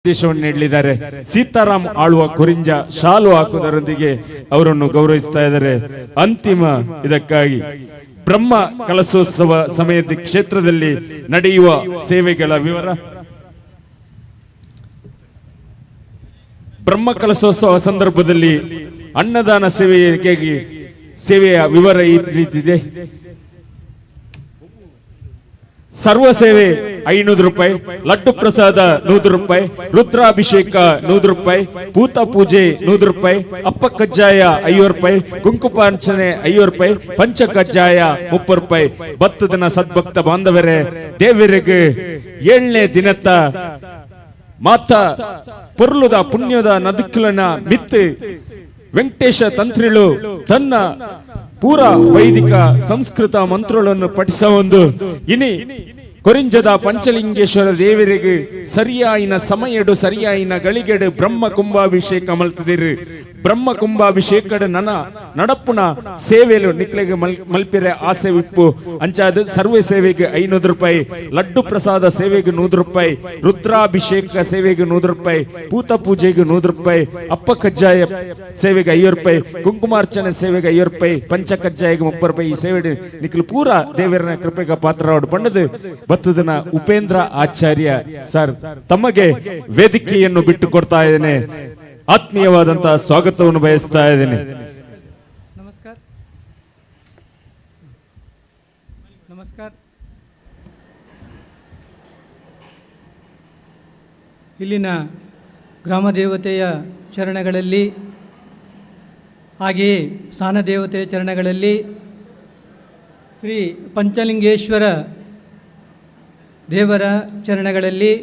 ಸಂದೇಶವನ್ನು ನೀಡಲಿದ್ದಾರೆ. ಸೀತಾರಾಮ್ ಆಳುವ ಕುರಿಂಜ ಶಾಲು ಹಾಕುವುದರೊಂದಿಗೆ ಅವರನ್ನು ಗೌರವಿಸ್ತಾ ಇದ್ದಾರೆ. ಅಂತಿಮ ಇದಕ್ಕಾಗಿ ಬ್ರಹ್ಮ ಕಲಶೋತ್ಸವ ಸಮಯದ ಕ್ಷೇತ್ರದಲ್ಲಿ ನಡೆಯುವ ಸೇವೆಗಳ ವಿವರ. ಬ್ರಹ್ಮ ಕಲಶೋತ್ಸವ ಸಂದರ್ಭದಲ್ಲಿ ಅನ್ನದಾನ ಸೇವೆಯ ವಿವರ ಈ ರೀತಿದೆ. ಸರ್ವ ಸೇವೆ 500 ರೂಪಾಯಿ, ಲಡ್ಡು ಪ್ರಸಾದ 100 ರೂಪಾಯಿ, ರುದ್ರಾಭಿಷೇಕ 100 ರೂಪಾಯಿ, ಭೂತ ಪೂಜೆ 100 ರೂಪಾಯಿ, ಅಪ್ಪ ಕಜ್ಜಾಯ 50 ರೂಪಾಯಿ, ಕುಂಕುಮಾರ್ಚನೆ 50 ರೂಪಾಯಿ, ಪಂಚ ಕಜ್ಜಾಯ 30 ರೂಪಾಯಿ. ಭತ್ತದನ ಸದ್ಭಕ್ತ ಬಾಂಧವರೇ, ದೇವರಿಗೆ 7ನೇ ದಿನತ್ತ ಮಾತ ಪೊರ್ಲುದ ಪುಣ್ಯದ ನದುಕುಲನ ಮಿತ್ತು ವೆಂಕಟೇಶ ತಂತ್ರಿಗಳು ತನ್ನ ಪೂರ ವೈದಿಕ ಸಂಸ್ಕೃತ ಮಂತ್ರಗಳನ್ನು ಪಠಿಸವೊಂದು ಇನಿ ಕೊರಿಂಜದ ಪಂಚಲಿಂಗೇಶ್ವರ ದೇವರಿಗೆ ಸರಿಯಾಯಿನ ಸಮಯಡು ಸರಿಯಾಯಿನ ಗಳಿಗೆಡು ಬ್ರಹ್ಮ ಕುಂಭಾಭಿಷೇಕ ಮಲ್ತದಿರು. ಬ್ರಹ್ಮ ಕುಂಭಾಭಿಷೇಕಡು ನಡಪುನ ಸೇವೆಲು ನಿಕ್ಲೆಗೆ ಮಲ್ಪಿರೆ ಆಸೆ ವಿಪ್ಪು ಅಂಚಾದ ಸರ್ವ ಸೇವೆಗೆ 500 ರೂಪಾಯಿ, ಲಡ್ಡು ಪ್ರಸಾದ ಸೇವೆಗೆ 100 ರೂಪಾಯಿ, ರುದ್ರಾಭಿಷೇಕ ಸೇವೆಗೆ 100 ರೂಪಾಯಿ, ಭೂತ ಪೂಜೆಗೆ 100 ರೂಪಾಯಿ, ಅಪ್ಪ ಕಜ್ಜಾಯ ಸೇವೆಗೆ 50 ರೂಪಾಯಿ, ಕುಂಕುಮಾರ್ಚನೆ ಸೇವೆಗೆ 50 ರೂಪಾಯಿ, ಪಂಚ ಕಜ್ಜಾಯಗೆ 30 ರೂಪಾಯಿ. ಈ ಸೇವೆ ನಿಕ್ಲು ಪೂರ ದೇವರನ ಕೃಪೆಗೆ ಪಾತ್ರವಾಡು ಪಂಡದು ಬತ್ತದನ ಉಪೇಂದ್ರ ಆಚಾರ್ಯ ಸರ್ ತಮಗೆ ವೇದಿಕೆಯನ್ನು ಬಿಟ್ಟು ಕೊಡ್ತಾ ಇದ್ದೇನೆ. ಆತ್ಮೀಯವಾದಂತಹ ಸ್ವಾಗತವನ್ನು ಬಯಸ್ತಾ ಇದ್ದೇನೆ. ನಮಸ್ಕಾರ. ಇಲ್ಲಿನ ಗ್ರಾಮ ದೇವತೆಯ ಚರಣಗಳಲ್ಲಿ ಹಾಗೆಯೇ ಸ್ಥಾನ ದೇವತೆಯ ಚರಣಗಳಲ್ಲಿ ಶ್ರೀ ಪಂಚಲಿಂಗೇಶ್ವರ ದೇವರ ಚರಣಗಳಲ್ಲಿ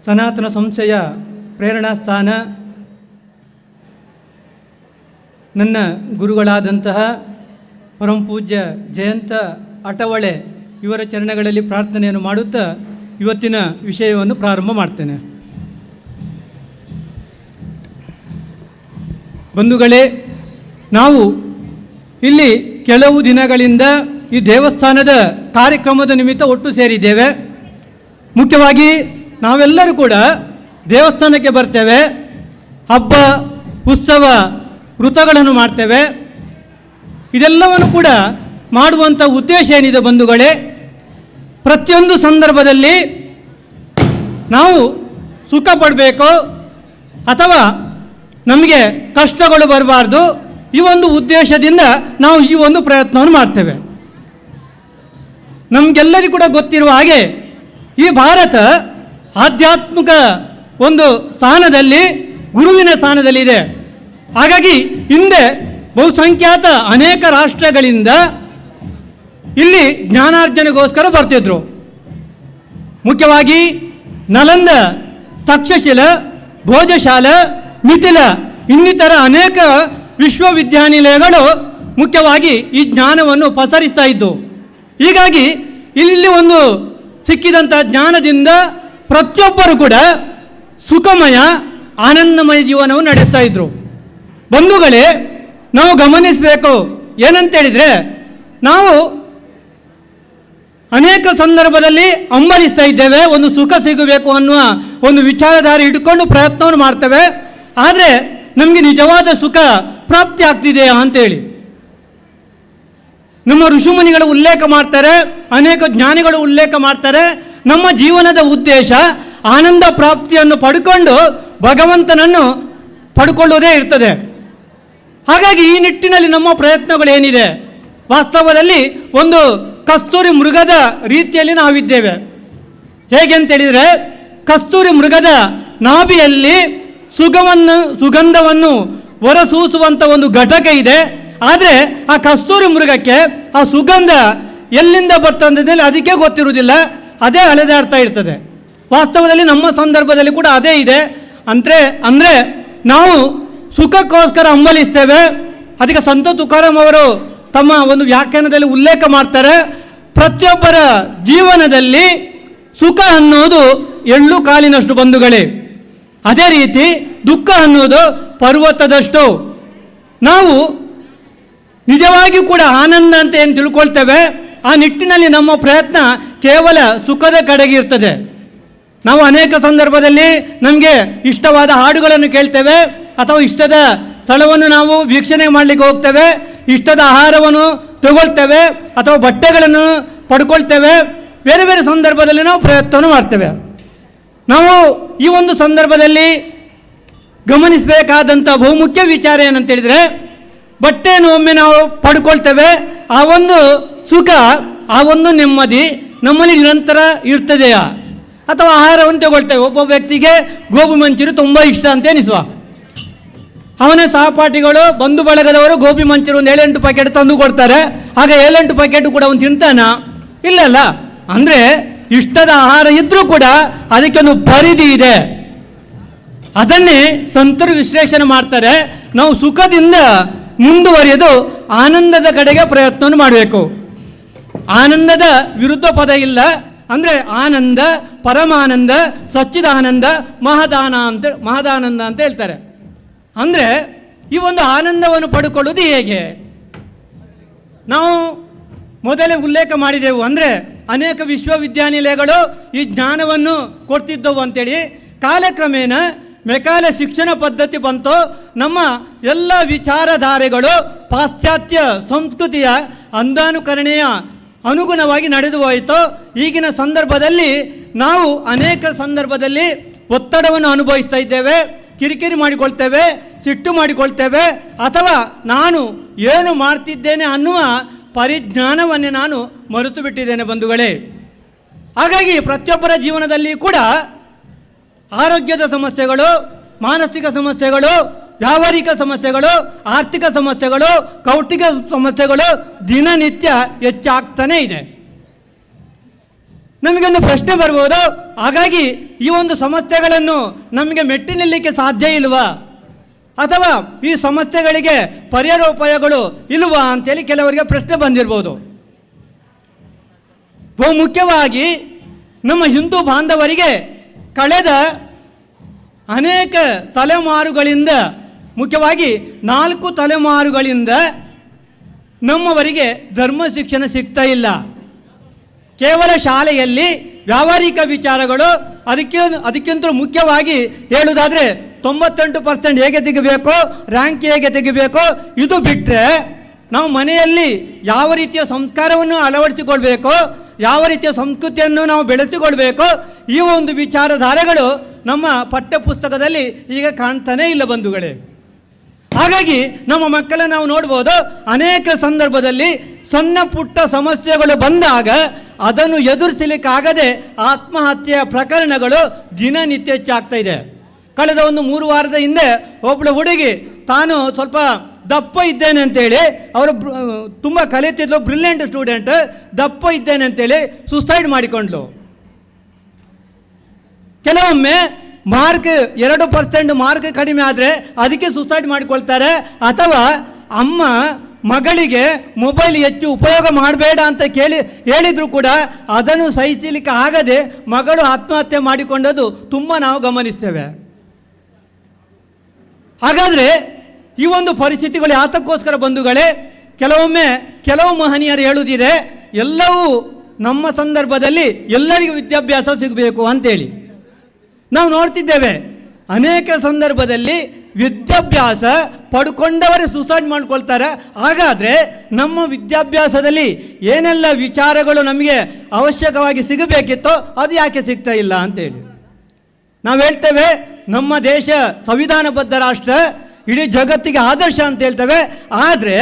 ಸನಾತನ ಸಂಸ್ಥೆಯ ಪ್ರೇರಣಾ ಸ್ಥಾನ ನನ್ನ ಗುರುಗಳಾದಂತಹ ಪರಮಪೂಜ್ಯ ಜಯಂತ ಅಟವಳೆ ಇವರ ಚರಣಗಳಲ್ಲಿ ಪ್ರಾರ್ಥನೆಯನ್ನು ಮಾಡುತ್ತಾ ಇವತ್ತಿನ ವಿಷಯವನ್ನು ಪ್ರಾರಂಭ ಮಾಡ್ತೇನೆ. ಬಂಧುಗಳೇ, ನಾವು ಇಲ್ಲಿ ಕೆಲವು ದಿನಗಳಿಂದ ಈ ದೇವಸ್ಥಾನದ ಕಾರ್ಯಕ್ರಮದ ನಿಮಿತ್ತ ಒಟ್ಟು ಸೇರಿದ್ದೇವೆ. ಮುಖ್ಯವಾಗಿ ನಾವೆಲ್ಲರೂ ಕೂಡ ದೇವಸ್ಥಾನಕ್ಕೆ ಬರ್ತೇವೆ, ಹಬ್ಬ ಉತ್ಸವ ವೃತಗಳನ್ನು ಮಾಡ್ತೇವೆ. ಇದೆಲ್ಲವನ್ನು ಕೂಡ ಮಾಡುವಂಥ ಉದ್ದೇಶ ಏನಿದೆ ಬಂಧುಗಳೇ, ಪ್ರತಿಯೊಂದು ಸಂದರ್ಭದಲ್ಲಿ ನಾವು ಸುಖ ಪಡಬೇಕು ಅಥವಾ ನಮಗೆ ಕಷ್ಟಗಳು ಬರಬಾರ್ದು, ಈ ಒಂದು ಉದ್ದೇಶದಿಂದ ನಾವು ಈ ಒಂದು ಪ್ರಯತ್ನವನ್ನು ಮಾಡ್ತೇವೆ. ನಮಗೆಲ್ಲರಿಗೂ ಕೂಡ ಗೊತ್ತಿರುವ ಹಾಗೆ ಈ ಭಾರತ ಆಧ್ಯಾತ್ಮಿಕ ಒಂದು ಸ್ಥಾನದಲ್ಲಿ, ಗುರುವಿನ ಸ್ಥಾನದಲ್ಲಿದೆ. ಹಾಗಾಗಿ ಹಿಂದೆ ಬಹುಸಂಖ್ಯಾತ ಅನೇಕ ರಾಷ್ಟ್ರಗಳಿಂದ ಇಲ್ಲಿ ಜ್ಞಾನಾರ್ಜನೆಗೋಸ್ಕರ ಬರ್ತಿದ್ರು. ಮುಖ್ಯವಾಗಿ ನಲಂದ, ತಕ್ಷಶಿಲ, ಭೋಜಶಾಲ, ಮಿಥಿಲ ಇನ್ನಿತರ ಅನೇಕ ವಿಶ್ವವಿದ್ಯಾನಿಲಯಗಳು ಮುಖ್ಯವಾಗಿ ಈ ಜ್ಞಾನವನ್ನು ಪಸರಿಸ್ತಾ ಇದ್ದು. ಹೀಗಾಗಿ ಇಲ್ಲಿ ಒಂದು ಸಿಕ್ಕಿದಂಥ ಜ್ಞಾನದಿಂದ ಪ್ರತಿಯೊಬ್ಬರು ಕೂಡ ಸುಖಮಯ ಆನಂದಮಯ ಜೀವನವನ್ನು ನಡೆಸ್ತಾ ಇದ್ರು. ಬಂಧುಗಳೇ, ನಾವು ಗಮನಿಸಬೇಕು ಏನಂತೇಳಿದರೆ, ನಾವು ಅನೇಕ ಸಂದರ್ಭದಲ್ಲಿ ಹಂಬಲಿಸ್ತಾ ಇದ್ದೇವೆ, ಒಂದು ಸುಖ ಸಿಗಬೇಕು ಅನ್ನುವ ಒಂದು ವಿಚಾರಧಾರೆ ಇಟ್ಕೊಂಡು ಪ್ರಯತ್ನವನ್ನು ಮಾಡ್ತೇವೆ. ಆದರೆ ನಮಗೆ ನಿಜವಾದ ಸುಖ ಪ್ರಾಪ್ತಿ ಆಗ್ತಿದೆಯಾ ಅಂತೇಳಿ ನಮ್ಮ ಋಷಿಮುನಿಗಳು ಉಲ್ಲೇಖ ಮಾಡ್ತಾರೆ, ಅನೇಕ ಜ್ಞಾನಿಗಳು ಉಲ್ಲೇಖ ಮಾಡ್ತಾರೆ. ನಮ್ಮ ಜೀವನದ ಉದ್ದೇಶ ಆನಂದ ಪ್ರಾಪ್ತಿಯನ್ನು ಪಡ್ಕೊಂಡು ಭಗವಂತನನ್ನು ಪಡ್ಕೊಳ್ಳೋದೇ ಇರ್ತದೆ. ಹಾಗಾಗಿ ಈ ನಿಟ್ಟಿನಲ್ಲಿ ನಮ್ಮ ಪ್ರಯತ್ನಗಳೇನಿದೆ, ವಾಸ್ತವದಲ್ಲಿ ಒಂದು ಕಸ್ತೂರಿ ಮೃಗದ ರೀತಿಯಲ್ಲಿ ನಾವಿದ್ದೇವೆ. ಹೇಗೆ ಅಂತೇಳಿದರೆ, ಕಸ್ತೂರಿ ಮೃಗದ ನಾಭಿಯಲ್ಲಿ ಸುಗಂಧವನ್ನು ಹೊರಸೂಸುವಂಥ ಒಂದು ಘಟಕ ಇದೆ. ಆದರೆ ಆ ಕಸ್ತೂರಿ ಮೃಗಕ್ಕೆ ಆ ಸುಗಂಧ ಎಲ್ಲಿಂದ ಬರ್ತದೆ ಅದಕ್ಕೆ ಗೊತ್ತಿರುವುದಿಲ್ಲ, ಅದೇ ಅಲೆದಾಡ್ತಾ ಇರ್ತದೆ. ವಾಸ್ತವದಲ್ಲಿ ನಮ್ಮ ಸಂದರ್ಭದಲ್ಲಿ ಕೂಡ ಅದೇ ಇದೆ. ಅಂದರೆ ನಾವು ಸುಖಕ್ಕೋಸ್ಕರ ಹಂಬಲಿಸ್ತೇವೆ. ಅದಕ್ಕೆ ಸಂತ ತುಕಾರಾಮ್ ಅವರು ತಮ್ಮ ಒಂದು ವ್ಯಾಖ್ಯಾನದಲ್ಲಿ ಉಲ್ಲೇಖ ಮಾಡ್ತಾರೆ, ಪ್ರತಿಯೊಬ್ಬರ ಜೀವನದಲ್ಲಿ ಸುಖ ಅನ್ನೋದು ಎಳ್ಳು ಕಾಲಿನಷ್ಟು ಬಂಧುಗಳೇ, ಅದೇ ರೀತಿ ದುಃಖ ಅನ್ನೋದು ಪರ್ವತದಷ್ಟು. ನಾವು ನಿಜವಾಗಿಯೂ ಕೂಡ ಆನಂದ ಅಂತ ಏನು ತಿಳ್ಕೊಳ್ತೇವೆ, ಆ ನಿಟ್ಟಿನಲ್ಲಿ ನಮ್ಮ ಪ್ರಯತ್ನ ಕೇವಲ ಸುಖದ ಕಡೆಗೆ ಇರ್ತದೆ. ನಾವು ಅನೇಕ ಸಂದರ್ಭದಲ್ಲಿ ನಮಗೆ ಇಷ್ಟವಾದ ಹಾಡುಗಳನ್ನು ಕೇಳ್ತೇವೆ, ಅಥವಾ ಇಷ್ಟದ ಸ್ಥಳವನ್ನು ನಾವು ವೀಕ್ಷಣೆ ಮಾಡಲಿಕ್ಕೆ ಹೋಗ್ತೇವೆ, ಇಷ್ಟದ ಆಹಾರವನ್ನು ತಗೊಳ್ತೇವೆ, ಅಥವಾ ಬಟ್ಟೆಗಳನ್ನು ಪಡ್ಕೊಳ್ತೇವೆ. ಬೇರೆ ಬೇರೆ ಸಂದರ್ಭದಲ್ಲಿ ನಾವು ಪ್ರಯತ್ನವನ್ನು ಮಾಡ್ತೇವೆ. ನಾವು ಈ ಒಂದು ಸಂದರ್ಭದಲ್ಲಿ ಗಮನಿಸಬೇಕಾದಂಥ ಬಹುಮುಖ್ಯ ವಿಚಾರ ಏನಂತೇಳಿದರೆ, ಬಟ್ಟೆಯನ್ನು ಒಮ್ಮೆ ನಾವು ಪಡ್ಕೊಳ್ತೇವೆ, ಆ ಒಂದು ಸುಖ, ಆ ಒಂದು ನೆಮ್ಮದಿ ನಮ್ಮಲ್ಲಿ ನಿರಂತರ ಇರ್ತದೆಯಾ? ಅಥವಾ ಆಹಾರವನ್ನು ತಗೊಳ್ತೇವೆ, ಒಬ್ಬ ವ್ಯಕ್ತಿಗೆ ಗೋಬಿ ಮಂಚೂರಿ ತುಂಬ ಇಷ್ಟ ಅಂತ ಎನಿಸುವ, ಅವನ ಸಹಪಾಠಿಗಳು ಬಂಧು ಬಳಗದವರು ಗೋಬಿ ಮಂಚೂರಿ ಒಂದು 7-8 ಪ್ಯಾಕೆಟ್ ತಂದು ಕೊಡ್ತಾರೆ. ಆಗ 7-8 ಪ್ಯಾಕೆಟ್ ಕೂಡ ಅವನು ತಿಂತಾನ? ಇಲ್ಲಲ್ಲ. ಅಂದರೆ ಇಷ್ಟದ ಆಹಾರ ಇದ್ದರೂ ಕೂಡ ಅದಕ್ಕೊಂದು ಪರಿಧಿ ಇದೆ. ಅದನ್ನೇ ಸಂತರು ವಿಶ್ಲೇಷಣೆ ಮಾಡ್ತಾರೆ. ನಾವು ಸುಖದಿಂದ ಮುಂದುವರಿಯೋದು ಆನಂದದ ಕಡೆಗೆ ಪ್ರಯತ್ನವನ್ನು ಮಾಡಬೇಕು. ಆನಂದದ ವಿರುದ್ಧ ಪದ ಇಲ್ಲ. ಅಂದರೆ ಆನಂದ, ಪರಮಾನಂದ, ಸಚ್ಚಿದಾನಂದ, ಮಹದಾನಂದ ಅಂತ ಹೇಳ್ತಾರೆ. ಅಂದರೆ ಈ ಒಂದು ಆನಂದವನ್ನು ಪಡ್ಕೊಳ್ಳೋದು ಹೇಗೆ? ನಾವು ಮೊದಲೇ ಉಲ್ಲೇಖ ಮಾಡಿದೆವು, ಅಂದರೆ ಅನೇಕ ವಿಶ್ವವಿದ್ಯಾನಿಲಯಗಳು ಈ ಜ್ಞಾನವನ್ನು ಕೊಡ್ತಿದ್ದವು ಅಂತೇಳಿ. ಕಾಲಕ್ರಮೇಣ ಮೆಕಾಲೆ ಶಿಕ್ಷಣ ಪದ್ಧತಿ ಬಂತು. ನಮ್ಮ ಎಲ್ಲ ವಿಚಾರಧಾರೆಗಳು ಪಾಶ್ಚಾತ್ಯ ಸಂಸ್ಕೃತಿಯ ಅಂಧಾನುಕರಣೆಯ ಅನುಗುಣವಾಗಿ ನಡೆದು ಹೋಯಿತು. ಈಗಿನ ಸಂದರ್ಭದಲ್ಲಿ ನಾವು ಅನೇಕ ಸಂದರ್ಭದಲ್ಲಿ ಒತ್ತಡವನ್ನು ಅನುಭವಿಸ್ತಾ ಇದ್ದೇವೆ, ಕಿರಿಕಿರಿ ಮಾಡಿಕೊಳ್ತೇವೆ, ಸಿಟ್ಟು ಮಾಡಿಕೊಳ್ತೇವೆ, ಅಥವಾ ನಾನು ಏನು ಮಾಡ್ತಿದ್ದೇನೆ ಅನ್ನುವ ಪರಿಜ್ಞಾನವನ್ನೇ ನಾನು ಮರೆತು ಬಿಟ್ಟಿದ್ದೇನೆ ಬಂಧುಗಳೇ. ಹಾಗಾಗಿ ಪ್ರತಿಯೊಬ್ಬರ ಜೀವನದಲ್ಲಿ ಕೂಡ ಆರೋಗ್ಯದ ಸಮಸ್ಯೆಗಳು, ಮಾನಸಿಕ ಸಮಸ್ಯೆಗಳು, ವ್ಯಾವಹಾರಿಕ ಸಮಸ್ಯೆಗಳು, ಆರ್ಥಿಕ ಸಮಸ್ಯೆಗಳು, ಕೌಟುಂಬಿಕ ಸಮಸ್ಯೆಗಳು ದಿನನಿತ್ಯ ಹೆಚ್ಚಾಗ್ತಾನೇ ಇದೆ. ನಮಗೊಂದು ಪ್ರಶ್ನೆ ಬರ್ಬೋದು, ಹಾಗಾಗಿ ಈ ಒಂದು ಸಮಸ್ಯೆಗಳನ್ನು ನಮಗೆ ಮೆಟ್ಟಿ ನಿಲ್ಲಲಿಕ್ಕೆ ಸಾಧ್ಯ ಇಲ್ವಾ, ಅಥವಾ ಈ ಸಮಸ್ಯೆಗಳಿಗೆ ಪರಿಹಾರೋಪಾಯಗಳು ಇಲ್ವಾ ಅಂತೇಳಿ ಕೆಲವರಿಗೆ ಪ್ರಶ್ನೆ ಬಂದಿರ್ಬೋದು. ಬಹುಮುಖ್ಯವಾಗಿ ನಮ್ಮ ಹಿಂದೂ ಬಾಂಧವರಿಗೆ ಕಳೆದ ಅನೇಕ ತಲೆಮಾರುಗಳಿಂದ, ಮುಖ್ಯವಾಗಿ 4 ತಲೆಮಾರುಗಳಿಂದ ನಮ್ಮವರಿಗೆ ಧರ್ಮ ಶಿಕ್ಷಣ ಸಿಗ್ತಾ ಇಲ್ಲ. ಕೇವಲ ಶಾಲೆಯಲ್ಲಿ ವ್ಯಾವಹಾರಿಕ ವಿಚಾರಗಳು, ಅದಕ್ಕಿಂತ ಮುಖ್ಯವಾಗಿ ಹೇಳುವುದಾದರೆ 98% ಹೇಗೆ ತೆಗಿಬೇಕು, ರ್ಯಾಂಕ್ ಹೇಗೆ ತೆಗಿಬೇಕು, ಇದು ಬಿಟ್ಟರೆ ನಾವು ಮನೆಯಲ್ಲಿ ಯಾವ ರೀತಿಯ ಸಂಸ್ಕಾರವನ್ನು ಅಳವಡಿಸಿಕೊಳ್ಬೇಕು, ಯಾವ ರೀತಿಯ ಸಂಸ್ಕೃತಿಯನ್ನು ನಾವು ಬೆಳೆಸಿಕೊಳ್ಬೇಕು, ಈ ಒಂದು ವಿಚಾರಧಾರೆಗಳು ನಮ್ಮ ಪಠ್ಯಪುಸ್ತಕದಲ್ಲಿ ಈಗ ಕಾಣ್ತಾನೇ ಇಲ್ಲ ಬಂಧುಗಳೇ. ಹಾಗಾಗಿ ನಮ್ಮ ಮಕ್ಕಳನ್ನು ನಾವು ನೋಡ್ಬೋದು, ಅನೇಕ ಸಂದರ್ಭದಲ್ಲಿ ಸಣ್ಣ ಪುಟ್ಟ ಸಮಸ್ಯೆಗಳು ಬಂದಾಗ ಅದನ್ನು ಎದುರಿಸಲಿಕ್ಕಾಗದೆ ಆತ್ಮಹತ್ಯೆಯ ಪ್ರಕರಣಗಳು ದಿನನಿತ್ಯ ಹೆಚ್ಚಾಗ್ತಾ ಇದೆ. ಕಳೆದ ಒಂದು 3 ವಾರದ ಹಿಂದೆ ಒಬ್ಬಳು ಹುಡುಗಿ ತಾನು ಸ್ವಲ್ಪ ದಪ್ಪ ಇದ್ದೇನೆ ಅಂತೇಳಿ, ಅವರು ತುಂಬ ಕಲಿತಿದ್ಲು, ಬ್ರಿಲಿಯಂಟ್ ಸ್ಟೂಡೆಂಟ್, ದಪ್ಪ ಇದ್ದೇನೆ ಅಂತೇಳಿ ಸುಸೈಡ್ ಮಾಡಿಕೊಂಡ್ಲು. ಕೆಲವೊಮ್ಮೆ ಮಾರ್ಕ್ 2% ಮಾರ್ಕ್ ಕಡಿಮೆ ಆದರೆ ಅದಕ್ಕೆ ಸುಸೈಡ್ ಮಾಡಿಕೊಳ್ತಾರೆ. ಅಥವಾ ಅಮ್ಮ ಮಗಳಿಗೆ ಮೊಬೈಲ್ ಹೆಚ್ಚು ಉಪಯೋಗ ಮಾಡಬೇಡ ಅಂತ ಹೇಳಿದ್ರು ಕೂಡ ಅದನ್ನು ಸಹಿಸಲಿಕ್ಕೆ ಆಗದೆ ಮಗಳು ಆತ್ಮಹತ್ಯೆ ಮಾಡಿಕೊಂಡದ್ದು ತುಂಬ ನಾವು ಗಮನಿಸ್ತೇವೆ. ಹಾಗಾದರೆ ಈ ಒಂದು ಪರಿಸ್ಥಿತಿಗಳು ಯಾತಕ್ಕೋಸ್ಕರ ಬಂಧುಗಳೇ? ಕೆಲವು ಮಹನೀಯರು ಹೇಳುವುದಿದೆ, ಎಲ್ಲವೂ ನಮ್ಮ ಸಂದರ್ಭದಲ್ಲಿ ಎಲ್ಲರಿಗೂ ವಿದ್ಯಾಭ್ಯಾಸ ಸಿಗಬೇಕು ಅಂತೇಳಿ. ನಾವು ನೋಡ್ತಿದ್ದೇವೆ ಅನೇಕ ಸಂದರ್ಭದಲ್ಲಿ ವಿದ್ಯಾಭ್ಯಾಸ ಪಡ್ಕೊಂಡವರೇ ಸುಸೈಡ್ ಮಾಡ್ಕೊಳ್ತಾರೆ. ಹಾಗಾದರೆ ನಮ್ಮ ವಿದ್ಯಾಭ್ಯಾಸದಲ್ಲಿ ಏನೆಲ್ಲ ವಿಚಾರಗಳು ನಮಗೆ ಅವಶ್ಯಕವಾಗಿ ಸಿಗಬೇಕಿತ್ತೋ ಅದು ಯಾಕೆ ಸಿಗ್ತಾ ಇಲ್ಲ ಅಂತೇಳಿ ನಾವು ಹೇಳ್ತೇವೆ. ನಮ್ಮ ದೇಶ ಸಂವಿಧಾನಬದ್ಧ ರಾಷ್ಟ್ರ, ಇಡೀ ಜಗತ್ತಿಗೆ ಆದರ್ಶ ಅಂತ ಹೇಳ್ತೇವೆ. ಆದರೆ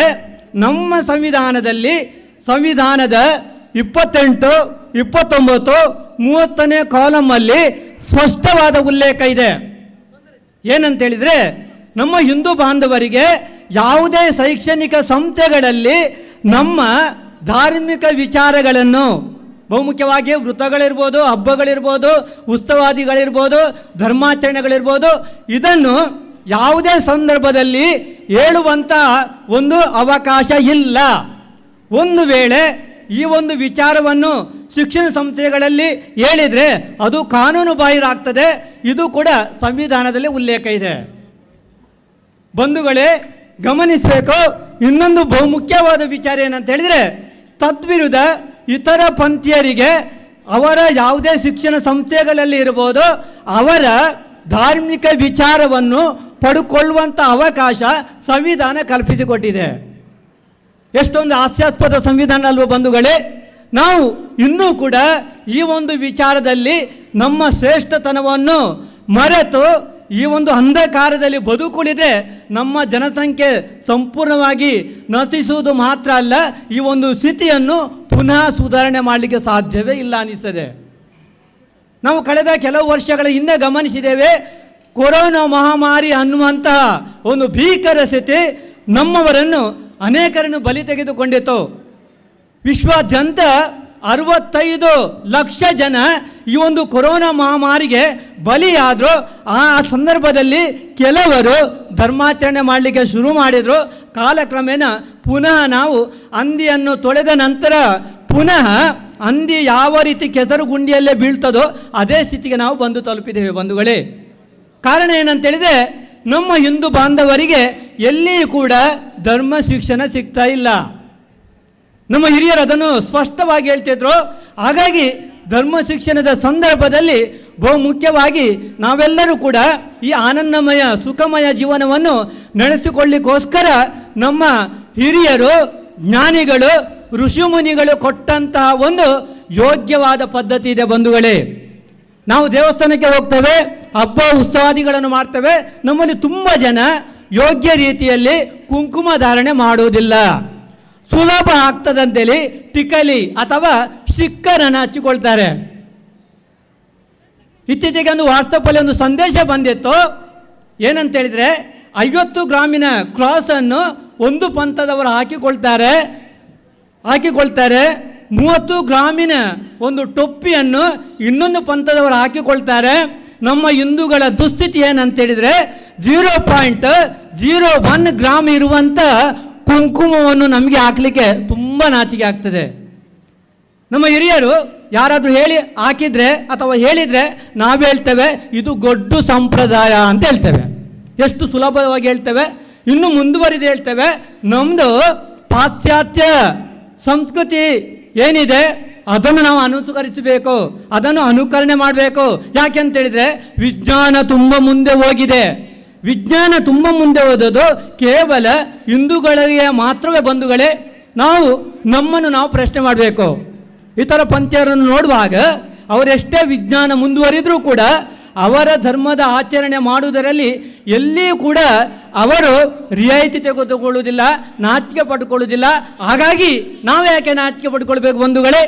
ನಮ್ಮ ಸಂವಿಧಾನದ 28, 29, 30ನೇ ಕಾಲಮಲ್ಲಿ ಸ್ಪಷ್ಟವಾದ ಉಲ್ಲೇಖ ಇದೆ. ಏನಂತೇಳಿದರೆ, ನಮ್ಮ ಹಿಂದೂ ಬಾಂಧವರಿಗೆ ಯಾವುದೇ ಶೈಕ್ಷಣಿಕ ಸಂಸ್ಥೆಗಳಲ್ಲಿ ನಮ್ಮ ಧಾರ್ಮಿಕ ವಿಚಾರಗಳನ್ನು, ಬಹುಮುಖ್ಯವಾಗಿ ವೃತ್ತಗಳಿರ್ಬೋದು, ಹಬ್ಬಗಳಿರ್ಬೋದು, ಉತ್ಸವಾದಿಗಳಿರ್ಬೋದು, ಧರ್ಮಾಚರಣೆಗಳಿರ್ಬೋದು, ಇದನ್ನು ಯಾವುದೇ ಸಂದರ್ಭದಲ್ಲಿ ಹೇಳುವಂಥ ಒಂದು ಅವಕಾಶ ಇಲ್ಲ. ಒಂದು ವೇಳೆ ಈ ಒಂದು ವಿಚಾರವನ್ನು ಶಿಕ್ಷಣ ಸಂಸ್ಥೆಗಳಲ್ಲಿ ಹೇಳಿದರೆ ಅದು ಕಾನೂನು ಬಾಹಿರಾಗ್ತದೆ. ಇದು ಕೂಡ ಸಂವಿಧಾನದಲ್ಲಿ ಉಲ್ಲೇಖ ಇದೆ. ಬಂಧುಗಳೇ ಗಮನಿಸಬೇಕು. ಇನ್ನೊಂದು ಬಹುಮುಖ್ಯವಾದ ವಿಚಾರ ಏನಂತ ಹೇಳಿದರೆ, ತದ್ವಿರುದ್ಧ ಇತರ ಪಂಥೀಯರಿಗೆ ಅವರ ಯಾವುದೇ ಶಿಕ್ಷಣ ಸಂಸ್ಥೆಗಳಲ್ಲಿ ಇರ್ಬೋದು, ಅವರ ಧಾರ್ಮಿಕ ವಿಚಾರವನ್ನು ಪಡ್ಕೊಳ್ಳುವಂಥ ಅವಕಾಶ ಸಂವಿಧಾನ ಕಲ್ಪಿಸಿಕೊಟ್ಟಿದೆ. ಎಷ್ಟೊಂದು ಹಾಸ್ಯಾಸ್ಪದ ಸಂವಿಧಾನ ಅಲ್ವ ಬಂಧುಗಳೇ? ನಾವು ಇನ್ನೂ ಕೂಡ ಈ ಒಂದು ವಿಚಾರದಲ್ಲಿ ನಮ್ಮ ಶ್ರೇಷ್ಠತನವನ್ನು ಮರೆತು ಈ ಒಂದು ಅಂಧಕಾರದಲ್ಲಿ ಬದುಕುಳಿದ್ರೆ ನಮ್ಮ ಜನಸಂಖ್ಯೆ ಸಂಪೂರ್ಣವಾಗಿ ನಶಿಸುವುದು ಮಾತ್ರ ಅಲ್ಲ, ಈ ಒಂದು ಸ್ಥಿತಿಯನ್ನು ಪುನಃ ಸುಧಾರಣೆ ಮಾಡಲಿಕ್ಕೆ ಸಾಧ್ಯವೇ ಇಲ್ಲ ಅನಿಸ್ತದೆ. ನಾವು ಕಳೆದ ಕೆಲವು ವರ್ಷಗಳ ಹಿಂದೆ ಗಮನಿಸಿದ್ದೇವೆ, ಕೊರೋನಾ ಮಹಾಮಾರಿ ಅನ್ನುವಂತಹ ಒಂದು ಭೀಕರ ಸ್ಥಿತಿ ಅನೇಕರನ್ನು ಬಲಿ ತೆಗೆದುಕೊಂಡಿತು. ವಿಶ್ವಾದ್ಯಂತ 65 ಲಕ್ಷ ಜನ ಈ ಒಂದು ಕೊರೋನಾ ಮಹಾಮಾರಿಗೆ ಬಲಿಯಾದರು. ಆ ಸಂದರ್ಭದಲ್ಲಿ ಕೆಲವರು ಧರ್ಮಾಚರಣೆ ಮಾಡಲಿಕ್ಕೆ ಶುರು ಮಾಡಿದರು. ಕಾಲಕ್ರಮೇಣ ಪುನಃ ನಾವು ಹಂದಿಯನ್ನು ತೊಳೆದ ನಂತರ ಪುನಃ ಹಂದಿ ಯಾವ ರೀತಿ ಕೆಸರು ಗುಂಡಿಯಲ್ಲೇ ಬೀಳ್ತದೋ ಅದೇ ಸ್ಥಿತಿಗೆ ನಾವು ಬಂದು ತಲುಪಿದ್ದೇವೆ ಬಂಧುಗಳೇ. ಕಾರಣ ಏನಂತೇಳಿದರೆ, ನಮ್ಮ ಹಿಂದೂ ಬಾಂಧವರಿಗೆ ಎಲ್ಲಿಯೂ ಕೂಡ ಧರ್ಮ ಶಿಕ್ಷಣ ಸಿಗ್ತಾ ಇಲ್ಲ. ನಮ್ಮ ಹಿರಿಯರು ಅದನ್ನು ಸ್ಪಷ್ಟವಾಗಿ ಹೇಳ್ತಿದ್ರು. ಹಾಗಾಗಿ ಧರ್ಮ ಶಿಕ್ಷಣದ ಸಂದರ್ಭದಲ್ಲಿ ಬಹುಮುಖ್ಯವಾಗಿ ನಾವೆಲ್ಲರೂ ಕೂಡ ಈ ಆನಂದಮಯ ಸುಖಮಯ ಜೀವನವನ್ನು ನಡೆಸಿಕೊಳ್ಳಿಕ್ಕೋಸ್ಕರ ನಮ್ಮ ಹಿರಿಯರು, ಜ್ಞಾನಿಗಳು, ಋಷಿಮುನಿಗಳು ಕೊಟ್ಟಂತಹ ಒಂದು ಯೋಗ್ಯವಾದ ಪದ್ಧತಿ ಇದೆ ಬಂಧುಗಳೇ. ನಾವು ದೇವಸ್ಥಾನಕ್ಕೆ ಹೋಗ್ತೇವೆ, ಹಬ್ಬ ಉತ್ಸವಾದಿಗಳನ್ನು ಮಾಡ್ತೇವೆ. ನಮ್ಮಲ್ಲಿ ತುಂಬ ಜನ ಯೋಗ್ಯ ರೀತಿಯಲ್ಲಿ ಕುಂಕುಮ ಧಾರಣೆ ಮಾಡುವುದಿಲ್ಲ. ಸುಲಭ ಆಗ್ತದಂತೇಳಿ ಟಿಕಲಿ ಅಥವಾ ಸ್ಟಿಕ್ಕರನ್ನು ಹಚ್ಚಿಕೊಳ್ತಾರೆ. ಇತ್ತೀಚೆಗೆ ಒಂದು ವಾಟ್ಸಪ್ಪಲ್ಲಿ ಒಂದು ಸಂದೇಶ ಬಂದಿತ್ತು. ಏನಂತೇಳಿದರೆ, 50 ಗ್ರಾಮಿನ ಕ್ರಾಸನ್ನು ಒಂದು ಪಂಥದವರು ಹಾಕಿಕೊಳ್ತಾರೆ. 30 ಗ್ರಾಮಿನ ಒಂದು ಟೊಪ್ಪಿಯನ್ನು ಇನ್ನೊಂದು ಪಂಥದವರು ಹಾಕಿಕೊಳ್ತಾರೆ. ನಮ್ಮ ಹಿಂದೂಗಳ ದುಸ್ಥಿತಿ ಏನಂತೇಳಿದರೆ, 0.01 ಗ್ರಾಮ್ ಇರುವಂಥ ಕುಂಕುಮವನ್ನು ನಮಗೆ ಹಾಕಲಿಕ್ಕೆ ತುಂಬ ನಾಚಿಕೆ ಆಗ್ತದೆ. ನಮ್ಮ ಹಿರಿಯರು ಯಾರಾದರೂ ಹಾಕಿದರೆ ಅಥವಾ ಹೇಳಿದರೆ ನಾವು ಹೇಳ್ತೇವೆ ಇದು ಗೊಡ್ಡು ಸಂಪ್ರದಾಯ ಅಂತ ಹೇಳ್ತೇವೆ. ಎಷ್ಟು ಸುಲಭವಾಗಿ ಹೇಳ್ತೇವೆ. ಇನ್ನು ಮುಂದುವರಿದು ಹೇಳ್ತೇವೆ, ನಮ್ಮದು ಪಾಶ್ಚಾತ್ಯ ಸಂಸ್ಕೃತಿ ಏನಿದೆ ಅದನ್ನು ನಾವು ಅನುಸರಿಸಬೇಕು, ಅದನ್ನು ಅನುಕರಣೆ ಮಾಡಬೇಕು. ಯಾಕೆಂತೇಳಿದರೆ ವಿಜ್ಞಾನ ತುಂಬ ಮುಂದೆ ಹೋಗಿದೆ. ವಿಜ್ಞಾನ ತುಂಬ ಮುಂದೆ ಹೋದದ್ದು ಕೇವಲ ಹಿಂದೂಗಳಿಗೆ ಮಾತ್ರವೇ ಬಂಧುಗಳೇ. ನಾವು ನಮ್ಮನ್ನು ನಾವು ಪ್ರಶ್ನೆ ಮಾಡಬೇಕು. ಇತರ ಪಂಥೀಯರನ್ನು ನೋಡುವಾಗ ಅವರೆಷ್ಟೇ ವಿಜ್ಞಾನ ಮುಂದುವರಿದರೂ ಕೂಡ ಅವರ ಧರ್ಮದ ಆಚರಣೆ ಮಾಡುವುದರಲ್ಲಿ ಎಲ್ಲಿಯೂ ಕೂಡ ಅವರು ರಿಯಾಯಿತಿ ತೆಗೆದುಕೊಳ್ಳುವುದಿಲ್ಲ, ನಾಚಿಕೆ ಪಟ್ಟುಕೊಳ್ಳುವುದಿಲ್ಲ. ಹಾಗಾಗಿ ನಾವು ಯಾಕೆ ನಾಚಿಕೆ ಪಟ್ಟುಕೊಳ್ಬೇಕು ಬಂಧುಗಳೇ?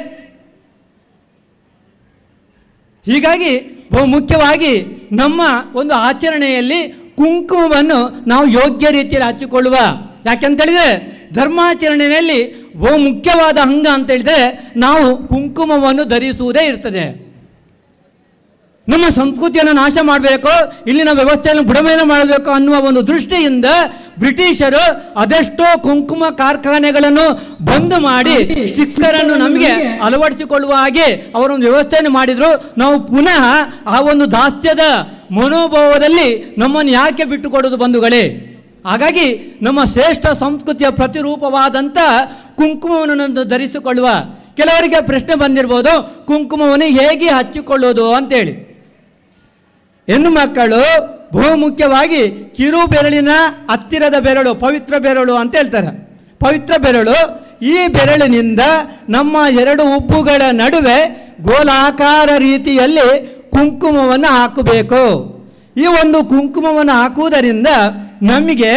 ಹೀಗಾಗಿ ಬಹುಮುಖ್ಯವಾಗಿ ನಮ್ಮ ಒಂದು ಆಚರಣೆಯಲ್ಲಿ ಕುಂಕುಮವನ್ನು ನಾವು ಯೋಗ್ಯ ರೀತಿಯಲ್ಲಿ ಹಚ್ಚಿಕೊಳ್ಳುವ. ಯಾಕೆಂತೇಳಿದರೆ ಧರ್ಮಾಚರಣೆಯಲ್ಲಿ ಬಹುಮುಖ್ಯವಾದ ಅಂಗ ಅಂತ ಹೇಳಿದರೆ ನಾವು ಕುಂಕುಮವನ್ನು ಧರಿಸುವುದೇ ಇರ್ತದೆ. ನಮ್ಮ ಸಂಸ್ಕೃತಿಯನ್ನು ನಾಶ ಮಾಡಬೇಕು, ಇಲ್ಲಿನ ವ್ಯವಸ್ಥೆಯನ್ನು ಬುಡಮೇಲು ಮಾಡಬೇಕು ಅನ್ನುವ ಒಂದು ದೃಷ್ಟಿಯಿಂದ ಬ್ರಿಟಿಷರು ಅದೆಷ್ಟೋ ಕುಂಕುಮ ಕಾರ್ಖಾನೆಗಳನ್ನು ಬಂದ್ ಮಾಡಿ ಸ್ಟಿಕ್ಕರನ್ನು ನಮಗೆ ಅಳವಡಿಸಿಕೊಳ್ಳುವ ಹಾಗೆ ಅವರೊಂದು ವ್ಯವಸ್ಥೆಯನ್ನು ಮಾಡಿದರು. ನಾವು ಪುನಃ ಆ ಒಂದು ದಾಸ್ಯದ ಮನೋಭಾವದಲ್ಲಿ ನಮ್ಮನ್ನು ಯಾಕೆ ಬಿಟ್ಟುಕೊಡೋದು ಬಂಧುಗಳೇ? ಹಾಗಾಗಿ ನಮ್ಮ ಶ್ರೇಷ್ಠ ಸಂಸ್ಕೃತಿಯ ಪ್ರತಿರೂಪವಾದಂಥ ಕುಂಕುಮವನ್ನು ಧರಿಸಿಕೊಳ್ಳುವ. ಕೆಲವರಿಗೆ ಪ್ರಶ್ನೆ ಬಂದಿರ್ಬೋದು, ಕುಂಕುಮವನ್ನು ಹೇಗೆ ಹಚ್ಚಿಕೊಳ್ಳೋದು ಅಂತೇಳಿ. ಹೆಣ್ಣು ಮಕ್ಕಳು ಬಹುಮುಖ್ಯವಾಗಿ ಕಿರು ಬೆರಳಿನ ಹತ್ತಿರದ ಬೆರಳು ಪವಿತ್ರ ಬೆರಳು ಅಂತ ಹೇಳ್ತಾರೆ. ಪವಿತ್ರ ಬೆರಳು, ಈ ಬೆರಳಿನಿಂದ ನಮ್ಮ ಎರಡು ಹುಬ್ಬುಗಳ ನಡುವೆ ಗೋಲಾಕಾರ ರೀತಿಯಲ್ಲಿ ಕುಂಕುಮವನ್ನು ಹಾಕಬೇಕು. ಈ ಒಂದು ಕುಂಕುಮವನ್ನು ಹಾಕುವುದರಿಂದ ನಮಗೆ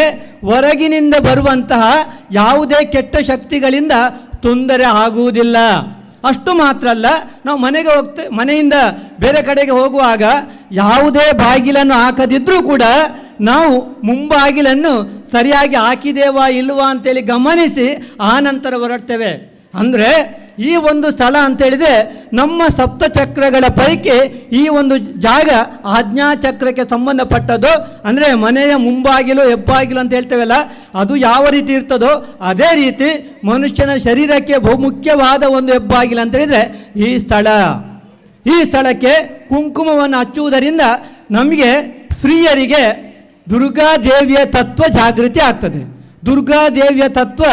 ಹೊರಗಿನಿಂದ ಬರುವಂತಹ ಯಾವುದೇ ಕೆಟ್ಟ ಶಕ್ತಿಗಳಿಂದ ತೊಂದರೆ ಆಗುವುದಿಲ್ಲ. ಅಷ್ಟು ಮಾತ್ರ ಅಲ್ಲ, ನಾವು ಮನೆಯಿಂದ ಬೇರೆ ಕಡೆಗೆ ಹೋಗುವಾಗ ಯಾವುದೇ ಬಾಗಿಲನ್ನು ಹಾಕದಿದ್ದರೂ ಕೂಡ ನಾವು ಮುಂಬಾಗಿಲನ್ನು ಸರಿಯಾಗಿ ಹಾಕಿದೇವಾ ಇಲ್ವಾ ಅಂತೇಳಿ ಗಮನಿಸಿ ಆ ನಂತರ ಹೊರಡ್ತೇವೆ. ಅಂದರೆ ಈ ಒಂದು ಸ್ಥಳ ಅಂತೇಳಿದರೆ ನಮ್ಮ ಸಪ್ತಚಕ್ರಗಳ ಪೈಕಿ ಈ ಒಂದು ಜಾಗ ಆಜ್ಞಾಚಕ್ರಕ್ಕೆ ಸಂಬಂಧಪಟ್ಟದ್ದು. ಅಂದರೆ ಮನೆಯ ಮುಂಬಾಗಿಲು ಹೆಬ್ಬಾಗಿಲು ಅಂತ ಹೇಳ್ತೇವಲ್ಲ, ಅದು ಯಾವ ರೀತಿ ಇರ್ತದೋ ಅದೇ ರೀತಿ ಮನುಷ್ಯನ ಶರೀರಕ್ಕೆ ಬಹುಮುಖ್ಯವಾದ ಒಂದು ಹೆಬ್ಬಾಗಿಲು ಅಂತ ಹೇಳಿದರೆ ಈ ಸ್ಥಳ. ಈ ಸ್ಥಳಕ್ಕೆ ಕುಂಕುಮವನ್ನು ಹಚ್ಚುವುದರಿಂದ ನಮಗೆ ಸ್ತ್ರೀಯರಿಗೆ ದುರ್ಗಾದೇವಿಯ ತತ್ವ ಜಾಗೃತಿ ಆಗ್ತದೆ. ದುರ್ಗಾದೇವಿಯ ತತ್ವ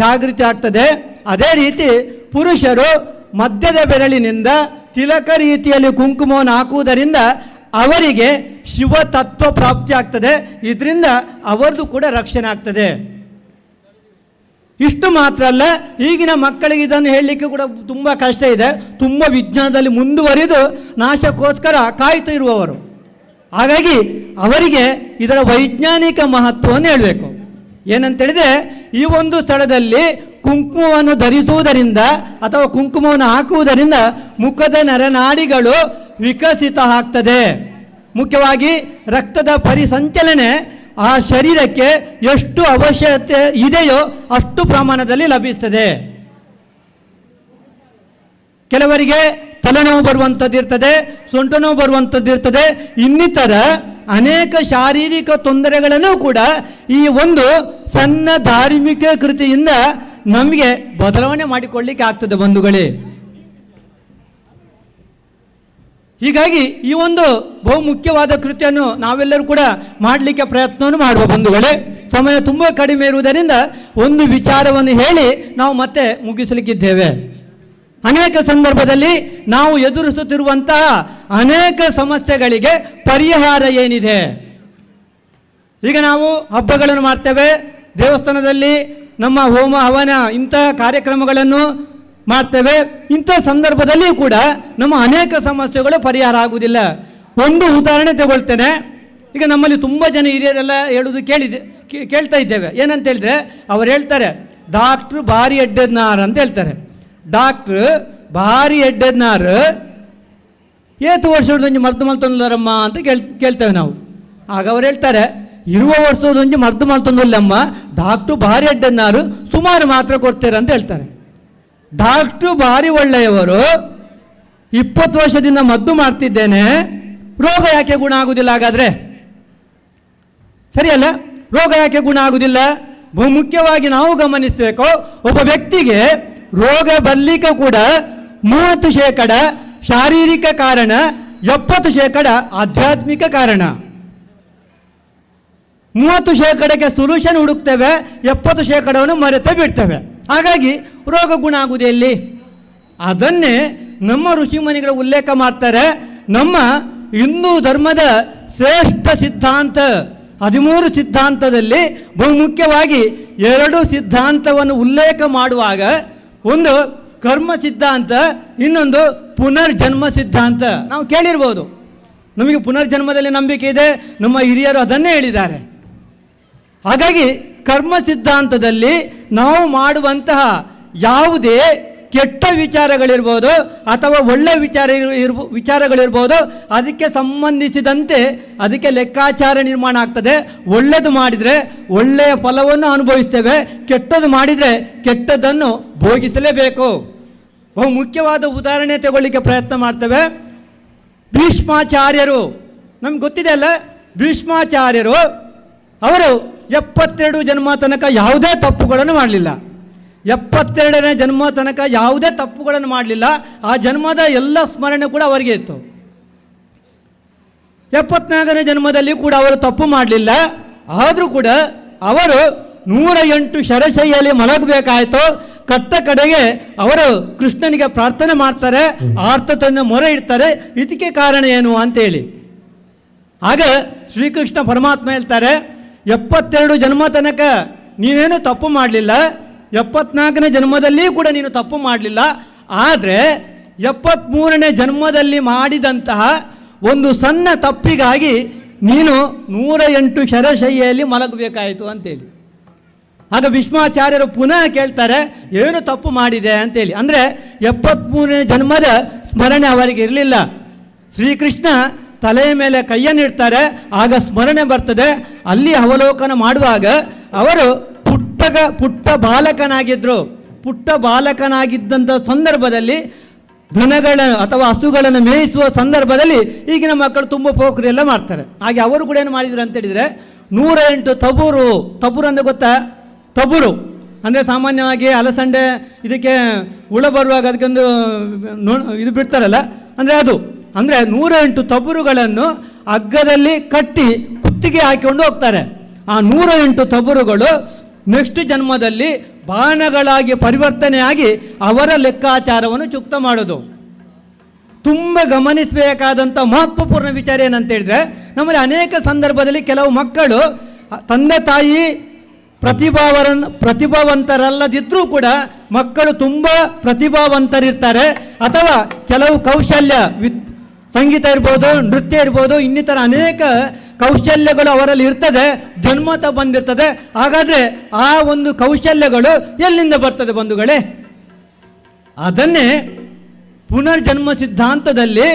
ಜಾಗೃತಿ ಆಗ್ತದೆ. ಅದೇ ರೀತಿ ಪುರುಷರು ಮಧ್ಯದ ಬೆರಳಿನಿಂದ ತಿಲಕ ರೀತಿಯಲ್ಲಿ ಕುಂಕುಮವನ್ನು ಹಾಕುವುದರಿಂದ ಅವರಿಗೆ ಶಿವ ತತ್ವ ಪ್ರಾಪ್ತಿ ಆಗ್ತದೆ. ಇದರಿಂದ ಅವರದು ಕೂಡ ರಕ್ಷಣೆ ಆಗ್ತದೆ. ಇಷ್ಟು ಮಾತ್ರ ಅಲ್ಲ, ಈಗಿನ ಮಕ್ಕಳಿಗೆ ಇದನ್ನು ಹೇಳಲಿಕ್ಕೆ ಕೂಡ ತುಂಬ ಕಷ್ಟ ಇದೆ. ತುಂಬ ವಿಜ್ಞಾನದಲ್ಲಿ ಮುಂದುವರಿದು ನಾಶಕ್ಕೋಸ್ಕರ ಕಾಯ್ತು ಇರುವವರು. ಹಾಗಾಗಿ ಅವರಿಗೆ ಇದರ ವೈಜ್ಞಾನಿಕ ಮಹತ್ವವನ್ನು ಹೇಳಬೇಕು. ಏನಂತೇಳಿದರೆ ಈ ಒಂದು ಸ್ಥಳದಲ್ಲಿ ಕುಂಕುಮವನ್ನು ಧರಿಸುವುದರಿಂದ ಅಥವಾ ಕುಂಕುಮವನ್ನು ಹಾಕುವುದರಿಂದ ಮುಖದ ನರನಾಡಿಗಳು ವಿಕಸಿತ ಆಗ್ತದೆ. ಮುಖ್ಯವಾಗಿ ರಕ್ತದ ಪರಿಸಂಚಲನೆ ಆ ಶರೀರಕ್ಕೆ ಎಷ್ಟು ಅವಶ್ಯಕತೆ ಇದೆಯೋ ಅಷ್ಟು ಪ್ರಮಾಣದಲ್ಲಿ ಲಭಿಸ್ತದೆ. ಕೆಲವರಿಗೆ ತಲೆನೋವು ಬರುವಂಥದ್ದು ಇರ್ತದೆ, ಸೊಂಟ ನೋವು ಬರುವಂಥದ್ದು ಇರ್ತದೆ, ಇನ್ನಿತರ ಅನೇಕ ಶಾರೀರಿಕ ತೊಂದರೆಗಳನ್ನು ಕೂಡ ಈ ಒಂದು ಸಣ್ಣ ಧಾರ್ಮಿಕ ಕೃತಿಯಿಂದ ನಮಗೆ ಬದಲಾವಣೆ ಮಾಡಿಕೊಳ್ಳಿಕ್ಕೆ ಆಗ್ತದೆ ಬಂಧುಗಳೇ. ಹೀಗಾಗಿ ಈ ಒಂದು ಬಹುಮುಖ್ಯವಾದ ಕೃತಿಯನ್ನು ನಾವೆಲ್ಲರೂ ಕೂಡ ಮಾಡಲಿಕ್ಕೆ ಪ್ರಯತ್ನವನ್ನು ಮಾಡುವ ಬಂಧುಗಳೇ. ಸಮಯ ತುಂಬ ಕಡಿಮೆ ಇರುವುದರಿಂದ ಒಂದು ವಿಚಾರವನ್ನು ಹೇಳಿ ನಾವು ಮತ್ತೆ ಮುಗಿಸಲಿಕ್ಕಿದ್ದೇವೆ. ಅನೇಕ ಸಂದರ್ಭದಲ್ಲಿ ನಾವು ಎದುರಿಸುತ್ತಿರುವಂತಹ ಅನೇಕ ಸಮಸ್ಯೆಗಳಿಗೆ ಪರಿಹಾರ ಏನಿದೆ? ಈಗ ನಾವು ಹಬ್ಬಗಳನ್ನು ಮಾಡ್ತೇವೆ, ದೇವಸ್ಥಾನದಲ್ಲಿ ನಮ್ಮ ಹೋಮ ಹವನ ಇಂತಹ ಕಾರ್ಯಕ್ರಮಗಳನ್ನು ಮಾಡ್ತೇವೆ. ಇಂಥ ಸಂದರ್ಭದಲ್ಲಿ ಕೂಡ ನಮ್ಮ ಅನೇಕ ಸಮಸ್ಯೆಗಳು ಪರಿಹಾರ ಆಗುವುದಿಲ್ಲ. ಒಂದು ಉದಾಹರಣೆ ತಗೊಳ್ತೇನೆ. ಈಗ ನಮ್ಮಲ್ಲಿ ತುಂಬ ಜನ ಹಿರಿಯರೆಲ್ಲ ಹೇಳುವುದು ಕೇಳ್ತಾ ಇದ್ದೇವೆ. ಏನಂತ ಹೇಳಿದ್ರೆ ಅವರು ಹೇಳ್ತಾರೆ, ಡಾಕ್ಟ್ರು ಭಾರಿ ಎಡ್ಡದ್ನಾರ್ ಅಂತ ಹೇಳ್ತಾರೆ. ಡಾಕ್ಟ್ರು ಭಾರಿ ಎಡ್ಡದ್ನಾರ್ ಏತು ವರ್ಷದೊಂದು ಮರ್ದು ಮಲ್ತೊಂದರಮ್ಮ ಅಂತ ಕೇಳ್ತೇವೆ ನಾವು. ಆಗ ಅವ್ರು ಹೇಳ್ತಾರೆ, ಇರುವ ವರ್ಷದೊಂದು ಮರ್ದು ಮಲ್ತೊಂದಲ್ಲಮ್ಮ, ಡಾಕ್ಟ್ರು ಭಾರಿ ಎಡ್ಡದ್ನಾರು ಸುಮಾರು ಮಾತ್ರ ಕೊಡ್ತಾರೆ ಅಂತ ಹೇಳ್ತಾರೆ. ಡಾಕ್ಟ್ರು ಭಾರಿ ಒಳ್ಳೆಯವರು, 20 ವರ್ಷದಿಂದ ಮದ್ದು ಮಾಡ್ತಿದ್ದೇನೆ, ರೋಗ ಯಾಕೆ ಗುಣ ಆಗುವುದಿಲ್ಲ? ಹಾಗಾದರೆ ಸರಿಯಲ್ಲ, ರೋಗ ಯಾಕೆ ಗುಣ ಆಗುವುದಿಲ್ಲ? ಬಹುಮುಖ್ಯವಾಗಿ ನಾವು ಗಮನಿಸಬೇಕು, ಒಬ್ಬ ವ್ಯಕ್ತಿಗೆ ರೋಗ ಬರಲಿಕ್ಕೆ ಕೂಡ 30% ಶಾರೀರಿಕ ಕಾರಣ, 70% ಆಧ್ಯಾತ್ಮಿಕ ಕಾರಣ. 30%ಕ್ಕೆ ಸೊಲ್ಯೂಷನ್ ಹುಡುಕ್ತೇವೆ, 70%ವನ್ನು ಮರೆತೇ ಬಿಡ್ತೇವೆ. ಹಾಗಾಗಿ ರೋಗ ಗುಣ ಆಗುವುದು ಎಲ್ಲಿ? ಅದನ್ನೇ ನಮ್ಮ ಋಷಿಮುನಿಗಳು ಉಲ್ಲೇಖ ಮಾಡ್ತಾರೆ. ನಮ್ಮ ಹಿಂದೂ ಧರ್ಮದ ಶ್ರೇಷ್ಠ ಸಿದ್ಧಾಂತ 13 ಸಿದ್ಧಾಂತದಲ್ಲಿ ಬಹುಮುಖ್ಯವಾಗಿ 2 ಸಿದ್ಧಾಂತವನ್ನು ಉಲ್ಲೇಖ ಮಾಡುವಾಗ ಒಂದು ಕರ್ಮ ಸಿದ್ಧಾಂತ, ಇನ್ನೊಂದು ಪುನರ್ಜನ್ಮ ಸಿದ್ಧಾಂತ. ನಾವು ಕೇಳಿರ್ಬೋದು, ನಮಗೆ ಪುನರ್ಜನ್ಮದಲ್ಲಿ ನಂಬಿಕೆ ಇದೆ, ನಮ್ಮ ಹಿರಿಯರು ಅದನ್ನೇ ಹೇಳಿದ್ದಾರೆ. ಹಾಗಾಗಿ ಕರ್ಮ ಸಿದ್ಧಾಂತದಲ್ಲಿ ನಾವು ಮಾಡುವಂತಹ ಯಾವುದೇ ಕೆಟ್ಟ ವಿಚಾರಗಳಿರ್ಬೋದು ಅಥವಾ ಒಳ್ಳೆ ವಿಚಾರಗಳಿರ್ಬೋದು, ಅದಕ್ಕೆ ಸಂಬಂಧಿಸಿದಂತೆ ಅದಕ್ಕೆ ಲೆಕ್ಕಾಚಾರ ನಿರ್ಮಾಣ ಆಗ್ತದೆ. ಒಳ್ಳೆಯದು ಮಾಡಿದರೆ ಒಳ್ಳೆಯ ಫಲವನ್ನು ಅನುಭವಿಸ್ತೇವೆ, ಕೆಟ್ಟದ್ದು ಮಾಡಿದರೆ ಕೆಟ್ಟದ್ದನ್ನು ಭೋಗಿಸಲೇಬೇಕು. ಬಹು ಮುಖ್ಯವಾದ ಉದಾಹರಣೆ ತಗೊಳ್ಳಿಕ್ಕೆ ಪ್ರಯತ್ನ ಮಾಡ್ತೇವೆ. ಭೀಷ್ಮಾಚಾರ್ಯರು ನಮ್ಗೆ ಗೊತ್ತಿದೆ ಅಲ್ಲ, ಭೀಷ್ಮಾಚಾರ್ಯರು ಅವರು 72 ಜನ್ಮ ತನಕ ಯಾವುದೇ ತಪ್ಪುಗಳನ್ನು ಮಾಡಲಿಲ್ಲ. 72ನೇ ಜನ್ಮ ತನಕ ಯಾವುದೇ ತಪ್ಪುಗಳನ್ನು ಮಾಡಲಿಲ್ಲ. ಆ ಜನ್ಮದ ಎಲ್ಲ ಸ್ಮರಣೆ ಕೂಡ ಅವರಿಗೆ ಇತ್ತು. 74ನೇ ಜನ್ಮದಲ್ಲಿ ಕೂಡ ಅವರು ತಪ್ಪು ಮಾಡಲಿಲ್ಲ. ಆದರೂ ಕೂಡ ಅವರು 108 ಶರಶೈಯಲ್ಲಿ ಮಲಗಬೇಕಾಯಿತು. ಕಟ್ಟ ಕಡೆಗೆ ಅವರು ಕೃಷ್ಣನಿಗೆ ಪ್ರಾರ್ಥನೆ ಮಾಡ್ತಾರೆ, ಆರ್ತತನ್ನು ಮೊರೆ ಇಡ್ತಾರೆ. ಇದಕ್ಕೆ ಕಾರಣ ಏನು ಅಂತೇಳಿ ಆಗ ಶ್ರೀಕೃಷ್ಣ ಪರಮಾತ್ಮ ಹೇಳ್ತಾರೆ, 72 ಜನ್ಮ ತನಕ ನೀನೇನು ತಪ್ಪು ಮಾಡಲಿಲ್ಲ, 74ನೇ ಜನ್ಮದಲ್ಲಿ ಕೂಡ ನೀನು ತಪ್ಪು ಮಾಡಲಿಲ್ಲ. ಆದರೆ 73ನೇ ಜನ್ಮದಲ್ಲಿ ಮಾಡಿದಂತಹ ಒಂದು ಸಣ್ಣ ತಪ್ಪಿಗಾಗಿ ನೀನು 108 ಶರಶೈಯಲ್ಲಿ ಮಲಗಬೇಕಾಯಿತು ಅಂತೇಳಿ. ಆಗ ಭೀಷ್ಮಾಚಾರ್ಯರು ಪುನಃ ಕೇಳ್ತಾರೆ, ಏನು ತಪ್ಪು ಮಾಡಿದೆ ಅಂತೇಳಿ. ಅಂದರೆ 73ನೇ ಜನ್ಮದ ಸ್ಮರಣೆ ಅವರಿಗೆ ಇರಲಿಲ್ಲ. ಶ್ರೀಕೃಷ್ಣ ತಲೆಯ ಮೇಲೆ ಕೈಯನ್ನಿಡ್ತಾರೆ, ಆಗ ಸ್ಮರಣೆ ಬರ್ತದೆ. ಅಲ್ಲಿ ಅವಲೋಕನ ಮಾಡುವಾಗ ಅವರು ಪುಟ್ಟ ಬಾಲಕನಾಗಿದ್ದರು. ಪುಟ್ಟ ಬಾಲಕನಾಗಿದ್ದಂಥ ಸಂದರ್ಭದಲ್ಲಿ ದನಗಳ ಅಥವಾ ಹಸುಗಳನ್ನು ಮೇಯಿಸುವ ಸಂದರ್ಭದಲ್ಲಿ ಈಗಿನ ಮಕ್ಕಳು ತುಂಬ ಪೋಖ್ರಿ ಎಲ್ಲ ಮಾಡ್ತಾರೆ. ಹಾಗೆ ಅವರು ಕೂಡ ಏನು ಮಾಡಿದ್ರು ಅಂತ ಹೇಳಿದರೆ 108 ತಬೂರು ಅಂದರೆ ಗೊತ್ತಾ? ತಬೂರು ಅಂದರೆ ಸಾಮಾನ್ಯವಾಗಿ ಅಲಸಂಡೆ ಇದಕ್ಕೆ ಹುಳ ಬರುವಾಗ ಅದಕ್ಕೊಂದು ಇದು ಬಿಡ್ತಾರಲ್ಲ, ಅಂದರೆ ಅದು ಅಂದರೆ 108 ತಬೂರುಗಳನ್ನು ಹಗ್ಗದಲ್ಲಿ ಕಟ್ಟಿ ಕುತ್ತಿಗೆ ಹಾಕಿಕೊಂಡು ಹೋಗ್ತಾರೆ. ಆ 108 ತಬೂರುಗಳು ನೆಕ್ಸ್ಟ್ ಜನ್ಮದಲ್ಲಿ ಬಾಣಗಳಾಗಿ ಪರಿವರ್ತನೆಯಾಗಿ ಅವರ ಲೆಕ್ಕಾಚಾರವನ್ನು ಚುಕ್ತ ಮಾಡೋದು. ತುಂಬ ಗಮನಿಸಬೇಕಾದಂಥ ಮಹತ್ವಪೂರ್ಣ ವಿಚಾರ ಏನಂತ ಹೇಳಿದ್ರೆ, ನಮ್ಮಲ್ಲಿ ಅನೇಕ ಸಂದರ್ಭದಲ್ಲಿ ಕೆಲವು ಮಕ್ಕಳು ತಂದೆ ತಾಯಿ ಪ್ರತಿಭಾವಂತರಲ್ಲದಿದ್ದರೂ ಕೂಡ ಮಕ್ಕಳು ತುಂಬ ಪ್ರತಿಭಾವಂತರಿರ್ತಾರೆ. ಅಥವಾ ಕೆಲವು ಕೌಶಲ್ಯ ಸಂಗೀತ ಇರ್ಬೋದು, ನೃತ್ಯ ಇರ್ಬೋದು, ಇನ್ನಿತರ ಅನೇಕ ಕೌಶಲ್ಯಗಳು ಅವರಲ್ಲಿ ಇರ್ತದೆ, ಜನ್ಮತ ಬಂದಿರ್ತದೆ. ಹಾಗಾದರೆ ಆ ಒಂದು ಕೌಶಲ್ಯಗಳು ಎಲ್ಲಿಂದ ಬರ್ತದೆ ಬಂಧುಗಳೇ? ಅದನ್ನೇ ಪುನರ್ಜನ್ಮ ಸಿದ್ಧಾಂತದಲ್ಲಿ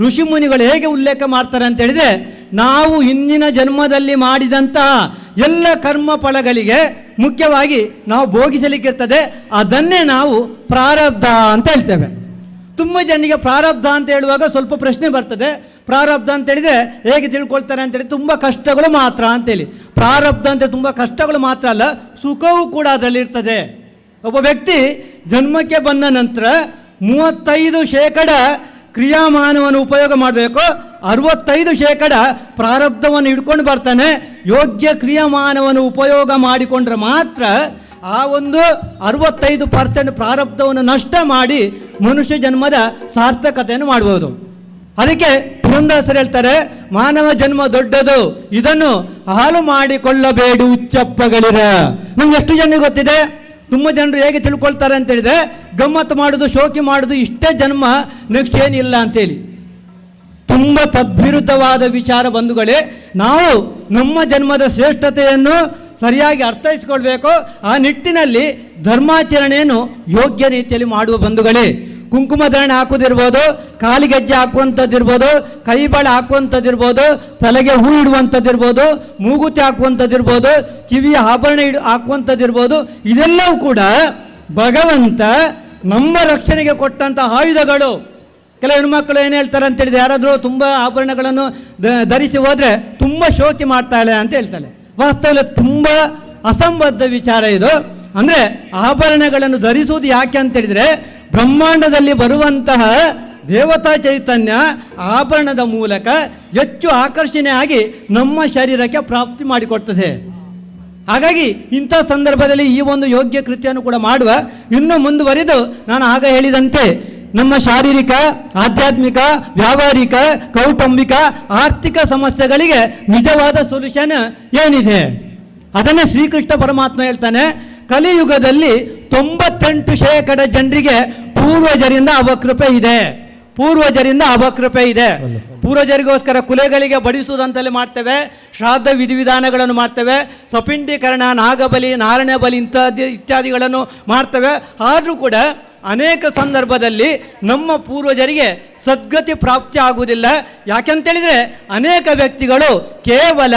ಋಷಿಮುನಿಗಳು ಹೇಗೆ ಉಲ್ಲೇಖ ಮಾಡ್ತಾರೆ ಅಂತ ಹೇಳಿದರೆ, ನಾವು ಹಿಂದಿನ ಜನ್ಮದಲ್ಲಿ ಮಾಡಿದಂತಹ ಎಲ್ಲ ಕರ್ಮ ಫಲಗಳಿಗೆ ಮುಖ್ಯವಾಗಿ ನಾವು ಭೋಗಿಸಲಿಕ್ಕಿರ್ತದೆ. ಅದನ್ನೇ ನಾವು ಪ್ರಾರಬ್ಧ ಅಂತ ಹೇಳ್ತೇವೆ. ತುಂಬ ಜನರಿಗೆ ಪ್ರಾರಬ್ಧ ಅಂತ ಹೇಳುವಾಗ ಸ್ವಲ್ಪ ಪ್ರಶ್ನೆ ಬರ್ತದೆ. ಪ್ರಾರಬ್ಧ ಅಂತ ಹೇಳಿದರೆ ಹೇಗೆ ತಿಳ್ಕೊಳ್ತಾರೆ ಅಂತೇಳಿ, ತುಂಬ ಕಷ್ಟಗಳು ಮಾತ್ರ ಅಂತೇಳಿ. ಪ್ರಾರಬ್ಧ ಅಂತ ತುಂಬ ಕಷ್ಟಗಳು ಮಾತ್ರ ಅಲ್ಲ, ಸುಖವೂ ಕೂಡ ಅದರಲ್ಲಿರ್ತದೆ. ಒಬ್ಬ ವ್ಯಕ್ತಿ ಜನ್ಮಕ್ಕೆ ಬಂದ ನಂತರ 35% ಕ್ರಿಯಾಮಾನವನ್ನು ಉಪಯೋಗ ಮಾಡಬೇಕು, 65% ಪ್ರಾರಬ್ಧವನ್ನು ಹಿಡ್ಕೊಂಡು ಬರ್ತಾನೆ. ಯೋಗ್ಯ ಕ್ರಿಯಾಮಾನವನ್ನು ಉಪಯೋಗ ಮಾಡಿಕೊಂಡ್ರೆ ಮಾತ್ರ ಆ ಒಂದು 65% ಪ್ರಾರಬ್ಧವನ್ನು ನಷ್ಟ ಮಾಡಿ ಮನುಷ್ಯ ಜನ್ಮದ ಸಾರ್ಥಕತೆಯನ್ನು ಮಾಡ್ಬೋದು. ಅದಕ್ಕೆ ಪುರಂದರದಾಸರು ಹೇಳ್ತಾರೆ, ಮಾನವ ಜನ್ಮ ದೊಡ್ಡದು, ಇದನ್ನು ಹಾಳು ಮಾಡಿಕೊಳ್ಳಬೇಡಿ ಉಚ್ಚಪ್ಪಗಳಿರ. ನಮ್ಗೆ ಎಷ್ಟು ಜನರಿಗೆ ಗೊತ್ತಿದೆ? ತುಂಬ ಜನರು ಹೇಗೆ ತಿಳ್ಕೊಳ್ತಾರೆ ಅಂತ ಹೇಳಿದ್ರೆ, ಗಮ್ಮತ್ತು ಮಾಡೋದು, ಶೋಕಿ ಮಾಡೋದು, ಇಷ್ಟೇ ಜನ್ಮ, ನೆಕ್ಸ್ಟ್ ಏನಿಲ್ಲ ಅಂತೇಳಿ. ತುಂಬ ತದ್ವಿರುದ್ಧವಾದ ವಿಚಾರ ಬಂಧುಗಳೇ. ನಾವು ನಮ್ಮ ಜನ್ಮದ ಶ್ರೇಷ್ಠತೆಯನ್ನು ಸರಿಯಾಗಿ ಅರ್ಥೈಸ್ಕೊಳ್ಬೇಕು. ಆ ನಿಟ್ಟಿನಲ್ಲಿ ಧರ್ಮಾಚರಣೆಯನ್ನು ಯೋಗ್ಯ ರೀತಿಯಲ್ಲಿ ಮಾಡುವ ಬಂಧುಗಳೇ. ಕುಂಕುಮ ಧಾರಣೆ ಹಾಕೋದಿರ್ಬೋದು, ಕಾಲಿಗೆಜ್ಜೆ ಹಾಕುವಂಥದ್ದಿರ್ಬೋದು, ಕೈಬಳ ಹಾಕುವಂಥದ್ದಿರ್ಬೋದು, ತಲೆಗೆ ಹೂ ಇಡುವಂಥದ್ದಿರ್ಬೋದು, ಮೂಗುತಿ ಹಾಕುವಂಥದ್ದಿರ್ಬೋದು, ಕಿವಿಯ ಆಭರಣ ಹಾಕುವಂಥದ್ದಿರ್ಬೋದು, ಇದೆಲ್ಲವೂ ಕೂಡ ಭಗವಂತ ನಮ್ಮ ರಕ್ಷಣೆಗೆ ಕೊಟ್ಟಂಥ ಆಯುಧಗಳು. ಕೆಲವು ಹೆಣ್ಮಕ್ಳು ಏನು ಹೇಳ್ತಾರೆ ಅಂತ ಹೇಳಿದ್ರೆ, ಯಾರಾದರೂ ತುಂಬ ಆಭರಣಗಳನ್ನು ಧರಿಸಿ ಹೋದರೆ ತುಂಬ ಶೋಕಿ ಮಾಡ್ತಾಳೆ ಅಂತ ಹೇಳ್ತಾಳೆ. ವಾಸ್ತವದಲ್ಲಿ ತುಂಬ ಅಸಂಬದ್ಧ ವಿಚಾರ ಇದು. ಅಂದರೆ ಆಭರಣಗಳನ್ನು ಧರಿಸುವುದು ಯಾಕೆ ಅಂತ ಹೇಳಿದರೆ, ಬ್ರಹ್ಮಾಂಡದಲ್ಲಿ ಬರುವಂತಹ ದೇವತಾ ಚೈತನ್ಯ ಆಭರಣದ ಮೂಲಕ ಹೆಚ್ಚು ಆಕರ್ಷಣೆಯಾಗಿ ನಮ್ಮ ಶರೀರಕ್ಕೆ ಪ್ರಾಪ್ತಿ ಮಾಡಿಕೊಡ್ತದೆ. ಹಾಗಾಗಿ ಇಂಥ ಸಂದರ್ಭದಲ್ಲಿ ಈ ಒಂದು ಯೋಗ್ಯ ಕೃತ್ಯವನ್ನು ಕೂಡ ಮಾಡುವ. ಇನ್ನು ಮುಂದುವರಿದು ನಾನು ಆಗ ಹೇಳಿದಂತೆ ನಮ್ಮ ಶಾರೀರಿಕ, ಆಧ್ಯಾತ್ಮಿಕ, ವ್ಯಾವಹಾರಿಕ, ಕೌಟುಂಬಿಕ, ಆರ್ಥಿಕ ಸಮಸ್ಯೆಗಳಿಗೆ ನಿಜವಾದ ಸೊಲ್ಯೂಷನ್ ಏನಿದೆ ಅದನ್ನು ಶ್ರೀಕೃಷ್ಣ ಪರಮಾತ್ಮ ಹೇಳ್ತಾನೆ. ಕಲಿಯುಗದಲ್ಲಿ 98% ಜನರಿಗೆ ಪೂರ್ವಜರಿಂದ ಅವಕೃಪೆ ಇದೆ. ಪೂರ್ವಜರಿಗೋಸ್ಕರ ಕುಲೆಗಳಿಗೆ ಬಡಿಸುವುದಂತಲೇ ಮಾಡ್ತೇವೆ, ಶ್ರಾದ್ದ ವಿಧಿವಿಧಾನಗಳನ್ನು ಮಾಡ್ತೇವೆ, ಸ್ವಪಿಂಡೀಕರಣ, ನಾಗಬಲಿ, ನಾರಾಯಣ ಬಲಿ ಇತ್ಯಾದಿಗಳನ್ನು ಮಾಡ್ತೇವೆ. ಆದರೂ ಕೂಡ ಅನೇಕ ಸಂದರ್ಭದಲ್ಲಿ ನಮ್ಮ ಪೂರ್ವಜರಿಗೆ ಸದ್ಗತಿ ಪ್ರಾಪ್ತಿ ಆಗುವುದಿಲ್ಲ. ಯಾಕೆಂತೇಳಿದರೆ ಅನೇಕ ವ್ಯಕ್ತಿಗಳು ಕೇವಲ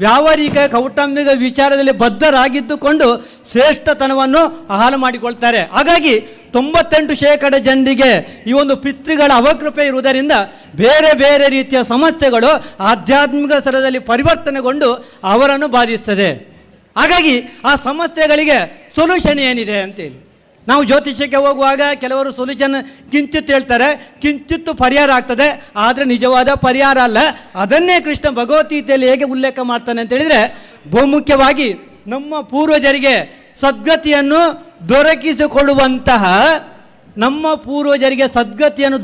ವ್ಯಾವಹಾರಿಕ ಕೌಟುಂಬಿಕ ವಿಚಾರದಲ್ಲಿ ಬದ್ಧರಾಗಿದ್ದುಕೊಂಡು ಶ್ರೇಷ್ಠತನವನ್ನು ಹಾಳು ಮಾಡಿಕೊಳ್ತಾರೆ. ಹಾಗಾಗಿ 98% ಜನರಿಗೆ ಈ ಒಂದು ಪಿತೃಗಳ ಅವಕೃಪೆ ಇರುವುದರಿಂದ ಬೇರೆ ಬೇರೆ ರೀತಿಯ ಸಮಸ್ಯೆಗಳು ಆಧ್ಯಾತ್ಮಿಕ ಸ್ತರದಲ್ಲಿ ಪರಿವರ್ತನೆಗೊಂಡು ಅವರನ್ನು ಬಾಧಿಸ್ತದೆ. ಹಾಗಾಗಿ ಆ ಸಮಸ್ಯೆಗಳಿಗೆ ಸೊಲ್ಯೂಷನ್ ಏನಿದೆ ಅಂತೇಳಿ ನಾವು ಜ್ಯೋತಿಷ್ಯಕ್ಕೆ ಹೋಗುವಾಗ ಕೆಲವರು ಸೊಲ್ಯೂಷನ್ ಕಿಂಚಿತ್ ಹೇಳ್ತಾರೆ, ಕಿಂಚಿತ್ತು ಪರಿಹಾರ ಆಗ್ತದೆ, ಆದರೆ ನಿಜವಾದ ಪರಿಹಾರ ಅಲ್ಲ. ಅದನ್ನೇ ಕೃಷ್ಣ ಭಗವದ್ಗೀತೆಯಲ್ಲಿ ಹೇಗೆ ಉಲ್ಲೇಖ ಮಾಡ್ತಾನೆ ಅಂತ ಹೇಳಿದರೆ, ಬಹುಮುಖ್ಯವಾಗಿ ನಮ್ಮ ಪೂರ್ವಜರಿಗೆ ಸದ್ಗತಿಯನ್ನು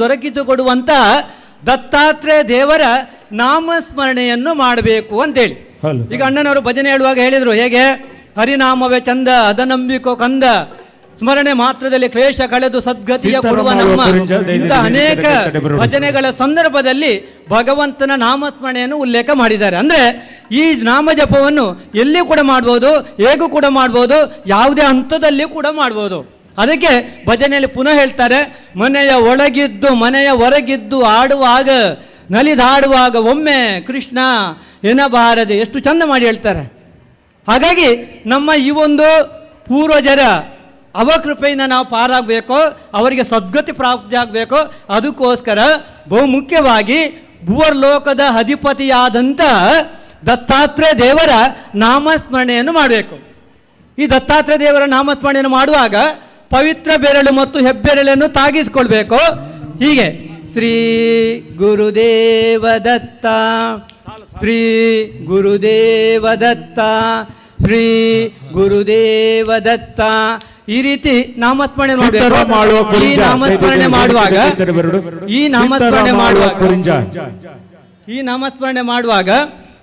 ದೊರಕಿಸಿಕೊಡುವಂತಹ ದತ್ತಾತ್ರೇಯ ದೇವರ ನಾಮಸ್ಮರಣೆಯನ್ನು ಮಾಡಬೇಕು ಅಂತೇಳಿ. ಈಗ ಅಣ್ಣನವರು ಭಜನೆ ಹೇಳುವಾಗ ಹೇಳಿದರು, ಹೇಗೆ ಹರಿನಾಮವೇ ಚಂದ ಅದನಂಬಿಕೋ ಕಂದ, ಸ್ಮರಣೆ ಮಾತ್ರದಲ್ಲಿ ಕ್ಲೇಶ ಕಳೆದು ಸದ್ಗತಿಯ ಕೊಡುವ ನಮ್ಮ. ಇಂಥ ಅನೇಕ ಭಜನೆಗಳ ಸಂದರ್ಭದಲ್ಲಿ ಭಗವಂತನ ನಾಮಸ್ಮರಣೆಯನ್ನು ಉಲ್ಲೇಖ ಮಾಡಿದ್ದಾರೆ. ಅಂದರೆ ಈ ನಾಮ ಜಪವನ್ನು ಎಲ್ಲಿ ಕೂಡ ಮಾಡ್ಬೋದು, ಹೇಗೂ ಕೂಡ ಮಾಡ್ಬೋದು, ಯಾವುದೇ ಹಂತದಲ್ಲಿ ಕೂಡ ಮಾಡ್ಬೋದು. ಅದಕ್ಕೆ ಭಜನೆಯಲ್ಲಿ ಪುನಃ ಹೇಳ್ತಾರೆ, ಮನೆಯ ಒಳಗಿದ್ದು ಮನೆಯ ಹೊರಗಿದ್ದು ಆಡುವಾಗ ನಲಿದಾಡುವಾಗ ಒಮ್ಮೆ ಕೃಷ್ಣ ಎನ್ನಬಾರದೆ, ಎಷ್ಟು ಚಂದ ಮಾಡಿ ಹೇಳ್ತಾರೆ. ಹಾಗಾಗಿ ನಮ್ಮ ಈ ಒಂದು ಪೂರ್ವಜರ ಅವಕೃಪೆಯಿಂದ ನಾವು ಪಾರಾಗಬೇಕು, ಅವರಿಗೆ ಸದ್ಗತಿ ಪ್ರಾಪ್ತಿ ಆಗಬೇಕು. ಅದಕ್ಕೋಸ್ಕರ ಬಹುಮುಖ್ಯವಾಗಿ ಭೂವರ್ಲೋಕದ ಅಧಿಪತಿಯಾದಂಥ ದತ್ತಾತ್ರೇಯ ದೇವರ ನಾಮಸ್ಮರಣೆಯನ್ನು ಮಾಡಬೇಕು. ಈ ದತ್ತಾತ್ರೇಯ ದೇವರ ನಾಮಸ್ಮರಣೆಯನ್ನು ಮಾಡುವಾಗ ಪವಿತ್ರ ಬೆರಳು ಮತ್ತು ಹೆಬ್ಬೆರಳನ್ನು ತಾಗಿಸಿಕೊಳ್ಬೇಕು. ಹೀಗೆ ಶ್ರೀ ಗುರುದೇವ ದತ್ತ, ಶ್ರೀ ಗುರುದೇವ ದತ್ತ, ಶ್ರೀ ಗುರುದೇವ ದತ್ತ, ಈ ರೀತಿ ನಾಮಸ್ಮರಣೆ ಮಾಡಬೇಕು. ಈ ನಾಮಸ್ಮರಣೆ ಮಾಡುವಾಗ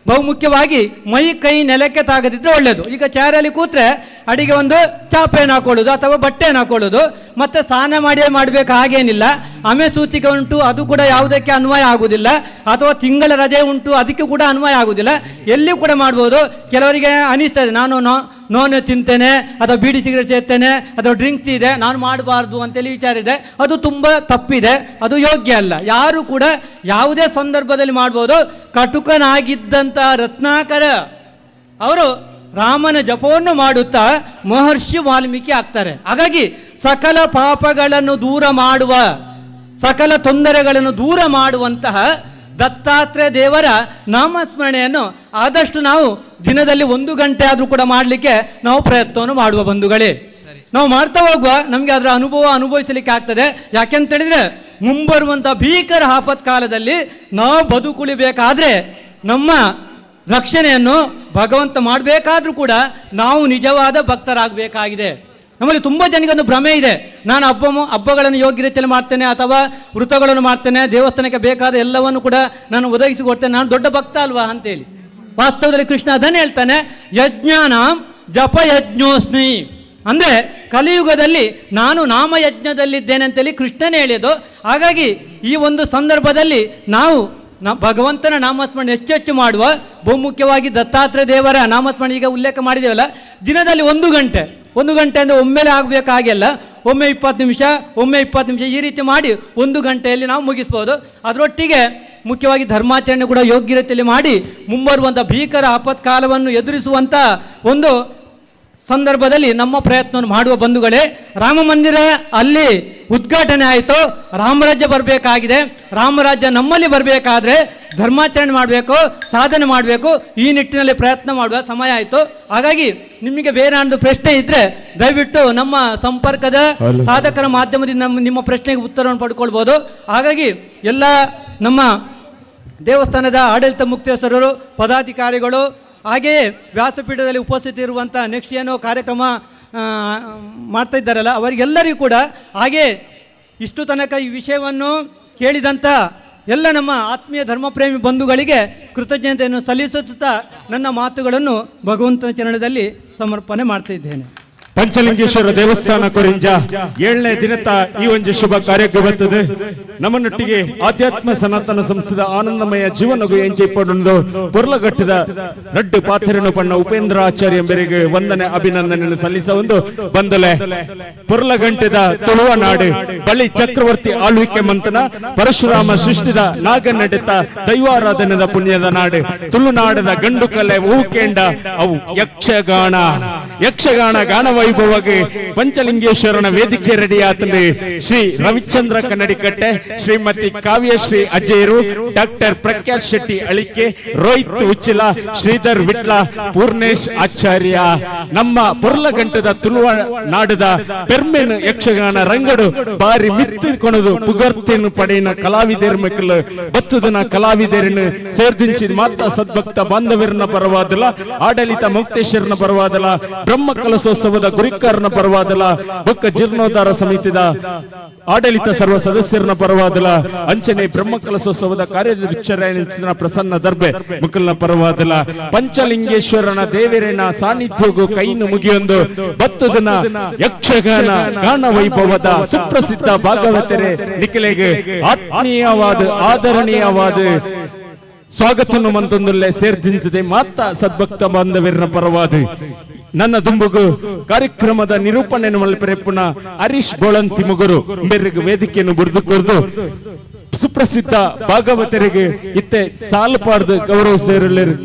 ಬಹುಮುಖ್ಯವಾಗಿ ಮೈ ಕೈ ನೆಲಕ್ಕೆ ತಾಗದಿದ್ರೆ ಒಳ್ಳೆಯದು. ಈಗ ಚಾರಲ್ಲಿ ಕೂತ್ರೆ ಅಡಿಗೆ ಒಂದು ಚಾಪೆಯನ್ನು ಹಾಕೊಳ್ಳೋದು ಅಥವಾ ಬಟ್ಟೆಯನ್ನು ಹಾಕೊಳ್ಳೋದು, ಮತ್ತು ಸ್ನಾನ ಮಾಡಬೇಕು ಹಾಗೇನಿಲ್ಲ. ಸೂಚಿಕೆ ಉಂಟು, ಅದು ಕೂಡ ಯಾವುದಕ್ಕೆ ಅನ್ವಯ ಆಗುವುದಿಲ್ಲ. ಅಥವಾ ತಿಂಗಳ ರಜೆ ಉಂಟು, ಅದಕ್ಕೆ ಕೂಡ ಅನ್ವಯ ಆಗುವುದಿಲ್ಲ. ಎಲ್ಲಿ ಕೂಡ ಮಾಡ್ಬೋದು. ಕೆಲವರಿಗೆ ಅನಿಸ್ತದೆ, ನಾನು ನೋನ್ ತಿಂತೇನೆ ಅಥವಾ ಬೀಡಿ ಸಿಗರೇಟ್ ಸೇರ್ತೇನೆ ಅಥವಾ ಡ್ರಿಂಕ್ಸ್ ಇದೆ, ನಾನು ಮಾಡಬಾರ್ದು ಅಂತೇಳಿ ವಿಚಾರ ಇದೆ. ಅದು ತುಂಬ ತಪ್ಪಿದೆ, ಅದು ಯೋಗ್ಯ ಅಲ್ಲ. ಯಾರು ಕೂಡ ಯಾವುದೇ ಸಂದರ್ಭದಲ್ಲಿ ಮಾಡ್ಬೋದು. ಕಟುಕನಾಗಿದ್ದಂತಹ ರತ್ನಾಕರ ಅವರು ರಾಮನ ಜಪವನ್ನು ಮಾಡುತ್ತಾ ಮಹರ್ಷಿ ವಾಲ್ಮೀಕಿ ಆಗ್ತಾರೆ. ಹಾಗಾಗಿ ಸಕಲ ಪಾಪಗಳನ್ನು ದೂರ ಮಾಡುವ, ಸಕಲ ತೊಂದರೆಗಳನ್ನು ದೂರ ಮಾಡುವಂತಹ ದತ್ತಾತ್ರೇಯ ದೇವರ ನಾಮಸ್ಮರಣೆಯನ್ನು ಆದಷ್ಟು ನಾವು ದಿನದಲ್ಲಿ 1 ಗಂಟೆ ಆದರೂ ಕೂಡ ಮಾಡಲಿಕ್ಕೆ ನಾವು ಪ್ರಯತ್ನವನ್ನು ಮಾಡುವ ಬಂಧುಗಳೇ. ನಾವು ಮಾಡ್ತಾ ಹೋಗುವ ನಮಗೆ ಅದರ ಅನುಭವಿಸಲಿಕ್ಕೆ ಆಗ್ತದೆ. ಯಾಕೆಂತೇಳಿದರೆ ಮುಂಬರುವಂಥ ಭೀಕರ ಆಪತ್ಕಾಲದಲ್ಲಿ ನಾವು ಬದುಕುಳಿಬೇಕಾದ್ರೆ, ನಮ್ಮ ರಕ್ಷಣೆಯನ್ನು ಭಗವಂತ ಮಾಡಬೇಕಾದ್ರೂ ಕೂಡ ನಾವು ನಿಜವಾದ ಭಕ್ತರಾಗಬೇಕಾಗಿದೆ. ನಮ್ಮಲ್ಲಿ ತುಂಬ ಜನಗೊಂದು ಭ್ರಮೆ ಇದೆ, ನಾನು ಹಬ್ಬಗಳನ್ನು ಯೋಗ್ಯ ರೀತಿಯಲ್ಲಿ ಮಾಡ್ತೇನೆ ಅಥವಾ ವೃತಗಳನ್ನು ಮಾಡ್ತೇನೆ, ದೇವಸ್ಥಾನಕ್ಕೆ ಬೇಕಾದ ಎಲ್ಲವನ್ನು ಕೂಡ ನಾನು ಒದಗಿಸಿಕೊಡ್ತೇನೆ, ನಾನು ದೊಡ್ಡ ಭಕ್ತ ಅಲ್ವಾ ಅಂತೇಳಿ. ವಾಸ್ತವದಲ್ಲಿ ಕೃಷ್ಣ ಅದನ್ನೇ ಹೇಳ್ತಾನೆ, ಯಜ್ಞಾನಾಂ ಜಪ ಯಜ್ಞೋಸ್ಮಿ. ಅಂದರೆ ಕಲಿಯುಗದಲ್ಲಿ ನಾನು ನಾಮಯಜ್ಞದಲ್ಲಿದ್ದೇನೆ ಅಂತೇಳಿ ಕೃಷ್ಣನೇ ಹೇಳಿದ್ದು. ಹಾಗಾಗಿ ಈ ಒಂದು ಸಂದರ್ಭದಲ್ಲಿ ನಾವು ಭಗವಂತನ ನಾಮಸ್ಮರಣೆ ಹೆಚ್ಚೆಚ್ಚು ಮಾಡುವ. ಬಹುಮುಖ್ಯವಾಗಿ ದತ್ತಾತ್ರೇಯ ದೇವರ ನಾಮಸ್ಮರಣೆ ಈಗ ಉಲ್ಲೇಖ ಮಾಡಿದ್ದೇವಲ್ಲ, ದಿನದಲ್ಲಿ 1 ಗಂಟೆ ಅಂದರೆ ಒಮ್ಮೆಲೆ ಆಗಬೇಕಾಗಿಲ್ಲ, ಒಮ್ಮೆ 20 ನಿಮಿಷ, ಒಮ್ಮೆ 20 ನಿಮಿಷ, ಈ ರೀತಿ ಮಾಡಿ 1 ಗಂಟೆಯಲ್ಲಿ ನಾವು ಮುಗಿಸ್ಬೋದು. ಅದರೊಟ್ಟಿಗೆ ಮುಖ್ಯವಾಗಿ ಧರ್ಮಾಚರಣೆ ಕೂಡ ಯೋಗ್ಯ ರೀತಿಯಲ್ಲಿ ಮಾಡಿ ಮುಂಬರುವಂಥ ಭೀಕರ ಆಪತ್ಕಾಲವನ್ನು ಎದುರಿಸುವಂಥ ಒಂದು ಸಂದರ್ಭದಲ್ಲಿ ನಮ್ಮ ಪ್ರಯತ್ನವನ್ನು ಮಾಡುವ ಬಂಧುಗಳೇ. ರಾಮ ಮಂದಿರ ಅಲ್ಲಿ ಉದ್ಘಾಟನೆ ಆಯಿತು, ರಾಮರಾಜ್ಯ ಬರಬೇಕಾಗಿದೆ. ರಾಮರಾಜ್ಯ ನಮ್ಮಲ್ಲಿ ಬರಬೇಕಾದ್ರೆ ಧರ್ಮಾಚರಣೆ ಮಾಡಬೇಕು, ಸಾಧನೆ ಮಾಡಬೇಕು. ಈ ನಿಟ್ಟಿನಲ್ಲಿ ಪ್ರಯತ್ನ ಮಾಡುವ ಸಮಯ ಆಯಿತು. ಹಾಗಾಗಿ ನಿಮಗೆ ಬೇರೆ ಒಂದು ಪ್ರಶ್ನೆ ಇದ್ದರೆ ದಯವಿಟ್ಟು ನಮ್ಮ ಸಂಪರ್ಕದ ಸಾಧಕರ ಮಾಧ್ಯಮದಿಂದ ನಿಮ್ಮ ಪ್ರಶ್ನೆಗೆ ಉತ್ತರವನ್ನು ಪಡ್ಕೊಳ್ಬೋದು. ಹಾಗಾಗಿ ಎಲ್ಲ ನಮ್ಮ ದೇವಸ್ಥಾನದ ಆಡಳಿತ ಮುಖ್ಯಸ್ಥರು, ಪದಾಧಿಕಾರಿಗಳು, ಹಾಗೆಯೇ ವ್ಯಾಸಪೀಠದಲ್ಲಿ ಉಪಸ್ಥಿತಿ ಇರುವಂಥ ನೆಕ್ಸ್ಟ್ ಏನೋ ಕಾರ್ಯಕ್ರಮ ಮಾಡ್ತಾ ಇದ್ದಾರಲ್ಲ ಅವರಿಗೆಲ್ಲರಿಗೂ ಕೂಡ ಹಾಗೆ ಇಷ್ಟು ತನಕ ಈ ವಿಷಯವನ್ನು ಕೇಳಿದಂಥ ಎಲ್ಲ ನಮ್ಮ ಆತ್ಮೀಯ ಧರ್ಮಪ್ರೇಮಿ ಬಂಧುಗಳಿಗೆ ಕೃತಜ್ಞತೆಯನ್ನು ಸಲ್ಲಿಸುತ್ತಾ ನನ್ನ ಮಾತುಗಳನ್ನು ಭಗವಂತನ ಚರಣದಲ್ಲಿ ಸಮರ್ಪಣೆ ಮಾಡ್ತಾ ಇದ್ದೇನೆ. ಪಂಚಲಿಂಗೇಶ್ವರ ದೇವಸ್ಥಾನ ಕೊರಿಂಜ 7ನೇ ದಿನದ ಈ ಒಂದು ಶುಭ ಕಾರ್ಯಕ್ಕೆ ಬರ್ತದೆ. ನಮ್ಮನೊಟ್ಟಿಗೆ ಆಧ್ಯಾತ್ಮ ಸನಾತನ ಸಂಸ್ಥೆದ ಆನಂದಮಯ ಜೀವನಗೂ ಎಂಚಿಕೊಂಡು ಪುರ್ಲಘಟ್ಟದ ರಡ್ಡು ಪಾತ್ರೆಯನ್ನು ಪಣ್ಣ ಉಪೇಂದ್ರ ಆಚಾರ್ಯ ಮೇರೆಗೆ ವಂದನೆ ಅಭಿನಂದನೆಯನ್ನು ಸಲ್ಲಿಸ ಒಂದು ಬಂದಲೆ. ಪುರ್ಲಗಂಟೆದ ತುಳುವ ನಾಡು ಬಳಿ ಚಕ್ರವರ್ತಿ ಆಳ್ವಿಕೆ ಮಂತನ ಪರಶುರಾಮ ಸೃಷ್ಟಿದ ನಾಗ ನಡೆತ ದೈವಾರಾಧನೆದ ಪುಣ್ಯದ ನಾಡು ತುಳುನಾಡದ ಗಂಡು ಕಲೆ ಹೂಕೇಂಡ ಅವು ಯಕ್ಷಗಾನ ಗಾನ ವೈಭವಗೆ ಪಂಚಲಿಂಗೇಶ್ವರನ ವೇದಿಕೆ ರೆಡಿ ಆತಂದೆ. ಶ್ರೀ ರವಿಚಂದ್ರ ಕನ್ನಡಿಕಟ್ಟೆ, ಶ್ರೀಮತಿ ಕಾವ್ಯಶ್ರೀ ಅಜೇರು, ಡಾಕ್ಟರ್ ಪ್ರಕಾಶ್ ಶೆಟ್ಟಿ ಅಳಿಕೆ, ರೋಹಿತ್ ಉಚ್ಚಿಲ, ಶ್ರೀಧರ್ ವಿಟ್ಲ, ಪೂರ್ಣೇಶ್ ಆಚಾರ್ಯ. ನಮ್ಮ ಪುರ್ಲಗಂಟದ ತುಳುವ ನಾಡದ ಪೆರ್ಮೆನ್ ಯಕ್ಷಗಾನ ರಂಗಡು ಬಾರಿ ಮಿತ್ತಿಕೊಣದು ಪುಗರ್ತಿನ ಪಡೆಯಿನ ಕಲಾವಿದರ ಮಕ್ಕಳು ಬತ್ತದನ ಕಲಾವಿದರನ್ನು ಸೇರ್ದಿಂಚಿದ ಮಾತ ಸದ್ಭಕ್ತ ಬಾಂಧವರನ್ನ ಪರವಾದಲ್ಲ, ಆಡಳಿತ ಮುಕ್ತೇಶ್ವರನ ಪರವಾದಲ್ಲ, ಬ್ರಹ್ಮ ಕಲಶೋತ್ಸವದ ಗುರಿಕಾರನ ಪರವಾದಲ್ಲ, ಬೊಕ್ಕ ಜೀರ್ಣೋದ್ಧಾರ ಸಮಿತಿದ ಆಡಳಿತ ಸರ್ವ ಸದಸ್ಯರನ್ನ ಪರವಾದಲ್ಲ, ಅಂಚನೆ ಬ್ರಹ್ಮ ಕಲಶೋತ್ಸವದ ಕಾರ್ಯಾಧ್ಯಕ್ಷರ ಪ್ರಸನ್ನ ದರ್ಬೆ ಮುಕಲ್ನ ಪರವಾದಲ್ಲ, ಪಂಚಲಿಂಗೇಶ್ವರನ ದೇವರಿನ ಸಾನ್ನಿಧ್ಯಗೂ ಕೈನು ಮುಗಿಯೊಂದು ಬತ್ತದನ ಯಕ್ಷಗಾನ ಗಾನ ವೈಭವದ ಸುಪ್ರಸಿದ್ಧ ಭಾಗವತರೆ ನಿಖಿಲೆಗೆ ಆತ್ಮೀಯವಾದ ಆದರಣೀಯವಾದ ಸ್ವಾಗತವನ್ನು ಮಂತೊಂದುಲ್ಲೆ ಸೇರ್ದಿಂತಿದೆ ಮಾತ ಸದ್ಭಕ್ತ ಬಾಂಧವರನ ಪರವಾದ ನನ್ನ ದುಂಬುಗು ಕಾರ್ಯಕ್ರಮದ ನಿರೂಪಣೆಯನ್ನು ಮಲ್ಪರೆಪ್ಪುನ ಹರೀಶ್ ಬೋಳಂತಿ ಮುಗುರು ಮೇರೆಗೆ ವೇದಿಕೆಯನ್ನು ಬುಡಿದುಕೊರ್ದು ಸುಪ್ರಸಿದ್ಧ ಭಾಗವತರಿಗೆ ಇತ್ತೆ ಸಾಲು ಪಾಡ್ದು ಗೌರವ ಸೇರಲೇರು.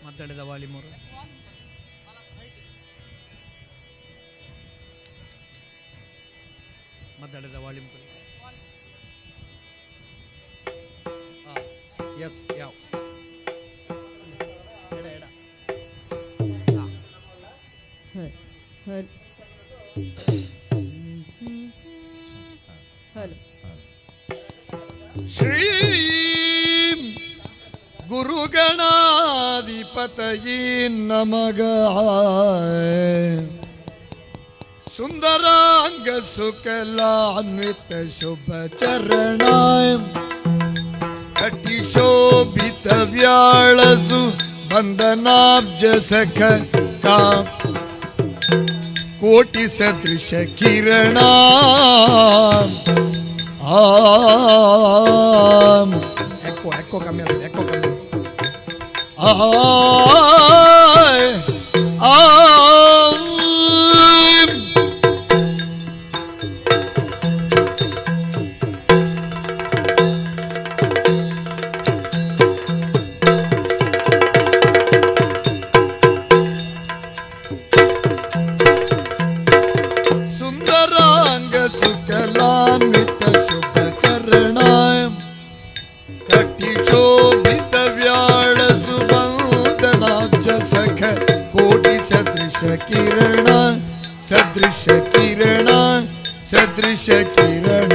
ಮಾತಾಡಿದ ವಾಲಿಮೂರು ಮಾತಾಡಿದ ವಾಲ್ಯೂಮ್ ಎಸ್ ಯಾವ ಶ್ರೀ ಗುರುಗಣಾಧಿಪತಯೇ ನಮಃ ಸುಂದರಾಂಗ ಸುಕಲಾನ್ವಿತ ಶುಭ ಚರಣಾಯ ಕಟಿ ಶೋಭಿತ ವ್ಯಾಳಸು ಬಂಧನಾಬ್ಜ ಸಖ ಕಾ ಕೋಟಿ ಸದೃಶ ಕಿರಣ ಎಕ್ಕೋ ಎಕ್ಕೋ ಕಮ್ಮಿ ಅಲ್ಲ ಎಕ್ಕೋ ಕಮ್ಮಿ ಸುಂದರಾಂಗ ಸುಕಲಾನ್ವಿತ ಶುಭ ಚರಣಾಯ ಕಟಿ ಶೋಭಿತ ವ್ಯಾಳ ಸುಬಂಧನಾಬ್ಜ ಸಖ ಕೋಟಿ ಸದೃಶ ಕಿರಣ ಸದೃಶ ಕಿರಣ ಸದೃಶ ಕಿರಣ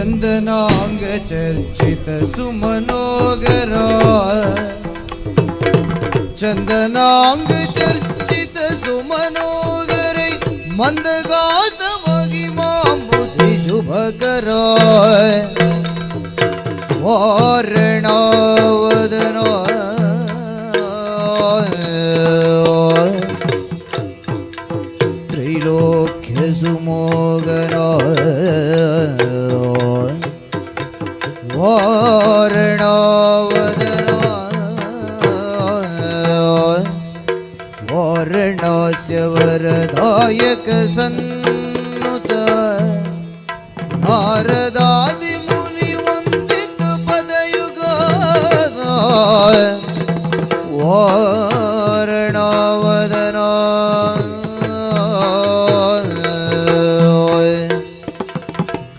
ಚಂದನಾಂಗ ಚರ್ಚಿತ ಸುಮನೋಗರ ಚಂದನಾಂಗ ಚರ್ಚಿತ ಸುಮನೋಗರೈ ಮಂದಗಾಸ ಮಹಿಮಾಂಬುಧಿ ಶುಭಕರ ವಾರಣಾವದನ ತ್ರೈಲೋಕ್ಯ ಸುಮೋಗನ ವಾರಣಾವದನ ವಾರಣಾಸ್ಯ ವರದಾಯಕ ಸನ್ನುತ ನಾರದಾದಿ ಮುನಿ ವಂದಿತ ಪದಯುಗ ವಾರಣಾವದನ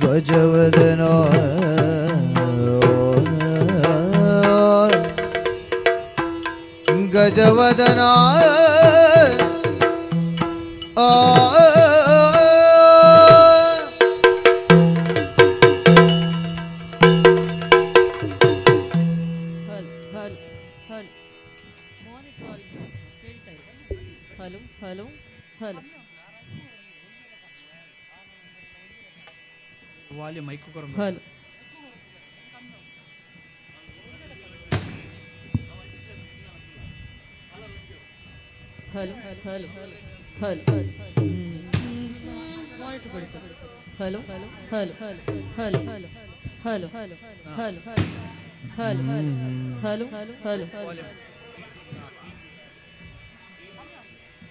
ಗಜವದನ ಗಜವದನ hello hello hello volume mike ಕರೋ hello hello hello hello monitor ಕೊಡಿ sir hello hello hello hello hello hello hello hello hello hello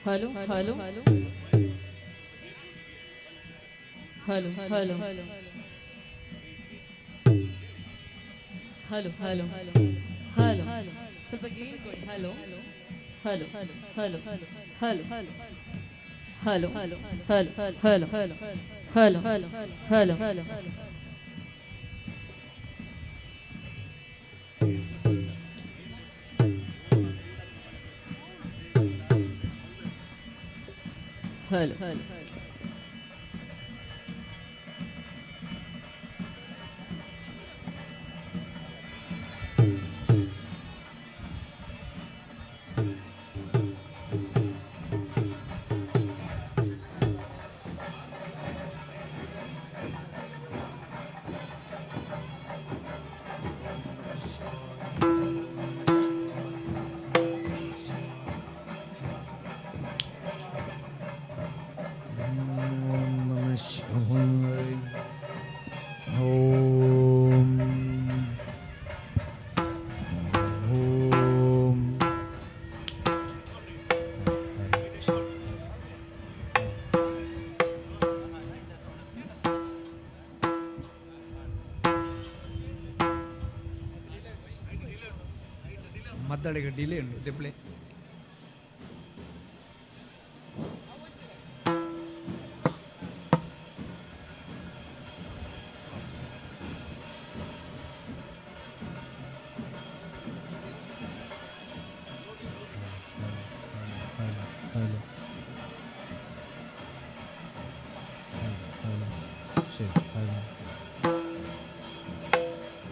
hello hello hello hello hello hello hello hello ಸ್ವಲ್ಪ ಗೇನ್ ಕೊಡಿ hello hello hello hello hello hello hello hello hello hello hello hello hello hello hello ಮದ್ದಳೆಗೆ delay ಉಂಟು ದೆಪ್ಲೆ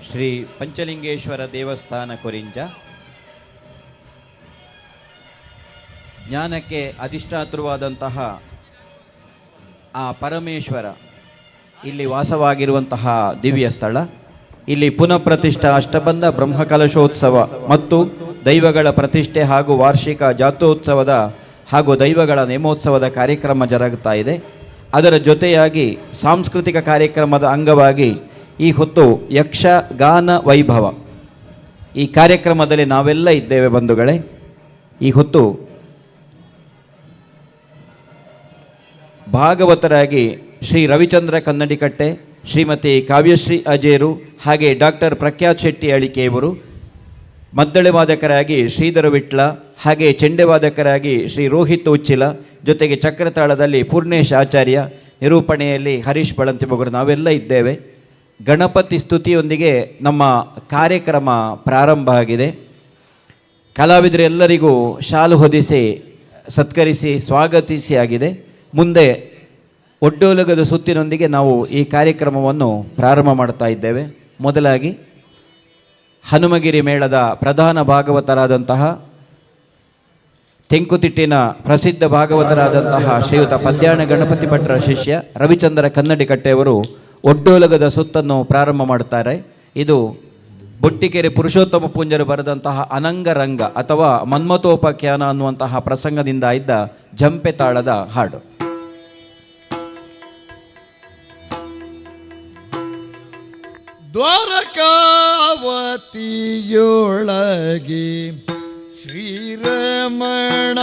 ಶ್ರೀ ಪಂಚಲಿಂಗೇಶ್ವರ ದೇವಸ್ಥಾನ ಕೊರಿಂಜ ಜ್ಞಾನಕ್ಕೆ ಅಧಿಷ್ಠಾತೃವಾದಂತಹ ಆ ಪರಮೇಶ್ವರ ಇಲ್ಲಿ ವಾಸವಾಗಿರುವಂತಹ ದಿವ್ಯ ಸ್ಥಳ. ಇಲ್ಲಿ ಪುನಃ ಪ್ರತಿಷ್ಠಾ ಅಷ್ಟಬಂಧ ಬ್ರಹ್ಮಕಲಶೋತ್ಸವ ಮತ್ತು ದೈವಗಳ ಪ್ರತಿಷ್ಠೆ ಹಾಗೂ ವಾರ್ಷಿಕ ಜಾತ್ರೋತ್ಸವದ ಹಾಗೂ ದೈವಗಳ ನೇಮೋತ್ಸವದ ಕಾರ್ಯಕ್ರಮ ಜರುಗುತ್ತಾ ಇದೆ. ಅದರ ಜೊತೆಯಾಗಿ ಸಾಂಸ್ಕೃತಿಕ ಕಾರ್ಯಕ್ರಮದ ಅಂಗವಾಗಿ ಈ ಹೊತ್ತು ಯಕ್ಷಗಾನ ವೈಭವ ಈ ಕಾರ್ಯಕ್ರಮದಲ್ಲಿ ನಾವೆಲ್ಲ ಇದ್ದೇವೆ ಬಂಧುಗಳೇ. ಈ ಹೊತ್ತು ಭಾಗವತರಾಗಿ ಶ್ರೀ ರವಿಚಂದ್ರ ಕನ್ನಡಿಕಟ್ಟೆ, ಶ್ರೀಮತಿ ಕಾವ್ಯಶ್ರೀ ಅಜೇರು ಹಾಗೆ ಡಾಕ್ಟರ್ ಪ್ರಖ್ಯಾತ್ ಶೆಟ್ಟಿ ಅಳಿಕೆಯವರು, ಮದ್ದಳೆ ವಾದಕರಾಗಿ ಶ್ರೀಧರ ವಿಟ್ಲ ಹಾಗೆ ಚೆಂಡೆ ವಾದಕರಾಗಿ ಶ್ರೀ ರೋಹಿತ್ ಉಚ್ಚಿಲ, ಜೊತೆಗೆ ಚಕ್ರತಾಳದಲ್ಲಿ ಪೂರ್ಣೇಶ್ ಆಚಾರ್ಯ, ನಿರೂಪಣೆಯಲ್ಲಿ ಹರೀಶ್ ಬಳಂತಿಮೊಗರು ನಾವೆಲ್ಲ ಇದ್ದೇವೆ. ಗಣಪತಿ ಸ್ತುತಿಯೊಂದಿಗೆ ನಮ್ಮ ಕಾರ್ಯಕ್ರಮ ಪ್ರಾರಂಭ ಆಗಿದೆ. ಕಲಾವಿದರೆಲ್ಲರಿಗೂ ಶಾಲು ಹೊದಿಸಿ ಸತ್ಕರಿಸಿ ಸ್ವಾಗತಿಸಿ ಆಗಿದೆ. ಮುಂದೆ ಒಡ್ಡೋಲಗದ ಸುತ್ತಿನೊಂದಿಗೆ ನಾವು ಈ ಕಾರ್ಯಕ್ರಮವನ್ನು ಪ್ರಾರಂಭ ಮಾಡ್ತಾ ಇದ್ದೇವೆ. ಮೊದಲಾಗಿ ಹನುಮಗಿರಿ ಮೇಳದ ಪ್ರಧಾನ ಭಾಗವತರಾದಂತಹ ತೆಂಕುತಿಟ್ಟಿನ ಪ್ರಸಿದ್ಧ ಭಾಗವತರಾದಂತಹ ಶ್ರೀಯುತ ಪದ್ಯಾಣ ಗಣಪತಿ ಭಟ್ರ ಶಿಷ್ಯ ರವಿಚಂದ್ರ ಕನ್ನಡಿಕಟ್ಟೆಯವರು ಒಡ್ಡೋಲಗದ ಸುತ್ತನ್ನು ಪ್ರಾರಂಭ ಮಾಡುತ್ತಾರೆ. ಇದು ಬೊಟ್ಟಿಕೆರೆ ಪುರುಷೋತ್ತಮ ಪೂಂಜರು ಬರೆದಂತಹ ಅನಂಗರಂಗ ಅಥವಾ ಮನ್ಮಥೋಪಾಖ್ಯಾನ ಅನ್ನುವಂತಹ ಪ್ರಸಂಗದಿಂದ ಇದ್ದ ಜಂಪೆ ತಾಳದ ಹಾಡು. ದ್ವಾರಕಾವತಿಯೊಳಗೆ ಶ್ರೀರಮಣ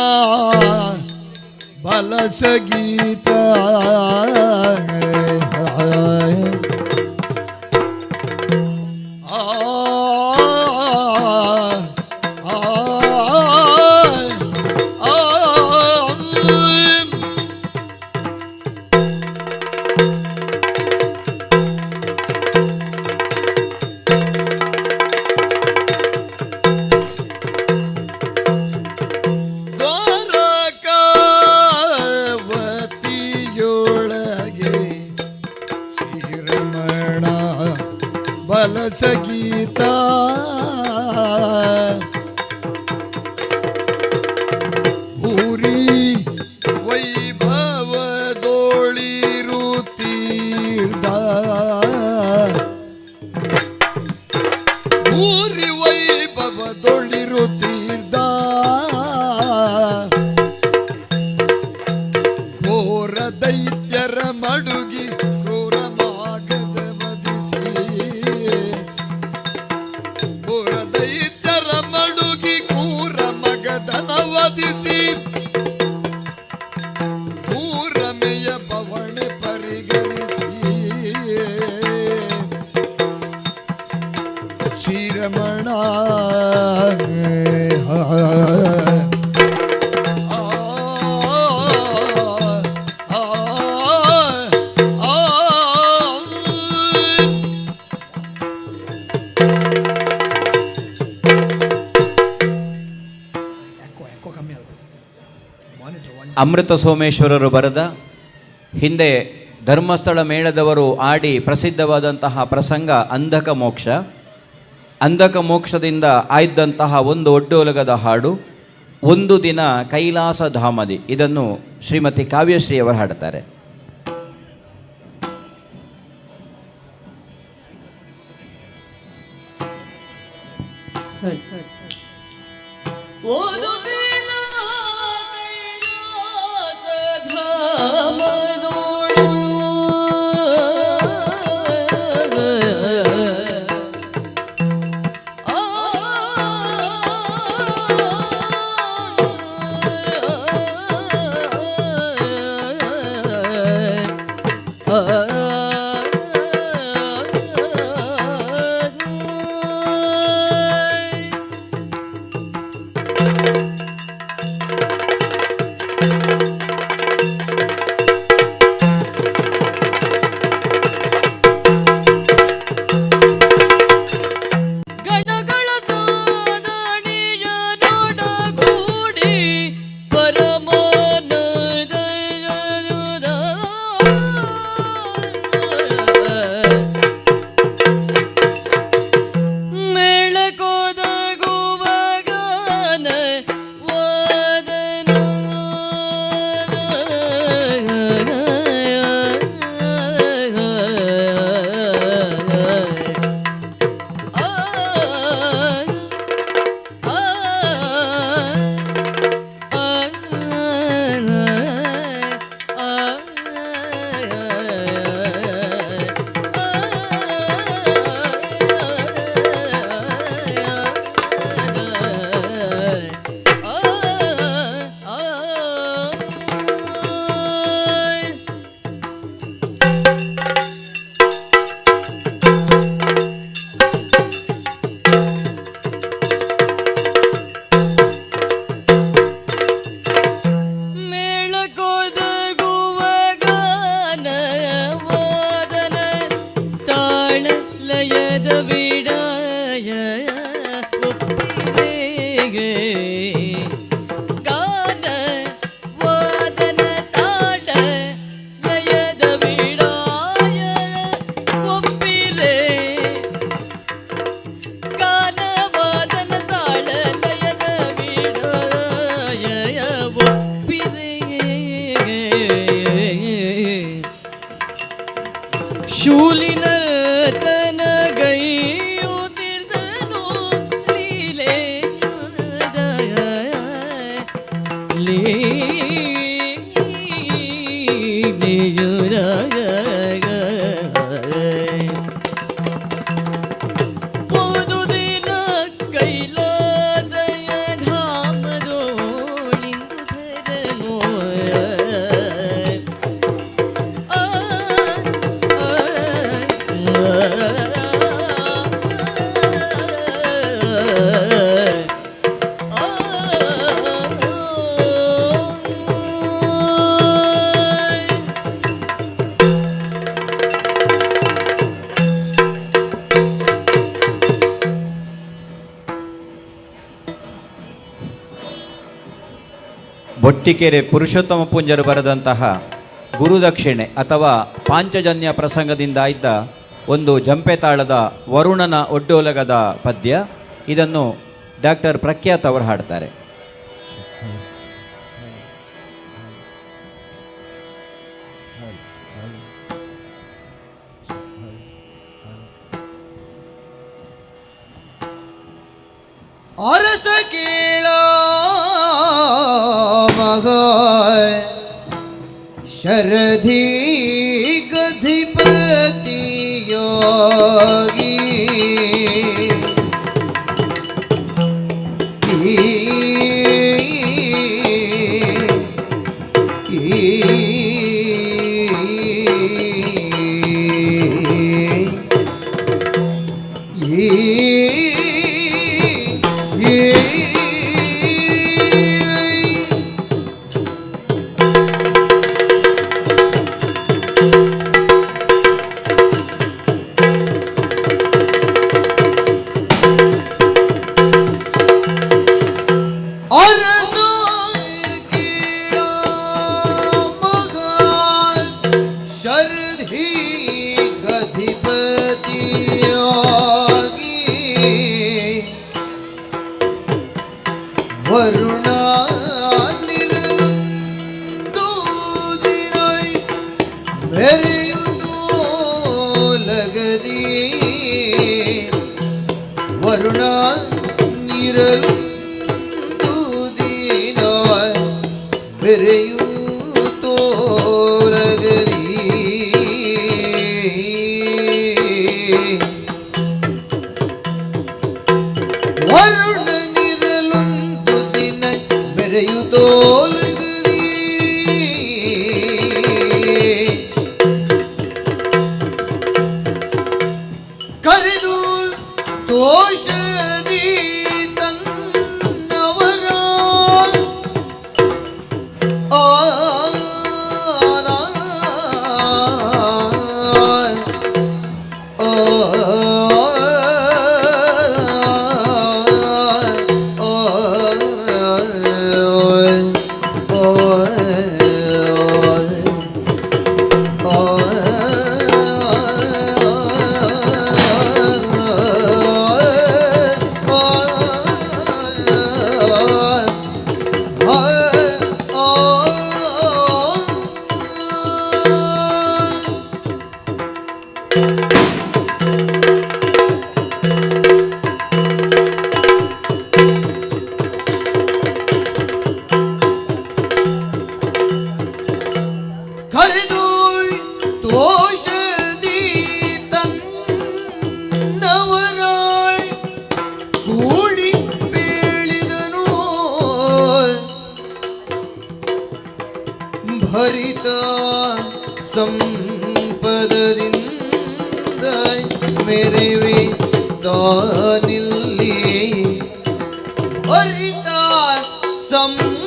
ಬಲಸಗೀತ ಬಲಸಗೀತ ಭೂರಿ ವೈಭವದೋಳಿರುತ್ತೀರ್ದ ಭೂರಿ ವೈಭವದೊಳಿರುತ್ತೀರ್ದ ಘೋರ ದೈತ್ಯರ ಮಡುಗಿ ಕ್ರೂರ ಮಾಗದ ಮದಿಸಿ ಘೋರ ದೈತ್ಯರ ಮಡುಗಿ ಕ್ರೂರ ಮಗದನ ವಧಿಸಿ ಘೂರಮೆಯ ಪವಣೆ ಪರಿಗಣಿಸಿ ಶ್ರೀರಮಣ ಅಮೃತ ಸೋಮೇಶ್ವರರು ಬರೆದ, ಹಿಂದೆ ಧರ್ಮಸ್ಥಳ ಮೇಳದವರು ಆಡಿ ಪ್ರಸಿದ್ಧವಾದಂತಹ ಪ್ರಸಂಗ ಅಂಧಕ ಮೋಕ್ಷ. ಅಂಧಕ ಮೋಕ್ಷದಿಂದ ಆಯ್ದಂತಹ ಒಂದು ಒಡ್ಡೋಲಗದ ಹಾಡು ಒಂದು ದಿನ ಕೈಲಾಸ ಧಾಮದಿ. ಇದನ್ನು ಶ್ರೀಮತಿ ಕಾವ್ಯಶ್ರೀಯವರು ಹಾಡುತ್ತಾರೆ. ಬೊಟ್ಟಿಕೆರೆ ಪುರುಷೋತ್ತಮ ಪುಂಜರು ಬರೆದಂತಹ ಗುರುದಕ್ಷಿಣೆ ಅಥವಾ ಪಾಂಚಜನ್ಯ ಪ್ರಸಂಗದಿಂದ ಇದ್ದ ಒಂದು ಜಂಪೆ ತಾಳದ ವರುಣನ ಒಡ್ಡೋಲಗದ ಪದ್ಯ. ಇದನ್ನು ಡಾಕ್ಟರ್ ಪ್ರಖ್ಯಾತ್ ಅವರು ಹಾಡ್ತಾರೆ. ಅರಸ ಕೇಳ ಮಗ ಶರಧಿ ಗಧಿಪತಿಯೋಗಿ ವರುಣ ನಿರಲುಂದೂದಿನಾಯ್ ಮೆರೆಯುತ್ತೋಲಗದಿ ವರುಣ ನಿರಲುಂದೂದಿನಾಯ್ ಮೆರೆಯುತ್ತೋಲಗದಿ ವರುಣ ಮೆರೆಯುತ್ತೋಲಗದಿ ಕರೆದು ದೋಷದಿ ತನ್ನವರ ಕರೆದು ದೋಷದಿ ತನ್ನವರ ಕೂಡಿ ಬೀಳಿದನು ಭರಿತ ಸಂಪದದಿಂದ ಮೆರೆವೆ ತಾನಿಲ್ಲಿ ಭರಿತ ಸಂಪದದಿಂದ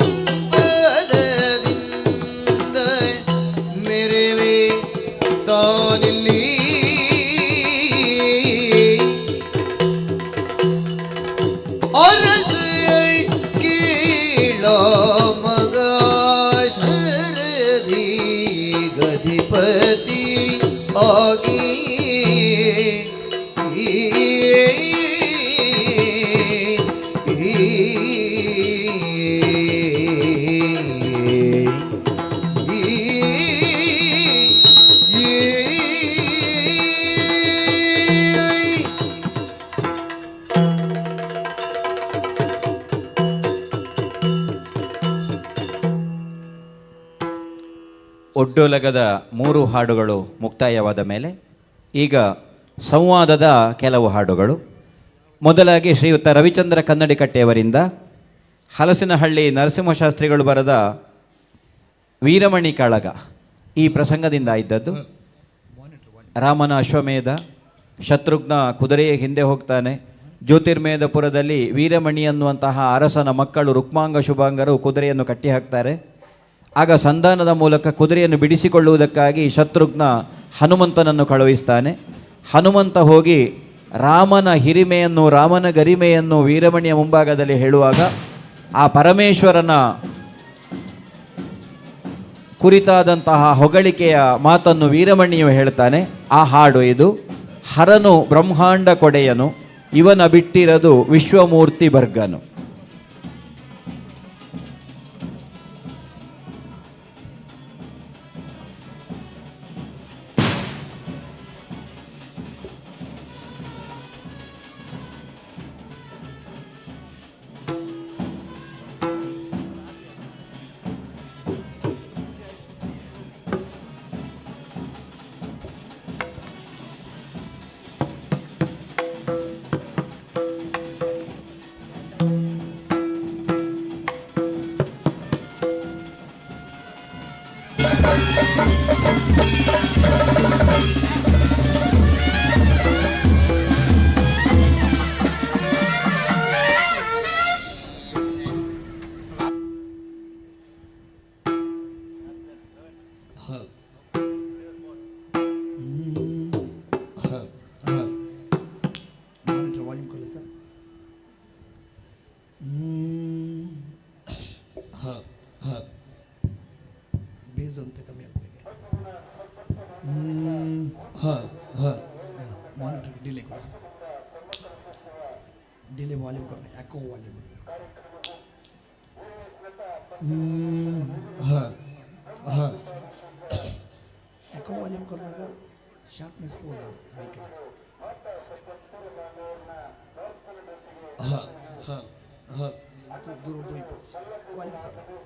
ಮೆರೆವೆ ತಾನಿಲ್ಲಿ ಅರಸ ಕೇಳ ಮಗ ಶರಧಿ ಗಧಿಪತಿ ಆಗಿ ಒಡ್ಡೋಲಗದ 3 ಹಾಡುಗಳು ಮುಕ್ತಾಯವಾದ ಮೇಲೆ ಈಗ ಸಂವಾದದ ಕೆಲವು ಹಾಡುಗಳು. ಮೊದಲಾಗಿ ಶ್ರೀಯುತ ರವಿಚಂದ್ರ ಕನ್ನಡಿಕಟ್ಟೆಯವರಿಂದ ಹಲಸಿನಹಳ್ಳಿ ನರಸಿಂಹಶಾಸ್ತ್ರಿಗಳು ಬರೆದ ವೀರಮಣಿ ಕಾಳಗ ಈ ಪ್ರಸಂಗದಿಂದ ಇದ್ದದ್ದು. ರಾಮನ ಅಶ್ವಮೇಧ, ಶತ್ರುಘ್ನ ಕುದುರೆಯ ಹಿಂದೆ ಹೋಗ್ತಾನೆ. ಜ್ಯೋತಿರ್ಮೇಧಪುರದಲ್ಲಿ ವೀರಮಣಿ ಅನ್ನುವಂತಹ ಅರಸನ ಮಕ್ಕಳು ರುಕ್ಮಾಂಗ ಶುಭಾಂಗರು ಕುದುರೆಯನ್ನು ಕಟ್ಟಿ ಹಾಕ್ತಾರೆ. ಆಗ ಸಂಧಾನದ ಮೂಲಕ ಕುದುರೆಯನ್ನು ಬಿಡಿಸಿಕೊಳ್ಳುವುದಕ್ಕಾಗಿ ಶತ್ರುಘ್ನ ಹನುಮಂತನನ್ನು ಕಳುಹಿಸ್ತಾನೆ. ಹನುಮಂತ ಹೋಗಿ ರಾಮನ ಹಿರಿಮೆಯನ್ನು, ರಾಮನ ಗರಿಮೆಯನ್ನು ವೀರಮಣಿಯ ಮುಂಭಾಗದಲ್ಲಿ ಹೇಳುವಾಗ ಆ ಪರಮೇಶ್ವರನ ಕುರಿತಾದಂತಹ ಹೊಗಳಿಕೆಯ ಮಾತನ್ನು ವೀರಮಣಿಯು ಹೇಳ್ತಾನೆ. ಆ ಹಾಡು ಇದು. ಹರನು ಬ್ರಹ್ಮಾಂಡ ಕೊಡೆಯನು, ಇವನ ಬಿಟ್ಟಿರದು ವಿಶ್ವಮೂರ್ತಿ ಬರ್ಗನು. ಬೇಸ್ ಅಂತ ಕಮ್ಮಿ ಆಗಬೇಕು. ಮಾನಿಟರ್ ಡಿಲೇ ಕೊಡಿ, ಡಿಲೇ ವಾಲ್ಯೂಮ್ ಕೊಡಿ, ಎಕೋ ವಾಲ್ಯೂಮ್. ಎಕೋ ವಾಲ್ಯೂಮ್ ಕೊಡುವಾಗ ಶಾರ್ಪ್ನೆಸ್ ಹೋದ ಬೈಕ್ ದೂರ ವಾಲ್ಯೂಮ್ ಕೊಡಿ.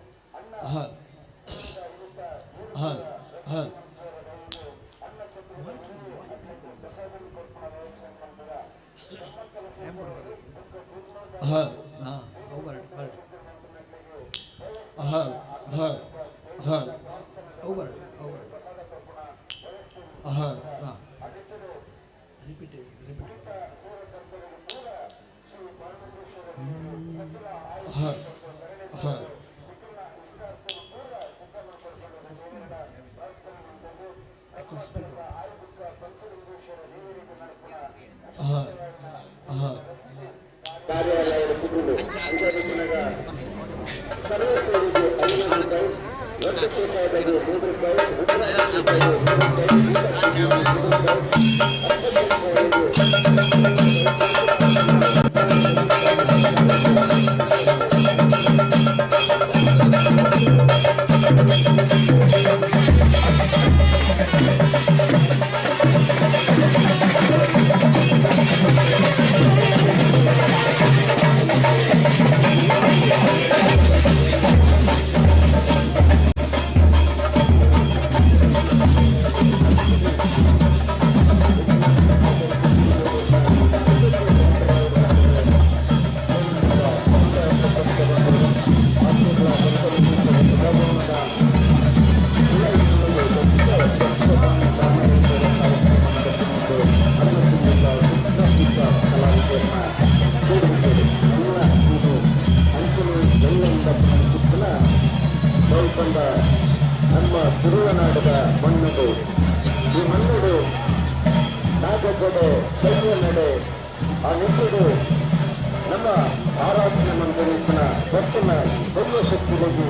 ನಮ್ಮ ತುಳುನಾಡದ ಮಣ್ಣುಡು ಈ ಮಣ್ಣುಡು ನಾಗಜಡೆ ಸೈನ್ಯ ನಡೆ ಆ ನೆಟ್ಟುಡು ನಮ್ಮ ಆರಾಧನೆ ಮಂದಿರಿನ ದರ್ಶನ ದೈವ ಶಕ್ತಿಗಾಗಿ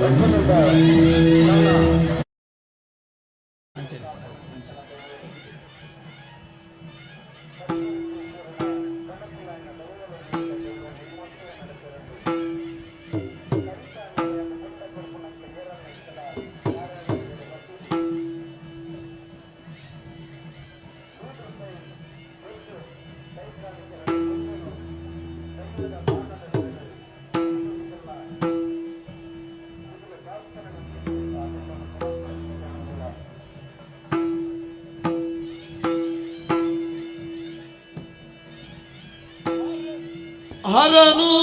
ದರ್ಶನದ ಹರನು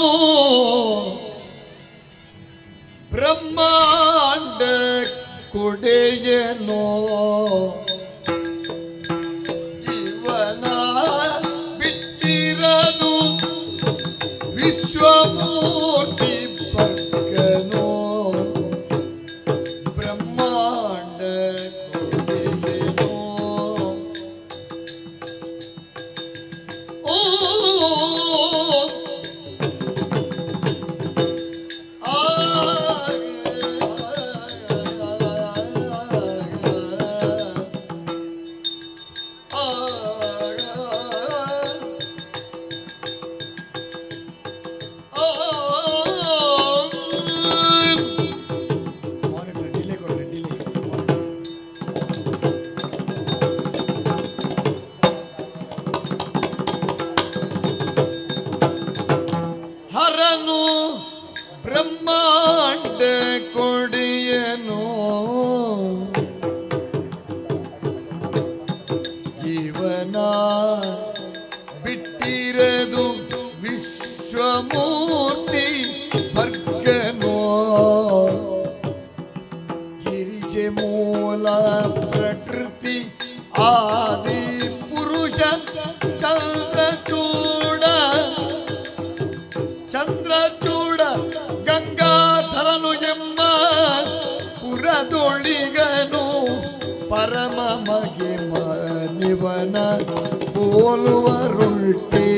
ಬ್ರಹ್ಮಾಂಡ ಕೊಡೆಯನೋ ಇವನ ಬಿಟ್ಟಿರದು ವಿಶ್ವಮೂರ್ತಿ ಬರ್ಗನೋ ಬ್ರಹ್ಮಾಂಡ ಕೊಡೆಯನೋ ಓ ಚಂದ್ರಚೂಡ ಗಂಗಾಧರನು ಎಂಬ ಪುರದೊಳಿಗನು ಪರಮ ಮಗಿಮ ನಿವನ ಪೋಲುವರುಳ್ಟಿ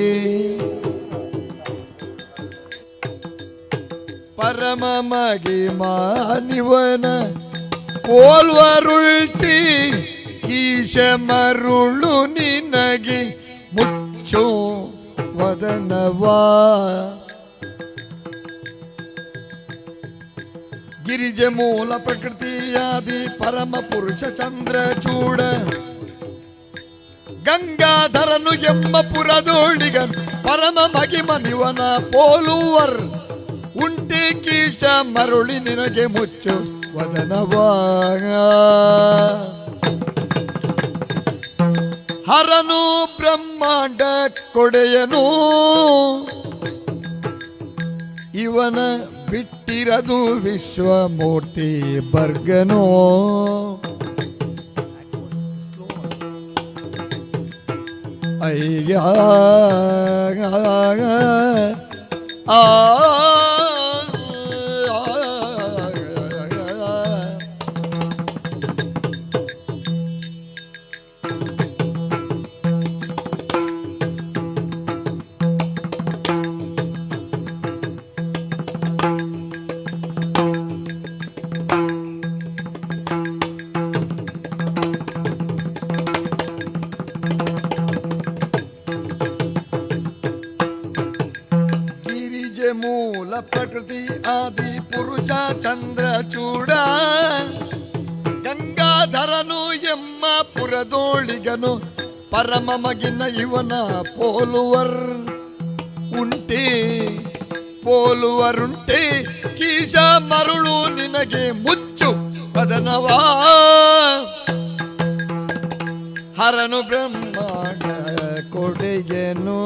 ಪರಮ ಮಗಿಮ ನಿವನ ಪೋಲ್ವರುಳ್ಟಿ ಈಶ ಮರುಳು ನಿನಗೆ ಮುಚ್ಚೋ ವದನವಾ ಗಿರಿಜೆ ಮೂಲ ಪ್ರಕೃತಿಯಾದಿ ಪರಮ ಪುರುಷ ಚಂದ್ರಚೂಡ ಗಂಗಾಧರನು ಎಂಬ ಪುರದೋಳಿಗನ್ ಪರಮ ಮಗಿಮ ನಿವನ ಪೋಲುವರ್ ಉಂಟೆ ಕೀಶ ಮರುಳಿ ನಿನಗೆ ಮುಚ್ಚು ವದನವಾಗ ಹರನು ಬ್ರಹ್ಮಾಂಡ ಕೊಡೆಯನು ಇವನ ಬಿಟ್ಟಿರದು ವಿಶ್ವಮೂರ್ತಿ ಬರ್ಗನೋ ಅಯ್ಯ ಆ ಮೂಲ ಪ್ರಕೃತಿ ಆದಿ ಪುರುಷ ಚಂದ್ರಚೂಡ ಗಂಗಾಧರನು ಎಂಬ ಪುರದೋಳಿಗನು ಪರಮ ಮಗಿನ ಇವನ ಪೋಲುವರುಂಟೆ ಕೀಶ ಮರುಳು ನಿನಗೆ ಮುಚ್ಚು ವದನವಾ ಹರನು ಬ್ರಹ್ಮಾಂಡ ಕೊಡೆಯನು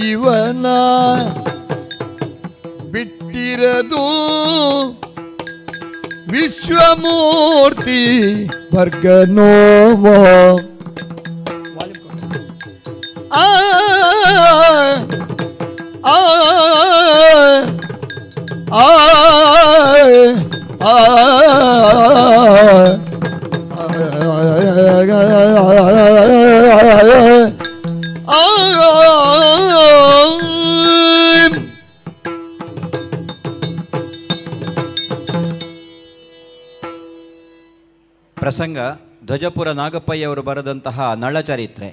ಇವನ ಬಿಟ್ಟಿರದು ವಿಶ್ವಮೂರ್ತಿ ಭರ್ಗನೋವ ಆ ಆ ಆ ಪ್ರಸಂಗ ಧ್ವಜಪುರ ನಾಗಪ್ಪಯ್ಯವರು ಬರೆದಂತಹ ನಳಚರಿತ್ರೆ.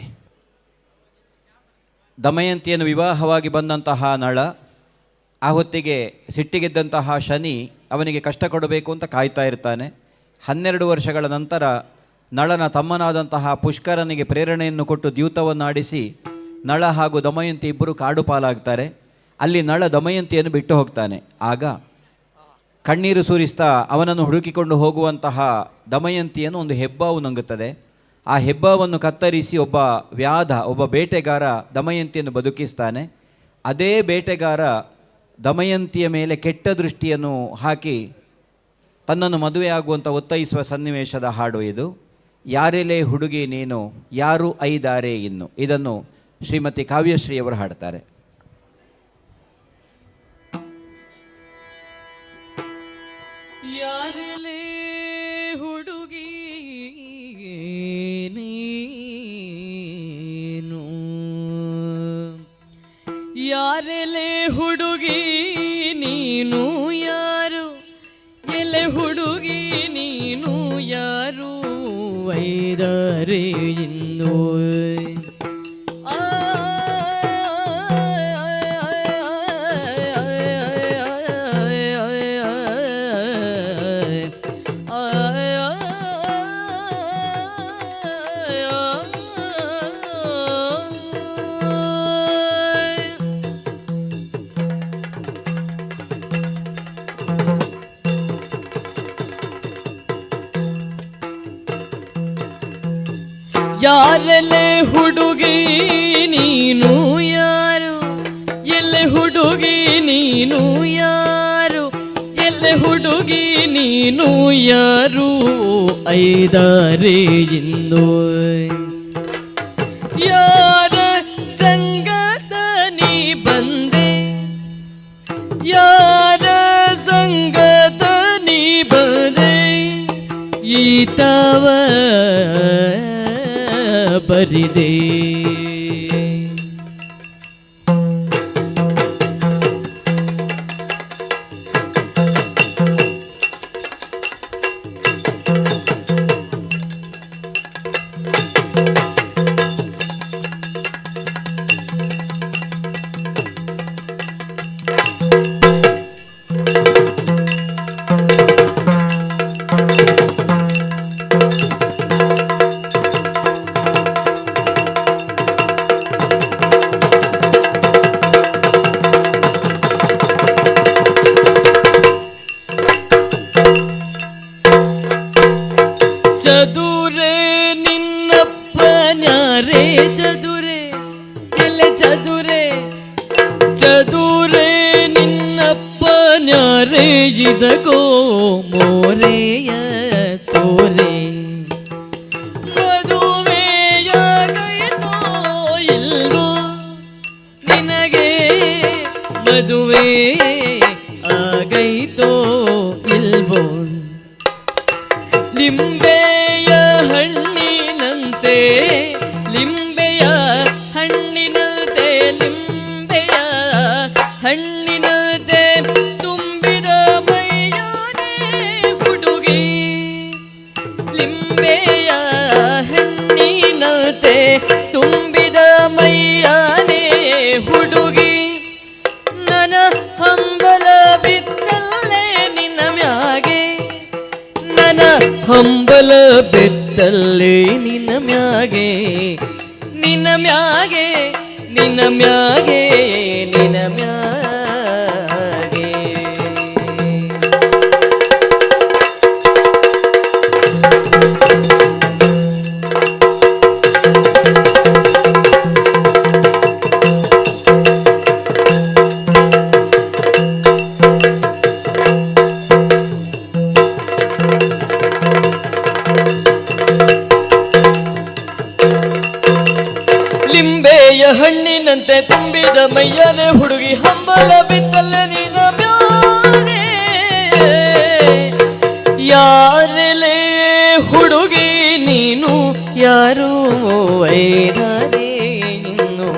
ದಮಯಂತಿಯನ್ನು ವಿವಾಹವಾಗಿ ಬಂದಂತಹ ನಳ ಆ ಹೊತ್ತಿಗೆ ಸಿಟ್ಟಿಗೆದ್ದಂತಹ ಶನಿ ಅವನಿಗೆ ಕಷ್ಟ ಕೊಡಬೇಕು ಅಂತ ಕಾಯ್ತಾ ಇರ್ತಾನೆ. 12 ವರ್ಷಗಳ ನಂತರ ನಳನ ತಮ್ಮನಾದಂತಹ ಪುಷ್ಕರನಿಗೆ ಪ್ರೇರಣೆಯನ್ನು ಕೊಟ್ಟು ದ್ಯೂತವನ್ನಾಡಿಸಿ ನಳ ಹಾಗೂ ದಮಯಂತಿ ಇಬ್ಬರು ಕಾಡು ಪಾಲಾಗ್ತಾರೆ. ಅಲ್ಲಿ ನಳ ದಮಯಂತಿಯನ್ನು ಬಿಟ್ಟು ಹೋಗ್ತಾನೆ. ಆಗ ಕಣ್ಣೀರು ಸುರಿಸ್ತಾ ಅವನನ್ನು ಹುಡುಕಿಕೊಂಡು ಹೋಗುವಂತಹ ದಮಯಂತಿಯನ್ನು ಒಂದು ಹೆಬ್ಬಾವು ನುಂಗುತ್ತದೆ. ಆ ಹೆಬ್ಬಾವನ್ನು ಕತ್ತರಿಸಿ ಒಬ್ಬ ಬೇಟೆಗಾರ ದಮಯಂತಿಯನ್ನು ಬದುಕಿಸ್ತಾನೆ. ಅದೇ ಬೇಟೆಗಾರ ದಮಯಂತಿಯ ಮೇಲೆ ಕೆಟ್ಟ ದೃಷ್ಟಿಯನ್ನು ಹಾಕಿ ತನ್ನನ್ನು ಮದುವೆಯಾಗುವಂಥ ಒತ್ತಾಯಿಸುವ ಸನ್ನಿವೇಶದ ಹಾಡು ಇದು. ಯಾರೆಲೆ ಹುಡುಗಿ ನೀನು ಯಾರು ಐದಾರೆ ಇನ್ನು. ಇದನ್ನು ಶ್ರೀಮತಿ ಕಾವ್ಯಶ್ರೀ ಅವರು ಹಾಡ್ತಾರೆ. ಯಾರೆಲೆ ಹುಡುಗಿ ನೀನು ಯಾರೆಲೆ ಹುಡುಗಿ ನೀನು ಯಾರು ಎಲೆ ಹುಡುಗಿ ನೀನು ಯಾರು ಐದರೆ ಇನ್ನು ಯಾರೆಲೆ ಹುಡುಗಿ ನೀನು ಯಾರು ಎಲೆ ಹುಡುಗಿ ನೀನು ಯಾರು ಎಲೆ ಹುಡುಗಿ ನೀನು ಯಾರು ಐದಾರೆ ಇಂದು ಈತವ ಬರಿದೆ. ಚದುರೆ ನಿನ್ನಪ್ಪನ್ಯಾರೇ ಚದುರೆ ಎಲೆ ಚದುರೆ ಚದುರೆ ನಿನ್ನಪ್ಪನ್ಯಾರೇ ಇದಗೋ ಮೋರೆಯ ತೋರೆ ಮದುವೆಯಾಗೈತೋ ಇಲ್ವೋ ನಿನಗೆ ಮದುವೆ ಆಗೈತೋ ಇಲ್ವೋ ಲಿಂಬೆಯ ಹಣ್ಣಿನಂತೆ ಲಿಂಬೆಯ ಹಣ್ಣಿನಂತೆ ಲಿಂಬೆಯ ಹಣ್ಣಿನಂತೆ ತುಂಬಿದ ಮೈಯಾನೆ ಹುಡುಗಿ ಲಿಂಬೆಯ ಹಣ್ಣಿನಂತೆ ತುಂಬಿದ ಮೈಯಾನೆ ಹುಡುಗಿ ನನ್ನ ಹಂಬಲ ಬಿತ್ತಲ್ಲೇ ನಿನ್ನ ಮ್ಯಾಗೆ ನನ್ನ ಹಂಬಲ ಬೆತ್ತಲ್ಲೇ ನಿನ್ನ ಮ್ಯಾಗೆ ನಿನ್ನ ಮ್ಯಾಗೆ ನಿನ್ನ ಮ್ಯಾಗೆ ನಿನ್ನ ಮ್ಯಾಗೆ ಲಿಂಬೆಯ ಹಣ್ಣಿನಂತೆ ತುಂಬಿದ ಮೈಯನೆ ಹುಡುಗಿ ಹಂಬಲ ಬಿತ್ತಲ್ಲ ನಿನ್ನ ಮ್ಯಾಗೆ ಯಾರೆಲೆ ಹುಡುಗಿ ನೀನು ಯಾರು ವೈರಾರೆ ಇನ್ನು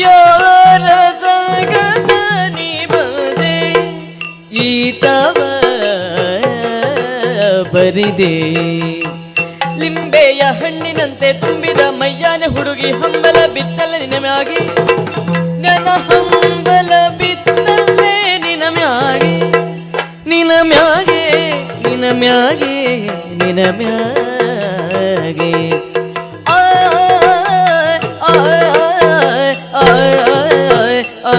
ಯಾರ ಸಂಗತ ನೀ ಬಂದೆ ಈತವ ಬರಿದೆ ಲಿಂಬೆಯ ಹಣ್ಣಿನಂತೆ ತುಂಬಿದ ಮೈಯಾನೆ ಹುಡುಗಿ ಹಂಬಲ ಬಿತ್ತಲ್ಲ ನಿನ್ನ ಮ್ಯಾಗೆ ನನ್ನ ಹಂಬಲ ಬಿತ್ತಲ್ಲೇ ನಿನ್ನ ಮ್ಯಾಗೆ ನಿನ್ನ ಮ್ಯಾಗೆ ನಿನ್ನ ಮ್ಯಾಗೆ ನಿನ್ನ ಮ್ಯಾಗೆ ಆ ಆ ಆ ಆ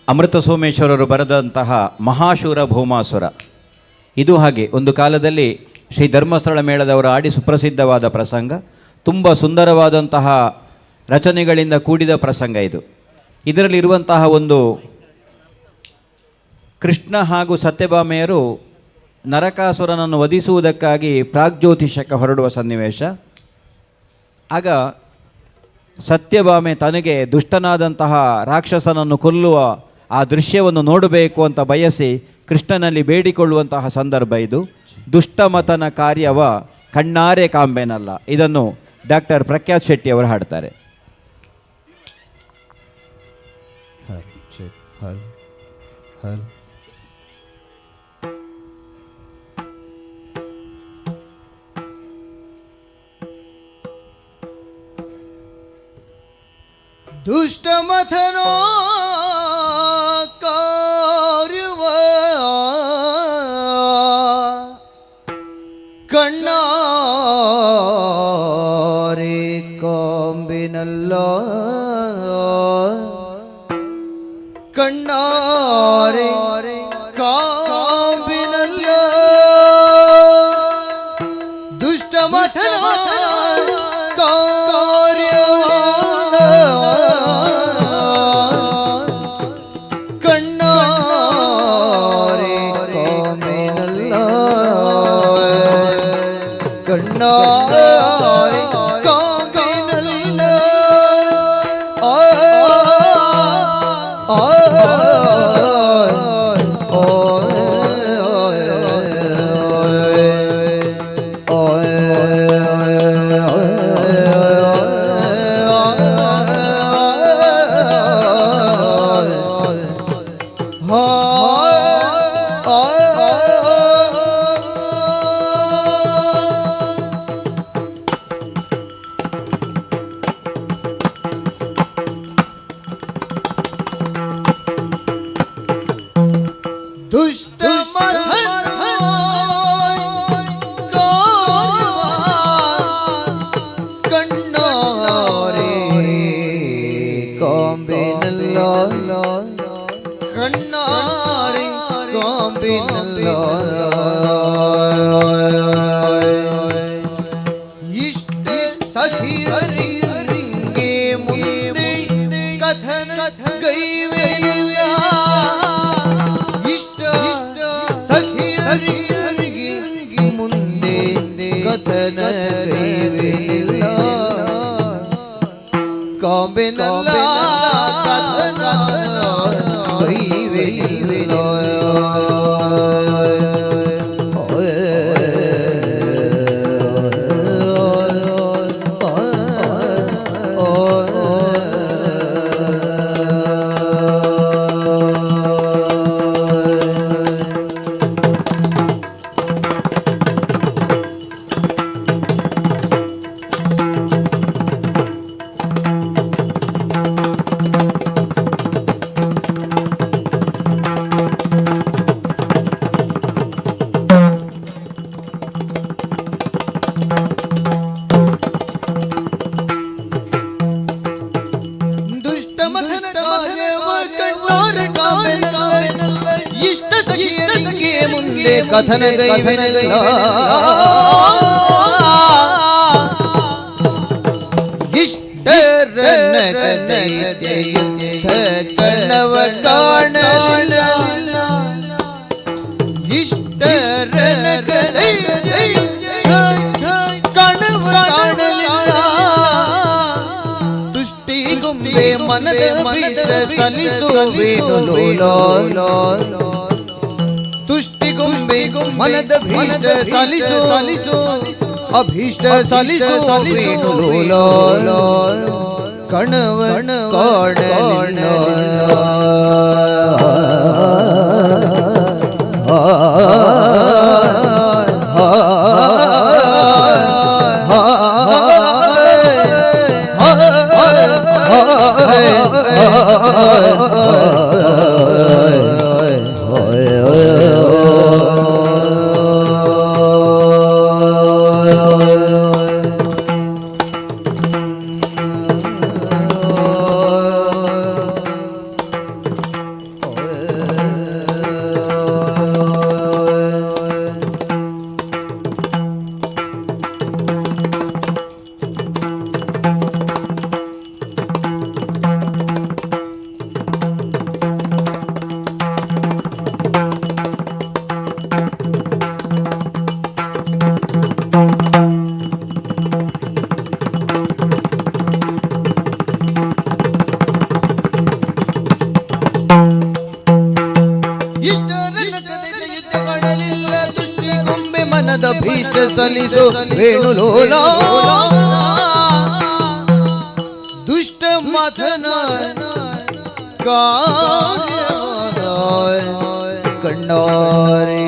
ಅಮೃತ ಸೋಮೇಶ್ವರರು ಬರೆದಂತಹ ಮಹಾಶೂರ ಭೌಮಾಸುರ. ಇದು ಹಾಗೆ ಒಂದು ಕಾಲದಲ್ಲಿ ಶ್ರೀ ಧರ್ಮಸ್ಥಳ ಮೇಳದವರು ಆಡಿ ಸುಪ್ರಸಿದ್ಧವಾದ ಪ್ರಸಂಗ. ತುಂಬ ಸುಂದರವಾದಂತಹ ರಚನೆಗಳಿಂದ ಕೂಡಿದ ಪ್ರಸಂಗ ಇದು. ಇದರಲ್ಲಿರುವಂತಹ ಒಂದು ಕೃಷ್ಣ ಹಾಗೂ ಸತ್ಯಭಾಮೆಯರು ನರಕಾಸುರನನ್ನು ವಧಿಸುವುದಕ್ಕಾಗಿ ಪ್ರಾಗ್ಜ್ಯೋತಿಷಕ್ಕೆ ಹೊರಡುವ ಸನ್ನಿವೇಶ. ಆಗ ಸತ್ಯಭಾಮೆ ತನಗೆ ದುಷ್ಟನಾದಂತಹ ರಾಕ್ಷಸನನ್ನು ಕೊಲ್ಲುವ ಆ ದೃಶ್ಯವನ್ನು ನೋಡಬೇಕು ಅಂತ ಬಯಸಿ ಕೃಷ್ಣನಲ್ಲಿ ಬೇಡಿಕೊಳ್ಳುವಂತಹ ಸಂದರ್ಭ ಇದು. ದುಷ್ಟಮತನ ಕಾರ್ಯವ ಕಣ್ಣಾರೆ ಕಾಂಬೆನಲ್ಲ. ಇದನ್ನು ಡಾಕ್ಟರ್ ಪ್ರಖ್ಯಾತ್ ಶೆಟ್ಟಿ ಅವರು ಹಾಡ್ತಾರೆ. ದುಷ್ಟಮಥನೋ ಕಾರ್ಯವ ಕಣ್ಣಾರೆ ಕಾಂಬಿನಲ್ಲ ಕಣ್ಣಾರೆ ಕಾಂಬಿನಲ್ಲ ದುಷ್ಟಮಥನ ಕಣ್ಣಾರೆ ಕಣ್ಣಾರೆ ಕಾಂಬಿನಲ್ಲ ದುಷ್ಟ ಕಣ್ಣಾರೆ ಕಾಂಬಿನಲ್ಲ ಕಣ್ಣಾರೆ ಕಾಂಬಿನಲ್ಲ ಇಷ್ಟ ಸಖಿಯರಿಗೆ ಮುಂದೆ ಕಥನ ಗೈವೆಯಿಲ್ಲ ಇಷ್ಟ ಸಖಿಯರಿಗೆ ಮುಂದೆ ಕಥನ ಗೈವೆಯಿಲ್ಲ ಕಾಂಬಿನಲ್ಲ ಕಥನ ಗೈವೆಯಿಲ್ಲ ದುಷ್ಟ ಮಥನ ಕಾರ್ಯವ ಕಣ್ಣಾರೆ ಕಾಂಬಿನಲ್ಲ ಇಷ್ಟ ಸಖಿಯರಿಗೆ ಮುಂದೆ ಕಥನ ಗೈವೆನಲ್ಲ ಇಷ್ಟರನ್ನ ಕನೈತ್ಯ ಕಣ್ಣವ ಕಾಣಲಿಲ್ಲ ಇಷ್ಟರನ್ನ ಕನೈತ್ಯ ಕಣ್ಣವ ಕಾಣಲಿಲ್ಲ ತುಷ್ಟಿಗುಂಬೆ ಮನದ ಭೀಷ್ಟ ಸಲಿಸುವೇನು ಲೋಲ ತುಷ್ಟಿಗುಂಬೆ ಮನದ ಭೀಷ್ಟ ಸಲಿಸು ಅಭೀಷ್ಟ ಸಲಿಸುವೇನು ಲೋಲ ಕಣವ ಕಾಣಲಿಲ್ಲ ಮನದ ಭೀಷ್ಟ ಸಲಿಸು ವೇಣು ಲೋಲ ದುಷ್ಟ ಮಥನ ಕಾರ್ಯವಾದ ಕಣ್ಣಾರೆ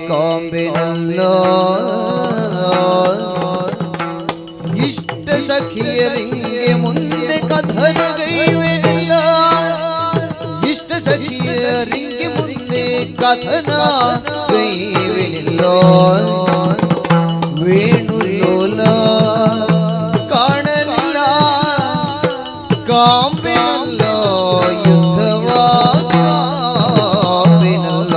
ಕಾಂಬಿನಲ್ಲ ಇಷ್ಟ ಸಖಿಯರಿಗೆ ಮುಂದೆ ಕಥನ ಗೈವೆನಲ್ಲ ಇಷ್ಟ ಸಖಿಯರಿಗೆ ಮುಂದೆ ಕಥನ ಗೈವೆನಲ್ಲ ವೇಣು ಲೋಲ ಕಾಣಲಿಲ್ಲ ಕಾಂಬಿನಲ್ಲ ಯುದ್ಧವ ಕಾಂಬಿನಲ್ಲ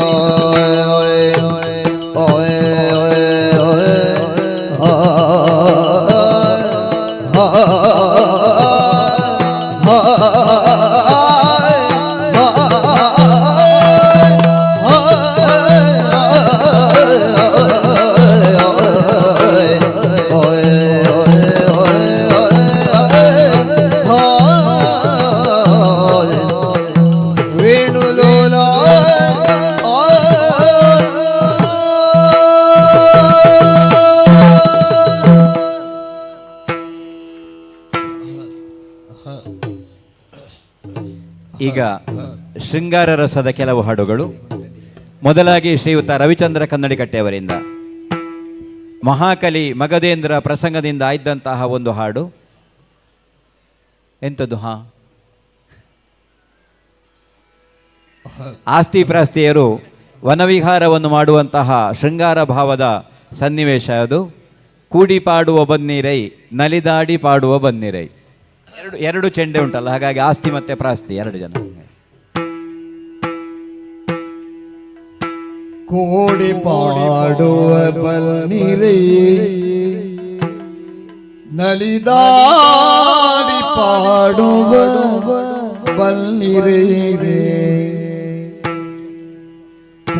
ಈಗ ಶೃಂಗಾರ ರಸದ ಕೆಲವು ಹಾಡುಗಳು. ಮೊದಲಾಗಿ ಶ್ರೀಯುತ ರವಿಚಂದ್ರ ಕನ್ನಡಿಕಟ್ಟೆಯವರಿಂದ ಮಹಾಕಲಿ ಮಗಧೇಂದ್ರ ಪ್ರಸಂಗದಿಂದ ಆಯ್ದಂತಹ ಒಂದು ಹಾಡು. ಎಂಥದ್ದು? ಆಸ್ತಿ ಪ್ರಾಸ್ತಿಯರು ವನವಿಹಾರವನ್ನು ಮಾಡುವಂತಹ ಶೃಂಗಾರ ಭಾವದ ಸನ್ನಿವೇಶ ಅದು. ಕೂಡಿ ಪಾಡುವ ಬನ್ನಿರೈ, ನಲಿದಾಡಿ ಪಾಡುವ ಬನ್ನಿರೈ. ಎರಡು ಚೆಂಡೆ ಉಂಟಲ್ಲ, ಹಾಗಾಗಿ ಆಸ್ತಿ ಮತ್ತೆ ಪ್ರಾಸ್ತಿ ಎರಡು ಜನ. ಕೋಡಿ ಪಾಡುವ ಬನ್ನಿರೈ, ನಲಿದಾಡಿ ಪಾಡುವ ಬನ್ನಿರೈ.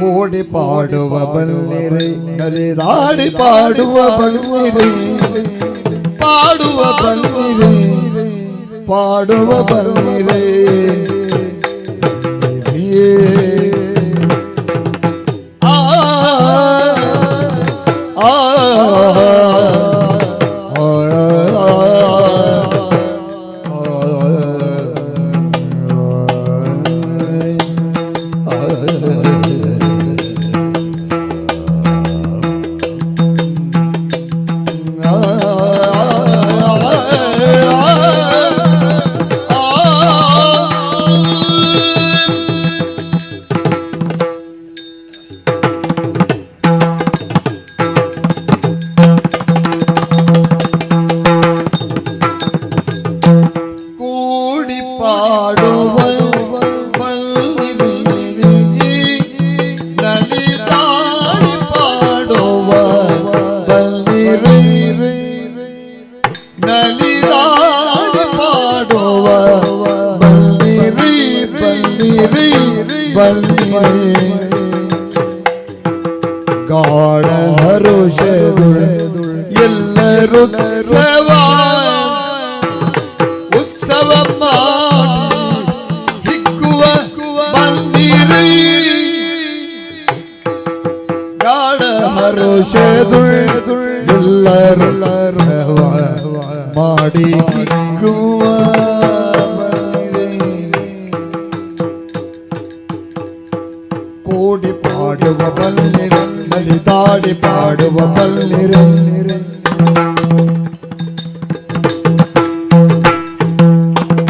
ಕೋಡಿ ಪಾಡುವ ಬನ್ನಿರೈ, ನಲಿದಾಡಿ ಪಾಡುವ ಬನ್ನಿರೈ. ಪಾಡುವ ಬನ್ನಿರೈ, ಪಾಡುವ ಬನ್ನಿರೈ. ಗಾಢ ಹರುಷದು ಎಲ್ಲರೂ ಉತ್ಸವ ಮಾಡಿ ಹಿಕ್ಕುವ ಬನ್ನಿರಿ. ಗಾಢ ಹರುಷದು ಎಲ್ಲರೂ ಮಾಡಿ ಹಿಕ್ಕುವ ಕೋಡಿ ಪಾಡುವ ಬಲ್ಲಿರೆ, ನಲಿದಾಡಿ ಪಾಡುವ ಬಲ್ಲಿರೆ.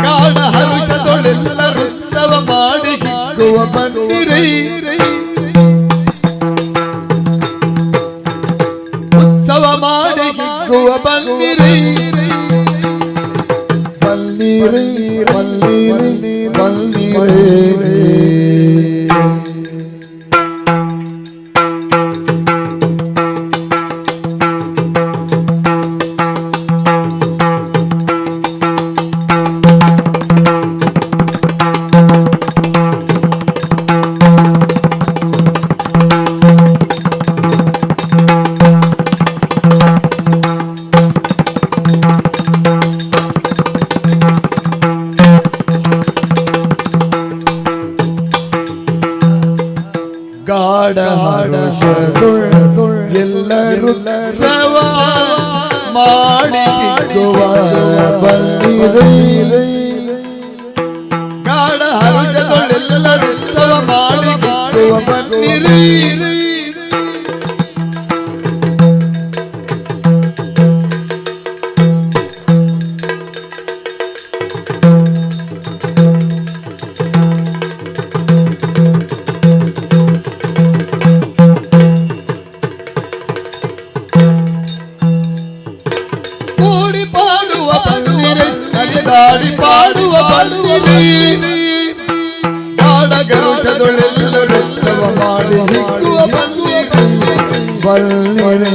ಗಾಢ ಹರುಷದೊಳೆಲ್ಲರೂ ಉತ್ಸವ ಮಾಡಿ ಹಿಕ್ಕುವ ಬನ್ನಿರೆ. ಉತ್ಸವ ಮಾಡಿ ಹಿಕ್ಕುವ ಬನ್ನಿರೆ. ಬಲ್ಲಿರೆ ಬಲ್ಲಿರೆ ಬಲ್ಲಿರೆ. ಗಾಢ ಹರುಷದು ಎಲ್ಲರೂ ಸವ ಮಾಡಿ ಹಿಕ್ಕುವ ಬನ್ನಿರೆ. ಗಾಢ ಹರುಷದೊಳೆಲ್ಲರೂ ಸವ ಮಾಡಿ ಹಿಕ್ಕುವ ಬನ್ನಿರೆ. ನಲಿದಾಡಿ ಪಾಡುವ ಬನ್ನಿರಿ. ಗಾಢ ಗರುಷದೊಳೆಲ್ಲರೂ ಉತ್ಸವ ಮಾಡಿ ಹಿಕ್ಕುವ ಬನ್ನಿರಿ. ಬನ್ನಿರಿ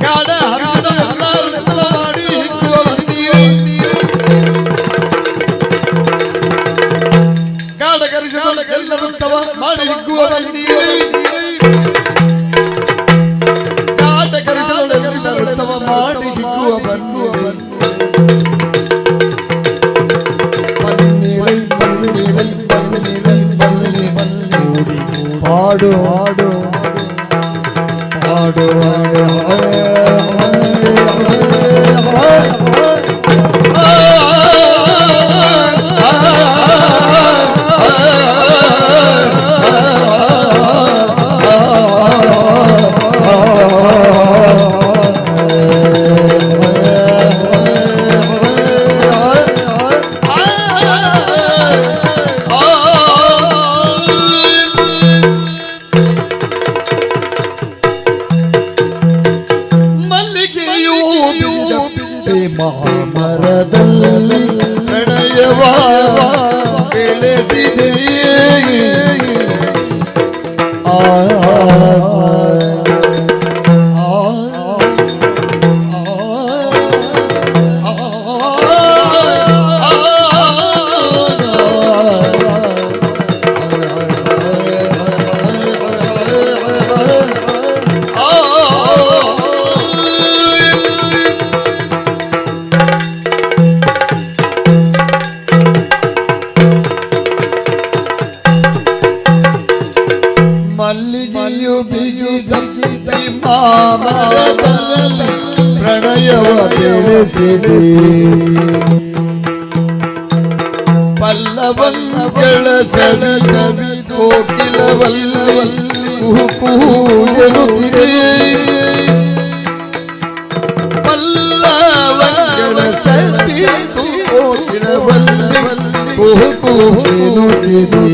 ಕಾಡ ಹರಿದ ಎಲ್ಲರೂ ಮಾಡಿ ಹಿಕ್ಕುವ ಬನ್ನೀರೇ ಕಾಡ ಕರಿಸಿದ ಎಲ್ಲರೂ ತವ ಮಾಡಿ ಹಿಕ್ಕುವ ಬನ್ನೀರೇ ಕಾಡ ಕರಿಸಿದ ಎಲ್ಲರೂ ತವ ಮಾಡಿ ಹಿಕ್ಕುವ ಬನ್ನೀರೇ ಪಾಡು ಹಾಡು ಹಾಡು ಮರದಲ್ಲಿ ಪ್ರಣಯವ ಬೆಳೆಸಿದೆಯೇ ಮಲ್ಲಿಗೆಯು ಬಿಗಿದ ಮಾಮರದಲ್ಲಿ ಪ್ರಣಯವ ಬೆಳೆಸಿದೆ ಪಲ್ಲವಗಳ ಸವಿ ಸವಿ ಕೋಕಿಲವಲ್ಲಿ ಕೂಗುತ್ತಿದೆ ಪಲ್ಲವಗಳ ಸವಿ ಕೋಕಿಲವಲ್ಲಿ ಕೂಗುತ್ತಿದೆ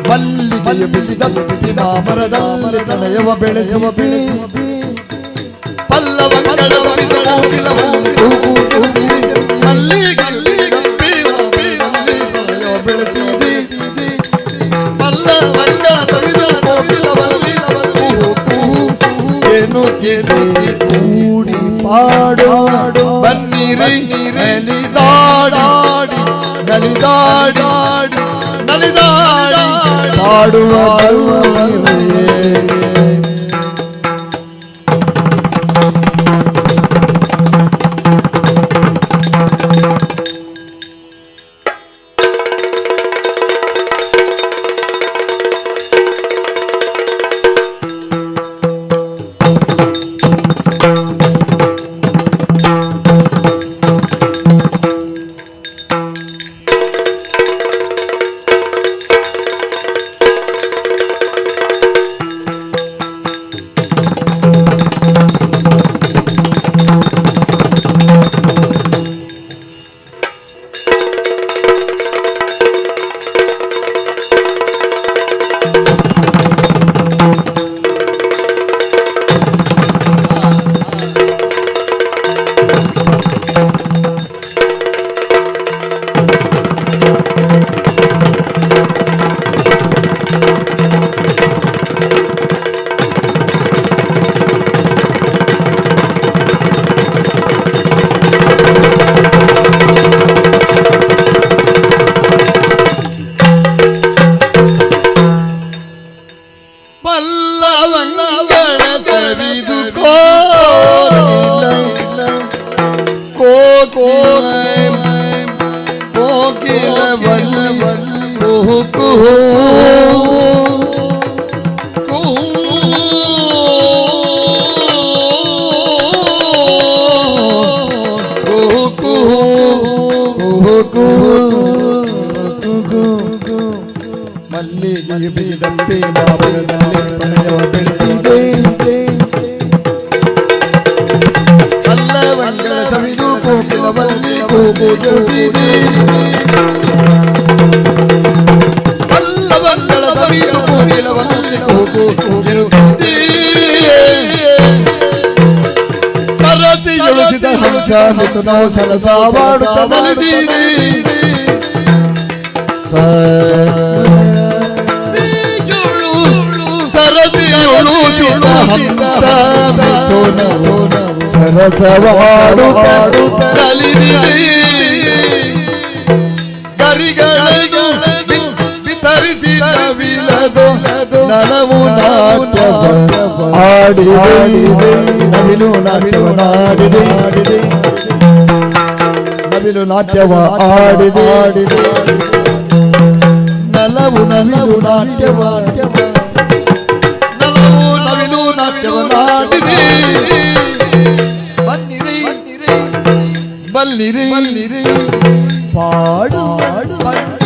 ಮಲ್ಲಿಗೆಯ ಬಿಗಿದ ಮಾಮರದಲ್ಲಿ ಪ್ರಣಯವ ಬೆಳೆಸುವ ಪಲ್ಲವಗಳ ಬೆಳೆಸಿದೆ ಪಲ್ಲವಗಳ ಏನು ಕೂಡಿ ಪಾಡೋ ಬನ್ನಿರಿ ನಲಿದಾಡಿ ನಲಿದಾಡಿ ನಲಿದಾಡಿ ಪಾಡುವ ಮಲ್ಲಿಗೆ ಬಿಗಿದಂತೆ ಮಾಮರದಲ್ಲಿ ಪ್ರಣಯವ ಬೆಳೆಸಿದೆ ಪಲ್ಲವಗಳ ಸವಿದು ಕೋಕಿಲವಲ್ಲಿ ಕೂಗುತ್ತಿದೆ ಪಲ್ಲವಗಳ ಸವಿದು ಕೋಕಿಲವಲ್ಲಿ ಕೂಗುತ್ತಿದೆ ಸರಸಿಗೊಳಿಸಿದ ಹಂಸ ನಾವು ಸರಸವಾಡುತ್ತ ಮಲಗಿದೆ ಹಂಸ ಮಿಥುನವು ಸರಸವಾಡುತ್ತ ನಲಿದಿದೆ. ಕರಿಗಳನ್ನು ವಿತರಿಸಿ ನವಿಲದು ನಲವು ನಾಟ್ಯವ ಆಡಿದೆ. ನವಿಲು ನಾಟ್ಯವ ಆಡಿದೆ. ನವಿಲು ನಾಟ್ಯವ ಆಡಿದೆ. ನಲವು ನವಿಲು ನಾಟ್ಯವ ನವಿಲು ನಾಟ್ಯವ ಆಡಿದೆ. ಬನ್ನಿರಿ ಬಲ್ಲಿರಿ ಪಾಡು ಬಲ್ಲಿರಿ.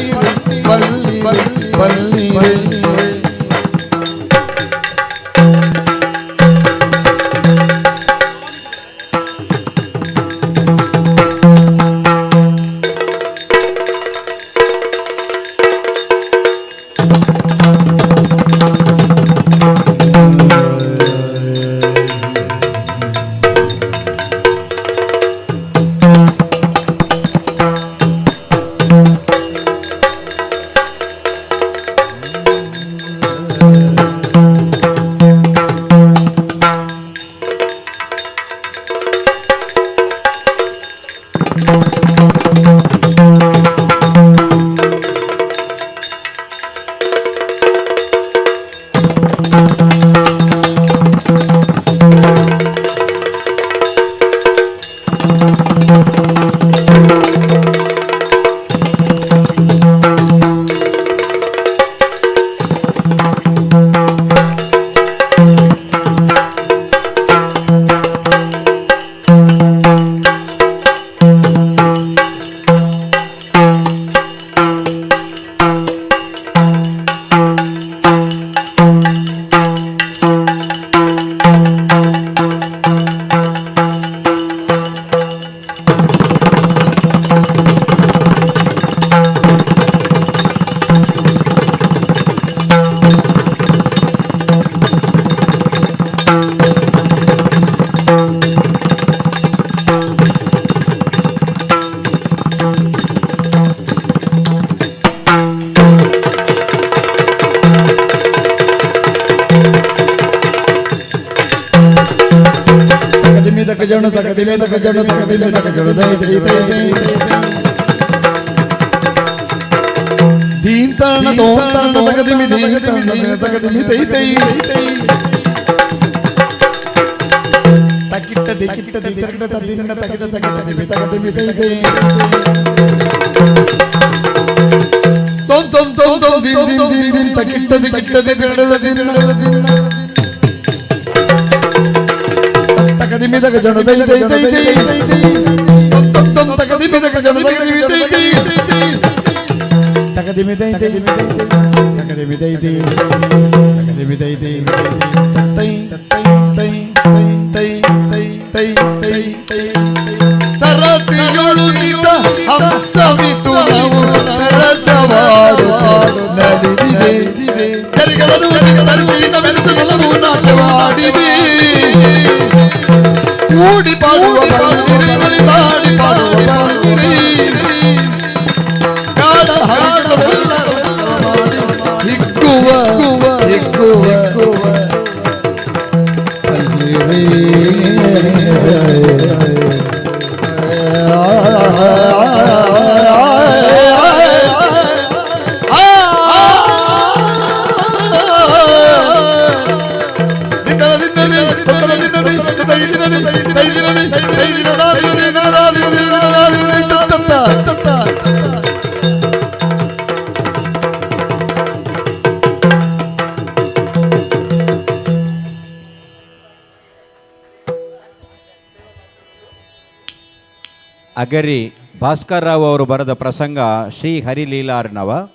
ಅಗರಿ ಭಾಸ್ಕರ್ ರಾವ್ ಅವರು ಬರೆದ ಪ್ರಸಂಗ ಶ್ರೀ ಹರಿಲೀಲಾರ್ಣವ.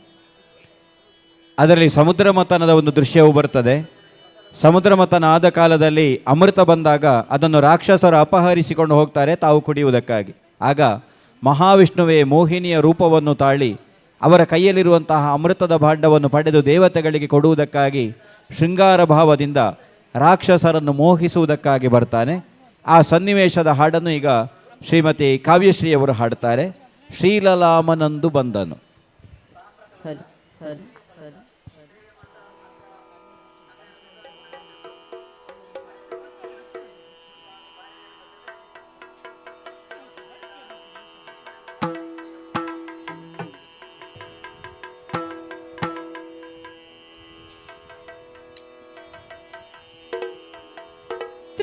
ಅದರಲ್ಲಿ ಸಮುದ್ರ ಮಥನದ ಒಂದು ದೃಶ್ಯವು ಬರ್ತದೆ. ಸಮುದ್ರ ಮಥನ ಆದ ಕಾಲದಲ್ಲಿ ಅಮೃತ ಬಂದಾಗ ಅದನ್ನು ರಾಕ್ಷಸರು ಅಪಹರಿಸಿಕೊಂಡು ಹೋಗ್ತಾರೆ ತಾವು ಕುಡಿಯುವುದಕ್ಕಾಗಿ. ಆಗ ಮಹಾವಿಷ್ಣುವೇ ಮೋಹಿನಿಯ ರೂಪವನ್ನು ತಾಳಿ ಅವರ ಕೈಯಲ್ಲಿರುವಂತಹ ಅಮೃತದ ಭಾಂಡವನ್ನು ಪಡೆದು ದೇವತೆಗಳಿಗೆ ಕೊಡುವುದಕ್ಕಾಗಿ ಶೃಂಗಾರ ಭಾವದಿಂದ ರಾಕ್ಷಸರನ್ನು ಮೋಹಿಸುವುದಕ್ಕಾಗಿ ಬರ್ತಾನೆ. ಆ ಸನ್ನಿವೇಶದ ಹಾಡನ್ನು ಈಗ ಶ್ರೀಮತಿ ಕಾವ್ಯಶ್ರೀ ಅವರು ಹಾಡ್ತಾರೆ. ಶ್ರೀಲಲಾಮನಂದು ಬಂದನು.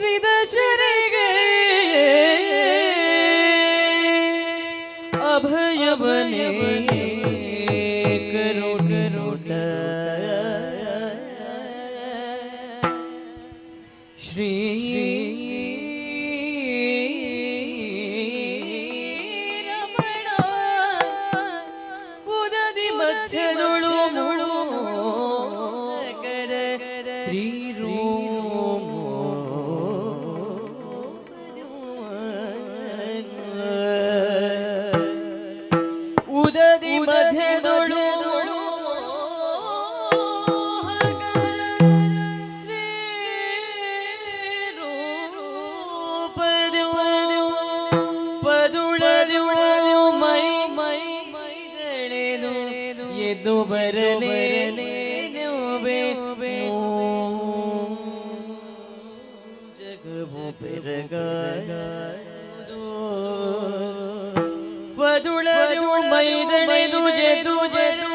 ತ್ರಿದಶರಿಗೆ ಅಭಯವನೇ ಕರುಟ ಶ್ರೀ ರಮಣ ಉದದಿ ಮಧ್ಯದೊಳು ಕರ ಉದದಿ ಮಧ್ಯದೊಳು ಶ್ರೀ ಪದುಳದು ಮೈ ಮೈದಳೆದು ಎದ್ದು ಬರಲೇ ಜಗವು ಬೆರಗಾದು ಪದುಳದು ಮೈದಳೆದು ಜೆದು ಜರು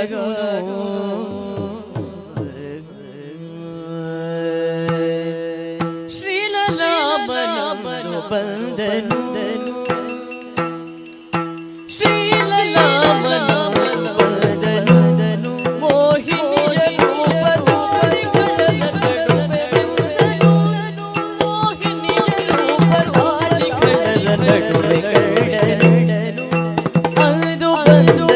ಜಗವು ಶ್ರೀಲಲಾಮನು ಬಂದನು ಶ್ರೀಲಲಾಮನು ಬಂದನು ಮೋಹಿನಿಯ ರೂಪಧಾರಿ ಕಡಲ ನಡುವೆ ಮೋಹಿನಿಯ ರೂಪಧಾರಿ ಕಡಲ ನಡುವೆ ಕಂಡನು ಅಂದು ಬಂದನು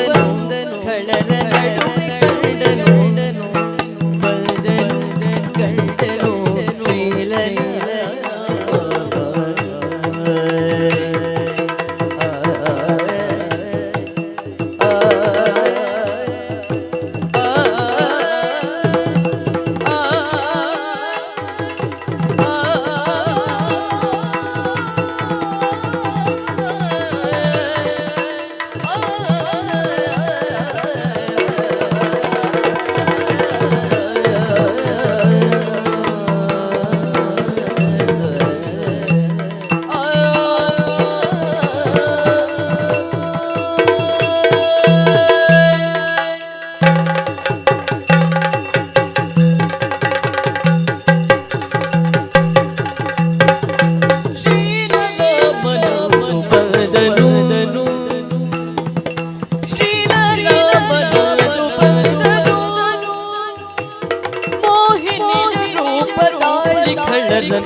ಕಡಲ ನಡುವೆ ಕಂಡನು ಬಂದನು ಕಂಡನು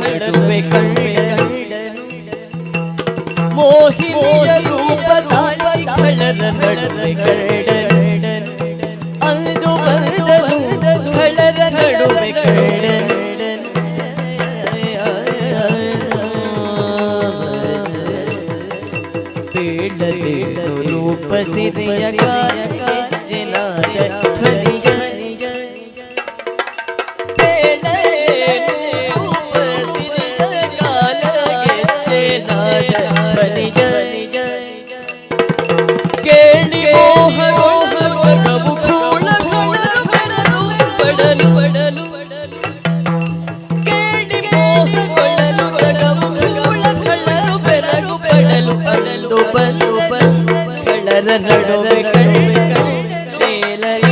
ನಡುವೆ ಕಂಡನು ಮೋಹಿನಿಯ ರೂಪಧಾರಿ ಕಳ್ಳರ ನಡುವೆ ಕಂಡನು ಅಂದು ಬಂದನು ಕಳ್ಳರ ನಡುವೆ ಕಂಡನು ಬೇಡಲೇನು ರೂಪಸಿದೆಯ ಗೆಜ್ಜೆನಾದ ಧ್ವನಿಯ ಕೇಳಿ ಮೋಹಗಳು ಜಗವು ಕೂಳಗಳು ಬೆರಳು ಪಡಲು ಪಡಲು ಕೇಳಿ ಮೋಹಗಳು ಜಗವು ಕೂಳಗಳು ಬೆರಳು ಪಡಲು ಪಡಲು ಬಂದು ಬಂದು ಕಳ್ಳರ ನಡುವೆ ಶೇಲಯ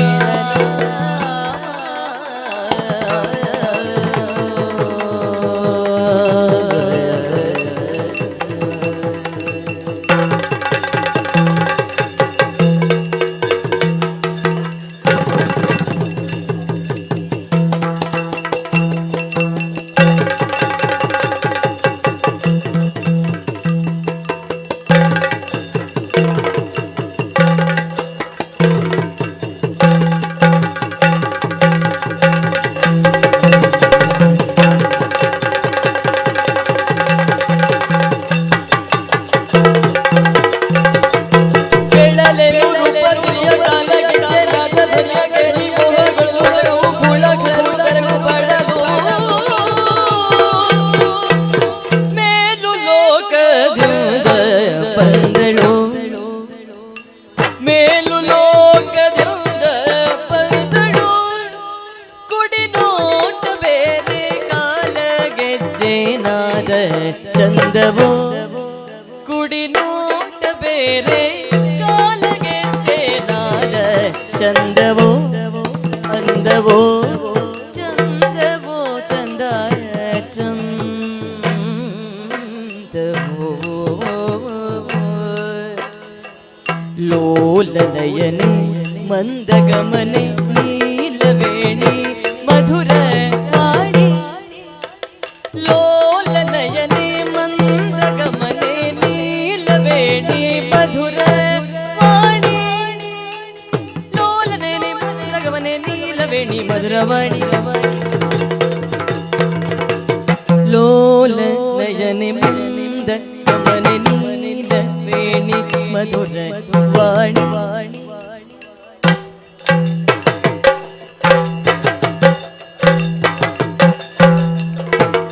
ನಾದ ಚಂದವೋ ಕುಡಿ ನೋಟ ಬೇರೆ ಕಾಲಗೆಜ್ಜೆ ನಾದ ಚಂದವೋ ಅಂದವೋ ಚಂದವೋ ಚಂದಾಯ ಚಂದವೋ ಲೋಲನಯನೆ ಮಂದಗಮನೆ ನೀಲವೇಣಿ ಮಧುರ ವಾಣಿ ಲೋಲನಯನೆ ಮಂದಗಮನೆ ನೀಲವೇಣಿ ಮಧುರ ವಾಣಿ ಲೋಲನಯನೆ ಮಂದಗಮನೆ ನೀಲವೇಣಿ ಮಧುರವಾಣಿ ಲೋಲನಯನೆ ಮಂದಗಮನೆ ನೀಲವೇಣಿ ಮಧುರ ವಾಣಿ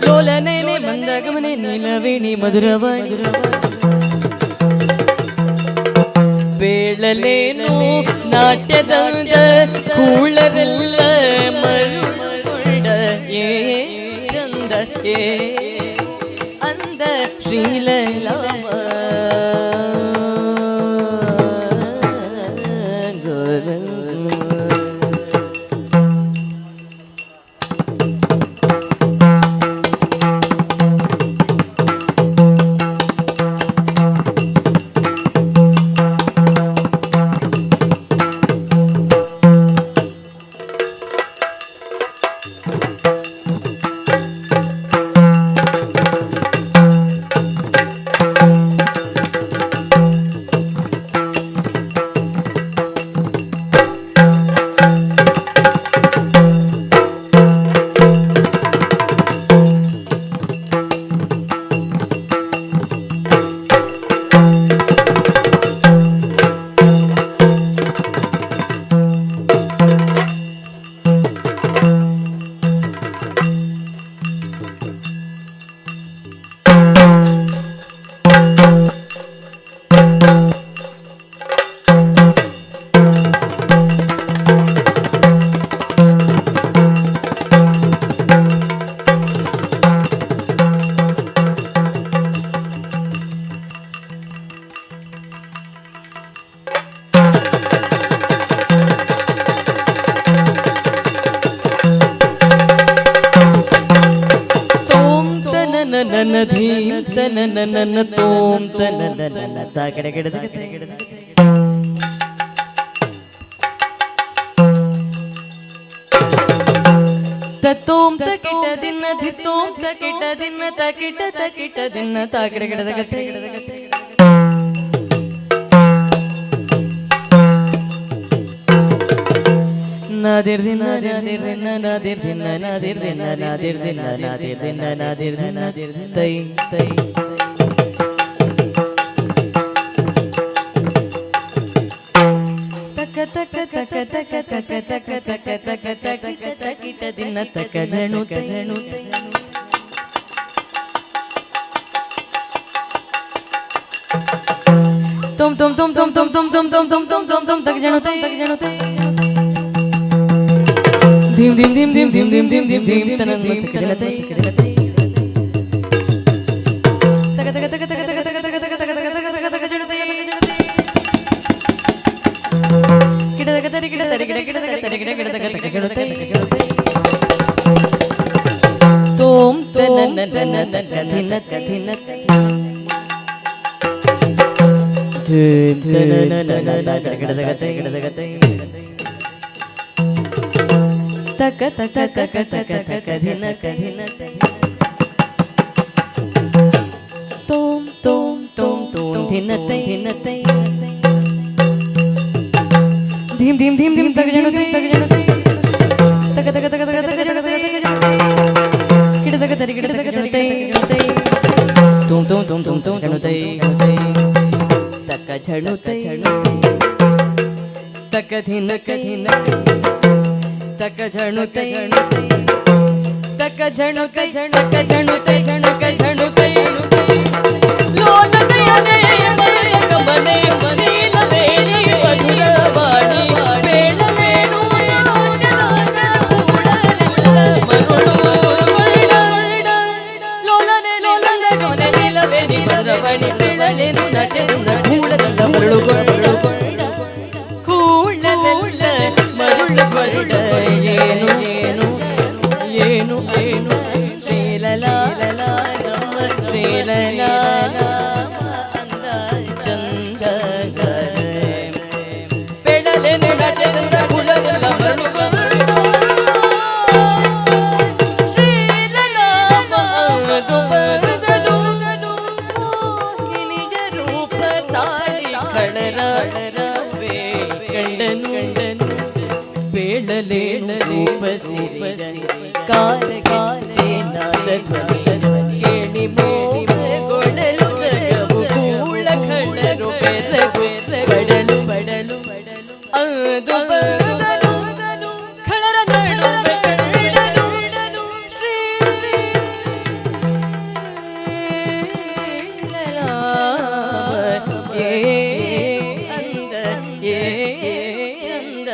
ಲೋಲನೇನೆ ಮಂದಗಮನೆ ನೀಲವೇಣಿ ಮಧುರವಾಣಿ ಬೇಳಲೇನು ನಾಟ್ಯದಂದ ಕೂಳರೆಲ್ಲ ಮರುಳ ಏ ಚಂದ ಏ ಅಂದ ಶ್ರೀಲಲಾಮ ನನ್ನ ಧೀಂ ತನ ನನ್ನ ತೋಂ ತನ ನನ್ನ ತಾಕಡೆ ಗಿಡದ ತೋಂ ತಕಿಟ ದಿನ ಧಿತ್ತೋಂ ತಕಿಟ ದಿನ ತಕಿಟ ದಿನ ತಾಕಡೆ ಗಿಡದ ಗತೆ ನಾದಿರ್ ದಿನ ನಾದಿರ್ ದಿನ ನಾದಿರ್ ದಿನ ನಾದಿರ್ ದಿನ ನಾದಿರ್ ದಿನ ನಾದಿರ್ ದಿನ ನಾದಿರ್ ದಿನ ತೈ ತೈ ತಕ ತಕ ತಕ ತಕ ತಕ ತಕ ತಕ ತಕ ತಕ ತಕಿಟ ದಿನ ತಕ ಜಣು ಜಣು ತುಮ್ ತುಮ್ ತುಮ್ ತುಮ್ ತುಮ್ ತುಮ್ ತುಮ್ ತುಮ್ ತುಮ್ ತುಮ್ ತುಮ್ ತುಮ್ ತಕ ಜಣು ತೈ dim dim dim dim dim dim dim dim dim tanam takadinatai taka taka taka taka taka taka taka taka taka taka taka taka taka janatai kita taka tari kita taka tari kita taka janatai tom tanana tanana takadina takadina dim tanana tanana kita taka tari तक तक तक तक तक धिन कधिन तोम तोम तोम तोम धिन तै धीम धीम धीम धीम तक जणु तै तक तक तक तक तक जणु तै किड तक तरी किड तक जणु तै तुम तुम तुम तुम तुम जणु तै तक जणु तै तक धिन कधिन तक झणु तै तक झणु तै तक झणु तै झणुक झणुक लोल दयने मने मने लवेणी मधुर वाणी वेण वेणु नाट्यदान ಕೂಡಲಿಲ್ಲ ಮರುಳು ಲೋಲನೆ ಏನು ಏನು ಶ್ರೀಲಲಾ ನಮ್ಮ ಶ್ರೀಲಲಾ ಅಂದ ಚಂದ ಬೆಡಲೆ ನಡಚಂದ ಕುಳದಲ್ಲ ಮರುಳು ಶ್ರೀಲಲಾ ಮಧು ಬದಲು ಮೋಹಿನಿಯ ರೂಪ ತಾಳಿ ಕಡರವೇ ಕಂಡನು ಬೇಳಲೇನು ರೂಪ ಸಿರಿದ ಕಾಲ ಕಾಚೇನಾದ ಧ್ವನಿ ಕೇಳಿ ಮೋಹಗೊಳ್ಳಲು ಜಗವು ಕೂಳ ಖಂಡರು ಬೆರಗು ಬಡಲು ಬಡಲು ಅದು ಬದಲು ಖಳರ ನಡುವೆ ಕಂಡನು ಶ್ರೀಲಲಾ ಏ ಅಂದ ಏ ಚಂದ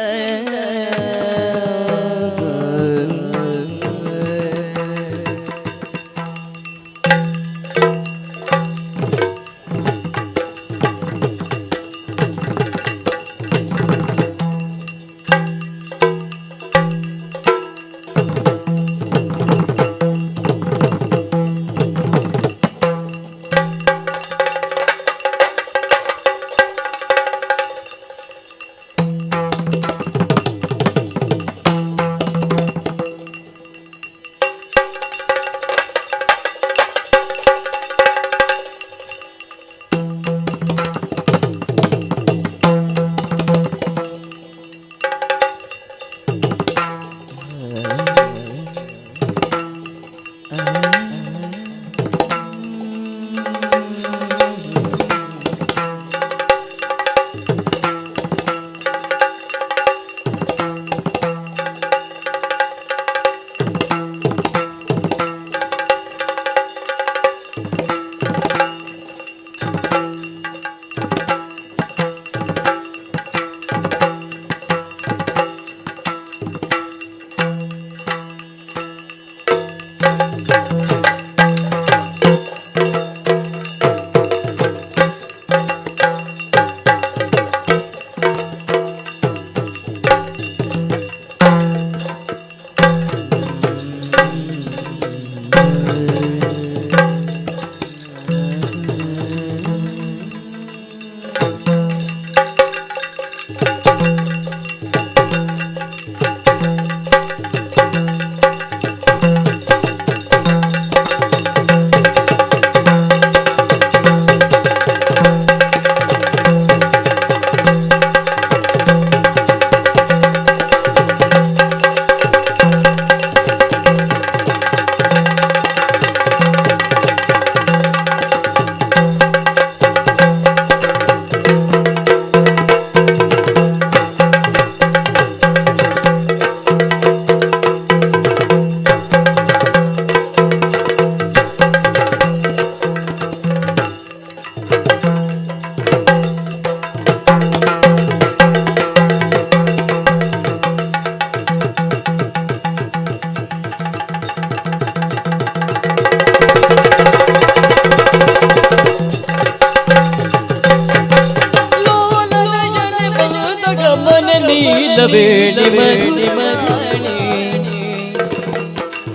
ಬೇಡಿ ಮನಿ ಮಗಣಿ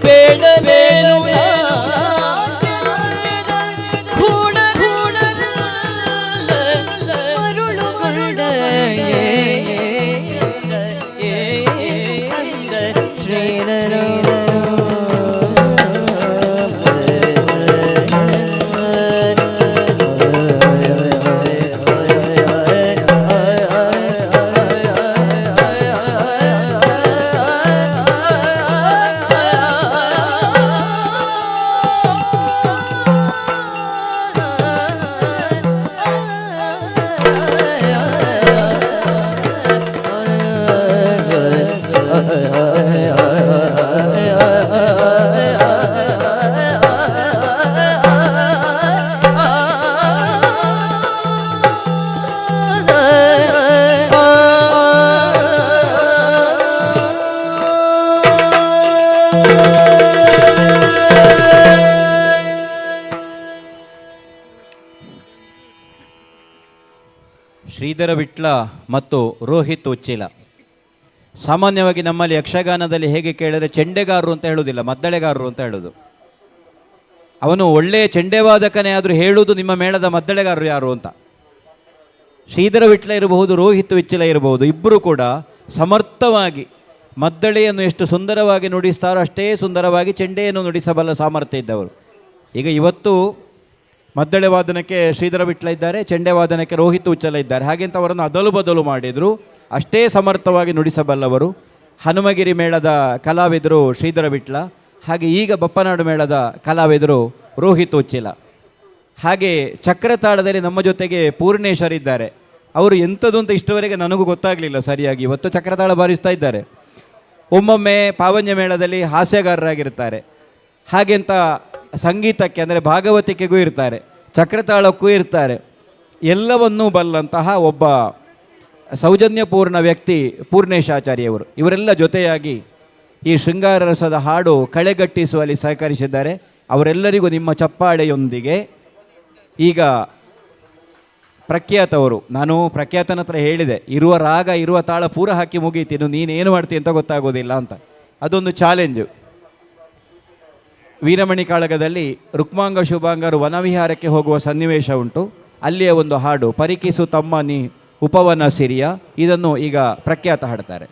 ಬೇಡಲೇನು ಕೂಡ ಕೂಡ ಮರುಳು ಮರುಳ ಚಂದ ಅಂದ ಶ್ರೀರರ ಶ್ರೀಧರ ವಿಟ್ಲ ಮತ್ತು ರೋಹಿತ್ ಉಚ್ಚಿಲ ಸಾಮಾನ್ಯವಾಗಿ ನಮ್ಮಲ್ಲಿ ಯಕ್ಷಗಾನದಲ್ಲಿ ಹೇಗೆ ಕೇಳಿದರೆ ಚೆಂಡೆಗಾರರು ಅಂತ ಹೇಳೋದಿಲ್ಲ, ಮದ್ದಳೆಗಾರರು ಅಂತ ಹೇಳೋದು. ಅವನು ಒಳ್ಳೆಯ ಚೆಂಡೆವಾದಕನೇ ಆದರೂ ಹೇಳುವುದು ನಿಮ್ಮ ಮೇಳದ ಮದ್ದಳೆಗಾರರು ಯಾರು ಅಂತ. ಶ್ರೀಧರ ವಿಟ್ಲ ಇರಬಹುದು, ರೋಹಿತ್ ವಿಚ್ಚಲ ಇರಬಹುದು, ಇಬ್ಬರು ಕೂಡ ಸಮರ್ಥವಾಗಿ ಮದ್ದಳೆಯನ್ನು ಎಷ್ಟು ಸುಂದರವಾಗಿ ನುಡಿಸ್ತಾರೋ ಅಷ್ಟೇ ಸುಂದರವಾಗಿ ಚೆಂಡೆಯನ್ನು ನುಡಿಸಬಲ್ಲ ಸಾಮರ್ಥ್ಯ ಇದ್ದವರು. ಈಗ ಇವತ್ತು ಮದ್ದಳೆ ವಾದನಕ್ಕೆ ಶ್ರೀಧರ ವಿಟ್ಲ ಇದ್ದಾರೆ, ಚೆಂಡೆ ವಾದನಕ್ಕೆ ರೋಹಿತ್ ಉಚ್ಚಲ ಇದ್ದಾರೆ. ಹಾಗೆಂತ ಅವರನ್ನು ಅದಲು ಬದಲು ಮಾಡಿದರು, ಅಷ್ಟೇ ಸಮರ್ಥವಾಗಿ ನುಡಿಸಬಲ್ಲವರು. ಹನುಮಗಿರಿ ಮೇಳದ ಕಲಾವಿದರು ಶ್ರೀಧರ ವಿಟ್ಲ, ಹಾಗೆ ಈಗ ಬಪ್ಪನಾಡು ಮೇಳದ ಕಲಾವಿದರು ರೋಹಿತ್ ಉಚ್ಚಿಲ. ಹಾಗೆ ಚಕ್ರತಾಳದಲ್ಲಿ ನಮ್ಮ ಜೊತೆಗೆ ಪೂರ್ಣೇಶ್ವರ್ ಇದ್ದಾರೆ. ಅವರು ಎಂಥದ್ದು ಅಂತ ಇಷ್ಟವರೆಗೆ ನನಗೂ ಗೊತ್ತಾಗಲಿಲ್ಲ ಸರಿಯಾಗಿ. ಇವತ್ತು ಚಕ್ರತಾಳ ಬಾರಿಸ್ತಾ ಇದ್ದಾರೆ. ಒಮ್ಮೊಮ್ಮೆ ಪಾವಂಜ ಮೇಳದಲ್ಲಿ ಹಾಸ್ಯಗಾರರಾಗಿರ್ತಾರೆ. ಹಾಗೆಂತ ಸಂಗೀತಕ್ಕೆ ಅಂದರೆ ಭಾಗವತಿಕೆಗೂ ಇರ್ತಾರೆ, ಚಕ್ರತಾಳಕ್ಕೂ ಇರ್ತಾರೆ. ಎಲ್ಲವನ್ನೂ ಬಲ್ಲಂತಹ ಒಬ್ಬ ಸೌಜನ್ಯಪೂರ್ಣ ವ್ಯಕ್ತಿ ಪೂರ್ಣೇಶಾಚಾರ್ಯವರು. ಇವರೆಲ್ಲ ಜೊತೆಯಾಗಿ ಈ ಶೃಂಗಾರ ರಸದ ಹಾಡು ಕಳೆಗಟ್ಟಿಸುವಲ್ಲಿ ಸಹಕರಿಸಿದ್ದಾರೆ. ಅವರೆಲ್ಲರಿಗೂ ನಿಮ್ಮ ಚಪ್ಪಾಳೆಯೊಂದಿಗೆ ಈಗ ಪ್ರಖ್ಯಾತವರು, ನಾನು ಪ್ರಖ್ಯಾತನ ಹತ್ರ ಹೇಳಿದೆ, ಇರುವ ರಾಗ ಇರುವ ತಾಳ ಪೂರ ಹಾಕಿ ಮುಗೀತೀನಿ, ನೀನೇನು ಮಾಡ್ತೀನಿ ಅಂತ ಗೊತ್ತಾಗೋದಿಲ್ಲ ಅಂತ. ಅದೊಂದು ಚಾಲೆಂಜು. ವೀರಮಣಿ ಕಾಳಗದಲ್ಲಿ ರುಕ್ಮಾಂಗ ಶುಭಾಂಗರು ವನವಿಹಾರಕ್ಕೆ ಹೋಗುವ ಸನ್ನಿವೇಶ ಉಂಟು. ಅಲ್ಲಿಯ ಒಂದು ಹಾಡು ಪರಿಕಿಸು ತಮ್ಮ ನೀ ಉಪವನ ಸಿರಿಯ, ಇದನ್ನು ಈಗ ಪ್ರಖ್ಯಾತ ಹಾಡ್ತಾರೆ.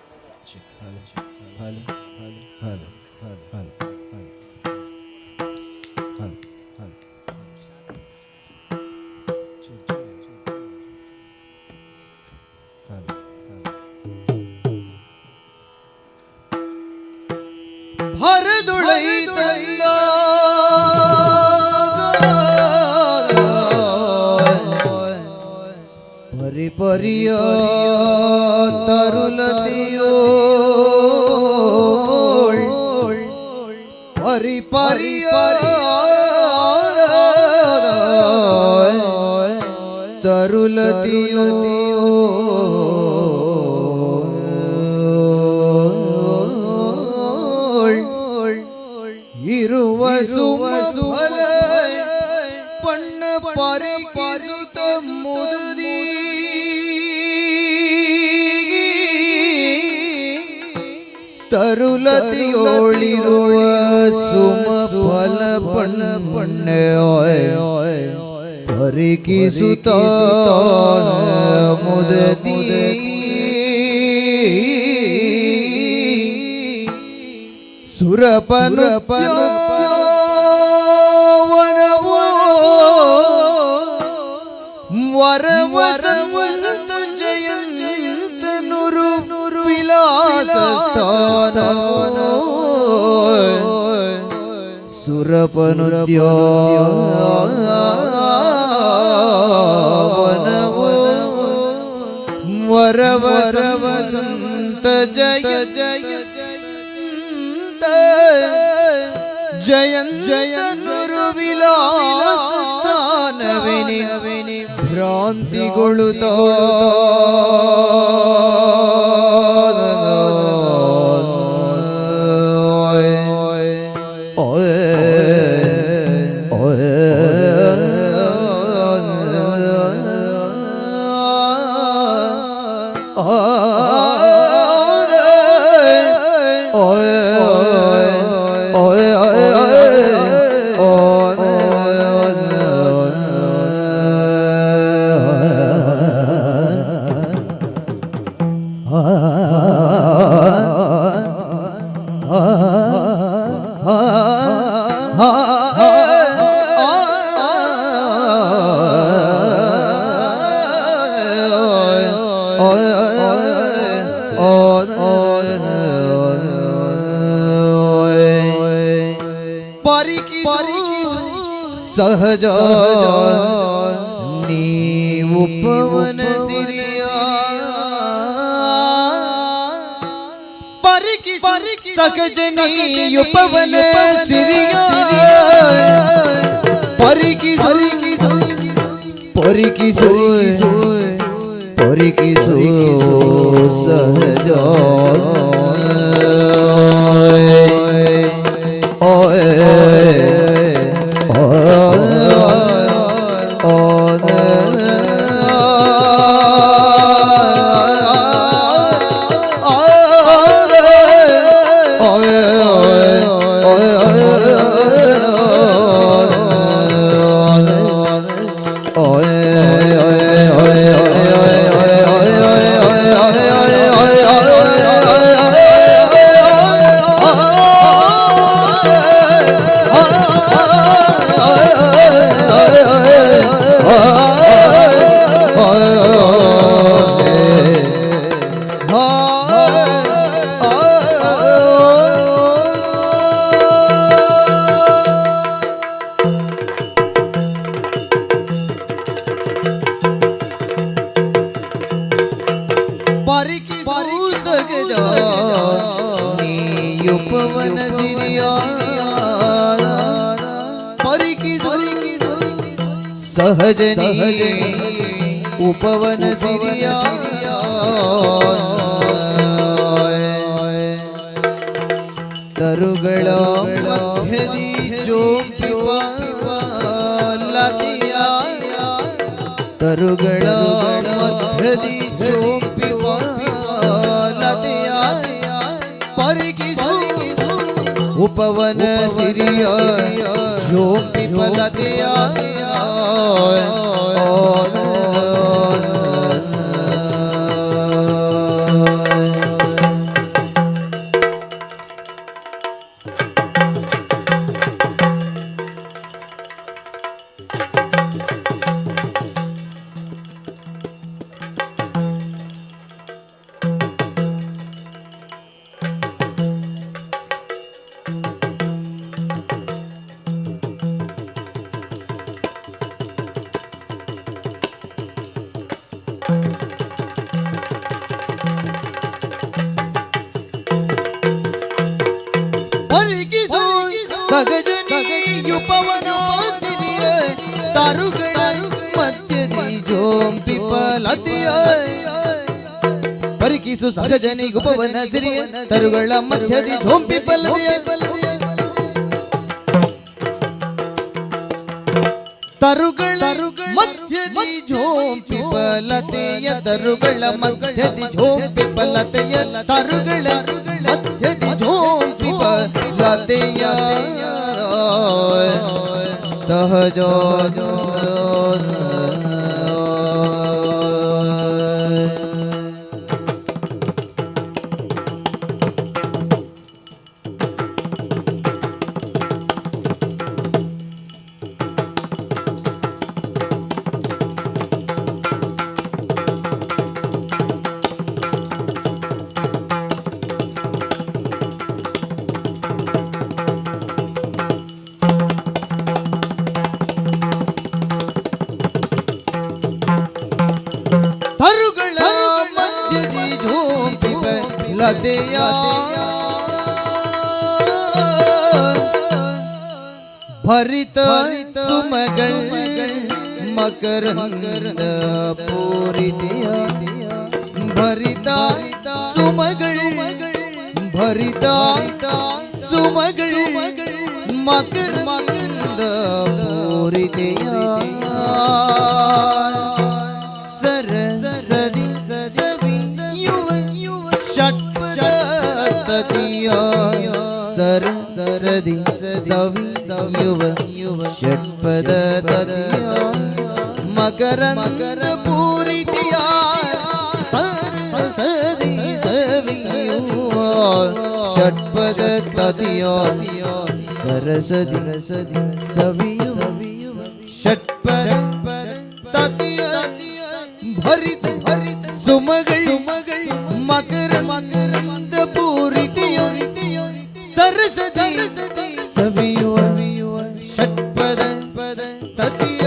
ಪರಿಯ ತರುಲತಿಯೋ ಪರಿಯ ತರುಲತಿಯೋ ಇರುವ ಸುಮಸುಫಲ ಪಣ್ಣ ಪರಿಕಿಸುತ್ತ ಮುದುದಿ ತರುಲತಿಯೋಳಿರುವ ಸುಮಫಲ ಪಣ್ಣ ಪರಿಕಿಸುತ್ತ ಮುದದಿ ಸುರಪನು ವರವಸಂತ ಜಯಂತ ನುರು ವಿಲಾಸ ಸ್ಥಾನವನೋ ಸುರಪನು ವರವಸಂತ ಜಯ ಜಯಂತನುರು ವಿಲಾಸ ಸ್ಥಾನವೆನಿ ಭ್ರಾಂತಿಗೊಳ್ಳುತ್ತ ಸಹಜ ನೀವು ಪವನ ಸಿರಿಯ ಪರಿಕಿ ಸಹಜ ನೀವು ಪವನ ಸಿರಿಯ ಪರಿಕಿಸು ಸಹಜ ಸಿರಿಯ ಪರಿಕಿಸು ಸಹಜನಿ ಉಪವನ ಸಿರಿಯ ತರುಗಳ ಮಧ್ಯದಿ ಜೋಪಿವ ಲತಿಯ ತರುಗಳ ಮಧ್ಯದಿ ಜೋಪಿವ ಲತಿಯ ಪರಿಕಿಸು ಉಪವನ ಸಿರಿಯ ಜೋಪಿವ ಲತಿಯ ಸಗಜನಿಯುಪವನ ಸಿರಿಯ ತರುಗಳ ಮಧ್ಯದಿ ಜೋಂಪಿಪಲತಿಯ ಪರಿಕಿಸು ಸಗಜನಿಗುಪವನ ಸಿರಿಯ ತರುಗಳ ಮಧ್ಯದಿ ಜೋಂಪಿಪಲತಿಯ ತರುಗಳ ಮಧ್ಯದಿ ಜೋಂಪಿಪಲತೆಯ ತರುಗಳ ಮಧ್ಯದಿ ಜೋಂಪಿಪಲತೆಯ ತರುಗಳ ಮಧ್ಯದಿ ಜೋಂಪಿಪಲತೆಯ ಸಹಜ ತರುಗಳ ಮಧ್ಯದಿ ಜೋಂಪಿಪ ಲತೆಯ ಭರಿತ ಸುಮಗಳ ಮಕರಂದ ಪೂರಿತೆಯ ಭರಿತ ಸುಮಗಳ ಭರಿತ ಸುಮಗಳ ಮಕರಂದ ಪೂರಿತೆಯ ಸರಸದಿ ಸವಿಯುವ ಷಟ್ಪದ ತತಿಯ ಸರಸದಿ ಸವಿಯುವ ಷಟ್ಪದ ತತಿಯ ಮಕರಂದ ಪೂರಿತಿಯ ಸರಸದಿ ಸವಿಯುವ ಷಟ್ಪದ ತತಿಯ ಸರಸದಿ ಸವಿಯುವ ಷಟ್ಪದ ತತಿಯ ಭರಿತ ಸುಮಗಳ ಮಕರಂದ ಪೂರಿತೆಯ ಸರಸದಿ ಸವಿಯುವ ಷಟ್ಪದ ತತಿಯ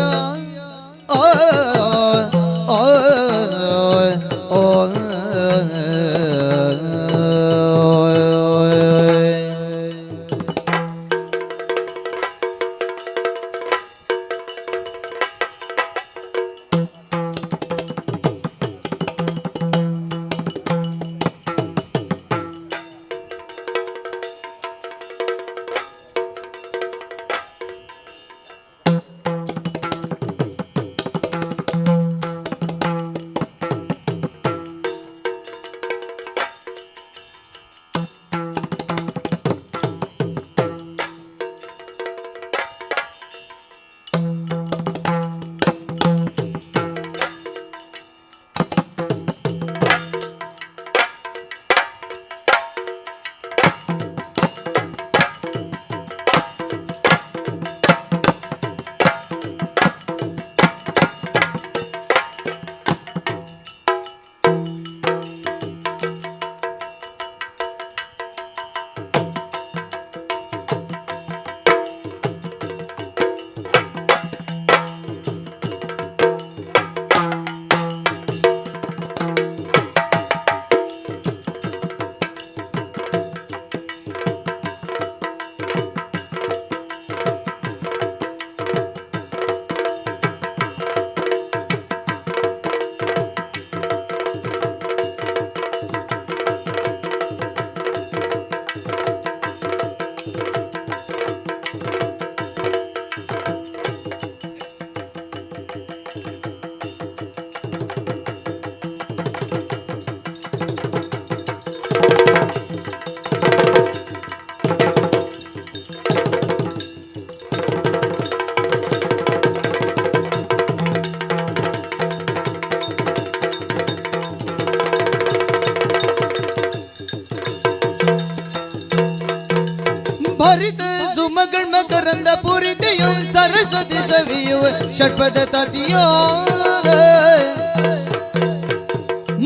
ಭರಿತ ಸುಮಗಳ ಮಕರಂದ ಪುರಿತೆಯು ಸರಸ್ವತಿ ಸವಿಯುವ ಷಟ್ಪದ ತತಿಯೋ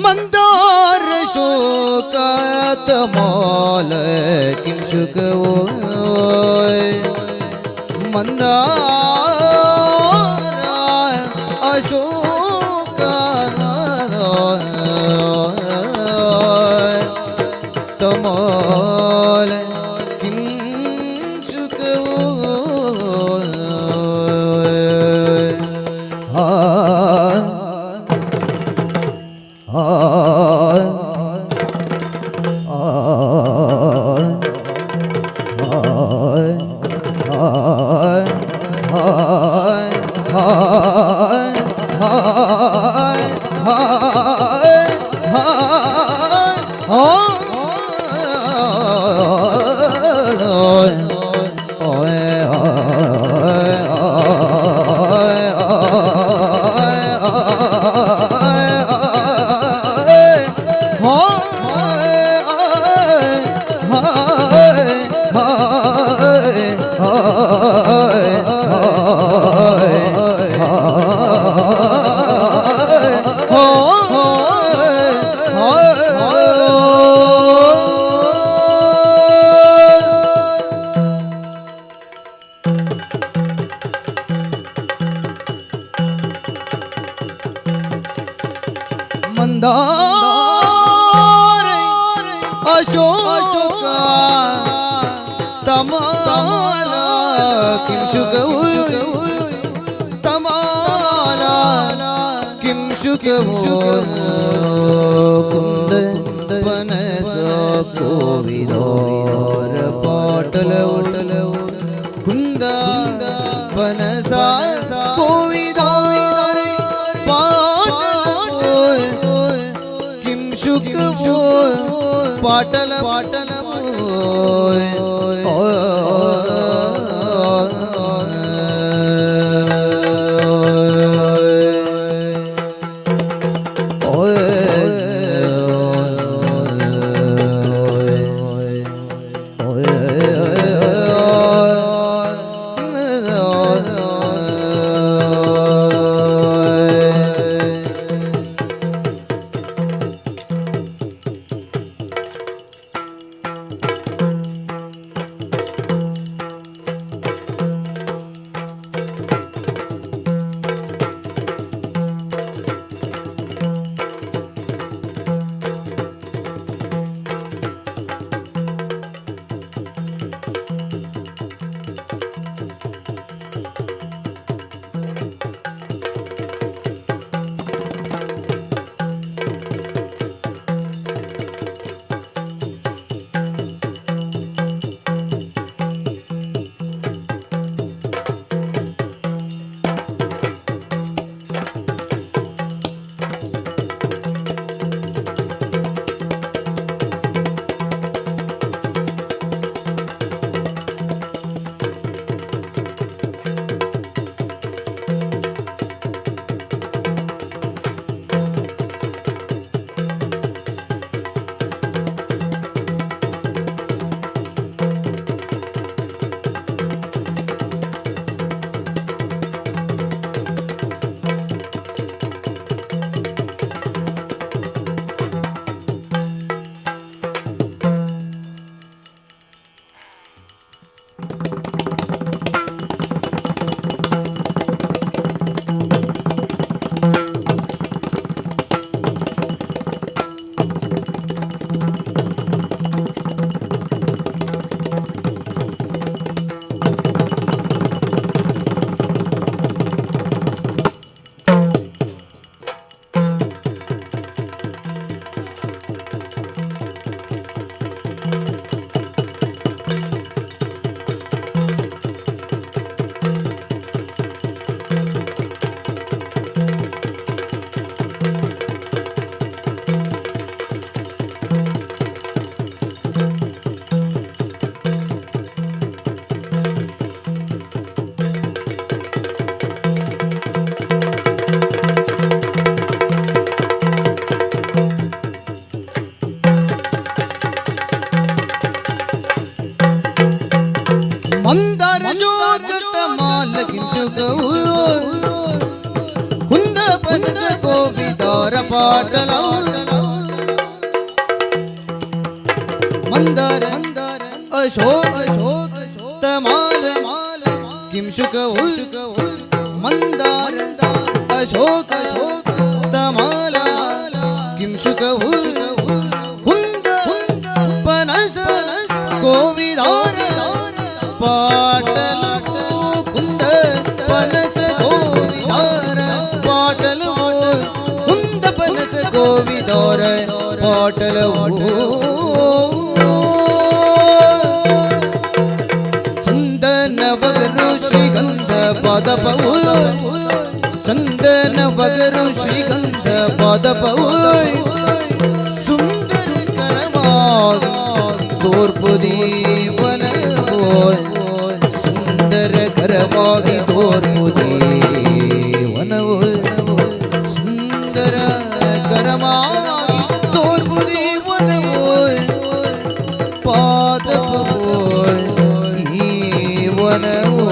ಮಂದಾರ ಶೋಕಾತ ಮಾಲ ಕಿಂ ಶುಕವೋ ಮಂದಾರ ಅಶೋಕ ತಮಾಲ ಕಿಂ ಶುಕವೋ ಮಂದಾರ ಅಶೋಕ ತಮಾಲ ಕಿಂ ಶುಕವೋ ತಮಾಲ ಕಿಂ ಶುಕವೋ ಕುಂದ ಪನಸ ಕೋವಿದೋರ ಪಾಟಲವು ಕುಂದ ಪನಸ ಕೋವಿದೋರ ಪಾಟಲವು ಕಿಂ ಶುಕವೋ ಪಾಟಲ ಮಂದಾರ ಶೋಕತ ಮಾಲ ಕಿಂಸುಕವು ಕುಂದ ಪನಸ ಗೋವಿದಾರ ಪಾಟಲ ಮಂದಾರ ಅಶೋಕ ತಮಾಲ ಕಿಂಸುಕವು ಮಂದಾರ ಅಶೋಕ ತಮಾಲ ಕಿಂಸುಕವು ಕುಂದ ಪನಸ ಗೋವಿದಾರ ಪಾಟಲ ಕುಂದ ಪನಸ ಗೋವಿದಾರ ಪಾಟಲವು ಕುಂದ ಪನಸ ಗೋವಿದಾರ ಪಾಟಲವು ಚಂದನ ಬಗರು ಶ್ರೀಗಂಧ ಪಾದಪವು ಚಂದನ ಬಗರು ಶ್ರೀಗಂಧ ಪಾದಪವು ಸುಂದರ ಕರವಾಗಿ ತೋರ್ಪುದೀವನವೋ ಸುಂದರ ಕರವಾಗಿ ತೋರ್ಪುದೀವನವೋ ಸುಂದರ ಕರವಾಗಿ ತೋರ್ಪುದೀವನವೋ ಪಾದಪವೋ ಈ ವನವೋ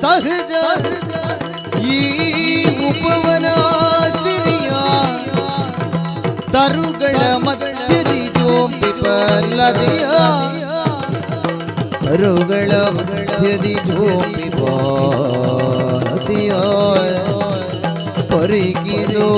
ಸಹಜ ಈ ಉಪವನ ಸಿರಿಯ ತರುಗಳ ಮಧ್ಯದಿ ಜೋಂಬಿ ಪಲ್ಲದೆಯ ತರುಗಳ ಮಧ್ಯದಿ ಜೋಂಬಿ ಪಲ್ಲದೆಯ ಪರಿಗಿಸೋ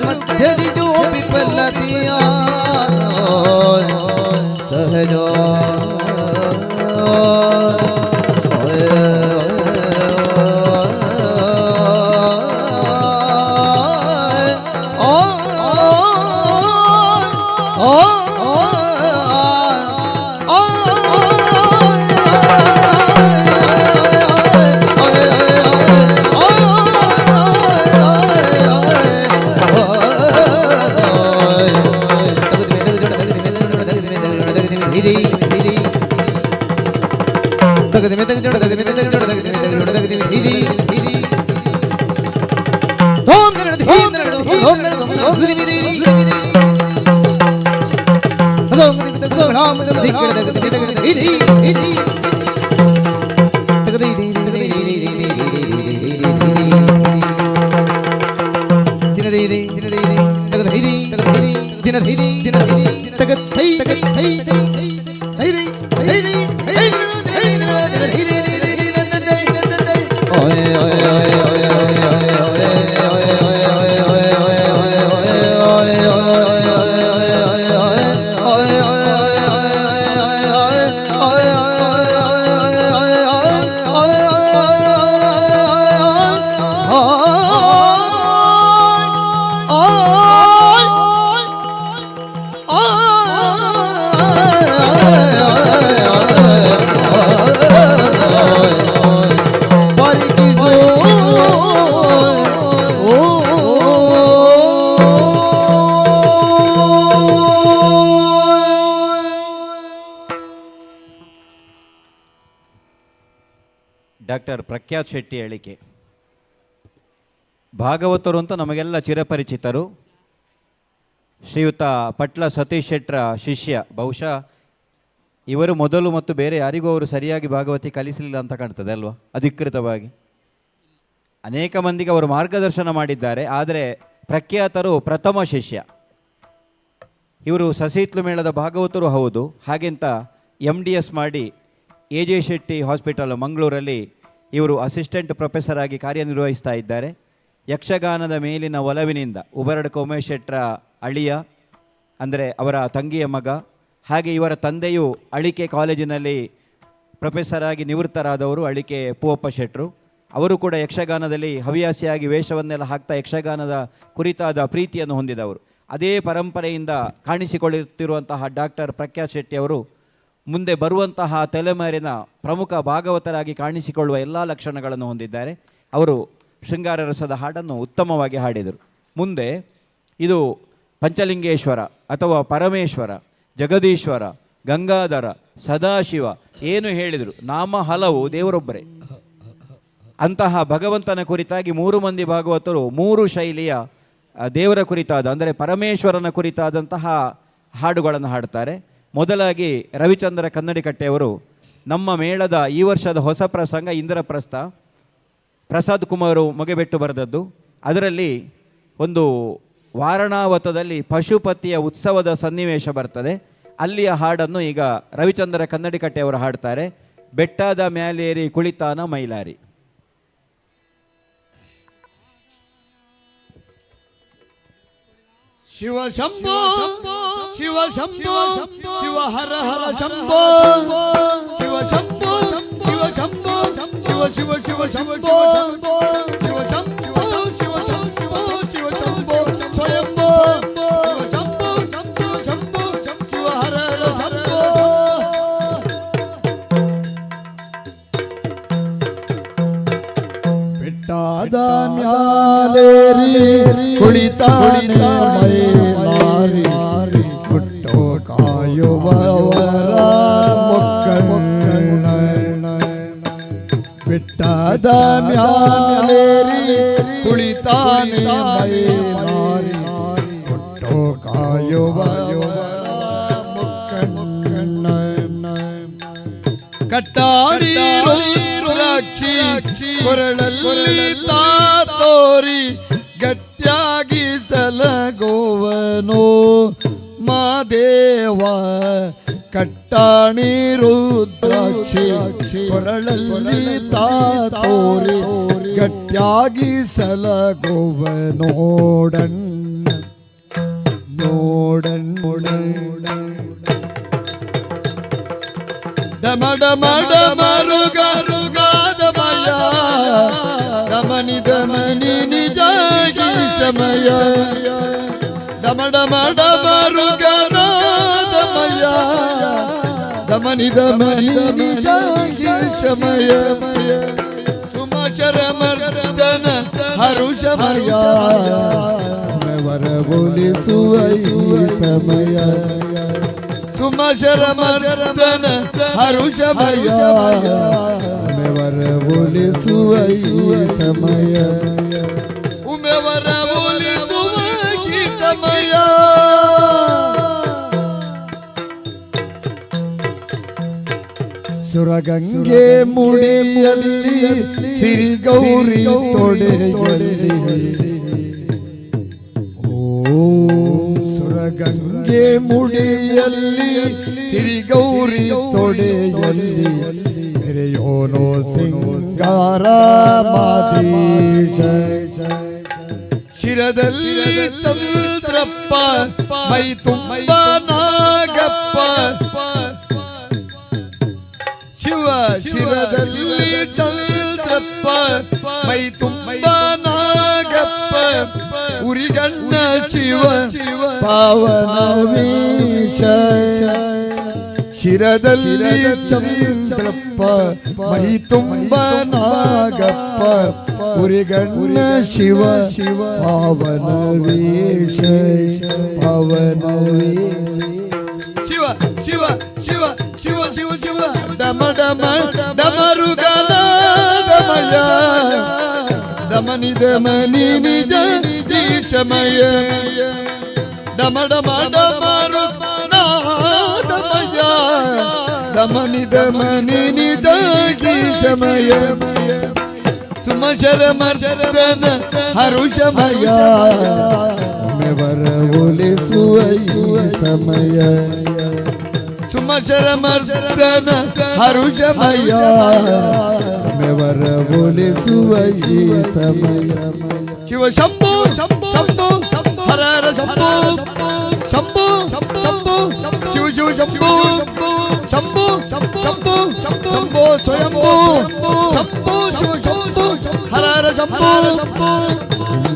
ಮಧ್ಯದಿ ಜೋ ಪಿಪಲದಿಯ ಡಾಕ್ಟರ್ ಪ್ರಖ್ಯಾತ್ ಶೆಟ್ಟಿ ಹೇಳಿಕೆ. ಭಾಗವತರು ಅಂತ ನಮಗೆಲ್ಲ ಚಿರಪರಿಚಿತರು. ಶ್ರೀಯುತ ಪಟ್ಲ ಸತೀಶ್ ಶೆಟ್ಟರ ಶಿಷ್ಯ. ಬಹುಶಃ ಇವರು ಮೊದಲು ಮತ್ತು ಬೇರೆ ಯಾರಿಗೂ ಅವರು ಸರಿಯಾಗಿ ಭಾಗವತಿ ಕಲಿಸಲಿಲ್ಲ ಅಂತ ಕಾಣ್ತದೆ ಅಲ್ವಾ, ಅಧಿಕೃತವಾಗಿ. ಅನೇಕ ಮಂದಿಗೆ ಅವರು ಮಾರ್ಗದರ್ಶನ ಮಾಡಿದ್ದಾರೆ. ಆದರೆ ಪ್ರಖ್ಯಾತರು ಪ್ರಥಮ ಶಿಷ್ಯ. ಇವರು ಸಸೀತ್ಲು ಮೇಳದ ಭಾಗವತರು ಹೌದು. ಹಾಗೆಂತ MDS ಮಾಡಿ AJ ಶೆಟ್ಟಿ ಹಾಸ್ಪಿಟಲ್ ಮಂಗಳೂರಲ್ಲಿ ಇವರು ಅಸಿಸ್ಟೆಂಟ್ ಪ್ರೊಫೆಸರ್ ಆಗಿ ಕಾರ್ಯನಿರ್ವಹಿಸ್ತಾ ಇದ್ದಾರೆ. ಯಕ್ಷಗಾನದ ಮೇಲಿನ ಒಲವಿನಿಂದ ಉಬರಡ್ಕ ಉಮೇಶ್ ಶೆಟ್ಟರ ಅಳಿಯ, ಅಂದರೆ ಅವರ ತಂಗಿಯ ಮಗ. ಹಾಗೆ ಇವರ ತಂದೆಯು ಅಳಿಕೆ ಕಾಲೇಜಿನಲ್ಲಿ ಪ್ರೊಫೆಸರ್ ಆಗಿ ನಿವೃತ್ತರಾದವರು, ಅಳಿಕೆ ಪೂವಪ್ಪ ಶೆಟ್ಟರು. ಅವರು ಕೂಡ ಯಕ್ಷಗಾನದಲ್ಲಿ ಹವ್ಯಾಸಿಯಾಗಿ ವೇಷವನ್ನೆಲ್ಲ ಹಾಕ್ತಾ ಯಕ್ಷಗಾನದ ಕುರಿತಾದ ಪ್ರೀತಿಯನ್ನು ಹೊಂದಿದವರು. ಅದೇ ಪರಂಪರೆಯಿಂದ ಕಾಣಿಸಿಕೊಳ್ಳುತ್ತಿರುವಂತಹ ಡಾಕ್ಟರ್ ಪ್ರಖ್ಯಾತ್ ಶೆಟ್ಟಿ ಅವರು ಮುಂದೆ ಬರುವಂತಹ ತಲೆಮಾರಿನ ಪ್ರಮುಖ ಭಾಗವತರಾಗಿ ಕಾಣಿಸಿಕೊಳ್ಳುವ ಎಲ್ಲ ಲಕ್ಷಣಗಳನ್ನು ಹೊಂದಿದ್ದಾರೆ. ಅವರು ಶೃಂಗಾರ ರಸದ ಹಾಡನ್ನು ಉತ್ತಮವಾಗಿ ಹಾಡಿದರು. ಮುಂದೆ ಇದು ಪಂಚಲಿಂಗೇಶ್ವರ ಅಥವಾ ಪರಮೇಶ್ವರ, ಜಗದೀಶ್ವರ, ಗಂಗಾಧರ, ಸದಾಶಿವ ಏನು ಹೇಳಿದರು, ನಾಮ ಹಲವು, ದೇವರೊಬ್ಬರೇ. ಅಂತಹ ಭಗವಂತನ ಕುರಿತಾಗಿ 3 ಮಂದಿ ಭಾಗವತರು 3 ಶೈಲಿಯ ದೇವರ ಕುರಿತಾದ, ಅಂದರೆ ಪರಮೇಶ್ವರನ ಕುರಿತಾದಂತಹ ಹಾಡುಗಳನ್ನು ಹಾಡ್ತಾರೆ. ಮೊದಲಾಗಿ ರವಿಚಂದ್ರ ಕನ್ನಡಿಕಟ್ಟೆಯವರು ನಮ್ಮ ಮೇಳದ ಈ ವರ್ಷದ ಹೊಸ ಪ್ರಸಂಗ ಇಂದ್ರಪ್ರಸ್ಥ, ಪ್ರಸಾದ್ ಕುಮಾರ್ ಮೊಗೆಬೆಟ್ಟು ಬರೆದದ್ದು. ಅದರಲ್ಲಿ ಒಂದು ವಾರಣಾವತದಲ್ಲಿ ಪಶುಪತಿಯ ಉತ್ಸವದ ಸನ್ನಿವೇಶ ಬರ್ತದೆ. ಅಲ್ಲಿಯ ಹಾಡನ್ನು ಈಗ ರವಿಚಂದ್ರ ಕನ್ನಡಿಕಟ್ಟೆಯವರು ಹಾಡ್ತಾರೆ. ಬೆಟ್ಟದ ಮ್ಯಾಲೇರಿ ಕುಳಿತಾನ ಮೈಲಾರಿ. ಶಿವ ಶಂಭೋ ಶಿವ ಶಂಭೋ ಶಿವ ಹರ ಹರ ಶಂಭೋ ಶಿವ ಶಂಭೋ ಶಿವ ಶಂಭೋ ಶಿವ ಶಿವ ಶಿವ ಶಂಭೋ ಶಿವ ಶಂಭೋ ಶಿವ ಶಂಭೋ ಶಿವ ಶಂಭೋ ಸ್ವಯಂಭೋ ಶಿವ ಶಂಭೋ ಶಿವ ಶಂಭೋ ಶಿವ ಹರ ಹರ ಶಂಭೋ. ಬೆಟ್ಟದ ಮ್ಯಾಲೇರಿ ಕುಳಿತಾನೆ ಮೈಲಾರಿ, ಹುಟ್ಟೋ ಕಾಯುವವರ ಮೊಕ್ಕಣ್ಣ. ಬೆಟ್ಟದ ಮ್ಯಾಲೇರಿ ಕುಳಿತಾನೆ ಮೈಲಾರಿ, ಹುಟ್ಟೋ ಕಾಯುವವರ ಮೊಕ್ಕಣ್ಣ. ಕಟ್ಟಾಡಿ ರುದ್ರಾಕ್ಷಿ ಕೊರಳಲ್ಲಿ ತಾತೋರಿ, ಗಟ್ಟಿಯಾಗಿ ಸಲಗೋವನೋ ಮಾದೇವ. ಕಟ್ಟಾಣಿ ರುದ್ರಾಕ್ಷಿ ಕೊರಳಲ್ಲಿ ತಾತೋರಿ, ಗಟ್ಟಿಯಾಗಿ ಸಲಗೋವನೋಡನ್ ನೋಡನ್ ಡಮ ಡಮ ಡಮ ರುಗ ರುಗಾದಮಯ, ದಮನಿ ದಮನಿ ನಿಜಾಗಿ ಶಮಯ. ಡಮ ಡಮ ಡಮ ರುಗನಾದಮಯ, ದಮನಿ ದಮನಿ ನಿಜಾಗಿ ಶಮಯ. ಸುಮಚರ ಮರ್ದನ ಹರುಷಮಯ, ವರ ಬೋಲಿಸುವ ಈ ಸಮಯ. ಸುಮಚರ ಮರ್ದನ ಹರುಷಮಯ, ವರ ಬೋಲಿಸುವ ಈ ಸಮಯ ಉಮೆವರ ಒಲಿಸುವ ಗೀತಮಯ ಸುರಗಂಗೆ ಮುಡಿಯಲ್ಲಿ ಸಿರಿಗೌರಿ ತೊಡೆಯಲ್ಲಿ ಸುರಗಂಗೆ ಮುಡಿಯಲ್ಲಿ ಸಿರಿಗೌರಿ ತೊಡೆಯಲ್ಲಿ ಮೆರೆಯೋನೋ ಸಿಂಗಾರ ಮಾದೀಶ ಶಿರದಲ್ಲಿ ಚಂದ್ರಪ್ಪ ಮೈ ತುಂಬ ನಾಗಪ್ಪ ಶಿವ ಶಿರದಲ್ಲಿ ಚಂದ್ರಪ್ಪ ಮೈ ತುಂಬ ನಾಗಪ್ಪ ಉರಿಗಣ್ಣ ಶಿವ ಪಾವನ ವೀಶ ಶಿರದಲ್ಲಿ ಚಂದ್ರಪ್ಪ ಮೈ ತುಂಬ ನಾಗಪ್ಪ ಉರಿಗಣ್ಣ ಶಿವ ಪಾವನ ವೀಶ ಪಾವನ ವೀಶ ಶಿವ ಶಿವ ಶಿವ ಶಿವ ಶಿವ ಶಿವ ಡಮ ಡಮ ಡಮರುಗನ ದಮಯ ದಮನಿ ದಮನಿ ನಿಜ ಈಶಮಯ ಡಮ ಡಮ ಡಮರು ದಮಯ ದಮನಿ ದಮನಿ ನಿಜ ಈಶಮಯ ಸುಮಶರ ಮರ್ಜನ ಹರುಷಮಯ ಮೆವರ ಒಲಿಸುವ ಸಮಯ ಸುಮಶರ ಮರ್ಜನ ಹರುಷಮಯ ಮೆವರ ಒಲಿಸುವ ಸಮಯ ಶಿವ ಶಂಭು ಶಂಭು ಶಂಭು ಹರ ಹರ ಶಂಭು ಶಂಭು ಶಂಭು ಶಿವ ಶಿವ ಶಂಭು ಶಂಭು ಶಂಭು ಶಂಭು ಸ್ವಯಂಭು ಶಂಭು ಶಿವ ಶಂಭು ಹರ ಹರ ಶಂಭು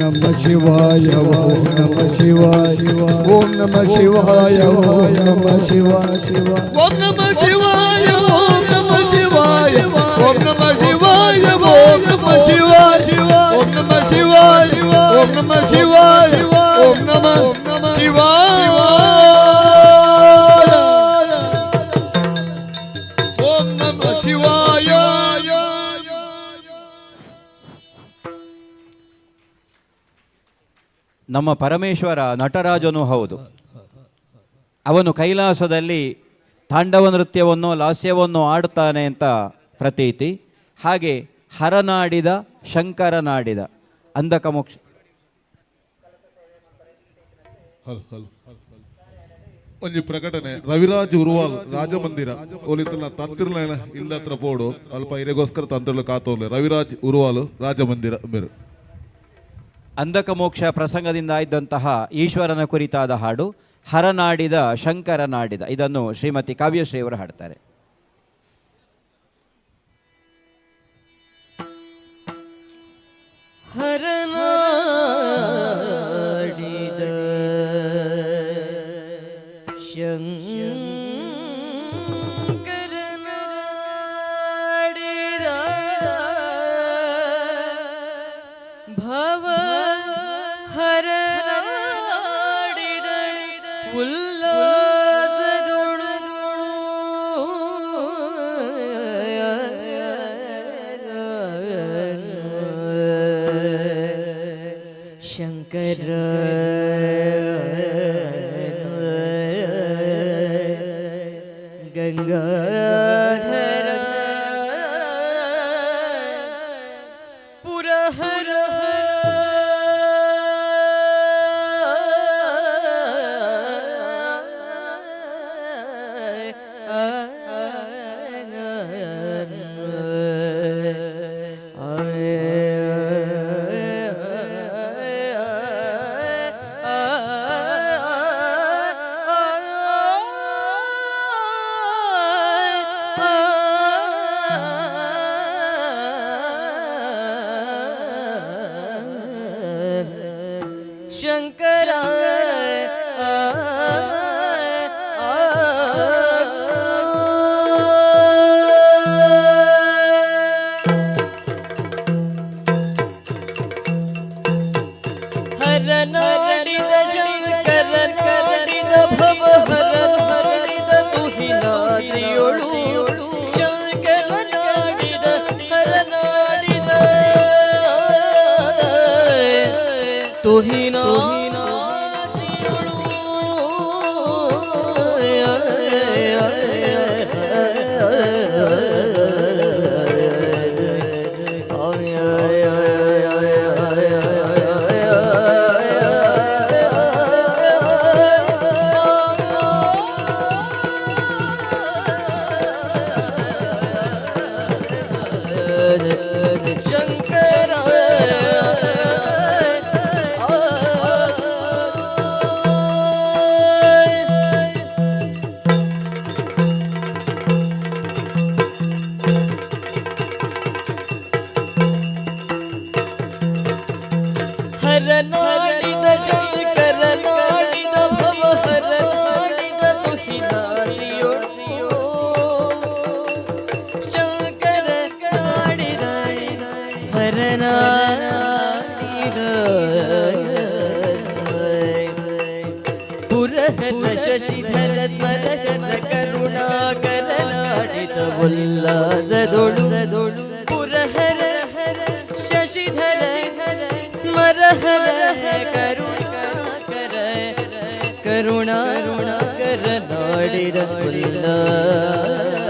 ನಮ ಶಿವಾಯ ಓಂ ನಮ ಶಿವಾಯ ಓಂ ನಮ ಶಿವಾಯ ಓಂ ನಮ ಶಿವಾಯ ಓಂ ನಮ ಶಿವಾಯ ಓಂ ನಮ ಶಿವಾಯ ಓಂ ನಮ ಶಿವಾಯ ಓಂ ನಮ ಶಿವಾಯ ಓಂ ನಮ ಶಿವಾಯ ಓಂ ನಮ ಶಿವಾಯ ಓಂ ನಮ ಶಿವಾಯ ಓಂ ನಮ ಶಿವಾಯ. ನಮ್ಮ ಪರಮೇಶ್ವರ ನಟರಾಜನೂ ಹೌದು. ಅವನು ಕೈಲಾಸದಲ್ಲಿ ತಾಂಡವ ನೃತ್ಯವನ್ನು ಲಾಸ್ಯವನ್ನು ಆಡುತ್ತಾನೆ ಅಂತ ಪ್ರತೀತಿ. ಹಾಗೆ ಹರನಾಡಿದ ಶಂಕರನಾಡಿದ ಅಂಧಕ ಮೋಕ್ಷ ಒಂಜಿ ಪ್ರಕಟಣೆ ರವಿರಾಜ್ ಉರುವಾಲ್ ರಾಜಮಂದಿರ ಒಲಿತನ ತಂತಿರ್ಲ ಇಲ್ಲತ್ರ ಪೋಡು ಅಲ್ಪ ಇರೆಗೋಸ್ಕರ ತಂತ್ರಲು ಕಾತೋಲೆ ರವಿರಾಜ್ ಉರುವಾಲು ರಾಜಮಂದಿರ ಬೇರು. ಅಂಧಕ ಮೋಕ್ಷ ಪ್ರಸಂಗದಿಂದ ಇದ್ದಂತಹ ಈಶ್ವರನ ಕುರಿತಾದ ಹಾಡು ಹರನಾಡಿದ ಶಂಕರನಾಡಿದ. ಇದನ್ನು ಶ್ರೀಮತಿ ಕಾವ್ಯಶ್ರೀ ಅವರು ಹಾಡ್ತಾರೆ. ಹರನಾಡಿದ ಶಂಕರನಾಡಿದ ಭವ ಹರನಾಡಿದ ಉಲ್ಲಾಸದೊಳು ಶಂಕರ ಗಂಗಾಧರ ಪುರಹರ ಶಂಕರ ಹರನಾಡಿದ ಶಂಕರನಾಡಿದ ಭವ ಹರನಾಡಿದ ತುಹಿನಾದಿಯೊಳು ಶಂಕರನಾಡಿದ ಹರನಾಡಿದ ತುಹಿನಾ ಹರನಾಡಿದ ಶಂಕರ ನಾಡಿದ ಭವ ಹರನಾಡಿದ ತುಹಿನಾದಿಯೊಳು ಶಂಕರ ನಾಡಿದ ಹರನಾಡಿದ ಪುರಹರ ಶಶಿಧರ ಸ್ಮರಹರ ಕರುಣಾಕರ ನಾಡಿದ ಉಲ್ಲಾಸದೊಳು ಪುರಹರ ಶಶಿಧರ ಸ್ಮರಹರ ಕರುಣಾಕರ ನಾಡಿದ ಉಲ್ಲಾಸದೊಳು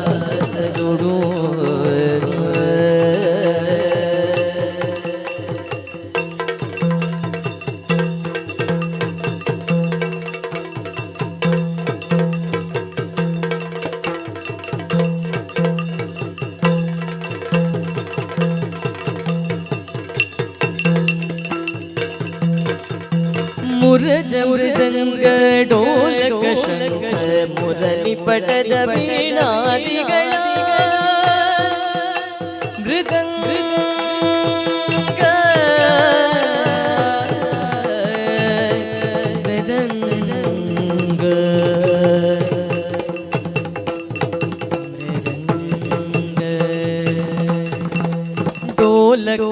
ಮುರಜ ಮೃದಂಗ ಡೋಲಕ ಶಂಖ ಮುರಳಿ ಪಟದ ವೀಣಾದಿಗಳ ಮೃದಂಗ ಡೋಲಕ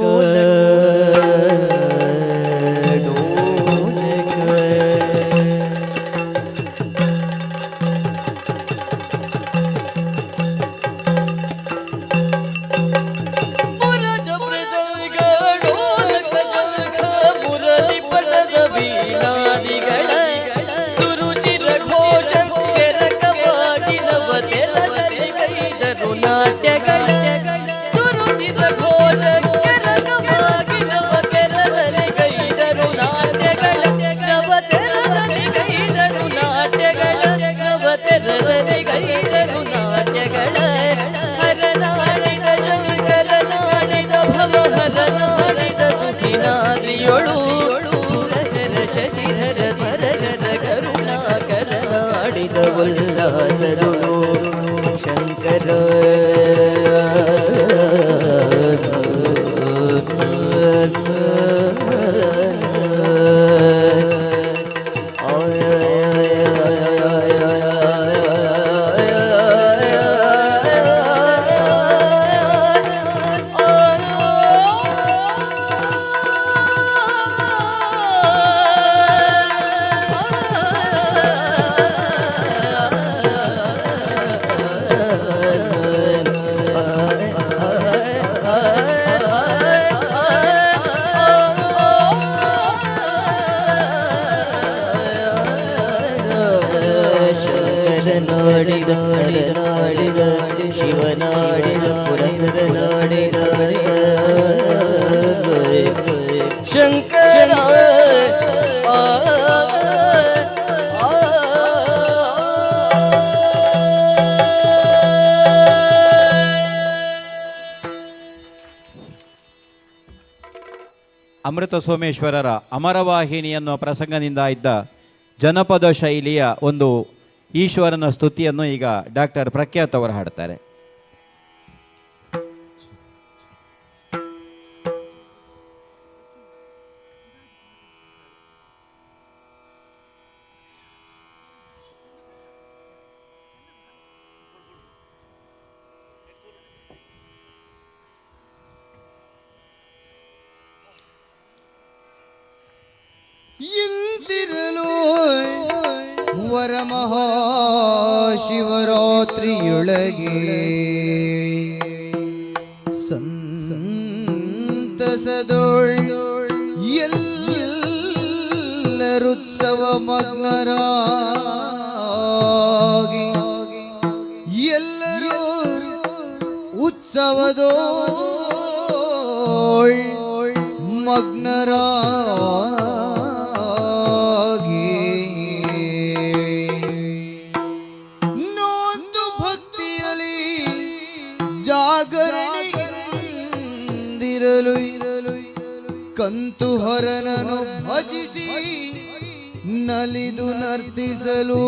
ಉಲ್ಲಾಸದೊಳು ಶಂಕರ ನಾಡಿದ ನಾಡಿದ ಶಿವನಾಡಿದ ಪುರಂದರ ನಾಡಿದ ಶಂಕರ ಅಮೃತ ಸೋಮೇಶ್ವರರ ಅಮರವಾಹಿನಿ ಅನ್ನುವ ಪ್ರಸಂಗದಿಂದ ಇದ್ದ ಜನಪದ ಶೈಲಿಯ ಒಂದು ಈಶ್ವರನ ಸ್ತುತಿಯನ್ನು ಈಗ ಡಾಕ್ಟರ್ ಪ್ರಖ್ಯಾತ್ ಅವರು ಹಾಡ್ತಾರೆ. ಇಂದಿರಲು ವರಮಹಾಶಿವರಾತ್ರಿಯೊಳಗೆ ಸಂತಸದೊಳ್ ಎಲ್ಲ ಮಗ್ನರಾಗಿ ಎಲ್ಲರೂ ಉತ್ಸವದೋ ಮಗ್ನರಾಗಿ ನೊಂದು ಭಕ್ತಿಯಲ್ಲಿ ಜಾಗರಣೆಯಿಂದಿರಲು ಕಂತು ಹರನನು ಭಜಿಸಿ ನಲಿದು ನರ್ತಿಸಲು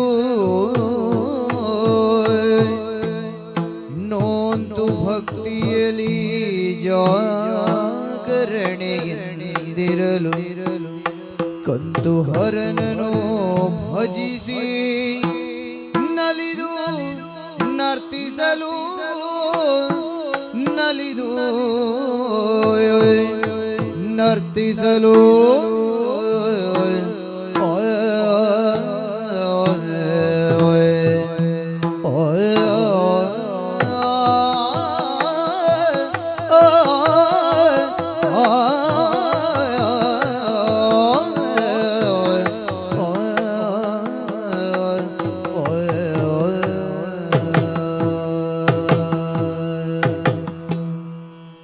ನೋಂದು ಭಕ್ತಿಯಲಿ ಜಾಗರಣೆಯಿಂದಿರಲು ಕಂತು ಹರನನು ಭಜಿಸಿ ನಲಿದು ನರ್ತಿಸಲು ನಲಿದು ನರ್ತಿಸಲು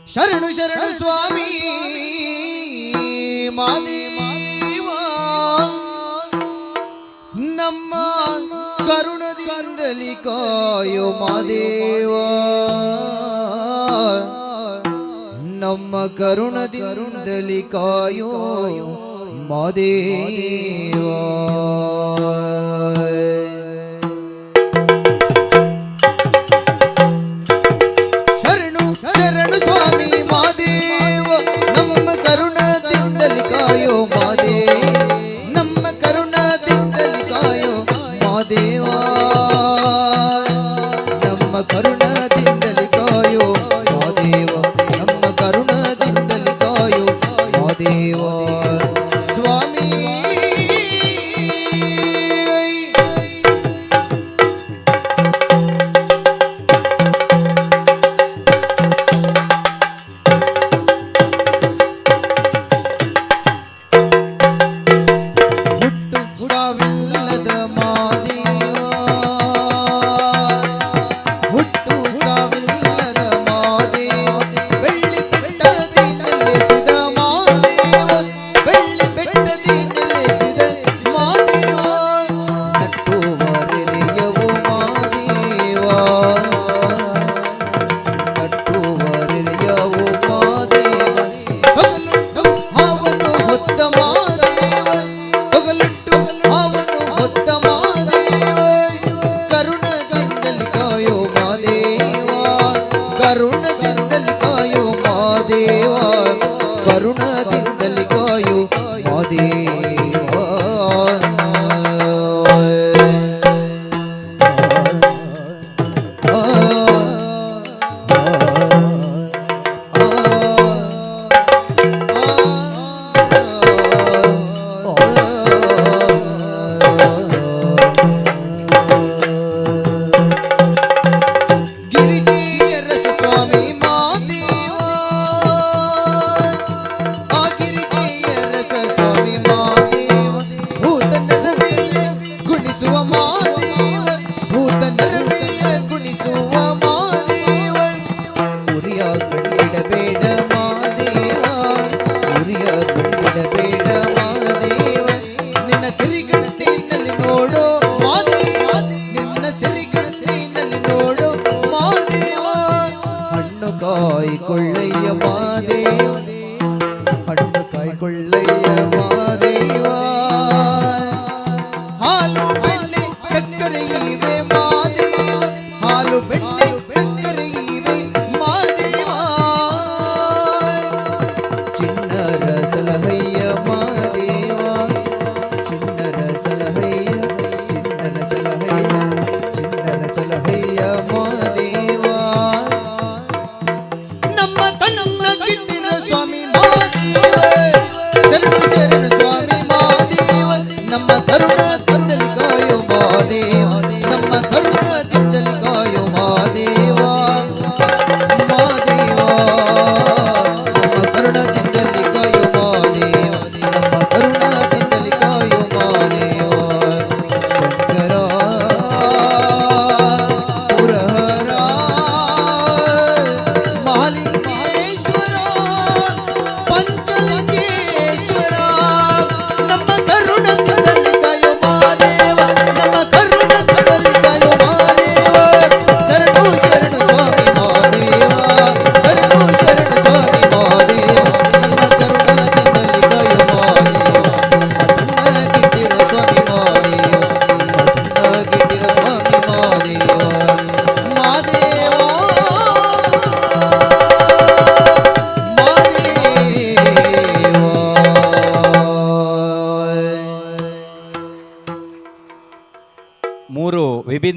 ಶರಣು ಶರಣು ಸ್ವಾಮಿ ಮಾದೇವ ನಮ್ಮ ಕರುಣದಿಂದಲಿ ಕಾಯೋ ಮಾದೇವ ನಮ್ಮ ಕರುಣದಿಂದಲಿ ಕಾಯೋ ಮಾದೇವ ಶರಣು ಶರಣು ಸ್ವಾಮಿ ಮಾದೇವ ನಮ್ಮ ಕರುಣದಿಂದಲಿ ಕಾಯೋ ಮಾದೇವ ನಮ್ಮ ಕರುಣದಿಂದಲಿ ಕಾಯೋ ಮಾದೇವ ನಮ್ಮ ಕರುಣದಿಂದಲಿ ಕಾಯೋ ಮಾದೇವ ನಮ್ಮ ಕರುಣದಿಂದಲಿ ಕಾಯೋ ಮಾದೇವ ಸ್ವಾಮಿ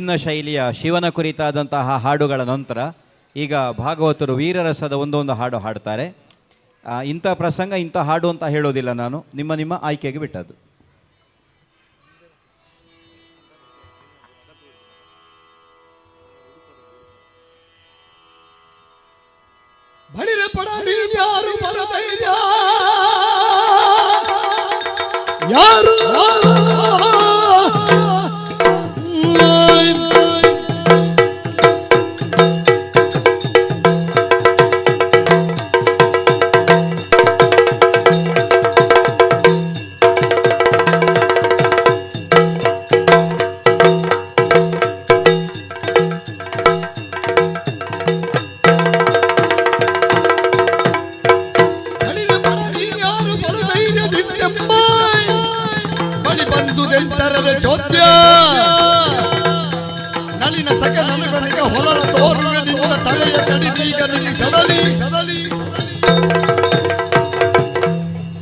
ವಿಭಿನ್ನ ಶೈಲಿಯ ಶಿವನ ಕುರಿತಾದಂತಹ ಹಾಡುಗಳ ನಂತರ ಈಗ ಭಾಗವತರು ವೀರರಸದ ಒಂದೊಂದು ಹಾಡು ಹಾಡ್ತಾರೆ. ಇಂಥ ಪ್ರಸಂಗ ಇಂಥ ಹಾಡು ಅಂತ ಹೇಳೋದಿಲ್ಲ, ನಾನು ನಿಮ್ಮ ಆಯ್ಕೆಗೆ ಬಿಟ್ಟದ್ದು. ಬಳಿರೆ ಪಡ ನೀನ್ಯಾರು ಬರದೈರ್ಯ ಯಾರು ಚೋದ್ಯ ನಳಿನ ಸಕ ನನಗನಿಗ ಹೊಲರ ತೋರುವೆ ನಿನ್ನ ತಲೆಯ ಕಡಿದೀಗ ನಿನ್ನ ಸದಲಿ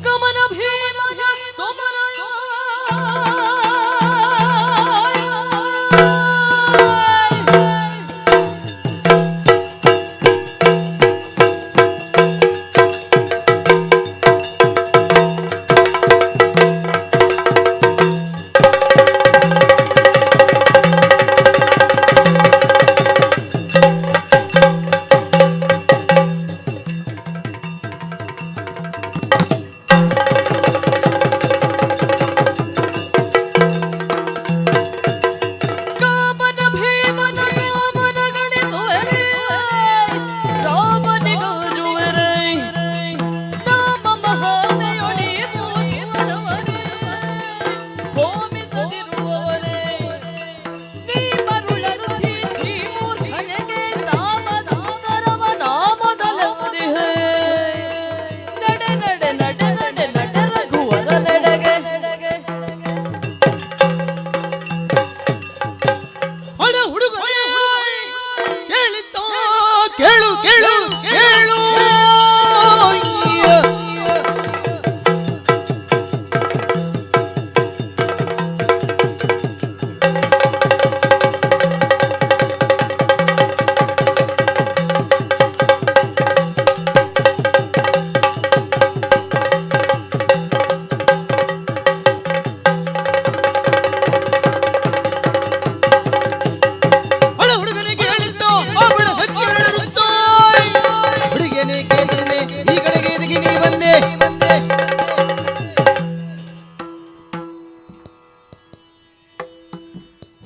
ಗಮನ ಭೀಮನ ಸೋಮರಾಯ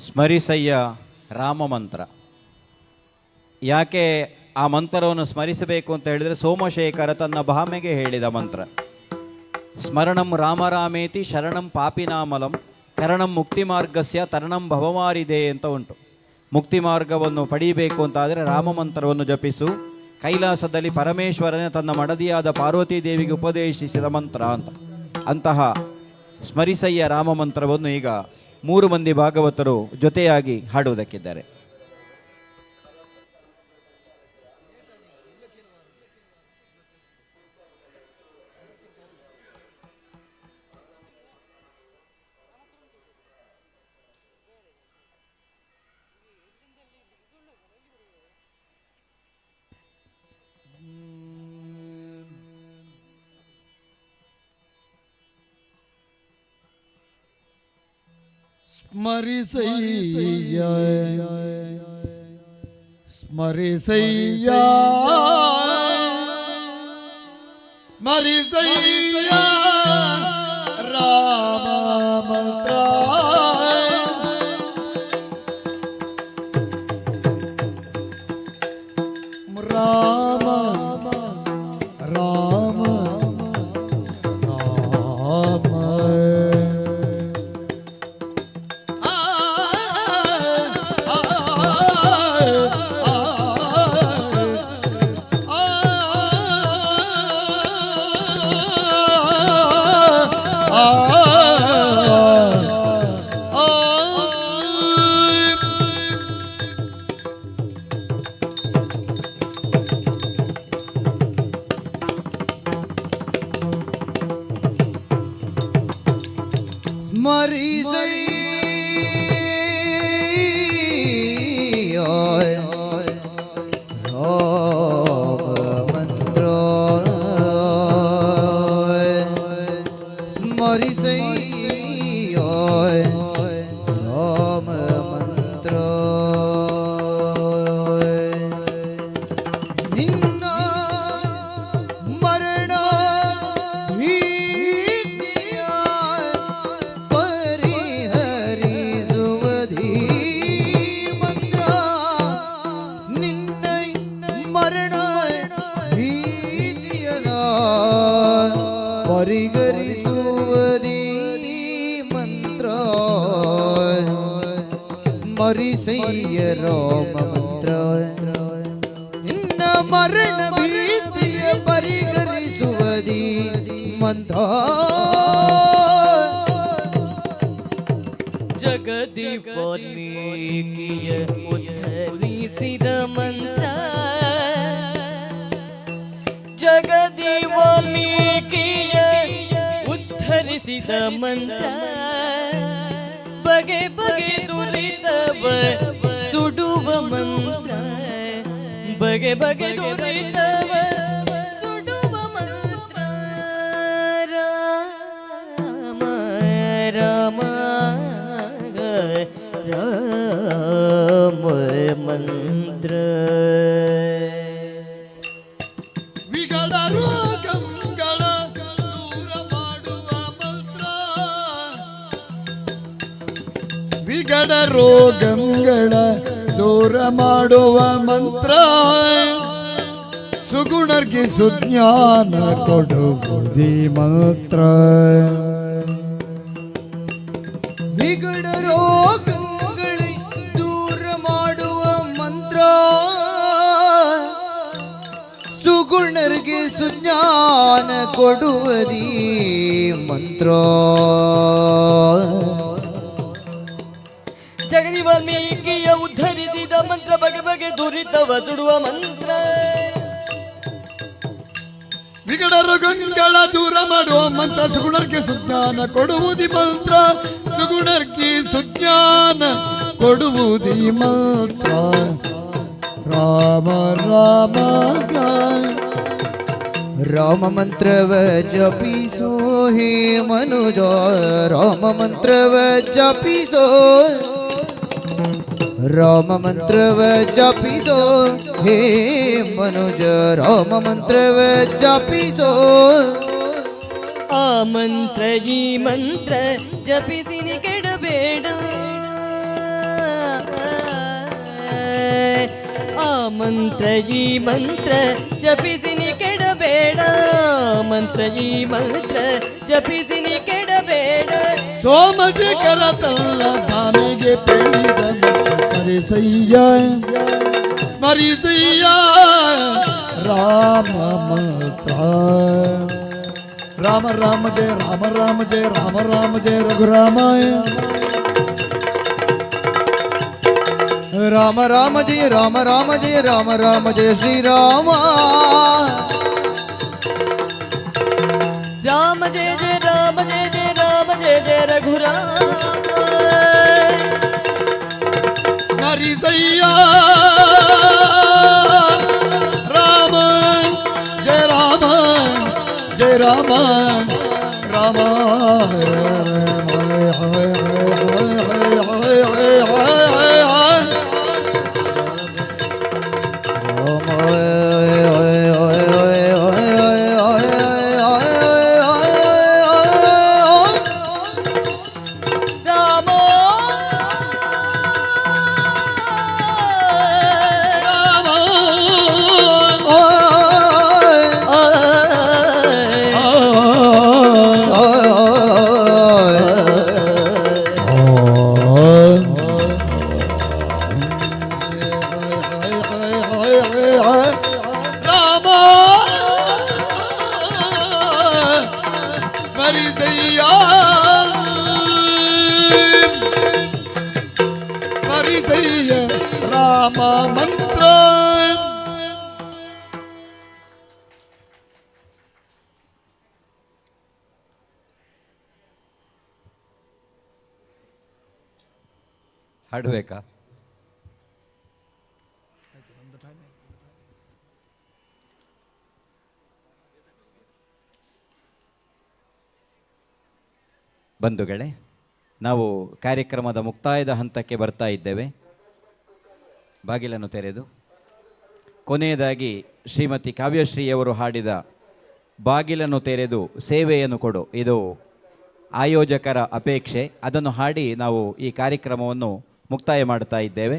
ಸ್ಮರಿಸಯ್ಯ ರಾಮ ಮಂತ್ರ. ಯಾಕೆ ಆ ಮಂತ್ರವನ್ನು ಸ್ಮರಿಸಬೇಕು ಅಂತ ಹೇಳಿದರೆ, ಸೋಮಶೇಖರ ತನ್ನ ಭಾಮೆಗೆ ಹೇಳಿದ ಮಂತ್ರ. ಸ್ಮರಣಂ ರಾಮರಾಮೇತಿ ಶರಣಂ ಪಾಪಿನಾಮಲಂ ಕರಣಂ ಮುಕ್ತಿ ಮಾರ್ಗಸ್ಯ ತರಣಂ ಭವಮಾರಿದೆ ಅಂತ ಉಂಟು. ಮುಕ್ತಿ ಮಾರ್ಗವನ್ನು ಪಡೀಬೇಕು ಅಂತಾದರೆ ರಾಮ ಮಂತ್ರವನ್ನು ಜಪಿಸು. ಕೈಲಾಸದಲ್ಲಿ ಪರಮೇಶ್ವರನೇ ತನ್ನ ಮಡದಿಯಾದ ಪಾರ್ವತೀ ದೇವಿಗೆ ಉಪದೇಶಿಸಿದ ಮಂತ್ರ ಅಂತ. ಅಂತಹ ಸ್ಮರಿಸಯ್ಯ ರಾಮ ಮಂತ್ರವನ್ನು ಈಗ 3 ಮಂದಿ ಭಾಗವತರು ಜೊತೆಯಾಗಿ ಹಾಡುವುದಕ್ಕಿದ್ದಾರೆ. ಸ್ಮರಿಸಯ್ಯ ಸ್ಮರಿಸಯ್ಯ ಸ್ಮರಿಸಯ್ಯ ರಾಮ ಮಂತ್ರ ರಾಮ ರಾಮ ರಾಮ ಸ್ಮರಿಸಯ್ಯ ಸ್ಮರಿಸಯ್ಯ ರಾಮ ಮಂತ್ರ ನಿನ್ನ ಮರಣ ಭೀತಿಯ ಪರಿಹರಿಸುವಧೀ ಮಂತ್ರ ನಿನ್ನ ಮರಣ ಭೀತಿಯದ ಪರಿಹರಿಸುವಧೀ ಮಂತ್ರ ಸ್ಮರಿಸಯ್ಯ ರಾಮ ಮಂತ್ರ ನಿನ್ನ ಮರಣ ಭೀತಿಯ ಪರಿಹರಿಸುವಧೀ ಮಂತ್ರ ಜಗದಿ ವಾಲ್ಮೀಕಿಯ ಉದ್ಧರಿಸಿದ ಮಂತ್ರ ಜಗದಿ ವಾಲ್ಮೀಕಿಯ ಉದ್ಧರಿಸಿದ ಮಂತ್ರ ಬಗೆ ಬಗೆ ದುರಿತವ ಸುಡುವ ಮಂತ್ರ ಬಗೆ ಬಗೆ ದುರಿತವ ಸುಡುವ ಮಂತ್ರ ರಾಮ ರಾಮ ರಾಮ ಮಂತ್ರ ವಿಗಳ ರೋಗಗಳ ದೂರ ಮಾಡುವ ಮಂತ್ರ ವಿಗಳ ರೋಗಗಳ ದೂರ ಮಾಡುವ ಮಂತ್ರ ಸುಗುಣರ್ಗೆ ಸುಜ್ಞಾನ ಕೊಡುವುದಿ ಮಂತ್ರ ವಿಗಡ ರೋಗಗಳೇ ದೂರ ಮಾಡುವ ಮಂತ್ರ ಸುಗುಣರಿಗೆ ಸುಜ್ಞಾನ ಕೊಡುವದಿ ಮಂತ್ರ ಜಗದಿ ವಾಲ್ಮೀಕಿಯ ಉದ್ಧರಿಸಿದ ಮಂತ್ರ ಬಗೆ ಬಗೆ ದುರಿತವ ಸುಡುವ ಮಂತ್ರ ವಿಗಡ ರೋಗಗಳ ದೂರ ಮಾಡುವ ಮಂತ್ರ ಸುಗುಣರ್ಗೆ ಸುಜ್ಞಾನ ಕೊಡುವುದಿ ಮಂತ್ರ ಸುಗುಣರ್ಗೆ ಸುಜ್ಞಾನ ಕೊಡುವುದಿ ಮಂತ್ರ ರಾಮ ರಾಮ ರಾಮ ಮಂತ್ರವ ಜಪಿಸೋ ಹೇ ಮನುಜ ರಾಮ ಮಂತ್ರವ ಜಪಿಸೋ ರಾಮ ಮಂತ್ರವ ಜಪಿಸೋ ಹೇ ಮನುಜ ರಾಮ ಮಂತ್ರವ ಜಪಿಸೋ ಆ ಮಂತ್ರ ಈ ಮಂತ್ರ ಜಪಿಸಿನಿ ಕೆಡಬೇಡ ಆ ಮಂತ್ರ ಈ ಮಂತ್ರ ಜಪಿಸಿನಿ ಕೆಡಬೇಡ ಮಂತ್ರ ಈ ಮಂತ್ರ ಜಪಿಸಿನಿ ಕೆಡಬೇಡ ಸೋಮಶೇಖರ ತನ್ನ ಭಾಮಿಗೆ ಪೇಳಿದ ಮರಿಸಯ್ಯ ಮರಿಸಯ್ಯ ರಾಮ ಮಂತ್ರ ರಾಮ ರಾಮ ಜಯ ರಾಮ ರಾಮ ಜಯ ರಾಮ ರಾಮ ಜಯ ರಘುರಾಮಾಯ ರಾಮ ರಾಮ ಜಯ ರಾಮ ರಾಮ ಜಯ ರಾಮ ರಾಮ ಜಯ ಶ್ರೀರಾಮ ರಾಮ ಜಯ ಜಯ ರಾಮ ಜಯ ಜಯ ರಾಮ ಜಯ ಜಯ ರಘುರಾಮ ಮರಿಸಯ್ಯ ರಾಮ ಜಯ ರಾಮ ಜಯ ರಾಮ ರಾಮ ರಾಮ ಮಂತ್ರ ಹಾಡಬೇಕಾ? ಬಂಧುಗಳೇ, ನಾವು ಕಾರ್ಯಕ್ರಮದ ಮುಕ್ತಾಯದ ಹಂತಕ್ಕೆ ಬರ್ತಾ ಇದ್ದೇವೆ. ಬಾಗಿಲನ್ನು ತೆರೆದು ಕೊನೆಯದಾಗಿ ಶ್ರೀಮತಿ ಕಾವ್ಯಶ್ರೀಯವರು ಹಾಡಿದ ಬಾಗಿಲನ್ನು ತೆರೆದು ಸೇವೆಯನ್ನು ಕೊಡು, ಇದು ಆಯೋಜಕರ ಅಪೇಕ್ಷೆ. ಅದನ್ನು ಹಾಡಿ ನಾವು ಈ ಕಾರ್ಯಕ್ರಮವನ್ನು ಮುಕ್ತಾಯ ಮಾಡ್ತಾ ಇದ್ದೇವೆ.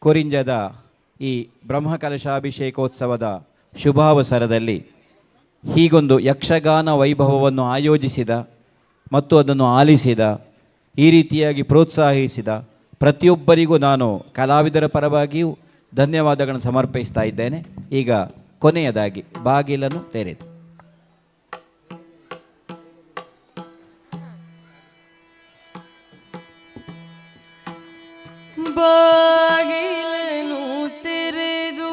ಕೊರಿಂಜದ ಈ ಬ್ರಹ್ಮಕಲಶಾಭಿಷೇಕೋತ್ಸವದ ಶುಭಾವಸರದಲ್ಲಿ ಹೀಗೊಂದು ಯಕ್ಷಗಾನ ವೈಭವವನ್ನು ಆಯೋಜಿಸಿದ ಮತ್ತು ಅದನ್ನು ಆಲಿಸಿದ, ಈ ರೀತಿಯಾಗಿ ಪ್ರೋತ್ಸಾಹಿಸಿದ ಪ್ರತಿಯೊಬ್ಬರಿಗೂ ನಾನು ಕಲಾವಿದರ ಪರವಾಗಿಯೂ ಧನ್ಯವಾದಗಳನ್ನು ಸಮರ್ಪಿಸ್ತಾ ಇದ್ದೇನೆ. ಈಗ ಕೊನೆಯದಾಗಿ ಬಾಗಿಲನ್ನು ತೆರೆದು ಬಾಗಿಲನು ತೆರೆದು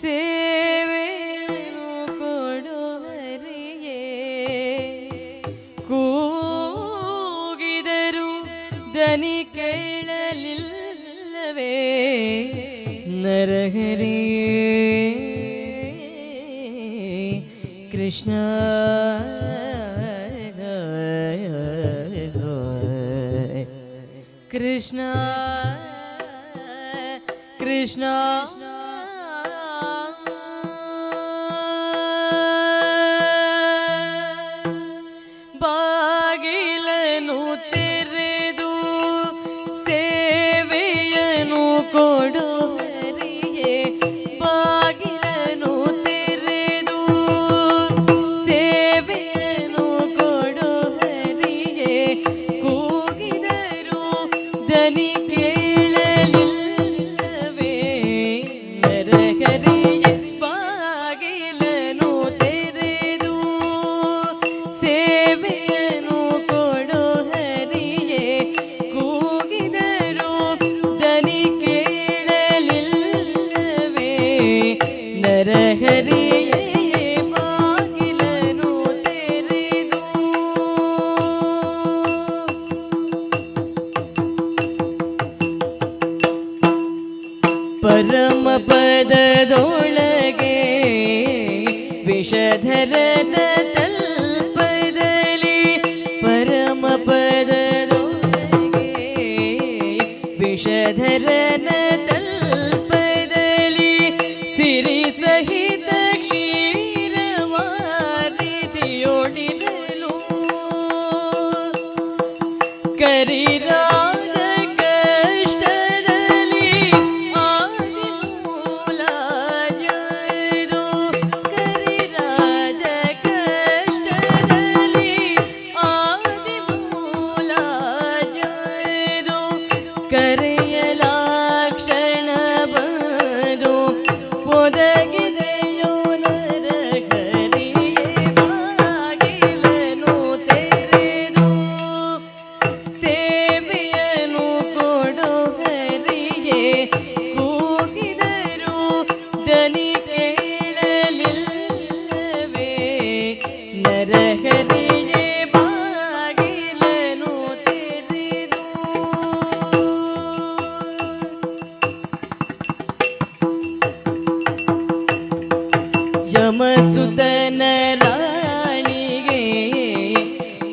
ಸೇವೆಯನ್ನು ಕೊಡುವರಿಗೆ ಕೂಗಿದರು ದನಿ ಕೇಳಲಿಲ್ಲವೇ ನರಹರಿಯೇ ಕೃಷ್ಣ ಕೃಷ್ಣ ಕೃಷ್ಣ ಬಾಗಿಲನು ತೆರೆದು ಸೇವೆಯನ್ನು ಕೊಡುವರಿಗೆ ಬಾಗಿಲನು ತೆರೆದು ಸೇವೆಯನ್ನು ಕೊಡುವರಿಗೆ ಕೂಗಿದರು ದನಿ ಕೇಳಲಿಲ್ಲವೇ ನರಹರಿಯೇ ಬಾಗಿಲನು ತೆರೆದು ಸೇವೆಯನ್ನು ಕೊಡುವರಿಗೆ ಕೂಗಿದರು ದನಿ ಕೇಳಲಿಲ್ಲವೇ ನರಹರಿಯೇ ಬಾಗಿಲನು ತೆರೆದು ಪರಮ ಪದದೊಳಗೆ ವಿಷಧರನ ತಲ್ಪದಲ್ಲಿ ಪರಮ ಪದದೊಳಗೆ ವಿಷಧರನ ತಲ್ಪದಲ್ಲಿ ಸಿರಿ ಸಹಿತ ಕ್ಷೀರವಾರಿತಿಯೊಡಿರಲು ಕರಿರಾಜ ಕಷ್ಟದಲ್ಲಿ ಆದಿಮೂಲ ಜಯದು ಕರಿರಾಜ ಕಷ್ಟದಲ್ಲಿ ಆದಿಮೂಲ ಜಯದು ಕರೆಯಲಾಕ್ಷಣ ಬಂದು ಒದಗಿದೆಯೋ ನರಹರಿಯೇ ಬಾಗಿಲನು ತೆರೆದು ಸೇವೆಯನ್ನು ಕೊಡುವರಿಗೆ ಕೂಗಿದರು ದನಿ ಕೇಳಲಿಲ್ಲವೇ ನರಹರಿಯೇ ಬಾಗಿಲನು ತೆರೆದು ಯಮಸುತನ ರಾಣಿಗೆ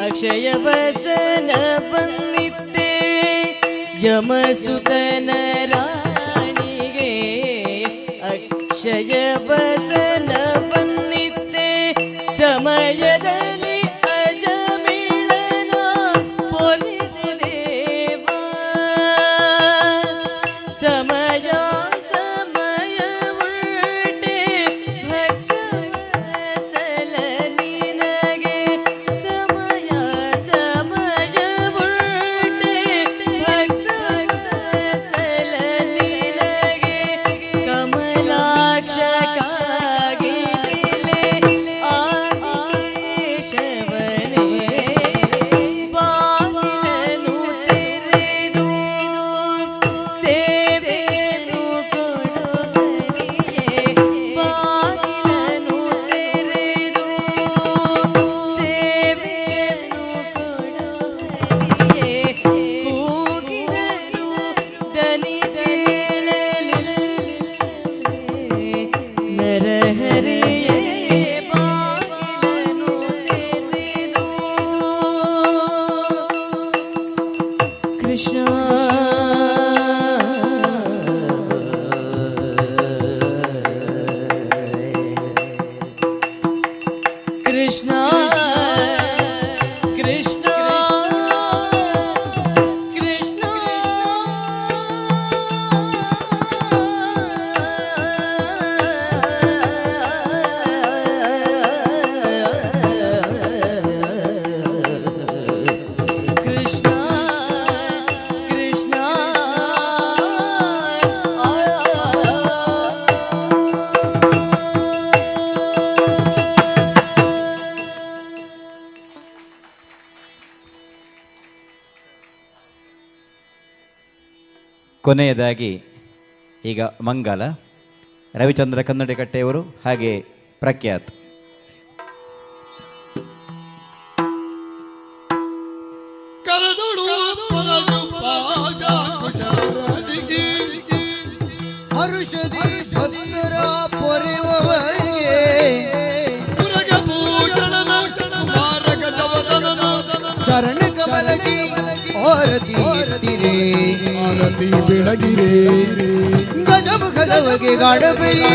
ಅಕ್ಷಯ ವಸನ ಬಂದಿತ್ತೆ ಯಮಸುತನ ರಾಣಿಗೆ ಅಕ್ಷಯ ವಸನ ಬಂದಿತ್ತೆ ಸಮಯದಲ್ಲಿ ಅಜಮಿಳನ ಪೊರೆದ ದೇವ ಸಮಯ ಸಮಯ ಉಲ್ಟೆ ಭಕ್ತವತ್ಸಲ ನಿನಗೆ ಸಮಯ ಸಮಯ ಉಲ್ಟೆ ಭಕ್ತವತ್ಸಲ ನಿನಗೆ ಕಮಲಾಕ್ಷ ಕಾಗಿ ಕೃಷ್ಣ ಕೃಷ್ಣ ಕೃಷ್ಣ ಕೃಷ್ಣ ಕೃಷ್ಣ ಕೊನೆಯದಾಗಿ ಈಗ ಮಂಗಲ ರವಿಚಂದ್ರ ಕನ್ನಡಿಕಟ್ಟೆಯವರು ಹಾಗೆ ಪ್ರಖ್ಯಾತ್. ಕರೆದೊಳು ಪರಜು ಪಾಜ ಕುಶಲರದಿಗಿ ಹರುಷದಿ ಭಕ್ತರ ಪೊರೆವವರಿಗೆ ಪುರಗ ಭೂಷಣನ ಮಾರಗ ಜವದನನ ಚರಣ ಕಮಲಗಿ ಆರತಿ ಎತ್ತಿರೆ ಆರತಿ ಬೆಳಗಿರೆ ಗಜಮುಖದವಗೆ ಗಾಡಬೆರಿ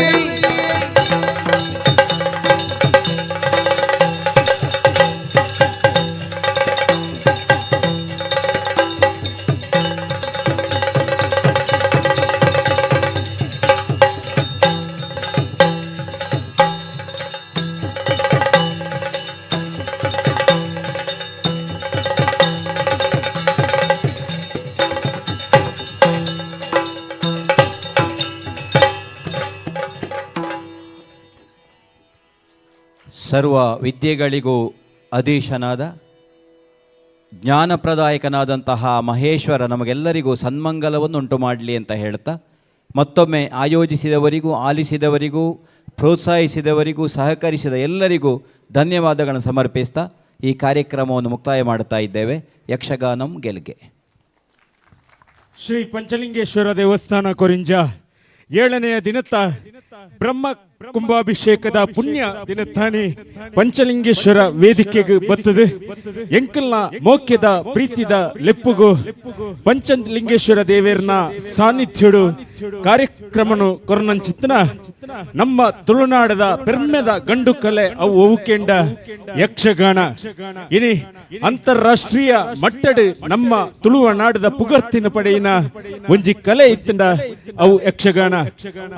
ಸರ್ವ ವಿದ್ಯೆಗಳಿಗೂ ಅಧೀಶನಾದ ಜ್ಞಾನಪ್ರದಾಯಕನಾದಂತಹ ಮಹೇಶ್ವರ ನಮಗೆಲ್ಲರಿಗೂ ಸನ್ಮಂಗಲವನ್ನು ಉಂಟು ಮಾಡಲಿ ಅಂತ ಹೇಳ್ತಾ ಮತ್ತೊಮ್ಮೆ ಆಯೋಜಿಸಿದವರಿಗೂ ಆಲಿಸಿದವರಿಗೂ ಪ್ರೋತ್ಸಾಹಿಸಿದವರಿಗೂ ಸಹಕರಿಸಿದ ಎಲ್ಲರಿಗೂ ಧನ್ಯವಾದಗಳನ್ನು ಸಮರ್ಪಿಸ್ತಾ ಈ ಕಾರ್ಯಕ್ರಮವನ್ನು ಮುಕ್ತಾಯ ಮಾಡುತ್ತಾ ಇದ್ದೇವೆ. ಯಕ್ಷಗಾನಂ ಗೆಲ್ಗೆ. ಶ್ರೀ ಪಂಚಲಿಂಗೇಶ್ವರ ದೇವಸ್ಥಾನ ಕೊರಿಂಜ 7ನೆಯ ದಿನತ್ತ ಬ್ರಹ್ಮ ಕುಂಭಾಭಿಷೇಕದ ಪುಣ್ಯ ದಿನತ್ತಾನೆ ಪಂಚಲಿಂಗೇಶ್ವರ ವೇದಿಕೆಗೆ ಬರ್ತದೆ. ಎಂಕಲ್ನ ಮೋಕ್ಯದ ಪ್ರೀತಿದ ಲೆಪ್ಪುಗು ಪಂಚಲಿಂಗೇಶ್ವರ ದೇವರನ ಸಾನ್ನಿಧ್ಯಡು ಕಾರ್ಯಕ್ರಮನು ಕೊರನಂಚಿತ್ತನ ನಮ್ಮ ತುಳುನಾಡದ ಪೆರ್ಮೆದ ಗಂಡು ಕಲೆ ಅವು ಒವುಕೆಂಡ ಯಕ್ಷಗಾನ ಇನಿ ಅಂತಾರಾಷ್ಟ್ರೀಯ ಮಟ್ಟಡ್ ನಮ್ಮ ತುಳುನಾಡದ ಪುಗರ್ತಿನ ಪಡೆಯಿನ ಒಂಜಿ ಕಲೆ ಇತ್ತಂಡ ಅವು ಯಕ್ಷಗಾನ.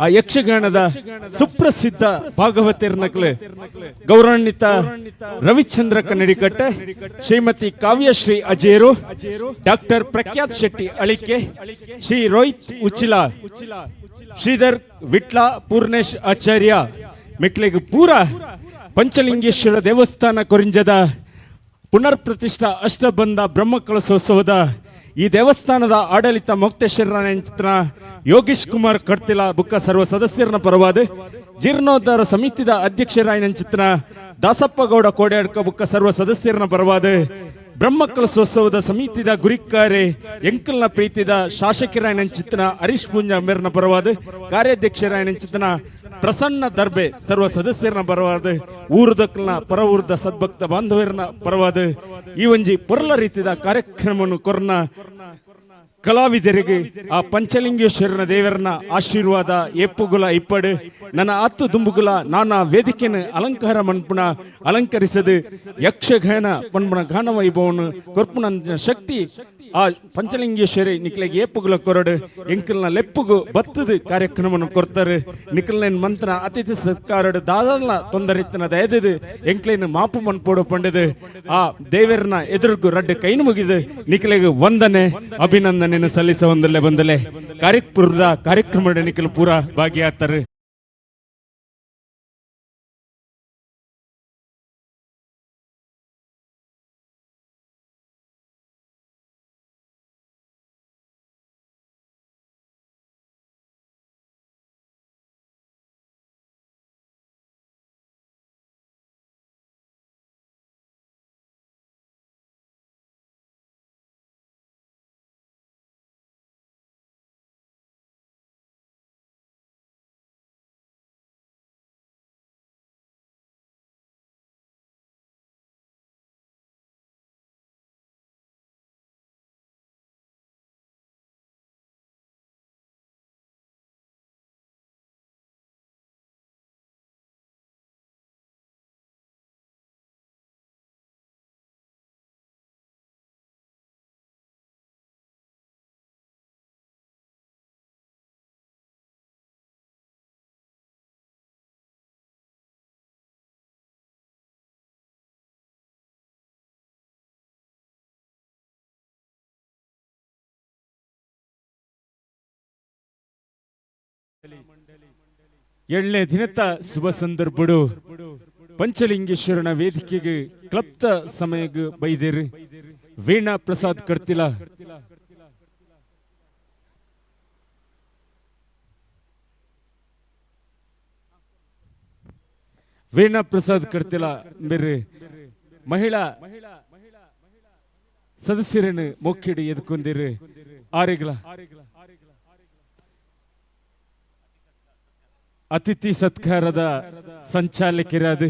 ಆ ಯಕ್ಷಗಾನದ ಸುಪ್ರಸಿದ್ಧ ಭಾಗವತರ್ನಕ್ಲೆ ಗೌರವಾನ್ವಿತ ರವಿಚಂದ್ರ ಕನ್ನಡಿಕಟ್ಟೆ, ಶ್ರೀಮತಿ ಕಾವ್ಯಶ್ರೀ ಅಜೇರು, ಡಾಕ್ಟರ್ ಪ್ರಖ್ಯಾತ್ ಶೆಟ್ಟಿ ಅಳಿಕೆ, ಶ್ರೀ ರೋಹಿತ್ ಉಚಿಲ, ಶ್ರೀಧರ್ ವಿಟ್ಲ, ಪೂರ್ಣೇಶ್ ಆಚಾರ್ಯ ಮೆಟ್ಲೆಗೆ ಪೂರ ಪಂಚಲಿಂಗೇಶ್ವರ ದೇವಸ್ಥಾನ ಕೊರಿಂಜದ ಪುನರ್ ಪ್ರತಿಷ್ಠಾ ಅಷ್ಟಬಂಧ ಬ್ರಹ್ಮಕಲಶೋತ್ಸವದ ಈ ದೇವಸ್ಥಾನದ ಆಡಳಿತ ಮೊಕ್ತೇಶ್ವರ ಯೋಗೀಶ್ ಕುಮಾರ್ ಕಡ್ತಿಲ ಬುಕ್ಕ ಸರ್ವ ಸದಸ್ಯರನ ಪರವಾದ ಜೀರ್ಣೋದ್ಧಾರ ಸಮಿತಿದ ಅಧ್ಯಕ್ಷರಾಯನ ಚಿತ್ರ ದಾಸಪ್ಪಗೌಡ ಕೋಡ್ಯಾಡ್ಕ ಬುಕ್ಕ ಸರ್ವ ಸದಸ್ಯರನ ಪರವಾದ ಬ್ರಹ್ಮಕಲಶೋತ್ಸವದ ಸಮಿತಿದ ಗುರಿಕಾರೆ ಎಂಕಲ್ನ ಪ್ರೀತಿದ ಶಾಸಕರಾಯನ ಚಿತ್ರ ಹರೀಶ್ ಪುಂಜ ಮೇರ್ನ ಪರವಾದ ಕಾರ್ಯಾಧ್ಯಕ್ಷರಾಯನ ಚಿತ್ರ ಪ್ರಸನ್ನ ದರ್ಬೆ ಸರ್ವ ಸದಸ್ಯರನ ಪರವಾದ ಊರುದಕ್ಕಲ್ನ ಪರ ಊರದ ಸದ್ಭಕ್ತ ಬಾಂಧವರನ ಪರವಾದ ಈ ಒಂಜಿ ಪೊರ್ಲ ರೀತಿಯ ಕಾರ್ಯಕ್ರಮವನ್ನು ಕೊರ್ನ ಕಲಾವಿದರಿಗೆ ಆ ಪಂಚಲಿಂಗೇಶ್ವರನ ದೇವರನ ಆಶೀರ್ವಾದ ಎಪ್ಪುಗುಲ ಇಪ್ಪಡು ನನ್ನ ಹತ್ತು ದುಂಬುಗುಲ ನಾನಾ ವೇದಿಕೆನ ಅಲಂಕಾರ ಮನ್ಪುಣ ಅಲಂಕರಿಸದು ಯಕ್ಷಗಾನ ಪನ್ಪುಣ ಗಾನ ವೈಭವನು ಕೊರ್ಪುಣ ಶಕ್ತಿ ಆ ಪಂಚಲಿಂಗೇಶ್ವರಿ ನಿಕ್ಲೆಗೆ ಏಪುಗುಲ ಕೊರಡು ಎಂಕಲ್ನ ಲೆಪ್ಪುಗು ಬತ್ತದ ಕಾರ್ಯಕ್ರಮವನ್ನು ಕೊಡ್ತಾರೆ. ನಿಖಲ್ನ ಮಂತ್ರ ಅತಿಥಿ ಸತ್ಕಾರಡು ದಾದಲ್ಲ ತೊಂದರೆತ್ತನ ದಯದು ಎಂಕ್ಲೇನು ಮಾಪು ಮನ್ಪೋಡು ಪಂಡದು ಆ ದೇವರನ ಎದುರುಗು ರಡ್ಡು ಕೈನು ಮುಗಿದು ನಿಖಲೆಗೆ ವಂದನೆ ಅಭಿನಂದನೆಯನ್ನು ಸಲ್ಲಿಸ ಬಂದಲೆ ಕಾರ್ಯಕ್ರಮದ ನಿಖಲು ಪೂರ ಭಾಗಿಯಾಗ್ತಾರೆ. ಏಳನೇ ದಿನದ ಶುಭ ಸಂದರ್ಭಡು ಪಂಚಲಿಂಗೇಶ್ವರನ ವೇದಿಕೆಗೆ ಕ್ಲಪ್ತ ಸಮಯಕ್ಕೆ ಬೈದೇರು ವೀಣಾ ಪ್ರಸಾದ್ ಕರ್ತಿಲ ವೀಣಾ ಪ್ರಸಾದ್ ಕರ್ತಿಲ ಬೇರೆ ಮಹಿಳಾ ಸದಸ್ಯರನ್ನು ಮೊಕ್ಕಿಡಿ ಎದ್ಕೊಂಡಿರು ಆರೆಗಳ ಅತಿಥಿ ಸತ್ಕಾರದ ಸಂಚಾಲಕರಾದ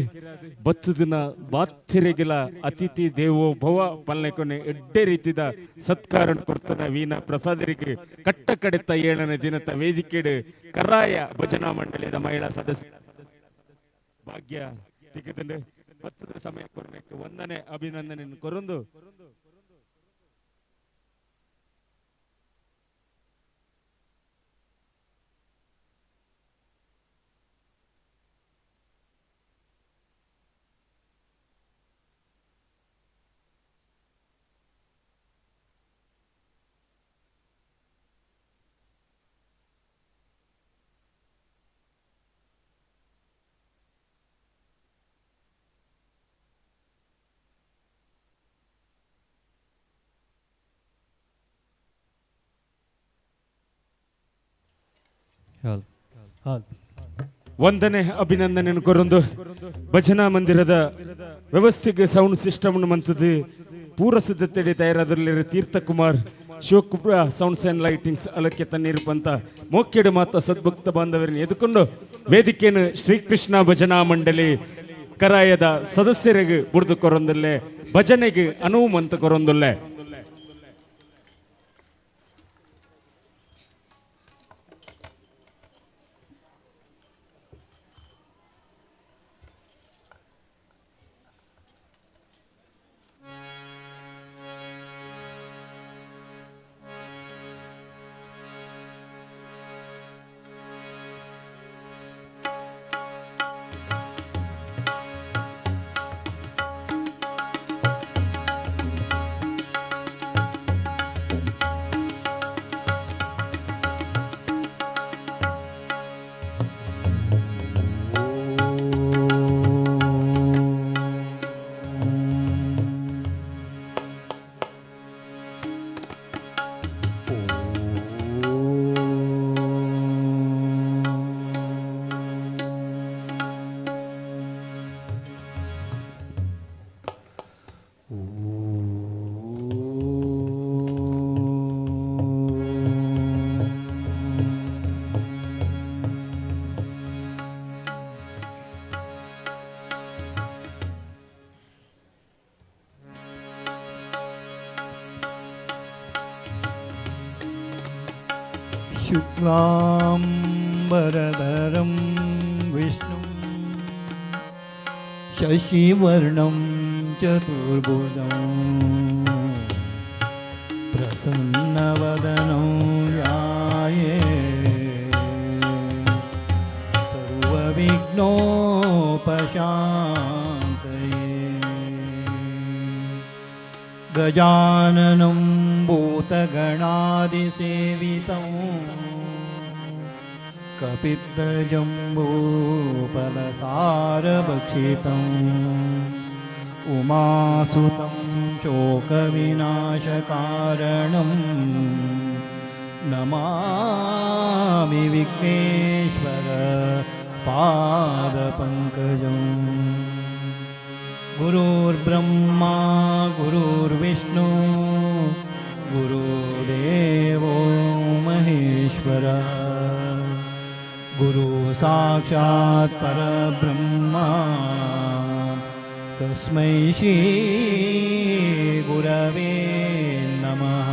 ಬತ್ತದನ ಬಾತ್ತೆರೆಗಳ ಅತಿಥಿ ದೇವೋ ಭವ ಪಲ್ನೆಕೊನೆ ಎಡ್ಡೆ ರೀತಿದ ಸತ್ಕಾರ ಕೊಡ್ತಾನ ವೀಣಾ ಪ್ರಸಾದರಿಗೆ ಕಟ್ಟ ಕಡೆತ 7ನೇ ದಿನದ ವೇದಿಕೆಡು ಕರಾಯ ಭಜನಾ ಮಂಡಳಿಯ ಮಹಿಳಾ ಸದಸ್ಯ ಭಾಗ್ಯ ತೆಗೆದು ಬತ್ತದ ಸಮಯ ಕೊರಬೇಕು ಒಂದನೇ ಅಭಿನಂದನೆ ಕೊರೊಂದು ಒಂದನೇ ಅಭಿನಂದನೆ ಕೊರೊಂದು ಭಜನಾ ಮಂದಿರದ ವ್ಯವಸ್ಥೆಗೆ ಸೌಂಡ್ ಸಿಸ್ಟಮ್ ಮಂತದ್ದು ಪೂರ ಸಿದ್ಧತೆ ತಯಾರಾದಲ್ಲಿ Theerthakumar Shivakumar sounds and lightings ಅಲಕ್ಕೆ ತನ್ನಿರುವಂತ ಮೋಕ್ಕೆಡು ಮಾತ ಸದ್ಭಕ್ತ ಬಾಂಧವರನ್ನು ಎದುಕೊಂಡು ವೇದಿಕೆಯನ್ನು ಶ್ರೀಕೃಷ್ಣ ಭಜನಾ ಮಂಡಳಿ ಕರಾಯದ ಸದಸ್ಯರಿಗೆ ಬುಡ್ದು ಕೊರೊಂದಲ್ಲೇ ಭಜನೆಗೆ ಅನುಮಂತ ಕೊರೊಂದಲ್ಲೇ शुक्लाम्बरधरं विष्णुं शशिवर्णं चतुर्भुजं प्रसन्नवदनं ध्याये सर्वविघ्नोपशान्तये गजाननं भूतगणादिसेवितं कपित्तजम्बूफलसारभक्षितम् उमासुतं शोकविनाशकारणं नमामि विघ्नेश्वर पादपङ्कजम् गुरुर्ब्रह्मा गुरुर्विष्णु गुरुदेवो महेश्वरः गुरु साक्षात् परब्रह्मा तस्मै श्री गुरवे नमः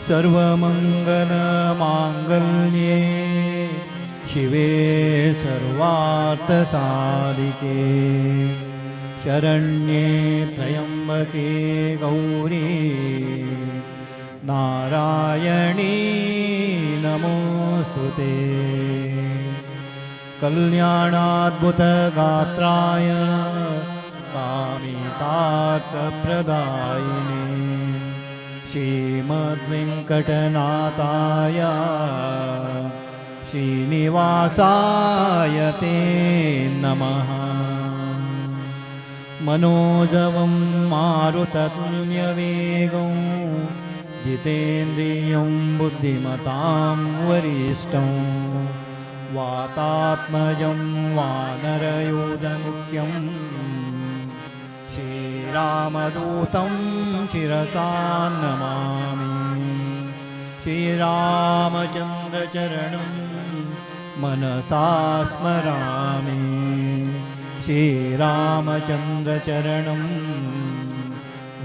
सर्वमङ्गलमाङ्गल्ये शिवे सर्वार्थसाधिके शरण्ये त्र्यम्बके गौरी नारायणी नमोस्तुते कल्याणाद्भुतगात्राय कामितार्थप्रदायिने श्रीमद्वेङ्कटनाथाय श्रीनिवासाय ते नमः। मनोजवं मारुततुल्यवेगं जितेन्द्रियं बुद्धिमतां वरिष्ठं वातात्मजं वानरयूथमुख्यं श्रीरामदूतं शिरसा नमामि। श्रीरामचन्द्रचरणं मनसा स्मरामि। श्रीरामचन्द्रचरणं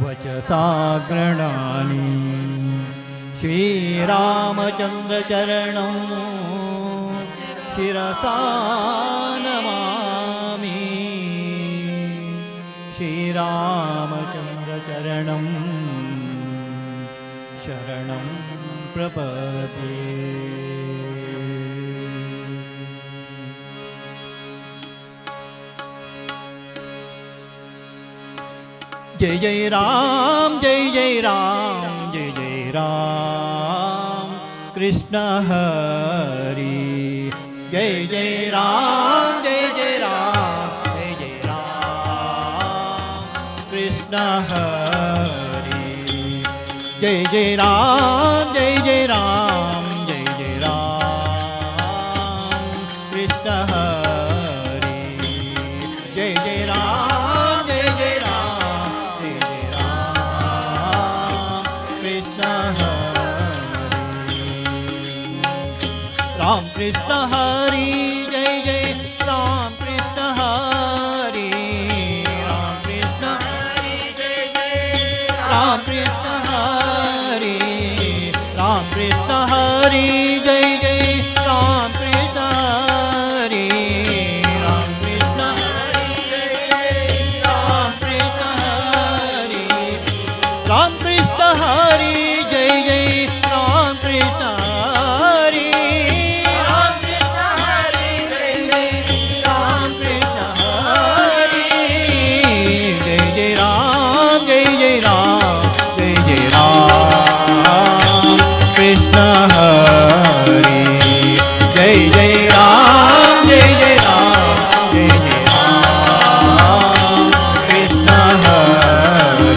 वचसा गृह्णामि। श्रीरामचन्द्रचरणं शिरसा नमामि। श्रीरामचन्द्रचरणं शरणं प्रपद्ये। जय जय राम जय जय राम जय जय राम कृष्ण हरि। जय जय राम जय जय राम जय जय राम कृष्ण हरि। जय जय राम जय जय राम जय जय राम कृष्ण हरि। जय जय राम जय जय राम जय जय राम कृष्ण हरि। राम कृष्ण हरि जय जय राम कृष्ण हरि। राम कृष्ण हरि जय जय राम कृष्ण हरि। राम कृष्ण हरि जय जय राम कृष्ण हरि। राम कृष्ण हरि जय जय राम कृष्ण हरि। राम कृष्ण हरि जय जय राम कृष्ण हरि। राम कृष्ण हरि जय जय राम कृष्ण हरि। जय जय राम जय जय राम जय जय राम कृष्ण हरि। जय जय राम जय जय राम जय जय राम कृष्ण हरि।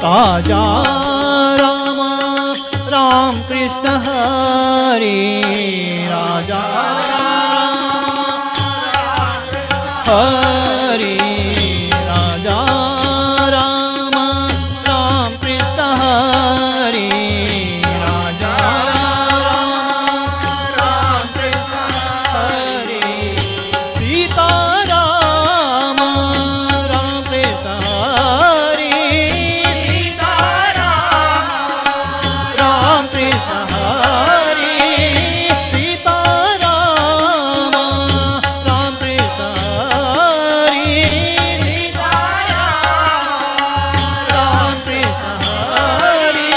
ताजा राम राम कृष्ण हरि। राजा हरि। राजा राम राम कृष्ण हरि। राजा राम कृष्ण हरि। सीता राम राम कृष्ण हरि। सीता राम कृष्ण हरि। सीता राम राम कृष्ण हरि। सीता राम कृष्ण हरि।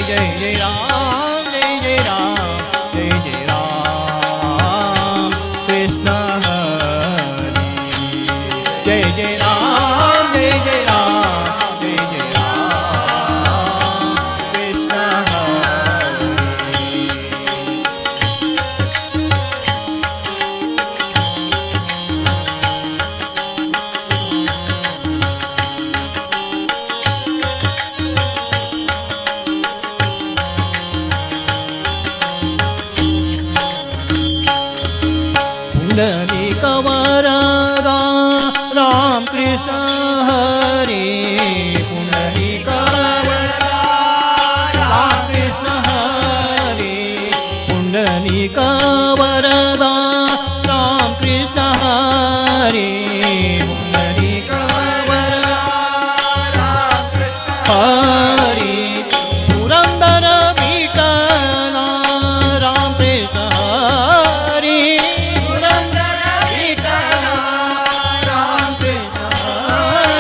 जय जय राम जय जय राम जय जय राम कृष्ण हरि। जय जय राम जय जय राम जय जय राम कृष्ण हरि। पुंडलीक वरदा राम कृष्ण हरि। पुंडलीक वरदा राम कृष्ण हरि। पुंडलीक वरदा राम कृष्ण हरि। पुंडलीक वरदा राम कृष्ण हरि। पुरंदर विठ्ठल राम कृष्ण हरि। पुरंदर विठ्ठल राम कृष्ण हरि।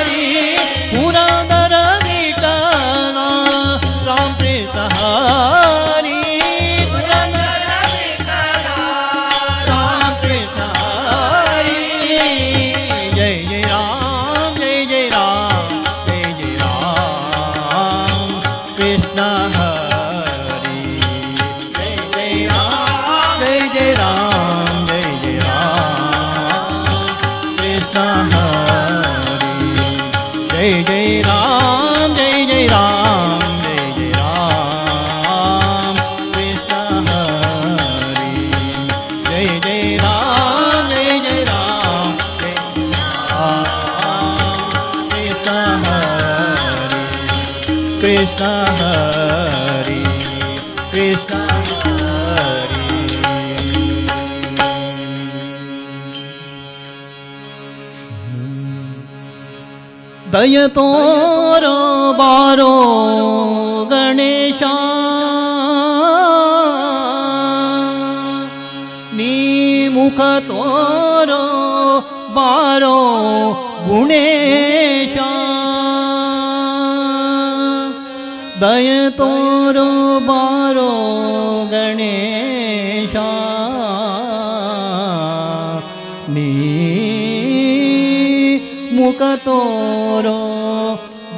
ದಯ ತೋರೋ ಬಾರೋ ಗಣೇಶ ನೀ ಮುಖ ತೋರೋ ಬಾರೋ ಗುಣೇಶ ದಯ ತೋರೋ ಬಾರೋ ಗಣೇಶ ನೀ ಮುಖ ತೋರೋ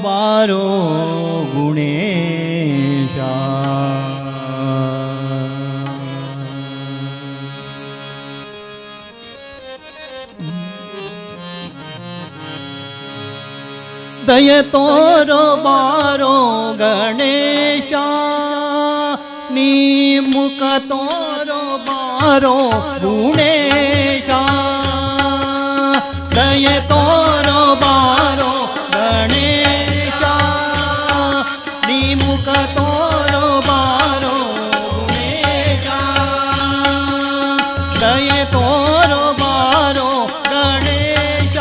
ಬಾರೋ ಗುಣೇಶ ದಯ ತೋರೋ ಬಾರೋ ಗಣೇಶ ನೀ ಮುಖ ತೋರೋ ಬಾರೋ ಗುಣೇಶ ದಯ ತೋರೋ ಬಾರೋ ಗಣೇಶ ನೀ ಮುಖ ತೋರೋ ಬಾರೋ ಗುಣೇಶ ದಯ ತೋರೋ ಬಾರೋ ಗಣೇಶ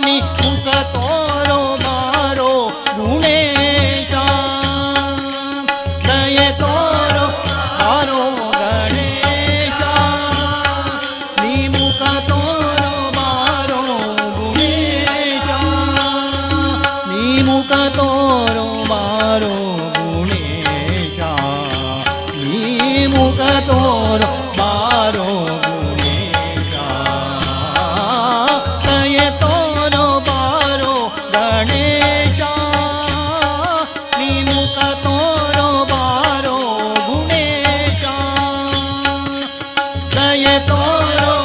ನೀ ಮುಖ ತೋರೋ ಬಾರೋ ಗುಣೇಶ ದಯ ತೋರೋ ಬಾರೋ ಗಣೇಶ ನೀ ಮುಖ ತೋರೋ ಬಾರೋ ಗುಣೇಶ ನೀ ಮುಖ ತೋರೋ ಬಾರೋ ಗುಣೇಶ ನೀ ಮುಖ ತೋರೋ ಬಾರೋ ಗುಣೇಶ ದಯ ತೋರೋ ಬಾರೋ ಗಣೇಶ ನೀ ಮುಖ ತೋರೋ ಬಾರೋ ಗುಣೇಶ ದಯ ತೋರೋ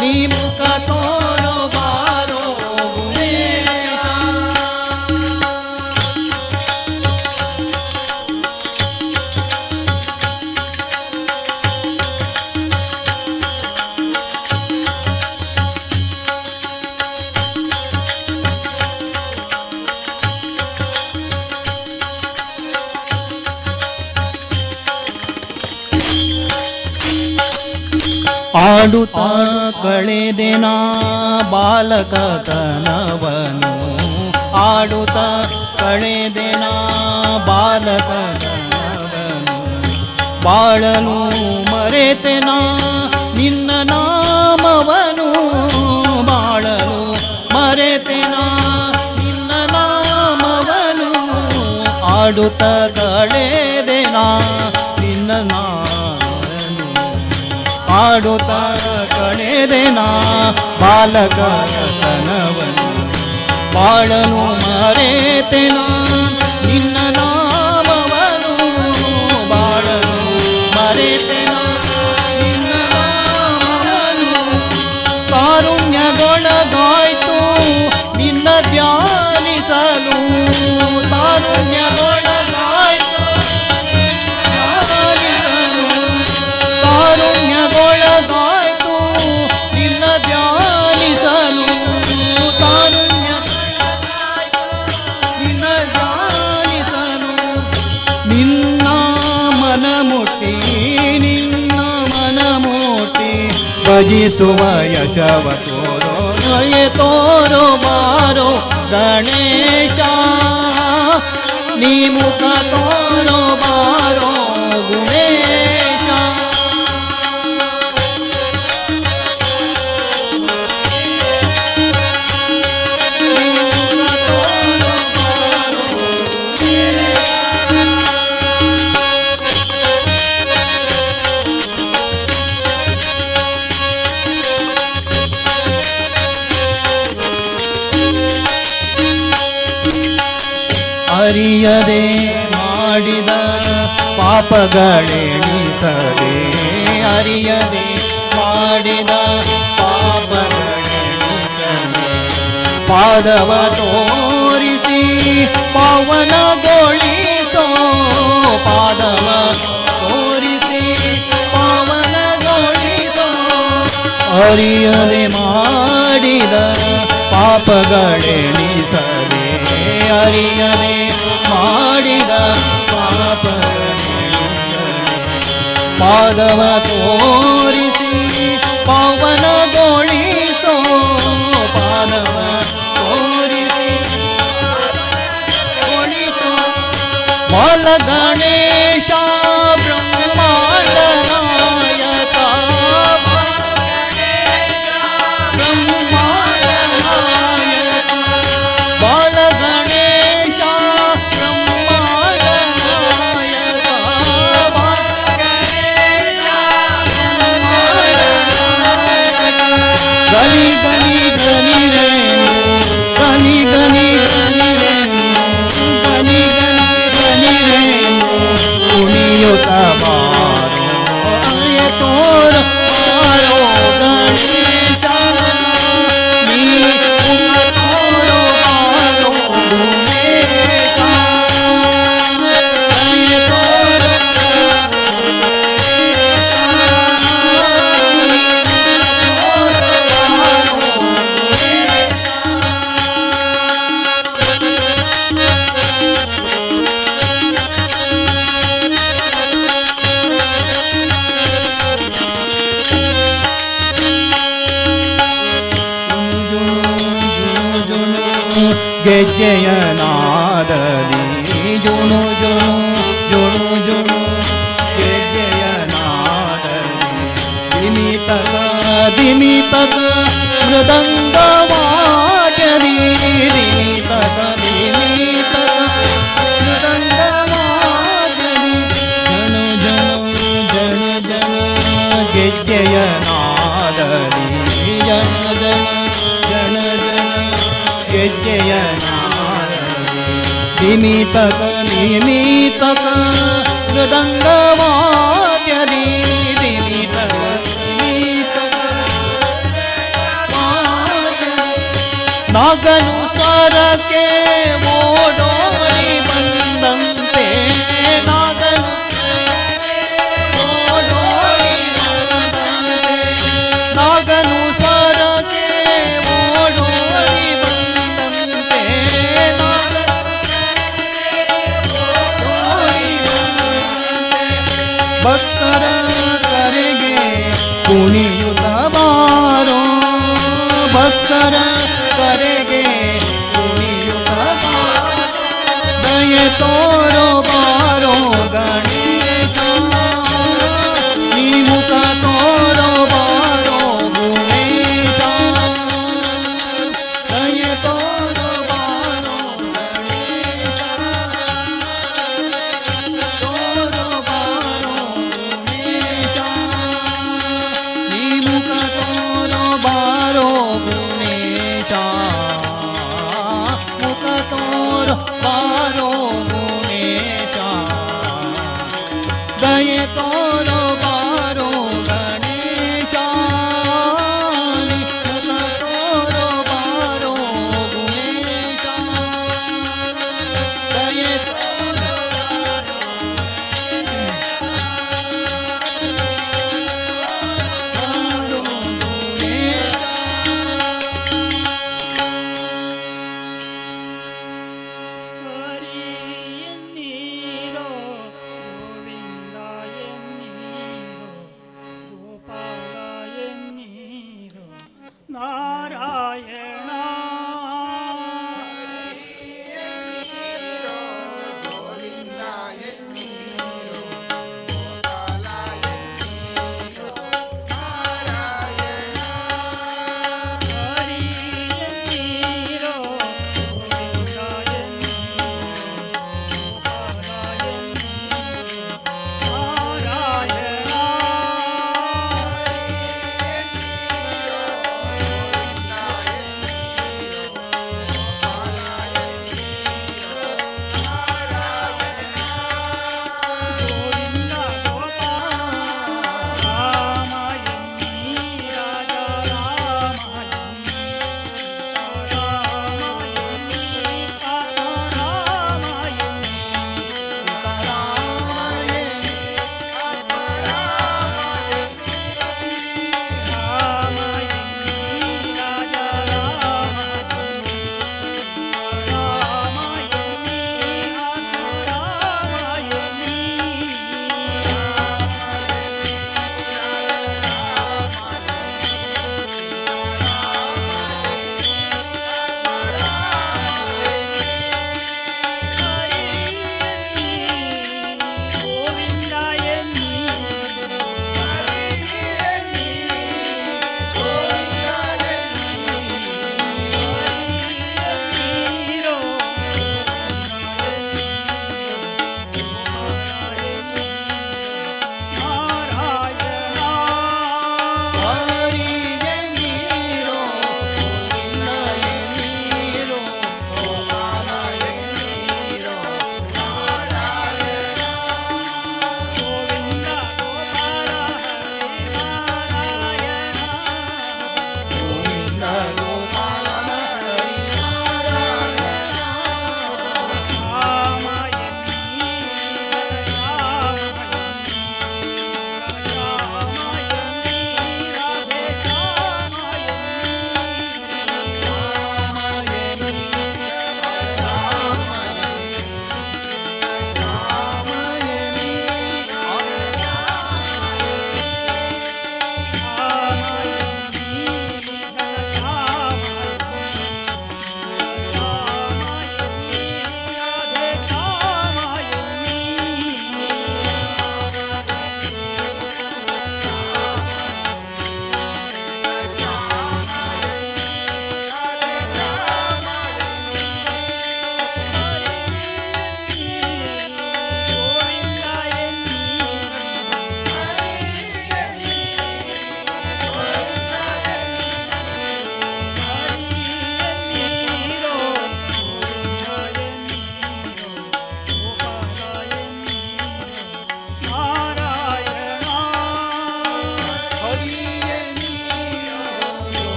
ನೀ ಮುಖ ತೋರೋ ಬಾರೋ ಗುಣೇಶ ಆಡುತ್ತಾ ಕಳೆದೆನ ಬಾಲಕತನವನು ಆಡುತ್ತಾ ಕಳೆದೆನ ಬಾಲಕತನವನು ಬಾಳನು ಮರೆತೆನ ನಿನ್ನ ನಾಮವನು ಬಾಳನು ಮರೆತೆನ ನಿನ್ನ ನಾಮವನು ಆಡುತ್ತಾ ಕಳೆದೆನ ನಿನ್ನ ನಾಮವನು ಆಡುತ್ತಾ ಕಳೆದೆನ ಬಾಲಕತನವನು ಬಾಳನು ಮರೆತೆನ ನಿನ್ನ ನಾಮವನು ಬಾಳನು ಮರೆತೆನ ನಿನ್ನ ನಾಮವನು ಕಾರುಣ್ಯಗೊಳಗಾಯ್ತು ನಿನ್ನ ಧ್ಯಾನಿಸಲು ಕಾರುಣ್ಯಗೊಳಗಾಯ್ತು ಕಾರುಣ್ಯಗೊಳಗಾಯ್ತು ನಿನ್ನ ಧ್ಯಾನಿಸಲು ಕಾರುಣ್ಯ ನಿನ್ನ ಧ್ಯಾನಿಸಲು ನಿನ್ನ ಮನ ಮುಟ್ಟಿ ನಿನ್ನ ಮನ ಮುಟ್ಟಿ ಭಜಿಸುವ ಯಶವ ತೋರೋ ನಯ ತೋರೋ ಬಾರೋ ಗಣೇಶ ನೀ ಮುಖ ತೋರೋ ಬಾರೋ ಗುಣೇಶ ಅರಿಯದೆ ಮಾಡಿದ ಪಾಪಗಳೆಣಿಸದೆ ಅರಿಯದೆ ಮಾಡಿದ ಪಾಪಗಳೆಣಿಸದೆ ಪಾದವ ತೋರಿಸಿ ಪಾವನಗೊಳಿಸೋ ಪಾದವ ತೋರಿಸಿ ಪಾವನಗೊಳಿಸೋ ಅರಿಯದೆ ಮಾಡಿದ ಪಾಪಗಳೆಣಿಸದೆ ಅರಿಯದೆ ಮಾಡಿದ ಪಾಪಗಳೆಣಿಸದೆ ಪಾದವ ತೋರಿಸಿ ಪಾವನಗೊಳಿಸೋ ಬಾಲ ಗಣೇಶ ಬ್ರಹ್ಮಾಂಡ ನಾಯಕ ಬ್ರಹ್ಮಾಂಡ ನಾಯಕ ಬಾಲ ಗಣೇಶ ಬ್ರಹ್ಮಾಂಡ ನಾಯಕ ಬಾಲ ಗಣೇಶ ಬ್ರಹ್ಮಾಂಡ ನಾಯಕ Ghani Ghani Ghani rain Ghani Ghani Ghani rain Ghani Ghani Ghani rain ಕುಣಿಯುತ್ತ ಬಾರೋ ಅಯ ತೋರ ಬಾರೋ ಗಣೇಶ ನೀ ಮುಖ ತೋರೋ ಬಾರೋ ಗುಣೇಶ ಅಯ ತೋರ ಗೆಜ್ಜೆಯ ನಾದಲಿ ಜುಣು ಜುಣು ಜುಣು ಜುಣು ಗೆಜ್ಜೆಯ ನಾದಲಿ ದಿಮಿತಕ ದಿಮಿತಕ ಮೃದಂಗವಾದ್ಯದಿ ದಿಮಿತಕ ದಿಮಿತಕ ಮೃದಂಗವಾದ್ಯದಿ ಜಣು ಜಣು ಜಣು ಜಣು ಗೆಜ್ಜೆಯ ನಾದಲಿ ಜಣ ಜಣ ಜಣ ಜಣ ಗೆಜ್ಜೆಯ ನಾದಲಿ ದಿಮಿತಕ ನಿಮಿತಕ ಮೃದಂಗವಾದ್ಯದಿ ದಿಮಿತಕ ನಿಮಿತಕ ನಾಗನು ಸ್ವರಕ್ಕೆ ಓಡೋಡಿ ಬಂದಂತೆ ನಾಗನು ಓಡೋಡಿ ಬಂದಂತೆ ನಾಗನು ಸ್ವರಕ್ಕೆ ಓಡೋಡಿ ಬಂದಂತೆ ಭಕ್ತರ ಕರೆಗೆ ಕುಣಿಯುತ್ತ ಬಾರೋ ಭಕ್ತರ ಕರೆಗೆ ಕುಣಿಯುತ್ತ ಬಾರೋ ದಯೆ ತೋರೋ ಬಾರೋ ಗಣೇಶ ನೀ ಮುಖ ತೋರೋ ಬಾರೋ ಗುಣೇಶ ದಯೆ ತೋರೋ ಬಾರೋ ಗಣೇಶ ತೋರೋ ಬಾರೋ ಗುಣೇಶ ನೀ ಮುಖ ತೋರೋ ಬಾರೋ ಗುಣೇಶ ಮುಖ ತೋರೋ ಬಾರೋ ಗುಣೇಶ ದಯೆ ತೋರೋ ಬಾರೋ ಗಣೇಶ ನೀ ಮುಖ ತೋರೋ ಬಾರೋ ಗುಣೇಶ ದಯೆ ತೋರೋ ಬಾರೋ ಗುಣೇಶ ಹರಿ ಎನ್ನೀರೋ ಗೋವಿಂದ ಎನ್ನೀರೋ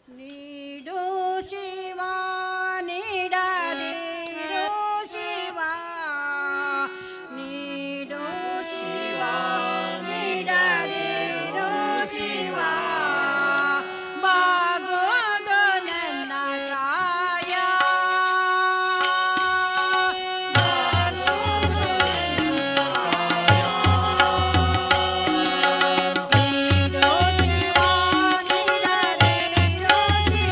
ನೀಡು ಶಿವ ನೀಡದಿರು ಶಿವ ನೀಡು ಶಿವ ನೀಡದಿರು ಶಿವ ಬಾಗೋದು ನನ್ನ ಕಾಯ ನೀಡು ಶಿವ ನೀಡದಿರು ಶಿವ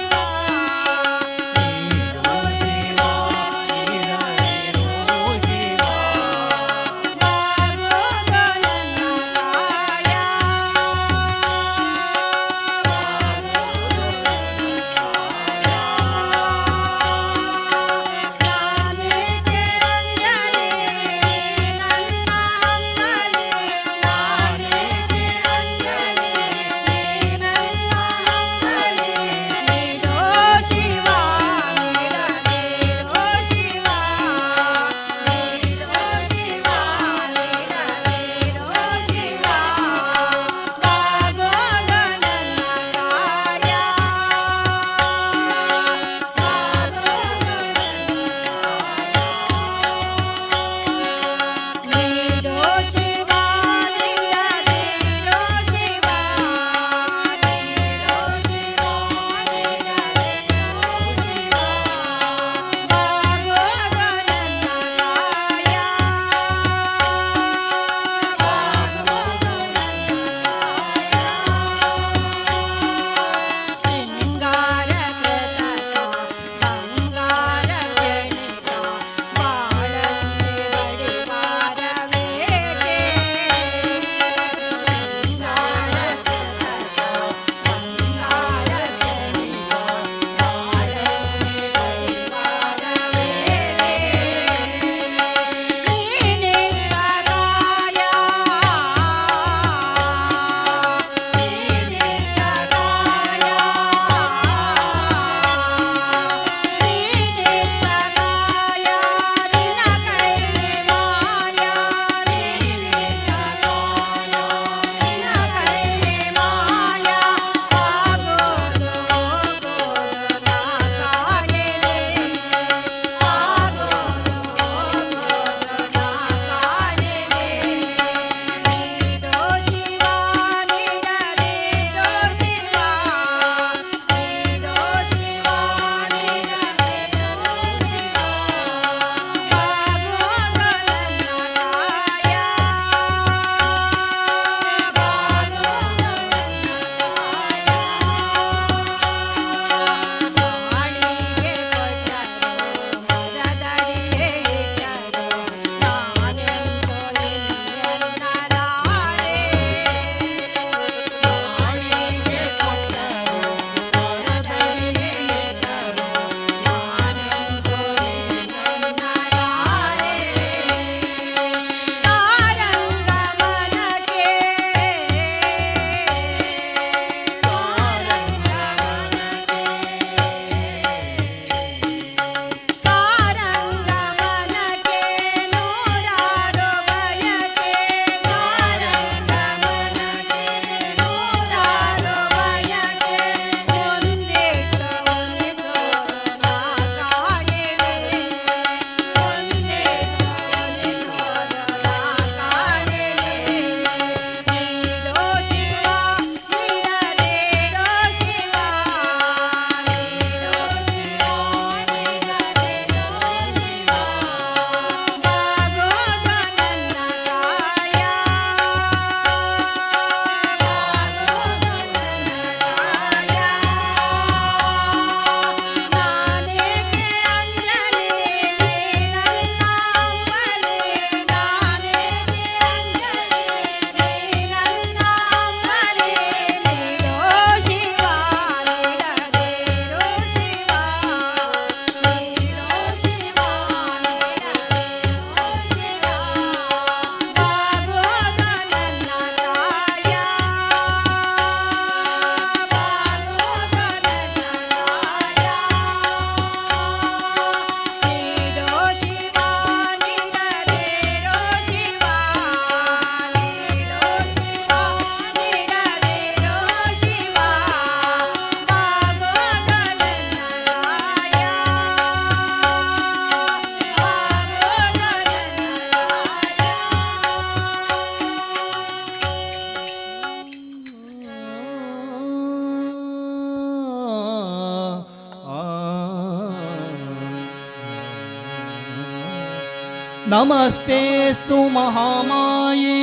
ನಮಸ್ತೆಸ್ತು ಮಹಾಮಾಯೇ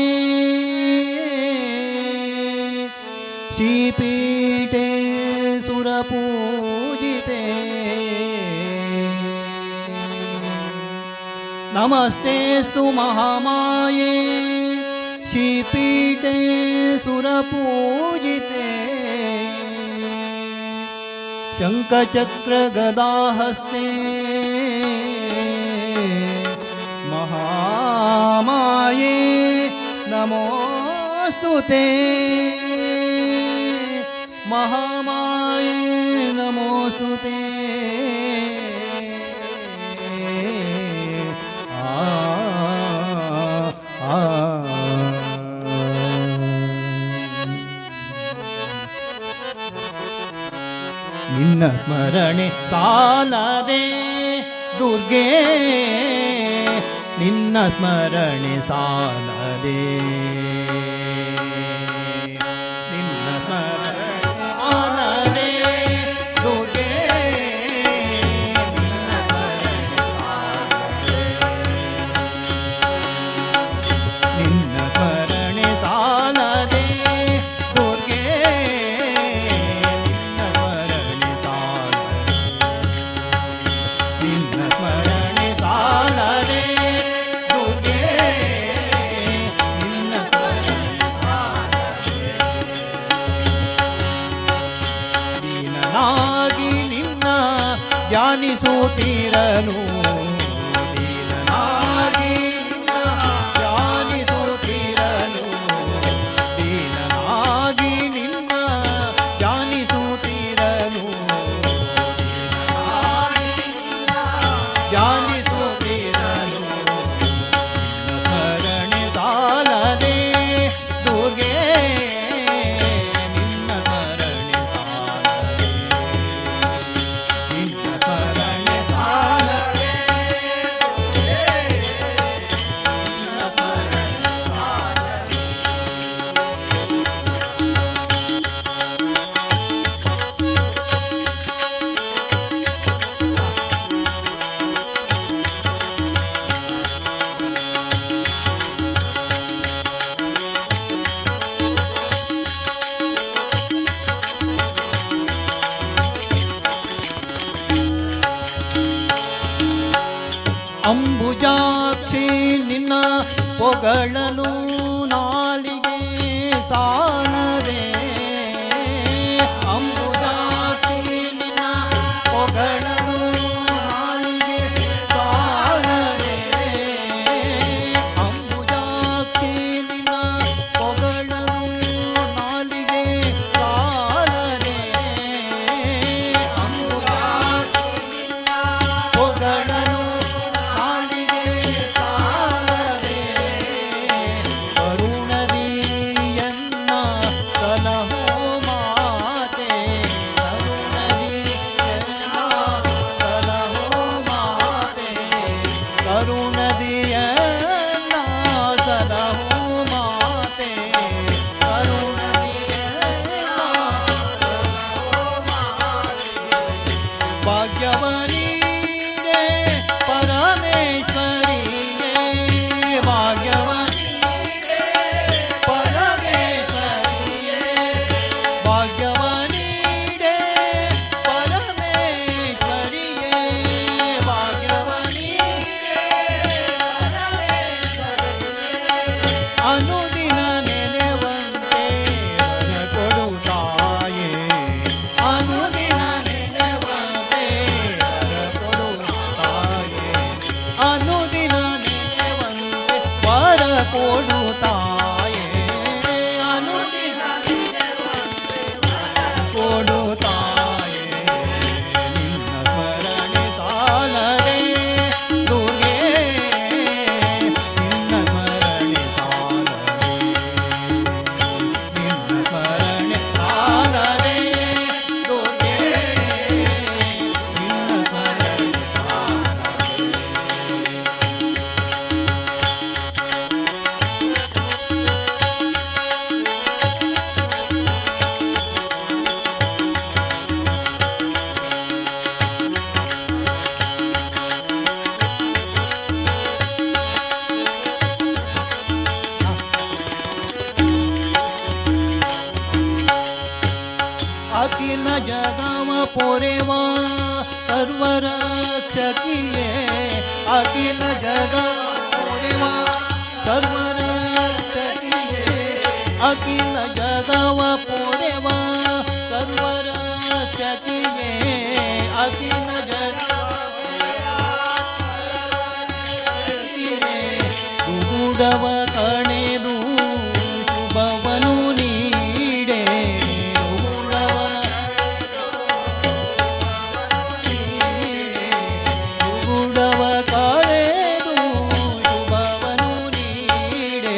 ಶ್ರೀಪೀಠೆ ಸುರಪೂಜಿತೆ ನಮಸ್ತೆಸ್ತು ಮಹಾಮಾಯೇ ಶ್ರೀಪೀಠೆ ಸುರಪೂಜಿತೆ ಶಂಖಚಕ್ರಗದಾಹಸ್ತೆ महामाये नमोस्तुते महामाये नमोस्तुते ನಿನ್ನ ಸ್ಮರಣೆ ಸಾಲದೆ ದುರ್ಗೆ ನಿನ್ನ ಸ್ಮರಣೆ ಸಾಲದೆ ನಿನ್ನ ಸ್ಮರಣೆ ಸಾಲದೆ ದುರ್ಗೆ ನಿನ್ನ ಸ್ಮರಣೆ ಸಾಲದೆ ದುರ್ಗೆ ನಿನ್ನ ಸ್ಮರಣೆ ಸಾಲದೆ ನಿನ್ನ ಸ್ಮರಣೆ ಸಾಲದೆ ದೀನನಾಗಿ ನಿನ್ನ ಧ್ಯಾನಿಸುತ್ತಿರನು ದೀನನಾಗಿ ನಿನ್ನ ಧ್ಯಾನಿಸುತ್ತಿರನು ದೀನನಾಗಿ ನಿನ್ನ ಧ್ಯಾನಿಸುತ್ತಿರನು ಧ್ಯಾನಿಸುತ್ತಿರನು ಸ್ಮರಣೆ ಸಾಲದೆ ದುರ್ಗೆ ನಿನ್ನ ಸ್ಮರಣೆ ಸಾಲದೆ ನಿನ್ನ ಸ್ಮರಣೆ ಸಾಲದೆ ನಿನ್ನ ಸ್ಮರಣೆ ಸಾಲದೆ ಅಂಬುಜಾಕ್ಷಿ ನಿನ್ನ ಪೊಗಳಲು ನಾಲಿಗೆ ಸಾಲದೆ ಅಂಬುಜಾಕ್ಷಿ ನಿನ್ನ ಪೊಗಳಲು ನಾಲಿಗೆ ಸಾಲದೆ ಅಂಬುಜಾಕ್ಷಿ ನಿನ್ನ ಪೊಗಳಲು ನಾಲಿಗೆ ಸಾಲದೆ ಅಂಬುಜಾಕ್ಷಿ ಪೊಗಳಲು ನಾಲಿಗೆ ಸಾಲದೆ ಕರುಣದಿ ಎನ್ನ ಸರ್ವರಕ್ಷಕಿಯೇ ಅಖಿಲ ಜಗ ಪೂರ್ಣಿಮ ಸರ್ವರಕ್ಷಕಿಯೇ ಅಖಿಲ ಜಗವ ಪೂರ್ಣಿಮ ಸರ್ವರಕ್ಷಕಿಯೇ ಅಖಿಲ ಜಗ ಗುಡವ ಕಣೆದು ಶುಭವನು ನೀಡೆ ಗುಡವ ಕಳೆದು ಶುಭವನು ನೀಡೆ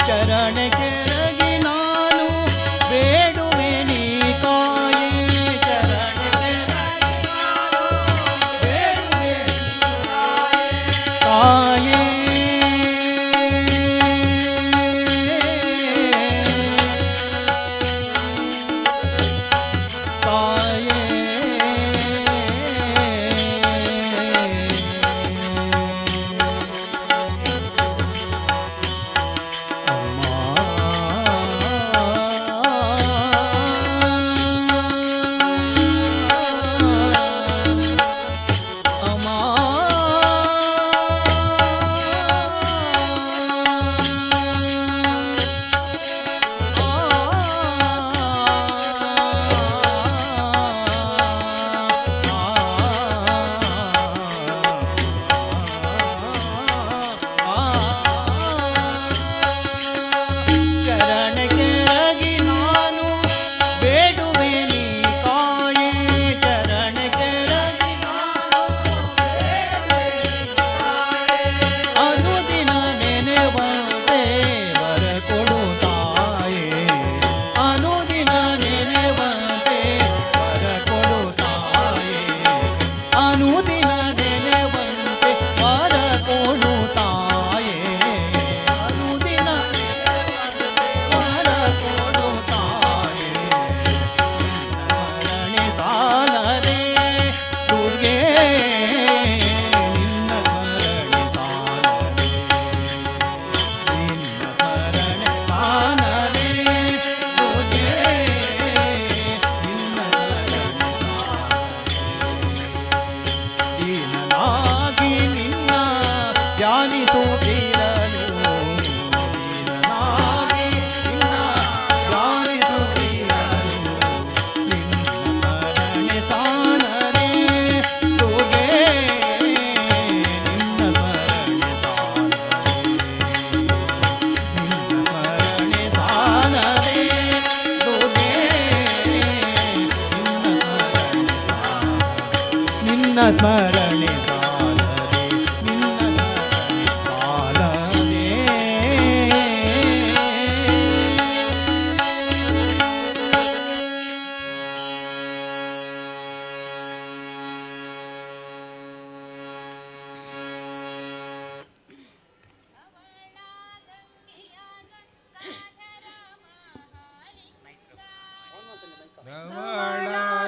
ಚರಣಕ್ಕೆ ರಗಿ ನಾನು ಬೇಡುವೆ ನೀ ಕಾಯೇ ಚರಣಕ್ಕೆ ಕಾಯೇ ಚರಣಕ್ಕೆ ರಗಿ ನಾನು ಬೇಡುವೆ ನೀ ಕಾಯೇ ಚರಣಕ್ಕೆ ರಗಿ ಅನುದಿನ ನೆನೆವಂತೆ ವರ ಕೊಡು ತಾಯೇ ಅನುದಿನ ನೆನೆವಂತೆ ವರ ಕೊಡು ತಾಯೇ ಅನುದಿನ ನೆನೆವಂತೆ ವರ ಕೊಡು ತಾಯೇ ಅನುದಿನ ವರ ಕೊಡು ತಾಯೇ ಮರಣೆ ಸಾಲರೆ ದುರ್ಗೆ ನಿನ್ನ ಮರಣೆ ಸಾಲರೆ ನಿನ್ನ ಮರಣೆ ಸಾಲರೆ ದುರ್ಗೆ ನಿನ್ನ ಮರಣೆ ದೀನನಾಗಿ ನಿನ್ನ ಧ್ಯಾನಿಸುತ್ತಿರಲು ದೀನನಾಗಿ ನಿನ್ನ ಧ್ಯಾನಿಸುತ್ತಿರಲು ನಿನ್ನ ಮರಣೆ ಸಾಲರೆ ದುರ್ಗೆ ನಿನ್ನ ಮರಣೆ ಸಾಲರೆ ದುರ್ಗೆ ನಿನ್ನ ಸ್ಮರಣೆ ಸಾಲರೆ ನಿನ್ನ ಸ್ಮರಣೆ ಸಾಲರೆ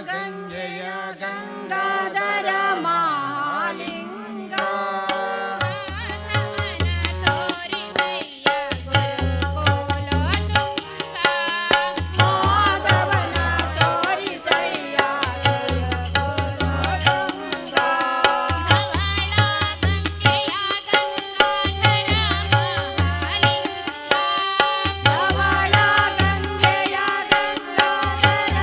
ಗಂಗೆಯ ಗಂಗಾಧರ ಮಹಾಲಿಂಗ ಮಾಧವನ ತೋರಿಸಯ್ಯ ಧವಳ ಗಂಗೆಯ ಗಂಗಾಧರ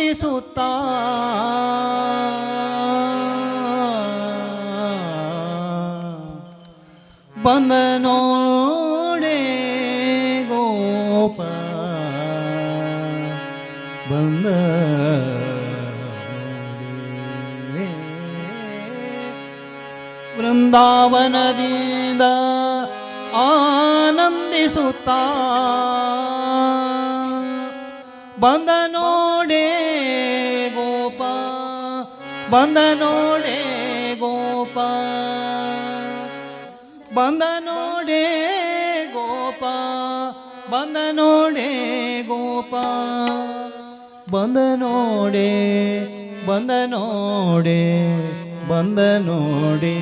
ಆನಂದಿಸುತ್ತ ಬಂದ ನೋಡೆ ಗೋಪ ಬಂದ ನೋಡೆ. ವೃಂದಾವನದಿಂದ ಆನಂದಿಸುತ್ತ ಬಂದ ನೋಡೆ ಗೋಪ ಬಂದ ನೋಡೆ ಗೋಪ ಬಂದ ನೋಡೆ ಗೋಪ ಬಂದ ನೋಡೆ ಗೋಪ ಬಂದ ನೋಡೆ ಬಂದ ನೋಡೆ ಬಂದ ನೋಡೆ.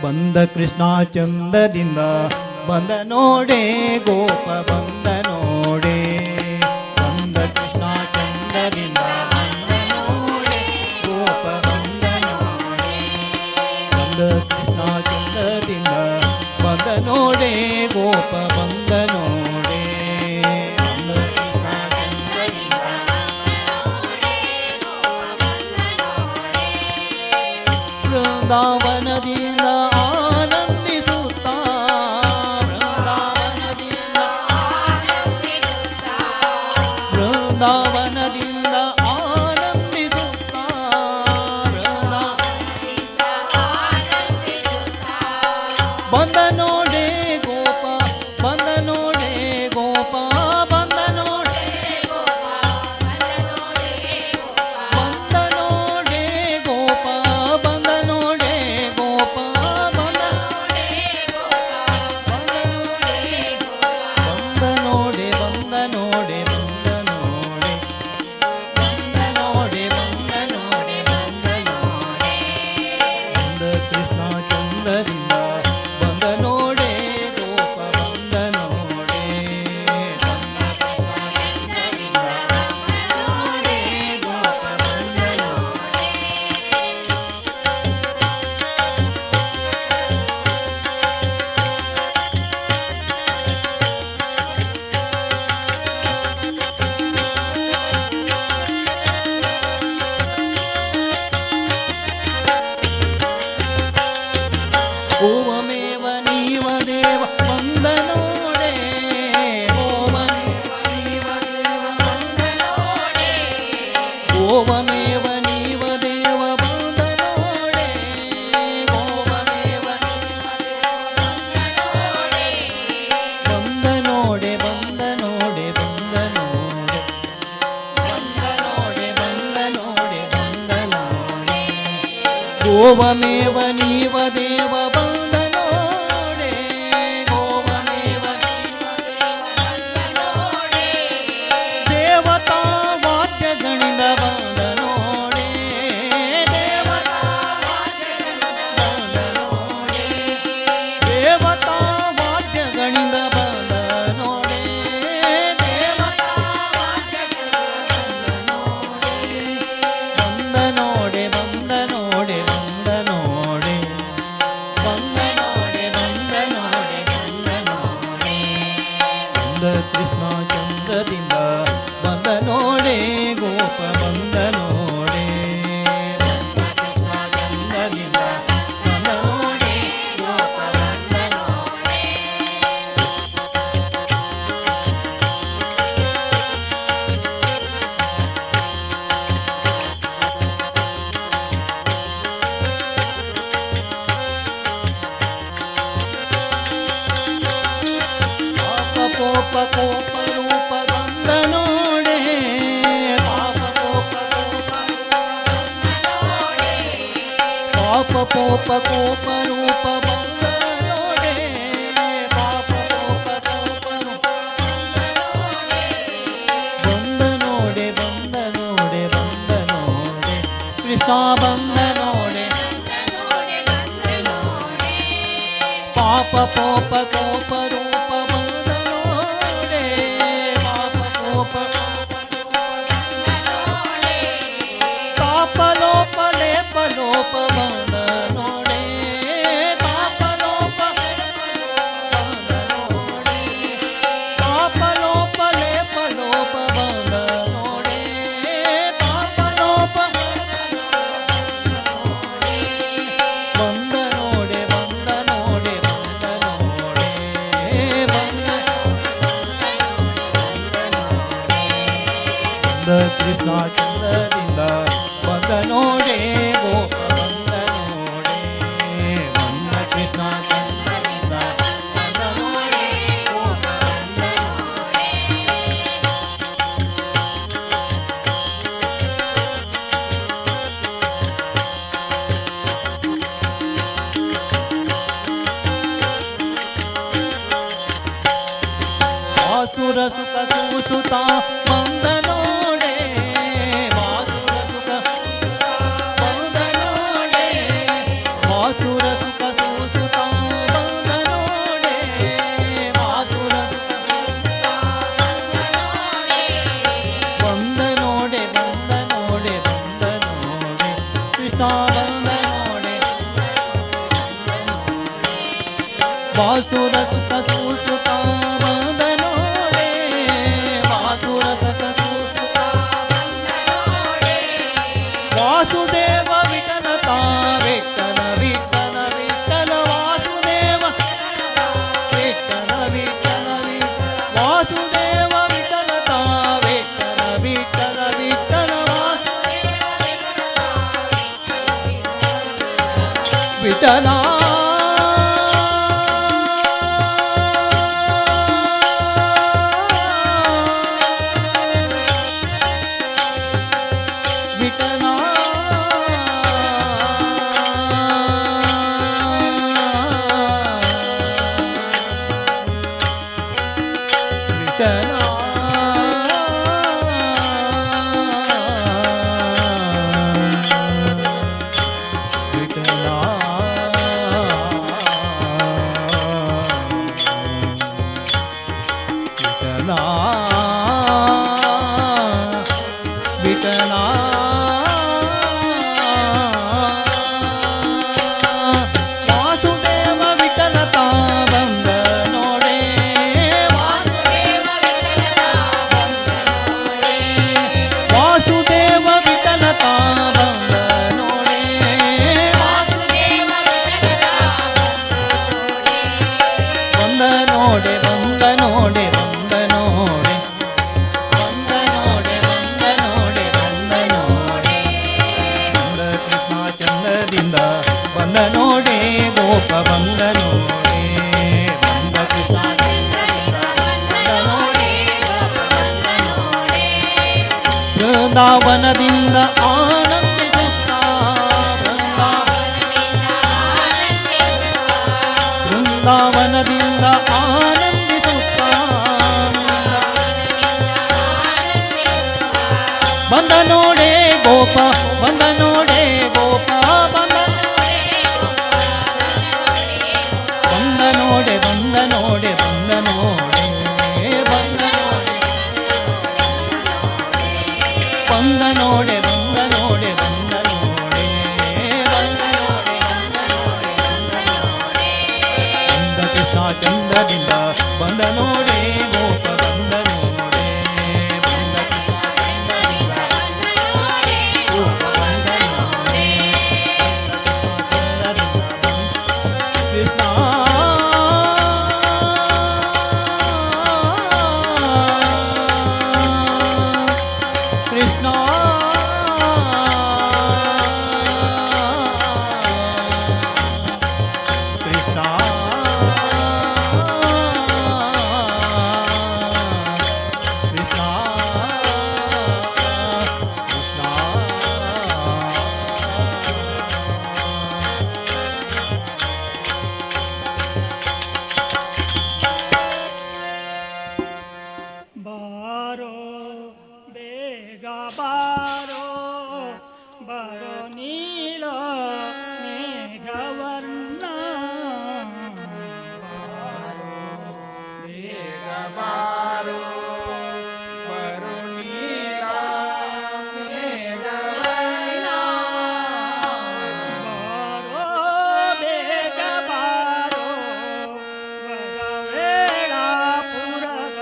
ಬಂದ ಕೃಷ್ಣ ಚಂದದಿಂದ ಬಂದ ನೋಡೆ ಗೋಪ ಬಂದ ನೋಡೆ. ಬಂದ ಕೃಷ್ಣ ಚಂದದಿಂದ ಬಂದ ನೋಡೆ ಗೋಪ ಬಂದ ನೋಡೆ. ಬಂದ ಕೃಷ್ಣ ಚಂದದಿಂದ ಬಂದ ನೋಡೆ ಗೋಪ ಬಂದ ನೋಡೆ. ಬಂದ ಕೃಷ್ಣ ಚಂದದಿಂದ ವೃಂದಾವನದಿಂದ ಆನಂದಿಸುತ್ತ ವೃಂದಾವನದಿಂದ ಆನಂದಿಸುತ್ತ ಬಂದ ನೋಡೆ ಗೋಪ ಬಂದ ನೋಡೆ ಗೋಪ ಬಂದ ನೋಡೆ ಬಂದ ನೋಡೆ ಗೋಪ ಬಂದ ನೋಡೆ ಗೋಪ ಬಂದ ಬಂದ ನೋಡೆ ಬಂದ ನೋಡೆ ಬಂದ ನೋಡೆ ಬಂದ ನೋಡೆ ಬಂದ ನೋಡೆ ಬಂದ ನೋಡೆ. ಬಂದ ಕೃಷ್ಣ ಚಂದದಿಂದ ಬಂದ ನೋಡೆ ಗೋಪ ಬಂದ ನೋಡೆ. ಬಂದ ಕೃಷ್ಣ ಚಂದದಿಂದ ನೋಡೆ ಗೋಪ ಬಂದ ನೋಡೆ. ಓವಮೇವ ನೀವ ದೇವ ಬಂದ ನೋಡೆ ಓವಮೇವ ನೀವ ದೇವ ಬಂದ ನೋಡೆ. ಓವಮೇವ ನೀವ ದೇವ ಬಂದ ನೋಡೆ ಓವಮೇವ ನೀವ ದೇವ ಬಂದ ನೋಡೆ ಬಂದ ನೋಡೆ ಬಂದ ನೋಡೆ ಬಂದ ನೋಡೆ ಬಂದ ನೋಡೆ ಬಂದ ನೋಡೆ. ಗೋವಮೇವ ನೀವ ದೇವ ಬಂದ ನೋಡೆ ಗೋವಮೇವ ನೀವ ದೇವ ಬಂದ ನೋಡೆ. ದೇವತಾ ವಾದ್ಯಗಳಿಂದ ಬಂದ ನೋಡೆ ದೇವತಾ ವಾದ್ಯಗಳಿಂದ ಬಂದ ನೋಡೆ. ದೇವತಾ ವಾದ್ಯಗಳಿಂದ ಬಂದ ನೋಡೆ ದೇವತಾ ವಾದ್ಯಗಳಿಂದ ಬಂದ ನೋಡೆ ಬಂದ ನೋಡೆ ಬಂದ ನೋಡೆ ಬಂದ ನೋಡೆ ಬಂದ ನೋಡೆ ಬಂದ ನೋಡೆ. ಬಂದ ಕೃಷ್ಣ ಚಂದದಿಂದ ಬಂದ ನೋಡೆ ಗೋಪ ಬಂದ ನೋಡೆ. ಬಂದ ಕೃಷ್ಣ ಚಂದದಿಂದ ಬಂದ ನೋಡೆ ಗೋಪ ಬಂದ ನೋಡೆ. ಪಾಪ ಕೋಪ ಕೋಪ ರೂಪ ಬಂದ ನೋಡೆ ಪಾಪ ಕೋಪ ಕೋಪ ಪಾಪ ಕೋಪ ಕೋಪ ರೂಪ ಬಂದ ನೋಡೆ ಪಾಪ ಕೋಪ ಕೋಪ ರೂಪ ಬಂದ ನೋಡೆ ಬಂದ ನೋಡೆ ಬಂದ ನೋಡೆ. ಕೃಷ್ಣ ಬಂದ ನೋಡೆ ಪಾಪ ಕೋಪ ಕೋಪ ರೂಪ ಬಂದ ನೋಡೆ ಪಾಪ ಕೋಪ ಪಾಪ ಲೋಪ ಲೇಪ ಲೋಪ ಬಂದ ನೋಡೆ ಪಾಪ ಲೋಪ ಬಂದ ನೋಡೆ. ಪಾಪ ಬಾಸುರ ಸುಖ ಸೂಸುತ್ತ ಬಂದ ನೋಡೆ ಬಾಸುರ ಸುಖ ಬಂದ ನೋಡೆ ಬಾಸುರ ಸುಖ ಸೂಸುತ್ತ ಬಂದ ನೋಡೆ ಬಾಸುರ ಬಂದ ನೋಡೆ ಬಂದ ನೋಡೆ ಬಂದ ನೋಡೆ ಕೃಷ್ಣ ಬಂದ ನೋಡೆ ಬಾಸುರ ಸುಖ ಸೂಸುತ್ತ ಬಂದ ನೋಡೆ ಬಾಸುರ ಸುಖ ಸೂಸುತ್ತ ವಾಸುದೇವ ವಿಠಲ ತಾ ವಿಠಲ ವಿಠಲ ವಿಠಲ ವಾಸುದೇವ ವಿಠಲ ವಿಠಲ ವಾಸುದೇವ ವಿಠಲ ತಾ ವಿಠಲ ವಿಠಲ ವಿಠಲ ವಿಠಲ ವಿಠಲ ವಿಠಲ ವಿಠಲ ವಿಠಲ ವಿಠಲ ವಾಸುದೇವ ವಿಠಲ ತಾ ಬಂದ ನೋಡೆ ವಾಸುದೇವ ವಿಠಲ ತಾ ಬಂದ ನೋಡೆ ಬಂದ ನೋಡೆ ಬಂದ ನೋಡೆ ಬಂದ ನೋಡೆ ಬಂದ ನೋಡೆ ಬಂದ ನೋಡೆ ಬಂದ ನೋಡೆ ಬಂದ ಕೃಷ್ಣ ಚಂದದಿಂದ ಬಂದ ನೋಡೆ ಗೋಪ ಬಂದ ನೋಡೆ ಬಂದ ಕೃಷ್ಣ ಚಂದದಿಂದ ಬಂದ ನೋಡೆ ಗೋಪ ಬಂದ ನೋಡೆ ಬೃಂದಾವನದಿಂದ ಆನಂದಿಸುತ್ತ ಬೃಂದಾವನದಿಂದ ಆನಂದಿಸುತ್ತ ಬಂದ ನೋಡೆ ಗೋಪ ಬಂದ ನೋಡೆ ಗೋಪ ಬಂದ ನೋಡೆ ಬಂದ ನೋಡೆ ಬಂದ ನೋಡೆ ಬಂದ ನೋಡೆ ಬಂದ ನೋಡೆ ಬಂದ ನೋಡೆ ಬಂದ ನೋಡೆ ಬಂದ ನೋಡೆ ಬಂದ ಕೃಷ್ಣ ಚಂದದಿಂದ ಬಂದ ನೋಡೆ ಗೋಪ ಬಂದ ನೋಡೆ ಬಂದ ಕೃಷ್ಣ ಚಂದದಿಂದ ಗೋಪ ಬಂದ ನೋಡೆ ಕೃಷ್ಣ ಕೃಷ್ಣ ಕೃಷ್ಣ ಕೃಷ್ಣ ಬಾರೋ ಬೇಗ ಬಾರೋ ಬರೋ ನೀಲ ಮೇಘವರ್ಣ ಬೇಗ ಬಾರೋ ಬರೋ ನೀಲ ಮೇಘವರ್ಣ ಬಾರೋ ಬೇಗ ಬಾರೋ ವರವೇಳ ಪುರದ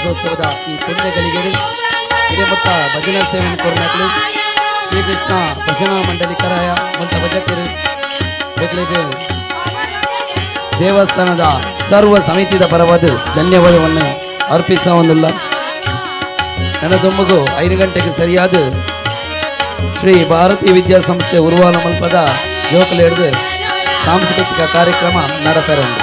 ರಥೋತ್ಸವದ ಈ ಪುಣ್ಯಗಳಿಗೆ ಹಿರೇಮಠ ಭಜನಾ ಸೇವನೆ ಕೊರನಾಗಲಿ ಶ್ರೀಕೃಷ್ಣ ಭಜನಾ ಮಂಡಳಿಕರಾಯ ಮತ್ತು ಭಜಕರು ಬೇಕಲಿಗೆ ದೇವಸ್ಥಾನದ ಸರ್ವ ಸಮಿತಿದ ಪರವಾದ ಧನ್ಯವಾದವನ್ನು ಅರ್ಪಿಸುವುದಿಲ್ಲ. ನನ್ನ ದೊಮ್ಮಗು 5 ಗಂಟೆಗೆ ಸರಿಯಾದ ಶ್ರೀ ಭಾರತೀಯ ವಿದ್ಯಾಸಂಸ್ಥೆ ಉರುವಾಲ ಮಲ್ಪದ ಜೋಕಲು ಹಿಡಿದು ಸಾಂಸ್ಕೃತಿಕ ಕಾರ್ಯಕ್ರಮ ನಡೆಸರಂದು.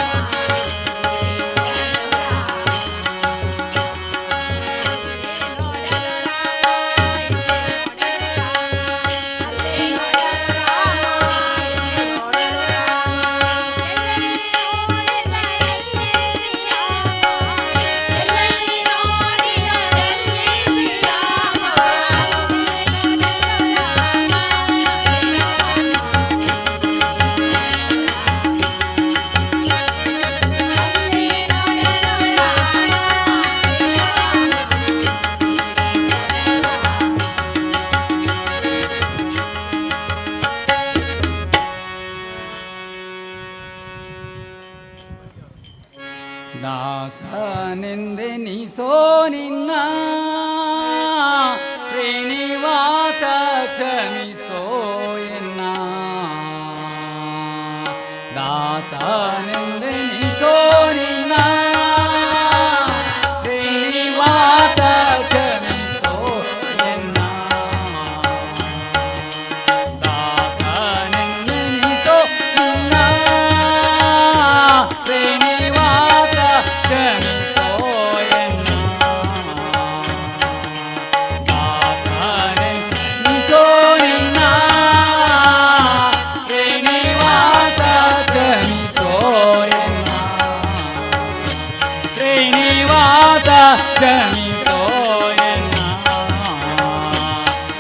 ದಾಸನೆಂದೆನಿಸೋ ನಿನ್ನ ಶ್ರೀನಿವಾಸ ಕ್ಷಮಿಸೋ ಎನ್ನ ದಾಸನೆಂದೆನಿಸೋ ನಿನ್ನ ಶ್ರೀನಿವಾಸ ಕ್ಷಮಿಸೋ ಎನ್ನ ದಾಸನೆಂದೆನಿಸೋ ನಿನ್ನ ಶ್ರೀನಿವಾಸ ಕ್ಷಮಿಸೋ ಎನ್ನ ದಾಸನೆಂದೆನಿಸೋ ನಿನ್ನ ಶ್ರೀನಿವಾಸ ಕ್ಷಮಿಸೋ ಎನ್ನ ಶ್ರೀನಿವಾಸ ಕ್ಷಮಿಸೋ ಎನ್ನ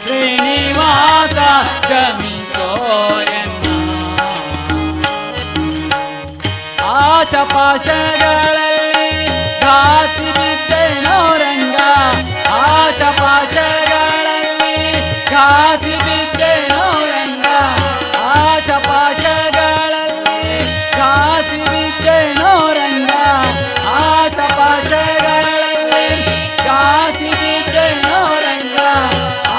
ಶ್ರೀನಿವಾಸ ಕ್ಷಮಿಸೋ ಎನ್ನ ಆಶಪಾಶಗಳಲ್ಲಿ ಘಾಸಿ ಬಿದ್ದೆನೋ ರಂಗ ಆಶಪಾಶಗಳಲ್ಲಿ ಘಾಸಿ ಬಿದ್ದೆನೋ ರಂಗ ಆಶಪಾಶಗಳಲ್ಲಿ ಘಾಸಿ ಬಿದ್ದೆನೋ ರಂಗ ಆಶಪಾಶಗಳಲ್ಲಿ ಘಾಸಿ ಬಿದ್ದೆನೋ ರಂಗ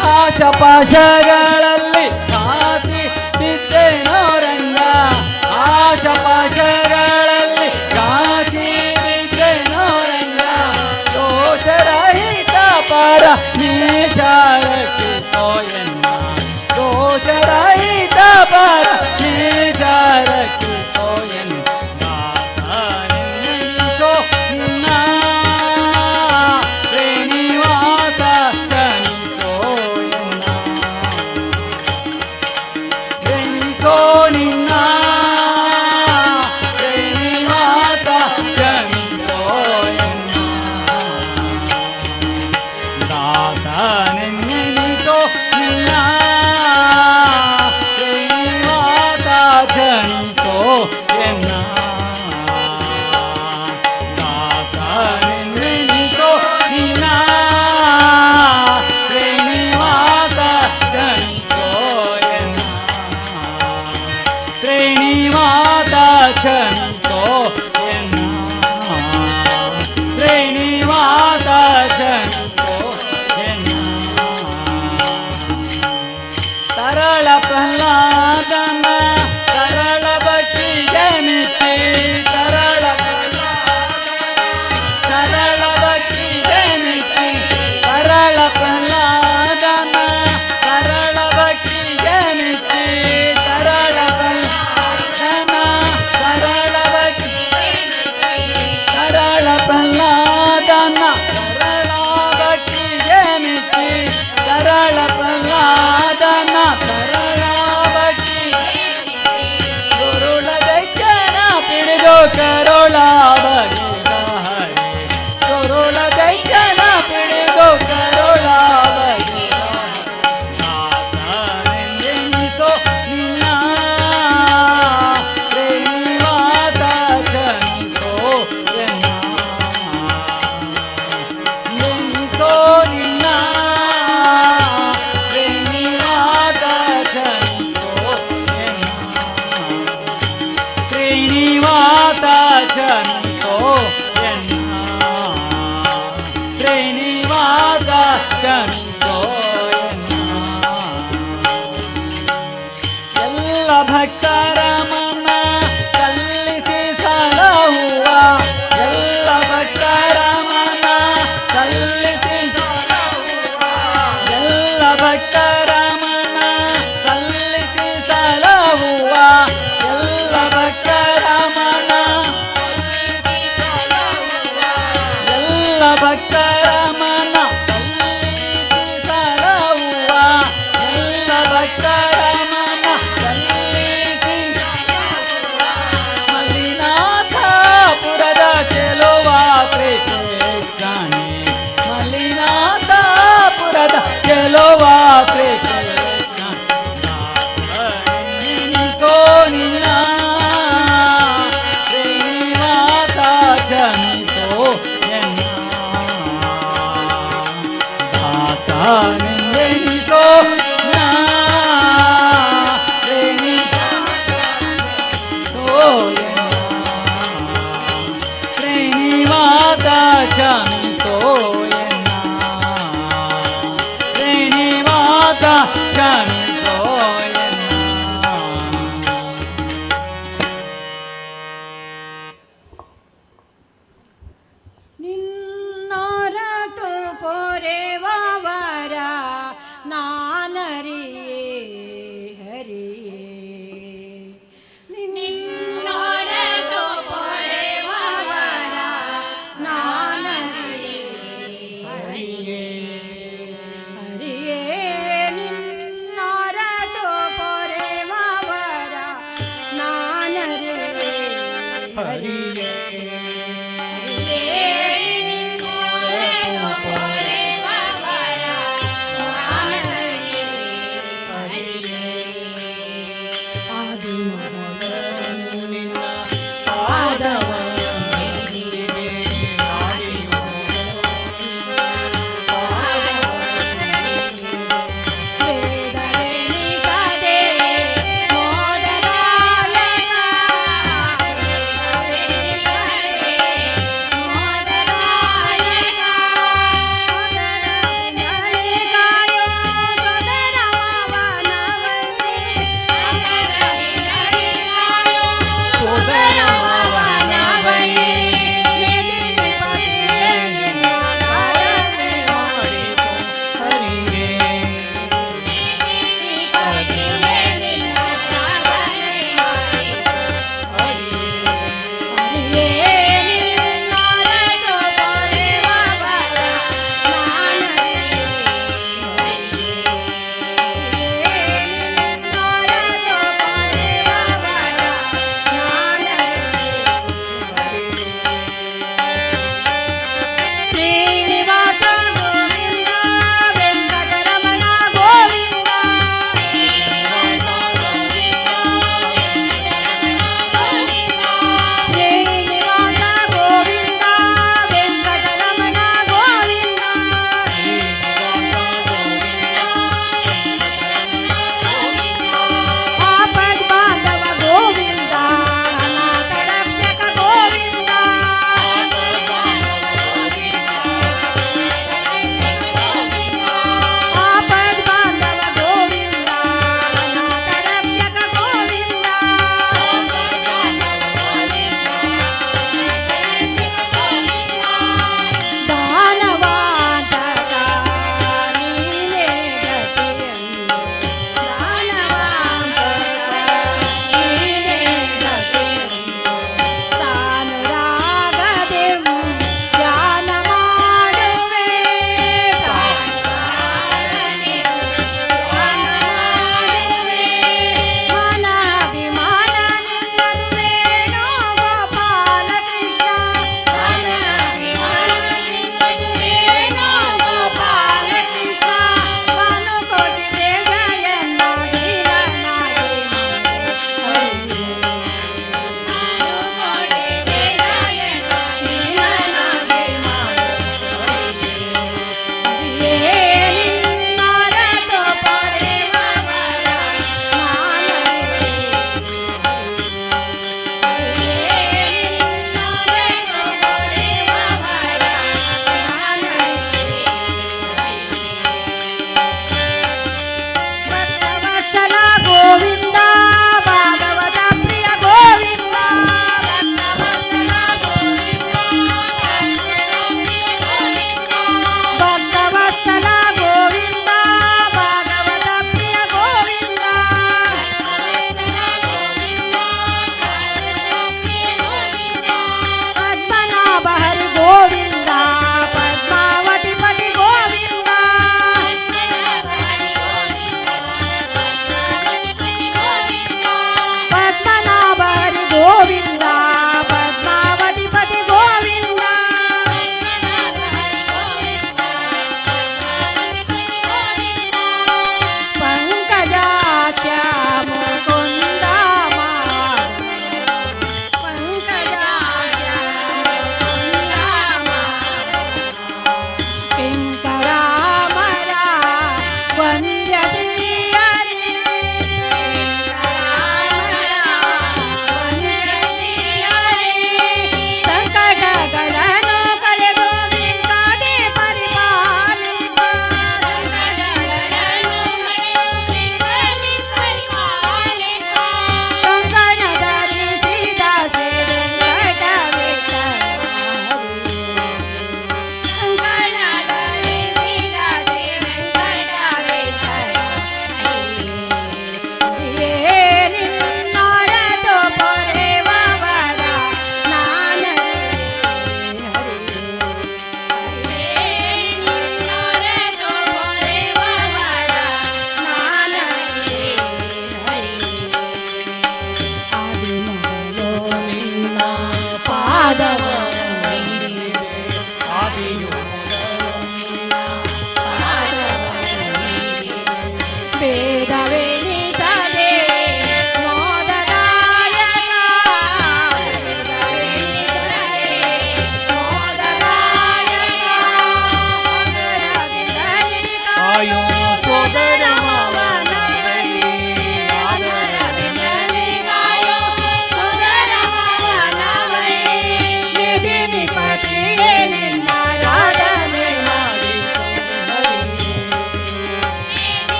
ಆಶಪಾಶಗಳಲ್ಲಿ ಘಾಸಿ ಬಿದ್ದೆನೋ ರಂಗ ಆಶಪಾಶಗಳಲ್ಲಿ ಘಾಸಿ ಬಿದ್ದೆನೋ ರಂಗ ದೋಷರಹಿತ ಪರ ನೇಚಾರಕ್ಕಿಸೋ ಎನ್ನ ದೋಷರಹಿತ ಪರ ನೇಚಾರಕ್ಕಿಸೋ ಎನ್ನ ದಾಸನೆಂದೆನಿಸೋ ನಿನ್ನ ಶ್ರೀನಿವಾಸ ಕ್ಷಮಿಸೋ ಎನ್ನ ಕ್ಷಮಿಸೋ ನಿನ್ನ ಶ್ರೀನಿವಾಸ ಕ್ಷಮಿಸೋ ಎನ್ನ ದಾಸನೆಂದೆನಿಸೋ ನಿನ್ನ ಶ್ರೀನಿವಾಸ ಕ್ಷಮಿಸೋ ಎನ್ನ ದಾಸನೆಂದೆನಿಸೋ ನಿನ್ನ ಶ್ರೀನಿವಾಸ ಕ್ಷಮಿಸೋ ಎನ್ನ ಶ್ರೀನಿವಾಸ ಕ್ಷಮಿಸೋ ಎನ್ನ ಶ್ರೀನಿವಾಸ ಕ್ಷಮಿಸೋ ಎನ್ನ ಕ್ಷಮಿಸೋ ಎಲ್ಲ ಭಕ್ತರ ಮನ ಸಲ್ಲಿಸಿ ಸಲಹುವ ಎಲ್ಲ ಭಕ್ತರ ಮನ ಸಲ್ಲಿಸಿ ಎಲ್ಲ ಭಕ್ತರ ಮನ ಸಲ್ಲಿಸಿ ಸಲಹುವ ಎಲ್ಲ ಭಕ್ತರ ಮನ ಎಲ್ಲ ಭಕ್ತರ ಮನ ಸಲಹುವ ಎಲ್ಲ ಭಕ್ತರ ಮನ ಸಲ್ಲಿಸಿ ಮಲ್ಲಿನಾಥಪುರದ ಚೆಲುವ ಪ್ರೇಕ್ಷಣೆ ಮಲ್ಲಿನಾಥಪುರದ ಚೆಲುವ ಪ್ರೇಕ್ಷಣಿಕೋ ನಿನ್ನ ಶ್ರೀನಿವಾಸ ಕ್ಷಮಿಸೋ ಎನ್ನ ದಾಸನೆಂದೆನಿಸೋ ಶ್ರೀನಿವಾಸ ಕ್ಷಮಿಸೋ ಎನ್ನ ಶ್ರೀನಿವಾಸ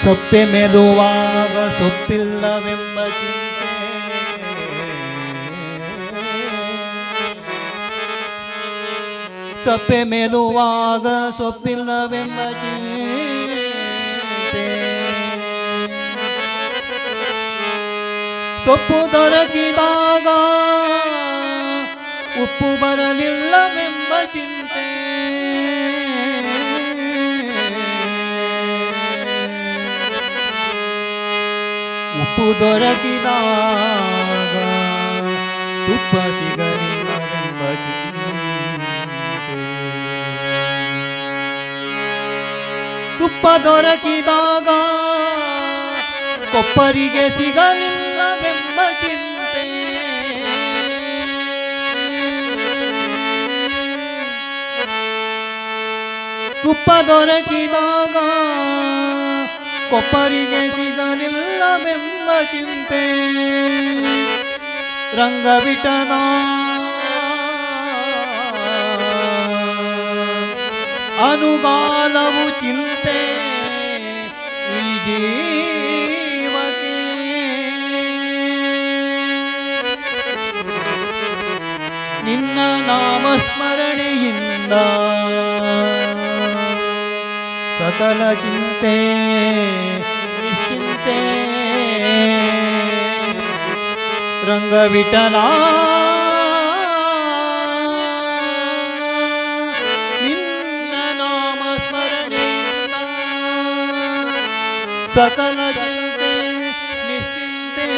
ಸೊಪ್ಪೆ ಮೆಲುವಾಗ ಸೊಪ್ಪಿಲ್ಲವೆಂಬ ಚಿಂತೆ ಸೊಪ್ಪೆ ಮೆಲುವಾಗ ಸೊಪ್ಪಿಲ್ಲವೆಂಬ ಚಿಂತೆ ಸೊಪ್ಪು ದೊರಕಿದಾಗ ಉಪ್ಪು ಬರಲಿಲ್ಲವೆಂಬ ಚಿಂತೆ ಉಪ್ಪು ದೊರಕಿದಾಗ ತುಪ್ಪ ಸಿಗಲಿಲ್ಲವೆಂಬ ಚಿಂತೆ ತುಪ್ಪ ದೊರಕಿದಾಗ ಕೊಪ್ಪರಿಗೆ ಸಿಗಲಿಲ್ಲವೆಂಬ ಚಿಂತೆ ತುಪ್ಪ ದೊರಕಿದಾಗ ಕೊಪ್ಪರಿಗೆ ಸಿಗಲಿಲ್ಲವೆಂಬ ಚಿಂತೆ ರಂಗವಿಟನ ಅನುಗಾಲವು ಚಿಂತೆ ಈ ಜೀವಕ್ಕೆ ನಿನ್ನ ನಾಮಸ್ಮರಣೆಯಿಂದ ಸಕಲ ಚಿಂತೆ ನಿಶ್ಚಿಂತೆ ರಂಗವಿಠಲ ನಿನ್ನ ನಾಮ ಸ್ಮರಣೆಯಿಂದ ಸಕಲ ಚಿಂತೆ ನಿಶ್ಚಿಂತೆ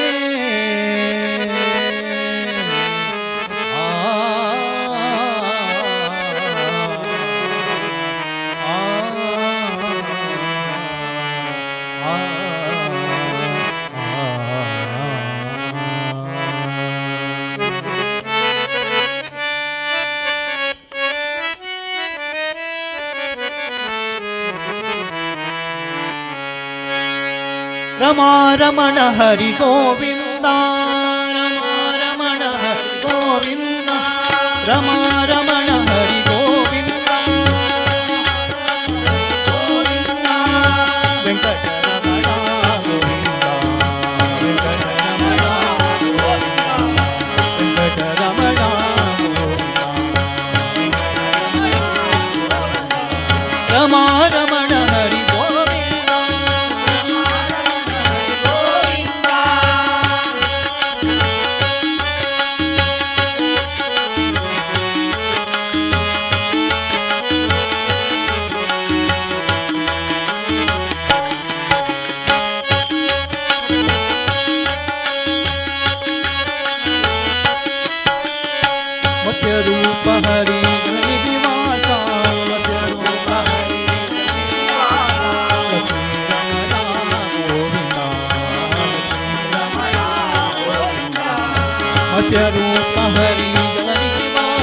रमा रमण हरि गोविंद रमा रमण हरि गोविंद रमा रमण हरि गोविंद वेंकटरमण गोविंद वेंकटरमण वेंकटरमण रमा रमण हरि रूप हरि निवास रूप हरि मत्य रूप हरि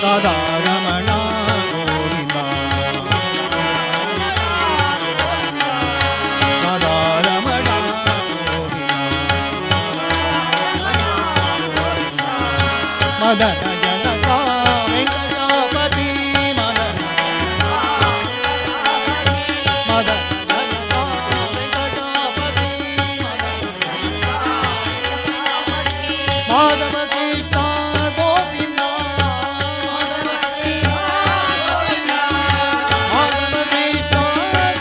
ರಾಧಾರಮಣ ಗೋವಿಂದ ರಾಧಾರಮಣ ಗೋವಿಂದ ಮದನ ಜನಕ ವೆಂಕಟಾಪತಿ ಮದನ ಮದನ ಜನಕ ವೆಂಕಟಾಪತಿ ಮಾಧವ ಕೃಷ್ಣ ಗೋವಿಂದ ಮಾಧವ ಕೃಷ್ಣ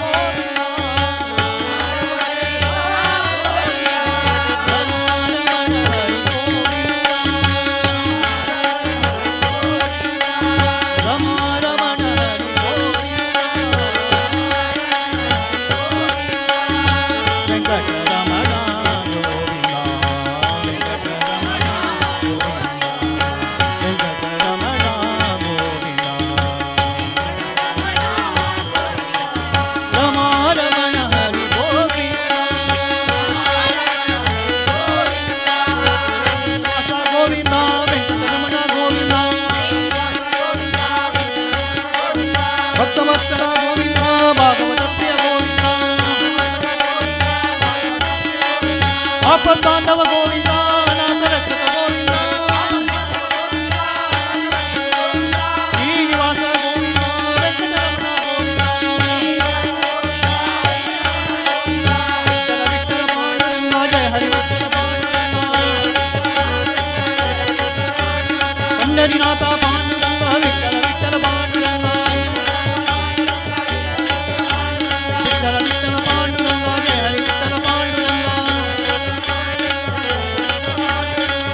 ಗೋವಿಂದ ರಮಾರಮಣ ವೆಂಕಟರಮಣ ಗೋವಿಂದ ವೆಂಕಟರಮಣ ವೆಂಕಟರಮಣ ಗೋವಿಂದ ರಮಾರಮಣ ಹರಿ ಗೋವಿಂದ ಗೋವಿಂದ ವೆಂಕಟರಮಣ ಗೋವಿಂದ ಭಕ್ತವತ್ಸಲ ಗೋವಿಂದ ಭಾಗವತ ಪ್ರಿಯ ಗೋವಿಂದ ಆಪತ್ತಾಂಡವ ಗೋವಿಂದ ಅನಾಥ ರಕ್ಷಕ ಗೋವಿಂದ ಶ್ರೀನಿವಾಸ ಗೋವಿಂದ ವೆಂಕಟರಮಣ ಗೋವಿಂದ ವಿಠಲ ಪಾಂಡುರಂಗ ಜಯ ಹರಿ ವಿಠಲ ಪಾಂಡುರಂಗ ಪಂಡರಿನಾಥ ಪಾಂಡುರಂಗ ವಿಠಲ ವಿಠಲ ಪಾಂಡುರಂಗ ವಿಠಲ ವಿಠಲ ಪಾಂಡುರಂಗ ಜಯ ಹರಿ ವಿಠಲ ಪಾಂಡುರಂಗ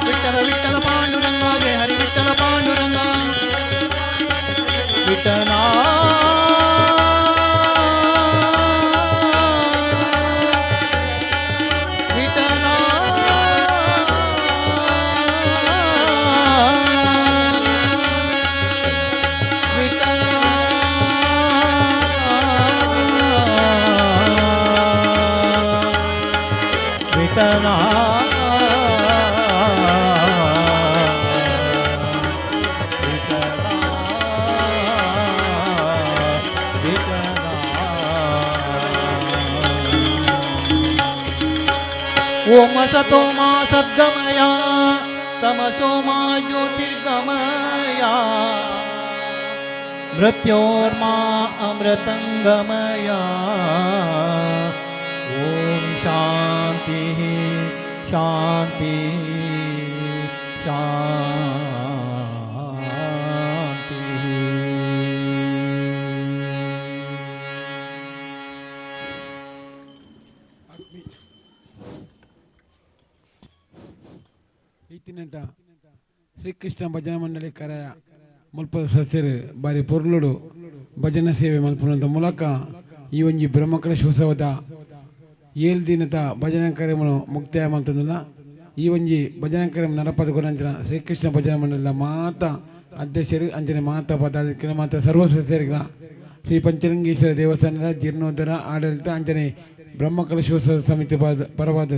ವಿಠಲ ವಿಠಲ ಪಾಂಡುರಂಗ ಜಯ ಹರಿ ವಿಠಲ ಪಾಂಡುರಂಗ ವಿಠಲ ವಿಠಲ ವಿಠಲ ಓಂ ಸತೋ ಮಾ ಸದ್ಗಮಯ ತಮಸೋ ಮಾ ಜ್ಯೋತಿರ್ಗಮಯ ಮೃತ್ಯೋರ್ಮಾ ಅಮೃತಂಗಮಯ ಓಂ ಶಾಂತಿ ಶಾಂತಿ ಶಾಂತಿ. ಈತಿನಂಟ ಶ್ರೀಕೃಷ್ಣ ಭಜನಾ ಮಂಡಳಿ ಕರೆಯ ಮುಲ್ಪದ ಸದಸ್ಯರು ಬಾರಿ ಪೊರ್ಲುಡು ಭಜನಾ ಸೇವೆ ಮಲ್ಪುವಂತ ಮೂಲಕ ಈ ಒಂಜಿ ಬ್ರಹ್ಮಕಲಶ ಉತ್ಸವದ 7 ದಿನದ ಭಜನಾ ಕಾರ್ಯಕ್ರಮ ಮುಕ್ತಾಯ ಮಾಡ್ತದಲ್ಲ. ಈ ಒಂಜಿ ಭಜನಾ ಕಾರ್ಯಕ್ರಮ ನಡಪದ ಗುರಂಚನ ಶ್ರೀಕೃಷ್ಣ ಭಜನಾ ಮಂಡಳಿದ ಮಾತ ಅಧ್ಯಕ್ಷರು ಅಂಚನೆ ಮಾತ ಪದಾಧಿಕಾರಿ ಮಾತ ಸರ್ವ ಸದಸ್ಯರಿಗಳ ಶ್ರೀ ಪಂಚಲಿಂಗೇಶ್ವರ ದೇವಸ್ಥಾನದ ಜೀರ್ಣೋದ್ಧಾರ ಆಡಳಿತ ಅಂಚನೆ ಬ್ರಹ್ಮಕಲಶೋತ್ಸವ ಸಮಿತಿ ಪರವಾದ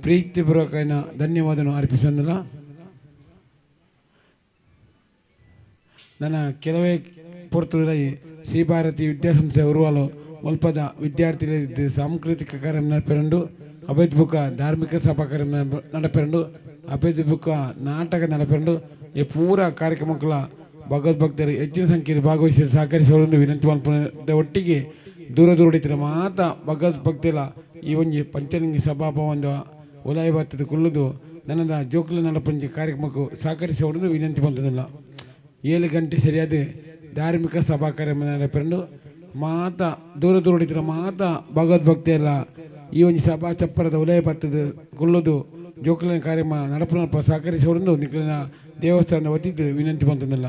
ಪ್ರೀತಿಪೂರ್ವಕ ಧನ್ಯವಾದವನ್ನು ಅರ್ಪಿಸಂದಿಲ್ಲ. ನನ್ನ ಕೆಲವೇ ಪೊರ್ತುದಲ್ಲಿ ಶ್ರೀ ಭಾರತಿ ವಿದ್ಯಾಸಂಸ್ಥೆ ಉರುವಾಲು ಮುಲ್ಪದ ವಿದ್ಯಾರ್ಥಿಗಳ ಸಾಂಸ್ಕೃತಿಕ ಕಾರ್ಯಕ್ರಮ ನಡಪೆರಂಡು ಅಭೇದ್ಬುಕ ಧಾರ್ಮಿಕ ಸಭಾ ಕಾರ್ಯಕ್ರಮ ನಡಪೆರಂಡು ಅಭೇದ್ಬುಕ ನಾಟಕ ನಡಪೆರಂಡು ಈ ಪೂರ ಕಾರ್ಯಕ್ರಮಗಳ ಭಗವದ್ಭಕ್ತರು ಹೆಚ್ಚಿನ ಸಂಖ್ಯೆಯಲ್ಲಿ ಭಾಗವಹಿಸಿ ಸಹಕರಿಸುವ ವಿನಂತಿ ಮಲ್ಪದ ಒಟ್ಟಿಗೆ ದೂರ ದೂರಡಿತರ ಮಾತ ಭಗವದ್ಭಕ್ತಿಲ ಈ ಒಂಜಿ ಪಂಚಲಿಂಗಿ ಸಭಾಭವನ ಒಲಾಯಿ ಬರ್ತದೆ ಕುಲ್ಲುದು ನನ್ನದ ಜೋಕ್ಲ ನಡಪಂಚಿ ಕಾರ್ಯಕ್ರಮಕ್ಕೂ ಸಹಕರಿಸುವ ವಿನಂತಿ ಬಂತದಲ್ಲ. 7 ಗಂಟೆ ಸರಿಯಾದ ಧಾರ್ಮಿಕ ಸಭಾ ಕಾರ್ಯಕ್ರಮ ನಡಪೆರಂಡು ಮಾತ ದೂರ ದೂರಡಿತರ ಮಾತ ಭಗವದ್ಭಕ್ತಿಯಲ್ಲ ಈ ಒಂದು ಸಭಾ ಚಪ್ಪರದ ಉಲಯ ಬರ್ತದ ಕುಲ್ಲುದು ಜೋಕ್ಲಿನ ಕಾರ್ಯಕ್ರಮ ನಡಪ ಸಹಕರಿಸುವ ನಿಖಿಲಿನ ದೇವಸ್ಥಾನದ ವತಿದ್ದು ವಿನಂತಿ ಬಂತದಲ್ಲ.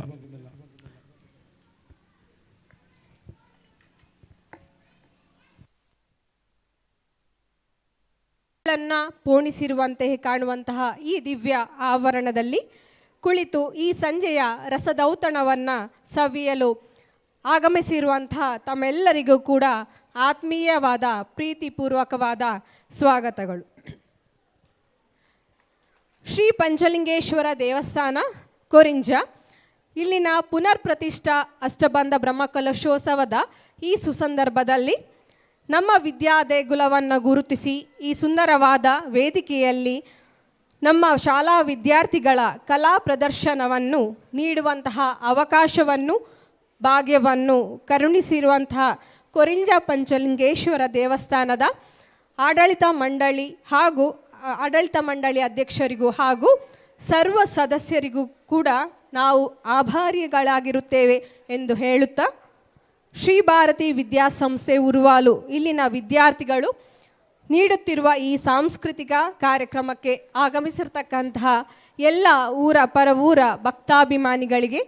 ಪೋಣಿಸಿರುವಂತೆ ಕಾಣುವಂತಹ ಈ ದಿವ್ಯ ಆವರಣದಲ್ಲಿ ಕುಳಿತು ಈ ಸಂಜೆಯ ರಸದೌತಣವನ್ನು ಸವಿಯಲು ಆಗಮಿಸಿರುವಂತಹ ತಮ್ಮೆಲ್ಲರಿಗೂ ಕೂಡ ಆತ್ಮೀಯವಾದ ಪ್ರೀತಿಪೂರ್ವಕವಾದ ಸ್ವಾಗತಗಳು. ಶ್ರೀ ಪಂಚಲಿಂಗೇಶ್ವರ ದೇವಸ್ಥಾನ ಕೊರಿಂಜ ಇಲ್ಲಿನ ಪುನರ್ ಪ್ರತಿಷ್ಠಾ ಅಷ್ಟಬಂಧ ಬ್ರಹ್ಮಕಲಶೋತ್ಸವದ ಈ ಸುಸಂದರ್ಭದಲ್ಲಿ ನಮ್ಮ ವಿದ್ಯಾ ದೇಗುಲವನ್ನು ಗುರುತಿಸಿ ಈ ಸುಂದರವಾದ ವೇದಿಕೆಯಲ್ಲಿ ನಮ್ಮ ಶಾಲಾ ವಿದ್ಯಾರ್ಥಿಗಳ ಕಲಾ ಪ್ರದರ್ಶನವನ್ನು ನೀಡುವಂತಹ ಅವಕಾಶವನ್ನು ಭಾಗ್ಯವನ್ನು ಕರುಣಿಸಿರುವಂತಹ ಕೊರಿಂಜ ಪಂಚಲಿಂಗೇಶ್ವರ ದೇವಸ್ಥಾನದ ಆಡಳಿತ ಮಂಡಳಿ ಅಧ್ಯಕ್ಷರಿಗೂ ಹಾಗೂ ಸರ್ವ ಸದಸ್ಯರಿಗೂ ಕೂಡ ನಾವು ಆಭಾರಿಗಳಾಗಿರುತ್ತೇವೆ ಎಂದು ಹೇಳುತ್ತಾ, ಶ್ರೀ ಭಾರತಿ ವಿದ್ಯಾಸಂಸ್ಥೆ ಉರುವಾಲು ಇಲ್ಲಿನ ವಿದ್ಯಾರ್ಥಿಗಳು ನೀಡುತ್ತಿರುವ ಈ ಸಾಂಸ್ಕೃತಿಕ ಕಾರ್ಯಕ್ರಮಕ್ಕೆ ಆಗಮಿಸಿರ್ತಕ್ಕಂತಹ ಎಲ್ಲ ಊರ ಪರವೂರ ಭಕ್ತಾಭಿಮಾನಿಗಳಿಗೆ,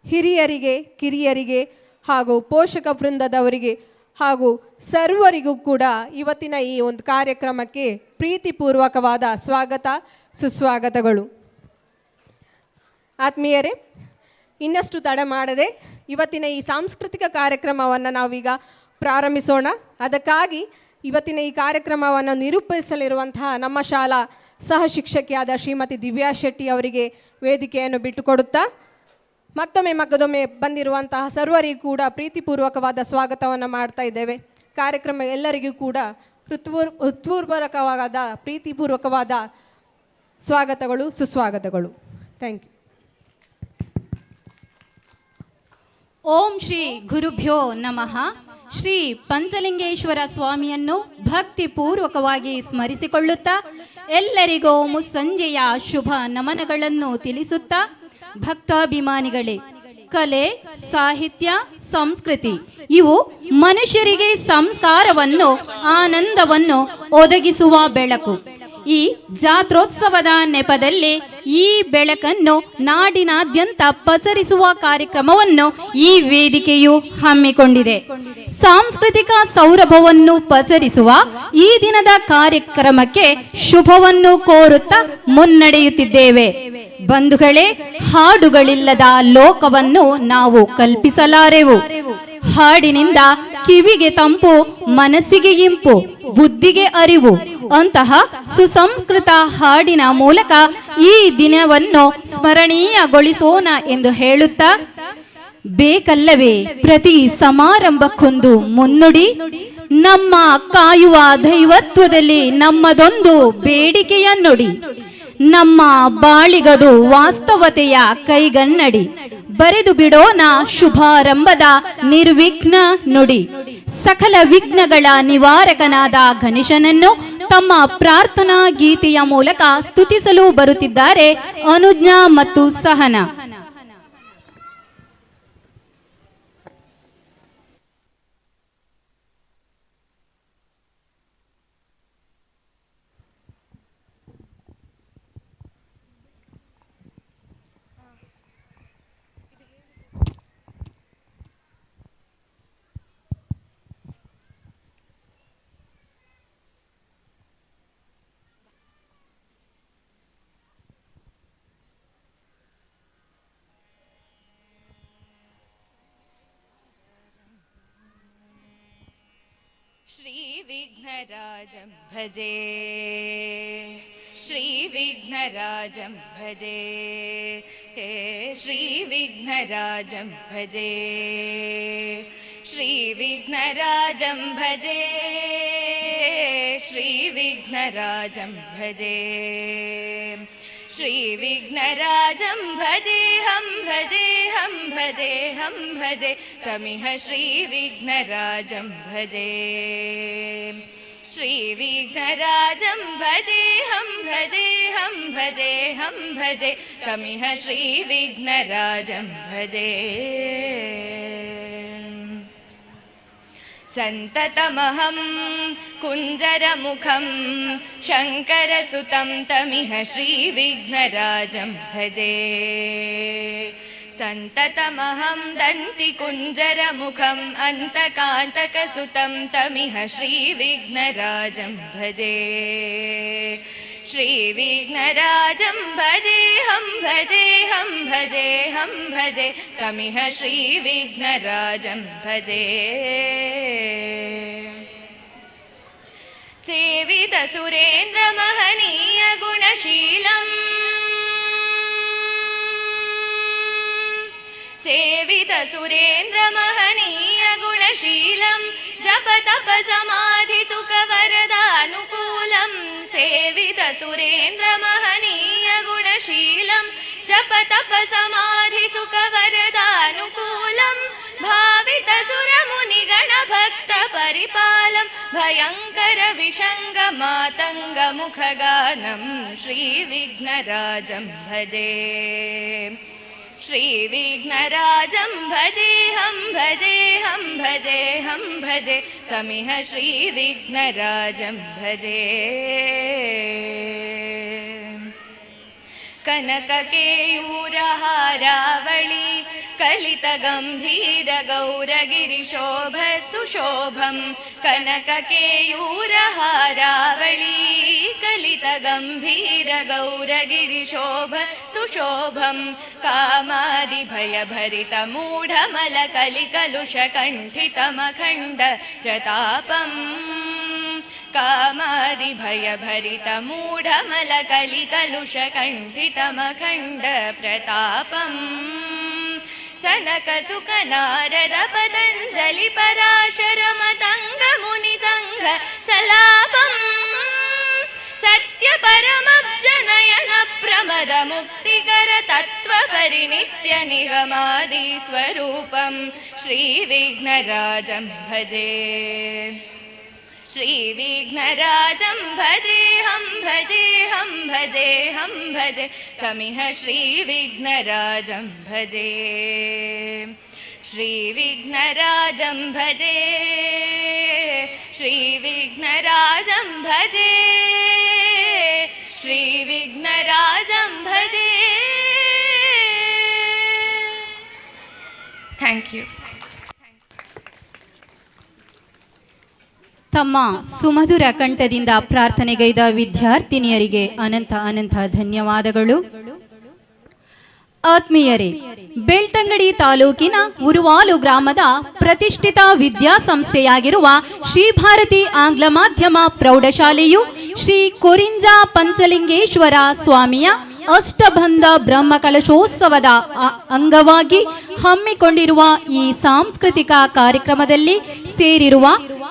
ಹಿರಿಯರಿಗೆ, ಕಿರಿಯರಿಗೆ ಹಾಗೂ ಪೋಷಕ ವೃಂದದವರಿಗೆ ಹಾಗೂ ಸರ್ವರಿಗೂ ಕೂಡ ಇವತ್ತಿನ ಈ ಒಂದು ಕಾರ್ಯಕ್ರಮಕ್ಕೆ ಪ್ರೀತಿಪೂರ್ವಕವಾದ ಸ್ವಾಗತ ಸುಸ್ವಾಗತಗಳು. ಆತ್ಮೀಯರೇ, ಇನ್ನಷ್ಟು ತಡ ಮಾಡದೆ ಇವತ್ತಿನ ಈ ಸಾಂಸ್ಕೃತಿಕ ಕಾರ್ಯಕ್ರಮವನ್ನು ನಾವೀಗ ಪ್ರಾರಂಭಿಸೋಣ. ಅದಕ್ಕಾಗಿ ಇವತ್ತಿನ ಈ ಕಾರ್ಯಕ್ರಮವನ್ನು ನಿರೂಪಿಸಲಿರುವಂತಹ ನಮ್ಮ ಶಾಲಾ ಸಹ ಶಿಕ್ಷಕಿಯಾದ ಶ್ರೀಮತಿ ದಿವ್ಯಾ ಶೆಟ್ಟಿ ಅವರಿಗೆ ವೇದಿಕೆಯನ್ನು ಬಿಟ್ಟುಕೊಡುತ್ತಾ, ಮತ್ತೊಮ್ಮೆ ಬಂದಿರುವಂತಹ ಸರ್ವರಿಗೂ ಕೂಡ ಪ್ರೀತಿಪೂರ್ವಕವಾದ ಸ್ವಾಗತವನ್ನು ಮಾಡ್ತಾ ಇದ್ದೇವೆ. ಕಾರ್ಯಕ್ರಮ ಎಲ್ಲರಿಗೂ ಕೂಡ ಹೃತ್ಪೂರ್ವಕವಾದ ಪ್ರೀತಿಪೂರ್ವಕವಾದ ಸ್ವಾಗತಗಳು, ಸುಸ್ವಾಗತಗಳು. Thank you. ಓಂ ಶ್ರೀ ಗುರುಭ್ಯೋ ನಮಃ. ಶ್ರೀ ಪಂಚಲಿಂಗೇಶ್ವರ ಸ್ವಾಮಿಯನ್ನು ಭಕ್ತಿಪೂರ್ವಕವಾಗಿ ಸ್ಮರಿಸಿಕೊಳ್ಳುತ್ತಾ ಎಲ್ಲರಿಗೂ ಮುಸ್ಸಂಜೆಯ ಶುಭ ನಮನಗಳನ್ನು ತಿಳಿಸುತ್ತಾ, ಭಕ್ತಾಭಿಮಾನಿಗಳೇ, ಕಲೆ, ಸಾಹಿತ್ಯ, ಸಂಸ್ಕೃತಿ ಇವು ಮನುಷ್ಯರಿಗೆ ಸಂಸ್ಕಾರವನ್ನು, ಆನಂದವನ್ನು ಒದಗಿಸುವ ಬೆಳಕು. ಈ ಜಾತ್ರೋತ್ಸವದ ನೆಪದಲ್ಲಿ ಈ ಬೆಳಕನ್ನು ನಾಡಿನಾದ್ಯಂತ ಪಸರಿಸುವ ಕಾರ್ಯಕ್ರಮವನ್ನು ಈ ವೇದಿಕೆಯು ಹಮ್ಮಿಕೊಂಡಿದೆ. ಸಾಂಸ್ಕೃತಿಕ ಸೌರಭವನ್ನು ಪಸರಿಸುವ ಈ ದಿನದ ಕಾರ್ಯಕ್ರಮಕ್ಕೆ ಶುಭವನ್ನು ಕೋರುತ್ತಾ ಮುನ್ನಡೆಯುತ್ತಿದ್ದೇವೆ. ಬಂಧುಗಳೇ, ಹಾಡುಗಳಿಲ್ಲದ ಲೋಕವನ್ನು ನಾವು ಕಲ್ಪಿಸಲಾರೆವು. ಹಾಡಿನಿಂದ ಕಿವಿಗೆ ತಂಪು, ಮನಸ್ಸಿಗೆ ಇಂಪು, ಬುದ್ಧಿಗೆ ಅರಿವು ಅಂತಹ ಸುಸಂಸ್ಕೃತ ಹಾಡಿನ ಮೂಲಕ ಈ ದಿನವನ್ನು ಸ್ಮರಣೀಯಗೊಳಿಸೋಣ ಎಂದು ಹೇಳುತ್ತಾ, ಬೇಕಲ್ಲವೇ ಪ್ರತಿ ಸಮಾರಂಭಕ್ಕೊಂದು ಮುನ್ನುಡಿ? ನಮ್ಮ ಕಾಯುವ ದೈವತ್ವದಲ್ಲಿ ನಮ್ಮದೊಂದು ಬೇಡಿಕೆಯ ನುಡಿ. ನಮ್ಮ ಬಾಳಿಗದು ವಾಸ್ತವತೆಯ ಕೈಗನ್ನಡಿ. ಬರೆದು ಬಿಡೋಣ ಶುಭಾರಂಭದ ನಿರ್ವಿಘ್ನ ನುಡಿ. ಸಕಲ ವಿಘ್ನಗಳ ನಿವಾರಕನಾದ ಗಣೇಶನನ್ನು ತಮ್ಮ ಪ್ರಾರ್ಥನಾ ಗೀತೆಯ ಮೂಲಕ ಸ್ತುತಿಸಲು ಬರುತ್ತಿದ್ದಾರೆ ಅನುಜ್ಞಾ ಮತ್ತು ಸಹನ. श्रीविघ्नराजं भजे, श्रीविघ्नराजं भजे, हे श्रीविघ्नराजं भजे, श्रीविघ्नराजं भजे, श्रीविघ्नराजं भजे, श्रीविघ्नराजं भजे हम भजे हम भजे हम भजे तमिह श्रीविघ्नराजं भजे, श्रीविघ्नराजं भजे हम भजे हम भजे हम भजे तमिह श्रीविघ्नराजं भजे. सन्ततमहं कुञ्जरमुखं शङ्करसुतं तमिह श्रीविघ्नराजं भजे, सन्ततमहं दन्तिकुञ्जरमुखम् अन्तकान्तकसुतं तमिह श्रीविघ्नराजं भजे, श्रीविघ्नराजं भजे हम भजे हम भजे हम भजे तमिह श्रीविघ्नराजं भजे. सेवित सुरेन्द्र महनीय गुणशीलम् ಸೇವಿತ ಸುರೇಂದ್ರ ಮಹನೀಯ ಗುಣಶೀಲಂ ಜಪ ತಪ ಸಮಾಧಿ ಸುಖ ವರದಾನುಕೂಲಂ ಸೇವಿತ ಸುರೇಂದ್ರ ಮಹನೀಯ ಗುಣಶೀಲಂ ಜಪ ತಪ ಸಮಾಧಿ ಸುಖ ವರದಾನುಕೂಲಂ ಭಾವಿತ ಸುರ ಮುನಿಗಣ ಭಕ್ತ ಪರಿಪಾಲಂ ಭಯಂಕರ ವಿಷಂಗ ಮಾತಂಗ ಮುಖಗಾನಂ ಶ್ರೀ ವಿಘ್ನರಾಜಂ ಭಜೆ ಶ್ರೀ ವಿಘ್ನರಾಜಂ ಭಜೇಹಂ ಭಜೇಹಂ ಭಜೇಹಂ ಭಜೆ ತಮಿಹ ಶ್ರೀ ವಿಘ್ನರಾಜಂ ಭಜೆ ಕನಕ ಕೇಯೂರ ಹಾರಾವಳಿ ಕಲಿತ ಗಂಭೀರ ಗೌರಗಿರಿ ಶೋಭ ಸುಶೋಭಂ ಕನಕ ಕೇಯೂರ ಹಾರಾವಳಿ ಕಲಿತ ಗಂಭೀರ ಗೌರಗಿರಿ ಶೋಭ ಸುಶೋಭಂ ಕಾಮಾದಿ ಭಯ ಭರಿತ ಮೂಢಮಲ ಕಲಿ ಕಲುಷ ಕಂಠಿತ ಮಖಂಡ ಪ್ರತಾಪಂ ಕಾಮಾದಿ ಭಯ ಭರಿತ ಮೂಢಮಲ ಕಲಿ ಕಲುಷ ಕಂಠಿತ ಮಖಂಡ ಪ್ರತಾಪಂ ಸನಕ ಸುಖ ನಾರದ ಪತಂಜಲಿ ಪರಾಶರ ಮತಂಗ ಮುನಿ ಸಂಘ ಸಲಾಪಂ ಸತ್ಯ ಪರಮಬ್ಜನಯನ ಪ್ರಮದ ಮುಕ್ತಿಕರ ತತ್ವ ಪರಿನಿತ್ಯ ನಿಗಮಾದಿ ಸ್ವರೂಪಂ ಶ್ರೀ ವಿಘ್ನರಾಜಂ ಭಜೆ ಶ್ರೀ ವಿಘ್ನರಾಜಂ ಭಜೇಹಂ ಭಜೇಹಂ ಭಜೇಹಂ ಭಜೆ ತಮಿಹ ಶ್ರೀ ವಿಘ್ನರಾಜಂ ಭಜೆ ಶ್ರೀ ವಿಘ್ನರಾಜಂ ಭಜೆ ಶ್ರೀ ವಿಘ್ನರಾಜಂ ಭಜೆ ಶ್ರೀ ವಿಘ್ನರಾಜಂ ಭಜೆ ಥ್ಯಾಂಕ್ ಯು. ತಮ್ಮ ಸುಮಧುರ ಕಂಠದಿಂದ ಪ್ರಾರ್ಥನೆಗೈದ ವಿದ್ಯಾರ್ಥಿನಿಯರಿಗೆ ಅನಂತ ಅನಂತ ಧನ್ಯವಾದಗಳು. ಆತ್ಮೀಯರೇ, ಬೆಳ್ತಂಗಡಿ ತಾಲೂಕಿನ ಉರುವಾಲು ಗ್ರಾಮದ ಪ್ರತಿಷ್ಠಿತ ವಿದ್ಯಾಸಂಸ್ಥೆಯಾಗಿರುವ ಶ್ರೀ ಭಾರತಿ ಆಂಗ್ಲ ಮಾಧ್ಯಮ ಪ್ರೌಢಶಾಲೆಯು ಶ್ರೀ ಕೊರಿಂಜಾ ಪಂಚಲಿಂಗೇಶ್ವರ ಸ್ವಾಮಿಯ ಅಷ್ಟಬಂಧ ಬ್ರಹ್ಮ ಕಲಶೋತ್ಸವದ ಅಂಗವಾಗಿ ಹಮ್ಮಿಕೊಂಡಿರುವ ಈ ಸಾಂಸ್ಕೃತಿಕ ಕಾರ್ಯಕ್ರಮದಲ್ಲಿ ಸೇರಿರುವ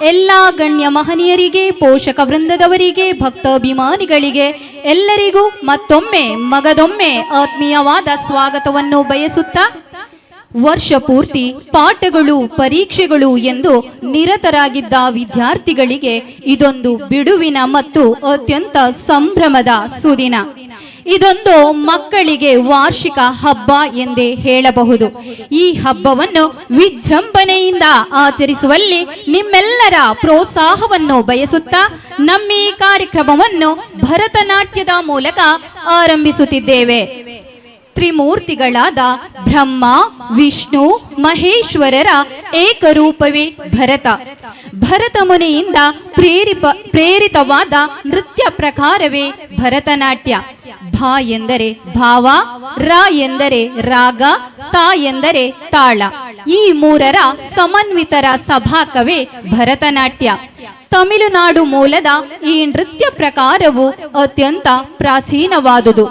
ಎಲ್ಲ ಗಣ್ಯ ಮಹನೀಯರಿಗೆ, ಪೋಷಕ ವೃಂದದವರಿಗೆ, ಭಕ್ತಾಭಿಮಾನಿಗಳಿಗೆ ಎಲ್ಲರಿಗೂ ಮತ್ತೊಮ್ಮೆ ಮಗದೊಮ್ಮೆ ಆತ್ಮೀಯವಾದ ಸ್ವಾಗತವನ್ನು ಬಯಸುತ್ತಾ, ವರ್ಷ ಪೂರ್ತಿ ಪಾಠಗಳು ಪರೀಕ್ಷೆಗಳು ಎಂದು ನಿರತರಾಗಿದ್ದ ವಿದ್ಯಾರ್ಥಿಗಳಿಗೆ ಇದೊಂದು ಬಿಡುವಿನ ಮತ್ತು ಅತ್ಯಂತ ಸಂಭ್ರಮದ ಸುದಿನ. ಇದೊಂದು ಮಕ್ಕಳಿಗೆ ವಾರ್ಷಿಕ ಹಬ್ಬ ಎಂದೇ ಹೇಳಬಹುದು. ಈ ಹಬ್ಬವನ್ನು ವಿಜೃಂಭಣೆಯಿಂದ ಆಚರಿಸುವಲ್ಲಿ ನಿಮ್ಮೆಲ್ಲರ ಪ್ರೋತ್ಸಾಹವನ್ನು ಬಯಸುತ್ತಾ ನಮ್ಮ ಈ ಕಾರ್ಯಕ್ರಮವನ್ನು ಭರತನಾಟ್ಯದ ಮೂಲಕ ಆರಂಭಿಸುತ್ತಿದ್ದೇವೆ. ತ್ರಿಮೂರ್ತಿಗಳಾದ ಬ್ರಹ್ಮ, ವಿಷ್ಣು, ಮಹೇಶ್ವರರ ಏಕರೂಪವೇ ಭರತ. ಭರತ ಮುನಿಯಿಂದ ಪ್ರೇರಿತವಾದ ನೃತ್ಯ ಪ್ರಕಾರವೇ ಭರತನಾಟ್ಯ. ಭಾ ಎಂದರೆ ಭಾವ, ರ ಎಂದರೆ ರಾಗ, ತಾ ಎಂದರೆ ತಾಳ. ಈ ಮೂರರ ಸಮನ್ವಿತರ ಸಭಾಕವೇ ಭರತನಾಟ್ಯ. ತಮಿಳುನಾಡು ಮೂಲದ ಈ ನೃತ್ಯ ಪ್ರಕಾರವು ಅತ್ಯಂತ ಪ್ರಾಚೀನವಾದುದು.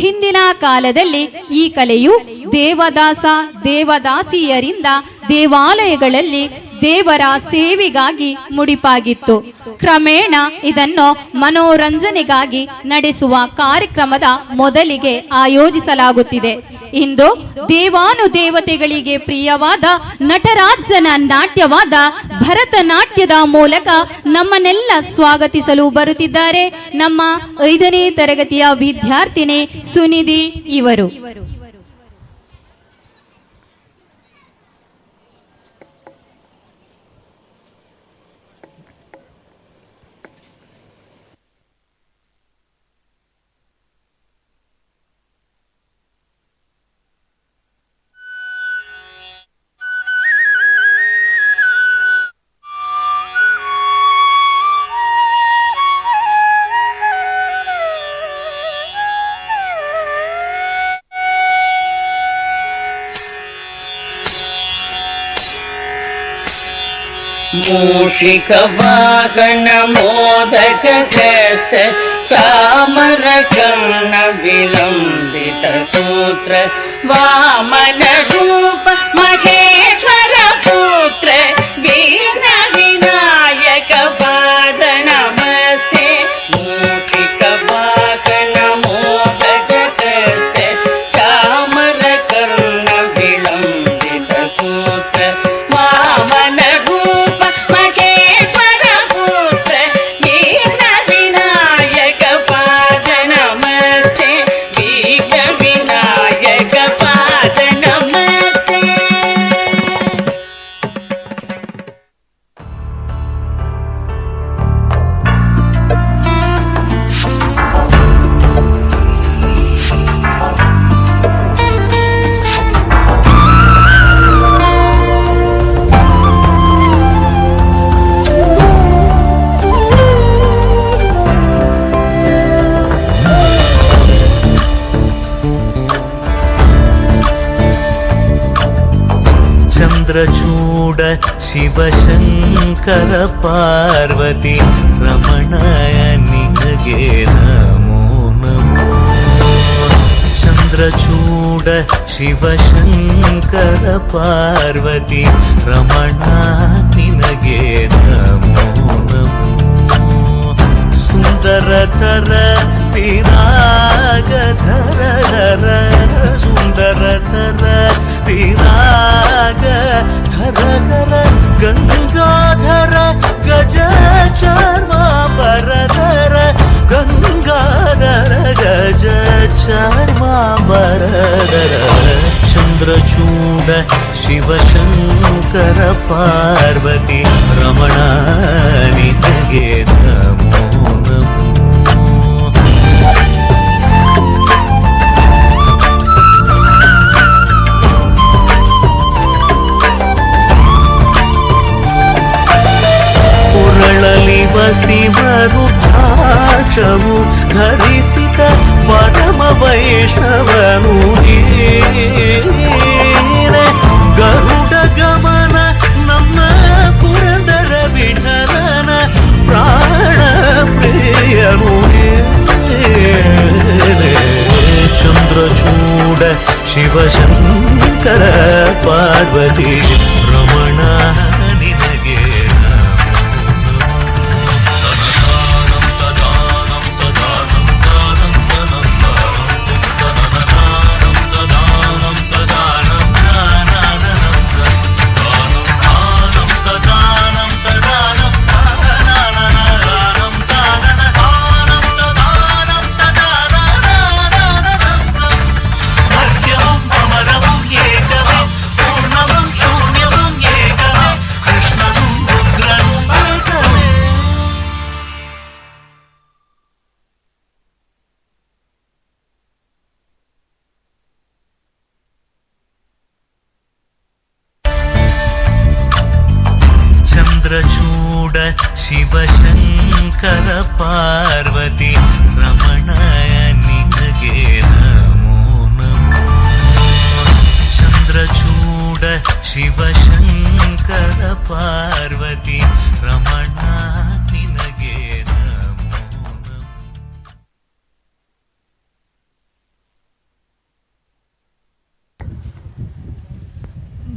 ಹಿಂದಿನ ಕಾಲದಲ್ಲಿ ಈ ಕಲೆಯು ದೇವದಾಸ ದೇವದಾಸಿಯರಿಂದ ದೇವಾಲಯಗಳಲ್ಲಿ ದೇವರ ಸೇವೆಗಾಗಿ ಮುಡಿಪಾಗಿತ್ತು. ಕ್ರಮೇಣ ಇದನ್ನು ಮನೋರಂಜನೆಗಾಗಿ ನಡೆಸುವ ಕಾರ್ಯಕ್ರಮದ ಮೊದಲಿಗೆ ಆಯೋಜಿಸಲಾಗುತ್ತಿದೆ. ಇಂದು ದೇವಾನುದೇವತೆಗಳಿಗೆ ಪ್ರಿಯವಾದ ನಟರಾಜನ ನಾಟ್ಯವಾದ ಭರತನಾಟ್ಯದ ಮೂಲಕ ನಮ್ಮನ್ನೆಲ್ಲ ಸ್ವಾಗತಿಸಲು ಬರುತ್ತಿದ್ದಾರೆ ನಮ್ಮ 5ನೇ ತರಗತಿಯ ವಿದ್ಯಾರ್ಥಿನಿ ಸುನಿಧಿ ಇವರು. ಮೂಷಿಕ ವಾಹನ ಮೋದಕ ಹಸ್ತ ಚಾಮರ ಕರ್ಣ ವಿಲಂಬಿತ ಸೂತ್ರ वामन रूप महेश्वर पुत्र दीन विनायक पाद नमस्ते मूषिक वाहन मोदकस्ते चामर कर्ण विलंबित सूत्र वामन रूप महेश्वर पुत्र दीन विनायक पाद नमस्ते दीन विनायक पाद नमस्ते। ಚಂದ್ರಚೂಡ ಶಿವಶಂಕರ ಪಾರ್ವತಿ ರಮಣಯ ನಿನಗೆ ನಮೋ ನಮೋ ಚಂದ್ರಚೂಡ ಶಿವಶಂಕರ ಪಾರ್ವತಿ ರಮಣ ನಿನಗೆ ನಮೋ ನಮೋ ಸುಂದರತರ ವಿರಾಗಧರ ಸುಂದರತರ ವಿರಾಗ ಧರಧರ ಗಂಗಾಧರ ಗಜ ಚರ್ಮಾಂಬರಧರ ಗಂಗಾಧರ ಗಜ ಚರ್ಮಾಂಬರಧರ ಚಂದ್ರಚೂಡ ಶಿವಶಂಕರ ಪಾರ್ವತಿ ರಮಣ ನಿನಗೆ ನಮೋ ನಮೋ ಉರಳಲಿ ವಸಿವರು ಭಾಷವು ಧರಿಸಿದ ಪರಮ ವೈಷ್ಣವನು ಗರುಡ ಗಮನ ನಮ್ಮ ಪುರಂದರ ವಿಠಲನ ಪ್ರಾಣ ಪ್ರಿಯನು ಚಂದ್ರಚೂಡ ಶಿವಶಂಕರ ಪಾರ್ವತಿ ರಮಣ ನಿನಗೆ ಚಂದ್ರಚೂಡ ಶಿವಶಂಕರ ಪಾರ್ವತಿ ರಮಣಯ ನಿನಗೆ ನಮೋ ನಮೋ ಚಂದ್ರಚೂಡ ಶಿವಶಂಕರ ಪಾರ್ವತಿ ರಮಣ ನಿನಗೆ ನಮೋ ನಮೋ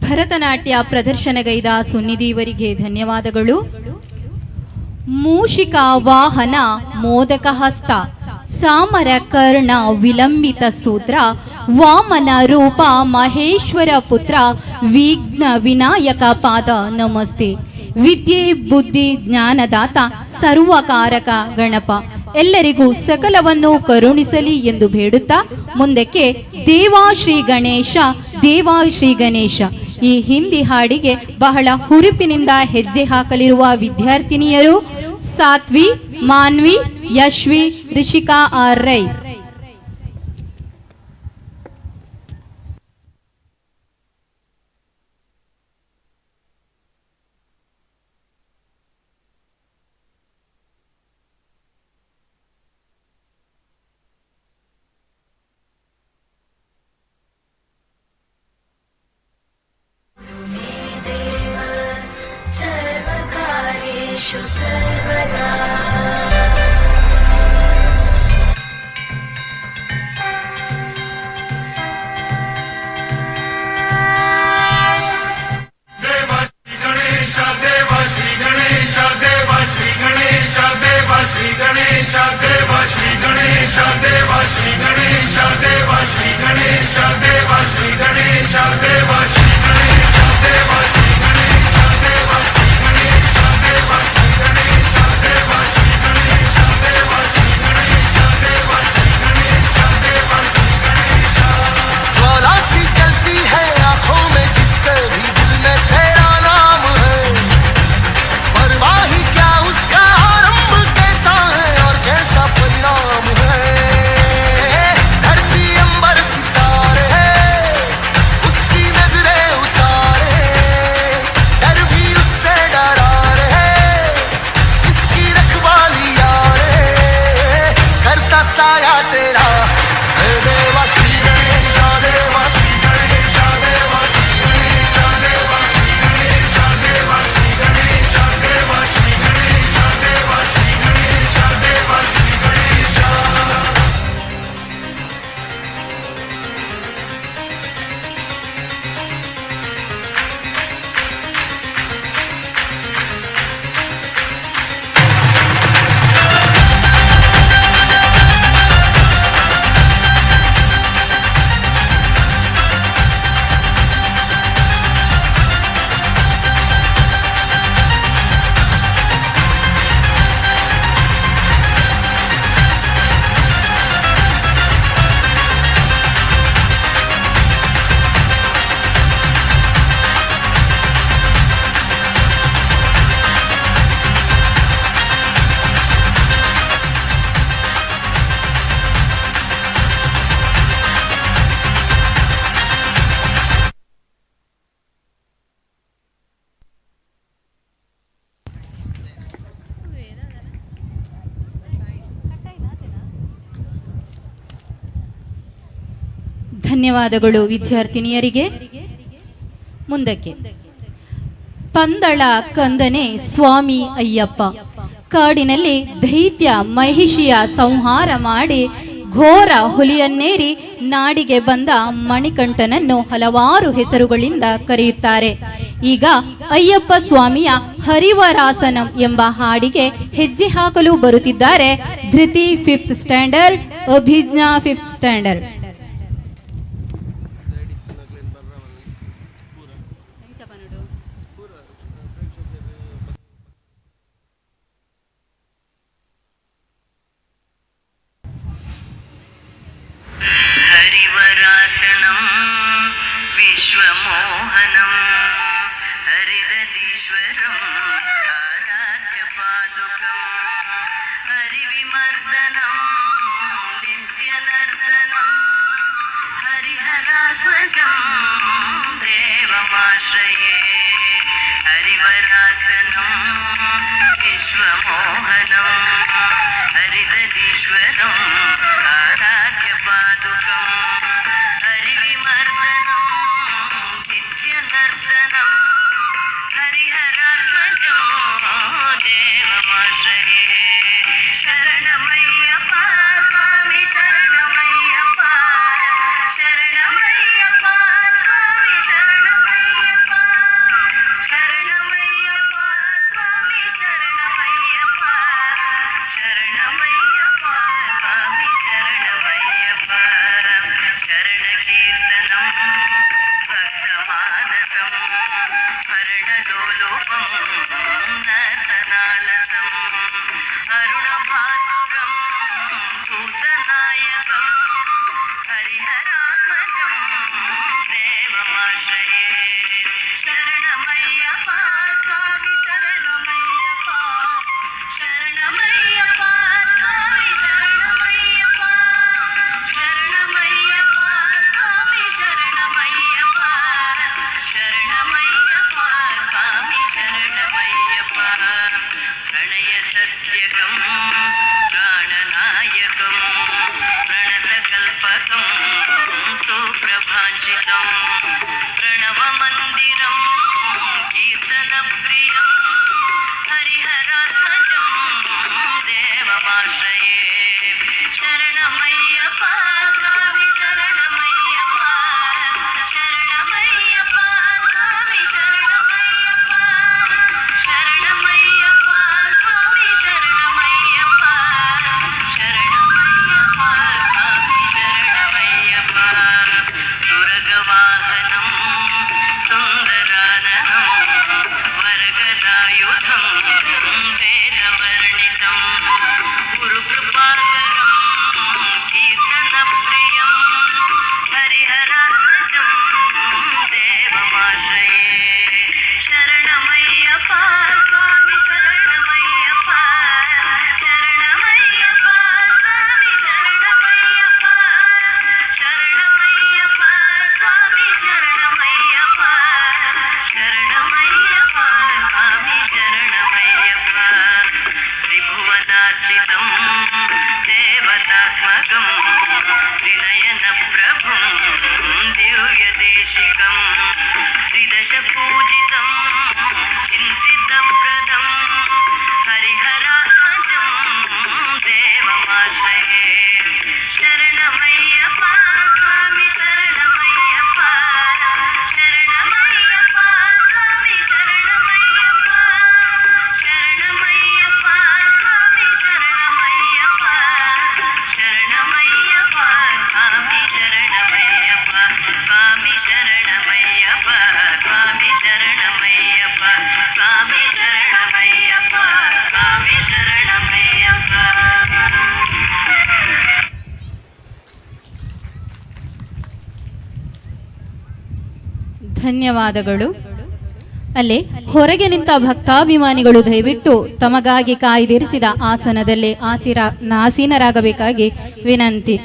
ಭರತನಾಟ್ಯ ಪ್ರದರ್ಶನಗೈದ ಸುನಿಧಿಯವರಿಗೆ ಧನ್ಯವಾದಗಳು. ಮೂಷಿಕ ವಾಹನ ಮೋದಕ ಹಸ್ತ ಸಾಮರ ಕರ್ಣ ವಿಲಂಬಿತ ಸೂತ್ರ ವಾಮನ ರೂಪ ಮಹೇಶ್ವರ ಪುತ್ರ ವಿಘ್ನ ವಿನಾಯಕ ಪಾದ ನಮಸ್ತೆ. ವಿದ್ಯೆ ಬುದ್ಧಿ ಜ್ಞಾನದಾತ ಸರ್ವಕಾರಕ ಗಣಪ ಎಲ್ಲರಿಗೂ ಸಕಲವನ್ನು ಕರುಣಿಸಲಿ ಎಂದು ಬೇಡುತ್ತಾ ಮುಂದಕ್ಕೆ ದೇವಾ ಶ್ರೀ ಗಣೇಶ ದೇವಾ ಶ್ರೀ ಗಣೇಶ ಈ ಹಿಂದಿ ಹಾಡಿಗೆ ಬಹಳ ಹುರುಪಿನಿಂದ ಹೆಜ್ಜೆ ಹಾಕಲಿರುವ ವಿದ್ಯಾರ್ಥಿನಿಯರು ಸಾತ್ವಿ, ಮಾನ್ವಿ, ಯಶ್ವಿ, ರಿಷಿಕಾ ಆರ್ ರೈ. सर्वकार्येषु सर्वदा ಧನ್ಯವಾದಗಳು ವಿದ್ಯಾರ್ಥಿನಿಯರಿಗೆ. ಮುಂದಕ್ಕೆ ಪಂದಳ ಕಂದನೆ ಸ್ವಾಮಿ ಅಯ್ಯಪ್ಪ. ಕಾಡಿನಲ್ಲಿ ದೈತ್ಯ ಮಹಿಷಿಯ ಸಂಹಾರ ಮಾಡಿ ಘೋರ ಹುಲಿಯನ್ನೇರಿ ನಾಡಿಗೆ ಬಂದ ಮಣಿಕಂಠನನ್ನು ಹಲವಾರು ಹೆಸರುಗಳಿಂದ ಕರೆಯುತ್ತಾರೆ. ಈಗ ಅಯ್ಯಪ್ಪ ಸ್ವಾಮಿಯ ಹರಿವರಾಸನಂ ಎಂಬ ಹಾಡಿಗೆ ಹೆಜ್ಜೆ ಹಾಕಲು ಬರುತ್ತಿದ್ದಾರೆ Dhriti 5th standard, Abhijna 5th standard. Harivarasanam विश्वमोहनं हरिदधीश्वरं आराध्यपादुकं हरिविमर्दनं नित्यनर्दनं हरिहराध्वजं देवमाश्रये. Harivarasanam विश्वमोहनं हरिदधीश्वरं आराध्यपादुकं हरिविमर्दनं नित्यनर्दनं हरिहरात्मजो देवमाश्रये. शरणमय्यप्प स्वामी शरणमय्यप्प, शरणमय्यप्प स्वामी शरणमय्यप्प, शरणमय्यप्प स्वामी शरणमय्यप्प, शरणमय्यप्प स्वामी शरणमय्यप्प. शरणकीर्तनं भक्तमानसं स्मरणलोलोपं नर्तनालसं अरुणभासुरं सूतनायकं हरिहरात्मजं देवमाश्रये. शरणमय्यप्प स्वामी शरणमय्यप्प, शरणमय्यप्प स्वामी शरणमय्यप्प, शरणमय्यप्प स्वामी शरणमय्यप्प, शरणमय्यप्प स्वामी शरणमय्यप्प. प्रणयसत्यकं प्राणनायकं प्रणतकल्पकं सुप्रभाञ्चितं प्रणवमन्दिरं कीर्तनप्रियं हरिहरात्मजं देवमाश्रये. शरणमय्यप्प स्वामी शरणमय्यप्प, शरणमय्यप्प स्वामी शरणमय्यप्प, शरणमय्यप्प स्वामी शरणमय्यप्प, शरणमय्यप्प स्वामी शरणमय्यप्प. दुर्गवाहनं सुन्दराननं वरगदायुधं वेदवर्णितं गुरुकृपाकरं कीर्तनप्रियं हरिहरात्मजं देवमाश्रये. शरणमय्यप्प स्वामी शरणमय्यप्प, शरणमय्यप्प स्वामी शरणमय्यप्प, शरणमय्यप्प स्वामी शरणमय्यप्प, शरणमय्यप्प स्वामी शरणमय्यप्प. त्रिभुवनार्चितं देवतात्मकं विनयनप्रभुं दिव्यदेशिकं त्रिदशपूजितं चिन्तितप्रदं हरिहरात्मजं देवमाश्रये. शरणमय्यप्प स्वामी शरणमय्यप्प, शरणमय्यप्प स्वामी शरणमय्यप्प, शरणमय्यप्प स्वामी शरणमय्यप्प, शरणमय्यप्प स्वामी शरणमय्यप्प, स्वामी शरणमय्यप्प, स्वामी शरणमय्यप्प, स्वामी शरणमय्यप्प, स्वामी शरणमय्यप्प. ಧನ್ಯವಾದಗಳು. ಅಲ್ಲೇ ಹೊರಗೆ ನಿಂತ ಭಕ್ತಾಭಿಮಾನಿಗಳು ದಯವಿಟ್ಟು ತಮಗಾಗಿ ಕಾಯ್ದಿರಿಸಿದ ಆಸನದಲ್ಲೇ ಆಸೀನರಾಗಬೇಕಾಗಿ ವಿನಂತಿ.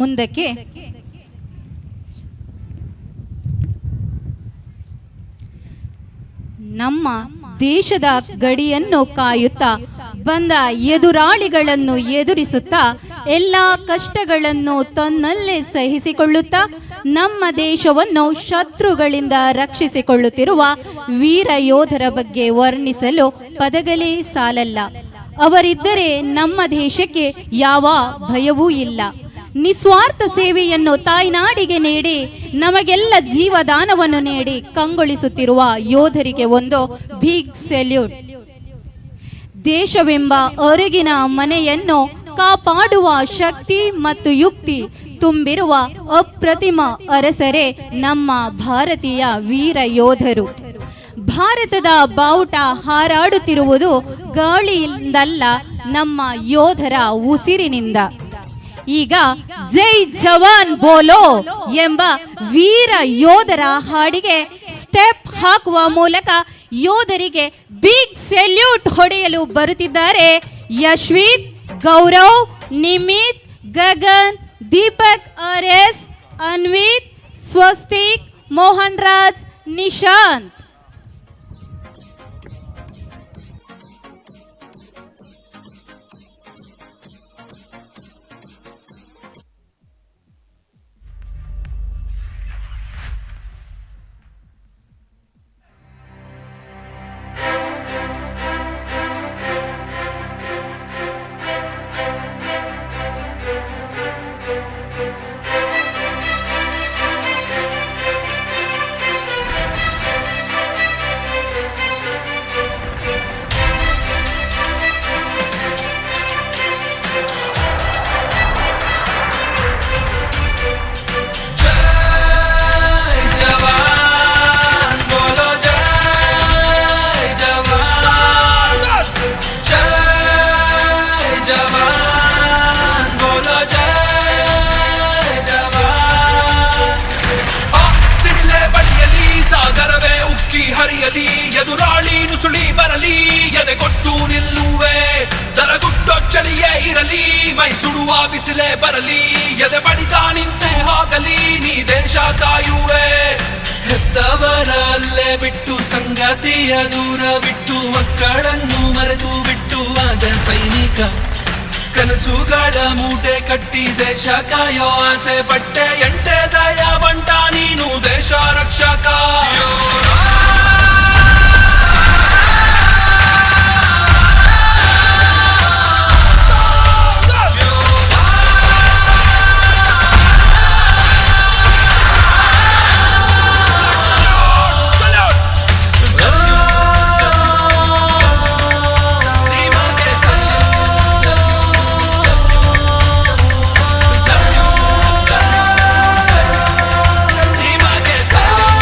ಮುಂದಕ್ಕೆ ನಮ್ಮ ದೇಶದ ಗಡಿಯನ್ನು ಕಾಯುತ್ತಾ ಬಂದ ಎದುರಾಳಿಗಳನ್ನು ಎದುರಿಸುತ್ತಾ ಎಲ್ಲ ಕಷ್ಟಗಳನ್ನು ತನ್ನಲ್ಲೇ ಸಹಿಸಿಕೊಳ್ಳುತ್ತಾ ನಮ್ಮ ದೇಶವನ್ನು ಶತ್ರುಗಳಿಂದ ರಕ್ಷಿಸಿಕೊಳ್ಳುತ್ತಿರುವ ವೀರ ಯೋಧರ ಬಗ್ಗೆ ವರ್ಣಿಸಲು ಪದಗಳೇ ಸಾಲಲ್ಲ. ಅವರಿದ್ದರೆ ನಮ್ಮ ದೇಶಕ್ಕೆ ಯಾವ ಭಯವೂ ಇಲ್ಲ. ನಿಸ್ವಾರ್ಥ ಸೇವೆಯನ್ನು ತಾಯ್ನಾಡಿಗೆ ನೀಡಿ ನಮಗೆಲ್ಲ ಜೀವದಾನವನ್ನು ನೀಡಿ ಕಂಗೊಳಿಸುತ್ತಿರುವ ಯೋಧರಿಗೆ ಒಂದು ಬಿಗ್ ಸೆಲ್ಯೂಟ್. ದೇಶವೆಂಬ ಹೊರಗಿನ ಮನೆಯನ್ನು ಕಾಪಾಡುವ ಶಕ್ತಿ ಮತ್ತು ಯುಕ್ತಿ ತುಂಬಿರುವ ಅಪ್ರತಿಮ ಅರಸರೇ ನಮ್ಮ ಭಾರತೀಯ ವೀರ ಯೋಧರು. ಭಾರತದ ಬಾವುಟ ಹಾರಾಡುತ್ತಿರುವುದು ಗಾಳಿಯಿಂದಲ್ಲ, ನಮ್ಮ ಯೋಧರ ಉಸಿರಿನಿಂದ. ಈಗ ಜೈ ಜವಾನ್ ಬೋಲೋ ಎಂಬ ವೀರ ಯೋಧರ ಹಾಡಿಗೆ ಸ್ಟೆಪ್ ಹಾಕುವ ಮೂಲಕ ಯೋಧರಿಗೆ ಬಿಗ್ ಸೆಲ್ಯೂಟ್ ಹೊಡೆಯಲು ಬರುತ್ತಿದ್ದಾರೆ ಯಶ್ವಿತ್, ಗೌರವ್, ನಿಮಿತ್, ಗಗನ್, ದೀಪಕ್ RS, ಅನ್ವಿತ್, ಸ್ವಸ್ತಿಕ್, ಮೋಹನ್ ರಾಜ್, ನಿಶಾಂತ್. ಎದುರಾಳಿ ನುಸುಳಿ ಬರಲಿ, ಎದೆಗೊಟ್ಟು ನಿಲ್ಲುವೆ, ದರಗುಟ್ಟೋ ಚಳಿಯೇ ಇರಲಿ, ಮೈ ಸುಡುವ ಬಿಸಿಲೇ ಬರಲಿ, ಎದೆ ಬಡಿದ ನಿಂತೆ ಹೋಗಲಿ, ನೀ ದೇಶ ಕಾಯುವೆ. ಹೆತ್ತವರ ಅಲ್ಲೇ ಬಿಟ್ಟು ಸಂಗಾತಿಯ ದೂರ ಬಿಟ್ಟು ಮಕ್ಕಳನ್ನು ಮರೆತು ಬಿಟ್ಟು ಆದ ಸೈನಿಕ, ಕನಸುಗಳ ಮೂಟೆ ಕಟ್ಟಿ ದೇಶ ಕಾಯೋ ಆಸೆ ಪಟ್ಟೆ, ಎಂಟೆ ದಯ ಬಂಟ ನೀನು ದೇಶ ರಕ್ಷಕ. Salute.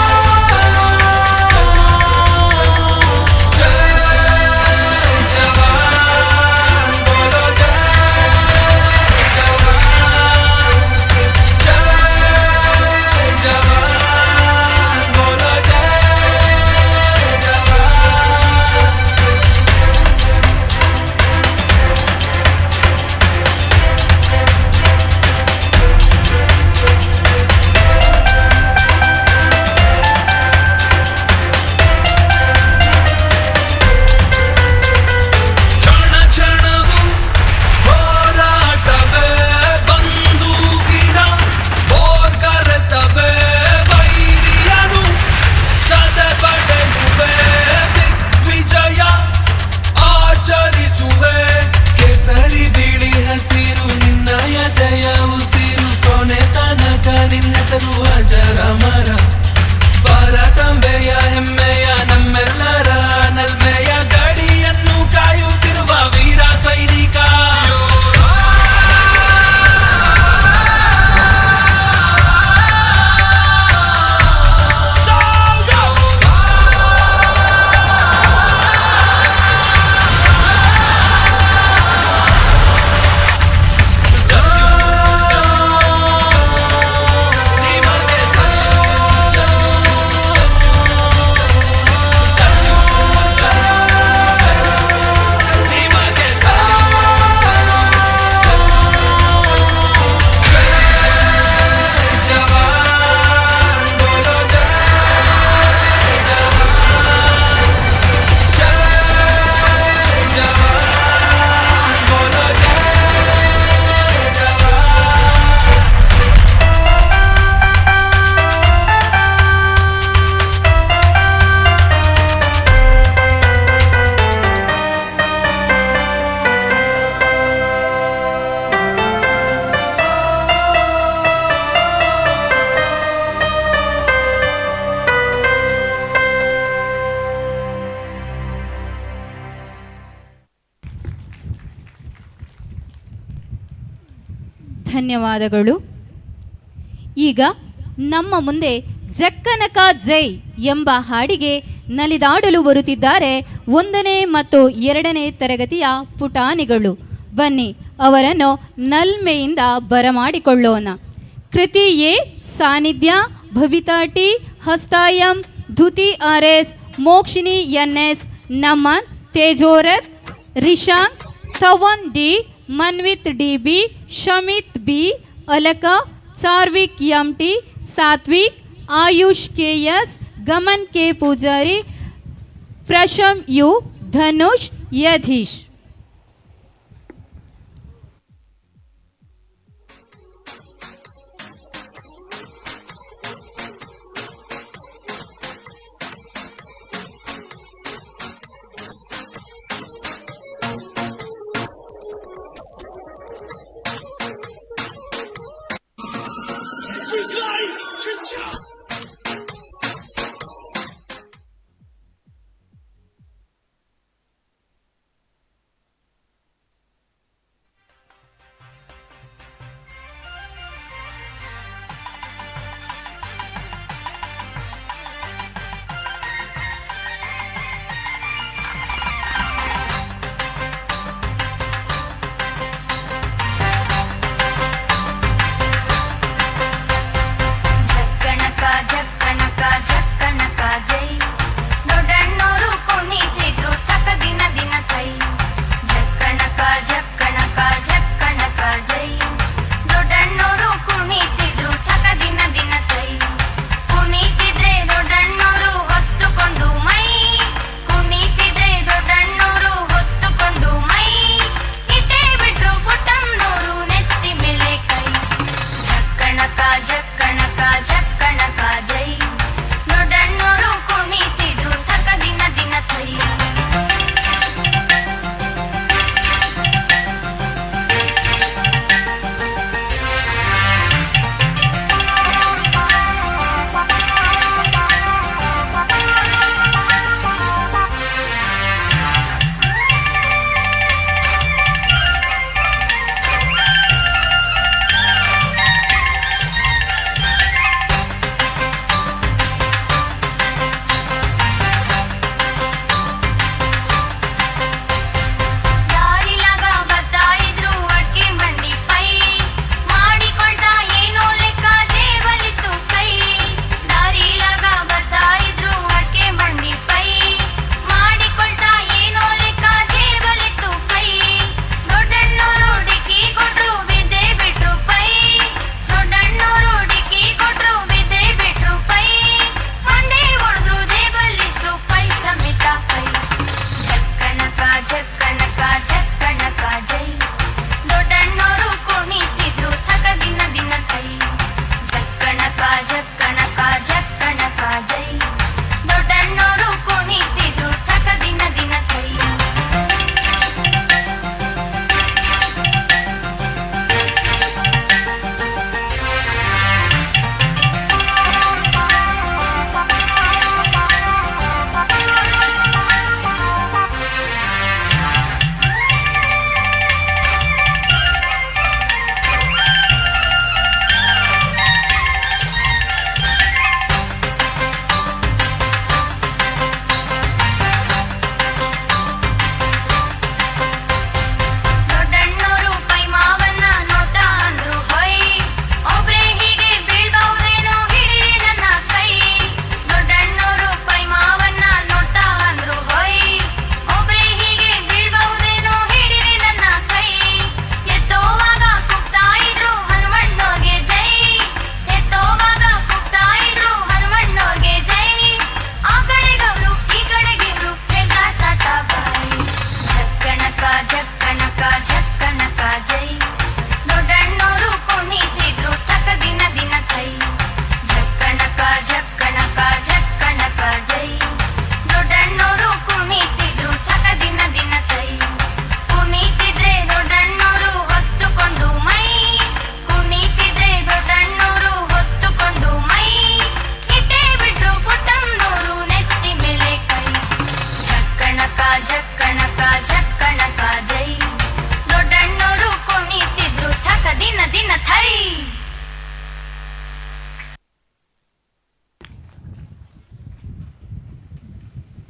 ಧನ್ಯವಾದಗಳು. ಈಗ ನಮ್ಮ ಮುಂದೆ ಜಕ್ಕನಕ ಜೈ ಎಂಬ ಹಾಡಿಗೆ ನಲಿದಾಡಲು ಬರುತ್ತಿದ್ದಾರೆ 1ನೇ ಮತ್ತು 2ನೇ ತರಗತಿಯ ಪುಟಾಣಿಗಳು. ಬನ್ನಿ ಅವರನ್ನು ನಲ್ಮೆಯಿಂದ ಬರಮಾಡಿಕೊಳ್ಳೋಣ. Kruthi A Sannidhya, Bhavitha T, Hastayam, Dhuti RS, Mokshini NS, Naman, Tejorath, Rishank, Tavan D, Manvith DB, Shamith B, Alaka, Sarvik MT, Sathvik, Ayush KS, Gaman K Poojari, Prasham U, Dhanush, Yadheesh.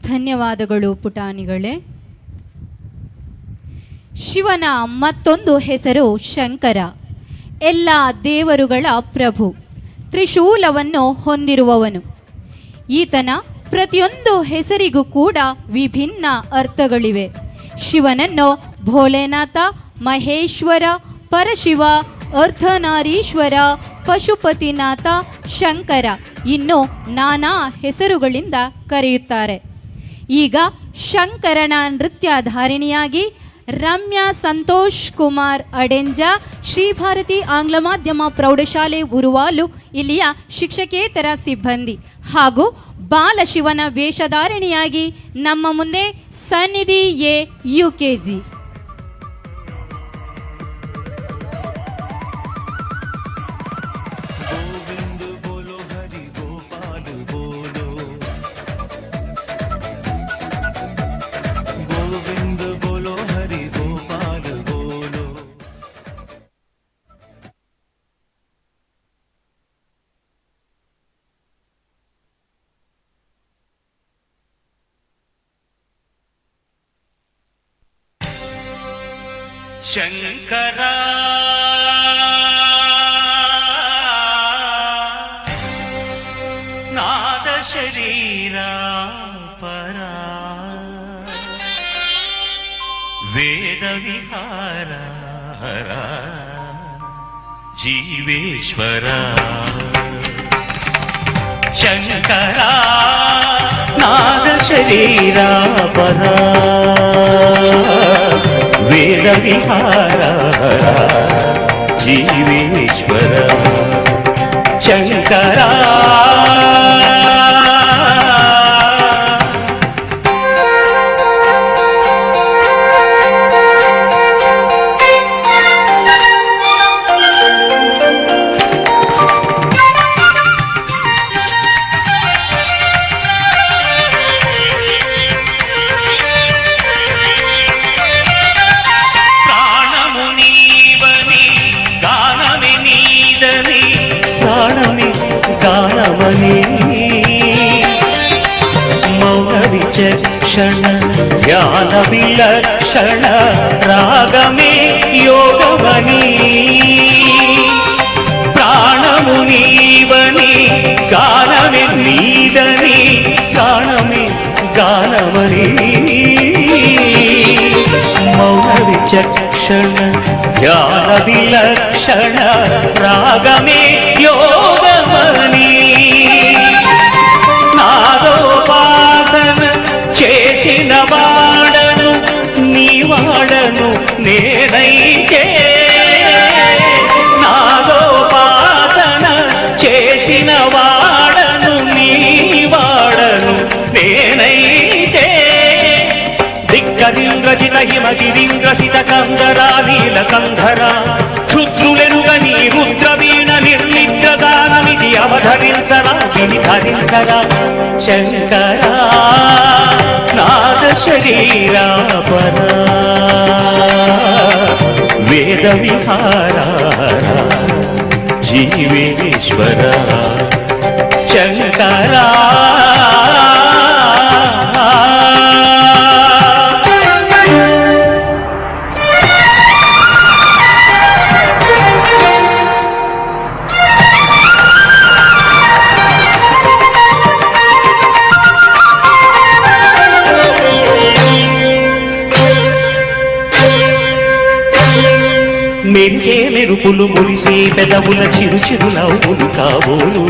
ಧನ್ಯವಾದಗಳು ಪುಟಾಣಿಗಳೇ. ಶಿವನ ಮತ್ತೊಂದು ಹೆಸರು ಶಂಕರ, ಎಲ್ಲ ದೇವರುಗಳ ಪ್ರಭು, ತ್ರಿಶೂಲವನ್ನು ಹೊಂದಿರುವವನು. ಈತನ ಪ್ರತಿಯೊಂದು ಹೆಸರಿಗೂ ಕೂಡ ವಿಭಿನ್ನ ಅರ್ಥಗಳಿವೆ. ಶಿವನನ್ನು ಭೋಲೆನಾಥ, ಮಹೇಶ್ವರ, ಪರಶಿವ, ಅರ್ಧನಾರೀಶ್ವರ, ಪಶುಪತಿನಾಥ, ಶಂಕರ ಇನ್ನೂ ನಾನಾ ಹೆಸರುಗಳಿಂದ ಕರೆಯುತ್ತಾರೆ. ಈಗ ಶಂಕರನ ನೃತ್ಯಧಾರಿಣಿಯಾಗಿ ರಮ್ಯಾ ಸಂತೋಷ್ ಕುಮಾರ್ ಅಡೆಂಜ, ಶ್ರೀ ಭಾರತಿ ಆಂಗ್ಲ ಮಾಧ್ಯಮ ಪ್ರೌಢಶಾಲೆ ಉರುವಾಲು ಇಲ್ಲಿಯ ಶಿಕ್ಷಕೇತರ ಸಿಬ್ಬಂದಿ ಹಾಗೂ ಬಾಲಶಿವನ ವೇಷಧಾರಿಣಿಯಾಗಿ ನಮ್ಮ ಮುಂದೆ ಸನ್ನಿಧಿ ಎ UKG. ಶಂಕರ ನಾದ ಶರೀರ ಪರ ವೇದ ವಿಹಾರ ಹರ ಜೀವೇಶ್ವರ ಶಂಕರ ನಾದ ಶರೀರ ಪರ ವೇದ ವಿಹಾರ ಜೀವೇಶ್ವರ ಶಂಕರ ಮೌನ ವಿಚಕ್ಷಣ ಧ್ಯಾನ ವಿಲಕ್ಷಣ ರಾಗಮೇ ಯೋಗಮಣಿ ಪ್ರಾಣಮುನೀವನಿ ಗಾನವೇ ನೀದನಿ ಪ್ರಾಣಮೇ ಗಾನಮಣಿ ಮೌನ ವಿಚಕ್ಷಣ ಧ್ಯಾನ ವಿಲಕ್ಷಣ ರಾಗಮೇ ಯೋಗಮಣಿ నాదోపాసన చేసిన వాడను నీ వాడను నేనైతే నాదోపాసన చేసిన వాడను నీ వాడను నేనైతే దిగ్గదింద్రజిత హిమగిరీంద్రసిత కందరా నీల కంధరా క్షుద్రులెరుగని రుద్రవీణ నిర్లిప్తదానమిది అవధరించరా విని ధరించరా శంకర నాద శరీరా పర వేద విహార జీవేశ్వర శంకర మెరిసే మెరుపులు మురిసే పెదవుల చిరు చిరు నవ్వులు కాబోలు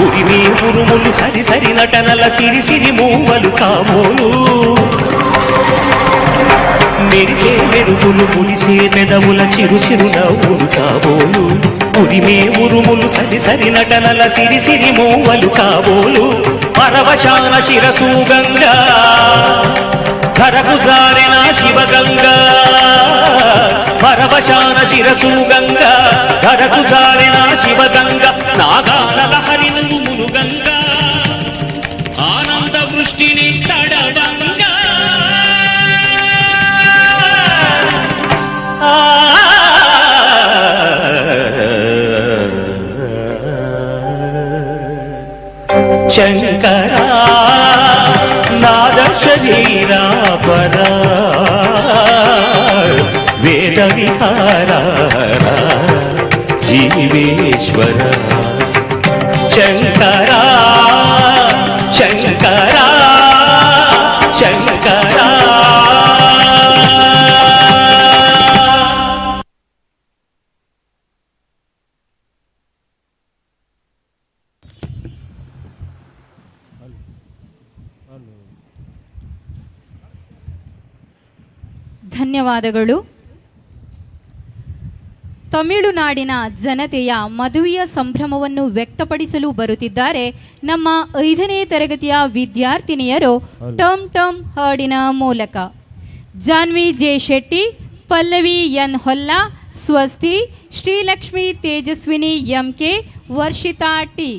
ఉరిమే ఉరుములు సరి సరి నటనల సిరి సిరి మూవలు కాబోలు మెరిసే మెరుపులు మురిసే పెదవుల చిరు చిరు నవ్వులు కాబోలు ఉరిమే ఉరుములు సరి సరి నటనల సిరి సిరి మూవలు కాబోలు పరవశాన శిరసు గంగా ధరకు జారిన శివగంగా పరవశాన శిరసు గంగా ధరకు జారిన శివగంగా నాగాల లహరి నురుములు గంగా ఆనంద వృష్టిని తడవంగా ಶಂಕರ ನಾದ ಶರೀರ ಪರ ವೇದ ವಿಹಾರ ಜೀವೇಶ್ವರ ಶಂಕರ ಶಂಕರ ಶಂಕರ. ಧನ್ಯವಾದಗಳು. ತಮಿಳುನಾಡಿನ ಜನತೆಯ ಮದುವೆಯ ಸಂಭ್ರಮವನ್ನು ವ್ಯಕ್ತಪಡಿಸಲು ಬರುತ್ತಿದ್ದಾರೆ ನಮ್ಮ 5ನೇ ತರಗತಿಯ ವಿದ್ಯಾರ್ಥಿನಿಯರು ಟಮ್ ಟಮ್ ಹಾಡಿನ ಮೂಲಕ. ಜಾನ್ವಿ ಜೆ ಶೆಟ್ಟಿ, ಪಲ್ಲವಿ ಎನ್ ಹೊಲ್ಲ, ಸ್ವಸ್ತಿ, ಶ್ರೀಲಕ್ಷ್ಮಿ ತೇಜಸ್ವಿನಿ ಎಂಕೆ, ವರ್ಷಿತಾ ಟಿ.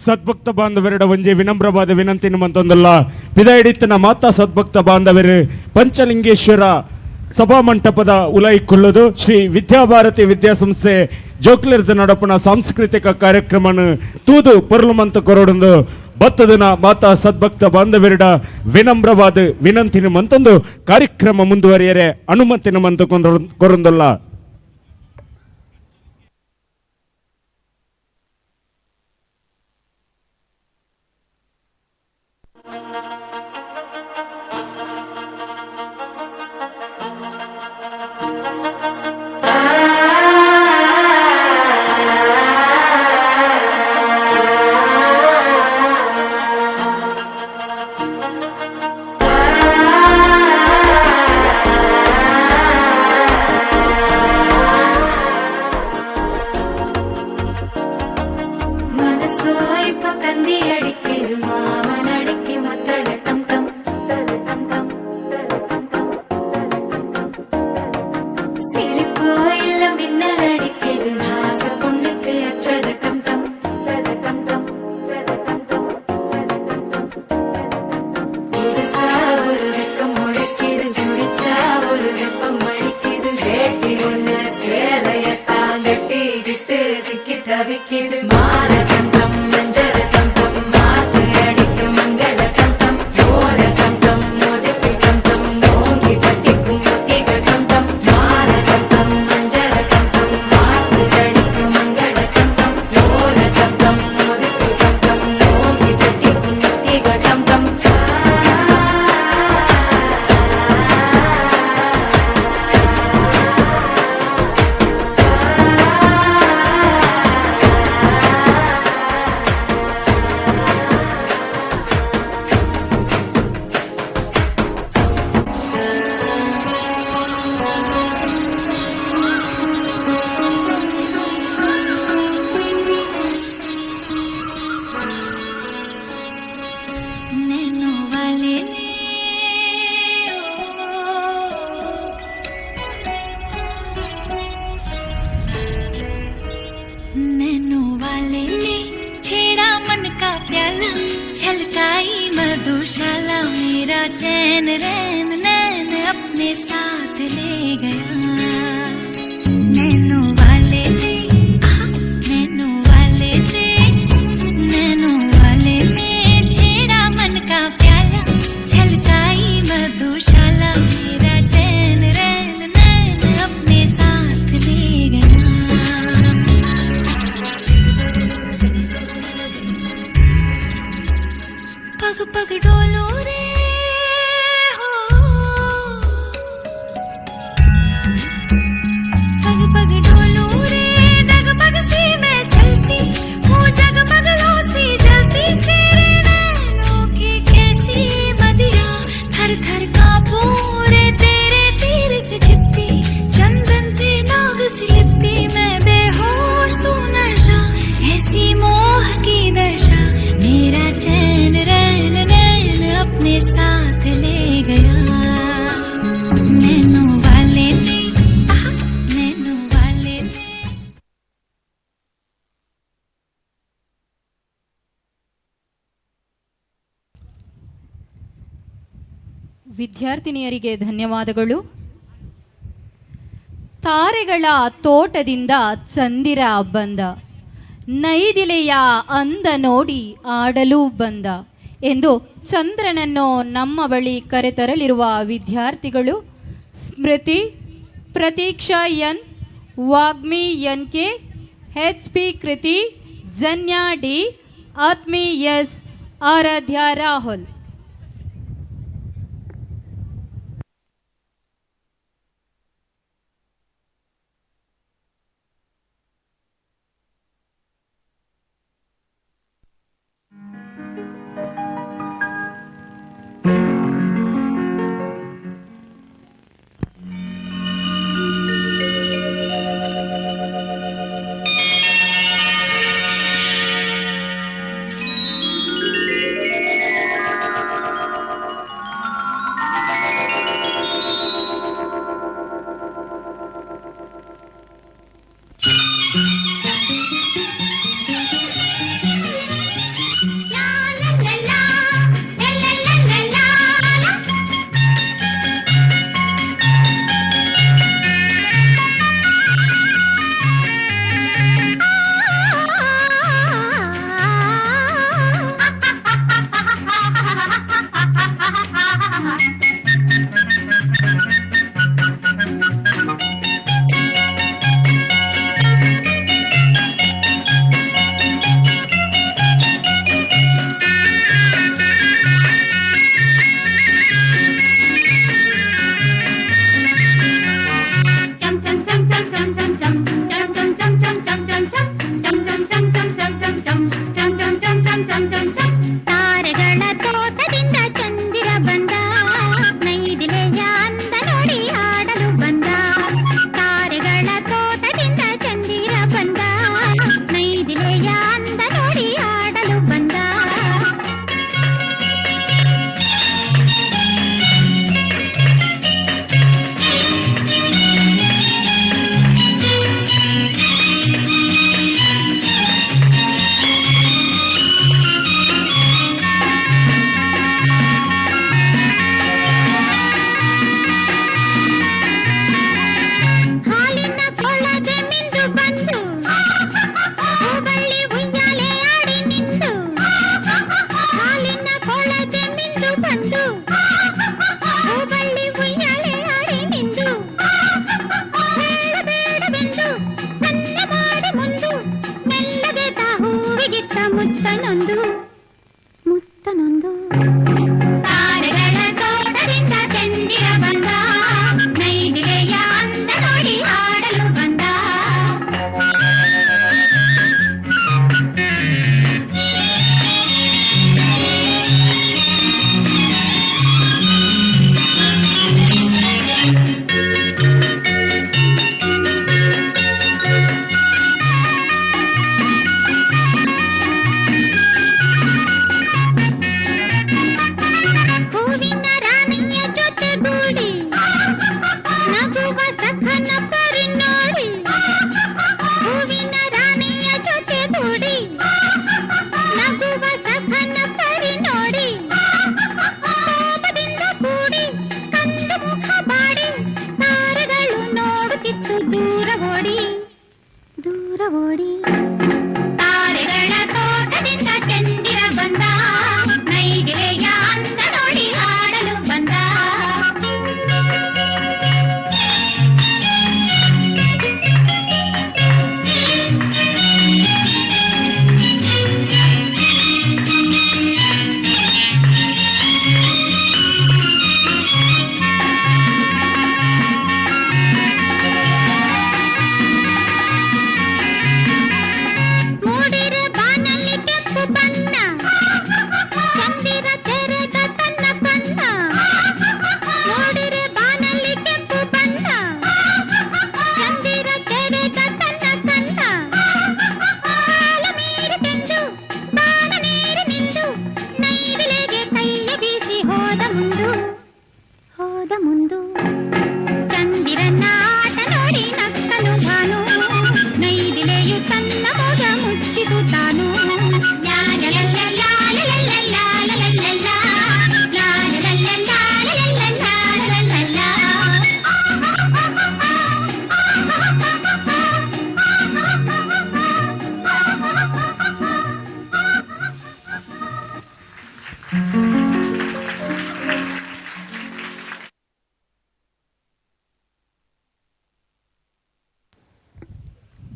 ಸದ್ಭಕ್ತ ಬಾಂಧವರಿಡ ಒಂಜೆ ವಿನಮ್ರವಾದ ವಿನಂತಿ ನಿಮ್ಮಂತೊಂದಲ್ಲ ಪಿದಾಯಿಡಿತ್ತನ ಮಾತಾ ಸದ್ಭಕ್ತ ಬಾಂಧವರು ಪಂಚಲಿಂಗೇಶ್ವರ ಸಭಾಮಂಟಪದ ಉಲಾಯಿಕೊಳ್ಳೋದು ಶ್ರೀ ವಿದ್ಯಾಭಾರತಿ ವಿದ್ಯಾಸಂಸ್ಥೆ ಜೋಕ್ಲಿರ್ದ ನಡಪನ ಸಾಂಸ್ಕೃತಿಕ ಕಾರ್ಯಕ್ರಮನ ತೂದು ಪೊರ್ಲುಮಂತ ಕೊರಡೊಂದು ಬತ್ತದನ ಮಾತಾ ಸದ್ಭಕ್ತ ಬಾಂಧವರಿಡ ವಿನಮ್ರವಾದ ವಿನಂತಿ ನಿಮ್ಮಂತೊಂದು ಕಾರ್ಯಕ್ರಮ ಮುಂದುವರಿಯರೆ ಅನುಮತಿ ನಿಮ್ಮಂತ ಕೊರೊಂದಲ್ಲ. ವಿದ್ಯಾರ್ಥಿನಿಯರಿಗೆ ಧನ್ಯವಾದಗಳು. ತಾರೆಗಳ ತೋಟದಿಂದ ಚಂದಿರ ಬಂದ, ನೈದಿಲೆಯ ಅಂದ ನೋಡಿ ಆಡಲು ಬಂದ ಎಂದು ಚಂದ್ರನನ್ನು ನಮ್ಮ ಬಳಿ ಕರೆತರಲಿರುವ ವಿದ್ಯಾರ್ಥಿಗಳು Smruthi, Pratheeksha N, Vagmi N K, H P Kruthi, Janya D, Athmi S, Aaradhya Rahul.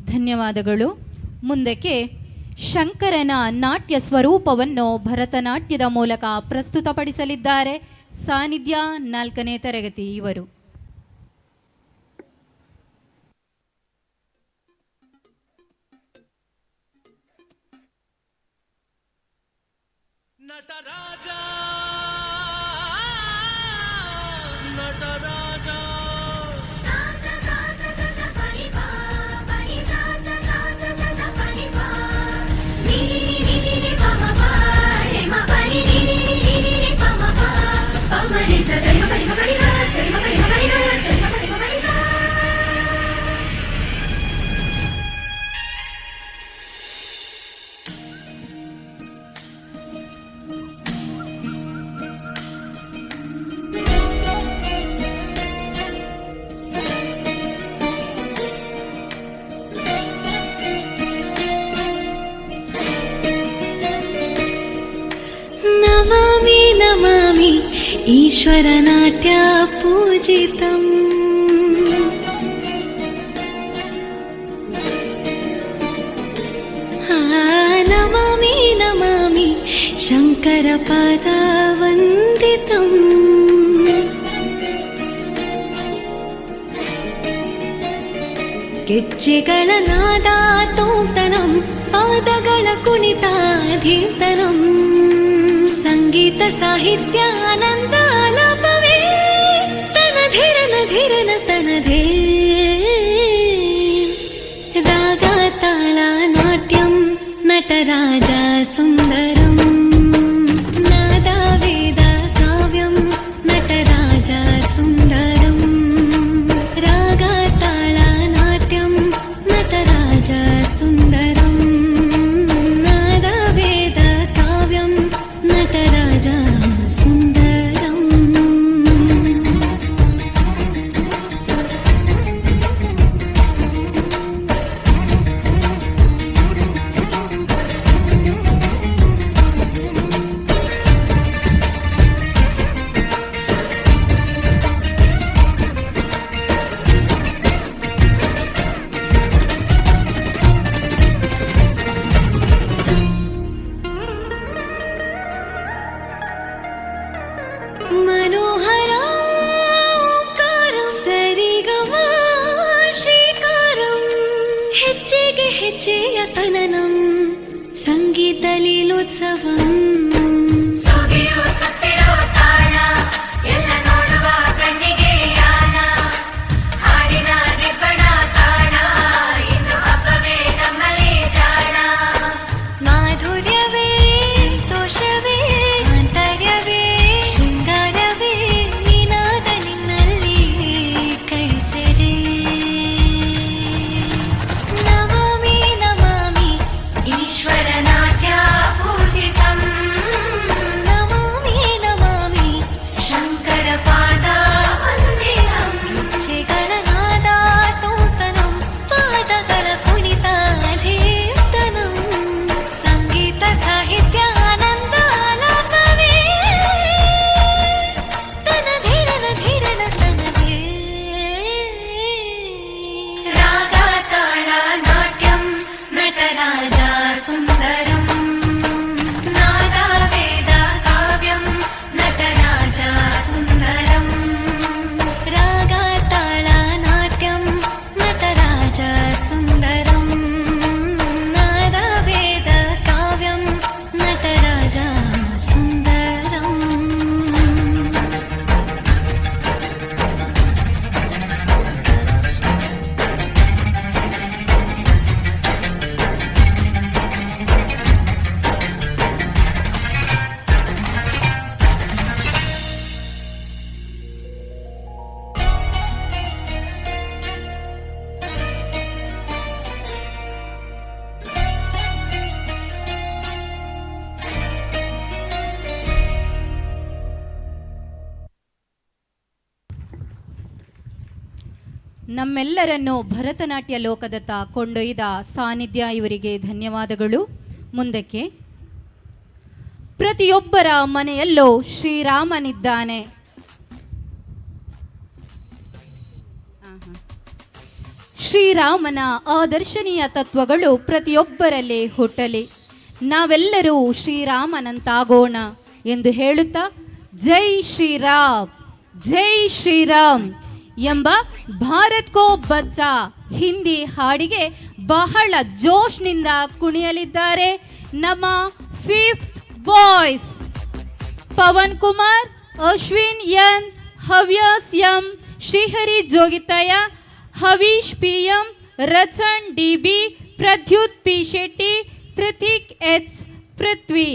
ಧನ್ಯವಾದಗಳು. ಮುಂದಕ್ಕೆ ಶಂಕರನ ನಾಟ್ಯ ಸ್ವರೂಪವನ್ನು ಭರತನಾಟ್ಯದ ಮೂಲಕ ಪ್ರಸ್ತುತಪಡಿಸಲಿದ್ದಾರೆ ಸಾನ್ನಿಧ್ಯ 4ನೇ ತರಗತಿ ಇವರು. ನಟರಾಜ ನಟರಾಜ ನಮಾಮಿ ನಮಾಮಿ ಈಶ್ವರನಾಟ್ಯ ಪೂಜಿತಂ ನಮಾಮಿ ನಮಾಮಿ ಶಂಕರ ಪಾದ ವಂದಿತಂ ಗೆಜ್ಜೆಗಳ ನಾದ ತೋಂತನಂ ಪಾದಗಳ ಕುಣಿತಾಧೀರ್ತನಂ ಸಂಗೀತ ಸಾಹಿತ್ಯ ಆನಂದ ಆಲಾಪವೇ ತನಧಿರನ ಧಿರನ ತನಧೇ ರಾಗ ತಾಳ ನಾಟ್ಯಂ ನಟರಾಜ ಸುಂದರಂ ನಾದ ವೇದ ಕಾವ್ಯಂ ನಟರಾಜ ಸುಂದರಂ ರಾಗ ತಾಳ ನಾಟ್ಯಂ ನಟರಾಜ ಸುಂದರಂ ನಾದ ವೇದ ಕಾವ್ಯಂ ನಟರಾಜ ಸುಂದರಂ. मनोहर ओंकारं सरिगम श्रीकारं ಹೆಜ್ಜೆಗೆ ಹೆಜ್ಜೆಯ ತನನಂ ಸಂಗೀತ ಲೀಲೋತ್ಸವಂ ಸೊಗೆಯೋ ಸತ್ತಿರೋ ತಾಳ ಎಲ್ಲ ನೋಡುವ ಕಣ್ಣಿಗೆ ಯಾನ ಹಾಡಿನ ನಿಬ್ಬಣ ಕಾಣ ಇಂದು ಹಬ್ಬವೇ ನಮ್ಮಲ್ಲಿ ಜಾಣ ಮಾಧುರ್ಯವೇ ಸಂತೋಷವೇ ಆಂತರ್ಯವೇ ಶೃಂಗಾರವೇ ನಿನಾದ ನಿನ್ನಲ್ಲಿ ಕೈಸೆರೆ ನಮಾಮಿ ನಮಾಮಿ ಈಶ್ವರ ನಾಟ್ಯ ಪೂಜಿತಂ ನಮಾಮಿ ನಮಾಮಿ ಶಂಕರ ಪಾದ ವಂದಿತಂ ಗೆಜ್ಜೆಗಳ ನಾದ ತೋಂತನಂ ಪಾದಗಳ ಕುಣಿತಾಧೀರ್ತನಂ ಸಂಗೀತ ಸಾಹಿತ್ಯ ಆನಂದ ಆಲಾಪವೇ ತನಧಿರನ ಧಿರನ ತನದೇ ರಾಗ ತಾಳ ನಾಟ್ಯಂ ನಟರಾಜ ಸುಂದರಂ ನಾದ ವೇದ ಕಾವ್ಯಂ ನಟರಾಜ ಸುಂದರಂ ರಾಗ ತಾಳ ನಾಟ್ಯಂ ನಟರಾಜ ಸುಂದರಂ ನಾದ ವೇದ ಕಾವ್ಯಂ ನಟರಾಜ ಸುಂದರಂ. ನಮ್ಮೆಲ್ಲರನ್ನು ಭರತನಾಟ್ಯ ಲೋಕದತ್ತ ಕೊಂಡೊಯ್ದ ಸಾನ್ನಿಧ್ಯ ಇವರಿಗೆ ಧನ್ಯವಾದಗಳು. ಮುಂದಕ್ಕೆ ಪ್ರತಿಯೊಬ್ಬರ ಮನೆಯಲ್ಲೂ ಶ್ರೀರಾಮನಿದ್ದಾನೆ. ಶ್ರೀರಾಮನ ಆದರ್ಶನೀಯ ತತ್ವಗಳು ಪ್ರತಿಯೊಬ್ಬರಲ್ಲಿ ಹುಟ್ಟಲಿ. ನಾವೆಲ್ಲರೂ ಶ್ರೀರಾಮನಂತಾಗೋಣ ಎಂದು ಹೇಳುತ್ತಾ ಜೈ ಶ್ರೀರಾಮ್ ಜೈ ಶ್ರೀರಾಮ್ ಎಂಬ ಭಾರತ್ ಕೋ ಬಚ್ಚಾ ಹಿಂದಿ ಹಾಡಿಗೆ ಬಹಳ ಜೋಶ್ನಿಂದ ಕುಣಿಯಲಿದ್ದಾರೆ ನಮ್ಮ 5th boys Pavan Kumar, Ashwin N, Havyas M, Shrihari ಜೋಗಿತಯ, Havish PM, Rachan DB, Pradyuth P Shetty, Trithik H, Prithvi.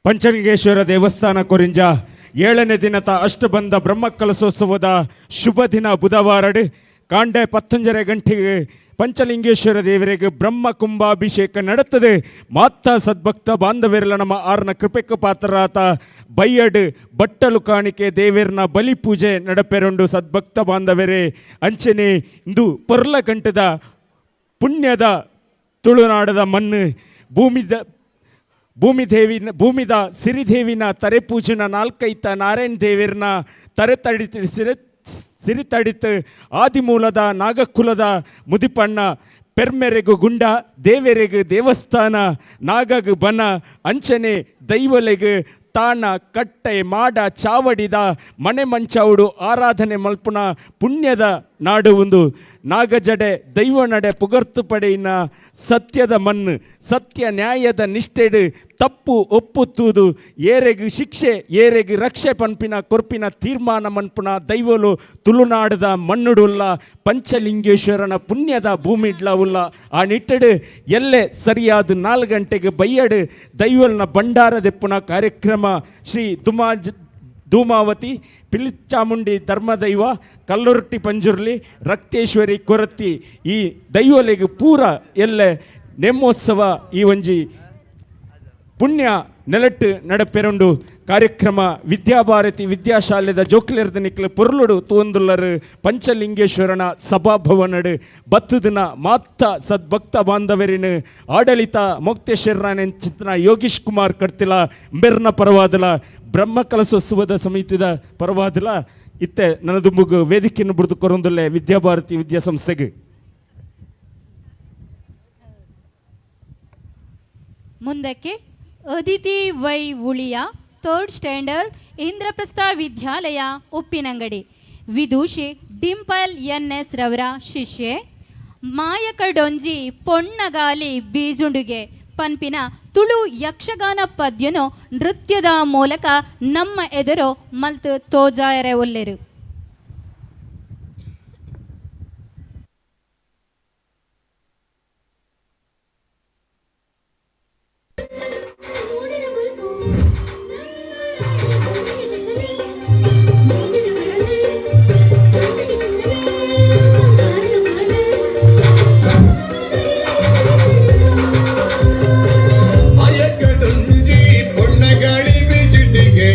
Panchalingeshwara ದೇವಸ್ಥಾನ ಕೊರಿಂಜ 7ನೇ ದಿನದ ಅಷ್ಟಬಂಧ ಬ್ರಹ್ಮಕಲಶೋತ್ಸವದ ಶುಭ ದಿನ ಬುಧವಾರ ಕಾಂಡೆ 11:30 ಗಂಟೆಗೆ ಪಂಚಲಿಂಗೇಶ್ವರ ದೇವರಿಗೆ ಬ್ರಹ್ಮ ಕುಂಭಾಭಿಷೇಕ ನಡೆತ್ತದೆ. ಮಾತ ಸದ್ಭಕ್ತ ಬಾಂಧವರೆಲ್ಲ ನಮ್ಮ ಆರ್ನ ಕೃಪೆಗೆ ಪಾತ್ರರಾತ ಬೈಯಡ್ ಬಟ್ಟಲು ಕಾಣಿಕೆ ದೇವರನ ಬಲಿ ಪೂಜೆ ನಡಪೆರೊಂಡು ಸದ್ಭಕ್ತ ಬಾಂಧವರೇ ಅಂಚನೆ ಇಂದು ಪೊರ್ಲ ಕಂಠದ ಪುಣ್ಯದ ತುಳುನಾಡದ ಮಣ್ಣು ಭೂಮಿದ ಸಿರಿದೇವಿನ ತರೆ ಪೂಜನ 4 ನಾರಾಯಣ ದೇವರನ ತರೆ ಸಿರಿತಡಿತು ಆದಿಮೂಲದ ನಾಗಕುಲದ ಮುದಿಪಣ್ಣ ಪೆರ್ಮೆರೆಗು ಗುಂಡ ದೇವರೆಗು ದೇವಸ್ಥಾನ ನಾಗಗು ಬನ ಅಂಚನೆ ದೈವಲೆಗು ತಾಣ ಕಟ್ಟೆ ಮಾಡ ಚಾವಡಿದ ಮನೆ ಮಂಚೌಡು ಆರಾಧನೆ ಮಲ್ಪುನ ಪುಣ್ಯದ ನಾಡು ಒಂದು ನಾಗಜಡೆ ದೈವ ನಡೆ ಪುಗರ್ತು ಪಡೆಯಿನ ಸತ್ಯದ ಮಣ್ಣು ಸತ್ಯ ನ್ಯಾಯದ ನಿಷ್ಠೆಡು ತಪ್ಪು ಒಪ್ಪುತ್ತುದು ಏರೆಗು ಶಿಕ್ಷೆ ಏರೆಗು ರಕ್ಷೆ ಪನ್ಪಿನ ಕೊರ್ಪಿನ ತೀರ್ಮಾನ ಮನ್ಪುನ ದೈವಲು ತುಳುನಾಡದ ಮಣ್ಣುಡುಲ್ಲ ಪಂಚಲಿಂಗೇಶ್ವರನ ಪುಣ್ಯದ ಭೂಮಿಡ್ಲವುಲ್ಲ ಆ ನಿಟ್ಟೆಡು ಎಲ್ಲೇ ಸರಿಯಾದ 4 ಗಂಟೆಗೆ ಬೈಯಡು ದೈವಲ್ನ ಭಂಡಾರದೆಪ್ಪುನ ಕಾರ್ಯಕ್ರಮ ಶ್ರೀ ಧೂಮಾವತಿ ಪಿಲಿಚಾಮುಂಡಿ ಧರ್ಮದೈವ ಕಲ್ಲುರ್ಟಿ ಪಂಜುರ್ಲಿ ರಕ್ತೇಶ್ವರಿ ಕೊರತಿ ಈ ದೈವಲೆಗೆ ಪೂರ ಎಲ್ಲೆ ನೇಮೋತ್ಸವ ಈ ಒಂಜಿ ಪುಣ್ಯ ನೆಲಟ್ಟು ನಡಪೆರೊಂಡು ಕಾರ್ಯಕ್ರಮ ವಿದ್ಯಾಭಾರತಿ ವಿದ್ಯಾಶಾಲೆದ ಜೋಕ್ಲೆರ್ದ ನಿಕ್ಲು ಪೊರ್ಲುಡು ತೂಂದುಲ್ಲರು ಪಂಚಲಿಂಗೇಶ್ವರನ ಸಭಾಭವನಡು ಬತ್ತುದಿನ ಮಾತ್ತ ಸದ್ಭಕ್ತ ಬಾಂಧವರಿನ ಆಡಳಿತ ಮೊಕ್ತೇಶ್ವರನ ಚಿಂತನ ಯೋಗೀಶ್ ಕುಮಾರ್ ಕಡ್ತಿಲ ಬೆರ್ನ ಪರವಾದಲ ಬ್ರಹ್ಮ ಕಲಸೋತ್ಸವದ ಸಮಿತಿದ ಪರವಾದಲ ಇತ್ತೆ ನನ್ನದು ಮುಗು ವೇದಿಕೆಯನ್ನು ಬಿಡ್ದು ಕೊರೊಂದುಲ್ಲೆ ವಿದ್ಯಾಭಾರತಿ ವಿದ್ಯಾಸಂಸ್ಥೆಗೆ ಮುಂದಕ್ಕೆ Aditi Y Uliya 3rd standard Indraprastha Vidyalaya Uppinangadi ವಿದೂಷಿ ಡಿಂಪಲ್ NS ರವರ ಶಿಷ್ಯೆ ಮಾಯಕಡೊಂಜಿ ಪೊಣ್ಣಗಾಲಿ ಬೀಜುಂಡುಗೆ ಪನ್ಪಿನ ತುಳು ಯಕ್ಷಗಾನ ಪದ್ಯನು ನೃತ್ಯದ ಮೂಲಕ ನಮ್ಮ ಎದುರು ಮಲ್ತು ತೋಜಾಯರೆ ಒಲ್ಲೆರು. ಪುಣ್ಯಗಾಡಿ ಬೀಜಿಂಡಿಗೆ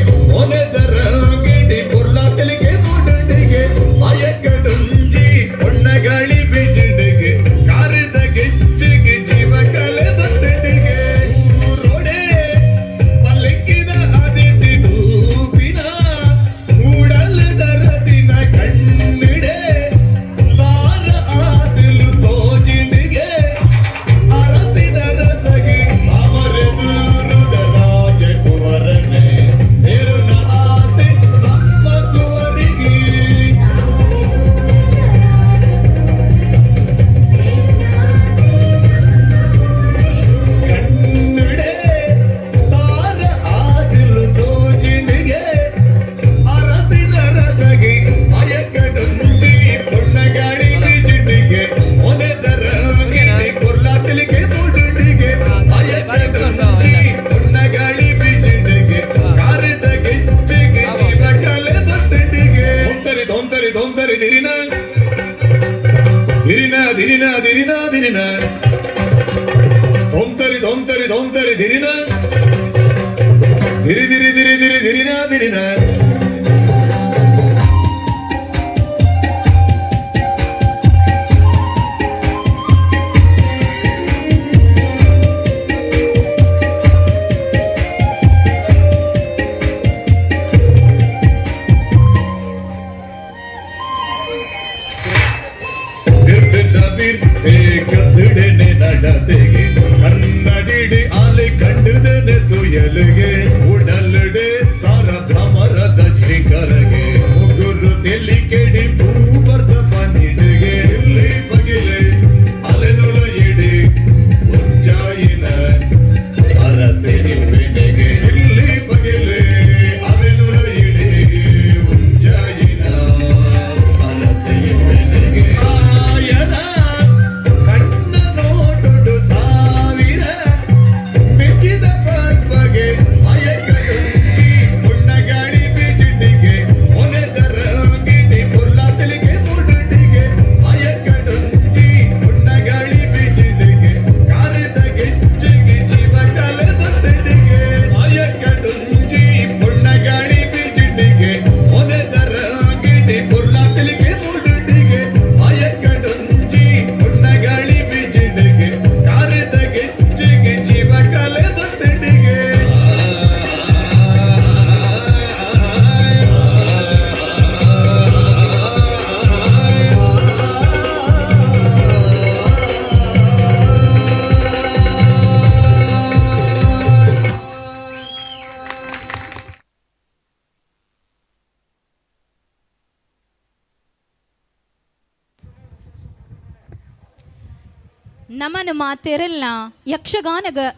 ನಮನ ಮಾತೆರೆಲ್ಲ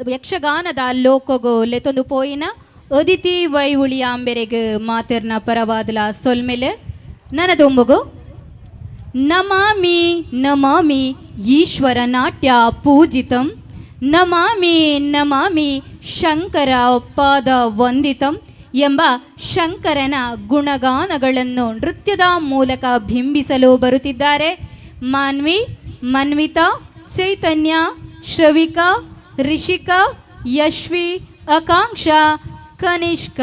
ಯಕ್ಷಗಾನದ ಲೋಕಗೋ ಲೆತೊಂದು ಪೋಯಿನ ಅದಿತಿ ವೈ ಉಳಿಯಾಂಬೆರೆಗೆ ಮಾತೆರ್ನ ಪರವಾದಲ ಸೊಲ್ಮೆಲೆ ನನದೊಂಬಗು ನಮಾಮಿ ನಮಾಮಿ ಈಶ್ವರ ನಾಟ್ಯ ಪೂಜಿತಂ ನಮಾಮಿ ನಮಾಮಿ ಶಂಕರ ಪಾದ ವಂದಿತಂ ಎಂಬ ಶಂಕರನ ಗುಣಗಾನಗಳನ್ನು ನೃತ್ಯದ ಮೂಲಕ ಬಿಂಬಿಸಲು ಬರುತ್ತಿದ್ದಾರೆ ಮಾನ್ವಿ, ಮನ್ವಿತಾ, ಚೈತನ್ಯ, ಶ್ರವಿಕಾ, ರಿಷಿಕಾ, ಯಶ್ವಿ, ಆಕಾಂಕ್ಷ, ಕನಿಷ್ಕ.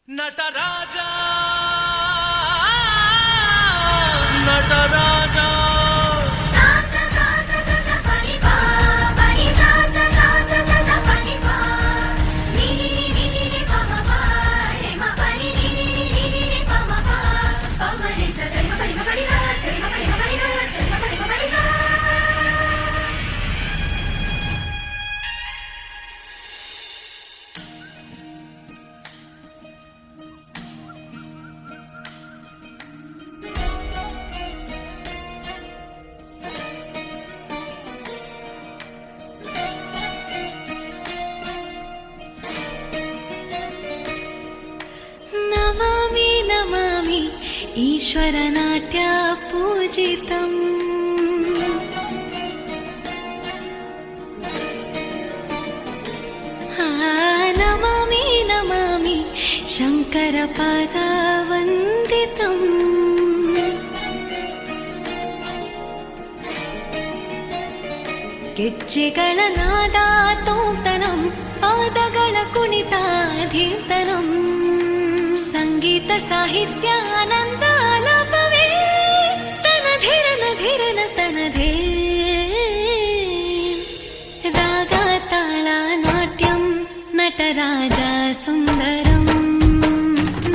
ನಟರಾಜ ನಟರಾಜ ನಮಾಮಿ ನಮಾಮಿ ಈಶ್ವರ ನಾಟ್ಯ ಪೂಜಿತಂ ನಮಾಮಿ ನಮಾಮಿ ಶಂಕರ ಪಾದ ವಂದಿತಂ ಗೆಜ್ಜೆಗಳ ನಾದ ತೋಂತನಂ ಪಾದಗಳ ಕುಣಿತಾಧೀತನಂ ಸಂಗೀತ ಸಾಹಿತ್ಯ ಆನಂದ ಲಾಭವೇ ತನಧಿರನ ಧಿರನ ತನಧೇ ರಾಗ ತಾಳ ನಾಟ್ಯಂ ನಟರಾಜ ಸುಂದರಂ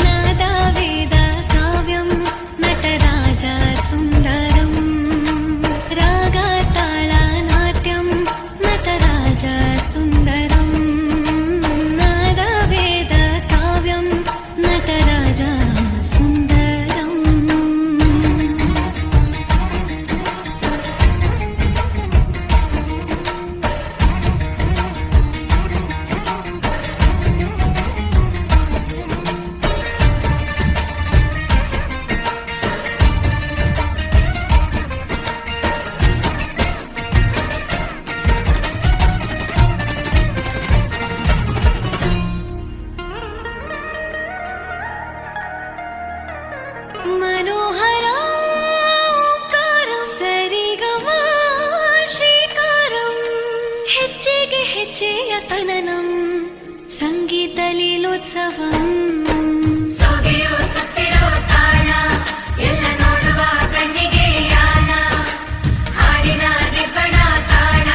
ನಾದ ವೇದ ಕಾವ್ಯಂ ನಟರಾಜ ಸುಂದರಂ ರಾಗ ತಾಳ ನಾಟ್ಯಂ ನಟರಾಜ ಸುಂದರಂ ನಾದ ವೇದ ಕಾವ್ಯಂ ನಟರಾಜ ಸುಂದರಂ. ಮನೋಹರ ಓಂಕಾರ ಸರಿಗಮ ಶ್ರೀಕಾರಂ ಹೆಜ್ಜೆಗೆ ಹೆಜ್ಜೆಯ ತನನಂ ಸಂಗೀತ ಲೀಲೋತ್ಸವಂ ಸೊಗೆಯೋ ಸುತ್ತಿರೋ ತಾಳ ಎಲ್ಲ ನೋಡುವ ಕಣ್ಣಿಗೆ ಯಾನ ಹಾಡಿನ ದಿಬ್ಬಣ ತಾಣ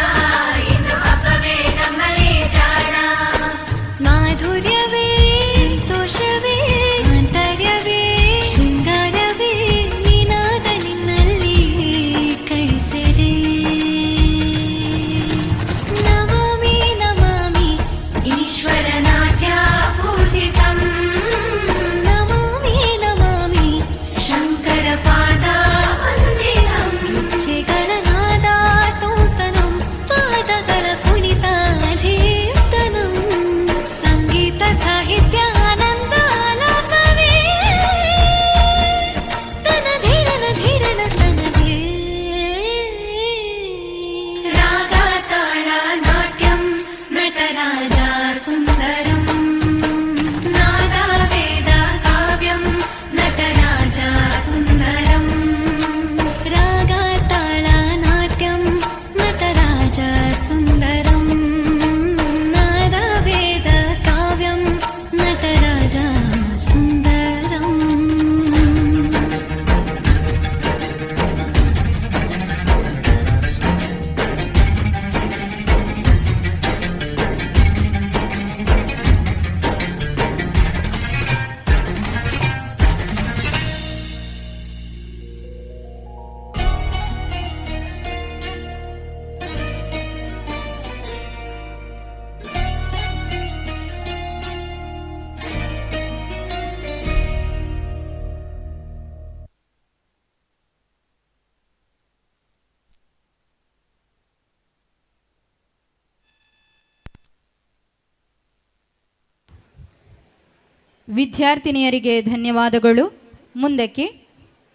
ಇಂದು ಹಬ್ಬವೇ ನಮ್ಮಲ್ಲಿ ಜಾಣ ಮಾಧುರ್ಯವೇ ಸಂತೋಷವೇ ಆಂತರ್ಯವೇ ಶೃಂಗಾರವೇ ನೀನಾದ ನಿನ್ನಲ್ಲಿ ಕರಿಸೆಡೆ ನಮಾಮಿ ನಮಾಮಿ ಈಶ್ವರ ನಾಟ್ಯ ಪೂಜಿತಂ ನಮಾಮಿ ವಿದ್ಯಾರ್ಥಿನಿಯರಿಗೆ ಧನ್ಯವಾದಗಳು. ಮುಂದಕ್ಕೆ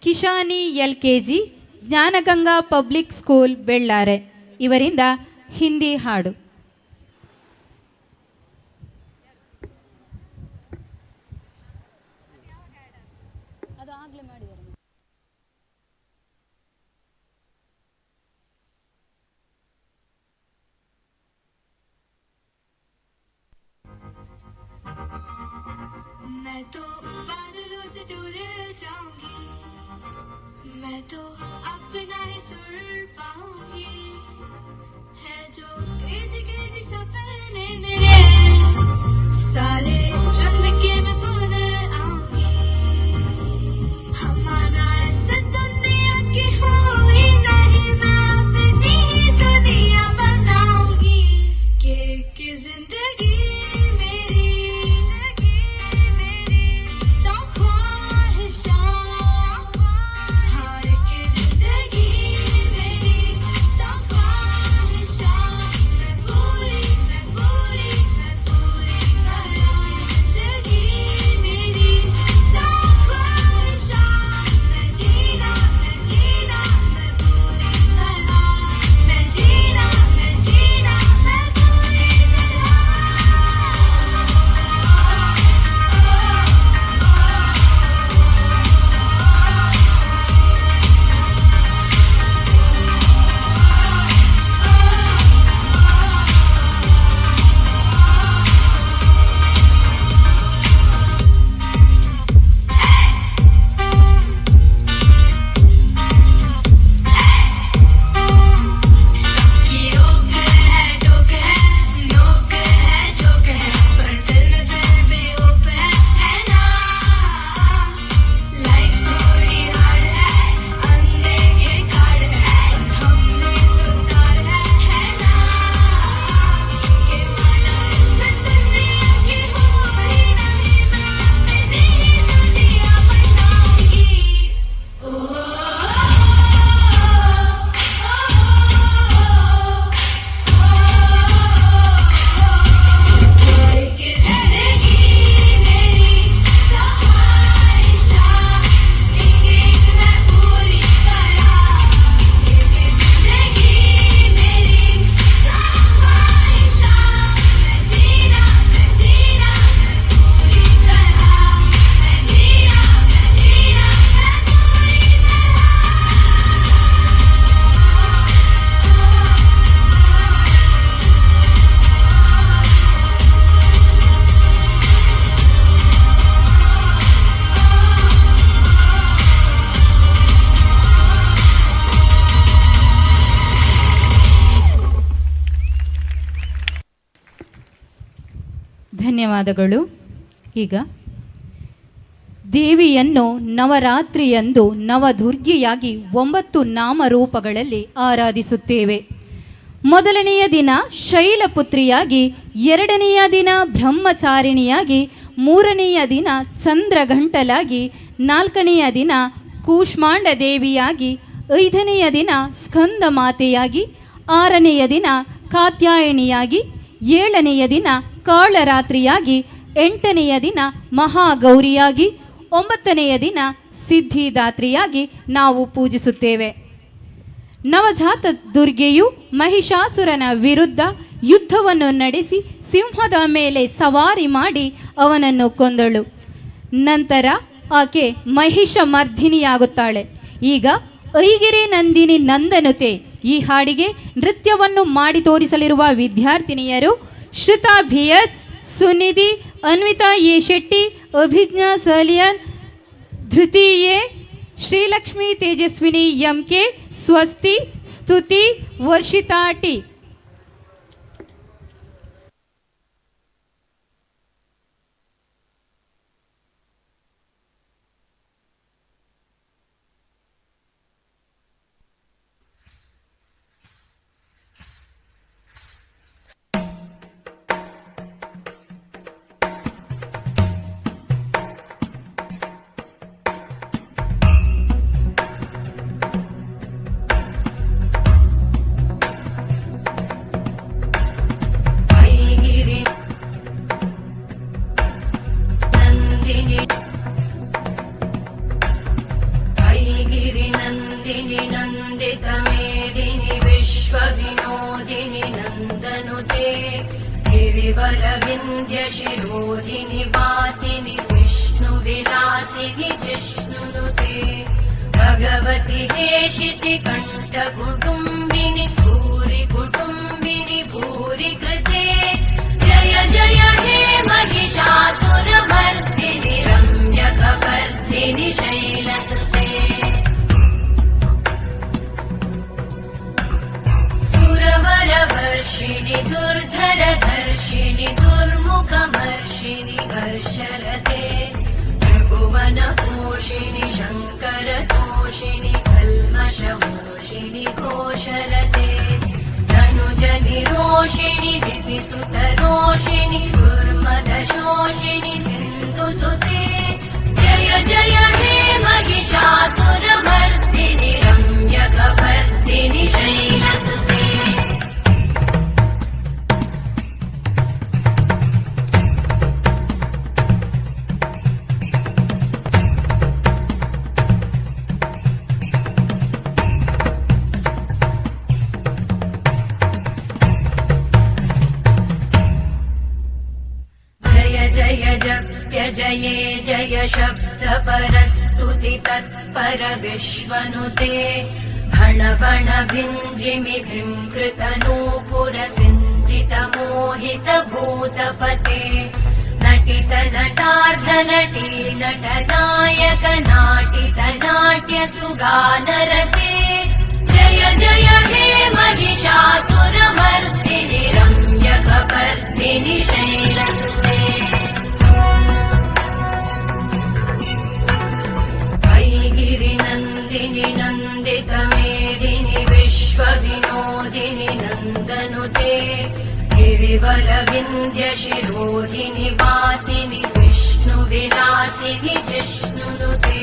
ಕಿಶಾನಿ LKG Jnanaganga public school Bellare ಇವರಿಂದ ಹಿಂದಿ ಹಾಡು. मैं तो बादलों से दूर जाऊंगी, मैं तो अपना ही सुर पाऊंगी, है जो क्रेजी क्रेजी सपने मेरे सारे जन्म के मैं भूल आऊंगी. हमारा ऐसा दुनिया की हुई नहीं, मैं अपनी ही दुनिया बनाऊंगी. कि जिंदगी ಧನ್ಯವಾದಗಳು. ಈಗ ದೇವಿಯನ್ನು ನವರಾತ್ರಿಯಂದು ನವದುರ್ಗಿಯಾಗಿ 9 ನಾಮರೂಪಗಳಲ್ಲಿ ಆರಾಧಿಸುತ್ತೇವೆ. ಮೊದಲನೆಯ ದಿನ ಶೈಲಪುತ್ರಿಯಾಗಿ, ಎರಡನೆಯ ದಿನ ಬ್ರಹ್ಮಚಾರಿಣಿಯಾಗಿ, ಮೂರನೆಯ ದಿನ ಚಂದ್ರಘಂಟಲಾಗಿ, ನಾಲ್ಕನೆಯ ದಿನ ಕೂಷ್ಮಾಂಡ ದೇವಿಯಾಗಿ, ಐದನೆಯ ದಿನ ಸ್ಕಂದ ಮಾತೆಯಾಗಿ, ಆರನೆಯ ದಿನ ಕಾತ್ಯಾಯಣಿಯಾಗಿ, ಏಳನೆಯ ದಿನ ಕಾಳರಾತ್ರಿಯಾಗಿ, ಎಂಟನೆಯ ದಿನ ಮಹಾಗೌರಿಯಾಗಿ, ಒಂಬತ್ತನೆಯ ದಿನ ಸಿದ್ಧಿದಾತ್ರಿಯಾಗಿ ನಾವು ಪೂಜಿಸುತ್ತೇವೆ. ನವಜಾತ ದುರ್ಗೆಯು ಮಹಿಷಾಸುರನ ವಿರುದ್ಧ ಯುದ್ಧವನ್ನು ನಡೆಸಿ ಸಿಂಹದ ಮೇಲೆ ಸವಾರಿ ಮಾಡಿ ಅವನನ್ನು ಕೊಂದಳು. ನಂತರ ಆಕೆ ಮಹಿಷ ಮರ್ಧಿನಿಯಾಗುತ್ತಾಳೆ. ಈಗ ಐಗಿರಿ ನಂದಿನಿ ನಂದನುತೆ ಈ ಹಾಡಿಗೆ ನೃತ್ಯವನ್ನು ಮಾಡಿ ತೋರಿಸಲಿರುವ ವಿದ್ಯಾರ್ಥಿನಿಯರು ಶ್ರುತಾ ಭಿಯಚ್, Sunidhi, Anvitha A Shetty, Abhijna Saliyan, Dhruthi A, Shreelakshmi Tejaswini M K, Swasti, Stuti, Varshitha T. गिरिवरविन्द्यशिरोधिनि वासिनि विष्णुविलासिनि जिष्णुनुते भगवति हेशिति कण्ठकुटुम्बिनि भूरि कुटुम्बिनि भूरि कृते जय जय हे महिषासुरमर्दिनि रम्यकपर्दिनि शैलसुते सुरवरवर्षिणि दुर्धरधर्षिणि दुर्मुखमर्षिणि हर्षरते त्रिभुवनपोषिणि शङ्करतोषिणि कल्मषमोषिणि घोषरते धनुजनिरोषिणि दितिसुतरोषिणि दुर्मदशोषिणि सिन्धुसुते जय जय हे महिषासुरमर्दिनि रम्यकपर्दिनि शैलसुते जये जय शब्द परस्तुति तत्पर विश्वनुते भण भण भिञ्जिमि भृङ्कृत नूपुर सिञ्जित मोहित भूतपते नटित नटार्ध नटी नटनायक नाटित नाट्य सुगानरते जय जय हे महिषासुरमर्दिनि रम्यकपर्दिनि शैलसुते गिरिनन्दिनि नन्दितमेदिनि विश्वविनोदिनि नन्दनुते गिरिवरविन्द्यशिरोधिनि वासिनि विष्णुविलासिनि जिष्णुनुते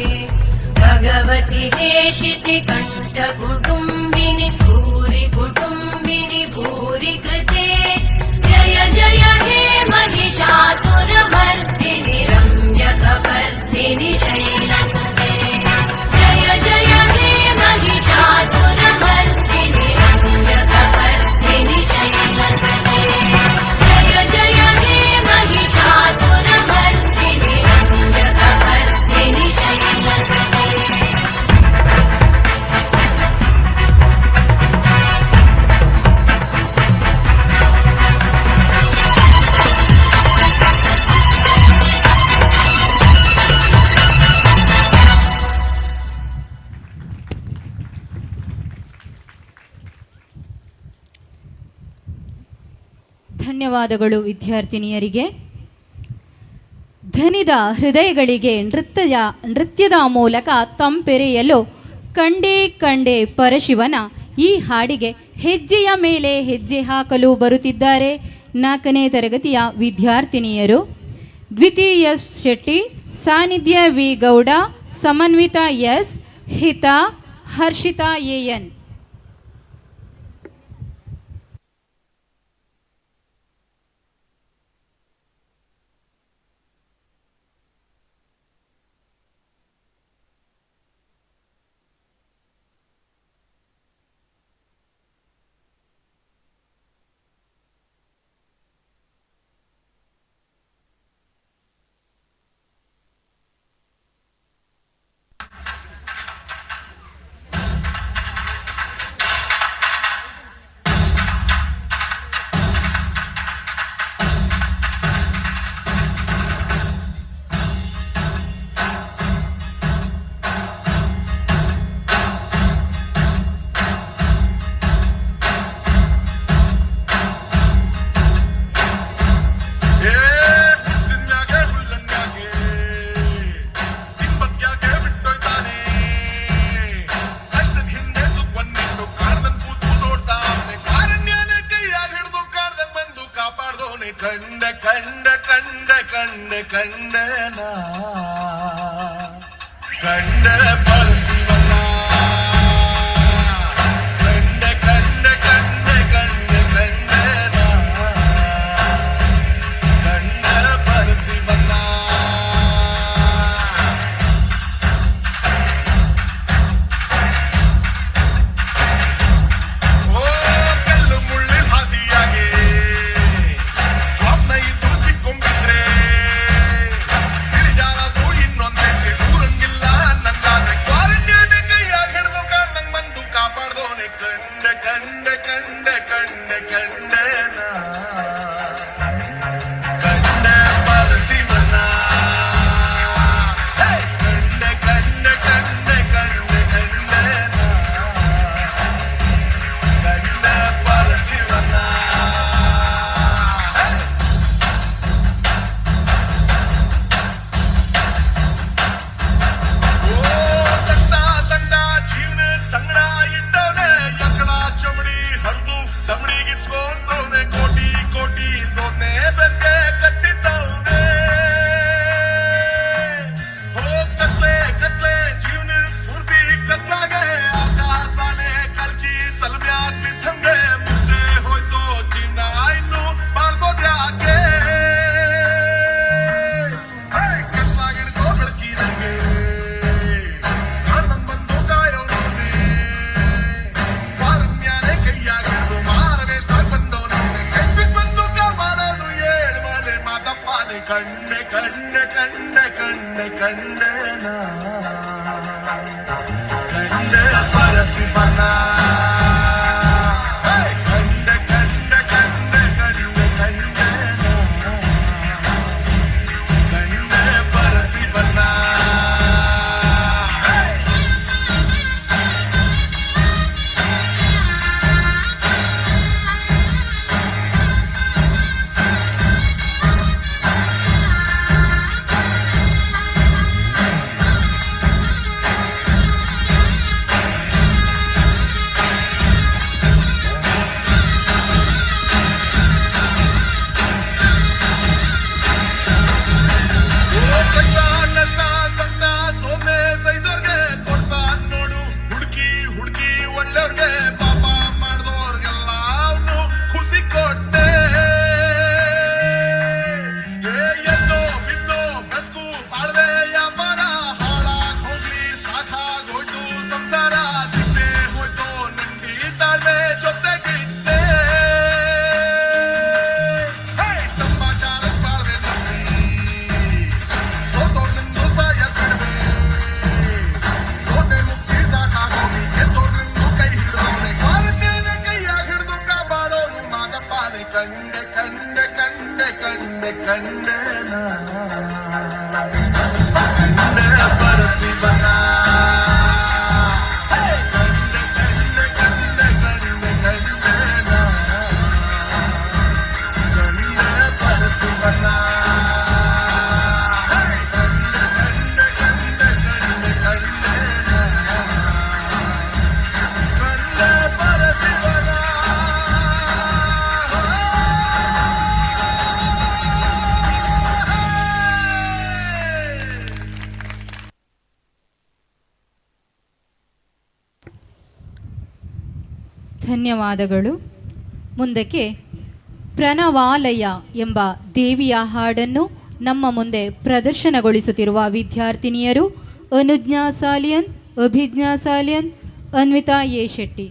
भगवति हेशिति कण्ठकुटुम्बिनि भूरि कुटुम्बिनि भूरि कृते जय जय हे महिषासुरमर्दिनि रम्यकपर्दिनि शैलसुते जय जय हे महिषासुरमर्दिनि रम्यकपर्दिनि शैलसुते जय जय हे महिषासुरमर्दिनि रम्यकपर्दिनि शैलसुते ಧನ್ಯವಾದಗಳು ವಿದ್ಯಾರ್ಥಿನಿಯರಿಗೆ. ಧನಿದ ಹೃದಯಗಳಿಗೆ ನೃತ್ಯದ ಮೂಲಕ ತಂಪೆರೆಯಲು ಕಂಡೇ ಕಂಡೆ ಪರಶಿವನ ಈ ಹಾಡಿಗೆ ಹೆಜ್ಜೆಯ ಮೇಲೆ ಹೆಜ್ಜೆ ಹಾಕಲು ಬರುತ್ತಿದ್ದಾರೆ 4ನೇ ತರಗತಿಯ ವಿದ್ಯಾರ್ಥಿನಿಯರು. Dwitiya Shetty, Sannidhya V Gowda, Samanvitha S, Hitha, Harshitha N. ಮಾದಪ್ಪನೆ ಕಂಡೆ ಕಂಡೆ ಕಂಡೆ ಕಂಡೆ ಕಂಡೆನ ಕಂಡೆ ಪರಸಿ ಬನ ಕಂಡೆ ಕಂಡೆ ಕಂಡೆ ಕಂಡೆ ಕಂಡೆನ ಕಂಡೆ ಪರಸಿ ಬನ ಕಂಡೆ ಕಂಡೆ ಕಂಡೆ ಕಂಡೆ ಕಂಡೆನ ಕಂಡೆ ಪರಸಿ ಬನ ಕಂಡೆ ಕಂಡೆ ಕಂಡೆ ಕಂಡೆ ಕಂಡೆನ ಕಂಡೆ ಪರಸಿ ಬನ ಕಂಡೆ ಕಂಡೆ ಕಂಡೆ ಕಂಡೆ ಕಂಡೆನ ಕಂಡೆ ಪರಸಿ ಬನ ಧನ್ಯವಾದಗಳು. ಮುಂದಕ್ಕೆ ಪ್ರಣವಾಲಯ ಎಂಬ ದೇವಿಯ ಹಾಡನ್ನು ನಮ್ಮ ಮುಂದೆ ಪ್ರದರ್ಶನಗೊಳಿಸುತ್ತಿರುವ ವಿದ್ಯಾರ್ಥಿನಿಯರು ಅನುಜ್ಞಾ ಸಾಲಿಯನ್, ಅಭಿಜ್ಞಾ ಸಾಲಿಯನ್, ಅನ್ವಿತಾ ಎ ಶೆಟ್ಟಿ.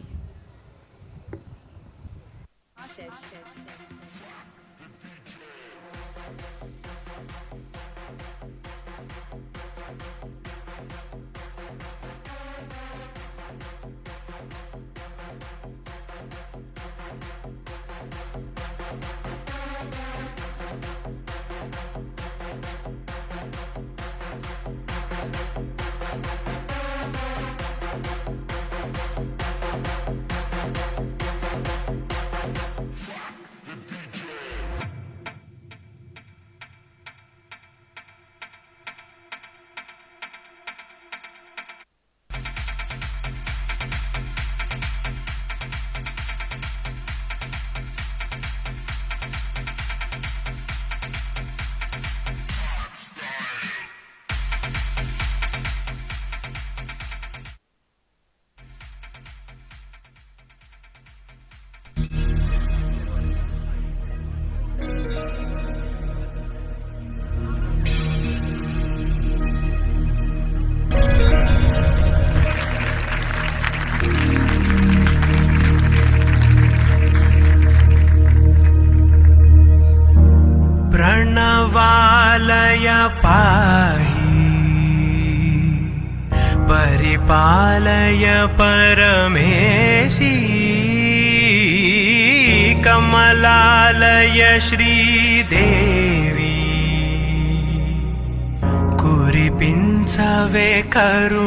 प्रणवालय पाहि परिपालय परमेशी कमलालय श्रीदेवी कुरिपिंचवे करुणांबुरासी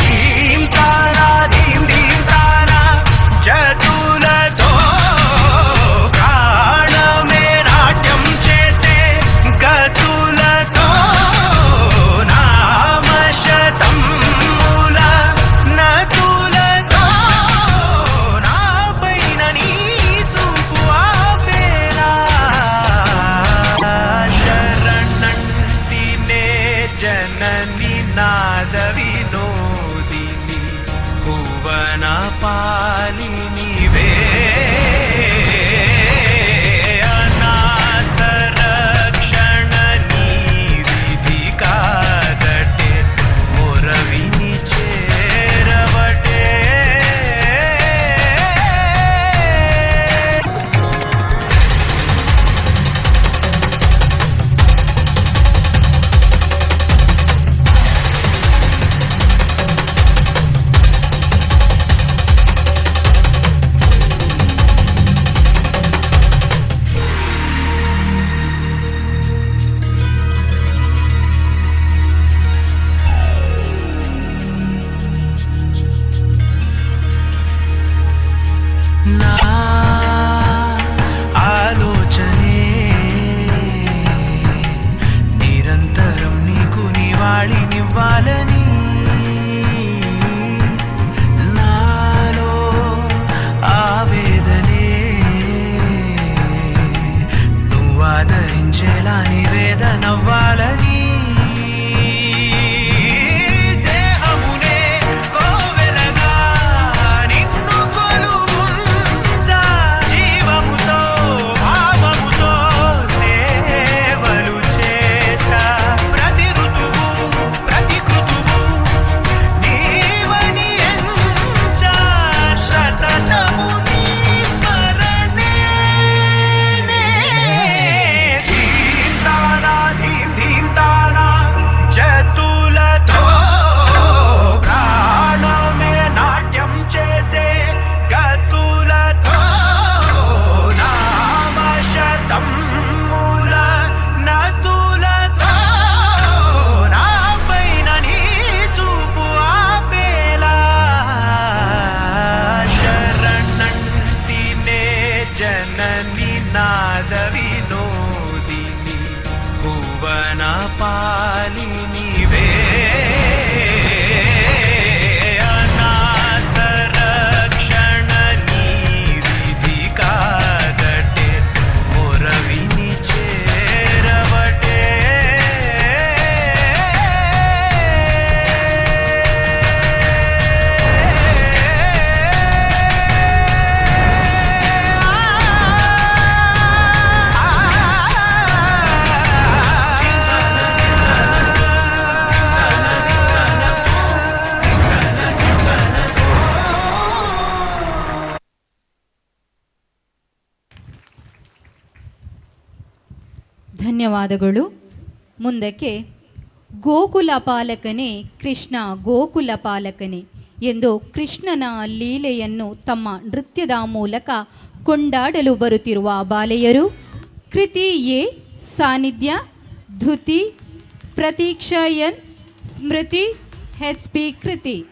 धीं तारा धीं धीं तारा जतुलतो जननी नाद विनोदिनी పంచేలా నివేదనవ్వాలని దేహమునే కోవెలగా నిన్ను కొలువుంచా జీవముతో భావముతో సేవలు చేశా ప్రతి ఋతువు ప్రతి కృతువు నీవని ఎంచా సతతము నీ స్మరణే ధీం తానా ధీం ధీం తానా జతులతో ప్రాణమే నాట్యం చేసే గతులతో నామశతం మూల నతులతో నాపైన నీ చూపు ఆపేలా శరణంటినే జనని నాద వినోదిని భువన పాలినివే అనాథ రక్షణ నీ విధి కాదటే మొరవిని చేరవటే ಧನ್ಯವಾದಗಳು. ಮುಂದಕ್ಕೆ ಗೋಕುಲ ಪಾಲಕನೇ ಕೃಷ್ಣ ಗೋಕುಲ ಪಾಲಕನೇ ಎಂದು ಕೃಷ್ಣನ ಲೀಲೆಯನ್ನು ತಮ್ಮ ನೃತ್ಯದ ಮೂಲಕ ಕೊಂಡಾಡಲು ಬರುತ್ತಿರುವ ಬಾಲೆಯರು ಕೃತಿ ಎ ಸಾನ್ನಿಧ್ಯ ಧುತಿ ಪ್ರತೀಕ್ಷಾ ಎನ್ ಸ್ಮೃತಿ ಎಚ್ ಪಿ ಕೃತಿ.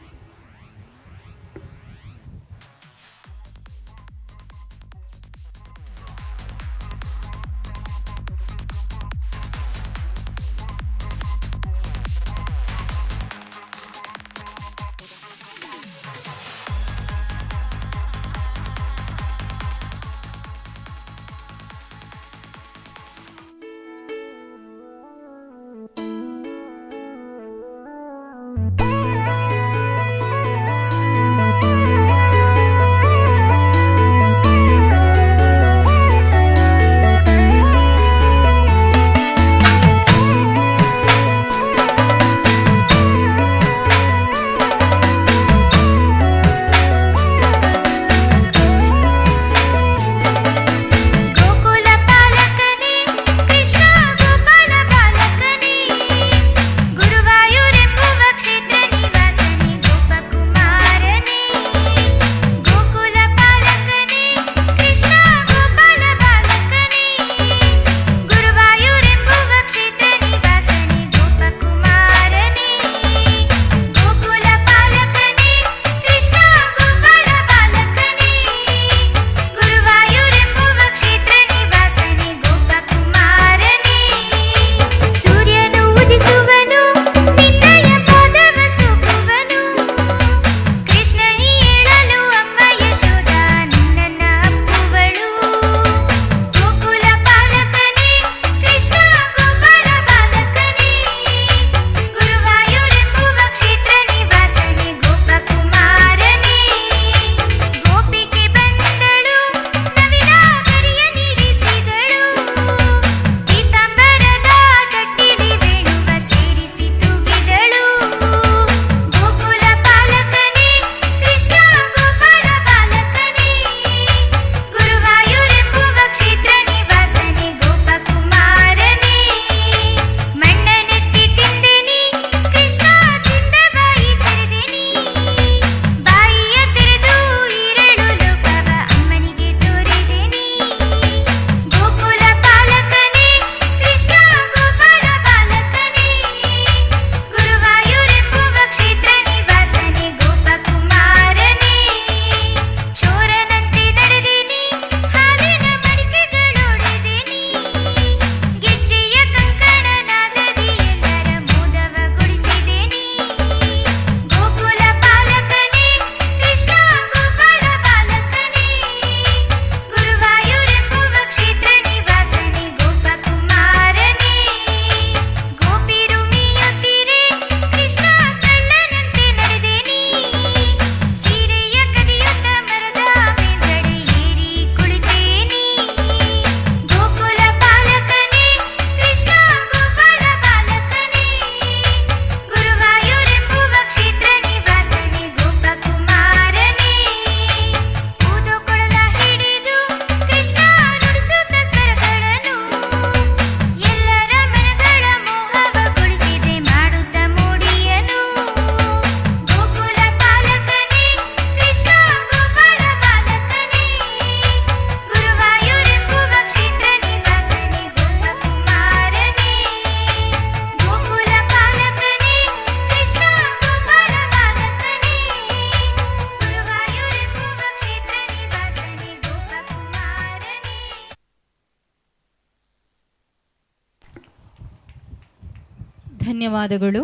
ಧನ್ಯವಾದಗಳು.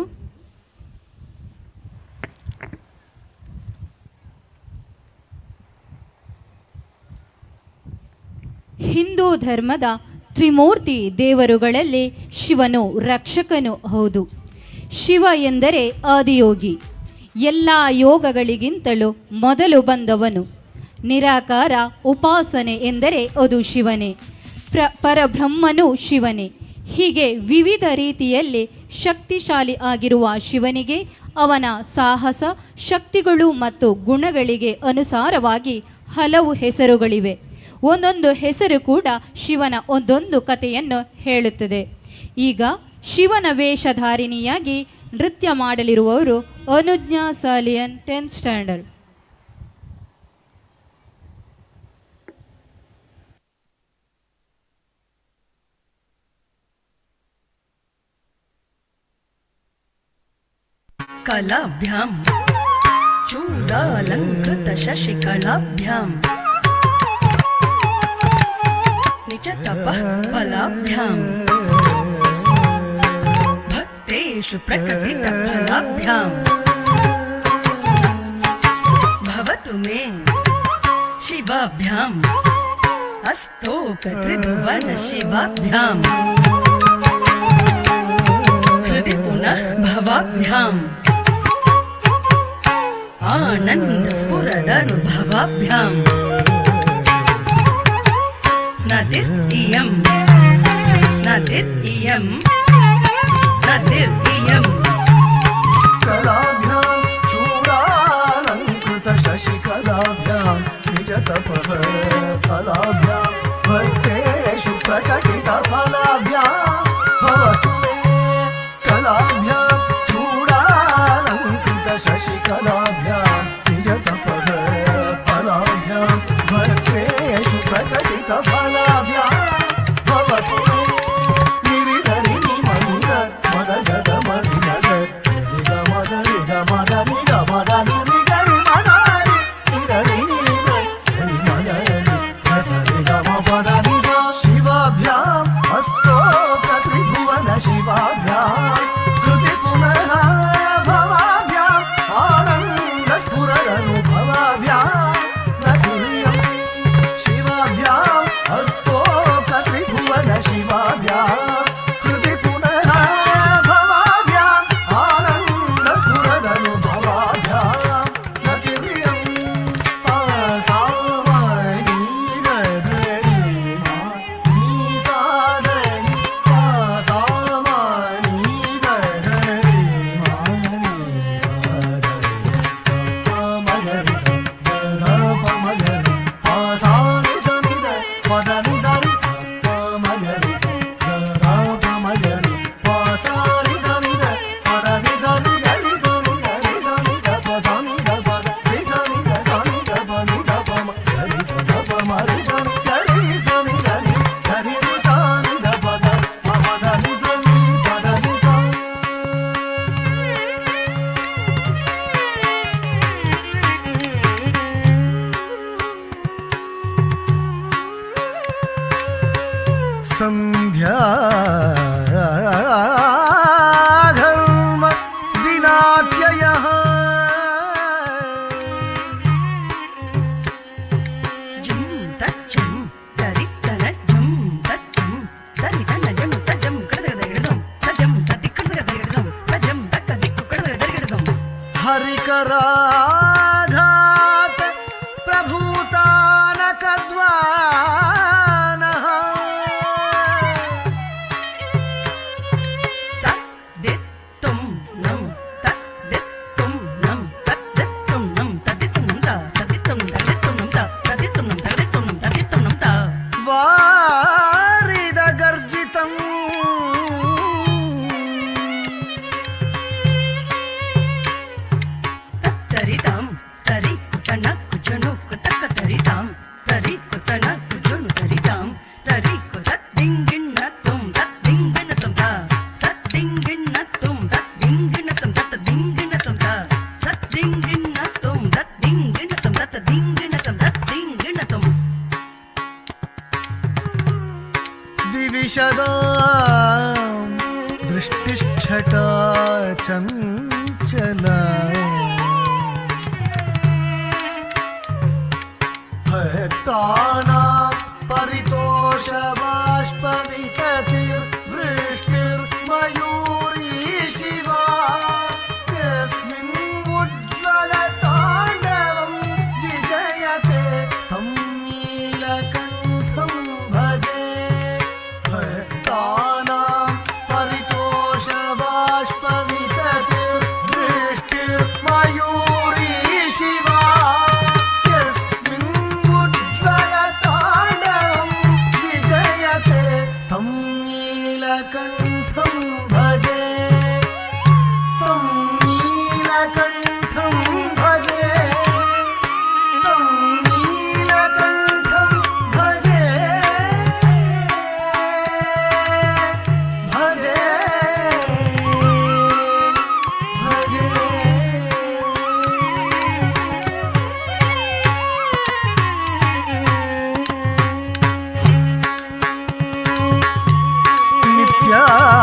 ಹಿಂದೂ ಧರ್ಮದ ತ್ರಿಮೂರ್ತಿ ದೇವರುಗಳಲ್ಲಿ ಶಿವನು ರಕ್ಷಕನು ಹೌದು. ಶಿವ ಎಂದರೆ ಆದಿಯೋಗಿ, ಎಲ್ಲ ಯೋಗಗಳಿಗಿಂತಲೂ ಮೊದಲು ಬಂದವನು. ನಿರಾಕಾರ ಉಪಾಸನೆ ಎಂದರೆ ಅದು ಶಿವನೇ, ಪರಬ್ರಹ್ಮನು ಶಿವನೇ. ಹೀಗೆ ವಿವಿಧ ರೀತಿಯಲ್ಲಿ ಶಕ್ತಿಶಾಲಿ ಆಗಿರುವ ಶಿವನಿಗೆ ಅವನ ಸಾಹಸ ಶಕ್ತಿಗಳು ಮತ್ತು ಗುಣಗಳಿಗೆ ಅನುಸಾರವಾಗಿ ಹಲವು ಹೆಸರುಗಳಿವೆ. ಒಂದೊಂದು ಹೆಸರು ಕೂಡ ಶಿವನ ಒಂದೊಂದು ಕಥೆಯನ್ನು ಹೇಳುತ್ತದೆ. ಈಗ ಶಿವನ ವೇಷಧಾರಿಣಿಯಾಗಿ ನೃತ್ಯ ಮಾಡಲಿರುವವರು ಅನುಜ್ಞಾ ಸಾಲಿಯನ್ 10th ಸ್ಟ್ಯಾಂಡರ್ಡ್. ಕಲಾಭ್ಯಾಂ ಚೂಡಾಲಂಕೃತ ಶಶಿಕಲಾಭ್ಯಾಂ ನಿಜ ತಪಃ ಫಲಾಭ್ಯಾಂ ಭಕ್ತೇಷು ಪ್ರಕಟಿತ ಫಲಾಭ್ಯಾಂ ಭವತು ಮೇ ಶಿವಾಭ್ಯಾಂ ಅಸ್ತೋಕ ತ್ರಿಭುವನ ಶಿವಾಭ್ಯಾಂ ಹೃದಯ ಪುನಃ ಭವಾಭ್ಯಾಂ ಆನಂದ ಸ್ಫುರದನುಭವಾಭ್ಯಾಂ ನದಿರ್ ಇಯಂ ನದಿರ್ ಇಯಂ ನದಿರ್ ಇಯಂ ಕಲಾಭ್ಯಾಂ ಚೂಡಾಲಂಕೃತ ಶಶಿಕಲಾಭ್ಯಾಂ ನಿಜ ತಪಃ ಫಲಾಭ್ಯಾಂ ಭಕ್ತೇಷು ಪ್ರಕಟಿತ ಫಲಾಭ್ಯಾಂ ಭವತು ಮೇ ಕಲಾಭ್ಯಾಂ ಚೂಡಾಲಂಕೃತ ಶಶಿಕಲಾಭ್ಯಾಂ ನಿಜ ತಪಃ ಫಲಾಭ್ಯಾಂ ಭಕ್ತೇಷು ಪ್ರಕಟಿತ ಫಲಾಭ್ಯಾಂ ಭವತು ಮೇ ನಿರಿಧರಿ ಮಮುದ ಮದ ಗದ ಮದ ಗದ ನಿಗ ಮದ ನಿಗ ಮದ ನಿಗ ಮದ ನಿರಿಗರಿ ಮದಾರಿ ನಿರರಿ ನಿಗ ಮದರಿ ಹಸರಿ ಗಮ ಪದ ನಿಜ ಶಿವಾಭ್ಯಾಂ ಅಸ್ತೋಕ ತ್ರಿಭುವನ ಶಿವಾಭ್ಯಾಂ ಶ್ರುತಿ ಪುನಃ ಭವಾಭ್ಯಾಂ ಆನಂದ ಸ್ಫುರದನುಭವಾಭ್ಯಾಂ ನತಿರಿಯಂ ಶಿವಾಭ್ಯಾಂ ಅಸ್ತೋಕ ತ್ರಿಭುವನ ಶಿವಾಭ್ಯಾಂ ಶ್ರುತಿ ಪುನಃ ಭವಾಭ್ಯಾಂ ಆನಂದ ಸ್ಫುರದನುಭವಾಭ್ಯಾಂ ನತಿರಿಯಂ ಪಾಸಾಮನಿ ಗದರಿ ನೀ ಸಾಧನಿ ಪಾಸಾಮನಿ ಗದರಿ ಮಾನಿ ಸಾಧನಿ ಸಪ್ತಮಗರಿ ಸಪ್ತಮಗರಿ ಪಾಸಾನಿ ಸನಿದ ಪದನಿ ಸರಿ ಸಪ್ತಮಗರಿ ಸಪ್ತಮಗರಿ ಪಾಸಾನಿ ಸನಿದ ಪದನಿ ಸನಿ ಗರಿ ಸನಿ ಗರಿ ಸನಿ ಗಪ ಸನಿ ಗಪ ಗರಿ ಸನಿ ಗ ಸನಿ ಗಪ ನಿ ಗಪ ಮ ಗರಿ ಸ ಗಪ ಮರಿ ಸನಿ ಗರಿ ಸನಿ ಗರಿ ಗರಿ ರಿ ಸನಿ ಗಪ ಗ ಮ ಧನಿ ಸನಿ ಪದನಿ ಸನಿ ಸಂಧ್ಯಾ ಧರ್ಮ ದಿನಾತ್ಯಯಃ ಜಂ ತಚ್ಚಂ ಸರಿತನ ಜಂ ತಚ್ಚಂ ತರಿತನ ಜಂ ತಜಂ ಕಡದಗಡದಂ ತಜಂ ತದಿಕ್ಕಡದಗಡದಂ ತಜಂ ತಕ್ಕ ದಿಕ್ಕು ಕಡದಗಡದಂ ಹರಿಕರಾಘಾತ ಪ್ರಭೂತಾನಕದ್ವಾನಃ ತದ್ದಿತ್ತುಂ ನಂ ತದ್ದಿತ್ತುಂ ನಂ ತದ್ದಿತ್ತುಂ ನಂ ತದ್ದಿತ್ತುಂ ನಂ ತದ್ದಿತ್ತುಂ ತದ್ದಿತ್ತುಂ ನಂ ತದ್ದಿತ್ತುಂ ನಂ ತದ್ದಿತ್ತುಂ ನಂ ತದ್ದಿತ್ತುಂ ನಂ ವಾರಿದ ಗರ್ಜಿತಂ ತರಿತಾಂ ತರಿ ಕುತನ ಕುಜನು ಕುತಕ ತರಿತಾಂ ತರಿ ಕುತನ ಕುಜನು ತರಿತಾಂ ತರಿ ಕುತದ್ದಿಂಗಿಣ್ಣ ತುಂ ತದ್ದಿಂಗಿಣ್ಣ ತುಂ ಸದ್ದಿಂಗಿಣ್ಣ ತುಂ ತದ್ದಿಂಗಿಣ್ಣ ತುಂ ತದ್ದಿಂಗಿಣ್ಣ ತುಂ ಸದ್ದಿಂಗಿಣ್ಣ ತುಂ ತದ್ದಿಂಗಿಣ್ಣ ತುಂ ತದ್ದಿಂಗಿಣ್ಣ ತುಂ ತದ್ದಿಂಗಿಣ್ಣ ತುಂ ದಿವಿಷದ ದೃಷ್ಟಿಶ್ಚ छटा चंचला भक्ताना परितोष बाष्पविततिर्वृष्टिर्मयूरी शिवा यस्मिन् उज्ज्वल ताण्डवं विजयते तं नीलकण्ठं भजे भक्तानां परितोष बाष्पविततिर्वृष्टिर्मयूरी शिवा नीलकण्ठं भजे तं नीलकण्ठं भजे तं नीलकण्ठं भजे भजे भजे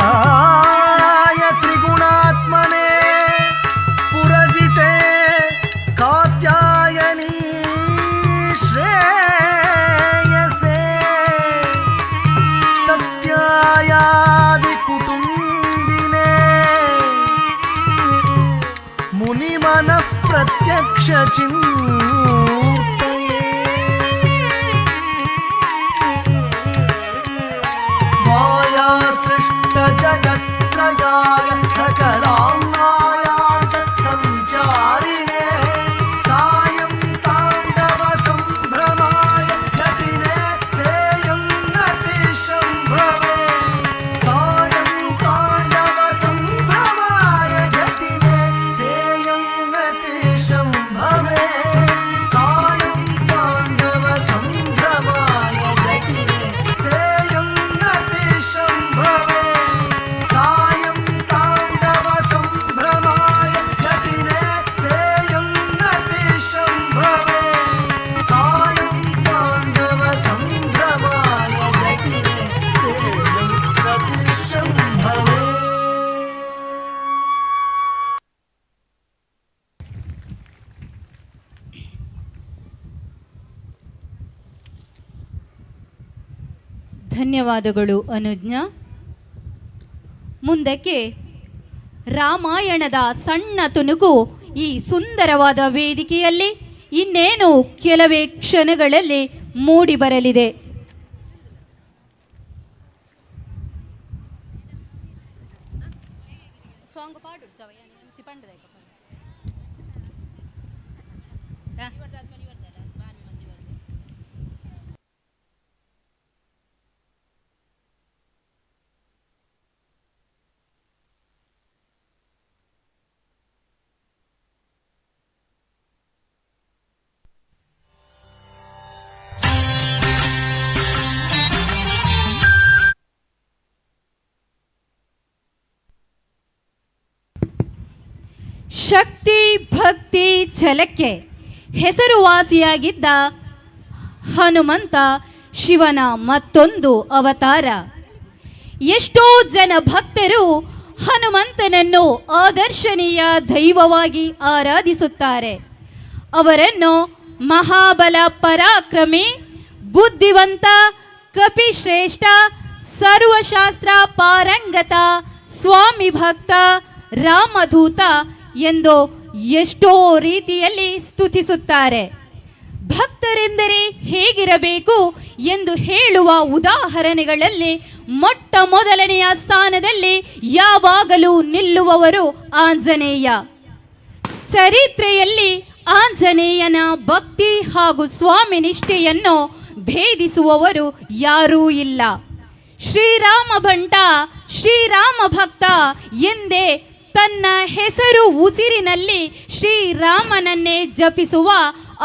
नित्याय त्रिगुणात्मने पुरजिते कात्यायनी श्रेयसे सत्यायादिकुटुम्बिने मुनिमनः प्रत्यक्षचिन्तये माया सृष्टजगत्त्रयाय सकलाम्नायां सञ्चारिणे सायं ताण्डवसम्भ्रमाय जटिने सेयं नतिशम्भवे सायं ताण्डवसम्भ्रमाय जटिने सेयं नतिशम्भवे सायं ताण्डवसम्भ्रमाय जटिने सेयं नतिशम्भवे सायं ताण्डवसम्भ्रमाय जटिने सेयं नतिशम्भवे सायं ताण्डवसम्भ्रमाय जटिने सेयं नतिशम्भवे ಧನ್ಯವಾದಗಳು ಅನುಜ್ಞಾ. ಮುಂದಕ್ಕೆ ರಾಮಾಯಣದ ಸಣ್ಣ ತುಣುಕು ಈ ಸುಂದರವಾದ ವೇದಿಕೆಯಲ್ಲಿ ಇನ್ನೇನು ಕೆಲವೇ ಕ್ಷಣಗಳಲ್ಲಿ ಮೂಡಿ ಬರಲಿದೆ. ಶಕ್ತಿ ಭಕ್ತಿ ಛಲಕ್ಕೆ ಹೆಸರುವಾಸಿಯಾಗಿದ್ದ ಹನುಮಂತ ಶಿವನ ಮತ್ತೊಂದು ಅವತಾರ. ಎಷ್ಟೋ ಜನ ಭಕ್ತರು ಹನುಮಂತನನ್ನು ಆದರ್ಶನೀಯ ದೈವವಾಗಿ ಆರಾಧಿಸುತ್ತಾರೆ. ಅವರನ್ನು ಮಹಾಬಲ ಪರಾಕ್ರಮಿ, ಬುದ್ಧಿವಂತ, ಕಪಿಶ್ರೇಷ್ಠ, ಸರ್ವಶಾಸ್ತ್ರ ಪಾರಂಗತ, ಸ್ವಾಮಿ ಭಕ್ತ, ರಾಮದೂತ ಎಂದು ಎಷ್ಟೋ ರೀತಿಯಲ್ಲಿ ಸ್ತುತಿಸುತ್ತಾರೆ. ಭಕ್ತರೆಂದರೆ ಹೇಗಿರಬೇಕು ಎಂದು ಹೇಳುವ ಉದಾಹರಣೆಗಳಲ್ಲಿ ಮೊಟ್ಟ ಮೊದಲನೆಯ ಸ್ಥಾನದಲ್ಲಿ ಯಾವಾಗಲೂ ನಿಲ್ಲುವವರು ಆಂಜನೇಯ. ಚರಿತ್ರೆಯಲ್ಲಿ ಆಂಜನೇಯನ ಭಕ್ತಿ ಹಾಗೂ ಸ್ವಾಮಿ ನಿಷ್ಠೆಯನ್ನು ಭೇದಿಸುವವರು ಯಾರೂ ಇಲ್ಲ. ಶ್ರೀರಾಮ ಭಂಟ, ಶ್ರೀರಾಮ ಭಕ್ತ ಎಂದೇ ತನ್ನ ಹೆಸರು ಉಸಿರಿನಲ್ಲಿ ಶ್ರೀರಾಮನನ್ನೇ ಜಪಿಸುವ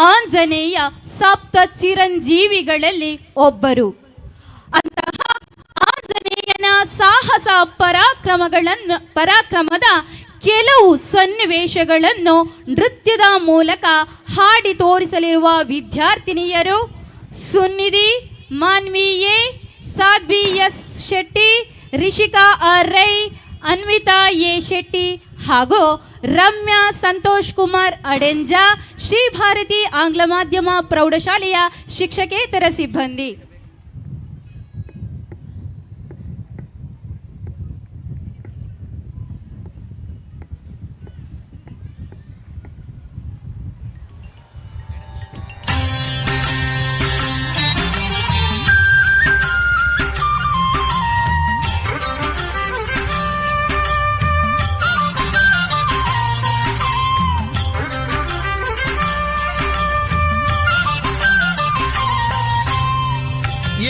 ಆಂಜನೇಯ ಸಪ್ತ ಚಿರಂಜೀವಿಗಳಲ್ಲಿ ಒಬ್ಬರು. ಅಂತಹ ಆಂಜನೇಯನ ಸಾಹಸ ಪರಾಕ್ರಮದ ಕೆಲವು ಸನ್ನಿವೇಶಗಳನ್ನು ನೃತ್ಯದ ಮೂಲಕ ಹಾಡಿ ತೋರಿಸಲಿರುವ ವಿದ್ಯಾರ್ಥಿನಿಯರು Sunidhi, Manvi A, Sadhvi S Shetty, Rishika R Rai, Anvita A Shetty ಹಾಗೂ ರಮ್ಯಾ ಸಂತೋಷ್ ಕುಮಾರ್ ಅಡೆಂಜ, ಶ್ರೀ ಭಾರತಿ ಆಂಗ್ಲ ಮಾಧ್ಯಮ ಪ್ರೌಢಶಾಲೆಯ ಶಿಕ್ಷಕೇತರ ಸಿಬ್ಬಂದಿ.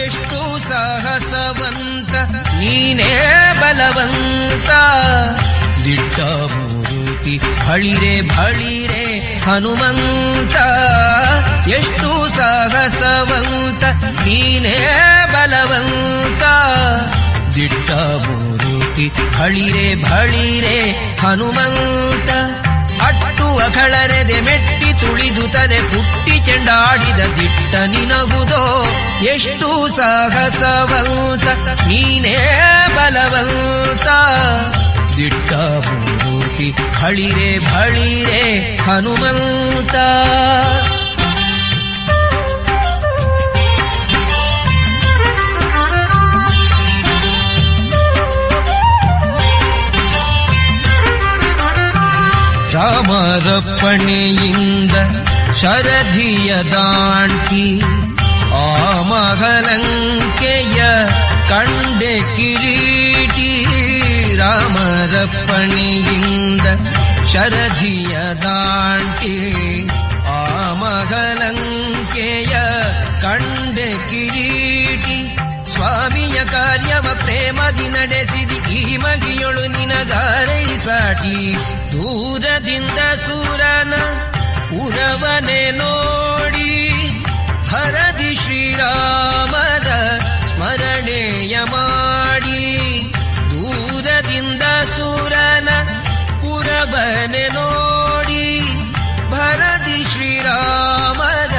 ಎಷ್ಟು ಸಾಹಸವಂತ ನೀನೇ ಬಲವಂತ, ದಿಟ್ಟ ಮೂರುತಿ ಬಳಿರೆ ಬಳಿರೆ ಹನುಮಂತ. ಎಷ್ಟು ಸಾಹಸವಂತ ನೀನೇ ಬಲವಂತ, ದಿಟ್ಟ ಮೂರುತಿ ಬಳಿರೆ ಬಳಿರೆ ಹನುಮಂತ. ಅಟ್ಟುವ ಕಳರೆದೆ ಮೆಟ್ಟಿ ತುಳಿದು ತಲೆ ಪುಟ್ಟಿ ಚೆಂಡಾಡಿದ ದಿಟ್ಟ ನಿನಗುದೋ. ಎಷ್ಟು ಸಾಹಸವಂತ ನೀನೇ ಬಲವಂತ, ದಿಟ್ಟ ಮೂರ್ತಿ ಬಳಿರೆ ಬಳಿರೆ ಹನುಮಂತ. ರಾಮರಪ್ಪಣೆಯಿಂದ ಶರಧಿಯ ದಾಂಟಿ, ಆ ಮಗಲಂಕೆಯ ಕಂಡೆ ಕಿರೀಟಿ. ರಾಮರಪ್ಪಣೆಯಿಂದ ಶರಧಿಯ ದಾಂಟಿ, ಆ ಮಗಲಂಕೆಯ ಕಂಡೆ ಕಿರೀಟಿ. ಸ್ವಾಮಿಯ ಕಾರ್ಯವ ಪ್ರೇಮದಿ ನಡೆಸಿದಿ, ಈ ಮಗಿಯೊಳು ನಿನಗಾರೈ ಸಾಟಿ. ದೂರದಿಂದ ಸೂರನ ಉರವನೆ ನೋಡಿ, ಹರದಿ ಶ್ರೀರಾಮರ ಸ್ಮರಣೆಯ ಮಾಡಿ. ದೂರದಿಂದ ಸೂರನ ಉರವನೆ ನೋಡಿ, ಭರದಿ ಶ್ರೀರಾಮರ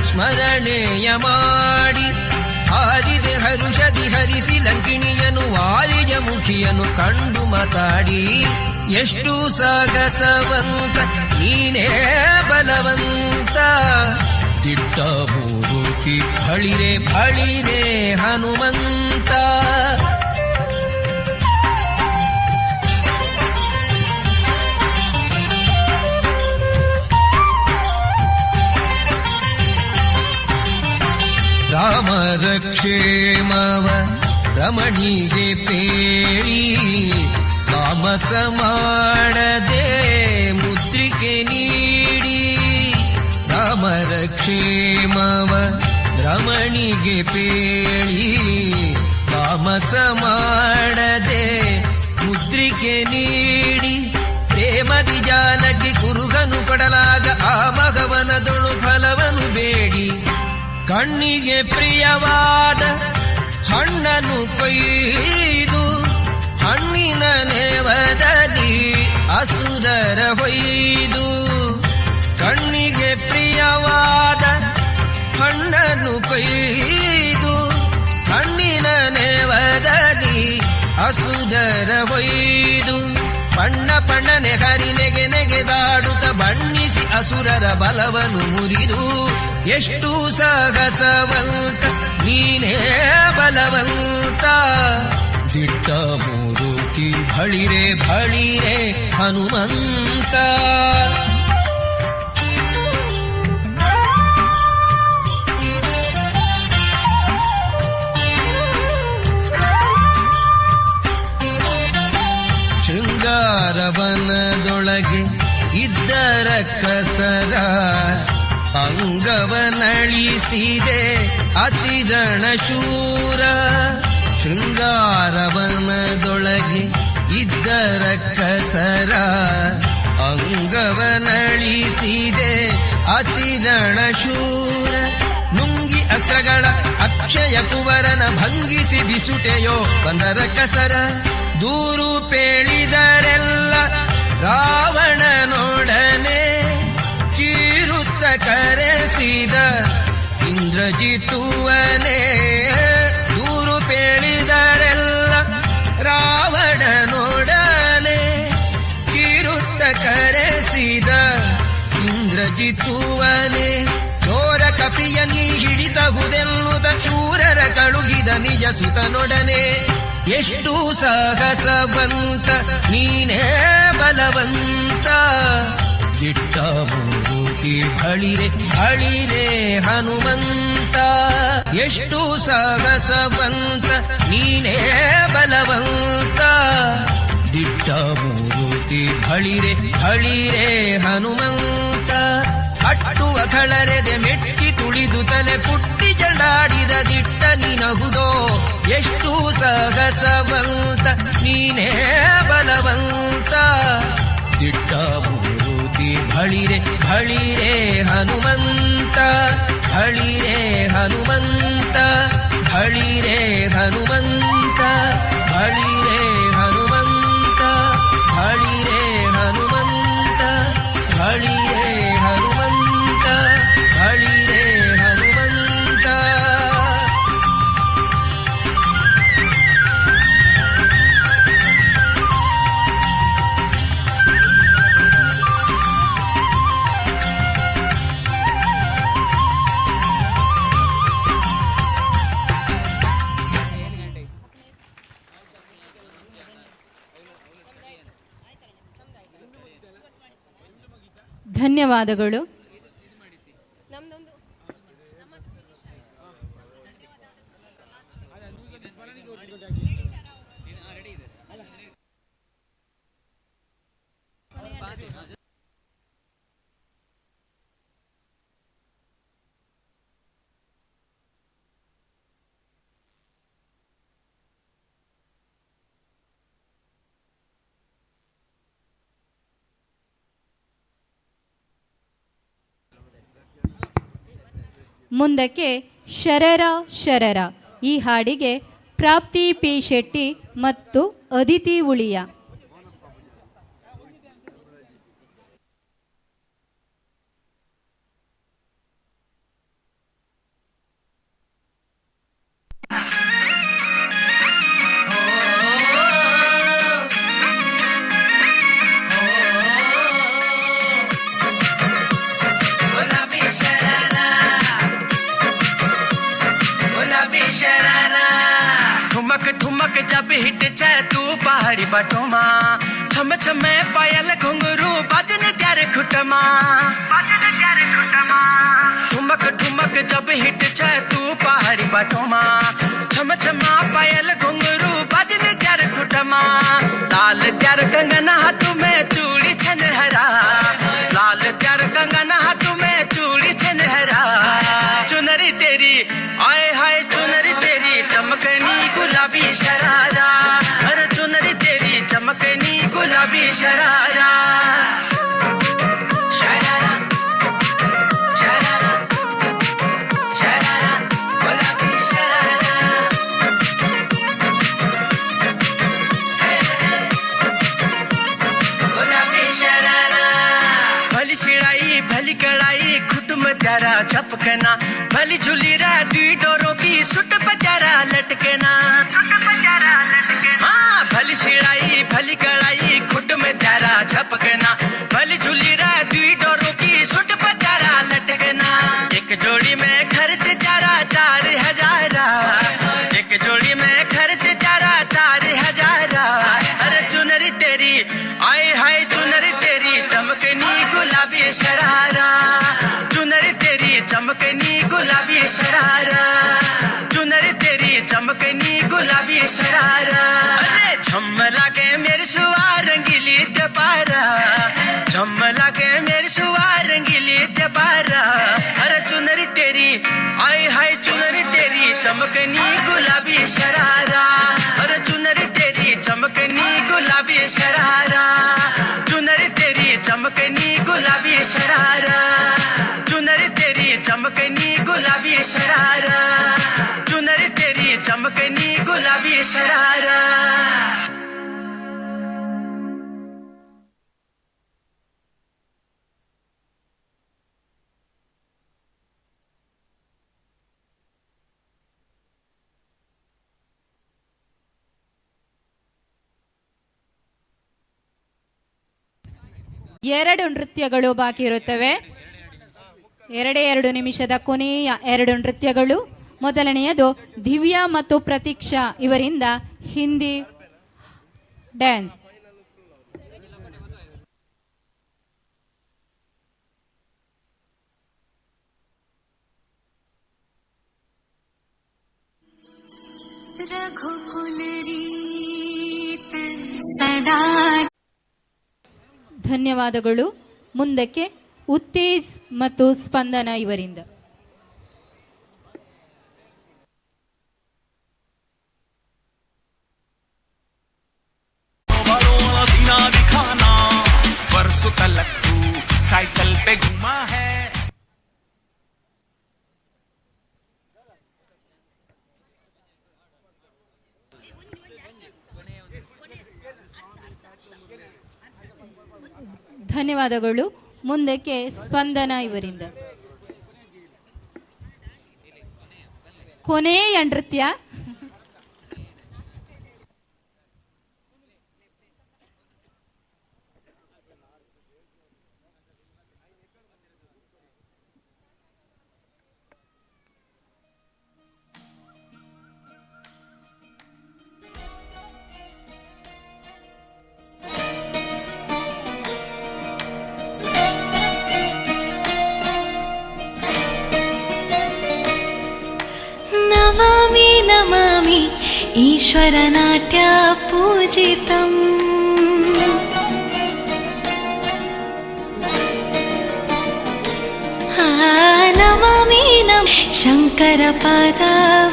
ಸ್ಮರಣೆಯ ಮಾಡಿ. ಹಾರಿದೆ ಹರುಷದಿ ಹರಿಸಿ ಲಂಕಿಣಿಯನು, ವಾರಿಜ ಮುಖಿಯನು ಕಂಡು ಮಾತಾಡಿ. ಎಷ್ಟು ಸಾಗಸವಂತ ನೀನೇ ಬಲವಂತ, ದಿಟ್ಟ ಮೂರುತಿ ಬಳಿರೆ ಬಳಿರೆ ಹನುಮಂತ. ರಾಮರ ಕ್ಷೇಮವ ರಮಣಿಗೆ ಪೇಳಿ, ತಾಮಸ ಮಾಡದೆ ಮುದ್ರಿಕೆ ನೀಡಿ. ರಾಮರ ಕ್ಷೇಮವ ರಮಣಿಗೆ ಪೇಳಿ, ತಾಮಸ ಮಾಡದೆ ಮುದ್ರಿಕೆ ನೀಡಿ. ಪ್ರೇಮದಿ ಜಾನಕಿ ಕುರುಗನು ಕೊಡಲಾಗ, ಆ ಮಗವನದೊಳು ಫಲವನು ಬೇಡಿ. ಕಣ್ಣಿಗೆ ಪ್ರಿಯವಾದ ಹಣ್ಣನ್ನು ಕೊಯ್ದು, ಹಣ್ಣಿನ ನೇವದಲ್ಲಿ ಅಸುರರ ಹೊಯ್ದು. ಕಣ್ಣಿಗೆ ಪ್ರಿಯವಾದ ಹಣ್ಣನ್ನು ಕೊಯ್ದು, ಹಣ್ಣಿನ ನೇವದಲ್ಲಿ ಅಸುರರ ಹೊಯ್ದು. ಬಣ್ಣ ಬಣ್ಣನೆ ಹರಿ ನೆಗೆ ನೆಗೆದಾಡುತ್ತ ಬಣ್ಣಿಸಿ ಅಸುರರ ಬಲವನ್ನು ಮುರಿದು. ಎಷ್ಟು ಸಾಹಸವಂತ ನೀನೇ ಬಲವಂತ, ದಿಟ್ಟ ಮೂರುತಿ ಬಳಿರೆ ಬಳಿರೆ ಹನುಮಂತ. ಶೃಂಗಾರವನದೊಳಗೆ ಇದ್ದರ ಕಸರ, ಅಂಗವನಳಿಸಿದೆ ಅತಿರಣ ಶೂರ. ಶೃಂಗಾರವನದೊಳಗೆ ಇದ್ದರ ಕಸರ, ಅಂಗವನಳಿಸಿದೆ ಅತಿರಣ ಶೂರ. ನುಂಗಿ ಅಸ್ತ್ರಗಳ ಅಕ್ಷಯ ಕುವರನ ಭಂಗಿಸಿ ಬಿಸುಟೆಯೋ ಬಂದರ ಕಸರ. ದೂರು ಪೇಳಿದರೆಲ್ಲ ರಾವಣನೊಡನೆ, ಚೀರುತ್ತ ಕರೆಸಿದ ಇಂದ್ರಜಿತುವನೇ. ದೂರು ಪೇಳಿದರೆಲ್ಲ ರಾವಣನೊಡನೆ, ಕರೆಸಿದ ಇಂದ್ರಜಿತ್ತುವನೆ ಚೋರ ಕಪಿಯ ನೀ ಹಿಡಿತಹುದೆನ್ನುತ್ತ ಶೂರರ ಕಳುಹಿದ ನಿಜ ಸುತನೊಡನೆ ಎಷ್ಟು ಸಾಹಸವಂತ ನೀನೇ ಬಲವಂತ ದಿಟ್ಟ ಮೂರ್ತಿ ಬಳಿರೆ ಬಳಿರೆ ಹನುಮಂತ ಎಷ್ಟು ಸಾಹಸವಂತ ನೀನೇ ಬಲವಂತ ದಿಟ್ಟ ಮೂರ್ತಿ ಬಳಿರೆ ಬಳಿರೆ ಹನುಮಂತ ಅಟ್ಟುವ ಕಳರೆದೆ ಮೆಟ್ಟಿ ತುಳಿದು ತಲೆ ಪುಟ್ಟಿ ಜಡಾಡಿದ ದಿಟ್ಟ ನಿನಹುದೋ ಎಷ್ಟು ಸಾಹಸವಂತ ನೀನೇ ಬಲವಂತ ದಿಟ್ಟ ಮೂರ್ತಿ ಬಳಿರೆ ಬಳಿರೆ ಹನುಮಂತ ಬಳಿರೆ ಹನುಮಂತ ಬಳಿರೆ ಹನುಮಂತ ಬಳಿರೆ ಹನುಮಂತ ಬಳಿರೆ ಹನುಮಂತ ಬಳಿರೆ ಹನುಮಂತ ಬಳಿರೆ ಹನುಮಂತ. ಧನ್ಯವಾದಗಳು. ಮುಂದಕ್ಕೆ ಶರರ ಶರರ ಈ ಹಾಡಿಗೆ ಪ್ರಾಪ್ತಿ ಪಿ ಶೆಟ್ಟಿ ಮತ್ತು ಅದಿತಿ ಉಳಿಯ. ठुमक ठुमक जब हिट जाए तू पहाड़ी बटोमा छम छमे पायल घुंघरू बजन त्यारे खुटमा ठुमक ठुमक जब हिट जाए तू पहाड़ी बटोमा छम छमा पायल घुंघरू बजन त्यारे खुटमा लाल त्यार कंगना हाथों में चूड़ी छन हरा लाल त्यार कंगना हाथों में चूड़ी छन हरा चुनरी तेरी आए हाय चुनरी तेरी चमकनी गुलाबी शरारा अरे चुनरी तेरी चमकनी गुलाबी शरारा शरारा शरारा शरारा गुलाबी शरारा गुलाबी शरारा भली शिड़ाई भली कड़ाई खुटम त्यारा चपकना भली झूली रा दुई डोरों की सुट पजारा लटकना हाँ भली शिड़ाई भली कड़ाई खुट में त्यारा झपकना भली झूली रा दुई डोरों की सुट पजारा लटकना एक जोड़ी में खर्च त्यारा 4000 एक जोड़ी में खर्च त्यारा 4000 अरे चुनरी तेरी आए हाय चुनरी तेरी चमकनी गुलाबी शरारा चुनरी तेरी चमकनी गुलाबी शरारा चुनरी तेरी चमकनी गुलाबी शरारा अरे झम लागे मेरे सुवार रंगीली दबारा झम लागे मेरे सुवार रंगीली दबारा अरे चुनरी तेरी आए हाय चुनरी तेरी चमकनी गुलाबी शरारा अरे चुनरी तेरी चमकनी गुलाबी शरारा चुनरी तेरी चमकनी गुलाबी शरारा चुनरी तेरी चमकनी गुलाबी शरारा चुनरी तेरी चमकनी गुलाबी शरारा. 2 ನೃತ್ಯಗಳು ಬಾಕಿ ಇರುತ್ತವೆ. 2 ನಿಮಿಷದ ಕೊನೆಯ 2 ನೃತ್ಯಗಳು. ಮೊದಲನೆಯದು ದಿವ್ಯಾ ಮತ್ತು ಪ್ರತೀಕ್ಷಾ ಇವರಿಂದ ಹಿಂದಿ ಡ್ಯಾನ್ಸ್. ಧನ್ಯವಾದಗಳು. ಮುಂದಕ್ಕೆ ಉತ್ತೇಜ್ ಮತ್ತು ಸ್ಪಂದನ ಇವರಿಂದ. सीना दिखाना बरसों तलक तू साइकिल पे घुमा है. ಧನ್ಯವಾದಗಳು. ಮುಂದಕ್ಕೆ ಸ್ಪಂದನ ಇವರಿಂದ ಕೊನೆಯ ನೃತ್ಯ. ನಮಾಮಿ ನಮಾಮಿ ಈಶ್ವರ ನಾಟ್ಯ ಪೂಜಿತಂ. ನಮಾಮಿ ನಮ ಶಂಕರ ಪಾದ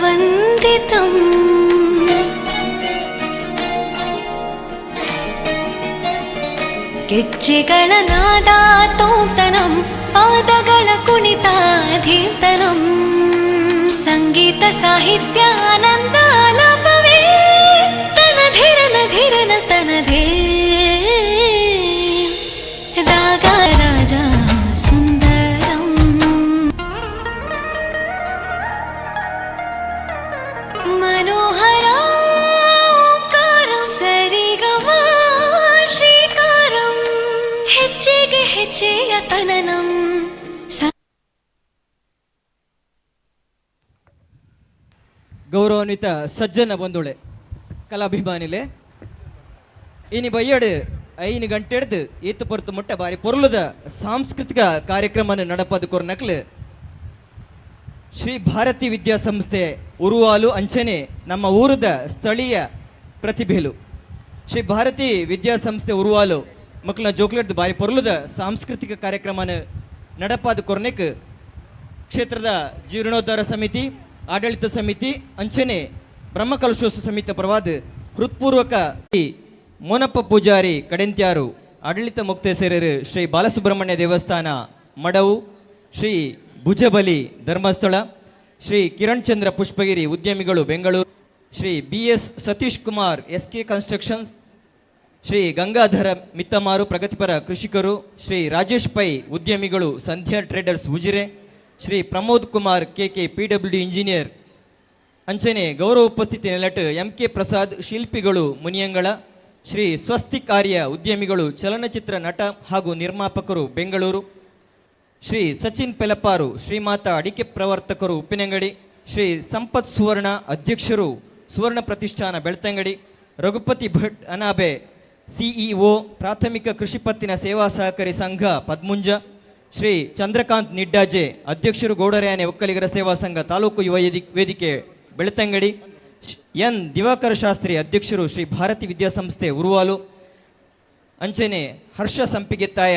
ವಂದಿತಂ. ಗೆಜ್ಜೆಗಳ ನಾದ ತೋಂತನಂ ಪಾದಗಳ ಕುಣಿತ ಧೀರ್ತನಂ. ಸಂಗೀತ ಸಾಹಿತ್ಯ ಆನಂದ ಆಲಾಪವೇ ತನಧಿರನ ಧಿರನ ತನಧೇ. ರಾಗ ರಾಜ ಸುಂದರಂ ಮನೋಹರ ಓಂಕಾರಂ ಸರಿಗಮ ಶ್ರೀಕಾರಂ. ಹೆಜ್ಜೆಗೆ ಹೆಜ್ಜೆಯ ತನನಂ. ಗೌರವಾನ್ವಿತ ಸಜ್ಜನ ಬಂಧುಳೆ ಕಲಾಭಿಮಾನಿಲೆ ಇನಿ ಬಯ್ಯಡು 5 ಗಂಟೆ ಹಿಡ್ದು ಏತು ಪೊರ್ತು ಮುಟ್ಟ ಬಾರಿ ಪೊರ್ಲುದ ಸಾಂಸ್ಕೃತಿಕ ಕಾರ್ಯಕ್ರಮ ನಡಪದು ಕೊರ್ನಕ್ಲು ಶ್ರೀ ಭಾರತಿ ವಿದ್ಯಾಸಂಸ್ಥೆ ಉರುವಾಲು ಅಂಚನೆ ನಮ್ಮ ಊರದ ಸ್ಥಳೀಯ ಪ್ರತಿಭೆಲು ಶ್ರೀ ಭಾರತಿ ವಿದ್ಯಾಸಂಸ್ಥೆ ಉರುವಾಲು ಮಕ್ಕಳ ಜೋಕ್ಲೆಡ್ದು ಬಾರಿ ಪೊರ್ಲುದ ಸಾಂಸ್ಕೃತಿಕ ಕಾರ್ಯಕ್ರಮ ನಡಪಾದ ಕೊರ್ನೆಕ್ ಕ್ಷೇತ್ರದ ಜೀರ್ಣೋದ್ಧಾರ ಸಮಿತಿ ಆಡಳಿತ ಸಮಿತಿ ಅಂಚನೆ ಬ್ರಹ್ಮಕಲಶೋತ್ಸವ ಸಮಿತಿ ಪರವಾದ ಹೃತ್ಪೂರ್ವಕ ಮೋನಪ್ಪ ಪೂಜಾರಿ ಕಡೆಂತ್ಯಾರು ಆಡಳಿತ ಮುಕ್ತೇಸರರು ಶ್ರೀ ಬಾಲಸುಬ್ರಹ್ಮಣ್ಯ ದೇವಸ್ಥಾನ ಮಡವು ಶ್ರೀ ಭುಜಬಲಿ ಧರ್ಮಸ್ಥಳ ಶ್ರೀ ಕಿರಣ್ ಚಂದ್ರ ಪುಷ್ಪಗಿರಿ ಉದ್ಯಮಿಗಳು Bengaluru Shri BS Satish Kumar SK constructions Shri Gangadhara Mittamaru ಪ್ರಗತಿಪರ ಕೃಷಿಕರು ಶ್ರೀ ರಾಜೇಶ್ ಪೈ ಉದ್ಯಮಿಗಳು Sandhya traders Ujire Shri Pramod Kumar KK PWD engineer ಅಂಚನೆ ಗೌರವ ಉಪಸ್ಥಿತಿ ನೆಲಟ್ MK ಪ್ರಸಾದ್ ಶಿಲ್ಪಿಗಳು ಮುನಿಯಂಗಳ ಶ್ರೀ ಸ್ವಸ್ತಿಕ್ ಆರ್ಯ ಉದ್ಯಮಿಗಳು ಚಲನಚಿತ್ರ ನಟ ಹಾಗೂ ನಿರ್ಮಾಪಕರು ಬೆಂಗಳೂರು ಶ್ರೀ ಸಚಿನ್ ಪೆಲಪಾರು ಶ್ರೀಮಾತಾ ಅಡಿಕೆ ಪ್ರವರ್ತಕರು ಉಪ್ಪಿನಂಗಡಿ ಶ್ರೀ ಸಂಪತ್ ಸುವರ್ಣ ಅಧ್ಯಕ್ಷರು ಸುವರ್ಣ ಪ್ರತಿಷ್ಠಾನ ಬೆಳ್ತಂಗಡಿ ರಘುಪತಿ ಭಟ್ ಅನಾಬೆ CEO ಪ್ರಾಥಮಿಕ ಕೃಷಿ ಪತ್ತಿನ ಸೇವಾ ಸಹಕಾರಿ ಸಂಘ ಪದ್ಮುಂಜ ಶ್ರೀ ಚಂದ್ರಕಾಂತ್ ನಿಡ್ಡಾಜೆ ಅಧ್ಯಕ್ಷರು ಗೌಡರಯಾನೆ ಒಕ್ಕಲಿಗರ ಸೇವಾ ಸಂಘ ತಾಲೂಕು ಯುವ ವೇದಿಕೆ ಬೆಳ್ತಂಗಡಿ ಎನ್ ದಿವಾಕರ ಶಾಸ್ತ್ರಿ ಅಧ್ಯಕ್ಷರು ಶ್ರೀ ಭಾರತಿ ವಿದ್ಯಾಸಂಸ್ಥೆ ಉರುವಾಲು ಅಂಚನೆ ಹರ್ಷ ಸಂಪಿಗೆತ್ತಾಯ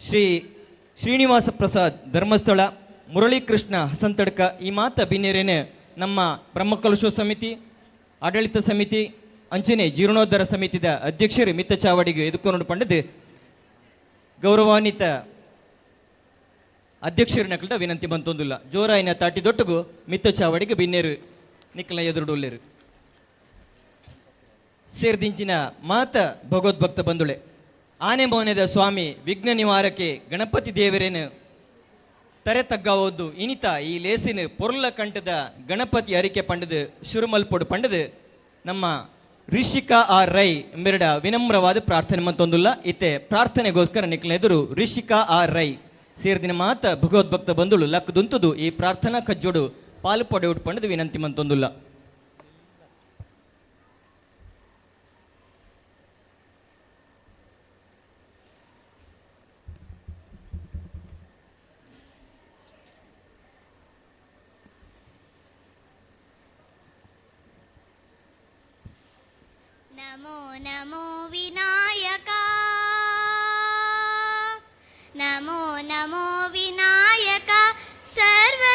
ಶ್ರೀ ಶ್ರೀನಿವಾಸ ಪ್ರಸಾದ್ ಧರ್ಮಸ್ಥಳ ಮುರಳೀಕೃಷ್ಣ ಹಸಂತಡ್ಕ ಈ ಮಾತ ಬಿನ್ನೇರೇನೆ ನಮ್ಮ ಬ್ರಹ್ಮಕಲಶೋತ್ಸವ ಸಮಿತಿ ಆಡಳಿತ ಸಮಿತಿ ಅಂಚನೆ ಜೀರ್ಣೋದ್ಧಾರ ಸಮಿತಿದ ಅಧ್ಯಕ್ಷರು ಮಿತ್ತ ಚಾವಡಿಗೆ ಎದುಕೊಂಡು ಪಂಡದು ಗೌರವಾನ್ವಿತ ಅಧ್ಯಕ್ಷರು ನಕಲ್ದ ವಿನಂತಿ ಬಂತೊಂದಿಲ್ಲ ಜೋರಾಯಿನ ತಾಟಿ ದೊಟ್ಟಗು ಮಿತ್ತ ಚಾವಡಿಗೆ ಬಿನ್ನೇರು ನಿಕ್ಕಲ ಎದುರುಡೊಲ್ಲೇರು ಸೇರ್ದಿಂಚಿನ ಮಾತ ಭಗವದ್ಭಕ್ತ ಬಂಧುಳೆ ಆನೆ ಮೌನದ ಸ್ವಾಮಿ ವಿಘ್ನ ನಿವಾರಕ್ಕೆ ಗಣಪತಿ ದೇವರೇನು ತರೆ ತಗ್ಗಾವದ್ದು ಇನಿತ ಈ ಲೇಸಿನ ಪೊರ್ಲ ಕಂಠದ ಗಣಪತಿ ಅರಿಕೆ ಪಂಡದು ಶುರುಮಲ್ಪೊಡು ಪಂಡದು ನಮ್ಮ ರಿಷಿಕಾ ಆರ್ ರೈ ಮೆರಡ ವಿನಮ್ರವಾದ ಪ್ರಾರ್ಥನೆ ಮಂತೊಂದುಲ್ಲ ಇತ್ತೆ ಪ್ರಾರ್ಥನೆಗೋಸ್ಕರ ನಿಕ್ಲೆದುರು ರಿಷಿಕಾ ಆರ್ ರೈ ಸೇರಿದಿನ ಮಾತ ಭಗವದ್ಭಕ್ತ ಬಂದುಳು ಲಕ್ಕದುಂತುದು ಈ ಪ್ರಾರ್ಥನಾ ಕಜ್ಜೋಡು ಪಾಲು ಪಡೆ ಉಟ್ಪಂಡದು ವಿನಂತಿ ಮಂತೊಂದುಲ್ಲ. ನಮೋ ನಮೋ ವಿನಾಯಕ ನಮೋ ನಮೋ ವಿನಾಯಕ ಸರ್ವಶಕ್ತಿದಾಯಕ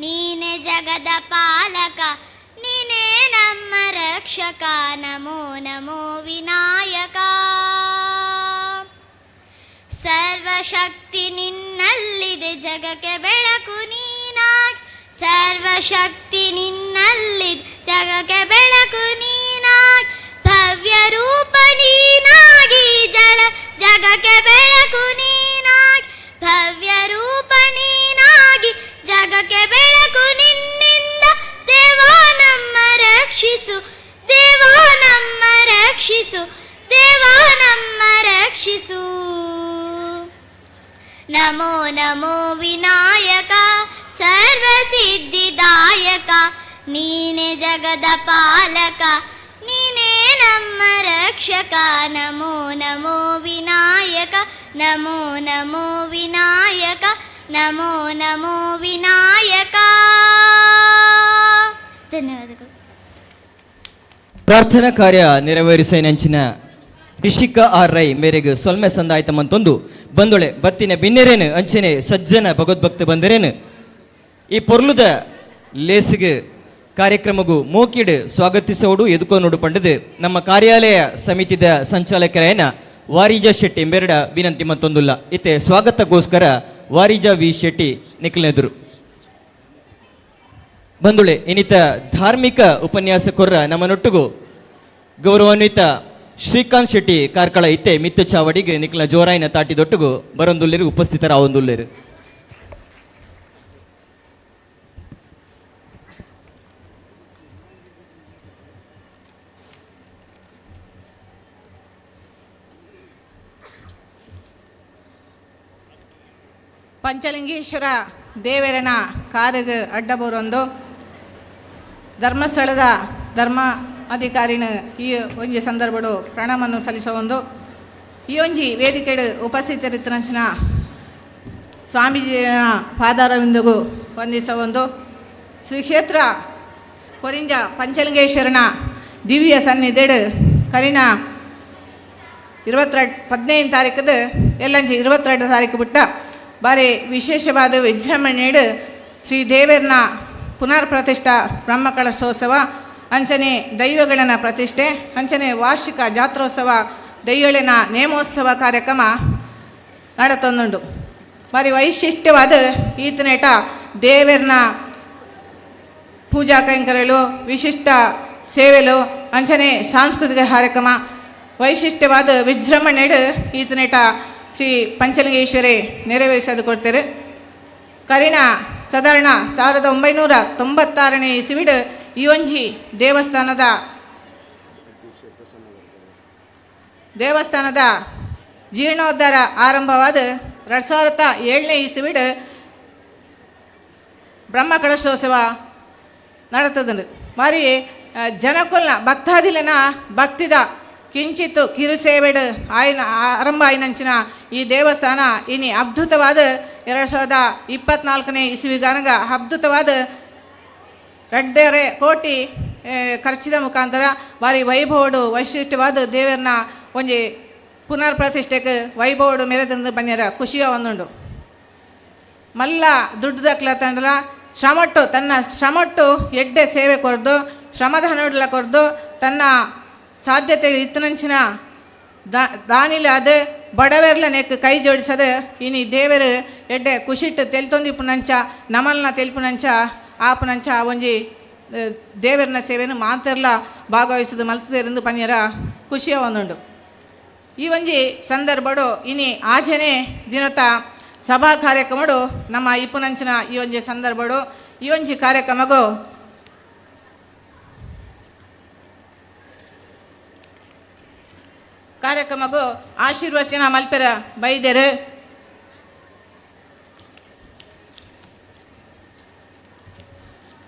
ನೀನೆ ಜಗದ ಪಾಲಕ ನೀನೇ ನಮ್ಮ ರಕ್ಷಕ ನಮೋ ನಮೋ ವಿನಾಯಕ ಸರ್ವಶಕ್ತಿ ನಿನ್ನಲ್ಲಿದೆ ಜಗಕ್ಕೆ ಬೆಳಕು ನೀನಾಗಿ ಸರ್ವಶಕ್ತಿ ನಿನ್ನಲ್ಲಿದೆ ಜಗಕ್ಕೆ ಬೆಳಕು ನೀನಾಗಿ ಭವ್ಯ ರೂಪ ನೀನಾಗಿ ಜಗಕ್ಕೆ ಬೆಳಕು ನೀನಾಗಿ ಭವ್ಯ ರೂಪ ನೀನಾಗಿ ಜಗಕ್ಕೆ ಬೆಳಕು ನಿನ್ನಿಂದ ದೇವಾ ನಮ್ಮ ರಕ್ಷಿಸು ದೇವಾ ನಮ್ಮ ರಕ್ಷಿಸು ದೇವಾ ನಮ್ಮ ರಕ್ಷಿಸು ನಮೋ ನಮೋ ವಿನಾಯಕ ಸರ್ವಸಿದ್ಧಿದಾಯಕ ನೀನೆ ಜಗದ ಪಾಲಕ ನೀನೇ ನಮ್ಮ ರಕ್ಷಕ ನಮೋ ನಮೋ ವಿನಾಯಕ ನಮೋ ನಮೋ ವಿನಾಯಕ ನಮೋ ನಮೋ ವಿನಾಯಕ. ಧನ್ಯವಾದಗಳು. ಪ್ರಾರ್ಥನಾ ಕಾರ್ಯ ನೆರವೇರಿಸೈನಂಚಿನ ರಿಷಿಕಾ ಆರ್ ರೈ ಮೇರೆಗೆ ಸೊಲ್ಮೆ ಸಂದಾಯ್ತ ಮಂತೊಂದು ಬಂದೊಳೆ ಬತ್ತಿನ ಬಿನ್ನೆರೇನು ಅಂಚನೆ ಸಜ್ಜನ ಭಗವದ್ಭಕ್ತ ಬಂದರೇನು ಈ ಪೊರ್ಲುದ ಲೇಸಿಗೆ ಕಾರ್ಯಕ್ರಮಗೂ ಮೋಕಿಡ್ ಸ್ವಾಗತಿಸೋಡು ಎದುಕೋ ನೋಡು ಪಂಡದು ನಮ್ಮ ಕಾರ್ಯಾಲಯ ಸಮಿತಿದ ಸಂಚಾಲಕರೇನ ವಾರಿಜಾ ಶೆಟ್ಟಿ ಮೆರಡ ವಿನಂತಿ ಮತ್ತೊಂದುಲ್ಲ ಇತ್ತೆ ಸ್ವಾಗತಕ್ಕೋಸ್ಕರ ವಾರಿಜಾ ವಿ ಶೆಟ್ಟಿ ನಿಖಿಲೆದುರು ಬಂದುಳೆ ಇನ್ನಿತ ಧಾರ್ಮಿಕ ಉಪನ್ಯಾಸಕೊರ್ರ ನಮ್ಮನೊಟ್ಟಿಗೂ ಗೌರವಾನ್ವಿತ ಶ್ರೀಕಾಂತ್ ಶೆಟ್ಟಿ ಕಾರ್ಕಳ ಇತ್ತೆ ಮಿತ್ತು ಚಾವಡಿಗೆ ನಿಖಿಲ ಜೋರಾಯಿನ ತಾಟಿದೊಟ್ಟಿಗೂ ಬರೊಂದುಲ್ಲೇರು ಉಪಸ್ಥಿತರಾವೊಂದುಲ್ಲೇರು. ಪಂಚಲಿಂಗೇಶ್ವರ ದೇವರನ ಕಾರಿಗೆ ಅಡ್ಡ ಬರೋಂದು ಧರ್ಮಸ್ಥಳದ ಧರ್ಮ ಅಧಿಕಾರಿನ ಈ ಒಂಜಿ ಸಂದರ್ಭಡು ಪ್ರಣಾಮವನ್ನು ಸಲ್ಲಿಸೋಂದು ಈ ಒಂಜಿ ವೇದಿಕೆಡು ಉಪಸ್ಥಿತರಿತ್ತನಂಚಿನ ಸ್ವಾಮೀಜಿಯ ಪಾದಾರವಿಂದಗೂ ವಂದಿಸೋಂದು ಶ್ರೀ ಕ್ಷೇತ್ರ ಕೊರಿಂಜ ಪಂಚಲಿಂಗೇಶ್ವರನ ದಿವ್ಯ ಸನ್ನಿಧಿಡು ಕರಿನ 15 ತಾರೀಕದು ಎಲ್ಲಂಚಿ 22 ತಾರೀಕು ಬಿಟ್ಟ ಬಾರಿ ವಿಶೇಷವಾದ ವಿಜೃಂಭಣೆಡು ಶ್ರೀ ದೇವರನ ಪುನರ್ ಪ್ರತಿಷ್ಠಾ ಬ್ರಹ್ಮಕಳಶೋತ್ಸವ ಅಂಚನೆ ದೈವಗಳನ ಪ್ರತಿಷ್ಠೆ ಅಂಚನೆ ವಾರ್ಷಿಕ ಜಾತ್ರೋತ್ಸವ ದೈವಳಿನ ನೇಮೋತ್ಸವ ಕಾರ್ಯಕ್ರಮ ನಡತೊಂದುಂಡು ಬಾರಿ ವೈಶಿಷ್ಟ್ಯವಾದ ಈತನೇಟ ದೇವರನ ಪೂಜಾ ಕೈಂಕರ್ಯಗಳು ವಿಶಿಷ್ಟ ಸೇವೆಲು ಅಂಚನೆ ಸಾಂಸ್ಕೃತಿಕ ಕಾರ್ಯಕ್ರಮ ವೈಶಿಷ್ಟ್ಯವಾದ ವಿಜೃಂಭಣೆಡು ಈತನೇಟ ಶ್ರೀ ಪಂಚಲಿಂಗೇಶ್ವರಿ ನೆರವೇರಿಸದು ಕೊಡ್ತಾರೆ ಕರಿನ ಸಾಧಾರಣ 1996ನೇ ಇಸವಿಡು ಈ ಒಂಜಿ ದೇವಸ್ಥಾನದ ಜೀರ್ಣೋದ್ಧಾರ ಆರಂಭವಾದ 2007ನೇ ಇಸವಿಡು ಬ್ರಹ್ಮಕಳಶೋತ್ಸವ ನಡತದಂಡು ಬಾರಿ ಜನಕೊಲ್ಲ ಭಕ್ತಾದಿಲನ ಭಕ್ತಿದ ಕಿಂಚಿತ್ತು ಕಿರುಸೇವೆಡು ಆಯ್ನ ಆರಂಭ ಆಯ್ನಂಚಿನ ಈ ದೇವಸ್ಥಾನ ಇನಿ ಅದ್ಭುತವಾದ 2024ನೇ ಇಸವಿಗಾನಗ ಅದ್ಭುತವಾದ 2.5 ಕೋಟಿ ಖರ್ಚಿದ ಮುಖಾಂತರ ಬಾರಿ ವೈಭವಡು ವೈಶಿಷ್ಟ್ಯವಾದ ದೇವರನ್ನ ಒಂಜಿ ಪುನರ್ ಪ್ರತಿಷ್ಠೆಗೆ ವೈಭವಡು ಮೆರೆದಂದು ಬನ್ನಿರ ಖುಷಿಯ ಒಂದುಂಡು ಮಲ್ಲ ದುಡ್ಡು ದಕ್ಲತ್ತಂಡಲ ಶ್ರಮಟ್ಟು ತನ್ನ ಶ್ರಮಟ್ಟು ಎಡ್ಡೆ ಸೇವೆ ಕೊರ್ದು ಶ್ರಮದಾನೋಡ್ಲ ಕೊರ್ದು ತನ್ನ ಸಾಧ್ಯತೆ ಇತ್ತನಂಚಿನ ದಾನಿಲಾದ ಬಡವೆರ್ಲ ನೆಕ್ ಕೈ ಜೋಡಿಸದ ಇನಿ ದೇವರು ಎಡ್ಡೆ ಖುಷಿಟ್ಟು ತೆಲ್ತೊಂದಿಪ್ಪುನಂಚ ನಮಲ್ನ ತೆಲ್ಪುನಂಚ ಆಪುನಂಚ ಒಂಜಿ ದೇವರನ ಸೇವೆಯನ್ನು ಮಾತೆರ್ಲ ಭಾಗವಹಿಸದು ಮಲ್ತದೇರೆಂದು ಪನ್ಯರ ಖುಷಿಯ ಒಂದುಂಡು ಈ ಒಂಜಿ ಸಂದರ್ಭಡು ಇನಿ ಆಚರಣೆ ದಿನತ ಸಭಾ ಕಾರ್ಯಕ್ರಮಡು ನಮ್ಮ ಇಪ್ಪುನಂಚಿನ ಈ ಒಂಜಿ ಸಂದರ್ಭಡು ಈ ಒಂಜಿ ಕಾರ್ಯಕ್ರಮಗೂ ಕಾರ್ಯಕ್ರಮಕ್ಕೂ ಆಶೀರ್ವಚನ ಮಲ್ಪೆರ ಬೈದರು.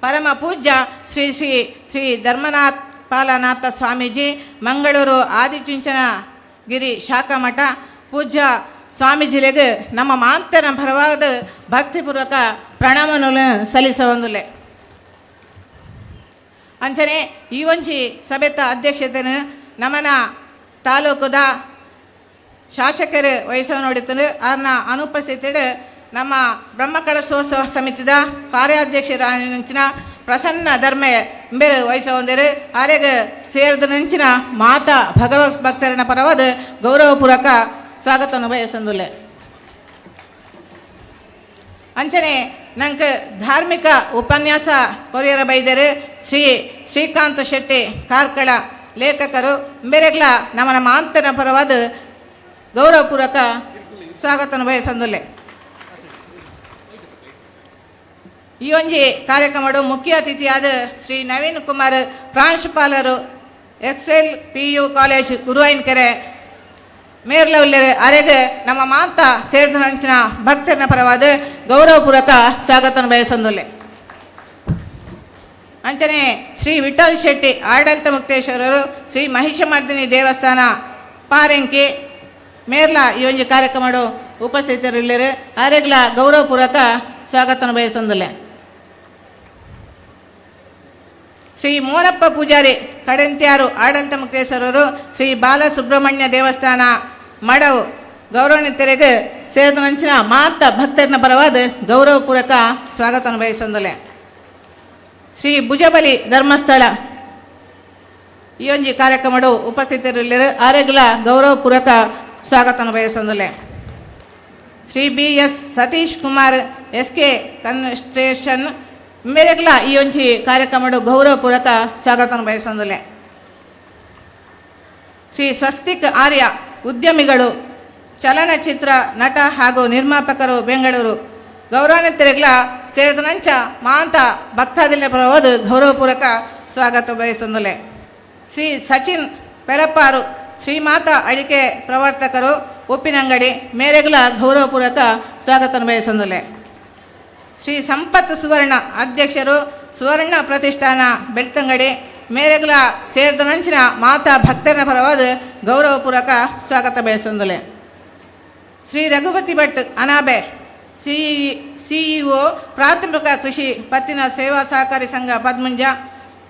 ಪರಮ ಪೂಜ್ಯ ಶ್ರೀ ಶ್ರೀ ಶ್ರೀ ಧರ್ಮನಾಥ್ ಪಾಲನಾಥ ಸ್ವಾಮೀಜಿ, ಮಂಗಳೂರು ಆದಿಚುಂಚನಗಿರಿ ಶಾಖಾಮಠ ಪೂಜ್ಯ ಸ್ವಾಮೀಜಿಲೆಗೆ ನಮ್ಮ ಮಾಂತನ ಪರವಾದ ಭಕ್ತಿಪೂರ್ವಕ ಪ್ರಣಾಮವನ್ನು ಸಲ್ಲಿಸುವಂದುಲ್ಲೆ. ಅಂಚನೆ ಈ ಒಂಜಿ ಸಭೆತ ಅಧ್ಯಕ್ಷತೆಯನ್ನು ನಮ್ಮನ ತಾಲೂಕುದ ಶಾಸಕರು ವಹಿಸವ ನೋಡಿತು. ಅದನ್ನ ಅನುಪಸ್ಥಿತಿಡು ನಮ್ಮ ಬ್ರಹ್ಮಕಲಶೋತ್ಸವ ಸಮಿತಿದ ಕಾರ್ಯಾಧ್ಯಕ್ಷರಾಂಚಿನ ಪ್ರಸನ್ನ ಧರ್ಮ ಬೇರೆ ವಹಿಸ ಹೊಂದಿರು. ಆರೆಗೆ ಸೇರಿದ ನಂಚಿನ ಮಾತಾ ಭಗವತ್ ಭಕ್ತರನ ಪರವಾದ ಗೌರವಪೂರ್ವಕ ಸ್ವಾಗತವನ್ನು ಬಯಸಂದುಲ್ಲೆ. ಅಂಚನೆ ನಂಗೆ ಧಾರ್ಮಿಕ ಉಪನ್ಯಾಸ ಕೊರಿಯರ ಬೈದರು ಶ್ರೀ ಶ್ರೀಕಾಂತ್ ಶೆಟ್ಟಿ ಕಾರ್ಕಳ ಲೇಖಕರು ಬೇರೆಗ್ಲ ನಮ್ಮ ಮಾಂತನ ಪರವಾದ ಗೌರವಪೂರ್ವಕ ಸ್ವಾಗತವನ್ನು ಬಯಸಂದುಲ್ಲೆ. ಈ ಒಂಜಿ ಕಾರ್ಯಕ್ರಮದ ಮುಖ್ಯ ಅತಿಥಿಯಾದ ಶ್ರೀ ನವೀನ್ ಕುಮಾರ್ ಪ್ರಾಂಶುಪಾಲರು ಎಕ್ಸೆಲ್ PU ಕಾಲೇಜ್ ಗುರುವಾಯಿನಕೆರೆ ಮೇರ್ಲವಲ್ಲರು ಅರೆಗೆ ನಮ್ಮ ಮಾತ ಸೇರಿದ ಹಂಚಿನ ಭಕ್ತರನ ಪರವಾದ ಗೌರವಪೂರ್ವಕ ಸ್ವಾಗತವನ್ನು ಬಯಸಂದುಲ್ಲೆ. ಅಂಚನೆ ಶ್ರೀ ವಿಠಲ್ ಶೆಟ್ಟಿ ಆಡಳಿತ ಮುಕ್ತೇಶ್ವರರು ಶ್ರೀ ಮಹಿಷಮರ್ದಿನಿ ದೇವಸ್ಥಾನ ಪಾರೆಂಕಿ ಮೇರ್ಲ ಈ ಒಂದು ಕಾರ್ಯಕ್ರಮದ ಉಪಸ್ಥಿತರಿಲ್ಲರು ಅರೆಗ್ಲ ಗೌರವಪೂರ್ವಕ ಸ್ವಾಗತವನ್ನು ಬಯಸಂದುಲ್ಲೆ. ಶ್ರೀ ಮೋನಪ್ಪ ಪೂಜಾರಿ ಕಡೆಂತ್ಯಾರು ಆಡಳಿತ ಮುಕ್ತೇಶ್ವರರು ಶ್ರೀ ಬಾಲಸುಬ್ರಹ್ಮಣ್ಯ ದೇವಸ್ಥಾನ ಮಡವು ಗೌರವಾನ್ವಿತರಿಗೆ ಸೇರಿದ ನಂಚಿನ ಮಾತ ಭಕ್ತರನ ಪರವಾದ ಗೌರವಪೂರ್ವಕ ಸ್ವಾಗತವನ್ನು ಬಯಸಂದುಲ್ಲೆ. ಶ್ರೀ ಭುಜಬಲಿ ಧರ್ಮಸ್ಥಳ ಈ ಒಂದು ಕಾರ್ಯಕ್ರಮದ ಉಪಸ್ಥಿತರಿಲ್ಲರು ಆರೆಗ್ಲ ಗೌರವಪೂರ್ವಕ ಸ್ವಾಗತವನ್ನು ಬಯಸಂದುಲ್ಲೆ. Shri BS Satish Kumar SK construction ಮೇರೆಗ್ಲ ಈ ಒಂಜಿ ಕಾರ್ಯಕ್ರಮದ ಗೌರವಪೂರ್ವಕ ಸ್ವಾಗತವನ್ನು ಬಯಸಂದುಲ್ಲೆ. ಶ್ರೀ ಸ್ವಸ್ತಿಕ್ ಆರ್ಯ ಉದ್ಯಮಿಗಳು ಚಲನಚಿತ್ರ ನಟ ಹಾಗೂ ನಿರ್ಮಾಪಕರು ಬೆಂಗಳೂರು ಗೌರವಾನ್ವಿತರಿಗ್ಲ ಸೇರಿದ ನಂಚ ಮಾಂತ ಭಕ್ತಾದಿಲ ಪರವಾದ ಗೌರವಪೂರ್ವಕ ಸ್ವಾಗತ ಬಯಸಂದುಲ್ಲೆ. ಶ್ರೀ ಸಚಿನ್ ಪೆಲಪ್ಪಾರು ಶ್ರೀಮಾತಾ ಅಡಿಕೆ ಪ್ರವರ್ತಕರು ಉಪ್ಪಿನಂಗಡಿ ಮೇರೆಗ್ಲ ಗೌರವಪೂರ್ವಕ ಸ್ವಾಗತ ಬಯಸಂದುಲ್ಲೆ. ಶ್ರೀ ಸಂಪತ್ ಸುವರ್ಣ ಅಧ್ಯಕ್ಷರು ಸುವರ್ಣ ಪ್ರತಿಷ್ಠಾನ ಬೆಳ್ತಂಗಡಿ ಮೇರೆಗ್ಲ ಸೇರಿದ ನಂಚಿನ ಮಾತಾ ಭಕ್ತರನ ಪರವಾದ ಗೌರವಪೂರ್ವಕ ಸ್ವಾಗತ ಬಯಸಂದುಲ್ಲೆ. ಶ್ರೀ ರಘುಪತಿ ಭಟ್ ಅನಾಬೆ CEO ಪ್ರಾಥಮಿಕ ಕೃಷಿ ಪತ್ತಿನ ಸೇವಾ ಸಹಕಾರಿ ಸಂಘ ಪದ್ಮಂಜ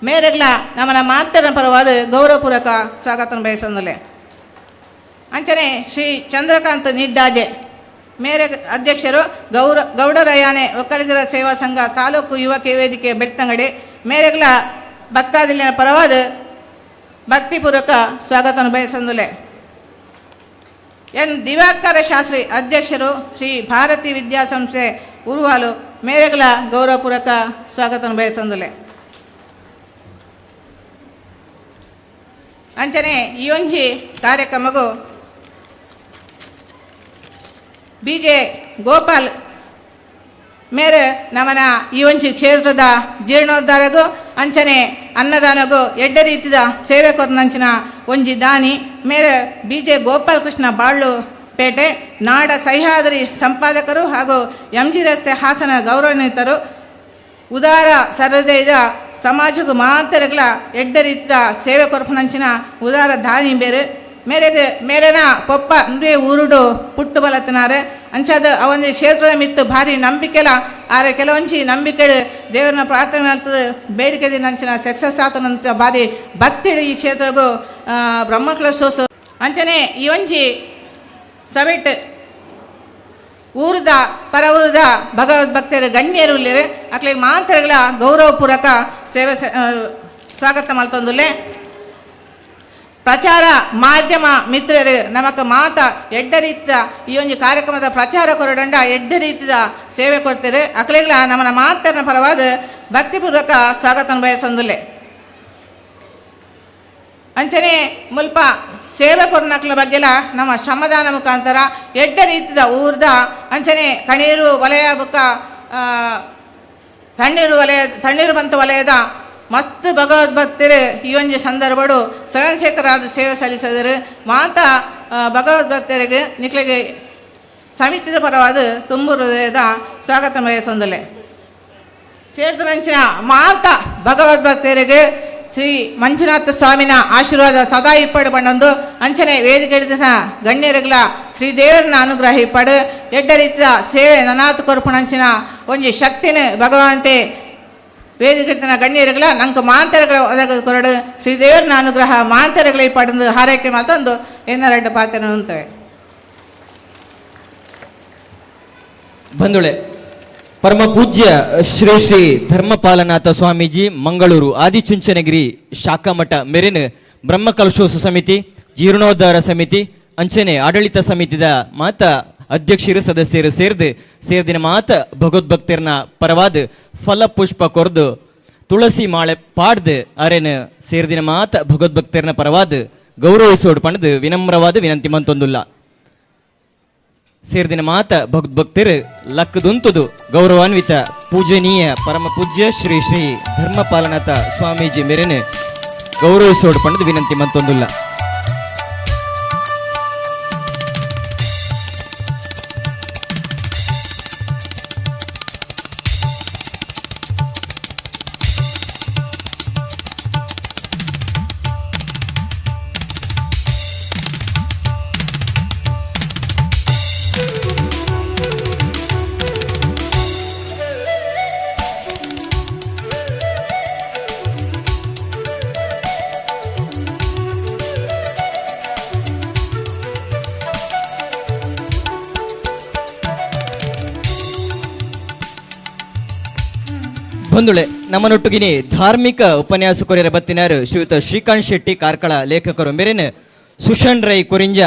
ಮೇರೆಗ್ಲ ನಮ್ಮ ಮಾತನ ಪರವಾದ ಗೌರವಪೂರ್ವಕ ಸ್ವಾಗತ ಬಯಸಂದುಲ್ಲೆ. ಅಂಚನೆ ಶ್ರೀ ಚಂದ್ರಕಾಂತ್ ನಿಡ್ಡಾಜೆ ಮೇರೆ ಅಧ್ಯಕ್ಷರು ಗೌಡರಯಾನೆ ಒಕ್ಕಲಿಗರ ಸೇವಾ ಸಂಘ ತಾಲೂಕು ಯುವಕ ವೇದಿಕೆ ಬೆಳ್ತಂಗಡಿ ಮೇರೆಗ್ಲ ಭಕ್ತಾದಿಲಿನ ಪರವಾದ ಭಕ್ತಿಪೂರ್ವಕ ಸ್ವಾಗತ ಬಯಸಂದುಲ್ಲೆ. ಎನ್ ದಿವಾಕರ ಶಾಸ್ತ್ರಿ ಅಧ್ಯಕ್ಷರು ಶ್ರೀ ಭಾರತಿ ವಿದ್ಯಾಸಂಸ್ಥೆ ಉರುವಾಲು ಮೇರೆಗ್ಲ ಗೌರವಪೂರ್ವಕ ಸ್ವಾಗತ ಬಯಸಂದುಲ್ಲೆ. ಅಂಚನೆ ಈ ಒಂಜಿ ಕಾರ್ಯಕ್ರಮಗೂ BJ ಗೋಪಾಲ್ ಮೇರೆ ನಮ್ಮನ ಈ ಒಂಜಿ ಕ್ಷೇತ್ರದ ಜೀರ್ಣೋದ್ಧಾರಗೂ ಅಂಚನೆ ಅನ್ನದಾನಗೂ ಎಡ್ಡ ರೀತಿಯ ಸೇವೆ ಕೊರನಂಚಿನ ಒಂಜಿ ದಾನಿ ಮೇರೆ BJ ಗೋಪಾಲ್ ಕೃಷ್ಣ ಬಾಳ್ಳು ಪೇಟೆ ನಾಡ ಸಹ್ಯಾದ್ರಿ ಸಂಪಾದಕರು ಹಾಗೂ MG ರಸ್ತೆ ಹಾಸನ ಗೌರವಾನ್ವಿತರು ಉದಾರ ಸಹೃದಯದ ಸಮಾಜಕ್ಕೂ ಮಾತರಗಳ ಎಡ್ಡ ರೀತಿಯ ಸೇವೆ ಕೊರಪನಂಚಿನ ಉದಾರ ದಾನಿ ಬೇರೆ ಮೇರೆನ ಪೊಪ್ಪ ಅಂದ್ರೆ ಊರುಡು ಪುಟ್ಟು ಬಲತ್ತಿನಾರೆ ಅಂಚಾದ ಅವನ ಕ್ಷೇತ್ರದ ಮಿತ್ತು ಭಾರಿ ನಂಬಿಕೆಲ ಆರೆ ಕೆಲವೊಂಚಿ ನಂಬಿಕೆ ದೇವರನ್ನ ಪ್ರಾರ್ಥನೆ ಮಾಡ್ತದೆ ಬೇಡಿಕೆ ನಂಚಿನ ಸಕ್ಸಸ್ ಆತನಂತ ಭಾರಿ ಭಕ್ತಿಡು ಈ ಕ್ಷೇತ್ರಗೂ ಬ್ರಹ್ಮಕಲಶೋತ್ಸವ ಅಂಚನೆ ಈ ಒಂಜಿ ಸವೆಟ್ ಊರದ ಪರ ಊರದ ಭಗವದ್ಭಕ್ತರು ಗಣ್ಯರು ಇಲ್ಲರೆ ಅಕ್ಲಿಗೆ ಮಾತರಗಳ ಗೌರವಪೂರ್ವಕ ಸೇವೆ ಸ್ವಾಗತ ಮಲ್ತೊಂದುಲ್ಲೆ. ಪ್ರಚಾರ ಮಾಧ್ಯಮ ಮಿತ್ರರು ನಮಕ ಮಾತ ಎಡ್ಡ ರೀತಿಯ ಈ ಒಂದು ಕಾರ್ಯಕ್ರಮದ ಪ್ರಚಾರ ಕೊರಡಂಡ ಎಡ್ಡ ರೀತಿಯ ಸೇವೆ ಕೊಡ್ತಾರೆ ಅಕ್ಲೆಗಳ ನಮ್ಮನ ಮಾತನ ಪರವಾದ ಭಕ್ತಿಪೂರ್ವಕ ಸ್ವಾಗತ ಬಯಸಂದುಲ್ಲೆ. ಅಂಚನೆ ಮುಲ್ಪ ಸೇವೆ ಕೊರನಕ್ಲ ಬಗ್ಗೆಲ ನಮ್ಮ ಶ್ರಮದಾನ ಮುಖಾಂತರ ಎಡ್ಡ ರೀತಿಯ ಊರ್ದ ಅಂಚನೆ ಕಣೀರು ವಲಯ ಬುಕ್ಕ ತಣ್ಣೀರು ಬಂತು ವಲಯದ ಮಸ್ತ್ ಭಗವದ್ಭಕ್ತರು ಈ ಒಂದು ಸಂದರ್ಭಡು ಸ್ವಯಂ ಸೇವಕರಾದ ಸೇವೆ ಸಲ್ಲಿಸಿದರು ಮಾತಾ ಭಗವದ್ಭಕ್ತರಿಗೆ ನಿಕ್ಲಿಗೆ ಸಮಿತಿದ ಪರವಾದ ತುಂಬ ಹೃದಯದ ಸ್ವಾಗತ ಬಯಸೊಂದಲೆ ಸೇತುರಂಚಿನ ಮಾತಾ ಭಗವದ್ಭಕ್ತರಿಗೆ ಶ್ರೀ ಮಂಜುನಾಥ ಸ್ವಾಮಿನ ಆಶೀರ್ವಾದ ಸದಾ ಇಪ್ಪಡು ಪಂಡೊಂದು ಅಂಚನೆ ವೇದಿಕೆ ಹಿಡಿದ ಗಣ್ಯರುಗಳ ಶ್ರೀ ದೇವರನ್ನ ಅನುಗ್ರಹ ಇಪ್ಪಡು ಎಡ್ಡ ರೀತಿಯ ಸೇವೆ ನನಾಥ ಕೊರ್ಪುಣಂಚಿನ ಒಂಜಿ ಶಕ್ತಿನ ಭಗವಂತೆ ವೇದಿಕೆ ಹಿಡಿದ ಗಣ್ಯರುಗಳ ನಂಗೆ ಮಾಂತರಗಳ ಒದಗ ಕೊರಡು ಶ್ರೀ ದೇವರನ್ನ ಅನುಗ್ರಹ ಮಾಂತರಗಳ ಪಡೆದು ಹಾರೈಕೆ ಮಾತೊಂದು ಏನಾರೆಡ್ಡ ಪಾತ್ರ ಅಂತವೆ. ಬಂಧುಳೆ, ಪರಮ ಪೂಜ್ಯ ಶ್ರೀ ಶ್ರೀ ಧರ್ಮಪಾಲನಾಥ ಸ್ವಾಮೀಜಿ ಮಂಗಳೂರು ಆದಿಚುಂಚನಗಿರಿ ಶಾಖಾಮಠ ಮೆರಿನ ಬ್ರಹ್ಮಕಲಶೋತ್ಸವ ಸಮಿತಿ ಜೀರ್ಣೋದ್ಧಾರ ಸಮಿತಿ ಅಂಚನೆ ಆಡಳಿತ ಸಮಿತಿದ ಮಾತ ಅಧ್ಯಕ್ಷರು ಸದಸ್ಯರು ಸೇರ್ದಿನ ಮಾತ ಭಗವದ್ಭಕ್ತರನ ಪರವಾದ ಫಲ ಪುಷ್ಪ ಕೊರ್ದು ತುಳಸಿ ಮಾಳೆ ಪಾಡ್ದು ಅರೆನ ಸೇರ್ದಿನ ಮಾತ ಭಗವದ್ಭಕ್ತರನ ಪರವಾದ ಗೌರವಿಸೋಡು ಪಣದು ವಿನಮ್ರವಾದ ವಿನಂತಿ ಮಂತೊಂದುಲ್ಲ. ಸೇರ್ದಿನ ಮಾತ ಭಕ್ತರು ಲಕ್ಕದುಂತುದು ಗೌರವಾನ್ವಿತ ಪೂಜನೀಯ ಪರಮ ಪೂಜ್ಯ ಶ್ರೀ ಶ್ರೀ ಧರ್ಮಪಾಲನಾಥ ಸ್ವಾಮೀಜಿ ಮೆರೆನೆ ಗೌರವಿಸೋಡು ಪಂಡದು ವಿನಂತಿ ಮಂತೊಂದುಲ್ಲ. ಬಂಧುಳೆ, ನಮ್ಮನೊಟ್ಟುಗಿನಿ ಧಾರ್ಮಿಕ ಉಪನ್ಯಾಸಕರ ಬತ್ತಿನಾರು ಶ್ರೀಯುತ ಶ್ರೀಕಾಂತ್ ಶೆಟ್ಟಿ ಕಾರ್ಕಳ ಲೇಖಕರು ಮೆರೆನ ಸುಷನ್ ರೈ ಕೊರಿಂಜ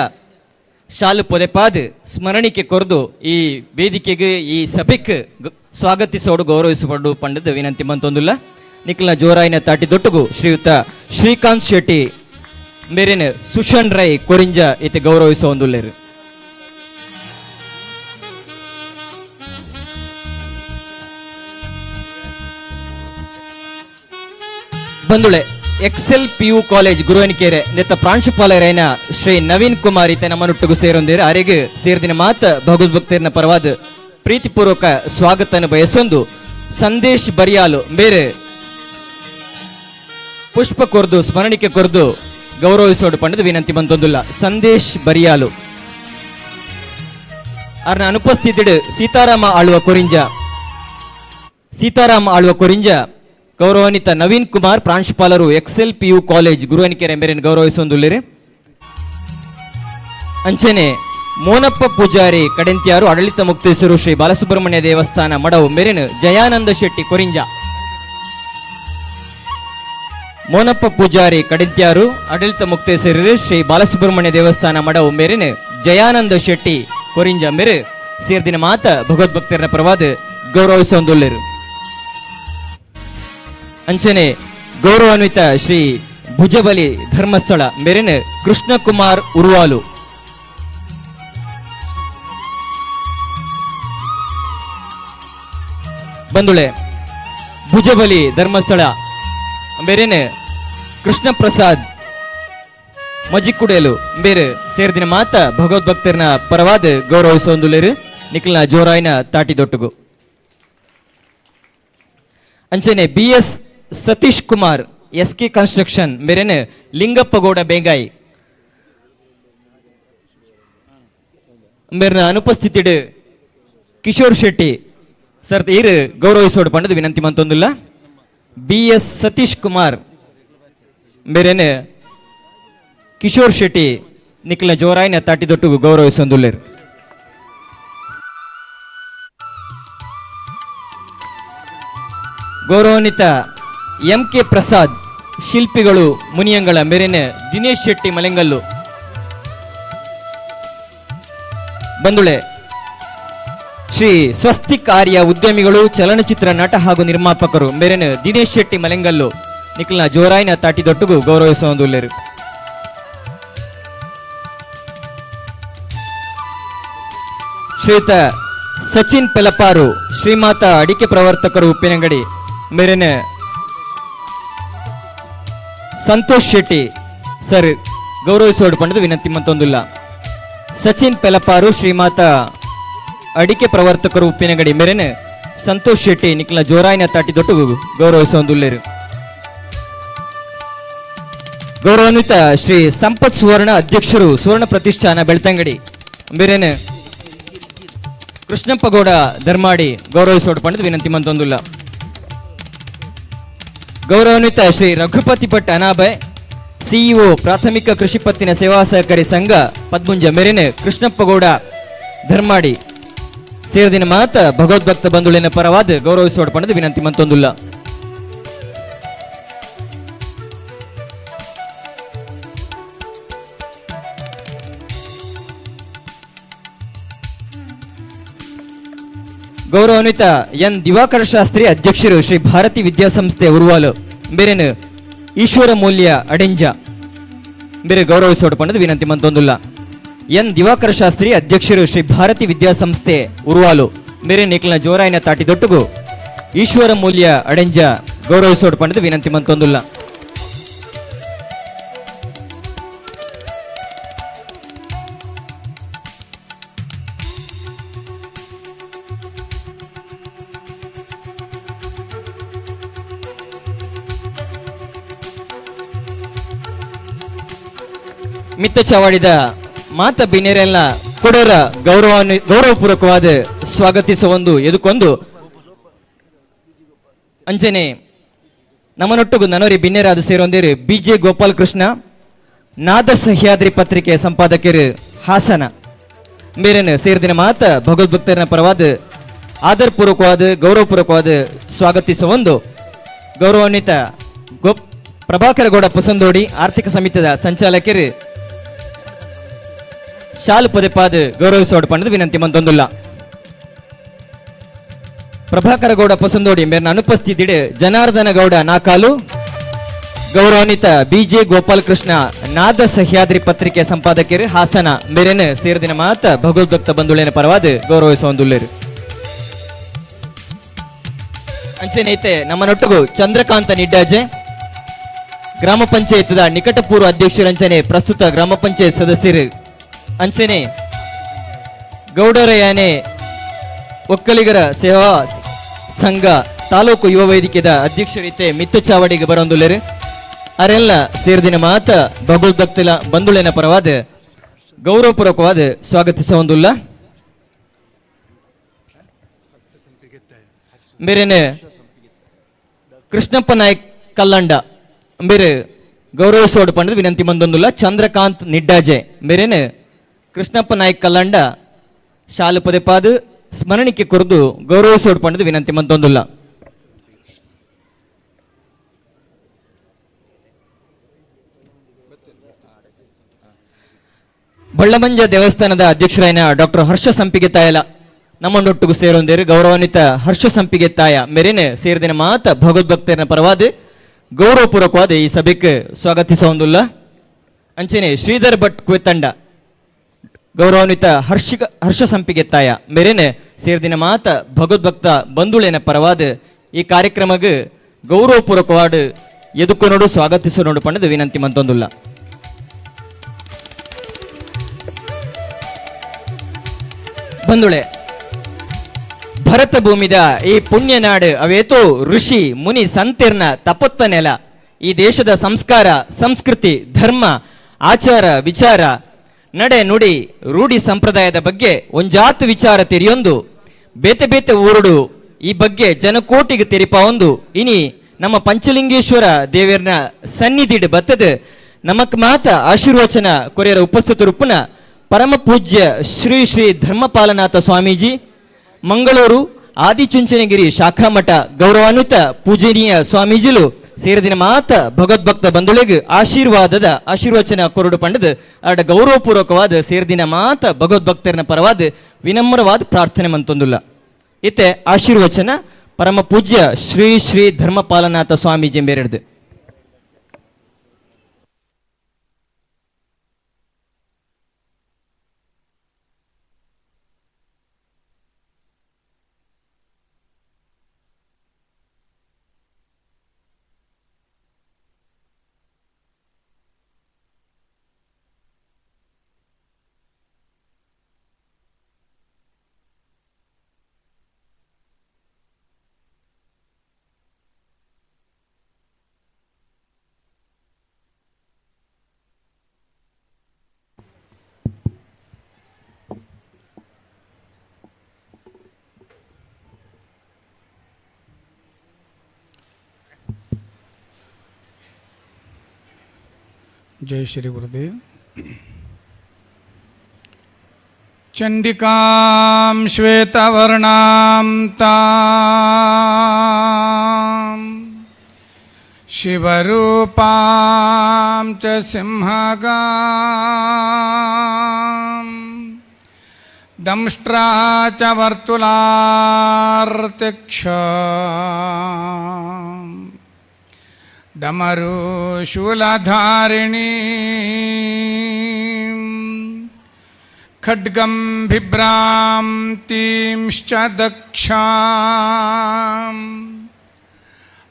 ಶಾಲು ಪೊದೆಪಾದ್ ಸ್ಮರಣಿಕೆ ಕೊರ್ದು ಈ ವೇದಿಕೆಗೆ ಈ ಸಭೆಗೆ ಸ್ವಾಗತಿಸೋಡು ಗೌರವಿಸಪಡು ಪಂಡದ ವಿನಂತಿ ಮಂತೊಂದುಲ್ಲ. ನಿಖಿಲ ಜೋರಾಯಿನ ತಾಟಿ ದೊಟ್ಟುಗು ಶ್ರೀಯುತ ಶ್ರೀಕಾಂತ್ ಶೆಟ್ಟಿ ಮೆರೆನ ಸುಷನ್ ರೈ ಕೊರಿಂಜ ಇತ್ತೆ ಗೌರವಿಸೊಂದುಲ್ಲೇರು. ಬಂಧುಳೆ, ಎಕ್ಸೆಲ್ PU ಕಾಲೇಜ್ ಗುರುವನಿಕೆರೆ ನೆತ್ತ ಪ್ರಾಂಶುಪಾಲರೈನ ಶ್ರೀ ನವೀನ್ ಕುಮಾರ್ ಇತ್ತೆ ನಮ್ಮನೊಟ್ಟಿಗೂ ಸೇರೊಂದಿರು ಅರೆಗೆ ಸೇರ್ದಿನ ಮಾತ ಭಗವದ್ಭಕ್ತರನ ಪರವಾದ ಪ್ರೀತಿಪೂರ್ವಕ ಸ್ವಾಗತನ ಬಯಸೊಂದು ಸಂದೇಶ್ ಬರಿಯಾಲು ಬೇರೆ ಪುಷ್ಪ ಕೊರ್ದು ಸ್ಮರಣಿಕೆ ಕೊರ್ದು ಗೌರವಿಸೋಡು ಪಂಡದ ವಿನಂತಿ ಬಂತೊಂದುಲ್ಲ. ಸಂದೇಶ್ ಬರಿಯಾಲು ಅರ್ನ ಅನುಪಸ್ಥಿತಿಡು ಸೀತಾರಾಮ ಆಳ್ವ ಕೊರಿಂಜ ಗೌರವಾನ್ವಿತ ನವೀನ್ ಕುಮಾರ್ ಪ್ರಾಂಶುಪಾಲರು ಎಕ್ಸೆಲ್ PU ಕಾಲೇಜ್ ಗುರುವನಿಕೆರೆ ಮೆರೆನ್ ಗೌರವಿಸೊಂದುಲ್ಲೇರು. ಅಂಚನೆ ಮೋನಪ್ಪ ಪೂಜಾರಿ ಕಡೆಂತ್ಯಾರು ಆಡಳಿತ ಮುಕ್ತೇಶ್ವರು ಶ್ರೀ ಬಾಲಸುಬ್ರಹ್ಮಣ್ಯ ದೇವಸ್ಥಾನ ಮಡವು ಮೆರೆನ್ ಜಯಾನಂದ ಶೆಟ್ಟಿ ಕೊರಿಂಜ. ಮೋನಪ್ಪ ಪೂಜಾರಿ ಕಡೆಂತ್ಯಾರು ಆಡಳಿತ ಮುಕ್ತೇಶ್ವರು ಶ್ರೀ ಬಾಲಸುಬ್ರಹ್ಮಣ್ಯ ದೇವಸ್ಥಾನ ಮಡವು ಮೆರೆನ್ ಜಯಾನಂದ ಶೆಟ್ಟಿ ಕೊರಿಂಜ ಮೆರೆ ಸೇರ್ದಿನ ಮಾತ ಭಗವದ್ಭಕ್ತರ ಪರವಾದ ಗೌರವಿಸೊಂದುಲ್ಲೇರು. ಅಂಚನೆ ಗೌರವಾನ್ವಿತ ಶ್ರೀ ಭುಜಬಲಿ ಧರ್ಮಸ್ಥಳ ಮೆರೆನ ಕೃಷ್ಣಕುಮಾರ್ ಉರ್ವಾಲು. ಬಂಧುಳೆ, ಭುಜಬಲಿ ಧರ್ಮಸ್ಥಳ ಮೆರೆನ ಕೃಷ್ಣ ಪ್ರಸಾದ್ ಮಜಿಕುಡೇಲು ಬೇರೆ ಸೇರ್ದಿನ ಮಾತ ಭಗವದ್ಭಕ್ತರನ ಪರವಾದ ಗೌರವಿಸೊಂದುಲ್ಲೇರು. ನಿಖಿಲ್ನ ಜೋರಾಯಿನ ತಾಟಿ ದೊಟ್ಟುಗು. ಅಂಚನೆ BS Satish Kumar SK construction ಮೇರೆನ ಲಿಂಗಪ್ಪಗೌಡ ಬೇಗಾಯಿ ಮೇರೆನ ಅನುಪಸ್ಥಿತಿಡು ಕಿಶೋರ್ ಶೆಟ್ಟಿ ಸರ್ ಇರು ಗೌರವಿಸೋಡು ಪಂಡದ ವಿನಂತಿ ಮಂತೊಂದುಲ್ಲ. BS ಸತೀಶ್ ಕುಮಾರ್ ಮೇರೆನ ಕಿಶೋರ್ ಶೆಟ್ಟಿ ನಿಖಿಲ ಜೋರಾಯಿನ ತಾಟಿ ದೊಟ್ಟುಗು ಗೌರವಿಸೊಂದುಲ್ಲೇರು. ಗೌರವಾನ್ವಿತ MK ಪ್ರಸಾದ್ ಶಿಲ್ಪಿಗಳು ಮುನಿಯಂಗಳ ಮೆರೆನ ದಿನೇಶ್ ಶೆಟ್ಟಿ ಮಲೆಂಗಲ್ಲು. ಬಂಧುಳೆ, ಶ್ರೀ ಸ್ವಸ್ತಿಕ್ ಆರ್ಯ ಉದ್ಯಮಿಗಳು ಚಲನಚಿತ್ರ ನಟ ಹಾಗೂ ನಿರ್ಮಾಪಕರು ಮೆರೆನ ದಿನೇಶ್ ಶೆಟ್ಟಿ ಮಲೆಂಗಲ್ಲು ನಿಖಿಲ್ನ ಜೋರಾಯಿನ ತಾಟಿ ದೊಟ್ಟುಗು ಗೌರವಿಸೊಂದುಲ್ಲೇರು. ಶ್ರೀಯುತ ಸಚಿನ್ ಪೆಲಪಾರು ಶ್ರೀಮಾತಾ ಅಡಿಕೆ ಪ್ರವರ್ತಕರು ಉಪ್ಪಿನಂಗಡಿ ಮೇರೆನ ಸಂತೋಷ್ ಶೆಟ್ಟಿ ಸರ್ ಗೌರವಿಸೋಡು ಪಂಡದು ವಿನಂತಿ ಮತ್ತೊಂದುಲ್ಲ. ಸಚಿನ್ ಪೆಲಪಾರು ಶ್ರೀಮಾತ ಅಡಿಕೆ ಪ್ರವರ್ತಕರು ಉಪ್ಪಿನಗಡಿ ಮೇರೆನೆ ಸಂತೋಷ್ ಶೆಟ್ಟಿ ನಿಕ್ಲ ಜೋರಾಯಿನ ತಾಟಿ ದೊಟ್ಟು ಗೌರವಿಸೊಂದುಲ್ಲೇರು. ಗೌರವಾನ್ವಿತ ಶ್ರೀ ಸಂಪತ್ ಸುವರ್ಣ ಅಧ್ಯಕ್ಷರು ಸುವರ್ಣ ಪ್ರತಿಷ್ಠಾನ ಬೆಳ್ತಂಗಡಿ ಬೇರೆನೆ ಕೃಷ್ಣಪ್ಪ ಗೌಡ ಧರ್ಮಾಡಿ ಗೌರವಿಸೋಡು ಪಂಡದು ವಿನಂತಿ ಮಂತೊಂದುಲ್ಲ. ಗೌರವಾನ್ವಿತ ಶ್ರೀ ರಘುಪತಿ ಭಟ್ ಅನಾಭಯ್ ಸಿಇಒ ಪ್ರಾಥಮಿಕ ಕೃಷಿ ಪತ್ತಿನ ಸೇವಾ ಸಹಕಾರಿ ಸಂಘ ಪದ್ಮುಂಜ ಮೇರೆನೆ ಕೃಷ್ಣಪ್ಪ ಗೌಡ ಧರ್ಮಾಡಿ ಸೇರಿದಿನ ಮಾತ ಭಗವದ್ಭಕ್ತ ಬಂಧುಳಿನ ಪರವಾದ ಗೌರವಿಸೋಡು ಪಂಡದು ವಿನಂತಿ ಮಂತೊಂದುಲ್ಲ. ಗೌರವಾನ್ವಿತ ಎನ್ ದಿವಾಕರ ಶಾಸ್ತ್ರಿ ಅಧ್ಯಕ್ಷರು ಶ್ರೀ ಭಾರತಿ ವಿದ್ಯಾಸಂಸ್ಥೆ ಉರುವಾಲು ಬೇರೆನು ಈಶ್ವರ ಮೌಲ್ಯ ಅಡೆಂಜ ಬೇರೆ ಗೌರವಿಸೋಡು ಪಂಡದು ವಿನಂತಿ ಮಂತೊಂದುಲ್ಲ. ಎನ್ ದಿವಾಕರ ಶಾಸ್ತ್ರಿ ಅಧ್ಯಕ್ಷರು ಶ್ರೀ ಭಾರತಿ ವಿದ್ಯಾಸಂಸ್ಥೆ ಉರುವಾಲು ಬೇರೆ ನಿಕ್ಲಿನ ಜೋರಾಯಿನ ತಾಟಿ ದೊಟ್ಟುಗು ಈಶ್ವರ ಮೌಲ್ಯ ಅಡೆಂಜ ಗೌರವಿಸೋಡು ಪಂಡದು ವಿನಂತಿ ಮಂತೊಂದುಲ್ಲ. ಮಿತ್ತ ಚವಾಡಿದ ಮಾತ ಬಿನೇರೆಲ್ಲ ಕೊಡೋರ ಗೌರವಪೂರ್ವಕವಾದ ಸ್ವಾಗತಿಸುವ ಎದುಕೊಂದು ಅಂಚನೆ ನಮ್ಮನೊಟ್ಟಿಗೂ ನನೋರಿ ಬಿನ್ನೇರಾದ ಸೇರೊಂದಿರು ಬಿಜೆ ಗೋಪಾಲ್ ಕೃಷ್ಣ ನಾದ ಸಹ್ಯಾದ್ರಿ ಪತ್ರಿಕೆ ಸಂಪಾದಕರು ಹಾಸನ ಬೇರೆನು ಸೇರಿದಿನ ಮಾತ ಭಗವದ್ಭಕ್ತರನ ಪರವಾದ ಆದರಪೂರ್ವಕವಾದ ಗೌರವಪೂರ್ವಕವಾದ ಸ್ವಾಗತಿಸುವ ಗೌರವಾನ್ವಿತ ಪ್ರಭಾಕರ ಗೌಡ ಪುಸಂದೋಡಿ ಆರ್ಥಿಕ ಸಮಿತಿಯ ಸಂಚಾಲಕರು ಶಾಲು ಪದೆಪಾದ ಗೌರವಿಸೋಡು ಪಂಡದು ವಿನಂತಿ ಮಂತೊಂದುಲ್ಲ. ಪ್ರಭಾಕರ ಗೌಡ ಪಸಂದೋಡಿ ಮೇರ್ನ ಅನುಪಸ್ಥಿತಿಡ್ ಜನಾರ್ದನ ಗೌಡ ನಾಕಾಲು ಗೌರವಾನ್ವಿತ ಬಿಜೆ ಗೋಪಾಲ್ ಕೃಷ್ಣ ನಾದ ಸಹ್ಯಾದ್ರಿ ಪತ್ರಿಕೆ ಸಂಪಾದಕರು ಹಾಸನ ಮೇರೆನ ಸೇರಿದಿನ ಮಾತ ಭಗವದ್ಭಕ್ತ ಬಂಧುಳಿನ ಪರವಾದ ಗೌರವಿಸುವಂದುಳ್ಳರು. ಅಂಚೆನೈತೆ ನಮ್ಮನೊಟ್ಟಿಗೂ ಚಂದ್ರಕಾಂತ ನಿಡ್ಡಾಜೆ ಗ್ರಾಮ ಪಂಚಾಯತ್ ನಿಕಟಪೂರ್ವ ಅಧ್ಯಕ್ಷರಂಚನೆ ಪ್ರಸ್ತುತ ಗ್ರಾಮ ಪಂಚಾಯತ್ ಸದಸ್ಯರು ಅಂಚನೆ ಗೌಡರ ಯಾನೆ ಒಕ್ಕಲಿಗರ ಸೇವಾ ಸಂಘ ತಾಲೂಕು ಯುವ ವೇದಿಕೆದ ಅಧ್ಯಕ್ಷರೀತೆ ಮಿತ್ತ ಚಾವಡಿಗೆ ಬರೊಂದುಲ್ಲೇರು ಅರೆಲ್ಲ ಸೇರಿದಿನ ಮಾತ ಭಗವದ್ಭಕ್ತಲ ಬಂಧುಳಿನ ಪರವಾದ ಗೌರವಪೂರ್ವಕವಾದ ಸ್ವಾಗತಿಸುವಂದುಲ್ಲ. ಬೇರೆನೆ ಕೃಷ್ಣಪ್ಪ ನಾಯಕ್ ಕಲ್ಲಂಡ ಬೇರೆ ಗೌರವಿಸೋಡು ಪಂಡದು ವಿನಂತಿ ಮಂದೊಂದುಲ್ಲ. ಚಂದ್ರಕಾಂತ್ ನಿಡ್ಡಾಜೆ ಬೇರೆನೆ ಕೃಷ್ಣಪ್ಪ ನಾಯಕ್ ಕಲ್ಲಂಡ ಶಾಲು ಪದೆಪಾದ ಸ್ಮರಣಿಕೆ ಕೊರದು ಗೌರವಿಸೋಡು ಪಂಡದು ವಿನಂತಿ ಮಂತೊಂದುಲ್ಲ. ಬಳ್ಳಮಂಜ ದೇವಸ್ಥಾನದ ಅಧ್ಯಕ್ಷರಾಯನ ಡಾಕ್ಟರ್ ಹರ್ಷ ಸಂಪಿಗೆ ತಾಯಲ ನಮ್ಮೊಟ್ಟಿಗೂ ಸೇರೊಂದೇರು ಗೌರವಾನ್ವಿತ ಹರ್ಷ ಸಂಪಿಗೆ ತಾಯ ಮೇರೆನೆ ಸೇರಿದಿನ ಮಾತ ಭಗವದ್ಭಕ್ತರನ ಪರವಾದ ಗೌರವಪೂರ್ವಕವಾದ ಈ ಸಭೆಗೆ ಸ್ವಾಗತಿಸುವಂದುಲ್ಲ. ಅಂಚನೆ ಶ್ರೀಧರ್ ಭಟ್ ಕುವೆತಂಡ ಗೌರವಾನ್ವಿತ ಹರ್ಷ ಸಂಪಿಗೆ ತಾಯ ಮೇರೆನೆ ಸೇರಿದಿನ ಮಾತ ಭಗವದ್ಭಕ್ತ ಬಂಧುಳಿನ ಪರವಾದ ಈ ಕಾರ್ಯಕ್ರಮಕ್ಕೆ ಗೌರವಪೂರ್ವಕವಾದ ಎದುಕೊನೋಡು ಸ್ವಾಗತಿಸೋಡು ಪಂಡದು ವಿನಂತಿ ಮಂತೊಂದುಲ್ಲ. ಬಂಧುಳೆ ಭರತ ಭೂಮಿದ ಈ ಪುಣ್ಯ ನಾಡು ಅವೇತೋ ಋಷಿ ಮುನಿ ಸಂತಿರ್ನ ತಪೊತ್ತ ನೆಲ. ಈ ದೇಶದ ಸಂಸ್ಕಾರ ಸಂಸ್ಕೃತಿ ಧರ್ಮ ಆಚಾರ ವಿಚಾರ ನಡೆ ನುಡಿ ರೂಢಿ ಸಂಪ್ರದಾಯದ ಬಗ್ಗೆ ಒಂಜಾತ್ ವಿಚಾರ ತೆರೆಯೊಂದು ಬೇತೆ ಬೇತೆ ಊರುಡು ಈ ಬಗ್ಗೆ ಜನಕೋಟಿಗೆ ತೆರಿಪ ಒಂದು ಇನಿ ನಮ್ಮ ಪಂಚಲಿಂಗೇಶ್ವರ ದೇವರನ ಸನ್ನಿಧಿಡ್ ಬತ್ತದ ನಮಕ್ ಮಾತ ಆಶೀರ್ವಚನ ಕೊರೆಯರ ಉಪಸ್ಥಿತರುಪ್ಪನ ಪರಮ ಪೂಜ್ಯ ಶ್ರೀ ಶ್ರೀ ಧರ್ಮಪಾಲನಾಥ ಸ್ವಾಮೀಜಿ ಮಂಗಳೂರು ಆದಿಚುಂಚನಗಿರಿ ಶಾಖಾಮಠ ಗೌರವಾನ್ವಿತ ಪೂಜನೀಯ ಸ್ವಾಮೀಜಿಲು ಸೇರಿದಿನ ಮಾತ ಭಗವದ್ಭಕ್ತ ಬಂಧುಳಿಗೆ ಆಶೀರ್ವಾದದ ಆಶೀರ್ವಚನ ಕೊರಡು ಪಂಡದ ಅಡ ಗೌರವಪೂರ್ವಕವಾದ ಸೇರಿದಿನ ಮಾತ ಭಗವದ್ಭಕ್ತರನ ಪರವಾದ ವಿನಮ್ರವಾದ ಪ್ರಾರ್ಥನೆ ಮಂತೊಂದುಲ್ಲ. ಇತ್ತೆ ಆಶೀರ್ವಚನ ಪರಮ ಪೂಜ್ಯ ಶ್ರೀ ಶ್ರೀ ಧರ್ಮಪಾಲನಾಥ ಸ್ವಾಮೀಜಿ ಎಂಬೇರೆಡ್ದು. ಜೈ ಶ್ರೀ ಗುರುದೇವ್. ಚಂಡಿಕಾಂ ಶ್ವೇತವರ್ಣಾಂ ತಾಂ ಶಿವರೂಪಾಂ ಚ ಸಿಂಹಗಾಂ ದಂಷ್ಟ್ರಾ ಚ ವರ್ತುಲಾರ್ತಿಕ್ಷಾಂ ಡಮರು ಶೂಲಧಾರಿಣೀ ಖಡ್ಗಂ ಬಿಭ್ರಾಂತೀಂಶ್ಚ ದಕ್ಷಾಂ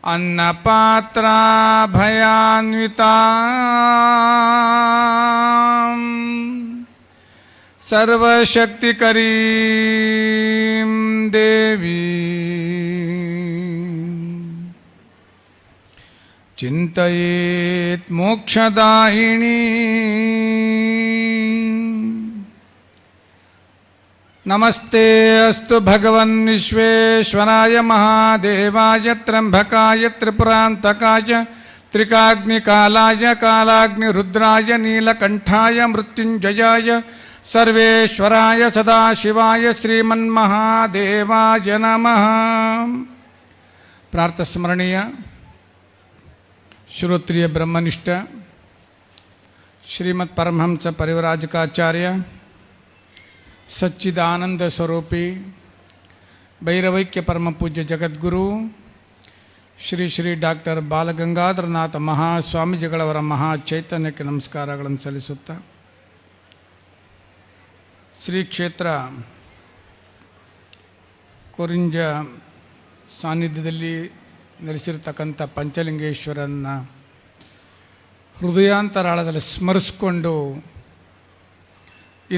ಅನ್ನಪಾತ್ರಾಭಯಾನ್ವಿತಾಂ ಸರ್ವಶಕ್ತಿಕರೀಂ ದೇವಿ ಚಿಂತಯೇತ್ ಮೋಕ್ಷದಾಯಿನಿ. ನಮಸ್ತೆ ಅಸ್ತು ಭಗವನ್ ವಿಶ್ವೇಶ್ವರಾಯ ಮಹಾದೇವಾಯ ತ್ರ್ಯಂಬಕಾಯ ತ್ರಿಪುರಾಂತಕಾಯ ತ್ರಿಕಾಗ್ನಿಕಾಲಾಯ ಕಾಲಾಗ್ನಿರುದ್ರಾಯ ನೀಲಕಂಠಾಯ ಮೃತ್ಯುಂಜಯಾಯ ಸರ್ವೇಶ್ವರಾಯ ಸದಾಶಿವಾಯ ಶ್ರೀಮನ್ಮಹಾದೇವಾಯ ನಮಃ. ಪ್ರಾರ್ಥಸ್ಮರಣೀಯ ಶ್ರೋತ್ರಿಯ ಬ್ರಹ್ಮನಿಷ್ಠ ಶ್ರೀಮತ್ ಪರಮಹಂಸ ಪರಿವ್ರಾಜಕಾಚಾರ್ಯ ಸಚ್ಚಿದಾನಂದ ಸ್ವರೂಪಿ ಭೈರವೈಕ್ಯ ಪರಮ ಪೂಜ್ಯ ಜಗದ್ಗುರು ಶ್ರೀ ಶ್ರೀ ಡಾಕ್ಟರ್ ಬಾಲಗಂಗಾಧರನಾಥ ಮಹಾಸ್ವಾಮೀಜಿಗಳವರ ಮಹಾ ಚೈತನ್ಯಕ್ಕೆ ನಮಸ್ಕಾರಗಳನ್ನು ಸಲ್ಲಿಸುತ್ತಾ, ಶ್ರೀ ಕ್ಷೇತ್ರ ಕೊರಿಂಜ ಸಾನ್ನಿಧ್ಯದಲ್ಲಿ ನೆಲೆಸಿರ್ತಕ್ಕಂಥ ಪಂಚಲಿಂಗೇಶ್ವರನ್ನ ಹೃದಯಾಂತರಾಳದಲ್ಲಿ ಸ್ಮರಿಸಿಕೊಂಡು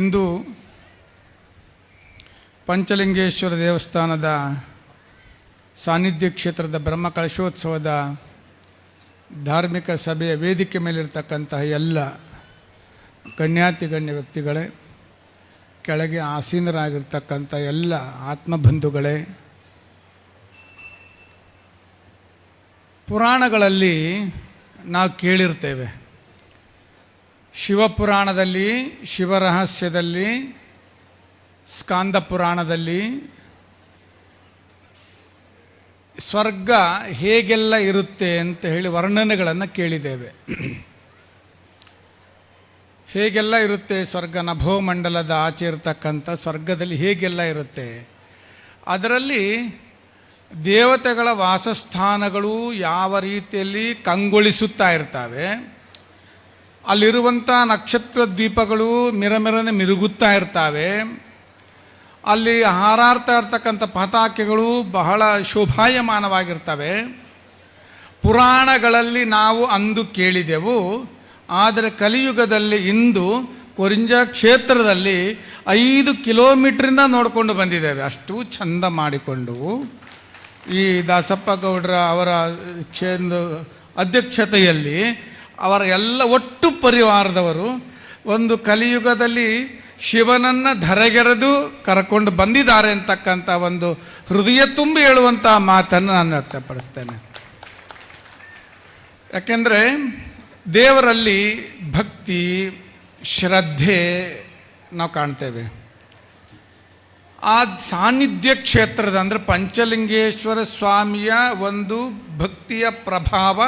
ಇಂದು ಪಂಚಲಿಂಗೇಶ್ವರ ದೇವಸ್ಥಾನದ ಸಾನ್ನಿಧ್ಯ ಕ್ಷೇತ್ರದ ಬ್ರಹ್ಮಕಲಶೋತ್ಸವದ ಧಾರ್ಮಿಕ ಸಭೆಯ ವೇದಿಕೆ ಮೇಲಿರ್ತಕ್ಕಂತಹ ಎಲ್ಲ ಗಣ್ಯಾತಿಗಣ್ಯ ವ್ಯಕ್ತಿಗಳೇ, ಕೆಳಗೆ ಆಸೀನರಾಗಿರ್ತಕ್ಕಂಥ ಎಲ್ಲ ಆತ್ಮಬಂಧುಗಳೇ, ಪುರಾಣಗಳಲ್ಲಿ ನಾವು ಕೇಳಿರ್ತೇವೆ, ಶಿವಪುರಾಣದಲ್ಲಿ, ಶಿವರಹಸ್ಯದಲ್ಲಿ, ಸ್ಕಾಂದ ಪುರಾಣದಲ್ಲಿ ಸ್ವರ್ಗ ಹೇಗೆಲ್ಲ ಇರುತ್ತೆ ಅಂತ ಹೇಳಿ ವರ್ಣನೆಗಳನ್ನು ಕೇಳಿದ್ದೇವೆ. ಹೇಗೆಲ್ಲ ಇರುತ್ತೆ ಸ್ವರ್ಗ, ನಭೋಮಂಡಲದ ಆಚೆ ಇರತಕ್ಕಂಥ ಸ್ವರ್ಗದಲ್ಲಿ ಹೇಗೆಲ್ಲ ಇರುತ್ತೆ. ಅದರಲ್ಲಿ ದೇವತೆಗಳ ವಾಸಸ್ಥಾನಗಳು ಯಾವ ರೀತಿಯಲ್ಲಿ ಕಂಗೊಳಿಸುತ್ತಾ ಇರ್ತವೆ, ಅಲ್ಲಿರುವಂಥ ನಕ್ಷತ್ರ ದ್ವೀಪಗಳು ಮಿರಮಿರನೆ ಮಿರುಗುತ್ತಾ ಇರ್ತವೆ, ಅಲ್ಲಿ ಹಾರಾಡ್ತಾ ಇರ್ತಕ್ಕಂಥ ಪತಾಕೆಗಳು ಬಹಳ ಶೋಭಾಯಮಾನವಾಗಿರ್ತವೆ. ಪುರಾಣಗಳಲ್ಲಿ ನಾವು ಅಂದು ಕೇಳಿದೆವು, ಆದರೆ ಕಲಿಯುಗದಲ್ಲಿ ಇಂದು ಕೊರಿಂಜ ಕ್ಷೇತ್ರದಲ್ಲಿ 5 ಕಿಲೋಮೀಟ್ರಿಂದ ನೋಡಿಕೊಂಡು ಬಂದಿದ್ದೇವೆ. ಅಷ್ಟು ಚಂದ ಮಾಡಿಕೊಂಡು ಈ ದಾಸಪ್ಪ ಗೌಡ್ರ ಅವರ ಅಧ್ಯಕ್ಷತೆಯಲ್ಲಿ ಅವರ ಎಲ್ಲ ಒಟ್ಟು ಪರಿವಾರದವರು ಒಂದು ಕಲಿಯುಗದಲ್ಲಿ ಶಿವನನ್ನು ಧರೆಗೆರೆದು ಕರ್ಕೊಂಡು ಬಂದಿದ್ದಾರೆ ಅಂತಕ್ಕಂಥ ಒಂದು ಹೃದಯ ತುಂಬಿ ಹೇಳುವಂಥ ಮಾತನ್ನು ನಾನು ವ್ಯಕ್ತಪಡಿಸ್ತೇನೆ. ಯಾಕೆಂದರೆ ದೇವರಲ್ಲಿ ಭಕ್ತಿ ಶ್ರದ್ಧೆ ನಾವು ಕಾಣ್ತೇವೆ. ಆ ಸಾನ್ನಿಧ್ಯ ಕ್ಷೇತ್ರದ ಅಂದರೆ ಪಂಚಲಿಂಗೇಶ್ವರ ಸ್ವಾಮಿಯ ಒಂದು ಭಕ್ತಿಯ ಪ್ರಭಾವ,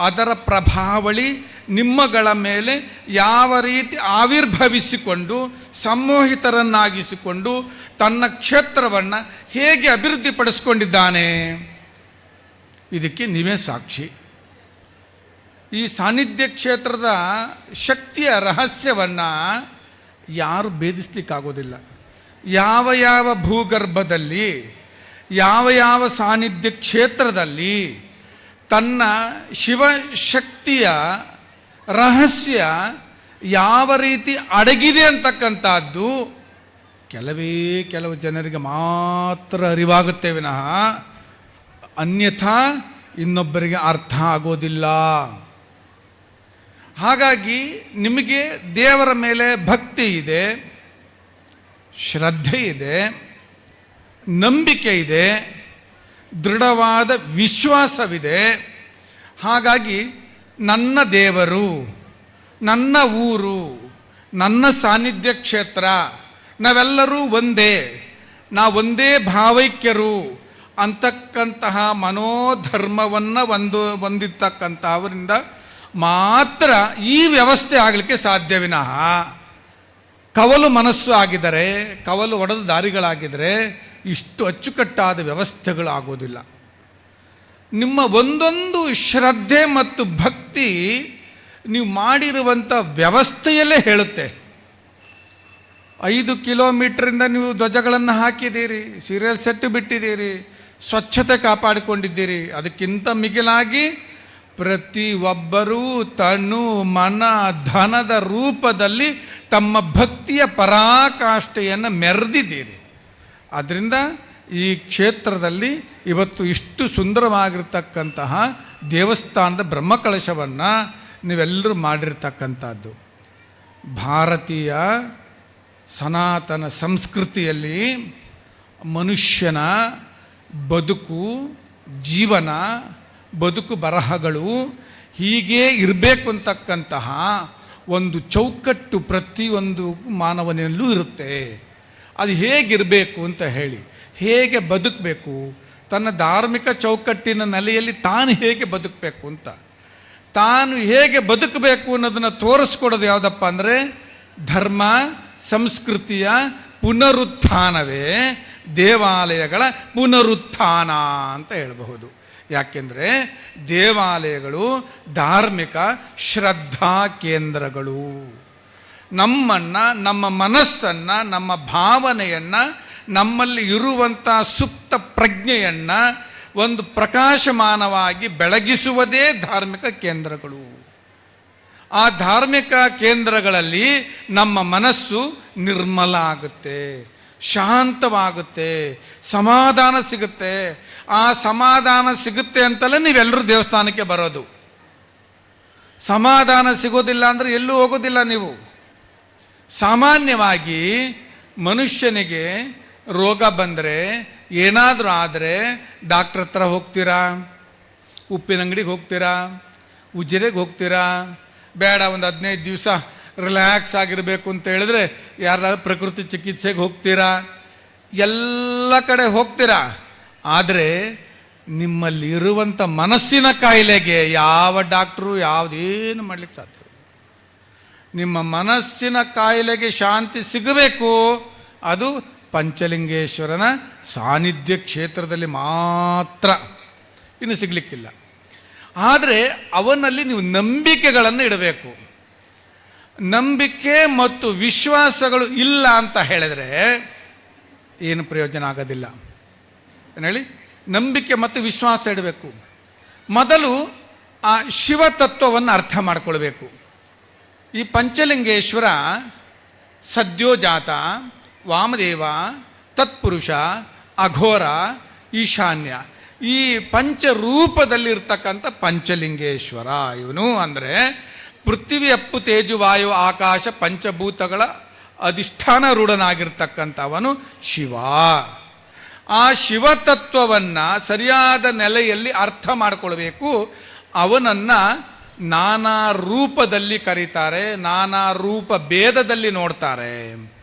ಅದರ ಪ್ರಭಾವಳಿ ನಿಮ್ಮಗಳ ಮೇಲೆ ಯಾವ ರೀತಿ ಆವಿರ್ಭವಿಸಿಕೊಂಡು ಸಂಮೋಹಿತರನ್ನಾಗಿಸಿಕೊಂಡು ತನ್ನ ಕ್ಷೇತ್ರವನ್ನು ಹೇಗೆ ಅಭಿವೃದ್ಧಿಪಡಿಸ್ಕೊಂಡಿದ್ದಾನೆ, ಇದಕ್ಕೆ ನೀವೇ ಸಾಕ್ಷಿ. ಈ ಸಾನ್ನಿಧ್ಯ ಕ್ಷೇತ್ರದ ಶಕ್ತಿಯ ರಹಸ್ಯವನ್ನು ಯಾರು ಭೇದಿಸ್ಲಿಕ್ಕಾಗೋದಿಲ್ಲ. ಯಾವ ಯಾವ ಭೂಗರ್ಭದಲ್ಲಿ, ಯಾವ ಯಾವ ಸಾನ್ನಿಧ್ಯ ಕ್ಷೇತ್ರದಲ್ಲಿ ತನ್ನ ಶಿವಶಕ್ತಿಯ ರಹಸ್ಯ ಯಾವ ರೀತಿ ಅಡಗಿದೆ ಅಂತಕ್ಕಂಥದ್ದು ಕೆಲವು ಜನರಿಗೆ ಮಾತ್ರ ಅರಿವಾಗುತ್ತೆ ವಿನಃ ಅನ್ಯಥಾ ಇನ್ನೊಬ್ಬರಿಗೆ ಅರ್ಥ ಆಗೋದಿಲ್ಲ. ಹಾಗಾಗಿ ನಿಮಗೆ ದೇವರ ಮೇಲೆ ಭಕ್ತಿ ಇದೆ, ಶ್ರದ್ಧೆ ಇದೆ, ನಂಬಿಕೆ ಇದೆ, ದೃಢವಾದ ವಿಶ್ವಾಸವಿದೆ. ಹಾಗಾಗಿ ನನ್ನ ದೇವರು, ನನ್ನ ಊರು, ನನ್ನ ಸಾನ್ನಿಧ್ಯ ಕ್ಷೇತ್ರ, ನಾವೆಲ್ಲರೂ ಒಂದೇ, ಒಂದೇ ಭಾವೈಕ್ಯರು ಅಂತಕ್ಕಂತಹ ಮನೋಧರ್ಮವನ್ನು ಹೊಂದಿರ್ತಕ್ಕಂಥವರಿಂದ ಮಾತ್ರ ಈ ವ್ಯವಸ್ಥೆ ಆಗಲಿಕ್ಕೆ ಸಾಧ್ಯ ವಿನಃ ಕವಲು ಮನಸ್ಸು ಆಗಿದರೆ, ಕವಲು ಒಡೆದ ದಾರಿಗಳಾಗಿದ್ದರೆ ಇಷ್ಟು ಅಚ್ಚುಕಟ್ಟಾದ ವ್ಯವಸ್ಥೆಗಳು ಆಗೋದಿಲ್ಲ. ನಿಮ್ಮ ಒಂದೊಂದು ಶ್ರದ್ಧೆ ಮತ್ತು ಭಕ್ತಿ ನೀವು ಮಾಡಿರುವಂಥ ವ್ಯವಸ್ಥೆಯಲ್ಲೇ ಹೇಳುತ್ತೆ. 5 ಕಿಲೋಮೀಟ್ರಿಂದ ನೀವು ಧ್ವಜಗಳನ್ನು ಹಾಕಿದ್ದೀರಿ, ಸೀರಿಯಲ್ ಸೆಟ್ ಬಿಟ್ಟಿದ್ದೀರಿ, ಸ್ವಚ್ಛತೆ ಕಾಪಾಡಿಕೊಂಡಿದ್ದೀರಿ. ಅದಕ್ಕಿಂತ ಮಿಗಿಲಾಗಿ ಪ್ರತಿಯೊಬ್ಬರೂ ತನು ಮನ ಧನದ ರೂಪದಲ್ಲಿ ತಮ್ಮ ಭಕ್ತಿಯ ಪರಾಕಾಷ್ಠೆಯನ್ನು ಮೆರೆದಿದ್ದೀರಿ. ಆದ್ದರಿಂದ ಈ ಕ್ಷೇತ್ರದಲ್ಲಿ ಇವತ್ತು ಇಷ್ಟು ಸುಂದರವಾಗಿರ್ತಕ್ಕಂತಹ ದೇವಸ್ಥಾನದ ಬ್ರಹ್ಮಕಲಶವನ್ನು ನೀವೆಲ್ಲರೂ ಮಾಡಿರ್ತಕ್ಕಂಥದ್ದು. ಭಾರತೀಯ ಸನಾತನ ಸಂಸ್ಕೃತಿಯಲ್ಲಿ ಮನುಷ್ಯನ ಬದುಕು, ಜೀವನ, ಬದುಕು ಬರಹಗಳು ಹೀಗೇ ಇರಬೇಕು ಅಂತಕ್ಕಂತಹ ಒಂದು ಚೌಕಟ್ಟು ಪ್ರತಿಯೊಂದು ಮಾನವನಲ್ಲೂ ಇರುತ್ತೆ. ಅದು ಹೇಗಿರಬೇಕು ಅಂತ ಹೇಳಿ, ಹೇಗೆ ಬದುಕಬೇಕು, ತನ್ನ ಧಾರ್ಮಿಕ ಚೌಕಟ್ಟಿನ ನೆಲೆಯಲ್ಲಿ ತಾನು ಹೇಗೆ ಬದುಕಬೇಕು ಅಂತ, ತಾನು ಹೇಗೆ ಬದುಕಬೇಕು ಅನ್ನೋದನ್ನು ತೋರಿಸ್ಕೊಡೋದು ಯಾವುದಪ್ಪ ಅಂದರೆ ಧರ್ಮ ಸಂಸ್ಕೃತಿಯ ಪುನರುತ್ಥಾನವೇ ದೇವಾಲಯಗಳ ಪುನರುತ್ಥಾನ ಅಂತ ಹೇಳಬಹುದು. ಯಾಕೆಂದರೆ ದೇವಾಲಯಗಳು ಧಾರ್ಮಿಕ ಶ್ರದ್ಧಾ ಕೇಂದ್ರಗಳು. ನಮ್ಮನ್ನು, ನಮ್ಮ ಮನಸ್ಸನ್ನು, ನಮ್ಮ ಭಾವನೆಯನ್ನು, ನಮ್ಮಲ್ಲಿ ಇರುವಂಥ ಸುಪ್ತ ಪ್ರಜ್ಞೆಯನ್ನು ಒಂದು ಪ್ರಕಾಶಮಾನವಾಗಿ ಬೆಳಗಿಸುವುದೇ ಧಾರ್ಮಿಕ ಕೇಂದ್ರಗಳು. ಆ ಧಾರ್ಮಿಕ ಕೇಂದ್ರಗಳಲ್ಲಿ ನಮ್ಮ ಮನಸ್ಸು ನಿರ್ಮಲ ಆಗುತ್ತೆ, ಶಾಂತವಾಗುತ್ತೆ, ಸಮಾಧಾನ ಸಿಗುತ್ತೆ. ಆ ಸಮಾಧಾನ ಸಿಗುತ್ತೆ ಅಂತಲೇ ನೀವೆಲ್ಲರೂ ದೇವಸ್ಥಾನಕ್ಕೆ ಬರೋದು. ಸಮಾಧಾನ ಸಿಗೋದಿಲ್ಲ ಅಂದರೆ ಎಲ್ಲೂ ಹೋಗೋದಿಲ್ಲ ನೀವು. ಸಾಮಾನ್ಯವಾಗಿ ಮನುಷ್ಯನಿಗೆ ರೋಗ ಬಂದರೆ, ಏನಾದರೂ ಆದರೆ ಡಾಕ್ಟ್ರ್ ಹತ್ರ ಹೋಗ್ತೀರಾ, ಉಪ್ಪಿನ ಅಂಗಡಿಗೆ ಹೋಗ್ತೀರಾ, ಉಜಿರೆಗೆ ಹೋಗ್ತೀರಾ, ಬೇಡ ಒಂದು 15 ದಿವಸ ರಿಲ್ಯಾಕ್ಸ್ ಆಗಿರಬೇಕು ಅಂತ ಹೇಳಿದ್ರೆ ಯಾರಾದ್ರೂ ಪ್ರಕೃತಿ ಚಿಕಿತ್ಸೆಗೆ ಹೋಗ್ತೀರಾ, ಎಲ್ಲ ಕಡೆ ಹೋಗ್ತೀರಾ. ಆದರೆ ನಿಮ್ಮಲ್ಲಿ ಇರುವಂಥ ಮನಸ್ಸಿನ ಕಾಯಿಲೆಗೆ ಯಾವ ಡಾಕ್ಟ್ರು ಯಾವುದೇನು ಮಾಡಲಿಕ್ಕೆ ಸಾಧ್ಯ. ನಿಮ್ಮ ಮನಸ್ಸಿನ ಕಾಯಿಲೆಗೆ ಶಾಂತಿ ಸಿಗಬೇಕು, ಅದು ಪಂಚಲಿಂಗೇಶ್ವರನ ಸಾನ್ನಿಧ್ಯ ಕ್ಷೇತ್ರದಲ್ಲಿ ಮಾತ್ರ, ಇನ್ನು ಸಿಗಲಿಕ್ಕಿಲ್ಲ. ಆದರೆ ಅವನಲ್ಲಿ ನೀವು ನಂಬಿಕೆಗಳನ್ನು ಇಡಬೇಕು. ನಂಬಿಕೆ ಮತ್ತು ವಿಶ್ವಾಸಗಳು ಇಲ್ಲ ಅಂತ ಹೇಳಿದ್ರೆ ಏನು ಪ್ರಯೋಜನ ಆಗೋದಿಲ್ಲ. ಏನು ಹೇಳಿ, ನಂಬಿಕೆ ಮತ್ತು ವಿಶ್ವಾಸ ಇಡಬೇಕು. ಮೊದಲು ಆ ಶಿವತತ್ವವನ್ನು ಅರ್ಥ ಮಾಡಿಕೊಳ್ಬೇಕು. ಈ ಪಂಚಲಿಂಗೇಶ್ವರ ಸದ್ಯೋಜಾತ, ವಾಮದೇವ, ತತ್ಪುರುಷ, ಅಘೋರ, ಈಶಾನ್ಯ, ಈ ಪಂಚರೂಪದಲ್ಲಿರ್ತಕ್ಕಂಥ ಪಂಚಲಿಂಗೇಶ್ವರ ಇವನು. ಅಂದರೆ ಪೃಥ್ವಿ, ಅಪ್ಪು, ತೇಜು, ವಾಯು, ಆಕಾಶ ಪಂಚಭೂತಗಳ ಅಧಿಷ್ಠಾನ ರೂಢನಾಗಿರ್ತಕ್ಕಂಥವನು ಶಿವ. ಆ ಶಿವತತ್ವವನ್ನು ಸರಿಯಾದ ನೆಲೆಯಲ್ಲಿ ಅರ್ಥ ಮಾಡಿಕೊಳ್ಬೇಕು. ಅವನನ್ನು ನಾನಾ ರೂಪದಲ್ಲಿ ಕರೀತಾರೆ, ನಾನಾ ರೂಪ ಭೇದದಲ್ಲಿ ನೋಡ್ತಾರೆ.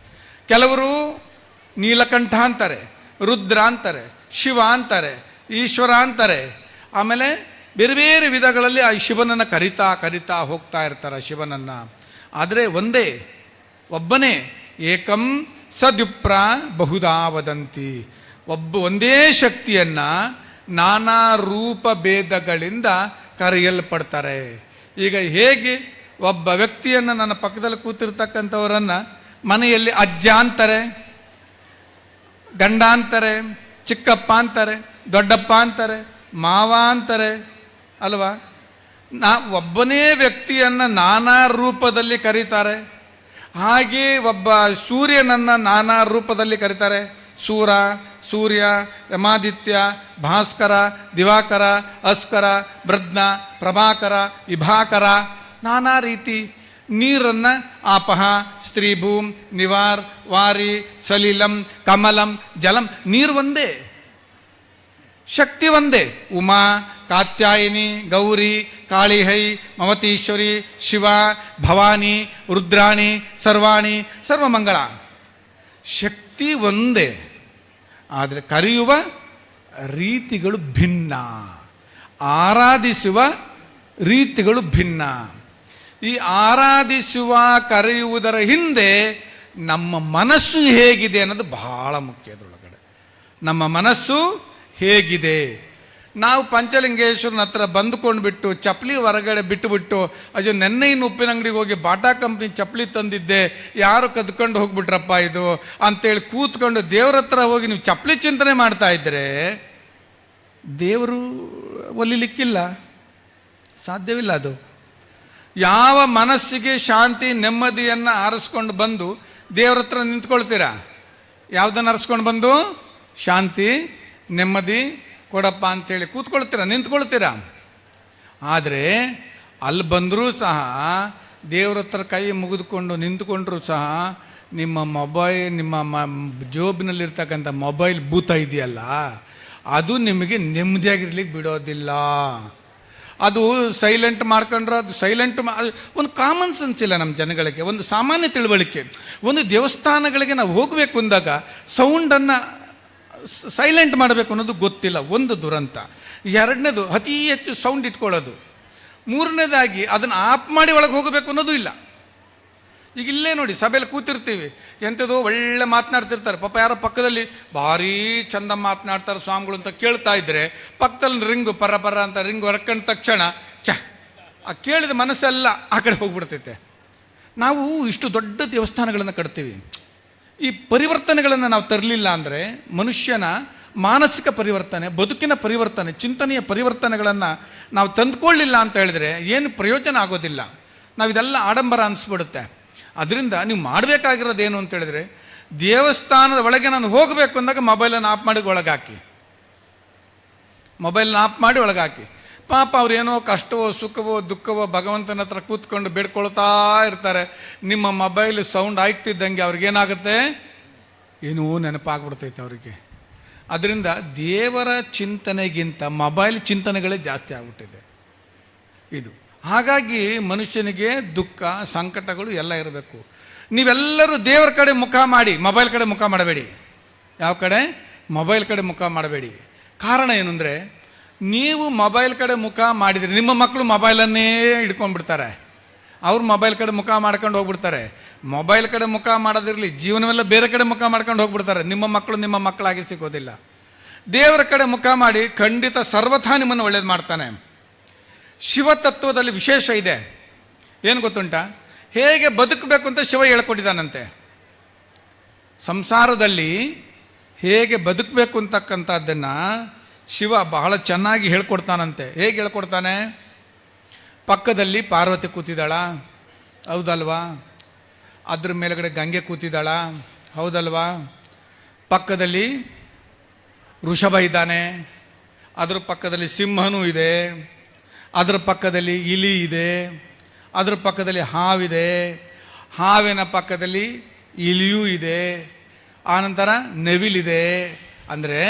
ಕೆಲವರು ನೀಲಕಂಠ ಅಂತಾರೆ, ರುದ್ರ ಅಂತಾರೆ, ಶಿವ ಅಂತಾರೆ, ಈಶ್ವರ ಅಂತಾರೆ. ಆಮೇಲೆ ಬೇರೆ ಬೇರೆ ವಿಧಗಳಲ್ಲಿ ಆ ಶಿವನನ್ನು ಕರಿತಾ ಹೋಗ್ತಾ ಇರ್ತಾರೆ ಶಿವನನ್ನು. ಆದರೆ ಒಬ್ಬನೇ ಏಕಂ ಸದ್ಯುಪ್ರ ಬಹುಧಾ ವದಂತಿ. ಒಂದೇ ಶಕ್ತಿಯನ್ನು ನಾನಾ ರೂಪ ಭೇದಗಳಿಂದ ಕರೆಯಲ್ಪಡ್ತಾರೆ. ಈಗ ಹೇಗೆ ಒಬ್ಬ ವ್ಯಕ್ತಿಯನ್ನು ನನ್ನ ಪಕ್ಕದಲ್ಲಿ ಕೂತಿರ್ತಕ್ಕಂಥವರನ್ನು ಮನೆಯಲ್ಲಿ ಅಜ್ಜ ಅಂತಾರೆ, ಗಂಡ ಅಂತಾರೆ, ಚಿಕ್ಕಪ್ಪ ಅಂತಾರೆ, ದೊಡ್ಡಪ್ಪ ಅಂತಾರೆ, ಮಾವ ಅಂತಾರೆ ಅಲ್ವಾ. ಒಬ್ಬನೇ ವ್ಯಕ್ತಿಯನ್ನು ನಾನಾ ರೂಪದಲ್ಲಿ ಕರೀತಾರೆ. ಹಾಗೆ ಒಬ್ಬ ಸೂರ್ಯನನ್ನು ನಾನಾ ರೂಪದಲ್ಲಿ ಕರೀತಾರೆ. ಸೂರ್ಯ, ರಮಾದಿತ್ಯ, ಭಾಸ್ಕರ, ದಿವಾಕರ, ಅಸ್ಕರ, ಬ್ರಜ್ನ, ಪ್ರಭಾಕರ, ವಿಭಾಕರ, ನಾನಾ ರೀತಿ. ನೀರನ್ನು ಆಪಹ, ಸ್ತ್ರೀಭೂಮ್, ನಿವಾರ್, ವಾರಿ, ಸಲಿಲಂ, ಕಮಲಂ, ಜಲಂ. ನೀರು ಒಂದೇ. ಶಕ್ತಿ ಒಂದೇ. ಉಮಾ, ಕಾತ್ಯಾಯಿನಿ, ಗೌರಿ, ಕಾಳಿಹೈ, ಮಮತೀಶ್ವರಿ, ಶಿವ, ಭವಾನಿ, ರುದ್ರಾಣಿ, ಸರ್ವಾಣಿ, ಸರ್ವಮಂಗಳ. ಶಕ್ತಿ ಒಂದೇ, ಆದರೆ ಕರೆಯುವ ರೀತಿಗಳು ಭಿನ್ನ, ಆರಾಧಿಸುವ ರೀತಿಗಳು ಭಿನ್ನ. ಈ ಆರಾಧಿಸುವ ಕರೆಯುವುದರ ಹಿಂದೆ ನಮ್ಮ ಮನಸ್ಸು ಹೇಗಿದೆ ಅನ್ನೋದು ಬಹಳ ಮುಖ್ಯ. ಅದರೊಳಗಡೆ ನಮ್ಮ ಮನಸ್ಸು ಹೇಗಿದೆ. ನಾವು ಪಂಚಲಿಂಗೇಶ್ವರನ ಹತ್ರ ಬಂದುಕೊಂಡು ಬಿಟ್ಟು ಚಪ್ಪಲಿ ಹೊರಗಡೆ ಬಿಟ್ಟುಬಿಟ್ಟು ಅಯ್ಯೋ ನೆನ್ನೆ ಇನ್ನು ಉಪ್ಪಿನ ಅಂಗಡಿಗೆ ಹೋಗಿ ಬಾಟಾ ಕಂಪ್ನಿ ಚಪ್ಪಲಿ ತಂದಿದ್ದೆ, ಯಾರು ಕದ್ಕೊಂಡು ಹೋಗ್ಬಿಟ್ರಪ್ಪ ಇದು ಅಂತೇಳಿ ಕೂತ್ಕೊಂಡು ದೇವ್ರ ಹತ್ರ ಹೋಗಿ ನೀವು ಚಪ್ಪಲಿ ಚಿಂತನೆ ಮಾಡ್ತಾ ಇದ್ದರೆ ದೇವರು ಒಲಿಲಿಕ್ಕಿಲ್ಲ, ಸಾಧ್ಯವಿಲ್ಲ. ಅದು ಯಾವ ಮನಸ್ಸಿಗೆ ಶಾಂತಿ ನೆಮ್ಮದಿಯನ್ನು ಆರಿಸ್ಕೊಂಡು ಬಂದು ದೇವ್ರ ಹತ್ರ ನಿಂತ್ಕೊಳ್ತೀರಾ? ಯಾವುದನ್ನು ಆರಿಸ್ಕೊಂಡು ಬಂದು ಶಾಂತಿ ನೆಮ್ಮದಿ ಕೊಡಪ್ಪ ಅಂಥೇಳಿ ಕೂತ್ಕೊಳ್ತೀರಾ, ನಿಂತ್ಕೊಳ್ತೀರಾ. ಆದರೆ ಅಲ್ಲಿ ಬಂದರೂ ಸಹ ದೇವ್ರ ಹತ್ರ ಕೈ ಮುಗಿದುಕೊಂಡು ನಿಂತ್ಕೊಂಡ್ರೂ ಸಹ ನಿಮ್ಮ ಜೋಬಿನಲ್ಲಿರ್ತಕ್ಕಂಥ ಮೊಬೈಲ್ ಭೂತ ಇದೆಯಲ್ಲ, ಅದು ನಿಮಗೆ ನೆಮ್ಮದಿಯಾಗಿರ್ಲಿಕ್ಕೆ ಬಿಡೋದಿಲ್ಲ. ಅದು ಸೈಲೆಂಟ್ ಮಾಡ್ಕೊಂಡ್ರೆ ಅದು ಸೈಲೆಂಟ್ ಒಂದು ಕಾಮನ್ ಸೆನ್ಸ್ ಇಲ್ಲ ನಮ್ಮ ಜನಗಳಿಗೆ, ಒಂದು ಸಾಮಾನ್ಯ ತಿಳುವಳಿಕೆ. ಒಂದು ದೇವಸ್ಥಾನಗಳಿಗೆ ನಾವು ಹೋಗಬೇಕು ಅಂದಾಗ ಸೌಂಡನ್ನು ಸೈಲೆಂಟ್ ಮಾಡಬೇಕು ಅನ್ನೋದು ಗೊತ್ತಿಲ್ಲ, ಒಂದು ದುರಂತ. ಎರಡನೇದು ಅತಿ ಹೆಚ್ಚು ಸೌಂಡ್ ಇಟ್ಕೊಳ್ಳೋದು. ಮೂರನೇದಾಗಿ ಅದನ್ನು ಆಫ್ ಮಾಡಿ ಒಳಗೆ ಹೋಗಬೇಕು ಅನ್ನೋದು ಇಲ್ಲ. ಈಗ ಇಲ್ಲೇ ನೋಡಿ, ಸಭೆಯಲ್ಲಿ ಕೂತಿರ್ತೀವಿ, ಎಂಥದ್ದು ಒಳ್ಳೆ ಮಾತನಾಡ್ತಿರ್ತಾರೆ, ಪಾಪ ಯಾರೋ ಪಕ್ಕದಲ್ಲಿ ಭಾರೀ ಚಂದ ಮಾತನಾಡ್ತಾರೆ ಸ್ವಾಮಿಗಳು ಅಂತ ಕೇಳ್ತಾ ಇದ್ದರೆ ಪಕ್ಕದಲ್ಲಿ ರಿಂಗು ಪರ ಪರ ಅಂತ ರಿಂಗ್ ಹೊರಕೊಂಡ ತಕ್ಷಣ ಆ ಕೇಳಿದ ಮನಸ್ಸೆಲ್ಲ ಆ ಕಡೆ ಹೋಗ್ಬಿಡ್ತೈತೆ. ನಾವು ಇಷ್ಟು ದೊಡ್ಡ ದೇವಸ್ಥಾನಗಳನ್ನು ಕಟ್ತೀವಿ, ಈ ಪರಿವರ್ತನೆಗಳನ್ನು ನಾವು ತರಲಿಲ್ಲ ಅಂದರೆ ಮನುಷ್ಯನ ಮಾನಸಿಕ ಪರಿವರ್ತನೆ, ಬದುಕಿನ ಪರಿವರ್ತನೆ, ಚಿಂತನೆಯ ಪರಿವರ್ತನೆಗಳನ್ನು ನಾವು ತಂದುಕೊಳ್ಳಿಲ್ಲ ಅಂತ ಹೇಳಿದ್ರೆ ಏನು ಪ್ರಯೋಜನ ಆಗೋದಿಲ್ಲ. ನಾವಿದೆಲ್ಲ ಆಡಂಬರ ಅನಿಸ್ಬಿಡುತ್ತೆ. ಅದರಿಂದ ನೀವು ಮಾಡಬೇಕಾಗಿರೋದೇನು ಅಂತ ಹೇಳಿದ್ರೆ, ದೇವಸ್ಥಾನದ ಒಳಗೆ ನಾನು ಹೋಗಬೇಕು ಅಂದಾಗ ಮೊಬೈಲನ್ನು ಆಫ್ ಮಾಡಿ ಒಳಗಾಕಿ, ಮೊಬೈಲನ್ನ ಆಫ್ ಮಾಡಿ ಒಳಗಾಕಿ. ಪಾಪ ಅವ್ರೇನೋ ಕಷ್ಟವೋ ಸುಖವೋ ದುಃಖವೋ ಭಗವಂತನ ಹತ್ರ ಕೂತ್ಕೊಂಡು ಬೇಡ್ಕೊಳ್ತಾ ಇರ್ತಾರೆ. ನಿಮ್ಮ ಮೊಬೈಲ್ ಸೌಂಡ್ ಆಗ್ತಿದ್ದಂಗೆ ಅವ್ರಿಗೇನಾಗುತ್ತೆ, ಏನೂ ನೆನಪಾಗ್ಬಿಡ್ತೈತೆ ಅವರಿಗೆ. ಅದರಿಂದ ದೇವರ ಚಿಂತನೆಗಿಂತ ಮೊಬೈಲ್ ಚಿಂತನೆಗಳೇ ಜಾಸ್ತಿ ಆಗ್ಬಿಟ್ಟಿದೆ ಇದು. ಹಾಗಾಗಿ ಮನುಷ್ಯನಿಗೆ ದುಃಖ ಸಂಕಟಗಳು ಎಲ್ಲ ಇರಬೇಕು. ನೀವೆಲ್ಲರೂ ದೇವರ ಕಡೆ ಮುಖ ಮಾಡಿ, ಮೊಬೈಲ್ ಕಡೆ ಮುಖ ಮಾಡಬೇಡಿ. ಯಾವ ಕಡೆ? ಮೊಬೈಲ್ ಕಡೆ ಮುಖ ಮಾಡಬೇಡಿ. ಕಾರಣ ಏನು ಅಂದರೆ, ನೀವು ಮೊಬೈಲ್ ಕಡೆ ಮುಖ ಮಾಡಿದರೆ ನಿಮ್ಮ ಮಕ್ಕಳು ಮೊಬೈಲನ್ನೇ ಹಿಡ್ಕೊಂಡ್ಬಿಡ್ತಾರೆ, ಅವ್ರು ಮೊಬೈಲ್ ಕಡೆ ಮುಖ ಮಾಡ್ಕೊಂಡು ಹೋಗ್ಬಿಡ್ತಾರೆ. ಮೊಬೈಲ್ ಕಡೆ ಮುಖ ಮಾಡೋದಿರಲಿ, ಜೀವನವೆಲ್ಲ ಬೇರೆ ಕಡೆ ಮುಖ ಮಾಡ್ಕೊಂಡು ಹೋಗ್ಬಿಡ್ತಾರೆ. ನಿಮ್ಮ ಮಕ್ಕಳು ನಿಮ್ಮ ಮಕ್ಕಳಾಗಿ ಸಿಗೋದಿಲ್ಲ. ದೇವರ ಕಡೆ ಮುಖ ಮಾಡಿ ಖಂಡಿತ ಸರ್ವಥಾ ನಿಮ್ಮನ್ನು ಒಳ್ಳೇದು ಮಾಡ್ತಾನೆ. ಶಿವತತ್ವದಲ್ಲಿ ವಿಶೇಷ ಇದೆ. ಏನು ಗೊತ್ತುಂಟಾ? ಹೇಗೆ ಬದುಕಬೇಕು ಅಂತ ಶಿವ ಹೇಳ್ಕೊಟ್ಟಿದ್ದಾನಂತೆ. ಸಂಸಾರದಲ್ಲಿ ಹೇಗೆ ಬದುಕಬೇಕು ಅಂತಕ್ಕಂಥದ್ದನ್ನು ಶಿವ ಬಹಳ ಚೆನ್ನಾಗಿ ಹೇಳ್ಕೊಡ್ತಾನಂತೆ. ಹೇಗೆ ಹೇಳ್ಕೊಡ್ತಾನೆ? ಪಕ್ಕದಲ್ಲಿ ಪಾರ್ವತಿ ಕೂತಿದ್ದಾಳ, ಹೌದಲ್ವಾ? ಅದ್ರ ಮೇಲ್ಗಡೆ ಗಂಗೆ ಕೂತಿದ್ದಾಳ, ಹೌದಲ್ವಾ? ಪಕ್ಕದಲ್ಲಿ ಋಷಭ ಇದ್ದಾನೆ, ಅದ್ರ ಪಕ್ಕದಲ್ಲಿ ಸಿಂಹನೂ ಇದೆ, ಅದರ ಪಕ್ಕದಲ್ಲಿ ಇಲಿ ಇದೆ, ಅದರ ಪಕ್ಕದಲ್ಲಿ ಹಾವಿದೆ, ಹಾವಿನ ಪಕ್ಕದಲ್ಲಿ ಇಲಿಯೂ ಇದೆ, ಆನಂತರ ನವಿಲಿದೆ. ಅಂದರೆ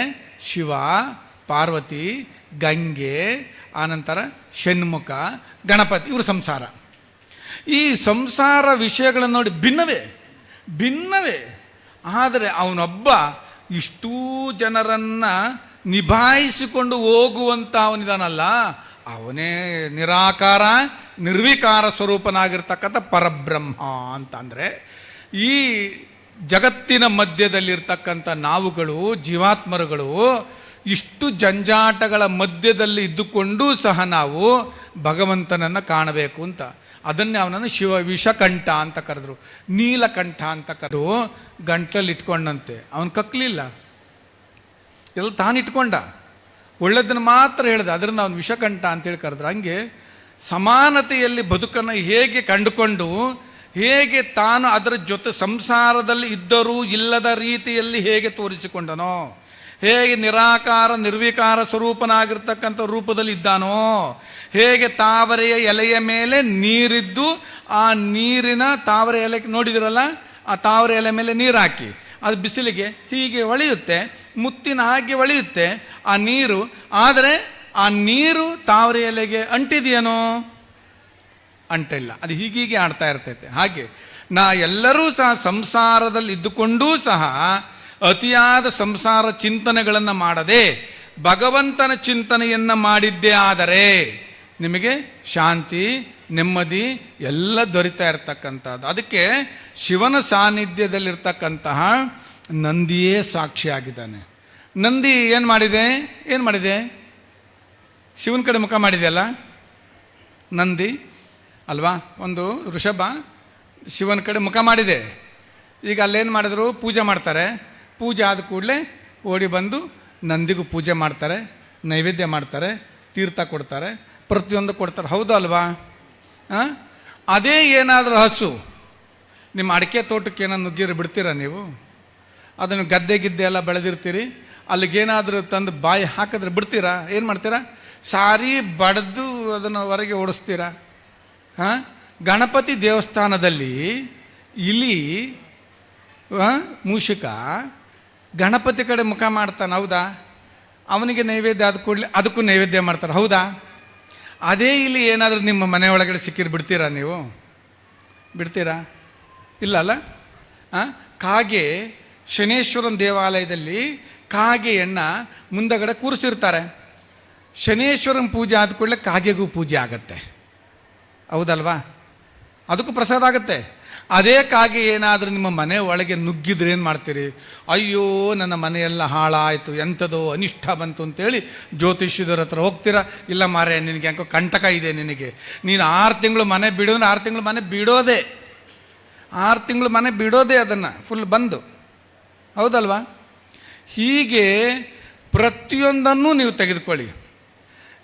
ಶಿವ, ಪಾರ್ವತಿ, ಗಂಗೆ, ಆನಂತರ ಷಣ್ಮುಖ, ಗಣಪತಿ, ಇವರು ಸಂಸಾರ. ಈ ಸಂಸಾರ ವಿಷಯಗಳನ್ನು ನೋಡಿ ಭಿನ್ನವೇ. ಆದರೆ ಅವನೊಬ್ಬ ಇಷ್ಟೂ ಜನರನ್ನು ನಿಭಾಯಿಸಿಕೊಂಡು ಹೋಗುವಂಥ ಅವನಿದಾನಲ್ಲ, ಅವನೇ ನಿರಾಕಾರ ನಿರ್ವಿಕಾರ ಸ್ವರೂಪನಾಗಿರ್ತಕ್ಕಂಥ ಪರಬ್ರಹ್ಮ ಅಂತ. ಅಂದರೆ ಈ ಜಗತ್ತಿನ ಮಧ್ಯದಲ್ಲಿರ್ತಕ್ಕಂಥ ನಾವುಗಳು, ಜೀವಾತ್ಮರುಗಳು ಇಷ್ಟು ಜಂಜಾಟಗಳ ಮಧ್ಯದಲ್ಲಿ ಇದ್ದುಕೊಂಡೂ ಸಹ ನಾವು ಭಗವಂತನನ್ನು ಕಾಣಬೇಕು ಅಂತ. ಅದನ್ನೇ ಅವನನ್ನು ವಿಷಕಂಠ ಅಂತ ಕರೆದ್ರು, ನೀಲಕಂಠ ಅಂತ ಕರೆದು ಗಂಟಲಲ್ಲಿ ಇಟ್ಕೊಂಡಂತೆ. ಅವನು ಕಕ್ಕಲಿಲ್ಲ, ಎಲ್ಲ ತಾನಿಟ್ಕೊಂಡ, ಒಳ್ಳೆದನ್ನು ಮಾತ್ರ ಹೇಳಿದ. ಅದರಿಂದ ಅವನು ವಿಷಕಂಠ ಅಂತೇಳಿ ಕರೆದ್ರು. ಹಂಗೆ ಸಮಾನತೆಯಲ್ಲಿ ಬದುಕನ್ನು ಹೇಗೆ ಕಂಡುಕೊಂಡು, ಹೇಗೆ ತಾನು ಅದರ ಜೊತೆ ಸಂಸಾರದಲ್ಲಿ ಇದ್ದರೂ ಇಲ್ಲದ ರೀತಿಯಲ್ಲಿ ಹೇಗೆ ತೋರಿಸಿಕೊಂಡನೋ, ಹೇಗೆ ನಿರಾಕಾರ ನಿರ್ವಿಕಾರ ಸ್ವರೂಪನಾಗಿರ್ತಕ್ಕಂಥ ರೂಪದಲ್ಲಿ ಇದ್ದಾನೋ, ಹೇಗೆ ತಾವರೆಯ ಎಲೆಯ ಮೇಲೆ ನೀರಿದ್ದು ಆ ನೀರಿನ ತಾವರೆ ಎಲೆ ನೋಡಿದಿರಲ್ಲ, ಆ ತಾವರೆ ಎಲೆ ಮೇಲೆ ನೀರು ಹಾಕಿ ಅದು ಬಿಸಿಲಿಗೆ ಹೀಗೆ ಒಳೆಯುತ್ತೆ, ಮುತ್ತಿನ ಹಾಗೆ ಒಳೆಯುತ್ತೆ ಆ ನೀರು. ಆದರೆ ಆ ನೀರು ತಾವರೆ ಎಲೆಗೆ ಅಂಟಿದೆಯೇನೋ? ಅಂಟಿಲ್ಲ. ಅದು ಹೀಗೀಗೆ ಆಡ್ತಾ ಇರ್ತೈತೆ. ಹಾಗೆ ಎಲ್ಲರೂ ಸಹ ಸಂಸಾರದಲ್ಲಿ ಇದ್ದುಕೊಂಡೂ ಸಹ ಅತಿಯಾದ ಸಂಸಾರ ಚಿಂತನೆಗಳನ್ನು ಮಾಡದೆ ಭಗವಂತನ ಚಿಂತನೆಯನ್ನು ಮಾಡಿದ್ದೇ ಆದರೆ ನಿಮಗೆ ಶಾಂತಿ, ನೆಮ್ಮದಿ ಎಲ್ಲ ದೊರೀತಾ ಇರ್ತಕ್ಕಂಥದ್ದು. ಅದಕ್ಕೆ ಶಿವನ ಸಾನ್ನಿಧ್ಯದಲ್ಲಿರ್ತಕ್ಕಂತಹ ನಂದಿಯೇ ಸಾಕ್ಷಿಯಾಗಿದ್ದಾನೆ. ನಂದಿ ಏನು ಮಾಡಿದೆ? ಶಿವನ ಕಡೆ ಮುಖ ಮಾಡಿದೆಯಲ್ಲ ನಂದಿ ಅಲ್ವಾ? ಒಂದು ವೃಷಭ ಶಿವನ ಕಡೆ ಮುಖ ಮಾಡಿದೆ. ಈಗ ಅಲ್ಲೇನು ಮಾಡಿದ್ರು? ಪೂಜೆ ಮಾಡ್ತಾರೆ. ಪೂಜೆ ಆದ ಕೂಡಲೇ ಓಡಿ ಬಂದು ನಂದಿಗೂ ಪೂಜೆ ಮಾಡ್ತಾರೆ, ನೈವೇದ್ಯ ಮಾಡ್ತಾರೆ, ತೀರ್ಥ ಕೊಡ್ತಾರೆ, ಪ್ರತಿಯೊಂದು ಕೊಡ್ತಾರೆ. ಹೌದು ಅಲ್ವಾ? ಅದೇ ಏನಾದರೂ ಹಸು ನಿಮ್ಮ ಅಡಿಕೆ ತೋಟಕ್ಕೆ ಏನಾದ್ರು ನುಗ್ಗಿರಿ ಬಿಡ್ತೀರಾ ನೀವು? ಅದನ್ನು ಗದ್ದೆ ಎಲ್ಲ ಬೆಳೆದಿರ್ತೀರಿ, ಅಲ್ಲಿಗೇನಾದರೂ ತಂದು ಬಾಯಿ ಹಾಕಿದ್ರೆ ಬಿಡ್ತೀರಾ? ಏನು ಮಾಡ್ತೀರಾ? ಸಾರಿ ಬಡ್ದು ಅದನ್ನು ಹೊರಗೆ ಓಡಿಸ್ತೀರಾ? ಗಣಪತಿ ದೇವಸ್ಥಾನದಲ್ಲಿ ಇಲಿ, ಮೂಷಿಕ ಗಣಪತಿ ಕಡೆ ಮುಖ ಮಾಡ್ತಾನೆ, ಹೌದಾ? ಅವನಿಗೆ ನೈವೇದ್ಯ ಆದ ಕೂಡಲೇ ಅದಕ್ಕೂ ನೈವೇದ್ಯ ಮಾಡ್ತಾರೆ, ಹೌದಾ? ಅದೇ ಇಲ್ಲಿ ಏನಾದರೂ ನಿಮ್ಮ ಮನೆ ಒಳಗಡೆ ಸಿಕ್ಕಿರಿ ಬಿಡ್ತೀರಾ ನೀವು? ಬಿಡ್ತೀರಾ? ಇಲ್ಲಲ್ಲ. ಕಾಗೆ, ಶನೇಶ್ವರನ ದೇವಾಲಯದಲ್ಲಿ ಕಾಗೆಯನ್ನು ಮುಂದಗಡೆ ಕೂರಿಸಿರ್ತಾರೆ. ಶನೇಶ್ವರನ ಪೂಜೆ ಆದ ಕೂಡಲೇ ಕಾಗೆಗೂ ಪೂಜೆ ಆಗತ್ತೆ, ಹೌದಲ್ವಾ? ಅದಕ್ಕೂ ಪ್ರಸಾದ ಆಗುತ್ತೆ. ಅದೇ ಕಾಗೆ ಏನಾದರೂ ನಿಮ್ಮ ಮನೆ ಒಳಗೆ ನುಗ್ಗಿದ್ರೆ ಏನು ಮಾಡ್ತೀರಿ? ಅಯ್ಯೋ ನನ್ನ ಮನೆಯೆಲ್ಲ ಹಾಳಾಯಿತು, ಎಂಥದೋ ಅನಿಷ್ಟ ಬಂತು ಅಂತೇಳಿ ಜ್ಯೋತಿಷ್ಯದವ್ರ ಹತ್ರ ಹೋಗ್ತೀರಾ? ಇಲ್ಲ ಮಾರೇ, ನಿನಗೆ ಯಾಕೋ ಕಂಟಕ ಇದೆ, ನೀನು 6 ತಿಂಗಳು ಮನೆ ಬಿಡೋದ್ರೆ 6 ತಿಂಗಳು ಮನೆ ಬಿಡೋದೇ, 6 ತಿಂಗಳು ಮನೆ ಬಿಡೋದೇ ಅದನ್ನು ಫುಲ್ ಬಂದು, ಹೌದಲ್ವಾ? ಹೀಗೆ ಪ್ರತಿಯೊಂದನ್ನು ನೀವು ತೆಗೆದುಕೊಳ್ಳಿ.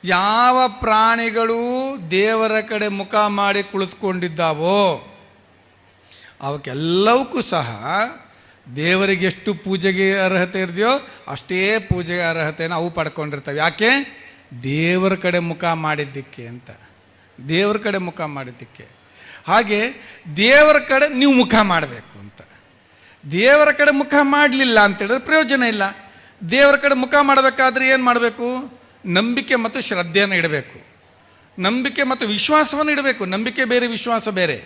ಯಾವ ಪ್ರಾಣಿಗಳು ದೇವರ ಕಡೆ ಮುಖ ಮಾಡಿ ಕುಳಿತುಕೊಂಡಿದ್ದಾವೋ ಅವಕ್ಕೆಲ್ಲವಕ್ಕೂ ಸಹ ದೇವರಿಗೆ ಎಷ್ಟು ಪೂಜೆಗೆ ಅರ್ಹತೆ ಇರ್ದೆಯೋ ಅಷ್ಟೇ ಪೂಜೆಗೆ ಅರ್ಹತೆಯನ್ನು ಅವು ಪಡ್ಕೊಂಡಿರ್ತವೆ. ಯಾಕೆ? ದೇವರ ಕಡೆ ಮುಖ ಮಾಡಿದ್ದಕ್ಕೆ ಅಂತ, ದೇವರ ಕಡೆ ಮುಖ ಮಾಡಿದ್ದಕ್ಕೆ. ಹಾಗೆ ದೇವರ ಕಡೆ ನೀವು ಮುಖ ಮಾಡಬೇಕು ಅಂತ. ದೇವರ ಕಡೆ ಮುಖ ಮಾಡಲಿಲ್ಲ ಅಂತೇಳಿದ್ರೆ ಪ್ರಯೋಜನ ಇಲ್ಲ. ದೇವರ ಕಡೆ ಮುಖ ಮಾಡಬೇಕಾದ್ರೆ ಏನು ಮಾಡಬೇಕು? ನಂಬಿಕೆ ಮತ್ತು ಶ್ರದ್ಧೆಯನ್ನು ಇಡಬೇಕು, ನಂಬಿಕೆ ಮತ್ತು ವಿಶ್ವಾಸವನ್ನು ಇಡಬೇಕು. ನಂಬಿಕೆ ಬೇರೆ, ವಿಶ್ವಾಸ ಬೇರೆ,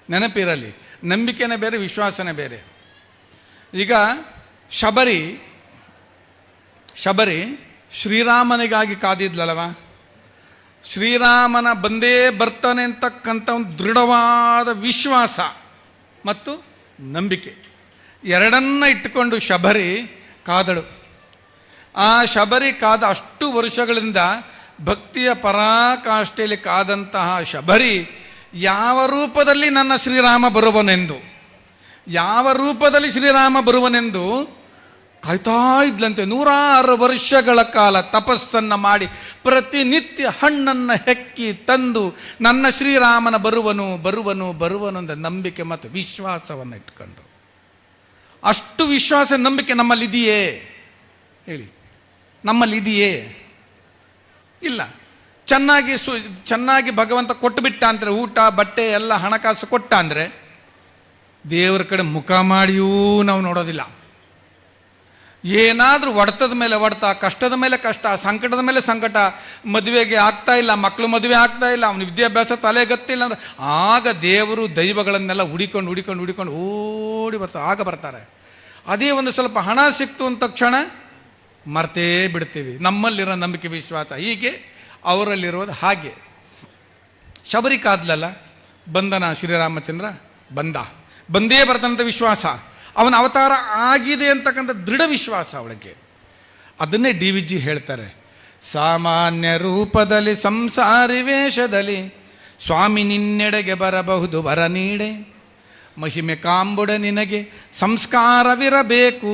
ನೆನಪಿರಲಿ. ನಂಬಿಕೆನೇ ಬೇರೆ, ವಿಶ್ವಾಸನೇ ಬೇರೆ. ಈಗ ಶಬರಿ ಶ್ರೀರಾಮನಿಗಾಗಿ ಕಾದಿದ್ಲಲ್ವ? ಶ್ರೀರಾಮನ ಬಂದೇ ಬರ್ತಾನೆ ಅಂತಕ್ಕಂಥ ಒಂದು ದೃಢವಾದ ವಿಶ್ವಾಸ ಮತ್ತು ನಂಬಿಕೆ ಎರಡನ್ನ ಇಟ್ಟುಕೊಂಡು ಶಬರಿ ಕಾದಳು. ಆ ಶಬರಿ ಕಾದ ಅಷ್ಟು ವರ್ಷಗಳಿಂದ ಭಕ್ತಿಯ ಪರಾಕಾಷ್ಠೆಯಲ್ಲಿ ಕಾದಂತಹ ಶಬರಿ ಯಾವ ರೂಪದಲ್ಲಿ ನನ್ನ ಶ್ರೀರಾಮ ಬರುವನೆಂದು, ಯಾವ ರೂಪದಲ್ಲಿ ಶ್ರೀರಾಮ ಬರುವನೆಂದು ಕಾಯ್ತಾ ಇದ್ಲಂತೆ. 106 ವರ್ಷಗಳ ಕಾಲ ತಪಸ್ಸನ್ನು ಮಾಡಿ ಪ್ರತಿನಿತ್ಯ ಹಣ್ಣನ್ನು ಹೆಕ್ಕಿ ತಂದು ನನ್ನ ಶ್ರೀರಾಮನ ಬರುವನು ಅಂತ ನಂಬಿಕೆ ಮತ್ತು ವಿಶ್ವಾಸವನ್ನು ಇಟ್ಕೊಂಡು. ಅಷ್ಟು ವಿಶ್ವಾಸ, ನಂಬಿಕೆ ನಮ್ಮಲ್ಲಿದೆಯೇ ಹೇಳಿ? ನಮ್ಮಲ್ಲಿದೆಯೇ? ಇಲ್ಲ. ಚೆನ್ನಾಗಿ ಭಗವಂತ ಕೊಟ್ಟುಬಿಟ್ಟ ಅಂದರೆ, ಊಟ ಬಟ್ಟೆ ಎಲ್ಲ ಹಣಕಾಸು ಕೊಟ್ಟ ಅಂದರೆ ದೇವರ ಕಡೆ ಮುಖ ಮಾಡಿಯೂ ನಾವು ನೋಡೋದಿಲ್ಲ. ಏನಾದರೂ ಹೊಡೆತದ ಮೇಲೆ ಹೊಡೆತ, ಕಷ್ಟದ ಮೇಲೆ ಕಷ್ಟ, ಸಂಕಟದ ಮೇಲೆ ಸಂಕಟ, ಮದುವೆಗೆ ಆಗ್ತಾ ಇಲ್ಲ, ಮಕ್ಕಳು ಮದುವೆ ಆಗ್ತಾ ಇಲ್ಲ, ಅವನ ವಿದ್ಯಾಭ್ಯಾಸ ತಲೆಗತ್ತಿಲ್ಲ ಅಂದ್ರೆ ಆಗ ದೇವರು ದೈವಗಳನ್ನೆಲ್ಲ ಹುಡಿಕೊಂಡು ಓಡಿ ಬರ್ತಾರೆ. ಅದೇ ಒಂದು ಸ್ವಲ್ಪ ಹಣ ಸಿಕ್ತು ಅಂತ ತಕ್ಷಣ ಮರ್ತೇ ಬಿಡ್ತೀವಿ. ನಮ್ಮಲ್ಲಿರೋ ನಂಬಿಕೆ ವಿಶ್ವಾಸ ಹೀಗೆ, ಅವರಲ್ಲಿರೋದು ಹಾಗೆ. ಶಬರಿ ಕಾದ್ಲಲ್ಲ, ಬಂದನ ಶ್ರೀರಾಮಚಂದ್ರ, ಬಂದೇ ಬರ್ತಾನಂತ ವಿಶ್ವಾಸ, ಅವನ ಅವತಾರ ಆಗಿದೆ ಅಂತಕ್ಕಂಥ ದೃಢ ವಿಶ್ವಾಸ ಅವಳಿಗೆ. ಅದನ್ನೇ DVG ಹೇಳ್ತಾರೆ, ಸಾಮಾನ್ಯ ರೂಪದಲ್ಲಿ ಸಂಸಾರಿ ವೇಷದಲ್ಲಿ ಸ್ವಾಮಿ ನಿನ್ನೆಡೆಗೆ ಬರಬಹುದು ವರ ನೀಡೆ, ಮಹಿಮೆ ಕಾಂಬುಡ ನಿನಗೆ ಸಂಸ್ಕಾರವಿರಬೇಕು,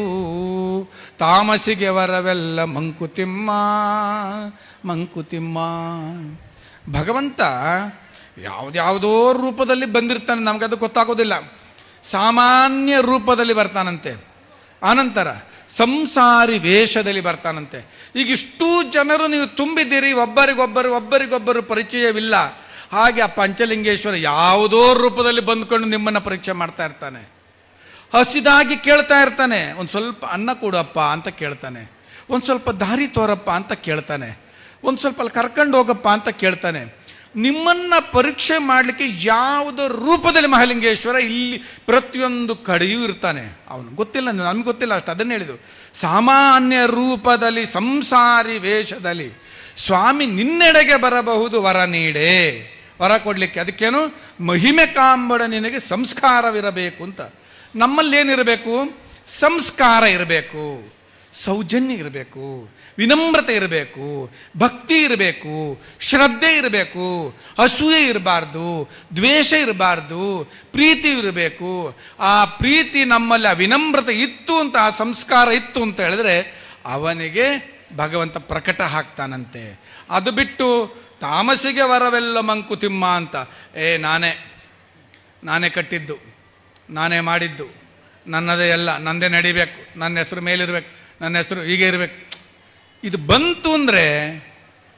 ತಾಮಸಿಗೆ ವರವೆಲ್ಲ ಮಂಕುತಿಮ್ಮ. ಭಗವಂತ ಯಾವುದ್ಯಾವುದೋ ರೂಪದಲ್ಲಿ ಬಂದಿರ್ತಾನೆ, ನಮಗದು ಗೊತ್ತಾಗೋದಿಲ್ಲ. ಸಾಮಾನ್ಯ ರೂಪದಲ್ಲಿ ಬರ್ತಾನಂತೆ, ಆನಂತರ ಸಂಸಾರಿ ವೇಷದಲ್ಲಿ ಬರ್ತಾನಂತೆ. ಈಗ ಇಷ್ಟೂ ಜನರು ನೀವು ತುಂಬಿದ್ದೀರಿ, ಒಬ್ಬರಿಗೊಬ್ಬರು ಪರಿಚಯವಿಲ್ಲ. ಹಾಗೆ ಆ ಪಂಚಲಿಂಗೇಶ್ವರ ಯಾವುದೋ ರೂಪದಲ್ಲಿ ಬಂದ್ಕೊಂಡು ನಿಮ್ಮನ್ನು ಪರೀಕ್ಷೆ ಮಾಡ್ತಾ ಇರ್ತಾನೆ. ಹಸಿದಾಗಿ ಕೇಳ್ತಾ ಇರ್ತಾನೆ. ಒಂದು ಸ್ವಲ್ಪ ಅನ್ನ ಕೊಡಪ್ಪ ಅಂತ ಕೇಳ್ತಾನೆ, ಒಂದು ಸ್ವಲ್ಪ ದಾರಿ ತೋರಪ್ಪ ಅಂತ ಕೇಳ್ತಾನೆ, ಒಂದು ಸ್ವಲ್ಪ ಅಲ್ಲಿ ಕರ್ಕೊಂಡು ಹೋಗಪ್ಪ ಅಂತ ಕೇಳ್ತಾನೆ. ನಿಮ್ಮನ್ನು ಪರೀಕ್ಷೆ ಮಾಡಲಿಕ್ಕೆ ಯಾವುದೋ ರೂಪದಲ್ಲಿ ಮಹಾಲಿಂಗೇಶ್ವರ ಇಲ್ಲಿ ಪ್ರತಿಯೊಂದು ಕಡೆಯೂ ಇರ್ತಾನೆ. ಅವನು ಗೊತ್ತಿಲ್ಲ, ನಮ್ಗೆ ಗೊತ್ತಿಲ್ಲ ಅಷ್ಟು, ಅದನ್ನು ಹೇಳಿದು. ಸಾಮಾನ್ಯ ರೂಪದಲ್ಲಿ ಸಂಸಾರಿ ವೇಷದಲ್ಲಿ ಸ್ವಾಮಿ ನಿನ್ನೆಡೆಗೆ ಬರಬಹುದು, ವರ ನೀಡೆ, ವರ ಕೊಡಲಿಕ್ಕೆ. ಅದಕ್ಕೇನು ಮಹಿಮೆ ಕಾಂಬಡ ನಿನಗೆ ಸಂಸ್ಕಾರವಿರಬೇಕು ಅಂತ. ನಮ್ಮಲ್ಲೇನಿರಬೇಕು? ಸಂಸ್ಕಾರ ಇರಬೇಕು, ಸೌಜನ್ಯ ಇರಬೇಕು, ವಿನಮ್ರತೆ ಇರಬೇಕು, ಭಕ್ತಿ ಇರಬೇಕು, ಶ್ರದ್ಧೆ ಇರಬೇಕು, ಅಸೂಯೆ ಇರಬಾರ್ದು, ದ್ವೇಷ ಇರಬಾರ್ದು, ಪ್ರೀತಿ ಇರಬೇಕು. ಆ ಪ್ರೀತಿ ನಮ್ಮಲ್ಲಿ, ಆ ವಿನಮ್ರತೆ ಇತ್ತು ಅಂತ, ಆ ಸಂಸ್ಕಾರ ಇತ್ತು ಅಂತ ಹೇಳಿದ್ರೆ ಅವನಿಗೆ ಭಗವಂತ ಪ್ರಕಟ ಹಾಕ್ತಾನಂತೆ. ಅದು ಬಿಟ್ಟು ತಾಮಸಿಗೆ ವರವೆಲ್ಲ ಮಂಕುತಿಮ್ಮ ಅಂತ, ನಾನೇ ಕಟ್ಟಿದ್ದು, ನಾನೇ ಮಾಡಿದ್ದು, ನನ್ನದೇ ಎಲ್ಲ, ನಂದೇ ನಡಿಬೇಕು, ನನ್ನ ಹೆಸರು ಮೇಲಿರ್ಬೇಕು, ನನ್ನ ಹೆಸರು ಹೀಗೆ ಇರಬೇಕು, ಇದು ಬಂತು ಅಂದರೆ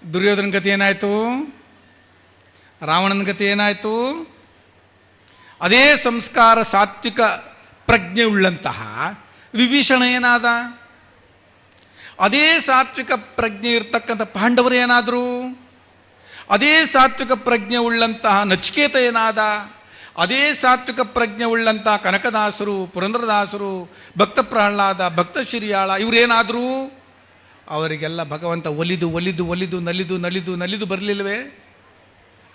ದುರ್ಯೋಧನ ಗತಿ ಏನಾಯಿತು? ರಾವಣನ ಗತಿ ಏನಾಯಿತು? ಅದೇ ಸಂಸ್ಕಾರ ಸಾತ್ವಿಕ ಪ್ರಜ್ಞೆ ಉಳ್ಳಂತಹ ವಿಭೀಷಣ ಏನಾದ? ಅದೇ ಸಾತ್ವಿಕ ಪ್ರಜ್ಞೆ ಇರ್ತಕ್ಕಂಥ ಪಾಂಡವರು ಏನಾದರು? ಅದೇ ಸಾತ್ವಿಕ ಪ್ರಜ್ಞೆ ಉಳ್ಳಂತಹ ನಚಿಕೇತ ಏನಾದ? ಅದೇ ಸಾತ್ವಿಕ ಪ್ರಜ್ಞೆ ಉಳ್ಳಂತಹ ಕನಕದಾಸರು, ಪುರಂದರದಾಸರು, ಭಕ್ತ ಪ್ರಹ್ಲಾದ, ಭಕ್ತ ಶಿರಿಯಾಳ ಇವರೇನಾದರೂ? ಅವರಿಗೆಲ್ಲ ಭಗವಂತ ಒಲಿದು ಒಲಿದು ಒಲಿದು ನಲಿದು ನಲಿದು ನಲಿದು ಬರಲಿಲ್ಲವೇ?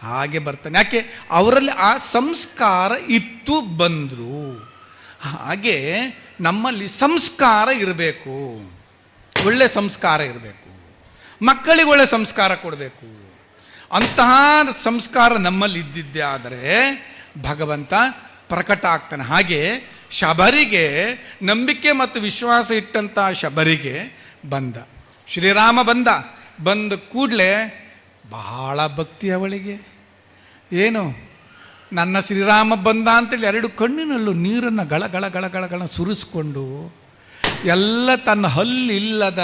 ಹಾಗೆ ಬರ್ತಾನೆ. ಯಾಕೆ? ಅವರಲ್ಲಿ ಆ ಸಂಸ್ಕಾರ ಇತ್ತು, ಬಂದರು. ಹಾಗೆ ನಮ್ಮಲ್ಲಿ ಸಂಸ್ಕಾರ ಇರಬೇಕು, ಒಳ್ಳೆ ಸಂಸ್ಕಾರ ಇರಬೇಕು, ಮಕ್ಕಳಿಗೆ ಒಳ್ಳೆ ಸಂಸ್ಕಾರ ಕೊಡಬೇಕು. ಅಂತಹ ಸಂಸ್ಕಾರ ನಮ್ಮಲ್ಲಿ ಇದ್ದಿದ್ದೇ ಆದರೆ ಭಗವಂತ ಪ್ರಕಟ ಆಗ್ತಾನೆ. ಹಾಗೆ ಶಬರಿಗೆ, ನಂಬಿಕೆ ಮತ್ತು ವಿಶ್ವಾಸ ಇಟ್ಟಂಥ ಶಬರಿಗೆ ಬಂದ ಶ್ರೀರಾಮ. ಬಂದ ಕೂಡಲೇ ಬಹಳ ಭಕ್ತಿ ಅವಳಿಗೆ. ಏನು, ನನ್ನ ಶ್ರೀರಾಮ ಬಂದ ಅಂತೇಳಿ ಎರಡು ಕಣ್ಣಿನಲ್ಲೂ ನೀರನ್ನು ಗಳ ಗಳ ಗಳ ಗಳ ಗಳ ಸುರಿಸ್ಕೊಂಡು ಎಲ್ಲ ತನ್ನ ಹಲ್ಲಿಲ್ಲದ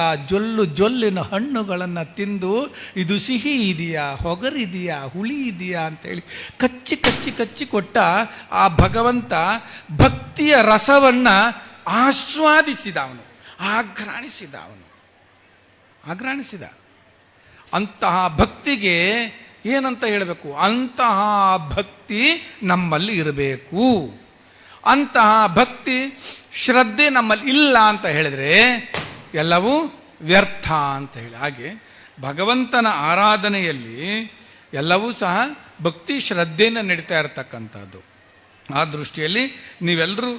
ಜೊಲ್ಲಿನ ಹಣ್ಣುಗಳನ್ನು ತಿಂದು ಇದು ಸಿಹಿ ಇದೆಯಾ, ಹೊಗರಿದೆಯಾ, ಹುಳಿ ಇದೆಯಾ ಅಂತೇಳಿ ಕಚ್ಚಿ ಕಚ್ಚಿ ಕಚ್ಚಿ ಕೊಟ್ಟ ಆ ಭಗವಂತ ಭಕ್ತಿಯ ರಸವನ್ನು ಆಸ್ವಾದಿಸಿದ, ಅವನು ಆಘ್ರಾಣಿಸಿದ. ಅಂತಹ ಭಕ್ತಿಗೆ ಏನಂತ ಹೇಳಬೇಕು? ಅಂತಹ ಭಕ್ತಿ ನಮ್ಮಲ್ಲಿ ಇರಬೇಕು. ಅಂತಹ ಭಕ್ತಿ ಶ್ರದ್ಧೆ ನಮ್ಮಲ್ಲಿ ಇಲ್ಲ ಅಂತ ಹೇಳಿದರೆ ಎಲ್ಲವೂ ವ್ಯರ್ಥ ಅಂತ ಹೇಳಿ. ಹಾಗೆ ಭಗವಂತನ ಆರಾಧನೆಯಲ್ಲಿ ಎಲ್ಲವೂ ಸಹ ಭಕ್ತಿ ಶ್ರದ್ಧೆಯಿಂದ ನಡೀತಾ ಇರತಕ್ಕಂಥದ್ದು. ಆ ದೃಷ್ಟಿಯಲ್ಲಿ ನೀವೆಲ್ಲರೂ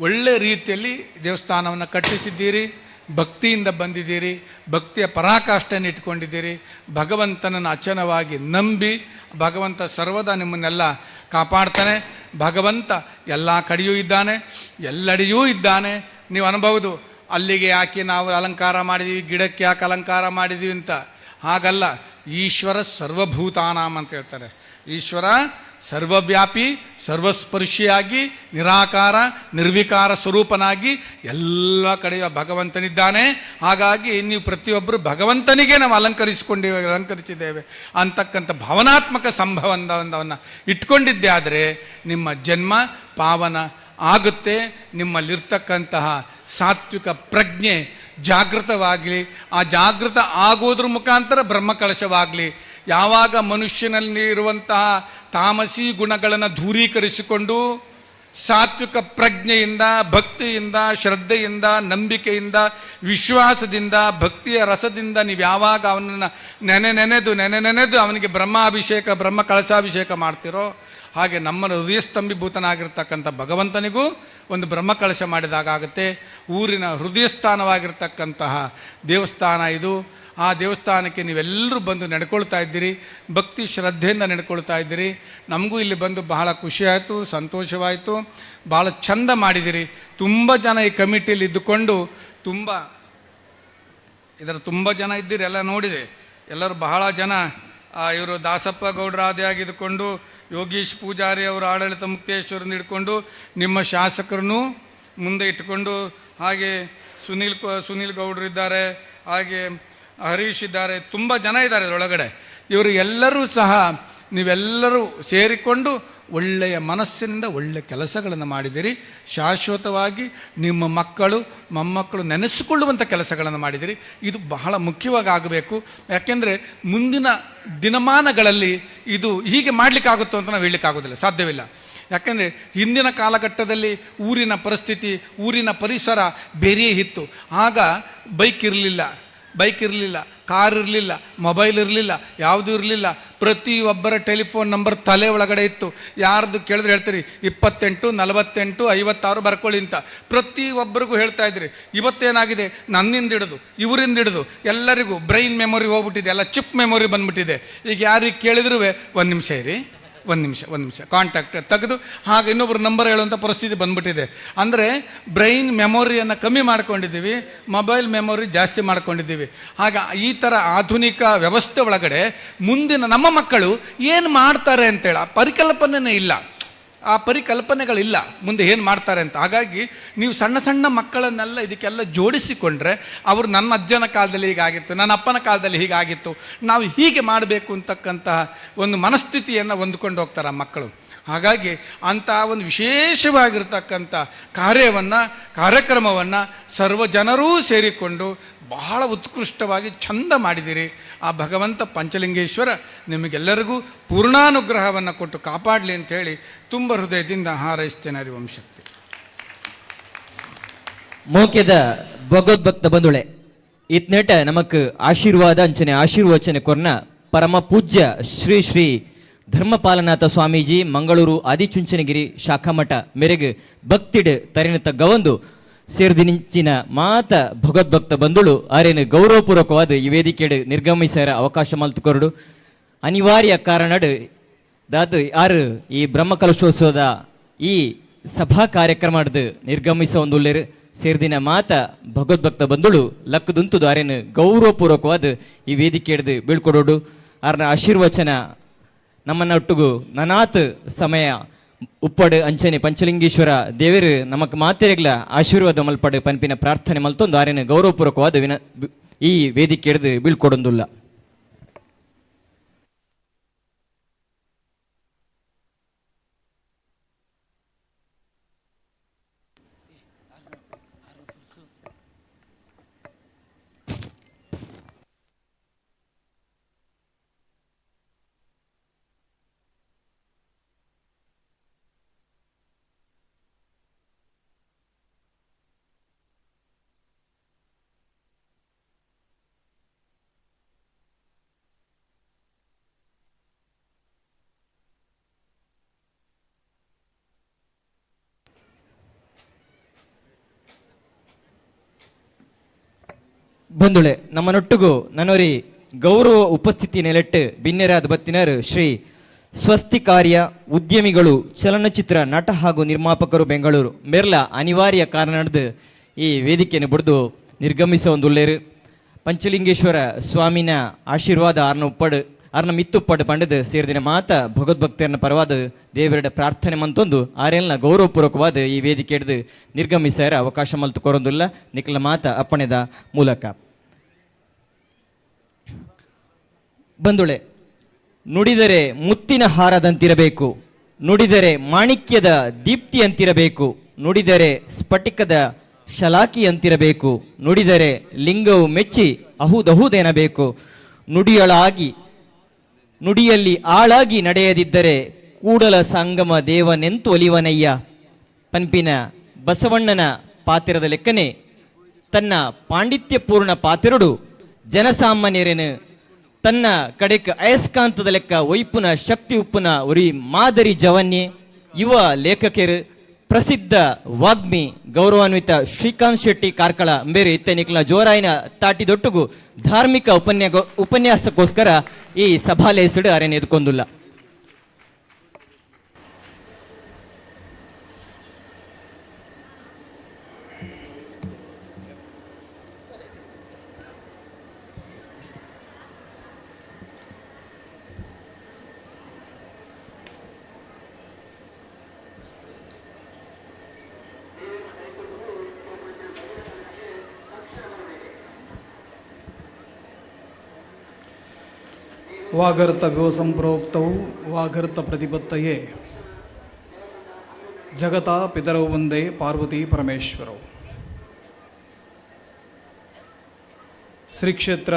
ಒಳ್ಳೆ ರೀತಿಯಲ್ಲಿ ದೇವಸ್ಥಾನವನ್ನು ಕಟ್ಟಿಸಿದ್ದೀರಿ, ಭಕ್ತಿಯಿಂದ ಬಂದಿದ್ದೀರಿ, ಭಕ್ತಿಯ ಪರಾಕಾಷ್ಠೆಯನ್ನು ಇಟ್ಕೊಂಡಿದ್ದೀರಿ. ಭಗವಂತನನ್ನು ಅಚಲವಾಗಿ ನಂಬಿ ಭಗವಂತ ಸರ್ವದಾ ನಿಮ್ಮನ್ನೆಲ್ಲ ಕಾಪಾಡ್ತಾನೆ. ಭಗವಂತ ಎಲ್ಲ ಕಡೆಯೂ ಇದ್ದಾನೆ, ಎಲ್ಲೆಡೆಯೂ ಇದ್ದಾನೆ. ನೀವು ಅನ್ಬೋದು, ಅಲ್ಲಿಗೆ ಯಾಕೆ ನಾವು ಅಲಂಕಾರ ಮಾಡಿದ್ದೀವಿ, ಗಿಡಕ್ಕೆ ಯಾಕೆ ಅಲಂಕಾರ ಮಾಡಿದ್ದೀವಿ ಅಂತ. ಹಾಗಲ್ಲ, ಈಶ್ವರ ಸರ್ವಭೂತಾನಾಂ ಅಂತ ಹೇಳ್ತಾರೆ. ಈಶ್ವರ ಸರ್ವವ್ಯಾಪಿ, ಸರ್ವಸ್ಪರ್ಶಿಯಾಗಿ, ನಿರಾಕಾರ ನಿರ್ವಿಕಾರ ಸ್ವರೂಪನಾಗಿ ಎಲ್ಲ ಕಡೆಯ ಭಗವಂತನಿದ್ದಾನೆ. ಹಾಗಾಗಿ ನೀವು ಪ್ರತಿಯೊಬ್ಬರು ಭಗವಂತನಿಗೆ ನಾವು ಅಲಂಕರಿಸಿದ್ದೇವೆ ಅಂತಕ್ಕಂಥ ಭಾವನಾತ್ಮಕ ಸಂಬಂಧವನ್ನು ಇಟ್ಕೊಂಡಿದ್ದೆ ಆದರೆ ನಿಮ್ಮ ಜನ್ಮ ಪಾವನ ಆಗುತ್ತೆ. ನಿಮ್ಮಲ್ಲಿರ್ತಕ್ಕಂತಹ ಸಾತ್ವಿಕ ಪ್ರಜ್ಞೆ ಜಾಗೃತವಾಗಲಿ, ಆ ಜಾಗೃತ ಆಗೋದ್ರ ಮುಖಾಂತರ ಬ್ರಹ್ಮಕಲಶವಾಗಲಿ. ಯಾವಾಗ ಮನುಷ್ಯನಲ್ಲಿ ಇರುವಂತಹ ತಾಮಸಿ ಗುಣಗಳನ್ನು ದೂರೀಕರಿಸಿಕೊಂಡು ಸಾತ್ವಿಕ ಪ್ರಜ್ಞೆಯಿಂದ, ಭಕ್ತಿಯಿಂದ, ಶ್ರದ್ಧೆಯಿಂದ, ನಂಬಿಕೆಯಿಂದ, ವಿಶ್ವಾಸದಿಂದ, ಭಕ್ತಿಯ ರಸದಿಂದ ನೀವು ಯಾವಾಗ ಅವನನ್ನು ನೆನೆದು ಅವನಿಗೆ ಬ್ರಹ್ಮಾಭಿಷೇಕ, ಬ್ರಹ್ಮ ಕಳಶಾಭಿಷೇಕ ಮಾಡ್ತಿರೋ, ಹಾಗೆ ನಮ್ಮ ಹೃದಯಸ್ತಂಭೀಭೂತನಾಗಿರ್ತಕ್ಕಂಥ ಭಗವಂತನಿಗೂ ಒಂದು ಬ್ರಹ್ಮಕಳಶ ಮಾಡಿದಾಗ ಆಗುತ್ತೆ. ಊರಿನ ಹೃದಯಸ್ಥಾನವಾಗಿರ್ತಕ್ಕಂತಹ ದೇವಸ್ಥಾನ ಇದು. ಆ ದೇವಸ್ಥಾನಕ್ಕೆ ನೀವೆಲ್ಲರೂ ಬಂದು ನಡ್ಕೊಳ್ತಾ ಇದ್ದೀರಿ, ಭಕ್ತಿ ಶ್ರದ್ಧೆಯಿಂದ ನಡ್ಕೊಳ್ತಾ ಇದ್ದೀರಿ. ನಮಗೂ ಇಲ್ಲಿ ಬಂದು ಬಹಳ ಖುಷಿಯಾಯಿತು, ಸಂತೋಷವಾಯಿತು, ಭಾಳ ಚಂದ ಮಾಡಿದ್ದೀರಿ. ತುಂಬ ಜನ ಈ ಕಮಿಟಿಯಲ್ಲಿ ಇದ್ದುಕೊಂಡು ತುಂಬ ಜನ ಇದ್ದೀರಿ, ಎಲ್ಲ ನೋಡಿದೆ. ಎಲ್ಲರೂ ಬಹಳ ಜನ ಇವರು ದಾಸಪ್ಪ ಗೌಡ್ರ ಆದಿಯಾಗಿದ್ದುಕೊಂಡು, ಯೋಗೀಶ್ ಪೂಜಾರಿ ಅವರು ಆಡಳಿತ ಮುಕ್ತೇಶ್ವರನ್ನು ಹಿಡ್ಕೊಂಡು, ನಿಮ್ಮ ಶಾಸಕರನ್ನು ಮುಂದೆ ಇಟ್ಟುಕೊಂಡು, ಹಾಗೆ ಸುನೀಲ್ ಗೌಡ್ರು ಇದ್ದಾರೆ, ಹಾಗೆ ಹರೀಶ್ ಇದ್ದಾರೆ, ತುಂಬ ಜನ ಇದ್ದಾರೆ ಇದರೊಳಗಡೆ. ಇವರು ಎಲ್ಲರೂ ಸಹ ನೀವೆಲ್ಲರೂ ಸೇರಿಕೊಂಡು ಒಳ್ಳೆಯ ಮನಸ್ಸಿನಿಂದ ಒಳ್ಳೆಯ ಕೆಲಸಗಳನ್ನು ಮಾಡಿದಿರಿ. ಶಾಶ್ವತವಾಗಿ ನಿಮ್ಮ ಮಕ್ಕಳು ಮೊಮ್ಮಕ್ಕಳು ನೆನೆಸಿಕೊಳ್ಳುವಂಥ ಕೆಲಸಗಳನ್ನು ಮಾಡಿದಿರಿ. ಇದು ಬಹಳ ಮುಖ್ಯವಾಗಿ ಆಗಬೇಕು. ಯಾಕೆಂದರೆ ಮುಂದಿನ ದಿನಮಾನಗಳಲ್ಲಿ ಇದು ಹೀಗೆ ಮಾಡಲಿಕ್ಕಾಗುತ್ತೋ ಅಂತ ನಾವು ಹೇಳಲಿಕ್ಕಾಗೋದಿಲ್ಲ, ಸಾಧ್ಯವಿಲ್ಲ. ಯಾಕೆಂದರೆ ಹಿಂದಿನ ಕಾಲಘಟ್ಟದಲ್ಲಿ ಊರಿನ ಪರಿಸ್ಥಿತಿ, ಊರಿನ ಪರಿಸರ ಬೇರೆಯೇ ಇತ್ತು. ಆಗ ಬೈಕ್ ಇರಲಿಲ್ಲ, ಕಾರ್ ಇರಲಿಲ್ಲ, ಮೊಬೈಲ್ ಇರಲಿಲ್ಲ, ಯಾವುದೂ ಇರಲಿಲ್ಲ. ಪ್ರತಿಯೊಬ್ಬರ ಟೆಲಿಫೋನ್ ನಂಬರ್ ತಲೆ ಒಳಗಡೆ ಇತ್ತು. ಯಾರ್ದು ಕೇಳಿದ್ರೆ ಹೇಳ್ತೀರಿ 28 48 56 ಬರ್ಕೊಳ್ಳಿ ಅಂತ ಪ್ರತಿಯೊಬ್ಬರಿಗೂ ಹೇಳ್ತಾ ಇದ್ರಿ. ಇವತ್ತೇನಾಗಿದೆ, ನನ್ನಿಂದ ಹಿಡಿದು ಇವರಿಂದ ಹಿಡಿದು ಎಲ್ಲರಿಗೂ ಬ್ರೈನ್ ಮೆಮೊರಿ ಹೋಗ್ಬಿಟ್ಟಿದೆ, ಎಲ್ಲ ಚಿಪ್ ಮೆಮೊರಿ ಬಂದ್ಬಿಟ್ಟಿದೆ. ಈಗ ಯಾರಿಗೆ ಕೇಳಿದ್ರೂ ಒಂದು ನಿಮಿಷ ಇರಿ, ಒಂದು ನಿಮಿಷ ಕಾಂಟ್ಯಾಕ್ಟ್ ತೆಗೆದು ಹಾಗೆ ಇನ್ನೊಬ್ಬರು ನಂಬರ್ ಹೇಳುವಂಥ ಪರಿಸ್ಥಿತಿ ಬಂದ್ಬಿಟ್ಟಿದೆ. ಅಂದರೆ ಬ್ರೈನ್ ಮೆಮೊರಿಯನ್ನು ಕಮ್ಮಿ ಮಾಡ್ಕೊಂಡಿದ್ದೀವಿ, ಮೊಬೈಲ್ ಮೆಮೊರಿ ಜಾಸ್ತಿ ಮಾಡ್ಕೊಂಡಿದ್ದೀವಿ. ಹಾಗೆ ಈ ಥರ ಆಧುನಿಕ ವ್ಯವಸ್ಥೆ ಒಳಗಡೆ ಮುಂದಿನ ನಮ್ಮ ಮಕ್ಕಳು ಏನು ಮಾಡ್ತಾರೆ ಅಂತೇಳಿ ಆ ಪರಿಕಲ್ಪನೆನೇ ಇಲ್ಲ, ಆ ಪರಿಕಲ್ಪನೆಗಳಿಲ್ಲ ಮುಂದೆ ಏನು ಮಾಡ್ತಾರೆ ಅಂತ. ಹಾಗಾಗಿ ನೀವು ಸಣ್ಣ ಸಣ್ಣ ಮಕ್ಕಳನ್ನೆಲ್ಲ ಇದಕ್ಕೆಲ್ಲ ಜೋಡಿಸಿಕೊಂಡ್ರೆ ಅವರು ನನ್ನ ಅಜ್ಜನ ಕಾಲದಲ್ಲಿ ಹೀಗಾಗಿತ್ತು, ನನ್ನ ಅಪ್ಪನ ಕಾಲದಲ್ಲಿ ಹೀಗಾಗಿತ್ತು, ನಾವು ಹೀಗೆ ಮಾಡಬೇಕು ಅಂತಕ್ಕಂತಹ ಒಂದು ಮನಸ್ಥಿತಿಯನ್ನು ಹೊಂದ್ಕೊಂಡು ಹೋಗ್ತಾರೆ ಆ ಮಕ್ಕಳು. ಹಾಗಾಗಿ ಅಂಥ ಒಂದು ವಿಶೇಷವಾಗಿರ್ತಕ್ಕಂಥ ಕಾರ್ಯಕ್ರಮವನ್ನು ಸರ್ವ ಜನರೂ ಸೇರಿಕೊಂಡು ಬಹಳ ಉತ್ಕೃಷ್ಟವಾಗಿ ಚಂದ ಮಾಡಿದಿರಿ. ಆ ಭಗವಂತ ಪಂಚಲಿಂಗೇಶ್ವರ ನಿಮಗೆಲ್ಲರಿಗೂ ಪೂರ್ಣಾನುಗ್ರಹವನ್ನು ಕೊಟ್ಟು ಕಾಪಾಡಲಿ ಅಂಥೇಳಿ ತುಂಬ ಹೃದಯದಿಂದ ಹಾರೈಸ್ತೇನೆ. ಹರಿವಂಶ ಶಕ್ತಿ. ಮೋಕ್ಯದ ಭಗವದ್ಭಕ್ತ ಬಂಧುಳೆ ಇತ್ನೇಟ ನಮಕ್ ಆಶೀರ್ವಾದ ಅಂಚನೆ ಆಶೀರ್ವಚನೆ ಕೊರ್ನ ಪರಮ ಪೂಜ್ಯ ಶ್ರೀ ಶ್ರೀ ಧರ್ಮಪಾಲನಾಥ ಸ್ವಾಮೀಜಿ ಮಂಗಳೂರು ಆದಿಚುಂಚನಗಿರಿ ಶಾಖಾಮಠ ಮೇರೆಗೆ ಭಕ್ತಿಡ್ ತರಿನತ ಗವಂದು ಸೇರ್ದಿನಿಂಚಿನ ಮಾತ ಭಗವದ್ಭಕ್ತ ಬಂಧುಳು ಆರೇನು ಗೌರವಪೂರ್ವಕವಾದ ಈ ವೇದಿಕೆಡ್ ನಿರ್ಗಮಿಸರ ಅವಕಾಶ ಮಲ್ತುಕೊರಡು ಅನಿವಾರ್ಯ ಕಾರಣಡ್ ದಾದು ಯಾರು ಈ ಬ್ರಹ್ಮಕಲಶೋತ್ಸವದ ಈ ಸಭಾ ಕಾರ್ಯಕ್ರಮದ ನಿರ್ಗಮಿಸ ಒಂದುಲ್ಲೇರು ಸೇರ್ದಿನ ಮಾತ ಭಗವದ್ಭಕ್ತ ಬಂಧುಳು ಲಕ್ಕದುಂತುದು ಆರೇನು ಗೌರವಪೂರ್ವಕವಾದ ಈ ವೇದಿಕೆ ಹಿಡಿದು ಬೀಳ್ಕೊಡೋಡು ಆರ್ನ ಆಶೀರ್ವಚನ ನಮ್ಮನ್ನ ಒಟ್ಟಿಗೂ ನನಾತ್ ಸಮಯ ಉಪ್ಪಡು ಅಂಚನೆ ಪಂಚಲಿಂಗೇಶ್ವರ ದೇವರು ನಮಕ್ ಮಾತೆರೆಗ್ಲ ಆಶೀರ್ವಾದ ಮಲ್ಪಡು ಪನ್ಪಿನ ಪ್ರಾರ್ಥನೆ ಮಲ್ತೊಂದು ಆರೇನು ಗೌರವಪೂರ್ವಕವಾದ ಈ ವೇದಿಕೆ ಹಿಡಿದು ಬೀಳ್ಕೊಡೊಂದುಲ್ಲ. ಬಂಧುಳೆ ನಮ್ಮನೊಟ್ಟಿಗೂ ನನ್ನೊರಿ ಗೌರವ ಉಪಸ್ಥಿತಿ ನೆಲೆಟ್ಟು ಬಿನ್ನೆರಾದ ಬತ್ತಿನರು ಶ್ರೀ ಸ್ವಸ್ತಿ ಕಾರ್ಯ ಉದ್ಯಮಿಗಳು ಚಲನಚಿತ್ರ ನಟ ಹಾಗೂ ನಿರ್ಮಾಪಕರು ಬೆಂಗಳೂರು ಮೇರ್ಲ ಅನಿವಾರ್ಯ ಕಾರಣದ ಈ ವೇದಿಕೆಯನ್ನು ಬಿಡ್ದು ನಿರ್ಗಮಿಸ ಒಂದುಲ್ಲೇರು ಪಂಚಲಿಂಗೇಶ್ವರ ಸ್ವಾಮಿನ ಆಶೀರ್ವಾದ ಆರ್ನ ಮಿತ್ತುಪ್ಪಡು ಪಂಡದು ಸೇರಿದಿನ ಮಾತ ಭಗವದ್ಭಕ್ತರನ್ನ ಪರವಾದ ದೇವರ ಪ್ರಾರ್ಥನೆ ಮಂತೊಂದು ಆರೆಲ್ನ ಗೌರವಪೂರ್ವಕವಾದ ಈ ವೇದಿಕೆ ಹಿಡಿದು ನಿರ್ಗಮಿಸರ ಅವಕಾಶ ಮಲ್ತು ಕೊರೊಂದಿಲ್ಲ ನಿಖಲ ಮಾತ ಅಪ್ಪಣೆದ ಮೂಲಕ. ಬಂಧುಳೆ ನುಡಿದರೆ ಮುತ್ತಿನ ಹಾರದಂತಿರಬೇಕು, ನುಡಿದರೆ ಮಾಣಿಕ್ಯದ ದೀಪ್ತಿಯಂತಿರಬೇಕು, ನುಡಿದರೆ ಸ್ಫಟಿಕದ ಶಲಾಕಿಯಂತಿರಬೇಕು, ನುಡಿದರೆ ಲಿಂಗವು ಮೆಚ್ಚಿ ಅಹುದಹುದೆನಬೇಕು, ನುಡಿಯಲ್ಲಿ ಆಳಾಗಿ ನಡೆಯದಿದ್ದರೆ ಕೂಡಲ ಸಂಗಮ ದೇವನೆಂತು ಒಲಿವನಯ್ಯ. ಪನ್ಪಿನ ಬಸವಣ್ಣನ ಪಾತಿರದ ಲೆಕ್ಕನೆ ತನ್ನ ಪಾಂಡಿತ್ಯಪೂರ್ಣ ಪಾತಿರಡು ಜನಸಾಮಾನ್ಯರೇನು ತನ್ನ ಕಡೆಕ ಅಯಸ್ಕಾಂತದ ಲೆಕ್ಕ ಒಯ್ಪುನ ಶಕ್ತಿ ಉಪ್ಪುನ ಉರಿ ಮಾದರಿ ಜವನ್ಯೆ ಯುವ ಲೇಖಕರು ಪ್ರಸಿದ್ಧ ವಾಗ್ಮಿ ಗೌರವಾನ್ವಿತ ಶ್ರೀಕಾಂತ್ ಶೆಟ್ಟಿ ಕಾರ್ಕಳ ಬೇರೆ ಇತ್ತೆನಿಕ್ಲ ಜೋರಾಯಿನ ತಾಟಿದೊಟ್ಟುಗು ಧಾರ್ಮಿಕ ಉಪನ್ಯಾಸಕ್ಕೋಸ್ಕರ ಈ ಸಭಾಲೆ ಹೆಸರು ಅರೇನು ಎದ್ಕೊಂದಿಲ್ಲ. ವಾಗರ್ತವ್ಯೋ ಸಂಪ್ರೋಕ್ತವು ವಾಗರ್ತ ಪ್ರತಿಪತ್ತಯೇ ಜಗತಾ ಪಿತರವು ಒಂದೇ ಪಾರ್ವತಿ ಪರಮೇಶ್ವರವು. ಶ್ರೀ ಕ್ಷೇತ್ರ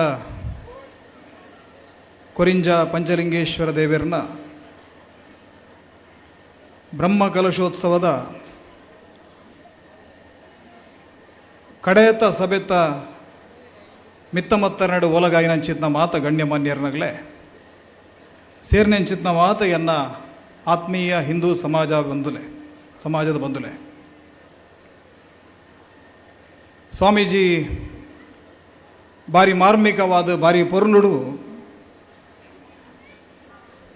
ಕೊರಿಂಜ ಪಂಚಲಿಂಗೇಶ್ವರ ದೇವರನ್ನ ಬ್ರಹ್ಮ ಕಲಶೋತ್ಸವದ ಕಡೆಯತ ಸಭೆತ ಮಿತ್ತಮತ್ತರಡು ಒಲಗಾಯಿನಂಚಿತ್ನ ಮಾತ ಗಣ್ಯಮಾನ್ಯರ್ನಗಲೇ ಸೇರ್ನೆಂಚಿತ್ನ ಮಾತ ಎನ್ನ ಆತ್ಮೀಯ ಹಿಂದೂ ಸಮಾಜದ ಬಂಧುಲೆ ಸ್ವಾಮೀಜಿ ಭಾರಿ ಮಾರ್ಮಿಕವಾದ ಭಾರಿ ಪೊರ್ಲುಡು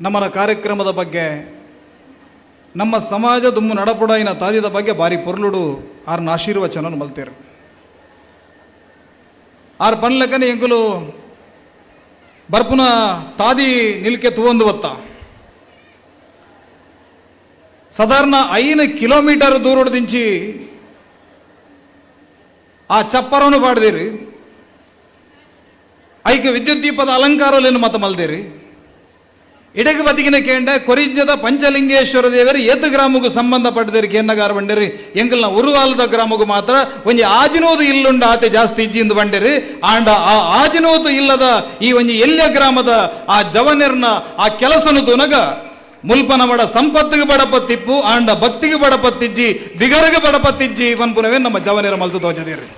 ನಮ್ಮನ ಕಾರ್ಯಕ್ರಮದ ಬಗ್ಗೆ ನಮ್ಮ ಸಮಾಜ ದುಮ್ಮು ನಡಪುಡಾಯಿನ ತಾದಿದ ಬಗ್ಗೆ ಭಾರಿ ಪೊರ್ಲುಡು ಆರ್ನ ಆಶೀರ್ವಚನ ಮಲ್ತೇರು. ಆರ್ ಪನ್ಲೆಕ್ಕನೆ ಎಂಕುಲು ಬರ್ಪುನ ತಾದಿ ನಿಲ್ಕೆ ತೂವೊಂದು ಹೊತ್ತ ಸಾಧಾರಣ 5 ಕಿಲೋಮೀಟರ್ ದೂರದಿಂಚಿ ಆ ಚಪ್ಪರನು ಪಾಡ್ದೇರಿ ಐಕೆ ವಿದ್ಯುತ್ ದೀಪದ ಅಲಂಕಾರಲೇನು ಮತ ಮಲ್ದೇರಿ ಇಡಗ ಬದಿಗಿನ ಕೇಂಡ ಕೊರಿಂಜದ ಪಂಚಲಿಂಗೇಶ್ವರ ದೇವರು ಏತು ಗ್ರಾಮಗೂ ಸಂಬಂಧಪಟ್ಟದೇರಿ ಕೇನ್ನಗಾರ ಬಂಡೇರಿ ಎಂಕಲ್ನ ಉರುವಾಲದ ಗ್ರಾಮಗೂ ಮಾತ್ರ ಒಂಜಿ ಆಜಿನೋದು ಇಲ್ಲುಂಡ ಆತೆ ಜಾಸ್ತಿ ಇಜ್ಜಿಂದು ಬಂಡೇರಿ ಆಂಡ ಆ ಆಜಿನೋದು ಇಲ್ಲದ ಈ ಒಂಜಿ ಎಲ್ಯ ಗ್ರಾಮದ ಆ ಜವನೆರ್ನ ಆ ಕೆಲಸನು ತುನಗ ಮುಲ್ಪನ ಮಡ ಸಂಪತ್ತಿಗೆ ಬಡಪತ್ತಿಪ್ಪು ಆಂಡ ಭಕ್ತಿಗೆ ಬಡಪತ್ತಿಜ್ಜಿ ಬಿಗರಿಗೆ ಬಡಪತ್ತಿಜ್ಜಿ ಪನ್ಪುನವೇ ನಮ್ಮ ಜವನೆರ ಮಲ್ತು ತೋಚದೇರಿ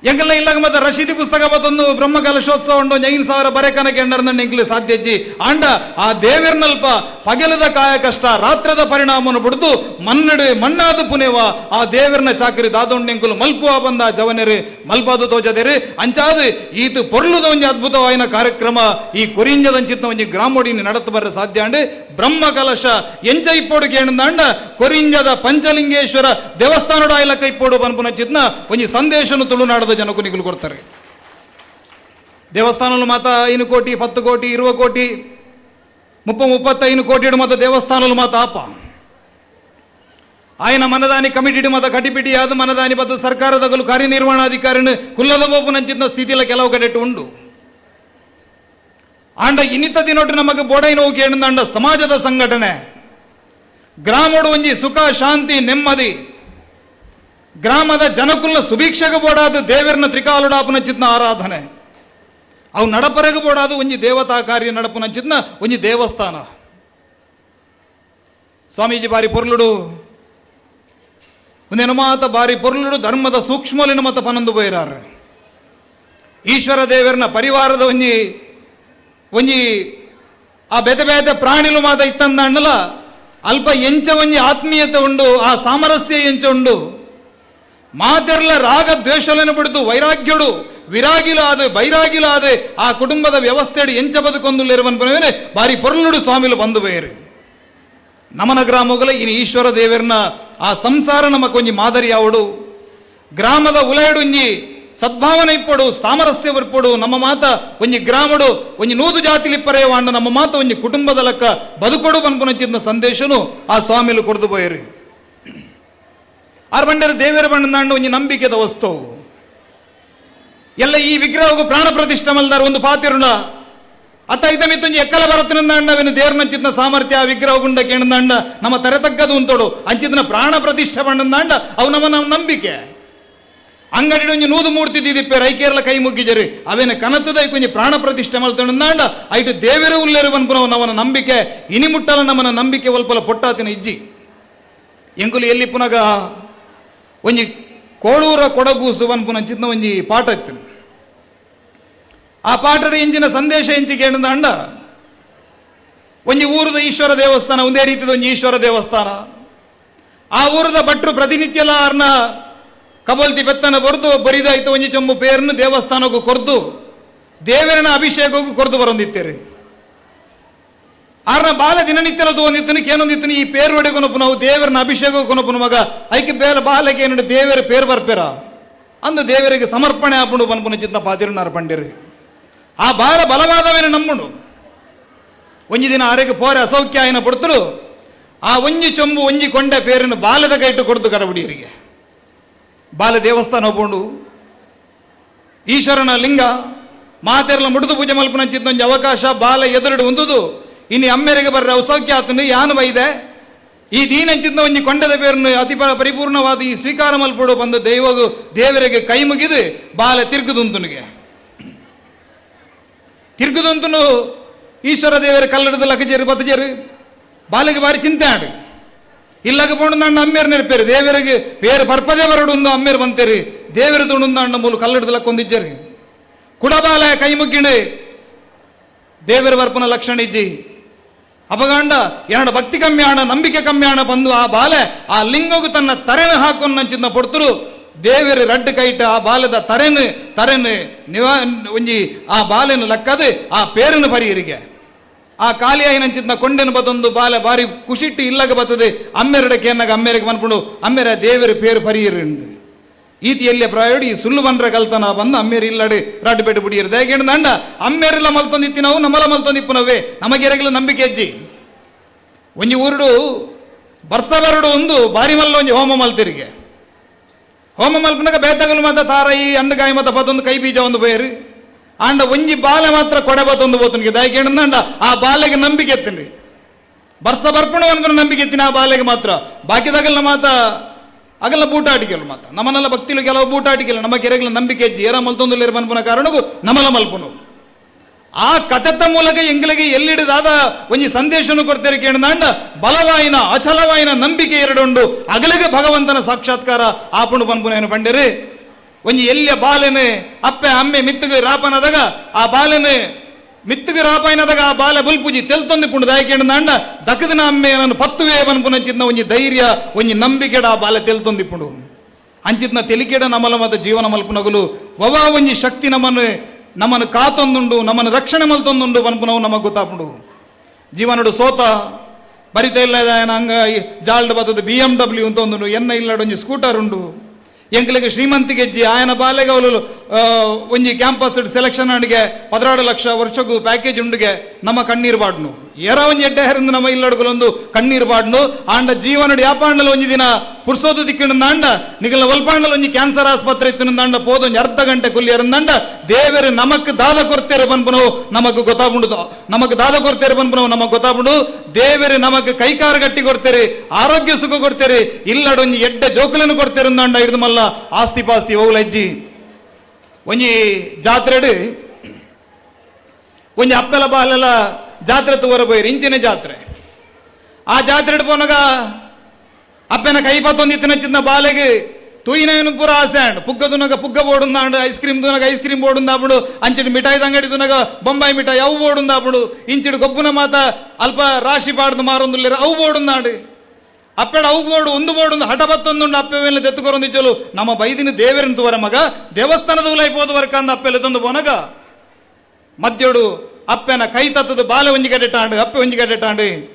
ಎಂಕಲ್ನ ಇಲ್ಲಾಗ ಮತ್ತೆ ರಶೀದಿ ಪುಸ್ತಕ ಬತ್ತೊಂದು ಬ್ರಹ್ಮ ಕಲಶೋತ್ಸವ ಉಂಡು 5,000 ಬರೆಕನಕ್ಕೆ ಎಂಡರ್ನ ಎಂಕ್ಲು ಸಾಧ್ಯಜ್ಜಿ ಆಂಡ ಆ ದೇವಿರ್ನಲ್ಪ ಪಗಲದ ಕಾಯ ಕಷ್ಟ ರಾತ್ರದ ಪರಿಣಾಮವನ್ನು ಬಿಡ್ದು ಮಣ್ಣಾದ ಪುನೇವ ಆ ದೇವಿರ್ನ ಚಾಕರಿ ದಾದೊಂಡು ಎಂಕುಲು ಮಲ್ಪುವ ಬಂದ ಜವನೆರಿ ಮಲ್ಪಾದು ತೋಜದೇರಿ ಅಂಚಾದ ಈತು ಪೊರ್ಲುದ ಒಂಜಿ ಅದ್ಭುತವಾಯಿನ ಕಾರ್ಯಕ್ರಮ ಈ ಕೊರಿಂಜದಂಚಿತ್ನ ಒಂಜಿ ಗ್ರಾಮೋಡಿನಿ ನಡತು ಬರ್ರೆ ಸಾಧ್ಯ ಅಂಡ್ ಬ್ರಹ್ಮ ಕಲಶ ಎಂಚ ಇಪ್ಪೋಡು ಕೇಳಿಂದ ಕೊರಿಂಜದ ಪಂಚಲಿಂಗೇಶ್ವರ ದೇವಸ್ಥಾನದ ಆಯ್ಲಕ್ಕ ಇಪ್ಪೋಡು ಪನ್ಪುನ ಚಿತ್ನ ಒಂಜಿ ಸಂದೇಶನು ತುಳುನಾಡದ ಜನಕ್ಕೂ ನಿಗುಲು ಕೊಡ್ತಾರೆ. ದೇವಸ್ಥಾನಗಳು ಮಾತ 5 ಕೋಟಿ 10 ಕೋಟಿ 20 ಕೋಟಿ 35 ಕೋಟಿ ಮತ ದೇವಸ್ಥಾನಗಳು ಮಾತ ಆಪ ఆయన మనదాని కమిటీ మత కటిపిటి యాదు మనదాని బద్ద ಸರ್ಕಾರದಗಲು ಕಾರ್ಯನಿರ್ವಹಣಾಧಿಕಾರಿನ ಕುಲ್ಲದ ಬೋಪು ನಂಚಿನ ಸ್ಥಿತಿಲ ಕೆಲವು ಕಡೆಟ್ಟು ಉಂಡು ಆಂಡ ಇನ್ನಿತ ದಿನೊಟ್ಟು ನಮಗೆ ಬೋಡೈನ ಹೋಗಿ ಅಂಡ ಸಮಾಜದ ಸಂಘಟನೆ ಗ್ರಾಮಡು ಒಂಜಿ ಸುಖ ಶಾಂತಿ ನೆಮ್ಮದಿ ಗ್ರಾಮದ ಜನಕುಲ್ಲ ಸುಭೀಕ್ಷಕ ಬೋಡಾದ ದೇವರನ ತ್ರಿಕಾಲುಡಾಪು ನಂಚಿತ್ನ ಆರಾಧನೆ ಅವು ನಡಪರೆಗೆ ಬೋಡಾದು ಒಂಜಿ ದೇವತಾ ಕಾರ್ಯ ನಡಪು ನಂಚಿತ್ನ ಒಂಜಿ ದೇವಸ್ಥಾನ. ಸ್ವಾಮೀಜಿ ಬಾರಿ ಪೊರ್ಲುಡು ಒಂದೇನು ಮಾತ ಬಾರಿ ಪೊರ್ಲುಡು ಧರ್ಮದ ಸೂಕ್ಷ್ಮಲಿನ ಮತ ಪನೊಂದು ಬೈರಾರ ಈಶ್ವರ ದೇವರನ ಪರಿವಾರದ ಒಂಜಿ ಆ ಬೇತೆ ಬೇತೆ ಪ್ರಾಣಿಲು ಮಾತ ಇತ್ತಂದ ಅಣ್ಣಲ ಅಲ್ಪ ಎಂಚ ಒಂಜಿ ಆತ್ಮೀಯತೆ ಉಂಡು ಆ ಸಾಮರಸ್ಯ ಎಂಚ ಉಂಡು ಮಾತೆರ್ಲ ರಾಗ ದ್ವೇಷలను ಬಿಡ್ದು ವೈರಾಗ್ಯಡು ವಿರಾಗಿಲಾದ ಬೈರಾಗಿಲಾದ ಆ ಕುಟುಂಬದ ವ್ಯವಸ್ಥೆಡು ಎಂಚ ಬದುಕೊಂದುಲ್ಲೇರುವನ್ಪನೇ ಬಾರಿ ಪೊರ್ಲುಡು ಸ್ವಾಮಿಲು ಬಂದು ಬೇರೆ ನಮನ ಗ್ರಾಮಗಳ ಇನ್ನು ಈಶ್ವರ ದೇವರನ ಆ ಸಂಸಾರ ನಮಕೊಂಜಿ ಮಾದರಿ ಆವಡು ಗ್ರಾಮದ ಉಲಯಡುಂಜಿ ಸದ್ಭಾವನೆ ಇಪ್ಪಡು ಸಾಮರಸ್ಯ ಬರ್ಪಡು ನಮ್ಮ ಮಾತ ಒಂಜಿ ಗ್ರಾಮಡು ಒಂಜಿ ನೂದು ಜಾತಿಲಿಪ್ಪರೇ ವಾಂಡ ನಮ್ಮ ಮಾತ ಒಂಜಿ ಕುಟುಂಬದ ಲೆಕ್ಕ ಬದುಕೊಡು ಪನ್ಪುನಂಚಿನ ಸಂದೇಶನು ಆ ಸ್ವಾಮಿಲು ಕೊಡ್ದು ಬೋಯರಿ ಆರ್ ಬಂಡೇರು ದೇವರ ಬಣ್ಣದಾಂಡು ಒಂಜಿ ನಂಬಿಕೆದ ವಸ್ತು ಎಲ್ಲ ಈ ವಿಗ್ರಹಗೂ ಪ್ರಾಣ ಪ್ರತಿಷ್ಠೆ ಮಲ್ದಾರ ಒಂದು ಪಾತಿರುಣ ಅತ್ತ ಇದ ಮಿತ್ತೊಂಜಿ ಎಕ್ಕಲ ಬರತ್ತಿನಂದಾಂಡ ಅವನು ದೇವರನಂಚಿತ್ನ ಸಾಮರ್ಥ್ಯ ಆ ವಿಗ್ರಹ ಗುಂಡ ಕೇಣದಾಂಡ ನಮ್ಮ ತರೆತಕ್ಕದು ಉಂಟೋಡು ಅಂಚಿತ್ನ ಪ್ರಾಣ ಪ್ರತಿಷ್ಠೆ ಬಣ್ಣದಾಂಡ ಅವು ನಮ್ಮ ನಂಬಿಕೆ ಅಂಗಡಿ ಒಂಜಿ ನೂದು ಮೂರ್ತಿ ದಿದಿಪ್ಪೆ ರೈಕೇರ್ಲ ಕೈ ಮುಗ್ಗಿಜರಿ ಅವೇನ ಕನತದ ಕೊಂಚ ಪ್ರಾಣ ಪ್ರತಿಷ್ಠೆ ಮಲ್ತಂಡ ಐಟು ದೇವರೇ ಉಲ್ಲೇರು ಬನ್ಪುನವ ನವನ ನಂಬಿಕೆ ಇನಿಮುಟ್ಟಲ ನಮ್ಮನ ನಂಬಿಕೆ ಒಲ್ಪಲ ಪೊಟ್ಟಾತಿನ ಇಜ್ಜಿ ಎಂಕುಲು ಎಲ್ಲಿ ಪುನಗ ಒಂಜಿ ಕೋಳೂರ ಕೊಡಗೂಸು ಬನ್ಪುನ ಚಿತ್ನ ಒಂಜಿ ಪಾಠ ಇತ್ತು ಆ ಪಾಠದ ಎಂಚಿನ ಸಂದೇಶ ಎಂಚಿಗೆ ಅಂಡ ಒಂಜಿ ಊರದ ಈಶ್ವರ ದೇವಸ್ಥಾನ ಒಂದೇ ರೀತಿಯ ಒಂಜಿ ಈಶ್ವರ ದೇವಸ್ಥಾನ ಆ ಊರದ ಭಟ್ರು ಪ್ರತಿನಿತ್ಯಲ ಆರ್ನ ಕಬಲ್ತಿ ಬೆತ್ತನ ಬರೆದು ಬರಿದಾಯ್ತು ಒಂಜಿ ಚೊಂಬು ಪೇರ್ನು ದೇವಸ್ಥಾನಕ್ಕೂ ಕೊರ್ದು ದೇವರನ ಅಭಿಷೇಕಕ್ಕೂ ಕೊರ್ದು ಬರೊಂದಿತ್ತೇರಿ ಆರ್ನ ಬಾಲ ದಿನನಿತ್ಯಲ ತೋಂದಿತ್ತನು ಕೇನೊಂದಿತ್ತನು ಈ ಪೇರು ಹೊಡೆಗೊನಪ್ಪು ನಾವು ದೇವರನ ಅಭಿಷೇಕ ಕೊನಪ್ಪು ಮಗ ಐಕೆ ಬೇಲ ಬಾಲಕ್ಕೆ ಏನು ದೇವರ ಪೇರು ಬರ್ಪೇರ ಅಂದು ದೇವರಿಗೆ ಸಮರ್ಪಣೆ ಆಪುಂಡು ಪನ್ಪುನ ಚಿತ್ತ ಪಾತಿರುನಾರ ಪಂಡಿರಿ ಆ ಬಾಲ ಬಲವಾದವೇನು ನಮ್ಮುಂಡು ಒಂಜಿ ದಿನ ಆರೆಗೆ ಪೋರೆ ಅಸೌಖ್ಯ ಆಯ್ನ ಪಡ್ತರು ಆ ಒಂಜಿ ಚೊಂಬು ಒಂಜಿ ಕೊಂಡೆ ಪೇರನ್ನು ಬಾಲದ ಕೈಟು ಕೊಡ್ದು ಕರಬಡಿಯರಿಗೆ ಬಾಲ ದೇವಸ್ಥಾನ ಹೋಗ್ಕೊಂಡು ಈಶ್ವರನ ಲಿಂಗ ಮಾತೆರ್ಲ ಮುಡಿದು ಪೂಜೆ ಮಲ್ಪನಂಚಿದ್ದ ಒಂಜಿ ಅವಕಾಶ ಬಾಲ ಎದುರುಡು ಒಂದುದು ಇನ್ನು ಅಮ್ಮೆರಿಗೆ ಬರ್ರೆ ಸೌಖ್ಯ ಆತನು ಯಾನು ಬೈದೆ ಈ ದೀನಂಚಿದ್ದ ಒಂಜಿ ಕೊಂಡದ ಬೇರನ್ನು ಅತಿ ಪರಿಪೂರ್ಣವಾದ ಈ ಸ್ವೀಕಾರ ಮಲ್ಪಡು ಬಂದ ದೇವರಿಗೆ ಕೈ ಮುಗಿದು ಬಾಲ ತಿರುಗುದುಂತನಿಗೆ ತಿರುಗುದುಂತನು ಈಶ್ವರ ದೇವರ ಕಲ್ಲಡದ ಲಕಜೇರು ಬತ್ತಜೇರು ಬಾಲಿಗೆ ಬಾರಿ ಚಿಂತೆ ಆಡು ಇಲ್ಲಗ ಪೋಂಡು ನನ್ನ ಅಮ್ಮೇರು ನೆರಪೇರು ದೇವರಿಗೆ ಬೇರೆ ಪರ್ಪದೇ ಬರಡು ಒಂದು ಅಮ್ಮೇರು ಬಂತೇರಿ ದೇವರ ದುಂಡು ಅಣ್ಣ ಮೂಲ ಕಲ್ಲಡದ ಲಕ್ಕೊಂದಿಜ್ಜರಿ ಕುಡಬಾಲ ಕೈ ಮುಗ್ಗಿಂಡು ದೇವರ ಬರ್ಪನ ಲಕ್ಷಣ ಇಜ್ಜಿ ಅಪಗಾಂಡ ಎರಡು ಭಕ್ತಿ ಕಮ್ಮಿ ಆಣ ನಂಬಿಕೆ ಕಮ್ಮಿ ಆಣ ಬಂದು ಆ ಬಾಲೆ ಆ ಲಿಂಗಗೂ ತನ್ನ ತರೆನ ಹಾಕೊಂಚಿಂದ ಪೊಡ್ತರು ದೇವರ ರಡ್ಡು ಕೈಟ ಆ ಬಾಲದ ತರೆನು ಒಂಜಿ ಆ ಬಾಲೆನು ಲಕ್ಕದು ಆ ಪೇರನು ಪರಿಯರಿಗೆ ಆ ಕಾಲಿಯಾಯಿನಂಚಿಂದ ಕೊಂಡೆನು ಬತ್ತೊಂದು ಬಾಲೆ ಬಾರಿ ಖುಷಿಟ್ಟು ಇಲ್ಲಗ ಬರ್ತದೆ ಅಮ್ಮೆರಡಕ್ಕೆ ಏನಾಗ ಅಮ್ಮೆರಿಗೆ ಬಂದ್ಬಿಡು ಅಮ್ಮೆರ ದೇವರ ಪೇರು ಪರಿಯರು ಈತಿಯಲ್ಲೇ ಪ್ರಾಯೋಡಿ ಸುಳ್ಳು ಬಂದ್ರೆ ಕಲ್ತನ ಬಂದು ಅಮ್ಮೇರಿ ಇಲ್ಲಡೆ ರಾಡು ಬೇಟು ಬಿಡಿಯರು ಹೇಗೆ ದಂಡ ಅಮ್ಮೇರೆಲ್ಲ ಮಲ್ತೊಂದಿತ್ತಿ ನಾವು ನಮ್ಮಲ್ಲ ಮಲ್ತೊಂದಿಪ್ಪು ನಾವೇ ನಮಗೆರಗಲ ನಂಬಿಕೆ ಅಜ್ಜಿ ಒಂಜಿ ಊರುಡು ಬರ್ಸ ಬರಡು ಒಂದು ಬಾರಿ ಮಲ್ಲ ಒಂಜಿ ಹೋಮ ಮಲ್ತಿರಿಗೆ ಹೋಮ ಮಲ್ಪನಾಗ ಬೇತಗಲು ಮಾತ ತಾರಾಯಿ ಅಂಡಗಾಯಿ ಮತ ಬತ್ತೊಂದು ಕೈ ಬೀಜ ಒಂದು ಬೇರು ಆಂಡ ಒಂಜಿ ಬಾಲೆ ಮಾತ್ರ ಕೊಡೆ ಬತ್ತೊಂದು ಬೋತನಿಗೆ ದಯಕೆ ದಂಡ ಆ ಬಾಲೆಗೆ ನಂಬಿಕೆ ಎತ್ತನ್ರಿ ಬರ್ಸ ಬರ್ಪಣ ಅನ್ಕೊಂಡು ನಂಬಿಕೆ ಎತ್ತಿನ ಆ ಬಾಲೆಗೆ ಮಾತ್ರ ಬಾಕಿದಾಗಲ್ಲ ಮಾತ ಆಗಲ್ಲ ಬೂಟಾಟಿಕೆಲ್ಲ ಮಾತ ನಮ್ಮನ್ನೆಲ್ಲ ಭಕ್ತಿಲು ಕೆಲವು ಬೂಟಾಟಿಕೆಲ್ಲ ನಮ್ಮ ಕೆರೆಗಳ ನಂಬಿಕೆ ಅಜ್ಜಿ ಏರ ಮಲ್ತೊಂದು ಮನ್ಪುನ ಕಾರಣಕ್ಕೂ ನಮ್ಮಲ ಮಲ್ಪನು ಆ ಕಥೆತ ಮೂಲಕ ಎಂಗಳಿಗೆ ಎಲ್ಲಿಡಿದಾದ ಒಂಜಿ ಸಂದೇಶನು ಕೊಡ್ತಾರೆ ಕೇಳಿದಾಂಡ ಬಲವಾಯಿನ ಅಚಲವಾಯಿನ ನಂಬಿಕೆ ಎರಡುಂಡು ಅಗಲಿಗೆ ಭಗವಂತನ ಸಾಕ್ಷಾತ್ಕಾರ ಆಪುಂಡು ಪನ್ಪುನೇನು ಬಂಡಿರಿ ಒಂಜಿ ಎಲ್ಲಿಯ ಬಾಲೆನೆ ಅಪ್ಪೆ ಅಮ್ಮೆ ಮಿತ್ತಗೆ ರಾಪನದಾಗ ಆ ಬಾಲೆನೆ ಮಿತ್ತಗೆ ರಾಪಾಯಿನದಾಗ ಆ ಬಾಲೆ ಬುಲ್ಪುಜಿ ತೆಲ್ತೊಂದಿಪ್ಪುಂಡು ದಾಯಕೇಂಡ ದಕ್ಕದಿನ ಅಮ್ಮೆ ನಾನು ಪತ್ತುವೇ ಪನ್ಪುನಂಚಿದ್ನ ಒಂಜಿ ಧೈರ್ಯ ಒಂಜಿ ನಂಬಿಕೆಡ ಆ ಬಾಲೆ ತೆಲ್ತೊಂದಿಪ್ಪುಂಡು ಅಂಚಿದ್ನ ತೆಲಿಕೆಡ ನಮಲ ಮತ ಜೀವನ ಮಲ್ಪುನಗಲು ವವಾ ಒಂಜಿ ಶಕ್ತಿ ನಮ್ಮನ್ನು ಕಾತೊಂದುಂಡು ನಮ್ಮನ್ನು ರಕ್ಷಣೆ ಮಲ್ತೊಂದುಂಡು ಪನ್ಪುನವು ನಮಗೆ ಗೊತ್ತಾಪುಂಡು ಜೀವನಡು ಸೋತ ಬರಿತ ಇಲ್ಲ ಹಂಗ ಜಾಲ್ಡ್ ಬತ್ತದ BMW ಅಂತ ಒಂದು ಎನ್ನ ಇಲ್ಲಡ ಒಂಜಿ ಸ್ಕೂಟರ್ ಉಂಡು ಎಂಕ್ಲಿಗೆ ಶ್ರೀಮಂತಿಗೆ ಅಜ್ಜಿ ಆಯನ ಬಾಲೆಗೆ ಅವಳು ಒಂಜಿ ಕ್ಯಾಂಪಸ್ ಸೆಲೆಕ್ಷನ್ ಅಡಿಗೆ 16 ಲಕ್ಷ ವರ್ಷಕ್ಕೂ ಪ್ಯಾಕೇಜ್ ಉಂಡಿಗೆ ನಮ್ಮ ಕಣ್ಣೀರು ಬಾಡ್ನು ಏರ ಒಂಜಿ ಎಡ್ಡೆ ಹೆರಂದು ನಮ್ಮ ಇಲ್ಲಡ್ಗಳೊಂದು ಕಣ್ಣೀರು ಬಾಡ್ನು ಆಂಡ ಜೀವನಡು ಯಾಪಾಂಡಲ ಒಂಜಿ ದಿನ ಪುರ್ಸೋದು ದಿಕ್ಕಿಂದ ಅಂಡ ನಿಗಲ ಒಲ್ಪಾಂಡಲ ಒಂಜಿ ಕ್ಯಾನ್ಸರ್ ಆಸ್ಪತ್ರೆ ಇತ್ತಿನಂಡ ಪೋದೊಂಜಿ ಅರ್ಧ ಗಂಟೆ ಕುಲ್ಲಿ ಎರದಂಡ ದೇವರು ನಮಕ್ ದಾದ ಕೊರ್ತೇರೆ ಬಂದ್ಪನವು ನಮಗ್ ಗೊತ್ತಾಗ್ಬಿಡುದು ನಮಗ್ ದಾದ ಕೊರ್ತೇರೆ ಬಂದ್ಪನವು ನಮಗ್ ಗೊತ್ತಾಗ್ಬಿಡು ದೇವರು ನಮಗ್ ಕೈಕಾರ ಗಟ್ಟಿ ಕೊಡ್ತೇರಿ ಆರೋಗ್ಯ ಸುಖ ಕೊಡ್ತೇರಿ ಇಲ್ಲಡೊಂಜಿ ಎಡ್ಡೆ ಜೋಕುಲನ್ನು ಕೊಡ್ತೇರೆ ಅಂಡ ಹಿಡಿದು ಮಲ್ಲ ಆಸ್ತಿ ಪಾಸ್ತಿ ಹೋಗ್ಲಜ್ಜಿ ಒಂಜಿ ಜಾತ್ರೆಡು ಒಂಜಿ ಅಪ್ಪೆಲ ಬಾಲೆಲ್ಲ ಜಾತ್ರೆ ತೋರ ಬೋಯ್ರಿ ಇಂಚಿನ ಜಾತ್ರೆ ಆ ಜಾತ್ರೆ ಪೋನಾಗ ಅಪ್ಪನ ಕೈ ಪತ್ತೊಂದಿತ್ತಿನ ಚಿನ್ನ ಬಾಲೆಗೆ ತೂಯಿನ ಪೂರ ಆಸೆ ಅಂಡ್ ಪುಗ್ಗ ತುನಗ ಪುಗ್ಗ ಬೋಡುಂದಾಂಡು ಐಸ್ ಕ್ರೀಮ್ ತುನಗ ಐಸ್ ಕ್ರೀಮ್ ಬೋಡುಂದಾಪುಡು ಅಂಚಿಡು ಮಿಠಾಯಿ ಅಂಗಡಿ ತುನಗ ಬೊಂಬಾಯಿ ಮಿಠಾಯಿ ಅವು ಬೋಡುಂದಾಪುಡು ಇಂಚಿಡು ಗೊಬ್ಬನ ಮಾತ ಅಲ್ಪ ರಾಶಿ ಪಾಡ್ದು ಮಾರೊಂದುಲ್ಲೇರ ಅವು ಬೋಡುಂದಾಡು ಅಪ್ಪೆಡ ಅವು ಬೋಡು ಒಂದು ಬೋಡು ಹಠ ಬತ್ತೊಂದುಂಡು ಅಪ್ಪೆಲ್ಲ ತೆತ್ತುಕೊರೊಂದಿಚ್ಚಲು ನಮ್ಮ ಬೈದಿನ ದೇವರನ್ನು ತೂವರ ಮಗ ದೇವಸ್ಥಾನದ ಉಲೈ ಪೋದು ವರ್ಕಂದ ಅಪ್ಪೆಲ್ಲ ತಂದು ಪೋನಗ ಮಧ್ಯೋಡು ಅಪ್ಪೆನ ಕೈ ತತ್ತದು ಬಾಲೆ ಒಂಜಿ ಗಡ್ಡೆಟಾಂಡು ಅಪ್ಪೆ ಒಂಜಿ ಗಡ್ಡೆಟಾಂಡು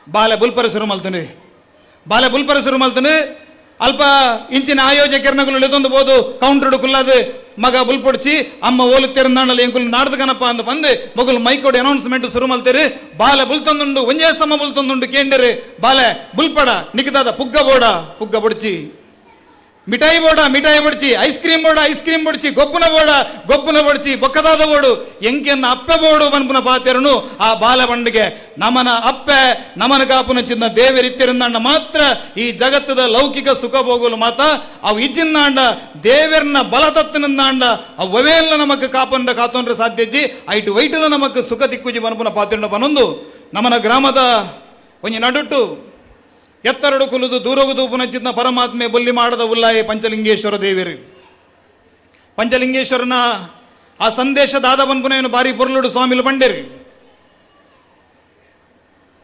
ಬಾಲೆ ಬುಲ್ಪರ ಶುರು ಮಲ್ತನು ಅಲ್ಪ ಇಂಚಿನ ಆಯೋಜಕರ್ನಗಳು ಎದೊಂದು ಬೋದು ಕೌಂಟರ್ ಕುಲ್ಲದು ಮಗ ಬುಲ್ಪೊಡ್ಚಿ ಅಮ್ಮ ಓಲು ತೆರಂದಾಂಡಲ್ಲಿ ಎಂಕುಲು ನಾಡ್ದಗನಪ್ಪ ಅಂತ ಬಂದು ಮಗುಲು ಮೈಕೋಡಿ ಅನೌನ್ಸ್ಮೆಂಟ್ ಶುರು ಮಲ್ತೇರಿ ಬಾಲೆ ಬುಲ್ತೊಂದುಂಡು ಒಂಜೇ ಸಮ ಬುಲ್ತೊಂದುಂಡು ಕೇಂಡರಿ ಬಾಲೆ ಬುಲ್ಪಡ ನಿಗದಾದ ಪುಗ್ಗ ಬೊಡ್ಚಿ ಮಿಠಾಯಿ ಬೊಡ್ಚಿ ಐಸ್ ಕ್ರೀಮ್ ಬೊಡ್ಚಿ ಗೊಬ್ಬನ ಬೊಡ್ಚಿ ಬೊಕ್ಕದಾದ ಬೋಡು ಎಂಕೆನ್ನ ಅಪ್ಪೆ ಬೋಡು ಬನ್ಪುನ ಪಾತೆರನು ಆ ಬಾಲ ಬಂಡಿಗೆ ನಮನ ಅಪ್ಪೆ ನಮನ ಕಾಪುನ ಚಿನ್ನ ದೇವರಿತ್ತಿರಂದಾಂಡ ಮಾತ್ರ ಈ ಜಗತ್ತದ ಲೌಕಿಕ ಸುಖ ಭೋಗಲು ಮಾತ ಅವು ಇಜ್ಜಿಂದಾಂಡ ದೇವರನ್ನ ಬಲತತ್ತಿನಿಂದಾಂಡ ಅವೆಲ್ಲ ನಮಕ್ ಕಾತೊಂಡ್ರೆ ಸಾಧ್ಯಜ್ಜಿ ಐಟು ವೈಟುಲ ನಮಕ್ ಸುಖ ದಿಕ್ಕುಜಿ ಬನ್ಪುನ ಪಾತೆರನು ಬನೊಂದು ನಮನ ಗ್ರಾಮದ ಒಂಜಿ ನಡುಟ್ಟು ಎತ್ತರಡು ಕುಲುದು ದೂರಗುದು ಪುನಚಿದ್ನ ಪರಮಾತ್ಮೆ ಬೊಲ್ಲಿ ಮಾಡದ ಉಲ್ಲಾಯೆ ಪಂಚಲಿಂಗೇಶ್ವರ ದೇವಿರು ಪಂಚಲಿಂಗೇಶ್ವರನ ಆ ಸಂದೇಶದಾದ ಬನ್ಪುನೇನು ಬಾರಿ ಪೊರ್ಲುಡು ಸ್ವಾಮಿಲು ಬಂಡೇರಿ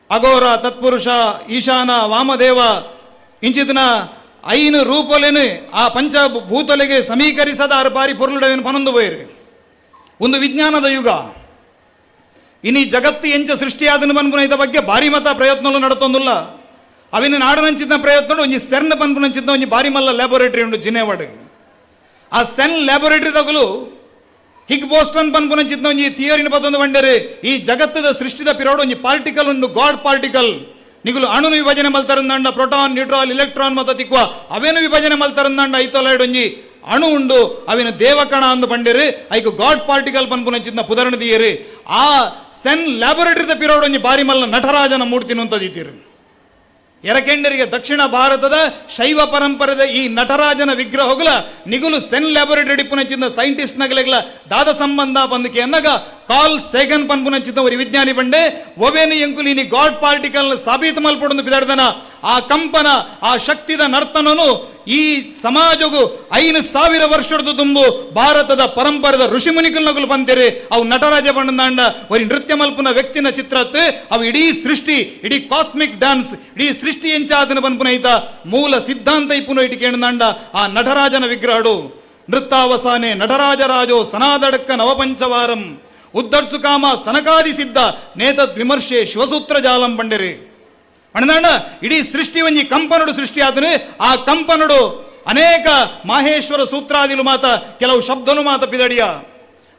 ಅಘೋರ ತತ್ಪುರುಷ ಈಶಾನ ವಾಮದೇವ ಇಂಚಿದ್ನ ಐನು ರೂಪಲೇನು ಆ ಪಂಚಭೂತಲೆಗೆ ಸಮೀಕರಿಸದ ಆರು ಬಾರಿ ಪೊರ್ಲುಡವೇನು ಪನೊಂದು ಬೋಯ್ರಿ ಒಂದು ವಿಜ್ಞಾನದ ಯುಗ ಇನಿ ಜಗತ್ತು ಎಂಚ ಸೃಷ್ಟಿಯಾದನು ಬನ್ಪುನ ಇದ ಬಗ್ಗೆ ಬಾರಿ ಮತ ಪ್ರಯತ್ನಗಳು ನಡತೊಂದಿಲ್ಲ ಅವಿನ ನಾಡನಂಚಿದ್ನ ಪ್ರಯತ್ನ ಒಂಜಿ ಸೆರ್ನ್ ಪನ್ಪುನಂಚಿದ್ನ ಒಂಜಿ ಬಾರಿ ಮಲ್ಲ ಲ್ಯಾಬೊರೇಟರಿ ಉಂಡು ಜಿನೇವಾಡ್ ಆ ಸೆನ್ ಲ್ಯಾಬೊರೇಟರಿ ತಗುಲು ಹಿಗ್ ಬೋಸ್ಟನ್ ಪನ್ಪುನಂಚಿದ್ನ ಒಂಜಿ ಥಿಯರಿನ ಬತ್ತೊಂದು ಬಂಡೇರಿ ಈ ಜಗತ್ತದ ಸೃಷ್ಟಿದ ಪಿರೋಡು ಒಂಜಿ ಪಾರ್ಟಿಕಲ್ ಉಂಡು ಗಾಡ್ ಪಾರ್ಟಿಕಲ್ ನಿಗುಲು ಅಣುನು ವಿಭಜನೆ ಮಲ್ತಾರಂದಾಂಡ ಪ್ರೋಟಾನ್ ನ್ಯೂಟ್ರಾನ್ ಇಲೆಕ್ಟ್ರಾನ್ ಮತ ತಿಕ್ಕುವ ಅವೇನು ವಿಭಜನೆ ಮಲ್ತಾರಂದಾಂಡ ಐತೊಲೈಡ್ ಒಂಜಿ ಅಣು ಉಂಡು ಅವಿನ ದೇವಕಣ ಅಂದು ಬಂಡಿರು ಐಕು ಗಾಡ್ ಪಾರ್ಟಿಕಲ್ ಪನ್ಪುನಂಚಿನ ಪುದರ್ಣದಿಯರು ಆ ಸೆನ್ ಲ್ಯಾಬೊರೇಟರಿದ ಪಿರೋಡ್ ಒಂಜಿ ಬಾರಿ ಮಲ್ಲ ನಟರಾಜನ ಮೂರ್ತಿನ ಅಂತದಿದ್ದೀರು. ಎರಕೆಂಡರಿಗೆ ದಕ್ಷಿಣ ಭಾರತದ ಶೈವ ಪರಂಪರೆದ ಈ ನಟರಾಜನ ವಿಗ್ರಹಗಳ ನಿಗುಲು ಸೆನ್ ಲ್ಯಾಬೊರೇಟರಿ ಪುನಂಚಿನ ಸೈಂಟಿಸ್ಟ್ ನಗಲೆಗಳ ದಾದ ಸಂಬಂಧ ಬಂದಕ್ಕೆ ಅನ್ನಗ ಕಾಲ್ ಸೇಗನ್ ಪನ್ಪುನಂಚಿನ ಒಂದು ವಿಜ್ಞಾನಿ ಬಂಡೆ ಒವೇನು ಎಂಕುಲಿನಿ ಗಾಡ್ ಪಾರ್ಟಿಕಲ್ ಸಾಬೀತು ಮಲ್ಪಡೊಂದು ಬಿದಾಡ್ದನ ಆ ಕಂಪನ ಆ ಶಕ್ತಿದ ನರ್ತನನು ಈ ಸಮಾಜಗೂ 5,000 ವರ್ಷದ ತುಂಬು ಭಾರತದ ಪರಂಪರೆದ ಋಷಿಮುನಿಕಲ್ನಗಲು ಬಂತೇರಿ ಅವು ನಟರಾಜ ಬಣ್ಣದಾಂಡ ಒಂದು ನೃತ್ಯ ಮಲ್ಪನ ವ್ಯಕ್ತಿನ ಚಿತ್ರತ್ ಅವು ಇಡೀ ಸೃಷ್ಟಿ ಇಡೀ ಕಾಸ್ಮಿಕ್ ಡ್ಯಾನ್ಸ್ ಇಡೀ ಸೃಷ್ಟಿ ಎಂಚಾದನ ಬಂಪುನ ಐತ ಮೂಲ ಸಿದ್ಧಾಂತ ಇಪ್ಪುನ ಇಟ್ಟು ಕೇಳದಾಂಡ ಆ ನಟರಾಜನ ವಿಗ್ರಹಡು ನೃತ್ತಾವಸಾನೆ ನಟರಾಜರಾಜೋ ಸನಾದಡಕ್ಕ ನವಪಂಚವಾರಂ ಉದ್ದರ್ಸುಕಾಮ ಸನಕಾದಿ ಸಿದ್ಧ ನೇತದ್ ವಿಮರ್ಶೆ ಶಿವಸೂತ್ರ ಜಾಲಂ ಬಂಡೆರಿ ಅಣ್ಣದಾಂಡ ಇಡೀ ಸೃಷ್ಟಿ ಒಂಜಿ ಕಂಪನಡು ಸೃಷ್ಟಿ ಆತನು ಆ ಕಂಪನಡು ಅನೇಕ ಮಾಹೇಶ್ವರ ಸೂತ್ರಾದಿಲು ಮಾತ ಕೆಲವು ಶಬ್ದನು ಮಾತ ಪಿದಡಿಯ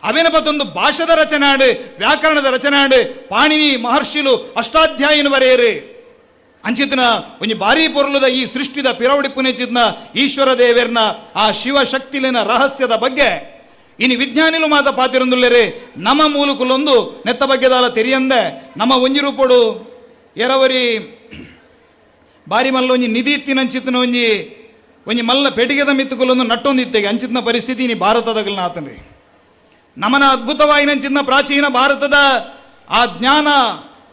ಅವೇನ ಬತ್ತೊಂದು ಭಾಷದ ರಚನೆ ಆಡು ವ್ಯಾಕರಣದ ರಚನೆ ಆಡು ಪಾಣಿನಿ ಮಹರ್ಷಿಲು ಅಷ್ಟಾಧ್ಯಾಯನು ಬರೆಯರಿ ಅಂಚಿತನ ಒಂಜಿ ಭಾರಿ ಪೊರ್ಲುದ ಈ ಸೃಷ್ಟಿದ ಪಿರವಡಿ ಪುನೆಚಿದ್ನ ಈಶ್ವರ ದೇವೇರ್ನ ಆ ಶಿವಶಕ್ತಿಲಿನ ರಹಸ್ಯದ ಬಗ್ಗೆ ಇನ್ನು ವಿಜ್ಞಾನಿಲು ಮಾತ ಪಾತಿರೊಂದುಲ್ಲೇರಿ ನಮ್ಮ ಮೂಲಕುಲೊಂದು ನೆತ್ತ ಬಗ್ಗೆದಾಲ ತೆರಿಯಂದೆ ನಮ್ಮ ಒಂಜಿ ರೂಪಡು ಎರವರಿ ಬಾರಿ ಮಲ್ಲ ಒಂಜಿ ನಿಧಿ ಇತ್ತಿನಂಚಿತ್ತಿನ ಒಂಜಿ ಮಲ್ಲ ಪೆಟಿಗೆದ ಮಿತ್ತುಕುಲೊಂದು ನಟ್ಟೊಂದಿತ್ತೆಗೆ ಅಂಚಿತ್ನ ಪರಿಸ್ಥಿತಿ ನೀ ಭಾರತದಗಲ್ನ ಆತನ್ರಿ ನಮನ ಅದ್ಭುತವಾಯಿನಂಚಿನ ಪ್ರಾಚೀನ ಭಾರತದ ಆ ಜ್ಞಾನ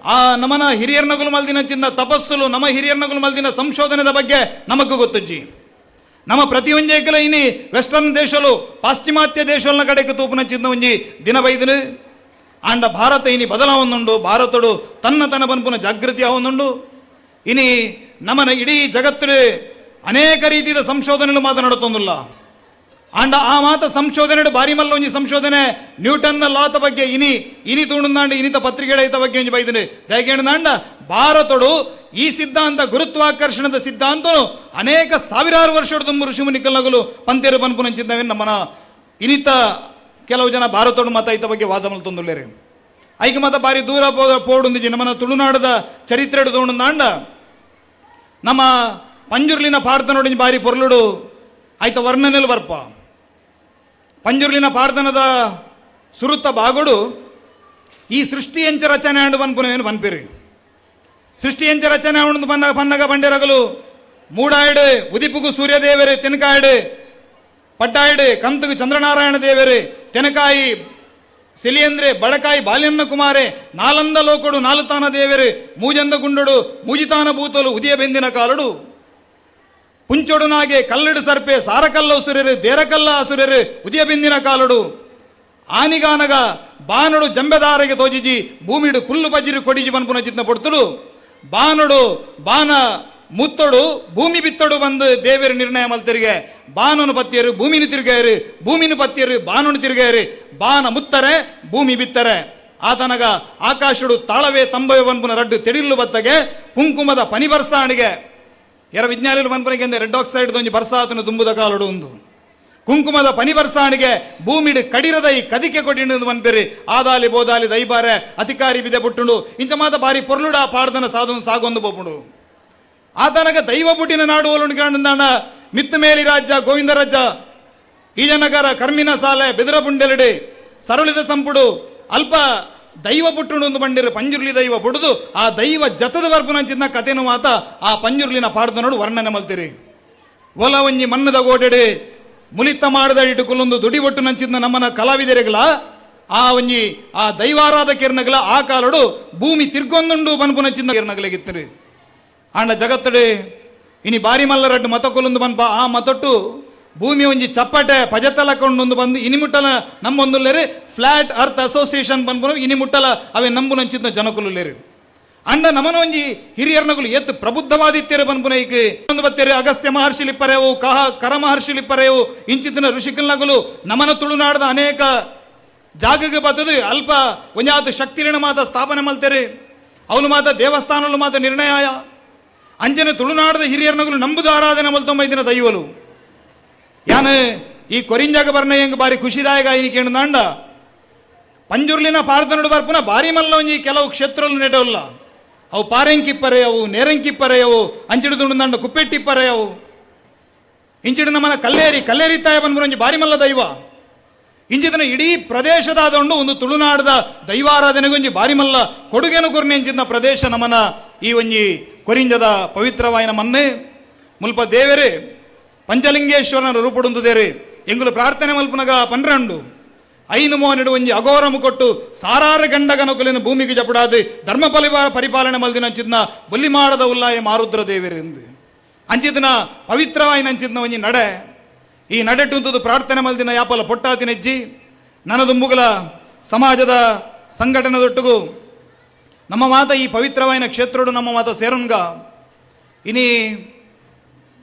ಆ ನಮನ ಹಿರಿಯರ್ನಗುಲು ಮಲ್ದಿನಂಚಿನ ತಪಸ್ಸುಲು ನಮ್ಮ ಹಿರಿಯರ್ನಗುಲು ಮಲ್ದಿನ ಸಂಶೋಧನೆದ ಬಗ್ಗೆ ನಮಗೂ ಗೊತ್ತಜ್ಜಿ ನಮ್ಮ ಪ್ರತಿಯೊಂಜೇಕಲ ಇನಿ ವೆಸ್ಟರ್ನ್ ದೇಶಲು ಪಾಶ್ಚಿಮಾತ್ಯ ದೇಶಲ್ನ ಕಡೆಗೆ ತೂಪುನಂಚಿನ ಒಂಜಿ ದಿನ ಬೈದನು ಆಂಡ ಭಾರತ ಇನಿ ಬದಲಾವೊಂದುಂಡು ಭಾರತಡು ತನ್ನ ಪನ್ಪುನ ಜಾಗೃತಿ ಆವೊಂದುಂಡು ಇನಿ ನಮನ ಇಡೀ ಜಗತ್ತು ಅನೇಕ ರೀತಿಯ ಸಂಶೋಧನೆಗಳು ಮಾತನಾಡುತ್ತೊಂದಿಲ್ಲ ಆಂಡ ಆ ಮಾತ ಸಂಶೋಧನೆ ಬಾರಿ ಮಲ್ಲ ಒಂಜಿ ಸಂಶೋಧನೆ ನ್ಯೂಟನ್ನ ಲಾತ ಬಗ್ಗೆ ಇನಿ ತೂಣಂದಾಂಡ ಇನಿತ ಪತ್ರಿಕೆ ಐತ ಬಗ್ಗೆ ಒಂಜಿ ಬೈದನೆ ದಯಗೇಣದಾಂಡ ಭಾರತಡು ಈ ಸಿದ್ಧಾಂತ ಗುರುತ್ವಾಕರ್ಷಣದ ಸಿದ್ಧಾಂತ ಅನೇಕ ಸಾವಿರಾರು ವರ್ಷದ ತುಂಬ ಋಷಿಮುನಿಕಲ್ನಗಲು ಪಂತೇರು ಪನ್ಪುನಂಚಿದ್ದವೆ ನಮ್ಮನ ಇನಿತ ಕೆಲವು ಜನ ಭಾರತೋಡು ಮತ ಐತ ಬಗ್ಗೆ ವಾದ ಮಲ್ತೊಂದುಲ್ಲೇರಿ ಐಕ ಮತ ಬಾರಿ ದೂರ ಪೋಡುಂದಿಜಿ ನಮ್ಮನ ತುಳುನಾಡದ ಚರಿತ್ರೆ ತೋಣಂದಾಂಡ ನಮ್ಮ ಪಂಜುರ್ಲಿನ ಪಾಡ್ದನೋಡಿ ಬಾರಿ ಪೊರ್ಲುಡು ಆಯ್ತ ವರ್ಣನೆಲು ಬರ್ಪ ಪಂಜುರ್ಲಿನ ಪಾಡ್ದನದ ಸುರುತ್ತ ಬಾಗುಡು ಈ ಸೃಷ್ಟಿ ಎಂಚ ರಚನೆ ಆಂಡು ಪನ್ಪುನವೇನು ಪನ್ಪಿರಿ ಸೃಷ್ಟಿ ಎಂಚ ರಚನೆ ಆಂಡು ಪನ್ನಗ ಬಂಡೆರಗಲು ಮೂಡಾಯ್ಡು ಉದಿಪುಗು ಸೂರ್ಯದೇವರೇ ತೆನಕಾಯ್ಡು ಪಡ್ಡಾಯ್ಡು ಕಂತುಗು ಚಂದ್ರನಾರಾಯಣ ದೇವರೇ ತೆನಕಾಯಿ ಸೆಲಿಯಂದ್ರೆ ಬಡಕಾಯಿ ಬಾಲ್ಯನ್ನ ಕುಮಾರೆ ನಾಲಂದ ಲೋಕಡು ನಾಲುತಾನ ದೇವರೇ ಮೂಜಂದ ಗುಂಡಡು ಮೂಜಿತಾನ ಭೂತಲು ಉದಿಯ ಬೆಂದಿನ ಕಾಲಡು ಪುಂಚೊಡುನಾಗೆ ಕಲ್ಲಡು ಸರ್ಪೆ ಸಾರಕಲ್ಲ ಅಸುರರು ದೇರಕಲ್ಲ ಅಸುರರು ಉದಿಯ ಬೆಂದಿನ ಕಾಲಡು ಆನಿಗಾನಗ ಬಾನಡು ಜಂಬೆದಾರಿಗೆ ತೋಜಿಜಿ ಭೂಮಿಡು ಕುಲ್ಲು ಬಜ್ಜಿರು ಕೊಡಿಜಿ ಪನ್ಪುನ ಚಿತ್ನ ಪೊಡ್ತುಡು ಬಾನಡು ಬಾನ ಮುತ್ತೊಡು ಭೂಮಿ ಬಿತ್ತೊಡು ಬಂದು ದೇವರ ನಿರ್ಣಯ ಮಲ್ತಿರಿಗೆ ಬಾನನು ಪತ್ತಿಯರು ಭೂಮಿನ ತಿರುಗಾಯರು ಭೂಮಿನ ಪತ್ತಿಯರು ಬಾನನು ತಿರುಗಾಯರು ಬಾನ ಮುತ್ತರೆ ಭೂಮಿ ಬಿತ್ತರೆ ಆತನಗ ಆಕಾಶಡು ತಾಳವೇ ತಂಬವೆ ಪನ್ಪುನ ರಡ್ಡು ತೆಡಿಲ್ಲು ಬತ್ತಗೆ ಕುಂಕುಮದ ಪನಿ ಬರ್ಸಾಣಿಗೆ ಎರ ವಿಜ್ಞಾನಿಗಳು ಪನ್ಪನಿಗೆ ರೆಡ್ ಆಕ್ಸೈಡ್ ಒಂಜಿ ಬರ್ಸಾತನು ತುಂಬುದ ಕಾಲಡು ಒಂದು ಕುಂಕುಮದ ಪನಿ ಬರ್ಸಾಣಿಗೆ ಭೂಮಿಡು ಕಡಿರದ ಈ ಕದಿಕೆ ಕೊಟ್ಟಿದ್ದು ಪನ್ಪೆರಿ ಆದಾಲಿ ಬೋದಾಲಿ ದೈಬಾರೆ ಅಧಿಕಾರಿ ಬಿದೆ ಬುಟ್ಟುಂಡು ಇಂಚ ಮಾತ ಬಾರಿ ಪೊರ್ಲುಡ ಪಾಡ್ದನ ಸಾಗೊಂದು ಬೋಪುಂಡು ಆತನಗ ದೈವ ಬುಟ್ಟಿನ ನಾಡು ಒಲುಂಡ ಮಿತ್ತ ಮೇಲಿ ರಾಜ್ಯ ಗೋವಿಂದ ರಾಜ್ಯ ಈಜನಗರ ಕರ್ಮಿನ ಸಾಲೆ ಬೆದರ ಬುಂಡೆಲಡೆ ಸರಳಿದ ಸಂಪುಡು ಅಲ್ಪ ದೈವ ಬುಟ್ಟುಂಡು ಒಂದು ಬಂಡಿರು ಪಂಜುರ್ಲಿ ದೈವ ಬುಡುದು ಆ ದೈವ ಜತದ ವರ್ಪುನಂಚಿನ ಕಥೆನು ಮಾತ ಆ ಪಂಜುರ್ಲಿನ ಪಾಡ್ದ ನೋಡು ವರ್ಣನೆ ಮಲ್ತಿರಿ ಒಲ ಒಂಜಿ ಮನ್ನದ ಗೋಡೆಡೆ ಮುಲಿತ ಮಾಡದ ಇಟ್ಟುಕೊಳ್ಳೊಂದು ದುಡಿ ಒಟ್ಟು ನಂಚಿದ್ನ ನಮ್ಮನ ಕಲಾವಿದರಿಗಳ ಆ ಒಂಜಿ ಆ ದೈವಾರಾಧ ಕಿರಣಗಳ ಆ ಕಾಲಡು ಭೂಮಿ ತಿರ್ಗೊಂದುಂಡು ಪನ್ಪುನಂಚಿನ ಕಿರಣಗಳಿಗಿತ್ತರಿ ಆಂಡ ಜಗತ್ತಡೆ ಇನಿ ಬಾರಿ ಮಲ್ಲ ರಡ್ಡು ಮತಕೊಲ್ಲೊಂದು ಬನ್ಪ ಆ ಮತೊಟ್ಟು ಭೂಮಿ ಒಂಜಿ ಚಪ್ಪಟೆ ಪಜತಲಕೊಂಡೊಂದು ಬಂದು ಇನಿ ಮುಟ್ಟಲ ನಮ್ಮೊಂದುಲ್ಲೇರಿ ಫ್ಲಾಟ್ ಅರ್ತ್ ಅಸೋಸಿಯೇಷನ್ ಬಂದ್ಬರು ಇನಿ ಮುಟ್ಟಲ ಅವೇ ನಂಬು ನಂಚಿದ್ನ ಜನಕುಲ್ಲೇರಿ ಅಂಡ ನಮನ ಒಂಜಿ ಹಿರಿಯರ್ನಗುಲು ಎತ್ತು ಪ್ರಬುದ್ಧವಾದಿತ್ಯರು ಬಂದ್ಬುನೈಕ್ ಒಂದು ಬತ್ತೇರಿ ಅಗಸ್ತ್ಯ ಮಹರ್ಷಿಲಿಪ್ಪರೆವು ಕರ ಮಹರ್ಷಿಲಿಪ್ಪರೆವು ಇಂಚಿತ್ತಿನ ಋಷಿಕಲ್ನಗುಲು ನಮನ ತುಳುನಾಡದ ಅನೇಕ ಜಾಗಗೆ ಬತ್ತದು ಅಲ್ಪ ಒಂಜಾತ ಶಕ್ತಿರಿನ ಮಾತ ಸ್ಥಾಪನೆ ಮಲ್ತೇರಿ ಅವಳು ಮಾತ ದೇವಸ್ಥಾನಗಳು ಮಾತ ನಿರ್ಣಯ ಅಂಜನೆ ತುಳುನಾಡದ ಹಿರಿಯರ್ನಗುಲು ನಂಬುದು ಆರಾಧನೆ ಮಲ್ತೊಂಬೈದಿನ ದೈವಲು ಯಾನು ಈ ಕೊರಿಂಜಾಗ ಬರ್ನ ಹೆಂಗ್ ಬಾರಿ ಖುಷಿದಾಯಕ ಆಯ್ನಿ ಕೇಂದ್ರ ಪಂಜುರ್ಲಿನ ಪಾಡ್ದನುಡು ಬರ್ಪುನ ಬಾರಿ ಮಲ್ಲ ಒಂಜಿ ಕೆಲವು ಕ್ಷೇತ್ರಗಳು ನೆಡವಲ್ಲ ಅವು ಪಾರೆಂಕಿಪ್ಪರೆ ಅವು ನೇರಂಕಿಪ್ಪರೆ ಅವು ಅಂಚಿಡುದುಂಡು ಕುಪ್ಪೆಟ್ಟಿಪ್ಪರೆ ಅವು ಇಂಚಿನ ನಮ್ಮನ ಕಲ್ಲೇರಿ ತಾಯ ಬಂದ್ಬುರಂಜಿ ಬಾರಿ ಮಲ್ಲ ದೈವ ಇಂಚಿದನ ಇಡೀ ಪ್ರದೇಶದಾದೊಂಡು ಒಂದು ತುಳುನಾಡದ ದೈವಾರಾಧನೆಗೊಂಜಿ ಬಾರಿ ಮಲ್ಲ ಕೊಡುಗೆನು ಕೊರ್ನೆ ಇಂಚಿನ ಪ್ರದೇಶ ನಮ್ಮನ ಈ ಒಂಜಿ ಕೊರಿಂಜದ ಪವಿತ್ರವಾಯಿನ ಮನ್ನೆ ಮುಲ್ಪ ದೇವರೇ ಪಂಚಲಿಂಗೇಶ್ವರನ ರೂಪುಡುಂದುದೇರಿ ಎಂಗುಲು ಪ್ರಾರ್ಥನೆ ಮಲ್ಪನಗ ಪನ್ರಂಡು ಐನು ಮೋನೆಡು ಒಂಜಿ ಅಘೋರಮು ಕೊಟ್ಟು ಸಾರಾರ ಗಂಡಗನಕುಲಿನ ಭೂಮಿಗೆ ಜಪುಡಾದು ಧರ್ಮ ಪರಿಪಾಲನೆ ಮಲ್ದಿನ ಅಂಚಿದ್ನ ಬೊಲ್ಲಿ ಮಾಡದ ಉಲ್ಲಾಯ ಮಾರುದ್ರ ದೇವರೆಂದು ಅಂಚಿದ್ನ ಪವಿತ್ರವಾಯಿನ ಅಂಚಿದ್ನ ಒಂಜಿ ನಡೆ ಈ ನಡೆಟುಂತದು ಪ್ರಾರ್ಥನೆ ಮಲ್ದಿನ ಯಾಪಲ ಪೊಟ್ಟಾತಿನೆಜ್ಜಿ ನನದುಂಬುಗಲ ಸಮಾಜದ ಸಂಘಟನೆದೊಟ್ಟಿಗೂ ನಮ್ಮ ಮಾತ ಈ ಪವಿತ್ರವಾಯಿನ ಕ್ಷೇತ್ರಡು ನಮ್ಮ ಮಾತ ಸೇರುನ್ಗ ಇನಿ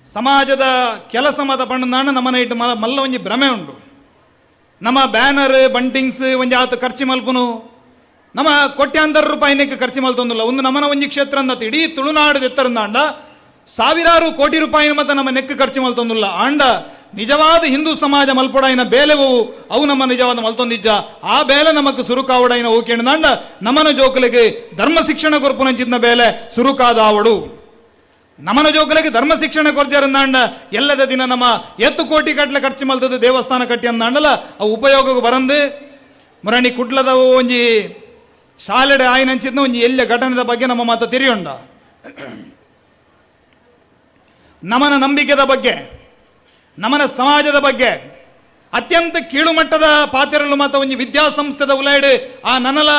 ಸಮಾಜದ ಕೆಲಸ ಮಾತ ಪಂಡ ನಮ್ಮನ ಇಟ್ಟು ಮಲ್ಲ ಒಂಜಿ ಭ್ರಮೆ ಉಂಟು ನಮ್ಮ ಬ್ಯಾನರ್ ಬಂಟಿಂಗ್ಸ್ ಒಂಜಿ ಆತು ಖರ್ಚು ಮಲ್ಪುನು ನಮ್ಮ ಕೋಟ್ಯಾಂತರ ರೂಪಾಯಿ ನೆಕ್ ಖರ್ಚು ಮಲ್ತೊಂದಿಲ್ಲ ಒಂದು ನಮ್ಮನ ಒಂಜಿ ಕ್ಷೇತ್ರ ಅಂದ ಇಡೀ ತುಳುನಾಡು ಎತ್ತರಂದಾಂಡ ಸಾವಿರಾರು ಕೋಟಿ ರೂಪಾಯಿನ ಮತ್ತೆ ನಮ್ಮ ನೆಕ್ ಖರ್ಚು ಮಲ್ತೊಂದಿಲ್ಲ ಆಂಡ ನಿಜವಾದ ಹಿಂದೂ ಸಮಾಜ ಮಲ್ಪೊಡಾಯಿನ ಬೇಲೆವು ಅವು ನಮ್ಮ ನಿಜವಾದ ಮಲ್ತೊಂದಿಜ್ಜ ಆ ಬೇಲೆ ನಮಕ್ ಸುರುಕಾವಡಾಯಿನ ಓಕೆಂಡ ನಮ್ಮನ ಜೋಕಲಿಗೆ ಧರ್ಮ ಶಿಕ್ಷಣ ಕೊರ್ಪುನಂಚಿದ್ನ ಬೇಲೆ ಸುರುಕಾದ ಆವಡು ನಮ್ಮನ ಜೋಕಲಿಗೆ ಧರ್ಮ ಶಿಕ್ಷಣ ಕೊರ್ಜರಂದಾಂಡ ಎಲ್ಲದ ದಿನ ನಮ್ಮ 1 ಕೋಟಿ ಕಟ್ಲೆ ಖರ್ಚು ಮಲ್ತದ ದೇವಸ್ಥಾನ ಕಟ್ಟಿ ಅಂದಾಂಡಲ ಅವು ಉಪಯೋಗಕ್ಕೆ ಬರಂದು ಮುರಣಿ ಕುಡ್ಲದ ಒಂಜಿ ಶಾಲೆಡೆ ಆಯ್ನಂಚಿದ್ನ ಒಂಜಿ ಎಲ್ಲ ಘಟನೆದ ಬಗ್ಗೆ ನಮ್ಮ ಮಾತ ತಿರಿಯೊಂಡ ನಮ್ಮನ ನಂಬಿಕೆದ ಬಗ್ಗೆ ನಮ್ಮನ ಸಮಾಜದ ಬಗ್ಗೆ ಅತ್ಯಂತ ಕೀಳುಮಟ್ಟದ ಪಾತ್ರರಲು ಮಾತ ಒಂಜಿ ವಿದ್ಯಾಸಂಸ್ಥೆದ ಉಲಾಯ್ಡು ಆ ನನಲ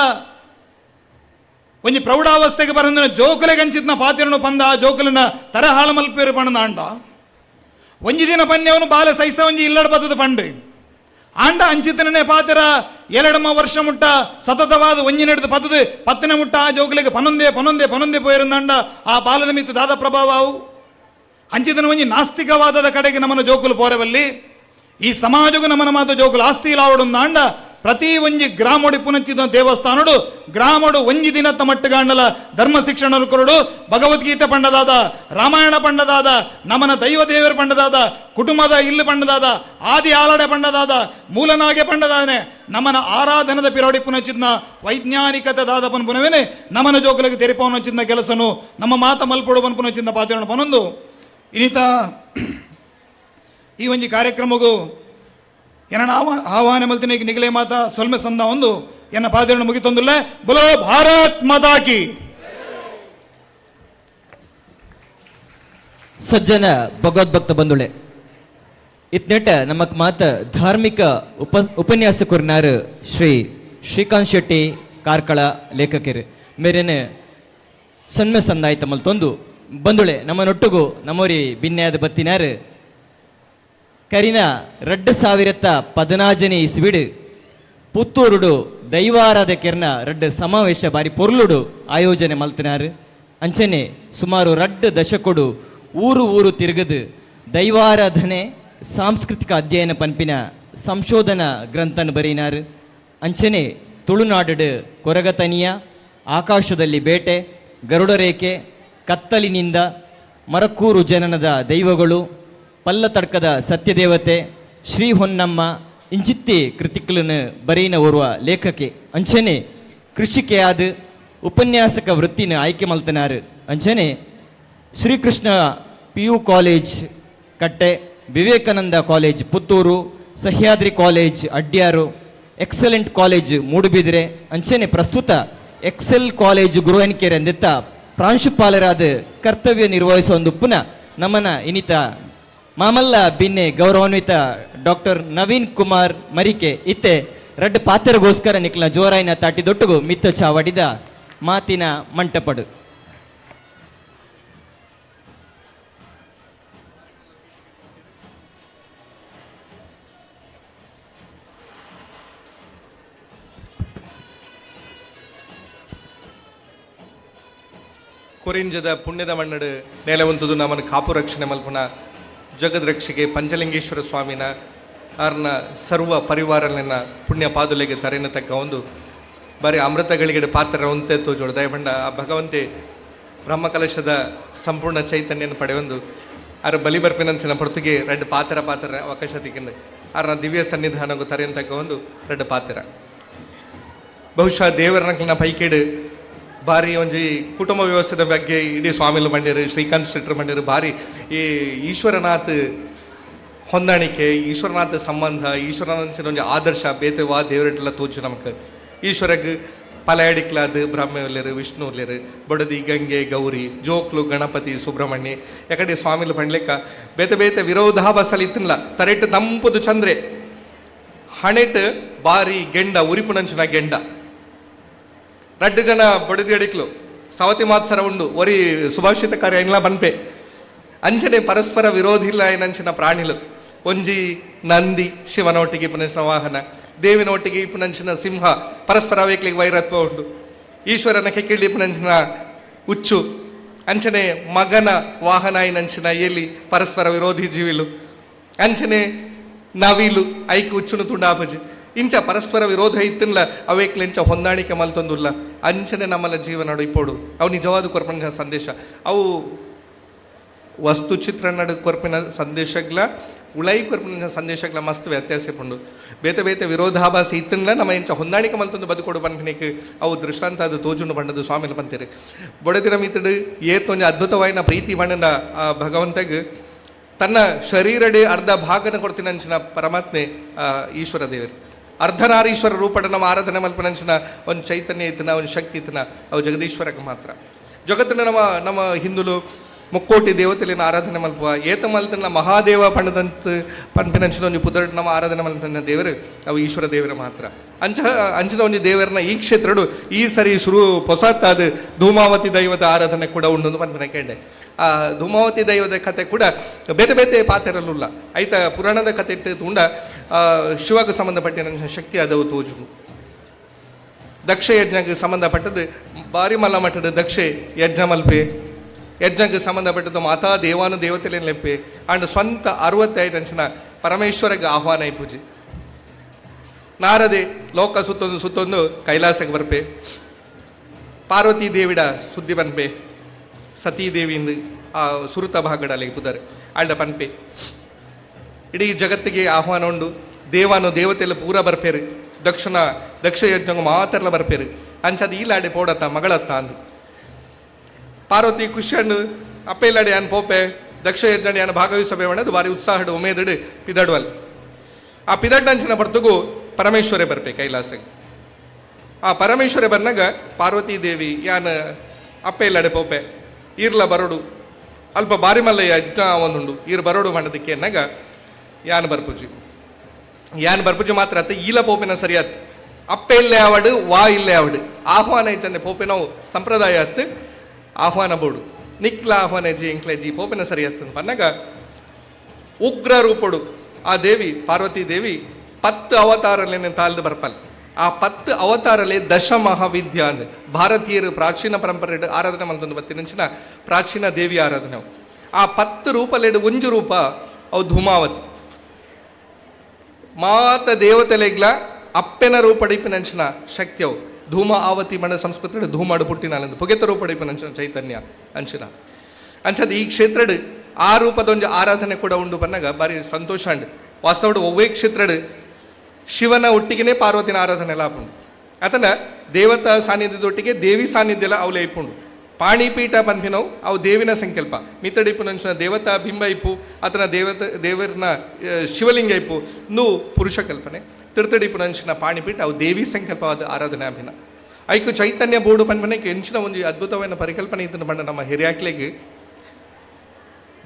ಒಂಜಿ ಪ್ರೌಢಾವಸ್ಥೆಗೆ ಬರಂದ ಜೋಕಲೆಗೆ ಅಂಚಿದ್ನ ಪಾತ್ರನು ಪಂದ ಆ ಜೋಕಲಿನ ತರಹಾಳ ಮಲ್ಪೇರು ಪಣದ ಆಂಡ ಒಂಜಿ ದಿನ ಪನ್ಯವನು ಬಾಲ ಸೈಸ ಒಂಜಿ ಇಲ್ಲಡ ಬದದ ಪಂಡು ಆಂಡ ಅಂಚಿತನೇ ಪಾತ್ರ 2 ವರ್ಷ ಮುಟ್ಟ ಸತತವಾದ ಒಂಜಿ ನಡೆದು ಪತ್ತದು 10ನೇ ಮುಟ್ಟ ಆ ಜೋಕಲಿಗೆ ಪನೊಂದೆ ಪೋಯಿರಂದಾಂಡ ಆ ಬಾಲದ ಮಿತ್ತು ದಾದ ಪ್ರಭಾವ ಅವು ಅಂಚಿತನ ಒಂಜಿ ನಾಸ್ತಿಕವಾದದ ಕಡೆಗೆ ನಮ್ಮನ ಜೋಕುಲು ಪೋರವಲ್ಲಿ ಈ ಸಮಾಜಗೂ ನಮ್ಮನ ಮಾತು ಜೋಕುಲು ಆಸ್ತಿ ಲಾವಡುಂದಾಂಡ ಪ್ರತಿ ಒಂಜಿ ಗ್ರಾಮೋಡಿ ಪುನಂಚಿದ ದೇವಸ್ಥಾನಡು ಗ್ರಾಮಡು ಒಂಜಿ ದಿನತ್ತ ಮಟ್ಟಗಾಂಡಲ ಧರ್ಮ ಶಿಕ್ಷಣ ಕೊರಡು ಭಗವದ್ಗೀತೆ ಪಂಡದಾದ ರಾಮಾಯಣ ಪಂಡದಾದ ನಮ್ಮನ ದೈವ ದೇವರ ಪಂಡದಾದ ಕುಟುಂಬದ ಇಲ್ಲು ಪಂಡದಾದ ಆದಿ ಆಲಡೆ ಪಂಡದಾದ ಮೂಲನಾಗೆ ಪಂಡದಾನೆ ನಮ್ಮನ ಆರಾಧನದ ಪಿರೋಡಿ ಪುನಚಿದ್ನ ವೈಜ್ಞಾನಿಕತೆ ದಾದ ಪುನವೇನೆ ನಮ್ಮನ ಜೋಕಲಿಗೆ ತೆರಿಪವನಚಿದ್ನ ಕೆಲಸನು ನಮ್ಮ ಮಾತ ಮಲ್ಪೊಡು ಪುನಚಿದ್ನ ಪಾತ್ರಣ ಪನೊಂದು ಇನ್ನಿತ ಈ ಒಂಜಿ ಕಾರ್ಯಕ್ರಮಗೂ ಎನ್ನ ಆಹ್ವಾನ ಮಲ್ತಿನ ನಿಗಲೆ ಮಾತ ಸೊಲ್ಮೆ ಸಂದ ಒಂದು ಎನ್ನ ಪಾತ್ರಣ ಮುಗಿತೊಂದಿಲ್ಲ ಬಲೋ ಭಾರತ್ ಮಾತಾ ಕಿ ಸಜ್ಜನ ಭಗವದ್ಭಕ್ತ ಬಂಧುಳೆ ಇತ್ನೆಟ ನಮಕ್ ಮಾತ ಧಾರ್ಮಿಕ ಉಪನ್ಯಾಸಕರ್ನಾರು ಶ್ರೀಕಾಂತ್ ಶೆಟ್ಟಿ ಕಾರ್ಕಳ ಲೇಖಕರು ಮೇರೇನೆ ಸನ್ಮೆ ಸಂದಾಯ್ತ ಮಲ್ತೊಂದು ಬಂಧುಳೆ ನಮ್ಮನೊಟ್ಟಿಗೂ ನಮ್ಮೋರಿ ಬಿನ್ಯಾದ ಬತ್ತಿನಾರು ಕರಿನ 2014 ಇಸ್ವಿಡು ಪುತ್ತೂರುಡು ದೈವಾರಾಧ ಕೆರ್ನ 2 ಸಮಾವೇಶ ಬಾರಿ ಪೊರ್ಲುಡು ಆಯೋಜನೆ ಮಲ್ತಿನಾರು ಅಂಚನೆ ಸುಮಾರು 2 ದಶಕಡು ಊರು ತಿರುಗದು ದೈವಾರಾಧನೆ ಸಾಂಸ್ಕೃತಿಕ ಅಧ್ಯಯನ ಪನ್ಪಿನ ಸಂಶೋಧನಾ ಗ್ರಂಥನ ಬರೀನಾರು ಅಂಚನೆ ತುಳುನಾಡು ಕೊರಗತನಿಯ ಆಕಾಶದಲ್ಲಿ ಬೇಟೆ ಗರುಡರೇಖೆ ಕತ್ತಲಿನಿಂದ ಮರಕ್ಕೂರು ಜನನದ ದೈವಗಳು ಪಲ್ಲತಡ್ಕದ ಸತ್ಯದೇವತೆ ಶ್ರೀ ಹೊನ್ನಮ್ಮ ಇಂಚಿತ್ತಿ ಕೃತಿಕಲನ್ನು ಬರೀನ ಓರ್ವ ಲೇಖಕೆ ಅಂಚನೆ ಕೃಷಿಕೆಯಾದ ಉಪನ್ಯಾಸಕ ವೃತ್ತಿನ ಆಯ್ಕೆ ಮಲ್ತನಾರು ಅಂಚನೆ Shrikrishna PU college Katte Vivekananda college Puttur Sahyadri college Adyar excellent college Moodbidri ಅಂಚನೆ ಪ್ರಸ್ತುತ ಎಕ್ಸೆಲ್ ಕಾಲೇಜ್ ಗುರುವನಿಕೆರೆ ಅಂದಿತ್ತ ಪ್ರಾಂಶುಪಾಲರಾದ ಕರ್ತವ್ಯ ನಿರ್ವಹಿಸುವ ಒಂದು ಪುನಃ ನಮ್ಮನ ಇನಿತ ಮಾಮಲ್ಲ ಬಿನ್ನೆ ಗೌರವಾನ್ವಿತ ಡಾಕ್ಟರ್ ನವೀನ್ ಕುಮಾರ್ ಮರಿಕೆ ಇತ್ತೆ 2 ಪಾತ್ರಗೋಸ್ಕರ ನಿಕ್ಲ ಜೋರಾಯಿನ ತಾಟಿದೊಟ್ಟಿಗೂ ಮಿತ್ತ ಚಾವಡಿದ ಮಾತಿನ ಮಂಟಪಡು ಕೊರಿಂಜದ ಪುಣ್ಯದ ಮಣ್ಣಡು ನೆಲವಂತದು ನಮ್ಮನ್ನು ಕಾಪು ರಕ್ಷಣೆ ಮಲ್ಪುನ ಜಗದ್ರಕ್ಷೆಗೆ ಪಂಚಲಿಂಗೇಶ್ವರ ಸ್ವಾಮಿನ ಆರ್ನ ಸರ್ವ ಪರಿವಾರನ ಪುಣ್ಯ ಪಾದುಲೆಗೆ ತರೆನ ತಕ್ಕ ಒಂದು ಬಾರಿ ಅಮೃತಗಳಿಗೆ ಪಾತ್ರ ಒಂತೆ ತೋಜೋಡು ದಯಬಂಡ ಆ ಭಗವಂತೆ ಬ್ರಹ್ಮಕಲಶದ ಸಂಪೂರ್ಣ ಚೈತನ್ಯನ ಪಡೆಯೊಂದು ಆರ ಬಲಿ ಬರ್ಪಿನಂಚಿನ ಪೊರ್ತುಗೆ 2 ಪಾತ್ರ ಅವಕಾಶ ತಿಕ್ಕಿಂಡು ಆರ್ನ ದಿವ್ಯ ಸನ್ನಿಧಾನಗೂ ತರೆನ ತಕ್ಕ ಒಂದು 2 ಪಾತ್ರ ಬಹುಶಃ ದೇವರನ ಪೈಕೇಡು ಭಾರಿ ಒಂಜಿ ಕುಟುಂಬ ವ್ಯವಸ್ಥೆದ ಬಗ್ಗೆ ಇಡೀ ಸ್ವಾಮಿಲು ಬಂದಿರು ಶ್ರೀಕಾಂತ್ ಶೆಟ್ಟರು ಬಂದಿರು ಭಾರಿ ಈ ಈಶ್ವರನಾಥ್ ಹೊಂದಾಣಿಕೆ ಈಶ್ವರನಾಥ ಸಂಬಂಧ ಈಶ್ವರನಾಥ ಒಂದು ಆದರ್ಶ ಬೇತವಾ ದೇವರೆಲ್ಲ ತೋಚು ನಮಗೆ ಈಶ್ವರಗೆ ಪಲಯಡಿಕ್ಲಾದ ಬ್ರಹ್ಮವಲ್ಯರು ವಿಷ್ಣುವಲ್ಯರು ಬಡದಿ ಗಂಗೆ ಗೌರಿ ಜೋಕ್ಲು ಗಣಪತಿ ಸುಬ್ರಹ್ಮಣ್ಯ ಯಾಕಡೆ ಸ್ವಾಮಿಲು ಪಂಡ್ಲೆಕ್ಕ ಬೇತೆ ಬೇತೆ ವಿರೋಧಾಭಾಸಲಿ ಇತ್ತಲ್ಲ ತರೆಟ್ ತಂಪುದು ಚಂದ್ರೆ ಹಣೆಟ್ ಬಾರಿ ಗೆಂಡ ಉರಿಪುನಂಚಿನ ಗೆಂಡ 2 ಜನ ಬಡದಿ ಅಡಿಕ್ಲು ಸವತಿ ಮಾತ್ಸರ ಉಂಡು ಒರಿ ಸುಭಾಷಿತ ಕಾರ್ಯ ಇಲ್ಲ ಬನ್ಪೆ ಅಂಚನೆ ಪರಸ್ಪರ ವಿರೋಧಿ ಇಲ್ಲ ಏನಂಚಿನ ಪ್ರಾಣಿಲು ಒಂಜಿ ನಂದಿ ಶಿವನೊಟ್ಟಿಗೆ ಪುನಂಚಿನ ವಾಹನ ದೇವಿನೊಟ್ಟಿಗೆ ಪುನಂಚಿನ ಸಿಂಹ ಪರಸ್ಪರ ಅವೇಕ್ಲಿಗೆ ವೈರತ್ವ ಉಂಟು ಈಶ್ವರನ ಕೆಕ್ಕಿಳಿ ಪುನಂಚಿನ ಉಚ್ಚು ಅಂಚನೆ ಮಗನ ವಾಹನ ಏನಂಚಿನ ಎಲಿ ಪರಸ್ಪರ ವಿರೋಧಿ ಜೀವಿಲು ಅಂಚನೆ ನವಿಲು ಐಕ್ ಉಚ್ಚುನು ತುಂಡಾಪಜಿ ಇಂಚ ಪರಸ್ಪರ ವಿರೋಧ ಇತ್ತಿನ್ಲ ಅವೇಕ್ಲೆಂಚ ಹೊಂದಾಣಿಕೆ ಮಲ್ತೊಂದುಲ್ಲ ಅಂಚನೆ ನಮ್ಮಲ್ಲ ಜೀವನ ಇಪ್ಪೋಡು ಅವು ನಿಜವಾದ ಕೊರ್ಪನ ಸಂದೇಶ ಅವು ವಸ್ತು ಚಿತ್ರ ನಡು ಕೊರ್ಪಿನ ಸಂದೇಶಗ್ಲ ಉಳೈ ಕೊರ್ಪಿನ ಸಂದೇಶಗ್ಲ ಮಸ್ತ್ ವ್ಯತ್ಯಾಸ ಪುಂಡು ಬೇತೆ ಬೇತೆ ವಿರೋಧಾಭಾಸ ಇತ್ತಿನ್ಲ ನಮ್ಮ ಇಂಚ ಹೊಂದಾಣಿಕೆ ಮಲ್ತೊಂದು ಬದುಕೊಡು ಬನ್ಕನಿಕ್ಕೆ ಅವು ದೃಷ್ಟಾಂತ ಅದು ತೋಜುಂಡು ಬಂಡದು ಸ್ವಾಮಿಲು ಬಂತೀರಿ ಬೊಡದಿನ ಮಿತ್ತಡು ಏತೊಂದು ಅದ್ಭುತವಾಯಿನ ಪ್ರೀತಿ ಬಣ್ಣನ ಭಗವಂತಗೆ ತನ್ನ ಶರೀರಡೆ ಅರ್ಧ ಭಾಗನ ಕೊಡ್ತೀನಂಚಿನ ಪರಮಾತ್ಮೆ ಈಶ್ವರ ದೇವರು ಅರ್ಧನಾರೀಶ್ವರ ರೂಪಡ ನಮ್ಮ ಆರಾಧನೆ ಮಲ್ಪನಂಚಿನ ಒಂದು ಚೈತನ್ಯ ಇತ್ತನ ಒಂದು ಶಕ್ತಿ ಇತ್ತನ ಅವು ಜಗದೀಶ್ವರಕ್ಕೆ ಮಾತ್ರ ಜಗತ್ತಿನ ನಮ್ಮ ಹಿಂದುಲು ಮುಕ್ಕೋಟಿ ದೇವತೆಲಿನ ಆರಾಧನೆ ಮಲ್ಪುವ ಏತ ಮಲ್ತನ ಮಹಾದೇವ ಪಂಪಿನಂಚಿನ ಒಂದು ಪುದರ್ ನಮ್ಮ ಆರಾಧನೆ ಮಲ್ಪನ ದೇವರು ಅವು ಈಶ್ವರ ದೇವರ ಮಾತ್ರ ಅಂಚಿನ ಒಂದು ದೇವರನ್ನ ಈ ಕ್ಷೇತ್ರಡು ಈ ಸರಿ ಹೊಸತಾದ ಧೂಮಾವತಿ ದೈವದ ಆರಾಧನೆ ಕೂಡ ಉಂಡು ಪಂಪಿನ ಕೇಂಡೆ ಆ ಧೂಮಾವತಿ ದೈವದ ಕತೆ ಕೂಡ ಬೇತೆ ಬೇತೆ ಪಾತ್ರರಲ್ಲ ಐತ ಪುರಾಣದ ಕತೆ ಇಟ್ಟು ಉಂಡ ಶಿವಗೆ ಸಂಬಂಧಪಟ್ಟಿನ ಶಕ್ತಿ ಆದವು ತೋಜು ದಕ್ಷ ಯಜ್ಞಕ್ಕೆ ಸಂಬಂಧಪಟ್ಟದ್ದು ಬಾರಿ ಮಲ್ಲ ಮಟ್ಟದ ದಕ್ಷೆ ಯಜ್ಞ ಮಲ್ಪೆ ಯಜ್ಞಕ್ಕೆ ಸಂಬಂಧಪಟ್ಟದ್ದು ಮಾತಾ ದೇವಾನು ದೇವತೆಲೆ ಲೆಪ್ಪೆ ಅಂಡ್ ಸ್ವಂತ 65 ಅಂಚಿನ ಪರಮೇಶ್ವರಗೆ ಆಹ್ವಾನ ಪೂಜೆ ನಾರದೆ ಲೋಕ ಸುತ್ತೊಂದು ಕೈಲಾಸಕ್ಕೆ ಬರ್ಪೆ ಪಾರ್ವತಿ ದೇವಿಡ ಸುದ್ದಿ ಬನ್ಪೆ ಸತೀದೇವಿಯಿಂದ ಆ ಸುರುತ ಭಾಗಡಲ್ಲಿ ಪುದರ್ ಆಳ್ದ ಪನ್ಪೆ ಇಡೀ ಜಗತ್ತಿಗೆ ಆಹ್ವಾನ ಉಂಡು ದೇವಾನು ದೇವತೆಲ್ಲ ಪೂರ ಬರ್ಪೇರು ದಕ್ಷ ಯಜ್ಞ ಮಾತೆಲ್ಲ ಬರ್ಪೇರು ಅಂಚದು ಈಲಾಡೆ ಪೋಡತ್ತ ಮಗಳತ್ತ ಅಂದು ಪಾರ್ವತಿ ಖುಷಿಯಂಡು ಅಪ್ಪೆಲ್ಲಾಡೆ ಅನ್ ಪೋಪೆ ದಕ್ಷ ಯಜ್ಞ ಅನ್ನು ಭಾಗವಹಿಸಬೇ ಅದು ಬಾರಿ ಉತ್ಸಾಹಡು ಉಮೇದಡು ಪಿದಡ್ವಲ್ ಆ ಪಿದಡ್ಡಂಚಿನ ಬರ್ತಗೂ ಪರಮೇಶ್ವರೇ ಬರ್ಪೆ ಕೈಲಾಸಕ್ಕೆ ಆ ಪರಮೇಶ್ವರೇ ಬಂದಾಗ ಪಾರ್ವತಿ ದೇವಿ ಯಾನ ಅಪ್ಪೆಲ್ಲಾಡೆ ಪೋಪೆ ಈರ್ಲ ಬರೋಡು ಅಲ್ಪ ಬಾರಿ ಮಲ್ಲ ಯಜ್ಞ ಒಂದುಂಡು ಈರ್ ಬರೋಡು ಮಾಡೋದಕ್ಕೆ ಅನ್ನಗ ಯಾನ್ ಬರ್ಪುಜಿ ಮಾತ್ರ ಅತ್ತ ಈಲ ಪೋಪಿನ ಸರಿಯಾತ್ ಅಪ್ಪ ಇಲ್ಲೇ ಅವಡು ವಾ ಇಲ್ಲೇ ಅವಡು ಆಹ್ವಾನ ಚಂದೆ ಪೋಪಿನವು ಸಂಪ್ರದಾಯ ಅತ್ತು ಆಹ್ವಾನ ಬೋಡು ನಿಕ್ಲ ಆಹ್ವಾನ ಜಿ ಎಂಕ್ಲೆ ಪೋಪಿನ ಸರಿಯತ್ತು ಪನ್ನಗ ಉಗ್ರ ರೂಪಡು ಆ ದೇವಿ ಪಾರ್ವತಿ ದೇವಿ 10 ಅವತಾರಲೇನೆ ತಾಳ್ದು ಬರ್ಪಲ್ ಆ 10 ಅವತಾರಲೆ ದಶ ಮಹಾವಿದ್ಯ ಅಂದ್ರೆ ಭಾರತೀಯರು ಪ್ರಾಚೀನ ಪರಂಪರೆ ಆರಾಧನೆ ಮಲ್ತೊಂದು ಬತ್ತಿನಂಚಿನ ಪ್ರಾಚೀನ ದೇವಿ ಆರಾಧನೆ ಆ 10 ರೂಪಲೆಡು ಒಂಜು ರೂಪ ಅವು ಧೂಮಾವತಿ ಮಾತ ದೇವತೆಲೆಗ್ಲ ಅಪ್ಪೆನ ರೂಪಡಿಪಿನಂಚಿನ ಶಕ್ತಿಯವು ಧೂಮ ಆವತಿ ಮಣ ಸಂಸ್ಕೃತಿ ಧೂಮಾಡು ಪುಟ್ಟಿನಲ್ಲಂದು ಪುಗೆತ ರೂಪಡಿಪಿನಂಚಿನ ಚೈತನ್ಯ ಅಂಚಿನ ಅಂಚದ ಈ ಕ್ಷೇತ್ರಡು ಆ ರೂಪದೊಂದು ಆರಾಧನೆ ಕೂಡ ಉಂಡು ಬನ್ನಾಗ ಬಾರಿ ಸಂತೋಷ ಅಂಡ್ ವಾಸ್ತವಡು ಒವ್ವೇ ಕ್ಷೇತ್ರಡು ಶಿವನ ಒಟ್ಟಿಗೆ ಪಾರ್ವತಿನ ಆರಾಧನೆ ಎಲ್ಲ ಆಪುಂಡು ಆತನ ದೇವತಾ ಸಾನ್ನಿಧ್ಯದೊಟ್ಟಿಗೆ ದೇವಿ ಸಾನ್ನಿಧ್ಯ ಎಲ್ಲ ಅವಲೇ ಇಪ್ಪುಂಡು ಪಾಣಿಪೀಠ ಪಂಥಿನವು ಅವು ದೇವಿನ ಸಂಕಲ್ಪ ಮಿತ್ತಡಿಪುನಂಚಿನ ದೇವತಾ ಬಿಂಬ ಇಪ್ಪು ಆತನ ದೇವರನ ಶಿವಲಿಂಗ ಇಪ್ಪು ನೂ ಪುರುಷ ಕಲ್ಪನೆ ತಿರ್ತಡಿಪುನಂಚಿನ ಪಾಣಿಪೀಠ ಅವು ದೇವಿ ಸಂಕಲ್ಪವಾದ ಆರಾಧನೆ ಅಭಿನ ಐಕು ಚೈತನ್ಯ ಬೋರ್ಡು ಪನ್ಪನೆಗೆ ಎಂಚಿನ ಒಂದು ಅದ್ಭುತವಾದ ಪರಿಕಲ್ಪನೆ ಇತ್ತು ಬಂಡ ನಮ್ಮ ಹಿರಿಯಾಕ್ಲೆಗೆ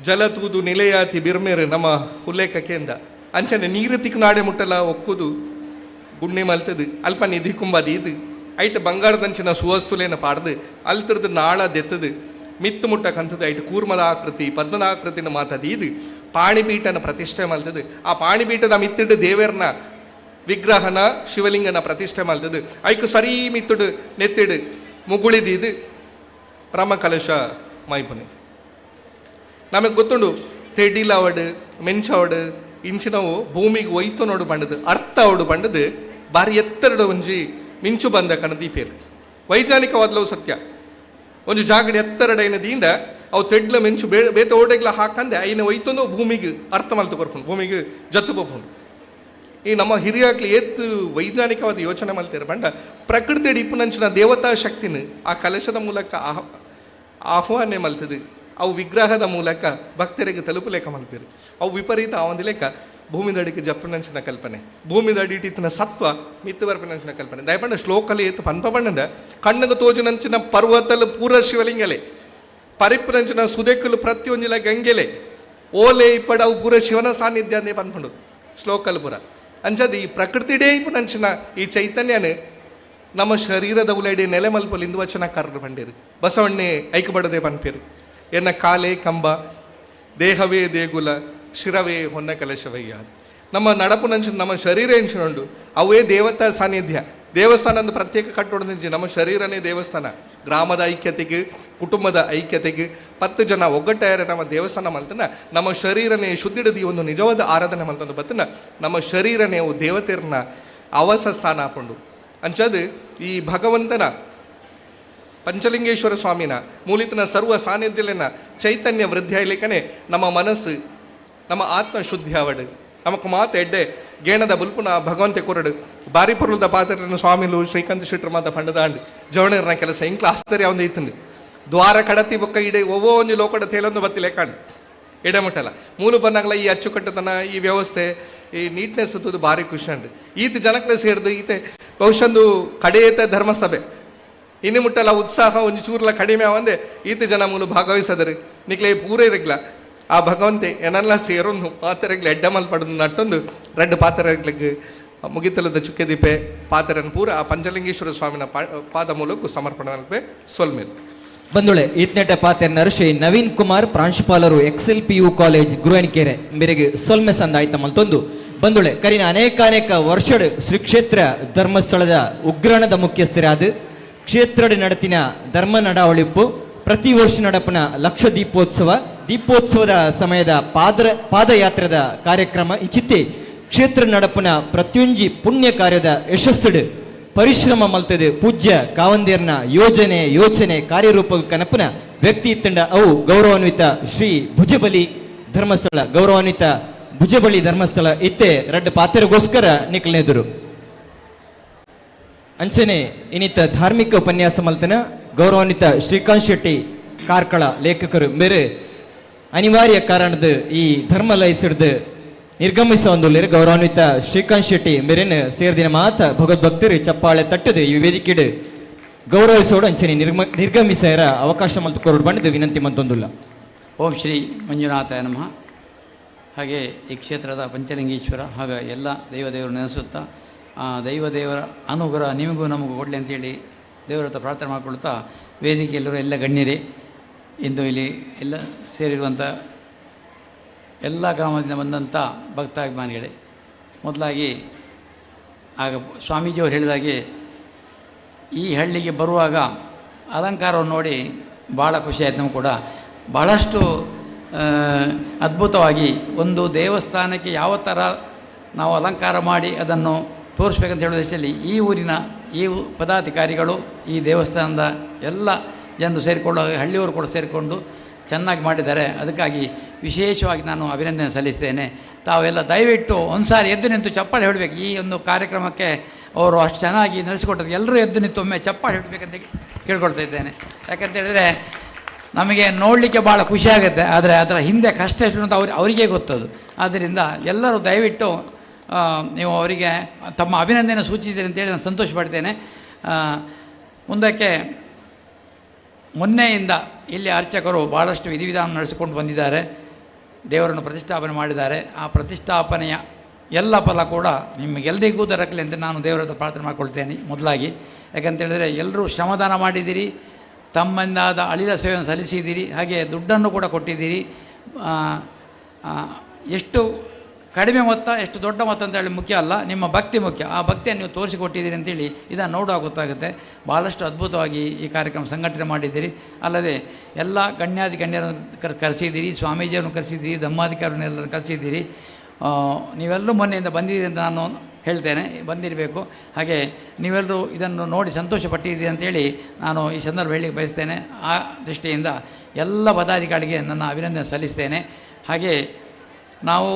ಜಲ ತೂದು ನಿಲೆಯಾತಿ ಬಿರ್ಮೇರು ನಮ್ಮ ಉಲ್ಲೇಖಕ್ಕೆಂದ ಅಂಚನೆ ನೀರು ತಿಕ್ಕು ನಾಡೆ ಮುಟ್ಟಲ ಒಕ್ಕುದು ಗುಣ್ಣೆ ಮಲ್ತದು ಅಲ್ಪ ನಿಧಿ ಕುಂಬದಿ ಇದು ಐಟ್ ಬಂಗಾರದಂಚಿನ ಸುವಸ್ತುಲೇನ ಪಾಡ್ದು ಅಲ್ತಿರ್ದು ನಾಳ ದೆತ್ತದು ಮಿತ್ತು ಮುಟ್ಟ ಕಂತದ್ದು ಐಟ್ ಕೂರ್ಮದ ಆಕೃತಿ ಪದ್ಮದ ಆಕೃತಿನ ಮಾತದು ಇದು ಪಾಣಿಪೀಠನ ಪ್ರತಿಷ್ಠೆ ಮಲ್ತದು ಆ ಪಾಣಿಪೀಠದ ಮಿತ್ತಿಡು ದೇವರನ ವಿಗ್ರಹನ ಶಿವಲಿಂಗನ ಪ್ರತಿಷ್ಠೆ ಮಲ್ತದು ಐಕು ಸರಿ ಮಿತ್ತುಡು ನೆತ್ತಿಡು ಮುಗುಳಿದು ಬ್ರಹ್ಮ ಕಲಶ ಮೈಪುನೆ ನಮಗೆ ಗೊತ್ತುಂಡು ತೆಡಿಲವಡು ಮೆಂಚವಡು ಇಂಚಿನವು ಭೂಮಿಗೆ ಒಯ್ತು ನೋಡು ಬಂಡದು ಅರ್ಥ ಅವಡು ಬಂಡದು ಬಾರಿ ಎತ್ತರಡು ಒಂಜಿ ಮಿಂಚು ಬಂದ ಕಣದೀಪೇರು ವೈಜ್ಞಾನಿಕವಾದಲವು ಸತ್ಯ ಒಂದು ಜಾಗಡೆ ಎತ್ತರಡೈನ ದೀಂಡ ಅವು ತೆಡ್ಲ ಮೆಂಚು ಬೇತ ಓಡೆಗ್ಲ ಹಾಕಂದೆ ಐನ ಒಯ್ತಂದು ಭೂಮಿಗೆ ಅರ್ಥ ಮಲ್ತು ಕೊರ್ಪುಂಡು ಭೂಮಿಗೆ ಜತ್ತು ಬೋಪುಂಡು ಈ ನಮ್ಮ ಹಿರಿಯಾಗ್ಲಿ ಎತ್ತು ವೈಜ್ಞಾನಿಕವಾದ ಯೋಚನೆ ಮಲ್ತಿರ ಬಂಡ ಪ್ರಕೃತಿ ಇಪ್ಪುನಂಚಿನ ದೇವತಾ ಶಕ್ತಿನ ಆ ಕಲಶದ ಮೂಲಕ ಆಹ್ವಾನೆ ಮಲ್ತದು ಅವು ವಿಗ್ರಹದ ಮೂಲಕ ಭಕ್ತರಿಗೆ ತಲುಪಲೇಕ ಮಲ್ಪೇರು. ಅವು ವಿಪರೀತ ಆವಂದಿಲೇಕ ಭೂಮಿದಡಿಗೆ ಜಪ್ಪನಂಚಿನ ಕಲ್ಪನೆ, ಭೂಮಿದಡಿ ಇಟ್ಟಿನ ಸತ್ವ ಮಿತ್ತು ಬರ್ಪನಂಚಿನ ಕಲ್ಪನೆ. ದಯಪಂಡ ಶ್ಲೋಕಲಿ ಎತ್ತು ಪಂಪ ಬಣ್ಣದ ಕಣ್ಣಗೆ ತೋಜುನಂಚಿನ ಪರ್ವತಲು ಪೂರ ಶಿವಲಿಂಗಲೆ, ಪರಿಪ್ಪುನಂಚಿನ ಸುದೆಕ್ಕಲು ಪ್ರತಿಯೊಂದಿಲ ಗಂಗೆಲೆ, ಓಲೆ ಇಪ್ಪಡ ಅವು ಪೂರ ಶಿವನ ಸಾನ್ನಿಧ್ಯ ಅಂದೇ ಪನ್ಪಂಡು ಶ್ಲೋಕಲು ಪುರ. ಅಂಚದ ಈ ಪ್ರಕೃತಿಡೇ ಇಪ್ಪನಂಚಿನ ಈ ಚೈತನ್ಯನೇ ನಮ್ಮ ಶರೀರದ ಉಲೆಡೆ ನೆಲೆ ಮಲ್ಪಲು ಇಂದು ವಚನಕಾರರು ಬಂಡೇರು. ಬಸವಣ್ಣೆ ಐಕ್ಯಪಡದೆ ಪನ್ಪೇರು. ಎನ್ನ ಕಾಲೇ ಕಂಬ, ದೇಹವೇ ದೇಗುಲ, ಶಿರವೇ ಹೊನ್ನ ಕಲಶವಯ್ಯ. ನಮ್ಮ ನಡಪುನಂಚಿನ ನಮ್ಮ ಶರೀರ ಎಂಚಿನೊಂಡು ಅವೇ ದೇವತಾ ಸಾನ್ನಿಧ್ಯ. ದೇವಸ್ಥಾನದ ಪ್ರತ್ಯೇಕ ಕಟ್ಟೋಡಂಚಿ ನಮ್ಮ ಶರೀರನೇ ದೇವಸ್ಥಾನ. ಗ್ರಾಮದ ಐಕ್ಯತೆಗೆ, ಕುಟುಂಬದ ಐಕ್ಯತೆಗೆ 10 ಜನ ಒಗ್ಗಟ್ಟಾಯರ ನಮ್ಮ ದೇವಸ್ಥಾನ ಮಲ್ತನ ನಮ್ಮ ಶರೀರನೇ ಶುದ್ಧಿಡದಿ ಒಂದು ನಿಜವಾದ ಆರಾಧನೆ ಮಲ್ತಂದು ಬತ್ತನ ನಮ್ಮ ಶರೀರನೇ ಅವು ದೇವತೆಯರನ್ನ ಆವಾಸ ಸ್ಥಾನ ಹಾಕೊಂಡು. ಅಂಚದು ಈ ಭಗವಂತನ ಪಂಚಲಿಂಗೇಶ್ವರ ಸ್ವಾಮಿನ ಮೂಲಿತನ ಸರ್ವ ಸಾನ್ನಿಧ್ಯಲಿನ ಚೈತನ್ಯ ವೃದ್ಧಿ ಆಗ್ಲಿಕ್ಕನೆ ನಮ್ಮ ಮನಸ್ಸು ನಮ್ಮ ಆತ್ಮ ಶುದ್ಧಿ ಆವಡು. ನಮಕ್ ಮಾತು ಎಡ್ಡೆ ಗೇಣದ ಬುಲ್ಪುನ ಭಗವಂತೆ ಕೊರಡು ಬಾರಿ ಪುರುಳದ ಪಾತ್ರನ ಸ್ವಾಮಿಲು ಶ್ರೀಕಾಂತ ಶೆಟ್ರು ಮಾತ ಫಂಡದಾಂಡು ಜವಣರ್ನ ಕೆಲಸ ಇಂಕ್ಲ ಆಶ್ಚರ್ಯ ಒಂದು ಇತ್ತಂಡು. ದ್ವಾರ ಕಡತಿ ಬೊಕ್ಕ ಇಡೆ ಒವ್ವೋ ಒಂದು ಲೋಕಡ ತೇಲೊಂದು ಬತ್ತಿಲೆ ಕಾಂಡು ಎಡೆಮುಟ್ಟಲ್ಲ ಮೂಲು ಬನ್ನಾಗಲ ಈ ಅಚ್ಚುಕಟ್ಟತನ, ಈ ವ್ಯವಸ್ಥೆ, ಈ ನೀಟ್ನೆಸ್ ಅದು ಭಾರಿ ಖುಷಿ ಉಂಟು. ಈತ ಜನಕ್ಲೆ ಸೇರಿದು ಈತೆ ಬಹುಶಂದು ಕಡೆಯತ ಧರ್ಮಸಭೆ ಇನ್ನು ಮುಟ್ಟಲ್ಲ ಉತ್ಸಾಹ ಒಂದು ಚೂರ್ಲ ಕಡಿಮೆ ಅವಂದೆ ಈತ ಜನ ಮೂಲು ಭಾಗವಹಿಸದರು ನಿಕ್ಲೆ ಪೂರೇ ಇರಗ್ಲ ಆ ಭಗವಂತೆ ಏನೆಲ್ಲ ಸೇರೊಂದು ಪಾತ್ರೆಗ್ಲು ಎಡ್ಡ ಮಲ್ಪಡೋದು ನಟ್ಟೊಂದು 2 ಪಾತ್ರೆಗಳಿಗೆ ಮುಗಿತಲದ ಚುಕ್ಕೆ ದೀಪೆ ಪಾತ್ರೆಯನ್ನು ಪೂರ ಆ ಪಂಚಲಿಂಗೇಶ್ವರ ಸ್ವಾಮಿನ ಪಾದ ಮೂಲಕ ಸಮರ್ಪಣೆ ಮಲ್ಪೆ ಸೋಲ್ಮೇಲೆ ಬಂದುಳೆ ಈತ್ನೆಟ ಪಾತೆರ್ನರು ಶ್ರೀ ನವೀನ್ ಕುಮಾರ್ ಪ್ರಾಂಶುಪಾಲರು XLPU ಕಾಲೇಜ್ ಗುರುವಣಿಕೆರೆ ಮೇರೆಗೆ ಸೊಲ್ಮೆ ಸಂದ ಆಯ್ತ ಮಲ್ತೊಂದು ಬಂದುಳೆ ಕರಿನ ಅನೇಕ ವರ್ಷಡ್ ಶ್ರೀ ಕ್ಷೇತ್ರ ಧರ್ಮಸ್ಥಳದ ಉಗ್ರಾಣದ ಮುಖ್ಯಸ್ಥರಾದ ಕ್ಷೇತ್ರಡ್ ನಡತಿನ ಧರ್ಮ ನಡಾವಳಿಪ್ಪು ಪ್ರತಿ ವರ್ಷ ನಡಪನ ಲಕ್ಷ ದೀಪೋತ್ಸವದ ಸಮಯದ ಪಾದಯಾತ್ರದ ಕಾರ್ಯಕ್ರಮ ಇಂಚಿತ್ತೆ ಕ್ಷೇತ್ರ ನಡಪನ ಪ್ರತಿಯೊಂಜಿ ಪುಣ್ಯ ಕಾರ್ಯದ ಯಶಸ್ಸಡು ಪರಿಶ್ರಮ ಮಲ್ತದೆ ಪೂಜ್ಯ ಕಾವಂದೇರ್ನ ಯೋಚನೆ ಕಾರ್ಯರೂಪ ಕನಪನ ವ್ಯಕ್ತಿ ತಂಡ ಅವು ಗೌರವಾನ್ವಿತ ಶ್ರೀ ಭುಜಬಲಿ ಧರ್ಮಸ್ಥಳ ಇತ್ತೆ 2 ಪಾತ್ರೆಗೋಸ್ಕರ ನಿಕ್ಲೆದುರು. ಅಂಚನೆ ಇನ್ನಿತ ಧಾರ್ಮಿಕ ಉಪನ್ಯಾಸ ಮಲ್ತನ ಗೌರವಾನ್ವಿತ ಶ್ರೀಕಾಂತ್ ಶೆಟ್ಟಿ ಕಾರ್ಕಳ ಲೇಖಕರು ಮೇರೆ ಅನಿವಾರ್ಯ ಕಾರಣದ ಈ ಧರ್ಮ ಲೈಸಿಡ್ದು ನಿರ್ಗಮಿಸ ಒಂದುಲ್ಲೇರು ಗೌರವಾನ್ವಿತ ಶ್ರೀಕಾಂತ್ ಶೆಟ್ಟಿ ಮೇರೆನ್ ಸೇರ್ದಿನ ಮಾತ ಭಗವದ್ಭಕ್ತರು ಚಪ್ಪಾಳೆ ತಟ್ಟದು ಈ ವೇದಿಕೆಡು ಗೌರವಿಸೋಡು ಅಂಚನೆ ನಿರ್ಗಮಿಸರ ಅವಕಾಶ ಮಲ್ತು ಕೊರಡು ಬಂದಿದ್ದು ವಿನಂತಿ ಮಂತೊಂದುಲ್ಲ. ಓಂ ಶ್ರೀ ಮಂಜುನಾಥಾಯ ನಮಃ. ಹಾಗೆ ಈ ಕ್ಷೇತ್ರದ ಪಂಚಲಿಂಗೇಶ್ವರ ಹಾಗೂ ಎಲ್ಲ ದೇವರು ನೆನೆಸುತ್ತಾ ಆ ದೇವರ ಅನುಗ್ರಹ ನಿಮಗೂ ನಮಗೂ ಕೊಡಲಿ ಅಂತೇಳಿ ದೇವರ ಹತ್ರ ಪ್ರಾರ್ಥನೆ ಮಾಡಿಕೊಳ್ತಾ ವೇದಿಕೆಯಲ್ಲರೂ ಎಲ್ಲ ಗಣ್ಯರೇ, ಇಂದು ಇಲ್ಲಿ ಎಲ್ಲ ಸೇರಿರುವಂಥ ಎಲ್ಲ ಗ್ರಾಮದಿಂದ ಬಂದಂಥ ಭಕ್ತಾಭಿಮಾನಿಗಳೇ, ಮೊದಲಾಗಿ ಆಗ ಸ್ವಾಮೀಜಿಯವರು ಹೇಳಿದಾಗೆ ಈ ಹಳ್ಳಿಗೆ ಬರುವಾಗ ಅಲಂಕಾರವನ್ನು ನೋಡಿ ಭಾಳ ಖುಷಿಯಾಯಿತು. ನಮಗೂ ಕೂಡ ಬಹಳಷ್ಟು ಅದ್ಭುತವಾಗಿ ಒಂದು ದೇವಸ್ಥಾನಕ್ಕೆ ಯಾವ ಥರ ನಾವು ಅಲಂಕಾರ ಮಾಡಿ ಅದನ್ನು ತೋರಿಸ್ಬೇಕಂತ ಹೇಳೋ ದೇಶದಲ್ಲಿ ಈ ಊರಿನ ಪದಾಧಿಕಾರಿಗಳು ಈ ದೇವಸ್ಥಾನದ ಎಲ್ಲ ಜನರು ಸೇರಿಕೊಂಡು ಹಳ್ಳಿಯವರು ಕೂಡ ಸೇರಿಕೊಂಡು ಚೆನ್ನಾಗಿ ಮಾಡಿದ್ದಾರೆ. ಅದಕ್ಕಾಗಿ ವಿಶೇಷವಾಗಿ ನಾನು ಅಭಿನಂದನೆ ಸಲ್ಲಿಸ್ತೇನೆ. ತಾವೆಲ್ಲ ದಯವಿಟ್ಟು ಒಂದು ಸಾರಿ ಎದ್ದು ನಿಂತು ಚಪ್ಪಾಳೆ ಹೊಡಬೇಕು. ಈ ಒಂದು ಕಾರ್ಯಕ್ರಮಕ್ಕೆ ಅವರು ಅಷ್ಟು ಚೆನ್ನಾಗಿ ನಡೆಸಿಕೊಟ್ಟದ್ದು ಎಲ್ಲರೂ ಎದ್ದು ನಿಂತು ಒಮ್ಮೆ ಚಪ್ಪಾಳೆ ಹೊಡಬೇಕಂತ ಕೇಳ್ಕೊಳ್ತಾ ಇದ್ದೇನೆ. ಯಾಕಂತೇಳಿದರೆ ನಮಗೆ ನೋಡಲಿಕ್ಕೆ ಭಾಳ ಖುಷಿಯಾಗುತ್ತೆ, ಆದರೆ ಅದರ ಹಿಂದೆ ಕಷ್ಟ ಎಷ್ಟು ಅಂತ ಅವರಿಗೆ ಗೊತ್ತದು. ಆದ್ದರಿಂದ ಎಲ್ಲರೂ ದಯವಿಟ್ಟು ನೀವು ಅವರಿಗೆ ತಮ್ಮ ಅಭಿನಂದನೆ ಸೂಚಿಸಿದ್ದೀರಿ ಅಂತೇಳಿ ನಾನು ಸಂತೋಷ ಪಡ್ತೇನೆ. ಮುಂದಕ್ಕೆ ಮೊನ್ನೆಯಿಂದ ಇಲ್ಲಿ ಅರ್ಚಕರು ಭಾಳಷ್ಟು ವಿಧಿವಿಧಾನ ನಡೆಸಿಕೊಂಡು ಬಂದಿದ್ದಾರೆ, ದೇವರನ್ನು ಪ್ರತಿಷ್ಠಾಪನೆ ಮಾಡಿದ್ದಾರೆ. ಆ ಪ್ರತಿಷ್ಠಾಪನೆಯ ಎಲ್ಲ ಫಲ ಕೂಡ ನಿಮಗೆಲ್ಲರಿಗೂ ದೊರಕಲಿ ಅಂತ ನಾನು ದೇವರ ಹತ್ರ ಪ್ರಾರ್ಥನೆ ಮಾಡ್ಕೊಳ್ತೇನೆ ಮೊದಲಾಗಿ. ಯಾಕಂತೇಳಿದರೆ ಎಲ್ಲರೂ ಶ್ರಮದಾನ ಮಾಡಿದ್ದೀರಿ, ತಮ್ಮಿಂದಾದ ಅಳಿದ ಸೇವೆಯನ್ನು ಸಲ್ಲಿಸಿದ್ದೀರಿ, ಹಾಗೆ ದುಡ್ಡನ್ನು ಕೂಡ ಕೊಟ್ಟಿದ್ದೀರಿ. ಎಷ್ಟು ಕಡಿಮೆ ಮೊತ್ತ ಎಷ್ಟು ದೊಡ್ಡ ಮೊತ್ತ ಅಂತೇಳಿ ಮುಖ್ಯ ಅಲ್ಲ, ನಿಮ್ಮ ಭಕ್ತಿ ಮುಖ್ಯ. ಆ ಭಕ್ತಿಯನ್ನು ನೀವು ತೋರಿಸಿಕೊಟ್ಟಿದ್ದೀರಿ ಅಂತೇಳಿ ಇದನ್ನು ನೋಡುವಾಗ ಗೊತ್ತಾಗುತ್ತೆ. ಭಾಳಷ್ಟು ಅದ್ಭುತವಾಗಿ ಈ ಕಾರ್ಯಕ್ರಮ ಸಂಘಟನೆ ಮಾಡಿದ್ದೀರಿ. ಅಲ್ಲದೆ ಎಲ್ಲ ಗಣ್ಯರನ್ನು ಕರೆಸಿದ್ದೀರಿ, ಸ್ವಾಮೀಜಿಯನ್ನು ಕರೆಸಿದ್ದೀರಿ, ಧಮ್ಮಾಧಿಕಾರಿಗಳನ್ನೆಲ್ಲರೂ ಕರೆಸಿದ್ದೀರಿ. ನೀವೆಲ್ಲರೂ ಮೊನ್ನೆಯಿಂದ ಬಂದಿದ್ದೀರಿ ಅಂತ ನಾನು ಹೇಳ್ತೇನೆ, ಬಂದಿರಬೇಕು. ಹಾಗೆ ನೀವೆಲ್ಲರೂ ಇದನ್ನು ನೋಡಿ ಸಂತೋಷಪಟ್ಟಿದ್ದೀರಿ ಅಂತೇಳಿ ನಾನು ಈ ಸಂದರ್ಭ ಹೇಳಲಿಕ್ಕೆ ಬಯಸ್ತೇನೆ. ಆ ದೃಷ್ಟಿಯಿಂದ ಎಲ್ಲ ಪದಾಧಿಕಾರಿಗೆ ನನ್ನ ಅಭಿನಂದನೆ ಸಲ್ಲಿಸ್ತೇನೆ. ಹಾಗೆ ನಾವು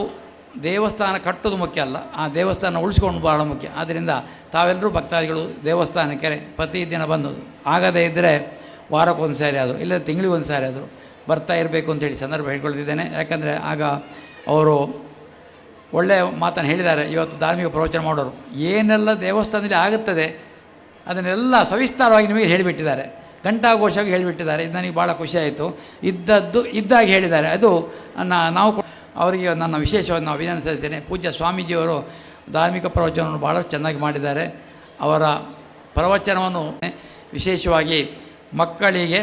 ದೇವಸ್ಥಾನ ಕಟ್ಟೋದು ಮುಖ್ಯ ಅಲ್ಲ, ಆ ದೇವಸ್ಥಾನ ಉಳಿಸ್ಕೊಂಡು ಭಾಳ ಮುಖ್ಯ. ಆದ್ದರಿಂದ ತಾವೆಲ್ಲರೂ ಭಕ್ತಾದಿಗಳು ದೇವಸ್ಥಾನಕ್ಕೆ ಪ್ರತಿದಿನ ಬಂದು ಆಗದೇ ಇದ್ದರೆ ವಾರಕ್ಕೊಂದು ಸಾರಿ ಆದರೂ ಇಲ್ಲ ತಿಂಗಳಿಗೊಂದು ಸಾರಿ ಆದರೂ ಬರ್ತಾ ಇರಬೇಕು ಅಂತೇಳಿ ಸಂದರ್ಭ ಹೇಳ್ಕೊಳ್ತಿದ್ದೇನೆ. ಯಾಕಂದರೆ ಆಗ ಅವರು ಒಳ್ಳೆಯ ಮಾತನ್ನು ಹೇಳಿದ್ದಾರೆ. ಇವತ್ತು ಧಾರ್ಮಿಕ ಪ್ರವಚನ ಮಾಡೋರು ಏನೆಲ್ಲ ದೇವಸ್ಥಾನದಲ್ಲಿ ಆಗುತ್ತದೆ ಅದನ್ನೆಲ್ಲ ಸವಿಸ್ತಾರವಾಗಿ ನಿಮಗೆ ಹೇಳಿಬಿಟ್ಟಿದ್ದಾರೆ, ಘಂಟಾಘೋಷವಾಗಿ ಹೇಳಿಬಿಟ್ಟಿದ್ದಾರೆ. ಇದು ನನಗೆ ಭಾಳ ಖುಷಿಯಾಯಿತು. ಇದ್ದದ್ದು ಇದ್ದಾಗಿ ಹೇಳಿದ್ದಾರೆ. ಅದು ನಾವು ಅವರಿಗೆ ನನ್ನ ವಿಶೇಷವಾಗಿ ನಾವು ಅಭಿನಂದಿಸುತ್ತೇನೆ. ಪೂಜ್ಯ ಸ್ವಾಮೀಜಿಯವರು ಧಾರ್ಮಿಕ ಪ್ರವಚನವನ್ನು ಭಾಳಷ್ಟು ಚೆನ್ನಾಗಿ ಮಾಡಿದ್ದಾರೆ. ಅವರ ಪ್ರವಚನವನ್ನು ವಿಶೇಷವಾಗಿ ಮಕ್ಕಳಿಗೆ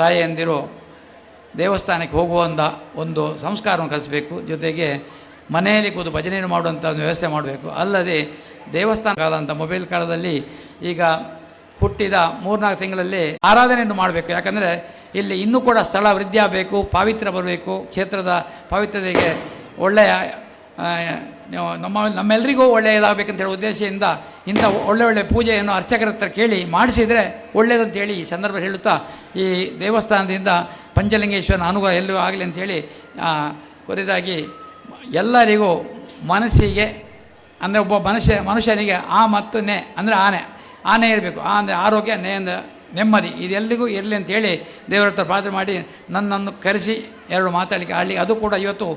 ತಾಯಿಯಂದಿರು ದೇವಸ್ಥಾನಕ್ಕೆ ಹೋಗುವಂಥ ಒಂದು ಸಂಸ್ಕಾರವನ್ನು ಕಲಿಸಬೇಕು. ಜೊತೆಗೆ ಮನೆಯಲ್ಲಿ ಕೂತು ಭಜನೆಯನ್ನು ಮಾಡುವಂಥ ಒಂದು ವ್ಯವಸ್ಥೆ ಮಾಡಬೇಕು. ಅಲ್ಲದೆ ದೇವಸ್ಥಾನ ಕಾಲ ಅಂತ ಮೊಬೈಲ್ ಕಾಲದಲ್ಲಿ ಈಗ ಹುಟ್ಟಿದ 3-4 ತಿಂಗಳಲ್ಲಿ ಆರಾಧನೆಯನ್ನು ಮಾಡಬೇಕು. ಯಾಕಂದರೆ ಇಲ್ಲಿ ಇನ್ನೂ ಕೂಡ ಸ್ಥಳ ವೃದ್ಧಿ ಆಗಬೇಕು, ಪಾವಿತ್ರ್ಯ ಬರಬೇಕು, ಕ್ಷೇತ್ರದ ಪಾವಿತ್ರ್ಯತೆಗೆ ಒಳ್ಳೆಯ ನಮ್ಮೆಲ್ಲರಿಗೂ ಒಳ್ಳೆಯದಾಗಬೇಕಂತ ಹೇಳೋ ಉದ್ದೇಶದಿಂದ ಇಂಥ ಒಳ್ಳೆ ಪೂಜೆಯನ್ನು ಅರ್ಚಕರ ಹತ್ರ ಕೇಳಿ ಮಾಡಿಸಿದರೆ ಒಳ್ಳೆಯದಂತೇಳಿ ಈ ಸಂದರ್ಭ ಹೇಳುತ್ತಾ, ಈ ದೇವಸ್ಥಾನದಿಂದ ಪಂಚಲಿಂಗೇಶ್ವರನ ಅನುಗ್ರಹ ಎಲ್ಲೂ ಆಗಲಿ ಅಂಥೇಳಿ ಕೊನೆಯದಾಗಿ ಎಲ್ಲರಿಗೂ ಮನಸ್ಸಿಗೆ ಅಂದರೆ ಒಬ್ಬ ಮನುಷ್ಯನಿಗೆ ಆ ಮತ್ತು ನೆ ಅಂದರೆ ಆನೆ ಇರಬೇಕು. ಅಂದರೆ ಆರೋಗ್ಯ, ನೇ ಅಂದರೆ ನೆಮ್ಮದಿ, ಇದೆಲ್ಲಿಗೂ ಇರಲಿ ಅಂತೇಳಿ ದೇವರ ಹತ್ರ ಪ್ರಾರ್ಥನೆ ಮಾಡಿ ನನ್ನನ್ನು ಕರೆಸಿ 2 ಮಾತಾಡಲಿಕ್ಕೆ ಆಡಲಿ. ಅದು ಕೂಡ ಇವತ್ತು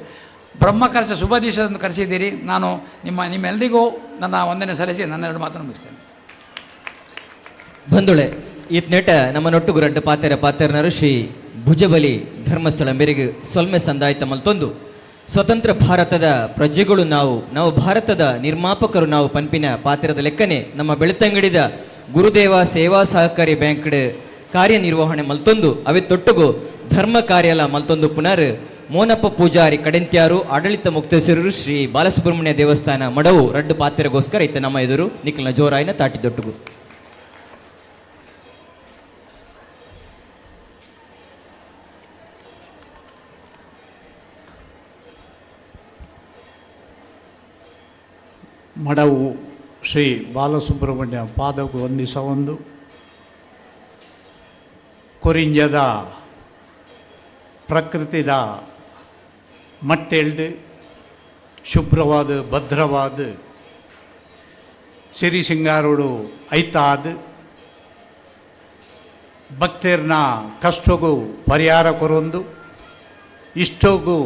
ಬ್ರಹ್ಮಕಲಶ ಶುಭ ದಿವಸದಂದು ಕರೆಸಿದ್ದೀರಿ. ನಾನು ನಿಮ್ಮೆಲ್ಲರಿಗೂ ನನ್ನ ವಂದನೆ ಸಲ್ಲಿಸಿ ನನ್ನ 2 ಮಾತನ್ನು ಮುಗಿಸ್ತೇನೆ. ಬಂಧುಳೆ ಇತ್ನೆಟ ನಮ್ಮನೊಟ್ಟುಗು ರಡ್ಡು ಪಾತೆರನರು ಶ್ರೀ ಭುಜಬಲಿ ಧರ್ಮಸ್ಥಳ ಮೇರೆಗೆ ಸೊಲ್ಮೆ ಸಂದಾಯಿತ ಮಲ್ತೊಂದು ಸ್ವತಂತ್ರ ಭಾರತದ ಪ್ರಜೆಗಳು ನಾವು ಭಾರತದ ನಿರ್ಮಾಪಕರು ನಾವು ಪಂಪಿನ ಪಾತ್ರದ ಲೆಕ್ಕನೆ ನಮ್ಮ ಬೆಳ್ತಂಗಡಿದ ಗುರುದೇವ ಸೇವಾ ಸಹಕಾರಿ ಬ್ಯಾಂಕ್ ಕಾರ್ಯನಿರ್ವಹಣೆ ಮಲ್ತೊಂದು ಅವೇ ತೊಟ್ಟುಗು ಧರ್ಮ ಕಾರ್ಯಾಲ ಮಲ್ತೊಂದು ಪುನರ್ ಮೋನಪ್ಪ ಪೂಜಾರಿ ಕಡೆಂತ್ಯಾರು ಆಡಳಿತ ಮುಕ್ತೇಶ್ವರರು ಶ್ರೀ ಬಾಲಸುಬ್ರಹ್ಮಣ್ಯ ದೇವಸ್ಥಾನ ಮಡವು ರಡ್ಡು ಪಾತ್ರೆಗೋಸ್ಕರ ಇತ್ತ ನಮ್ಮ ಎದುರು ನಿಖಲ್ನ ಜೋರಾಯಿನ ತಾಟಿ ದೊಟ್ಟುಗು. ಮಡವು ಶ್ರೀ ಬಾಲಸುಬ್ರಹ್ಮಣ್ಯ ಪಾದకు ವಂದಿಸವೊಂದು ಕೊರಿಂಜದ ಪ್ರಕೃತಿದ ಮಟ್ಟೆಲ್ಡು ಶುಭ್ರವಾದ ಭದ್ರವಾದ ಸಿರಿ ಸಿಂಗಾರೋಡು ಐತಾದ ಭಕ್ತರ್ನ ಕಷ್ಟಗೂ ಪರಿಹಾರ ಕೊರೊಂದು ಇಷ್ಟೋಗೂ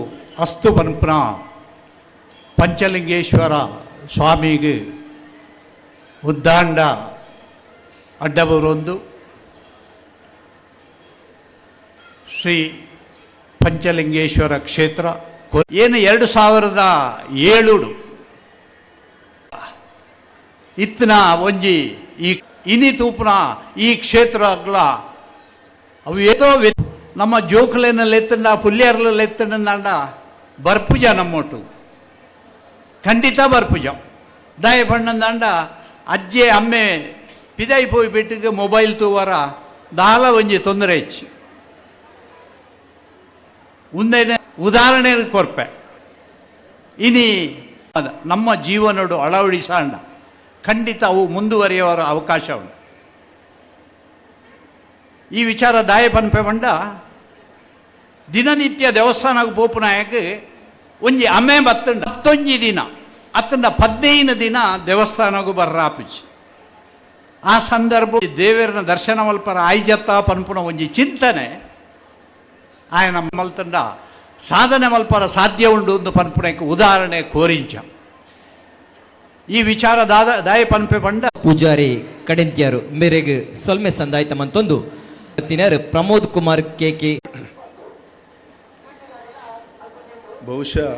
ಅಸ್ತು ಪನ್ಪನ ಪಂಚಲಿಂಗೇಶ್ವರ ಸ್ವಾಮಿಗೆ ಉದ್ದಾಂಡ ಅಡ್ಡಬರೊಂದು ಶ್ರೀ ಪಂಚಲಿಂಗೇಶ್ವರ ಕ್ಷೇತ್ರ ಏನು 2007 ಇತ್ತನ ಒಂಜಿ ಈ ಇನಿ ತೂಪನ ಈ ಕ್ಷೇತ್ರ ಅಗ್ಲ ಅವು ಏತೋ ನಮ್ಮ ಜೋಕಲೆನಲ್ಲಿ ಎತ್ತಂಡ ಪುಲ್ಯಾರ್ಲಲ್ಲಿ ಎತ್ತಂಡ ಬರ್ಪುಜ ನಮ್ಮೊಟ್ಟು ಖಂಡಿತ ಬರ್ಪುಜ ದಾಯ ಬಣ್ಣಂದಾಂಡ ಅಜ್ಜೆ ಅಮ್ಮೆ ಪಿದಾಯಿ ಪೋಯಿ ಬಿಟ್ಟಿಗೆ ಮೊಬೈಲ್ ತೂವರ ದಾಲ ಒಂಜಿ ತೊಂದರೆ ಹೆಚ್ಚಿ ಉಂದೇನೆ ಉದಾಹರಣೆ ಕೊರ್ಪೆ ಇನಿ ನಮ್ಮ ಜೀವನಡು ಅಳವಡಿಸಾಂಡ ಖಂಡಿತ ಅವು ಮುಂದುವರಿಯುವ ಅವಕಾಶ ಉಂಟು. ಈ ವಿಚಾರ ದಾಯ ಪನ್ಪೆ ಬಂಡ ದಿನನಿತ್ಯ ದೇವಸ್ಥಾನಕ್ಕೆ ಪೋಪುನಾಯಕ್ಕೆ ಒಂಜಿ ಅಮ್ಮೆ ಬತ್ತಂಡ 11 ದಿನ ಅತ್ತಂಡ 15 ದಿನ ದೇವಸ್ಥಾನಕ್ಕೂ ಬರ್ರಾಪಿಜಿ. ಆ ಸಂದರ್ಭ ದೇವರನ್ನ ದರ್ಶನ ಮಲ್ಪರ ಆಯ್ಜತ್ತ ಪನ್ಪುನ ಒಂಜಿ ಚಿಂತನೆ ಆಯನ ಮಲ್ತಂಡ ಸಾಧನೆ ಮಲ್ಪರ ಸಾಧ್ಯ ಉಂಡು ಒಂದು ಪನ್ಪುನಕ್ಕೆ ಉದಾಹರಣೆ ಕೋರಿಂಚ. ಈ ವಿಚಾರ ದಾಯ ಪನ್ಪೆ ಬಂಡ ಪೂಜಾರಿ ಕಡೆಂತ್ಯಾರು ಮೇರೆಗೆ ಸೊಲ್ಮೆ ಸಂದಾಯಿತ ಮಂತೊಂದು ತಿನರ್ ಪ್ರಮೋದ್ ಕುಮಾರ್ ಕೆಕೆ. ಬಹುಶಃ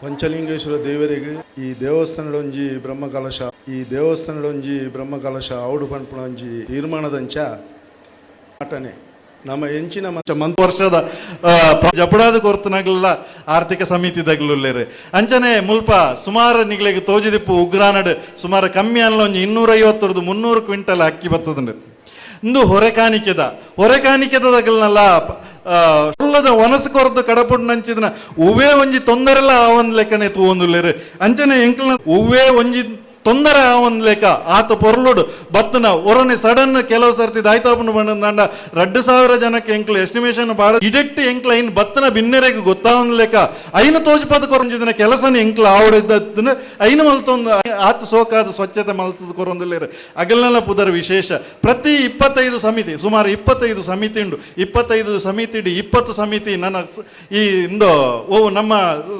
ಪಂಚಲಿಂಗೇಶ್ವರ ದೇವರಿಗೆ ಈ ದೇವಸ್ಥಾನಡೊಂಜಿ ಬ್ರಹ್ಮಕಲಶ ಔಡು ಪನ್ಪುಣಂಜಿ ತೀರ್ಮಾನದಂಚ ಆಟನೆ ನಮ್ಮ ಎಂಚಿನ ವರ್ಷದ ಜಪಡಾದ ಕೊರ್ತನಾಗಲೆಲ್ಲ ಆರ್ಥಿಕ ಸಮಿತಿದಾಗಲುಲ್ಲೇರೆ ಅಂಚನೆ ಮುಲ್ಪ ಸುಮಾರು ನಿಗ್ಲೆಗೆ ತೋಜಿದಿಪ್ಪು ಉಗ್ರಾನಡ್ ಸುಮಾರು ಕಮ್ಮಿ ಅಲ್ಲ ಒಂಜಿ 250-300 ಕ್ವಿಂಟಲ್ ಅಕ್ಕಿ ಬರ್ತದಂಡ್ರೆ ಇಂದು ಹೊರೆಕಾಣಿಕೆದಾಗಲ್ನಲ್ಲ ಒಲ್ಲದ ಒನಸು ಕೊರದು ಕಡಪುಡ್ ನಂಚಿದನ ಉವೇ ಒಂಜಿ ತೊಂದರೆಲ್ಲ ಆ ಒಂದು ಲೆಕ್ಕನೆ ತೂವೊಂದುಲ್ಲೇರೆ ಅಂಚನೆ ಎಂಕ್ಲ ಉವೇ ಒಂಜಿ ತೊಂದರೆ ಆವೊಂದು ಲೆಕ್ಕ ಆತ ಪೊರ್ಲುಡು ಬತ್ತನ ಒರನೆ ಸಡನ್ ಕೆಲವು ಸರ್ತಿ ದಾಯ್ತಾಪನ ಬಂದ 2,000 ಜನಕ್ಕೆ ಎಂಕ್ಲು ಎಸ್ಟಿಮೇಷನ್ ಬಾಡ ಇಡೆಕ್ಟ್ ಎಂಕ್ಲ ಐನ್ ಬತ್ತನ ಬಿನ್ನೆರೆಗೆ ಗೊತ್ತಾವೊಂದು ಲೆಕ್ಕ ಐನ ತೋಜುಪದ ಕೊರಂಜಿದಿನ ಕೆಲಸನ ಎಂಕ್ಲ ಆವಡಿದ್ದನ್ನ ಐನ ಮಲ್ತೊಂದು ಆತ ಸೋಕಾದ ಸ್ವಚ್ಛತೆ ಮಲ್ತದ ಕೊರೊಂದಿಲ್ಲ ಅಗಲ್ನೆಲ್ಲ ಪುದರ ವಿಶೇಷ ಪ್ರತಿ 25 ಸಮಿತಿ ಸುಮಾರು 25 ಸಮಿತಿ ಉಂಡು 25 ಸಮಿತಿ ಇಡಿ 20 ಸಮಿತಿ ನನ್ನ ಈ ಇಂದು ನಮ್ಮ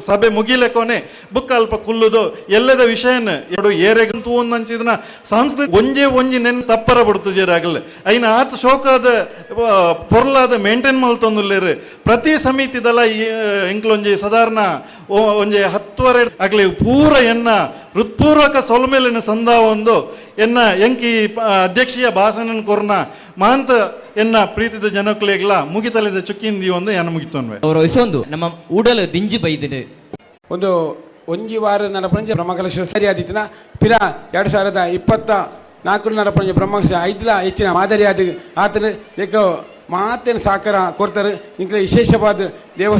ಸಭೆ ಮುಗಿಲೆಕೊನೆ ಬುಕ್ ಅಲ್ಪ ಕುಲ್ಲುದು ಎಲ್ಲದ ವಿಷಯನ ಎರಡು ಏರೆಗಂತೂ ಒಂದಂಚಿದನ ಸಾಂಸ್ಕೃತಿಕ ಒಂಜಿ ನೆನ್ ತಪ್ಪರ ಬಿಡ್ತು ಜೇರಾಗಲ್ಲ ಐನ ಆತ ಶೋಕಾದ ಪೊರ್ಲಾದ ಮೇಂಟೈನ್ ಮಲ್ತೊಂದುಲ್ಲೇರು ಪ್ರತಿ ಸಮಿತಿದಲ್ಲ ಎಂಕ್ಲೊಂಜಿ ಸಾಧಾರಣ ಒಂಜಿ 10 ಆಗ್ಲಿ ಪೂರ ಎನ್ನ ಹೃತ್ಪೂರ್ವಕ ಸೊಲಮೇಲಿನ ಸಂದ ಒಂದು ಎನ್ನ ಎಂಕಿ ಅಧ್ಯಕ್ಷೀಯ ಭಾಷಣ ಕೊರ್ನ ಮಾಂತ ಎನ್ನ ಪ್ರೀತಿದ ಜನಕ್ಲೆಗ್ಲ ಮುಗಿತಲೆದ ಚುಕ್ಕಿಂದಿ ಒಂದು ಎನ್ನ ಮುಗಿತೊನ್ವೆ ಅವರು ವಯಸ್ಸೊಂದು ನಮ್ಮ ಉಡಲು ದಿಂಜಿ ಬೈದಿದೆ ಒಂದು ಒಂಜಿ ವಾರ ನಡಪಂಜ ಬ್ರಹ್ಮಕಲಶ ಸರಿ ಆದಿತ್ತಿನ ಪಿರ 2024 ನಡಪಂಜ ಬ್ರಹ್ಮಕಲಶ 5 ಹೆಚ್ಚಿನ ಮಾದರಿ ಆದ ಆತನ ಮಾತೇನು ಸಾಕಾರ ಕೊಡ್ತಾರೆ ಇಂಕ್ಲ ವಿಶೇಷವಾದ ದೇವಸ್ಥಾನ